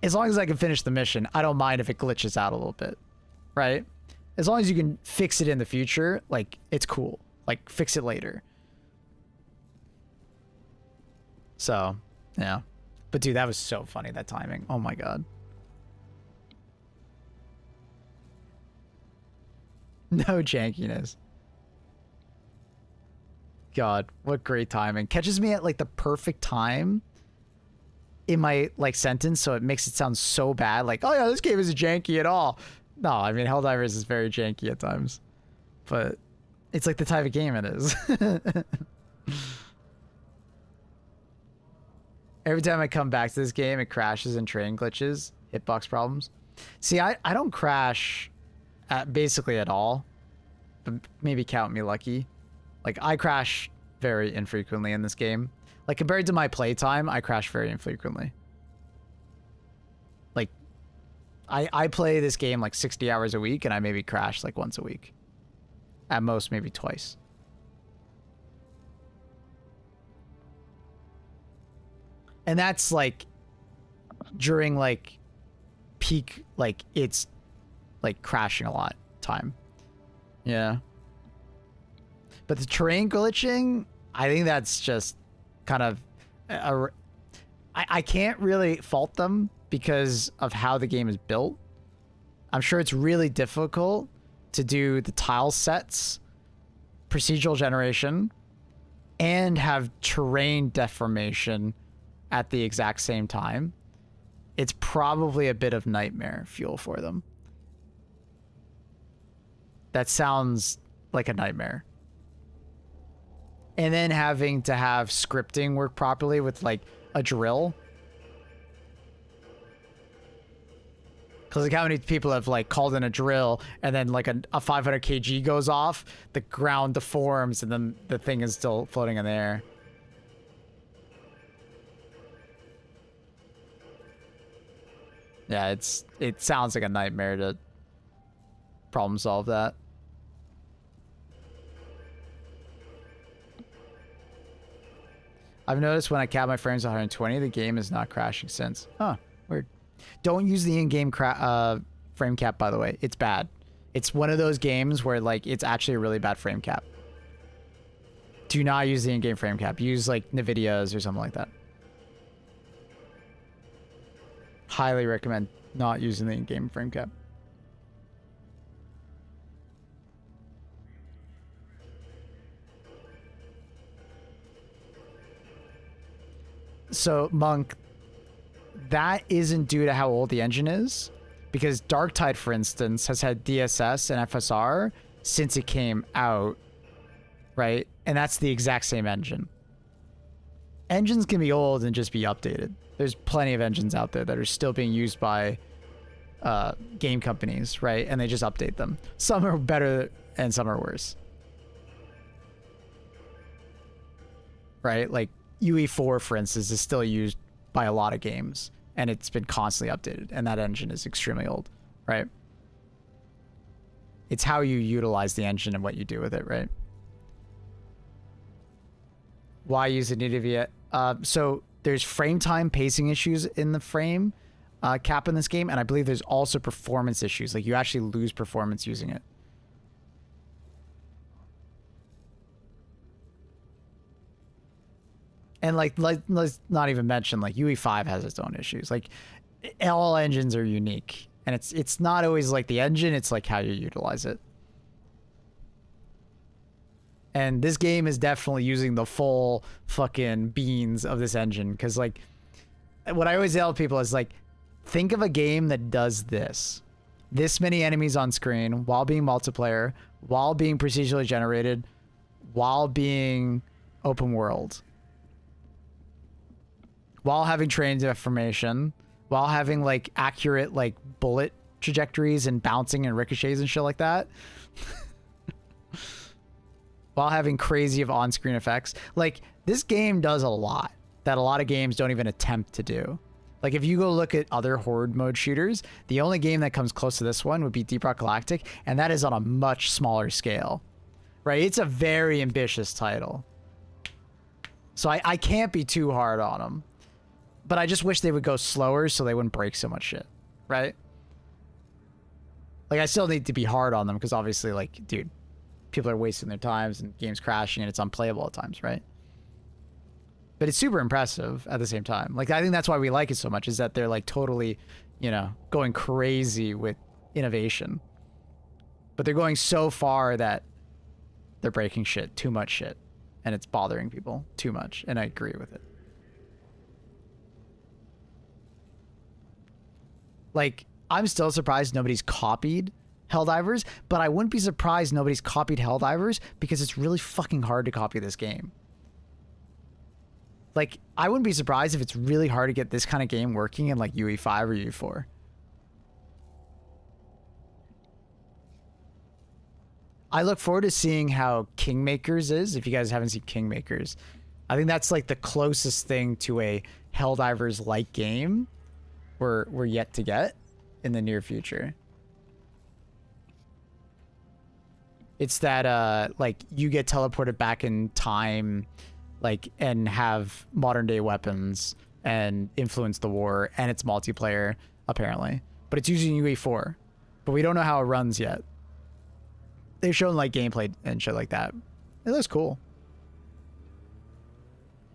As long as I can finish the mission, I don't mind if it glitches out a little bit, right? As long as you can fix it in the future, like, it's cool. like fix it later. So, yeah. But dude, that was so funny, that timing. Oh my god. No jankiness. God, what great timing. Catches me at like the perfect time in my like sentence, so it makes it sound so bad. Like, oh yeah, this game isn't janky at all. No, I mean, Helldivers is very janky at times. But it's like the type of game it is. Every time I come back to this game, it crashes and train glitches, hitbox problems. See, I don't crash basically at all, but maybe count me lucky. Like, I crash very infrequently in this game. Like, compared to my playtime, I crash very infrequently. Like, I play this game like 60 hours a week, and I maybe crash like once a week. At most, maybe twice. And that's like during like peak, like it's like crashing a lot time. Yeah. But the terrain glitching, I think that's just kind of I can't really fault them because of how the game is built. I'm sure it's really difficult to do the tile sets, procedural generation, and have terrain deformation at the exact same time. It's probably a bit of nightmare fuel for them. That sounds like a nightmare. And then having to have scripting work properly with like a drill. Because like how many people have like called in a drill and then like a 500 kg goes off, the ground deforms, and then the thing is still floating in the air. Yeah, it sounds like a nightmare to problem solve that. I've noticed when I cap my frames 120, the game is not crashing since. Huh, weird. Don't use the in-game frame cap, by the way. It's bad. It's one of those games where like it's actually a really bad frame cap. Do not use the in-game frame cap. Use like NVIDIA's or something like that. Highly recommend not using the in-game frame cap. So, Monk, that isn't due to how old the engine is, because Darktide, for instance, has had DSS and FSR since it came out, right? And that's the exact same engine. Engines can be old and just be updated. There's plenty of engines out there that are still being used by game companies, right? And they just update them. Some are better and some are worse. Right? Like UE4, for instance, is still used by a lot of games, and it's been constantly updated, and that engine is extremely old, right? It's how you utilize the engine and what you do with it, right? Why use a NVIDIA? So there's frame time pacing issues in the frame cap in this game, and I believe there's also performance issues. Like, you actually lose performance using it. And like let's not even mention, like, UE5 has its own issues. Like, all engines are unique, and it's not always like the engine, it's like how you utilize it. And this game is definitely using the full fucking beans of this engine, because like what I always tell people is like, think of a game that does this many enemies on screen while being multiplayer, while being procedurally generated, while being open world, while having terrain deformation, while having like accurate like bullet trajectories and bouncing and ricochets and shit like that, while having crazy of on-screen effects. Like, this game does a lot that a lot of games don't even attempt to do. Like, if you go look at other horde mode shooters, the only game that comes close to this one would be Deep Rock Galactic, and that is on a much smaller scale, right? It's a very ambitious title. So I can't be too hard on them. But I just wish they would go slower so they wouldn't break so much shit, right? Like, I still need to be hard on them because obviously, like, dude, people are wasting their times and games crashing and it's unplayable at times, right? But it's super impressive at the same time. Like, I think that's why we like it so much, is that they're like totally, you know, going crazy with innovation. But they're going so far that they're breaking shit, too much shit. And it's bothering people too much. And I agree with it. Like, I'm still surprised nobody's copied Helldivers, but I wouldn't be surprised nobody's copied Helldivers because it's really fucking hard to copy this game. Like, I wouldn't be surprised if it's really hard to get this kind of game working in like UE5 or UE4. I look forward to seeing how Kingmakers is, if you guys haven't seen Kingmakers. I think that's like the closest thing to a Helldivers-like game we're yet to get in the near future. It's that like you get teleported back in time, like, and have modern day weapons and influence the war, and it's multiplayer apparently, but it's using UE4, but we don't know how it runs yet. They've shown like gameplay and shit like that. It looks cool.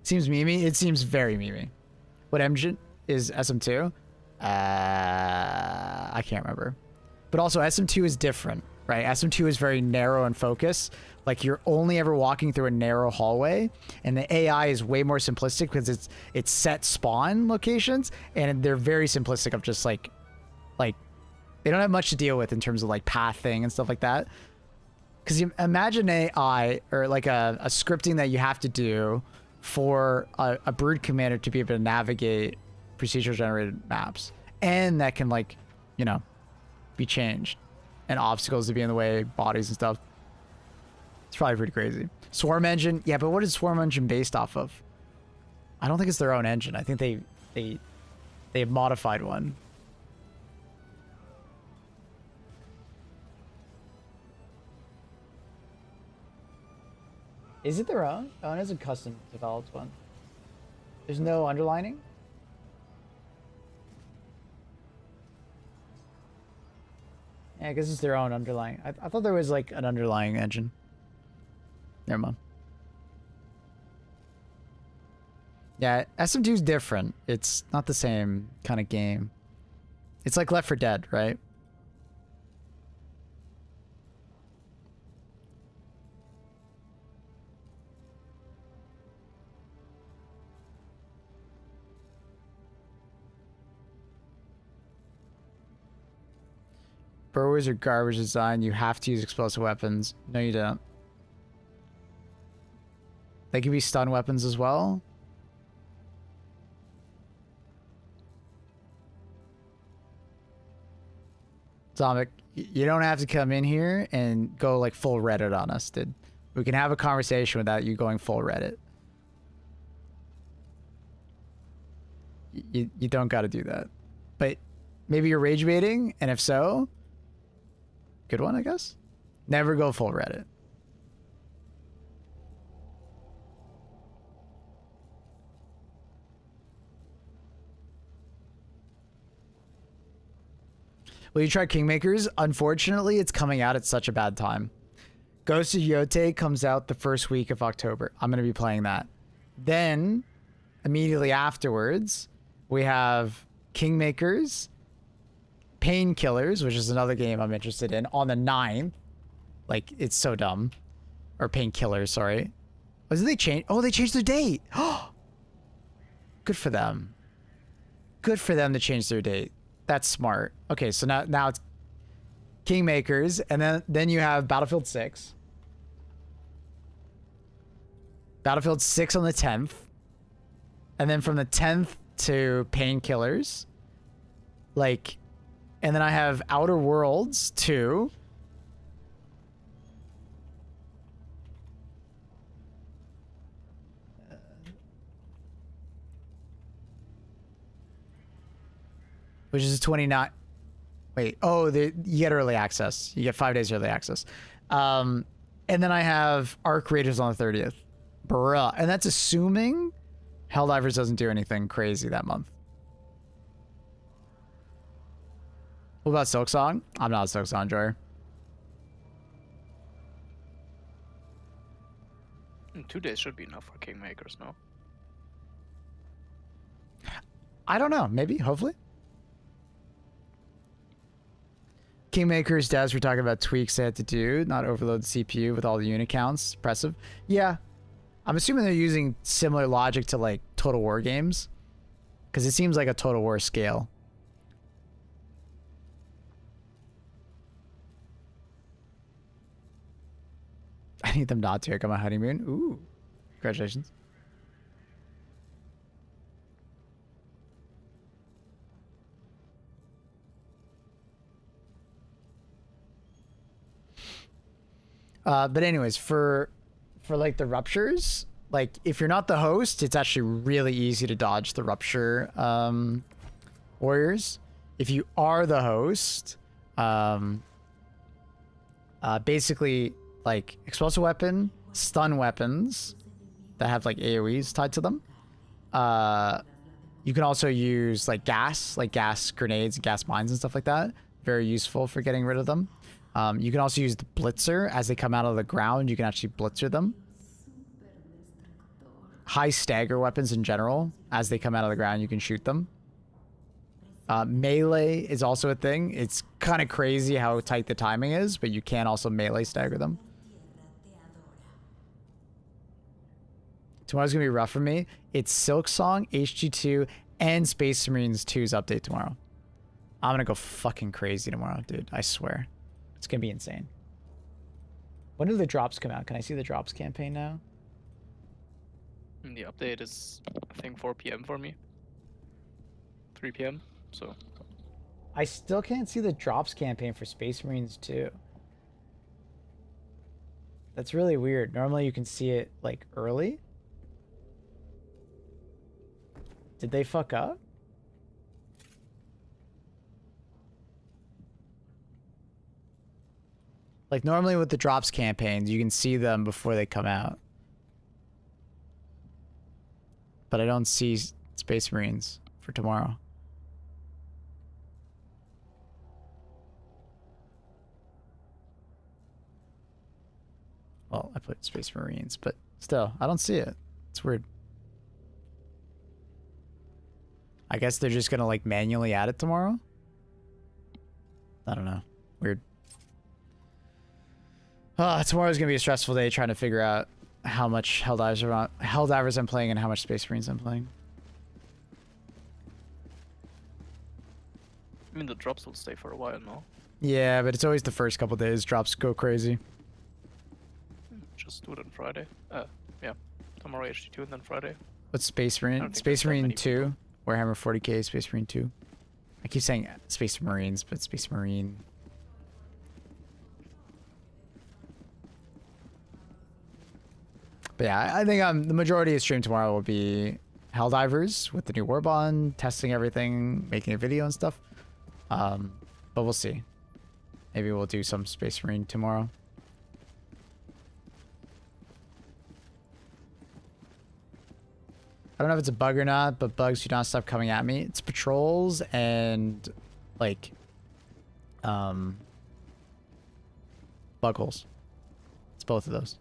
Seems memey. It seems very memey. What engine is SM2? I can't remember. But also SM2 is different, right? SM2 is very narrow and focused. Like, you're only ever walking through a narrow hallway, and the AI is way more simplistic because it's set spawn locations, and they're very simplistic of just like they don't have much to deal with in terms of like pathing and stuff like that. Because you imagine AI or like a scripting that you have to do for a brood commander to be able to navigate procedural generated maps, and that can, like, you know, be changed, and obstacles to be in the way, bodies and stuff. It's probably pretty crazy. Swarm engine, yeah, but what is Swarm engine based off of? I don't think it's their own engine. I think they've modified one. Is it their own? Oh, it is a custom developed one. There's no underlining? Yeah, I guess it's their own underlying. I thought there was like an underlying engine. Never mind. Yeah, SM2 is different. It's not the same kind of game. It's like Left 4 Dead, right? Burrows are garbage design. You have to use explosive weapons. No, you don't. They can be stun weapons as well. Zomic, you don't have to come in here and go like full Reddit on us, dude. We can have a conversation without you going full Reddit. You don't got to do that. But maybe you're rage baiting, and if so, good one, I guess. Never go full Reddit. Will you try Kingmakers? Unfortunately, it's coming out at such a bad time. Ghost of Yote comes out the first week of October. I'm going to be playing that. Then, immediately afterwards, we have Kingmakers, Painkillers, which is another game I'm interested in, on the 9th. Like, it's so dumb. Or Painkillers, sorry. Oh, did they change? Oh, they changed their date. Good for them. Good for them to change their date. That's smart. Okay, so now it's Kingmakers, and then you have Battlefield 6. Battlefield 6 on the 10th. And then from the 10th to Painkillers. Like, and then I have Outer Worlds 2. Which is 29. Wait, oh, you get early access. You get 5 days early access. And then I have Arc Raiders on the 30th. Bruh. And that's assuming Helldivers doesn't do anything crazy that month. What about Silksong? I'm not a Silksong enjoyer. 2 days should be enough for Kingmakers, no? I don't know. Maybe. Hopefully. Kingmakers devs were talking about tweaks they had to do, not overload the CPU with all the unit counts. Impressive. Yeah. I'm assuming they're using similar logic to like Total War games. Because it seems like a Total War scale. I need them not to take on my honeymoon. Ooh. Congratulations. But anyways, for like the ruptures, like if you're not the host, it's actually really easy to dodge the rupture warriors. If you are the host, basically like explosive weapon, stun weapons that have like AoEs tied to them. You can also use like gas grenades, and gas mines and stuff like that. Very useful for getting rid of them. You can also use the blitzer as they come out of the ground. You can actually blitzer them. High stagger weapons in general, as they come out of the ground, you can shoot them. Melee is also a thing. It's kind of crazy how tight the timing is, but you can also melee stagger them. Tomorrow's gonna be rough for me. It's Silksong, HG2, and Space Marines 2's update tomorrow. I'm gonna go fucking crazy tomorrow, dude. I swear. It's gonna be insane. When do the drops come out? Can I see the drops campaign now? And the update is, I think, 4 p.m. for me. 3 p.m. So. I still can't see the drops campaign for Space Marines 2. That's really weird. Normally you can see it like early. Did they fuck up? Like normally with the drops campaigns, you can see them before they come out. But I don't see Space Marines for tomorrow. Well, I put Space Marines, but still, I don't see it. It's weird. I guess they're just gonna like manually add it tomorrow? I don't know. Weird. Tomorrow's gonna be a stressful day trying to figure out how much Helldivers I'm playing and how much Space Marines I'm playing. I mean, the drops will stay for a while now. Yeah, but it's always the first couple days. Drops go crazy. Just do it on Friday. Yeah. Tomorrow HG2 and then Friday. What's Space Marine? Space Marine 2. Warhammer 40k, Space Marine 2. I keep saying Space Marines, but Space Marine. But yeah, I think the majority of stream tomorrow will be Helldivers with the new Warbond, testing everything, making a video and stuff. But we'll see. Maybe we'll do some Space Marine tomorrow. I don't know if it's a bug or not, but bugs do not stop coming at me. It's patrols and like bug holes. It's both of those.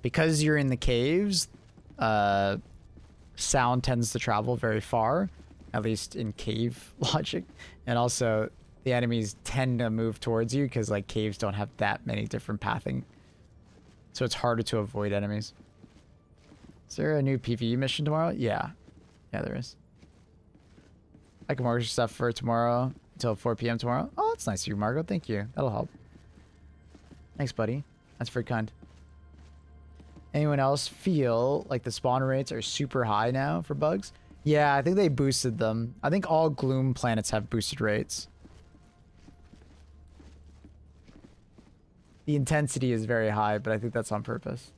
Because you're in the caves, sound tends to travel very far, at least in cave logic. And also the enemies tend to move towards you because like caves don't have that many different pathing. So it's harder to avoid enemies. Is there a new PvE mission tomorrow? Yeah. Yeah, there is. I can mark your stuff for tomorrow until 4 p.m. tomorrow. Oh, that's nice of you, Margot. Thank you. That'll help. Thanks, buddy. That's very kind. Anyone else feel like the spawn rates are super high now for bugs? Yeah, I think they boosted them. I think all Gloom planets have boosted rates. The intensity is very high, but I think that's on purpose.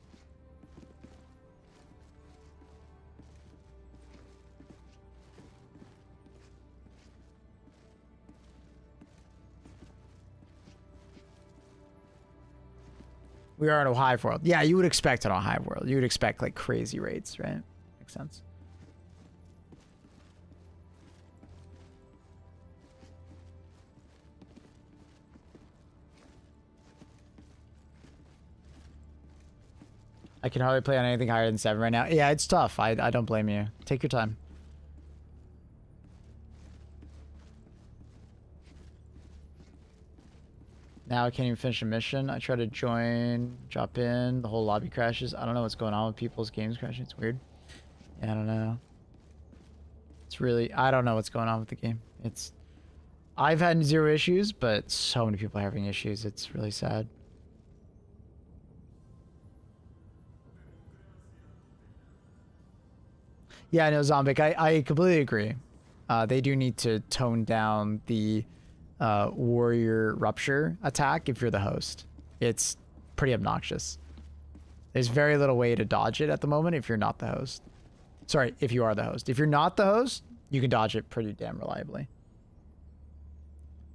We are in a Hive world. Yeah, you would expect it on Hive world. You would expect like crazy rates, right? Makes sense. I can hardly play on anything higher than 7 right now. Yeah, it's tough. I don't blame you. Take your time. Now I can't even finish a mission. I try to join, drop in, the whole lobby crashes. I don't know what's going on with people's games crashing. It's weird. Yeah, I don't know. It's really, I don't know what's going on with the game. It's, I've had 0 issues, but so many people are having issues. It's really sad. Yeah, I know, Zombic. I completely agree. They do need to tone down the warrior rupture attack if you're the host. It's pretty obnoxious. There's very little way to dodge it at the moment if you're not the host. Sorry, if you are the host. If you're not the host, you can dodge it pretty damn reliably.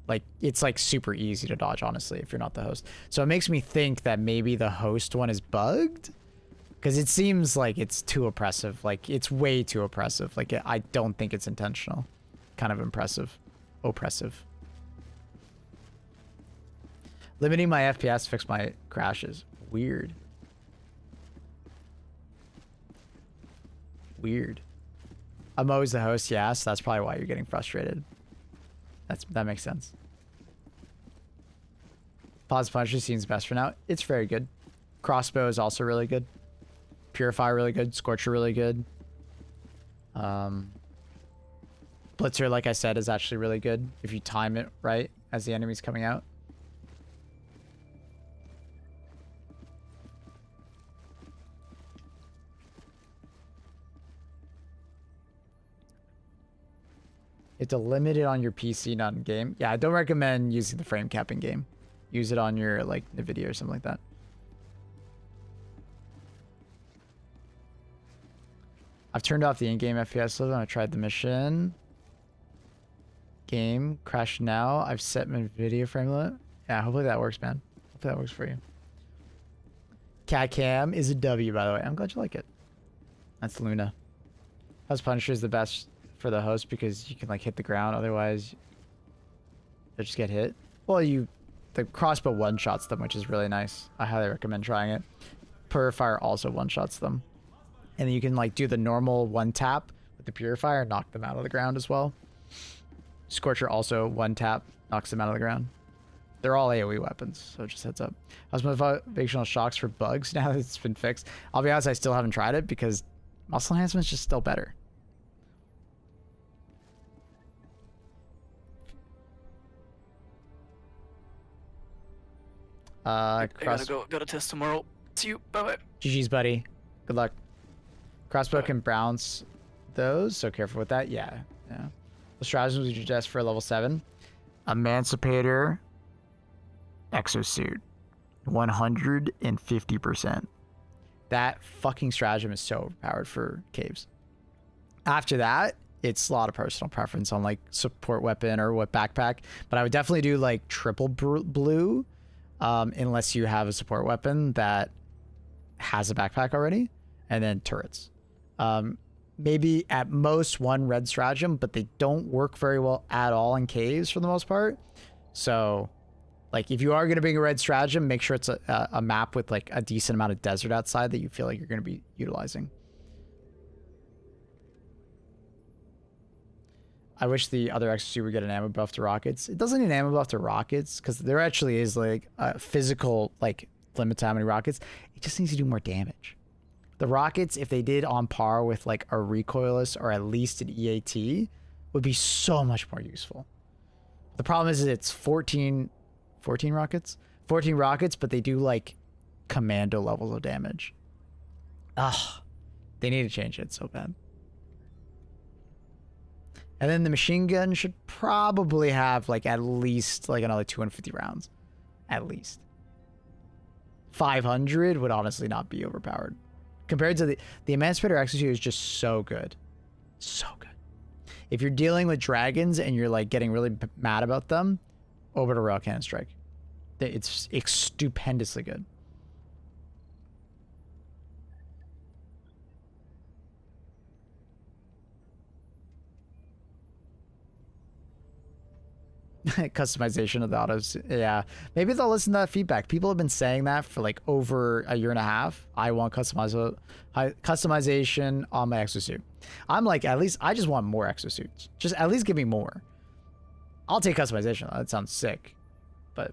Like, it's like super easy to dodge, honestly, if you're not the host. So it makes me think that maybe the host one is bugged. Because it seems like it's too oppressive. Like, it's way too oppressive. Like, I don't think it's intentional. Kind of impressive. Oppressive. Limiting my FPS fixed my crashes. Weird. Weird. I'm always the host, yeah, so that's probably why you're getting frustrated. That makes sense. Pause Punisher seems best for now. It's very good. Crossbow is also really good. Purify really good. Scorcher really good. Blitzer, like I said, is actually really good if you time it right as the enemy's coming out. You have to limit it on your PC, not in game. Yeah, I don't recommend using the frame cap in game. Use it on your like NVIDIA or something like that. I've turned off the in-game FPS level and I tried the mission. Game crashed now. I've set my video frame limit. Yeah, hopefully that works, man. Hopefully that works for you. Cat cam is a W, by the way. I'm glad you like it. That's Luna. House Punisher is the best for the host because you can like hit the ground. Otherwise, they just get hit. Well, the crossbow one-shots them, which is really nice. I highly recommend trying it. Purifier also one-shots them. And then you can like do the normal one tap with the Purifier and knock them out of the ground as well. Scorcher also one tap, knocks them out of the ground. They're all AoE weapons, so just heads up. How's motivational shocks for bugs now that it's been fixed? I'll be honest, I still haven't tried it because muscle enhancement is just still better. I gotta test tomorrow. See you. Bye bye. GG's, buddy. Good luck. Crossbow can bounce those, so careful with that. Yeah. The stratagems would you suggest for level 7? Emancipator exosuit. 150%. That fucking stratagem is so overpowered for caves. After that, it's a lot of personal preference on like support weapon or what backpack. But I would definitely do like triple blue. Unless you have a support weapon that has a backpack already, and then turrets. Maybe at most 1 red stratagem, but they don't work very well at all in caves for the most part. So, like, if you are going to bring a red stratagem, make sure it's a map with like a decent amount of desert outside that you feel like you're going to be utilizing. I wish the other exosuit would get an ammo buff to rockets. It doesn't need an ammo buff to rockets because there actually is like a physical like limit to how many rockets. It just needs to do more damage. The rockets, if they did on par with like a recoilless or at least an EAT, would be so much more useful. The problem is it's 14 rockets? 14 rockets, but they do like commando levels of damage. Ugh. They need to change it so bad. And then the machine gun should probably have like at least like another 250 rounds. At least. 500 would honestly not be overpowered. Compared to the Emancipator Exosuit is just so good. So good. If you're dealing with dragons and you're like getting really mad about them, over to Rail Cannon Strike. It's stupendously good. Customization of the autos. Yeah. Maybe they'll listen to that feedback. People have been saying that for like over a year and a half. I want customization on my exosuit. I'm like, at least I just want more exosuits. Just at least give me more. I'll take customization. That sounds sick. But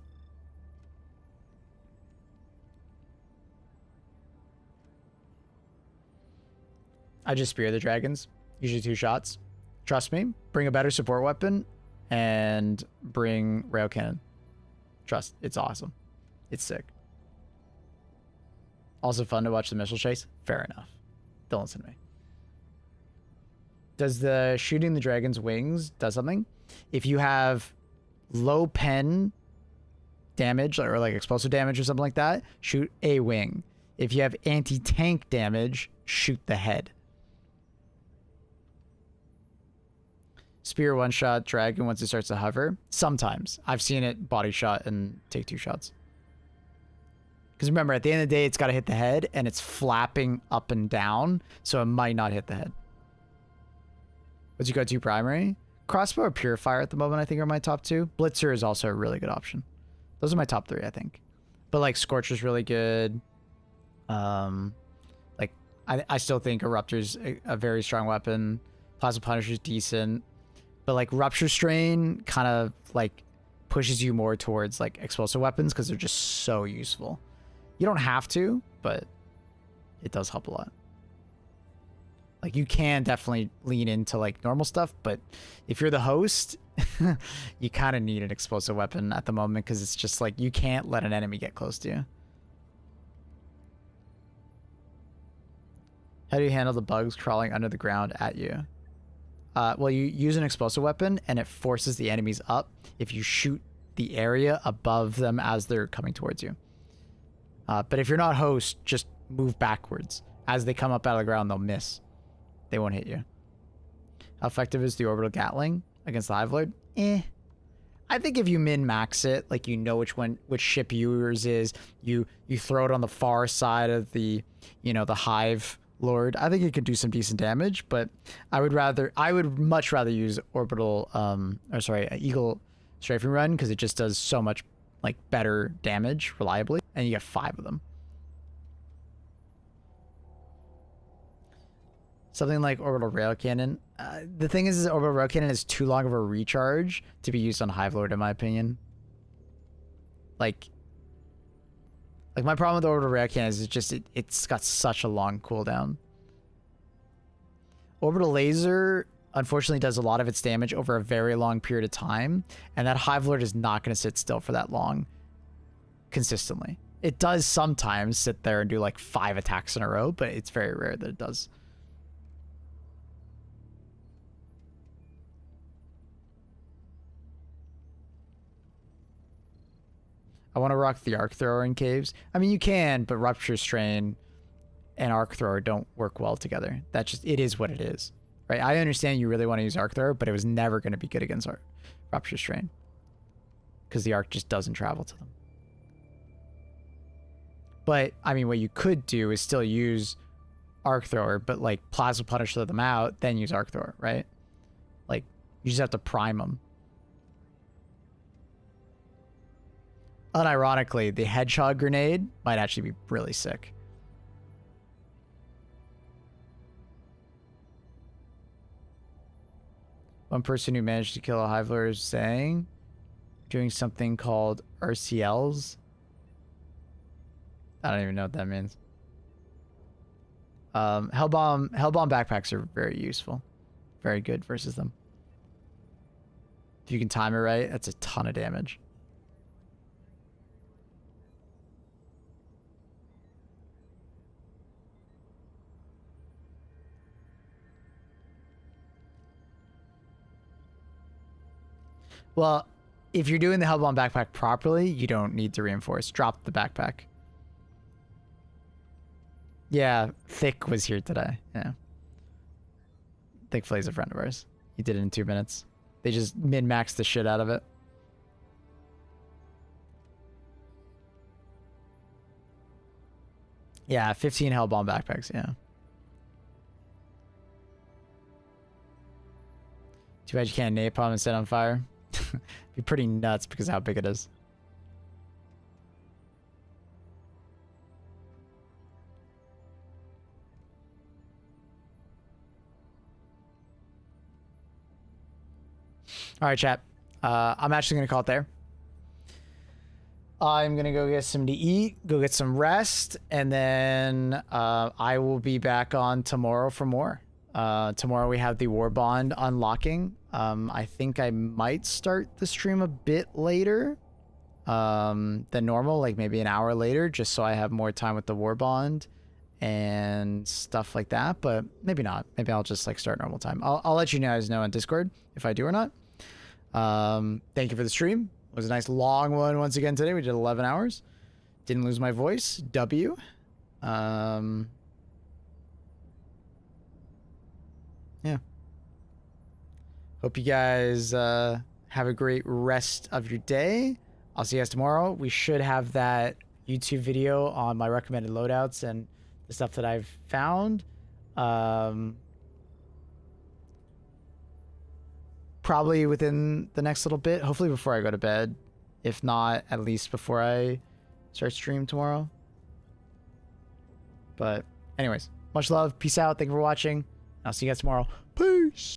I just spear the dragons. Usually 2 shots. Trust me. Bring a better support weapon and bring rail cannon. Trust. It's awesome. It's sick. Also fun to watch the missile chase. Fair enough. Don't listen to me. Does the shooting the dragon's wings does something? If you have low pen damage or like explosive damage or something like that, shoot a wing. If you have anti-tank damage, shoot the head. Spear 1-shot dragon once it starts to hover. Sometimes. I've seen it body shot and take 2 shots. Because remember, at the end of the day, it's got to hit the head, and it's flapping up and down, so it might not hit the head. What's your go-to primary? Crossbow or Purifier at the moment, I think, are my top 2. Blitzer is also a really good option. Those are my top 3, I think. But, like, Scorcher's really good. Like, I still think Eruptor's a very strong weapon. Plasma Punisher's decent. But, like, Rupture Strain kind of, like, pushes you more towards, like, explosive weapons because they're just so useful. You don't have to, but it does help a lot. Like, you can definitely lean into, like, normal stuff, but if you're the host, you kind of need an explosive weapon at the moment because it's just, like, you can't let an enemy get close to you. How do you handle the bugs crawling under the ground at you? Well, you use an explosive weapon, and it forces the enemies up if you shoot the area above them as they're coming towards you. But if you're not host, just move backwards. As they come up out of the ground, they'll miss. They won't hit you. How effective is the orbital Gatling against the Hivelord? I think if you min-max it, like you know which ship yours is, you throw it on the far side of the, you know, the Hive Lord, I think it could do some decent damage, but I would much rather use orbital, Eagle Strafing Run, because it just does so much, like, better damage reliably, and you get 5 of them. Something like Orbital Rail Cannon. The thing is Orbital Rail Cannon is too long of a recharge to be used on Hivelord, in my opinion. Like my problem with the Orbital Rail Cannon is it's got such a long cooldown. Orbital Laser, unfortunately, does a lot of its damage over a very long period of time, and that Hivelord is not going to sit still for that long consistently. It does sometimes sit there and do like 5 attacks in a row, but it's very rare that it does. I want to rock the Arc Thrower in caves. I mean, you can, but Rupture Strain and Arc Thrower don't work well together. It is what it is, right? I understand you really want to use Arc Thrower, but it was never going to be good against Rupture Strain because the Arc just doesn't travel to them. But, I mean, what you could do is still use Arc Thrower, but, like, Plasma Punisher them out, then use Arc Thrower, right? Like, you just have to prime them. Unironically, the Hedgehog Grenade might actually be really sick. One person who managed to kill a Hivelord is saying, doing something called RCLs. I don't even know what that means. Hellbomb backpacks are very useful. Very good versus them. If you can time it right, that's a ton of damage. Well, if you're doing the Hellbomb backpack properly, you don't need to reinforce. Drop the backpack. Yeah, Thick was here today. Yeah. Thick Flay's a friend of ours. He did it in 2 minutes. They just min-maxed the shit out of it. Yeah, 15 Hellbomb backpacks, yeah. Too bad you can't napalm and set on fire. Be pretty nuts because of how big it is. All right, chat. I'm actually going to call it there. I'm going to go get some to eat, go get some rest, and then I will be back on tomorrow for more. Tomorrow we have the War Bond unlocking. I think I might start the stream a bit later than normal, like maybe an hour later, just so I have more time with the War Bond and stuff like that, but maybe not. Maybe I'll just like start normal time. I'll let you guys know on Discord if I do or not. Thank you for the stream. It was a nice long one once again today. We did 11 hours. Didn't lose my voice. W. Yeah. Hope you guys have a great rest of your day. I'll see you guys tomorrow. We should have that YouTube video on my recommended loadouts and the stuff that I've found. Probably within the next little bit. Hopefully before I go to bed. If not, at least before I start stream tomorrow. But anyways, much love. Peace out. Thank you for watching. I'll see you guys tomorrow.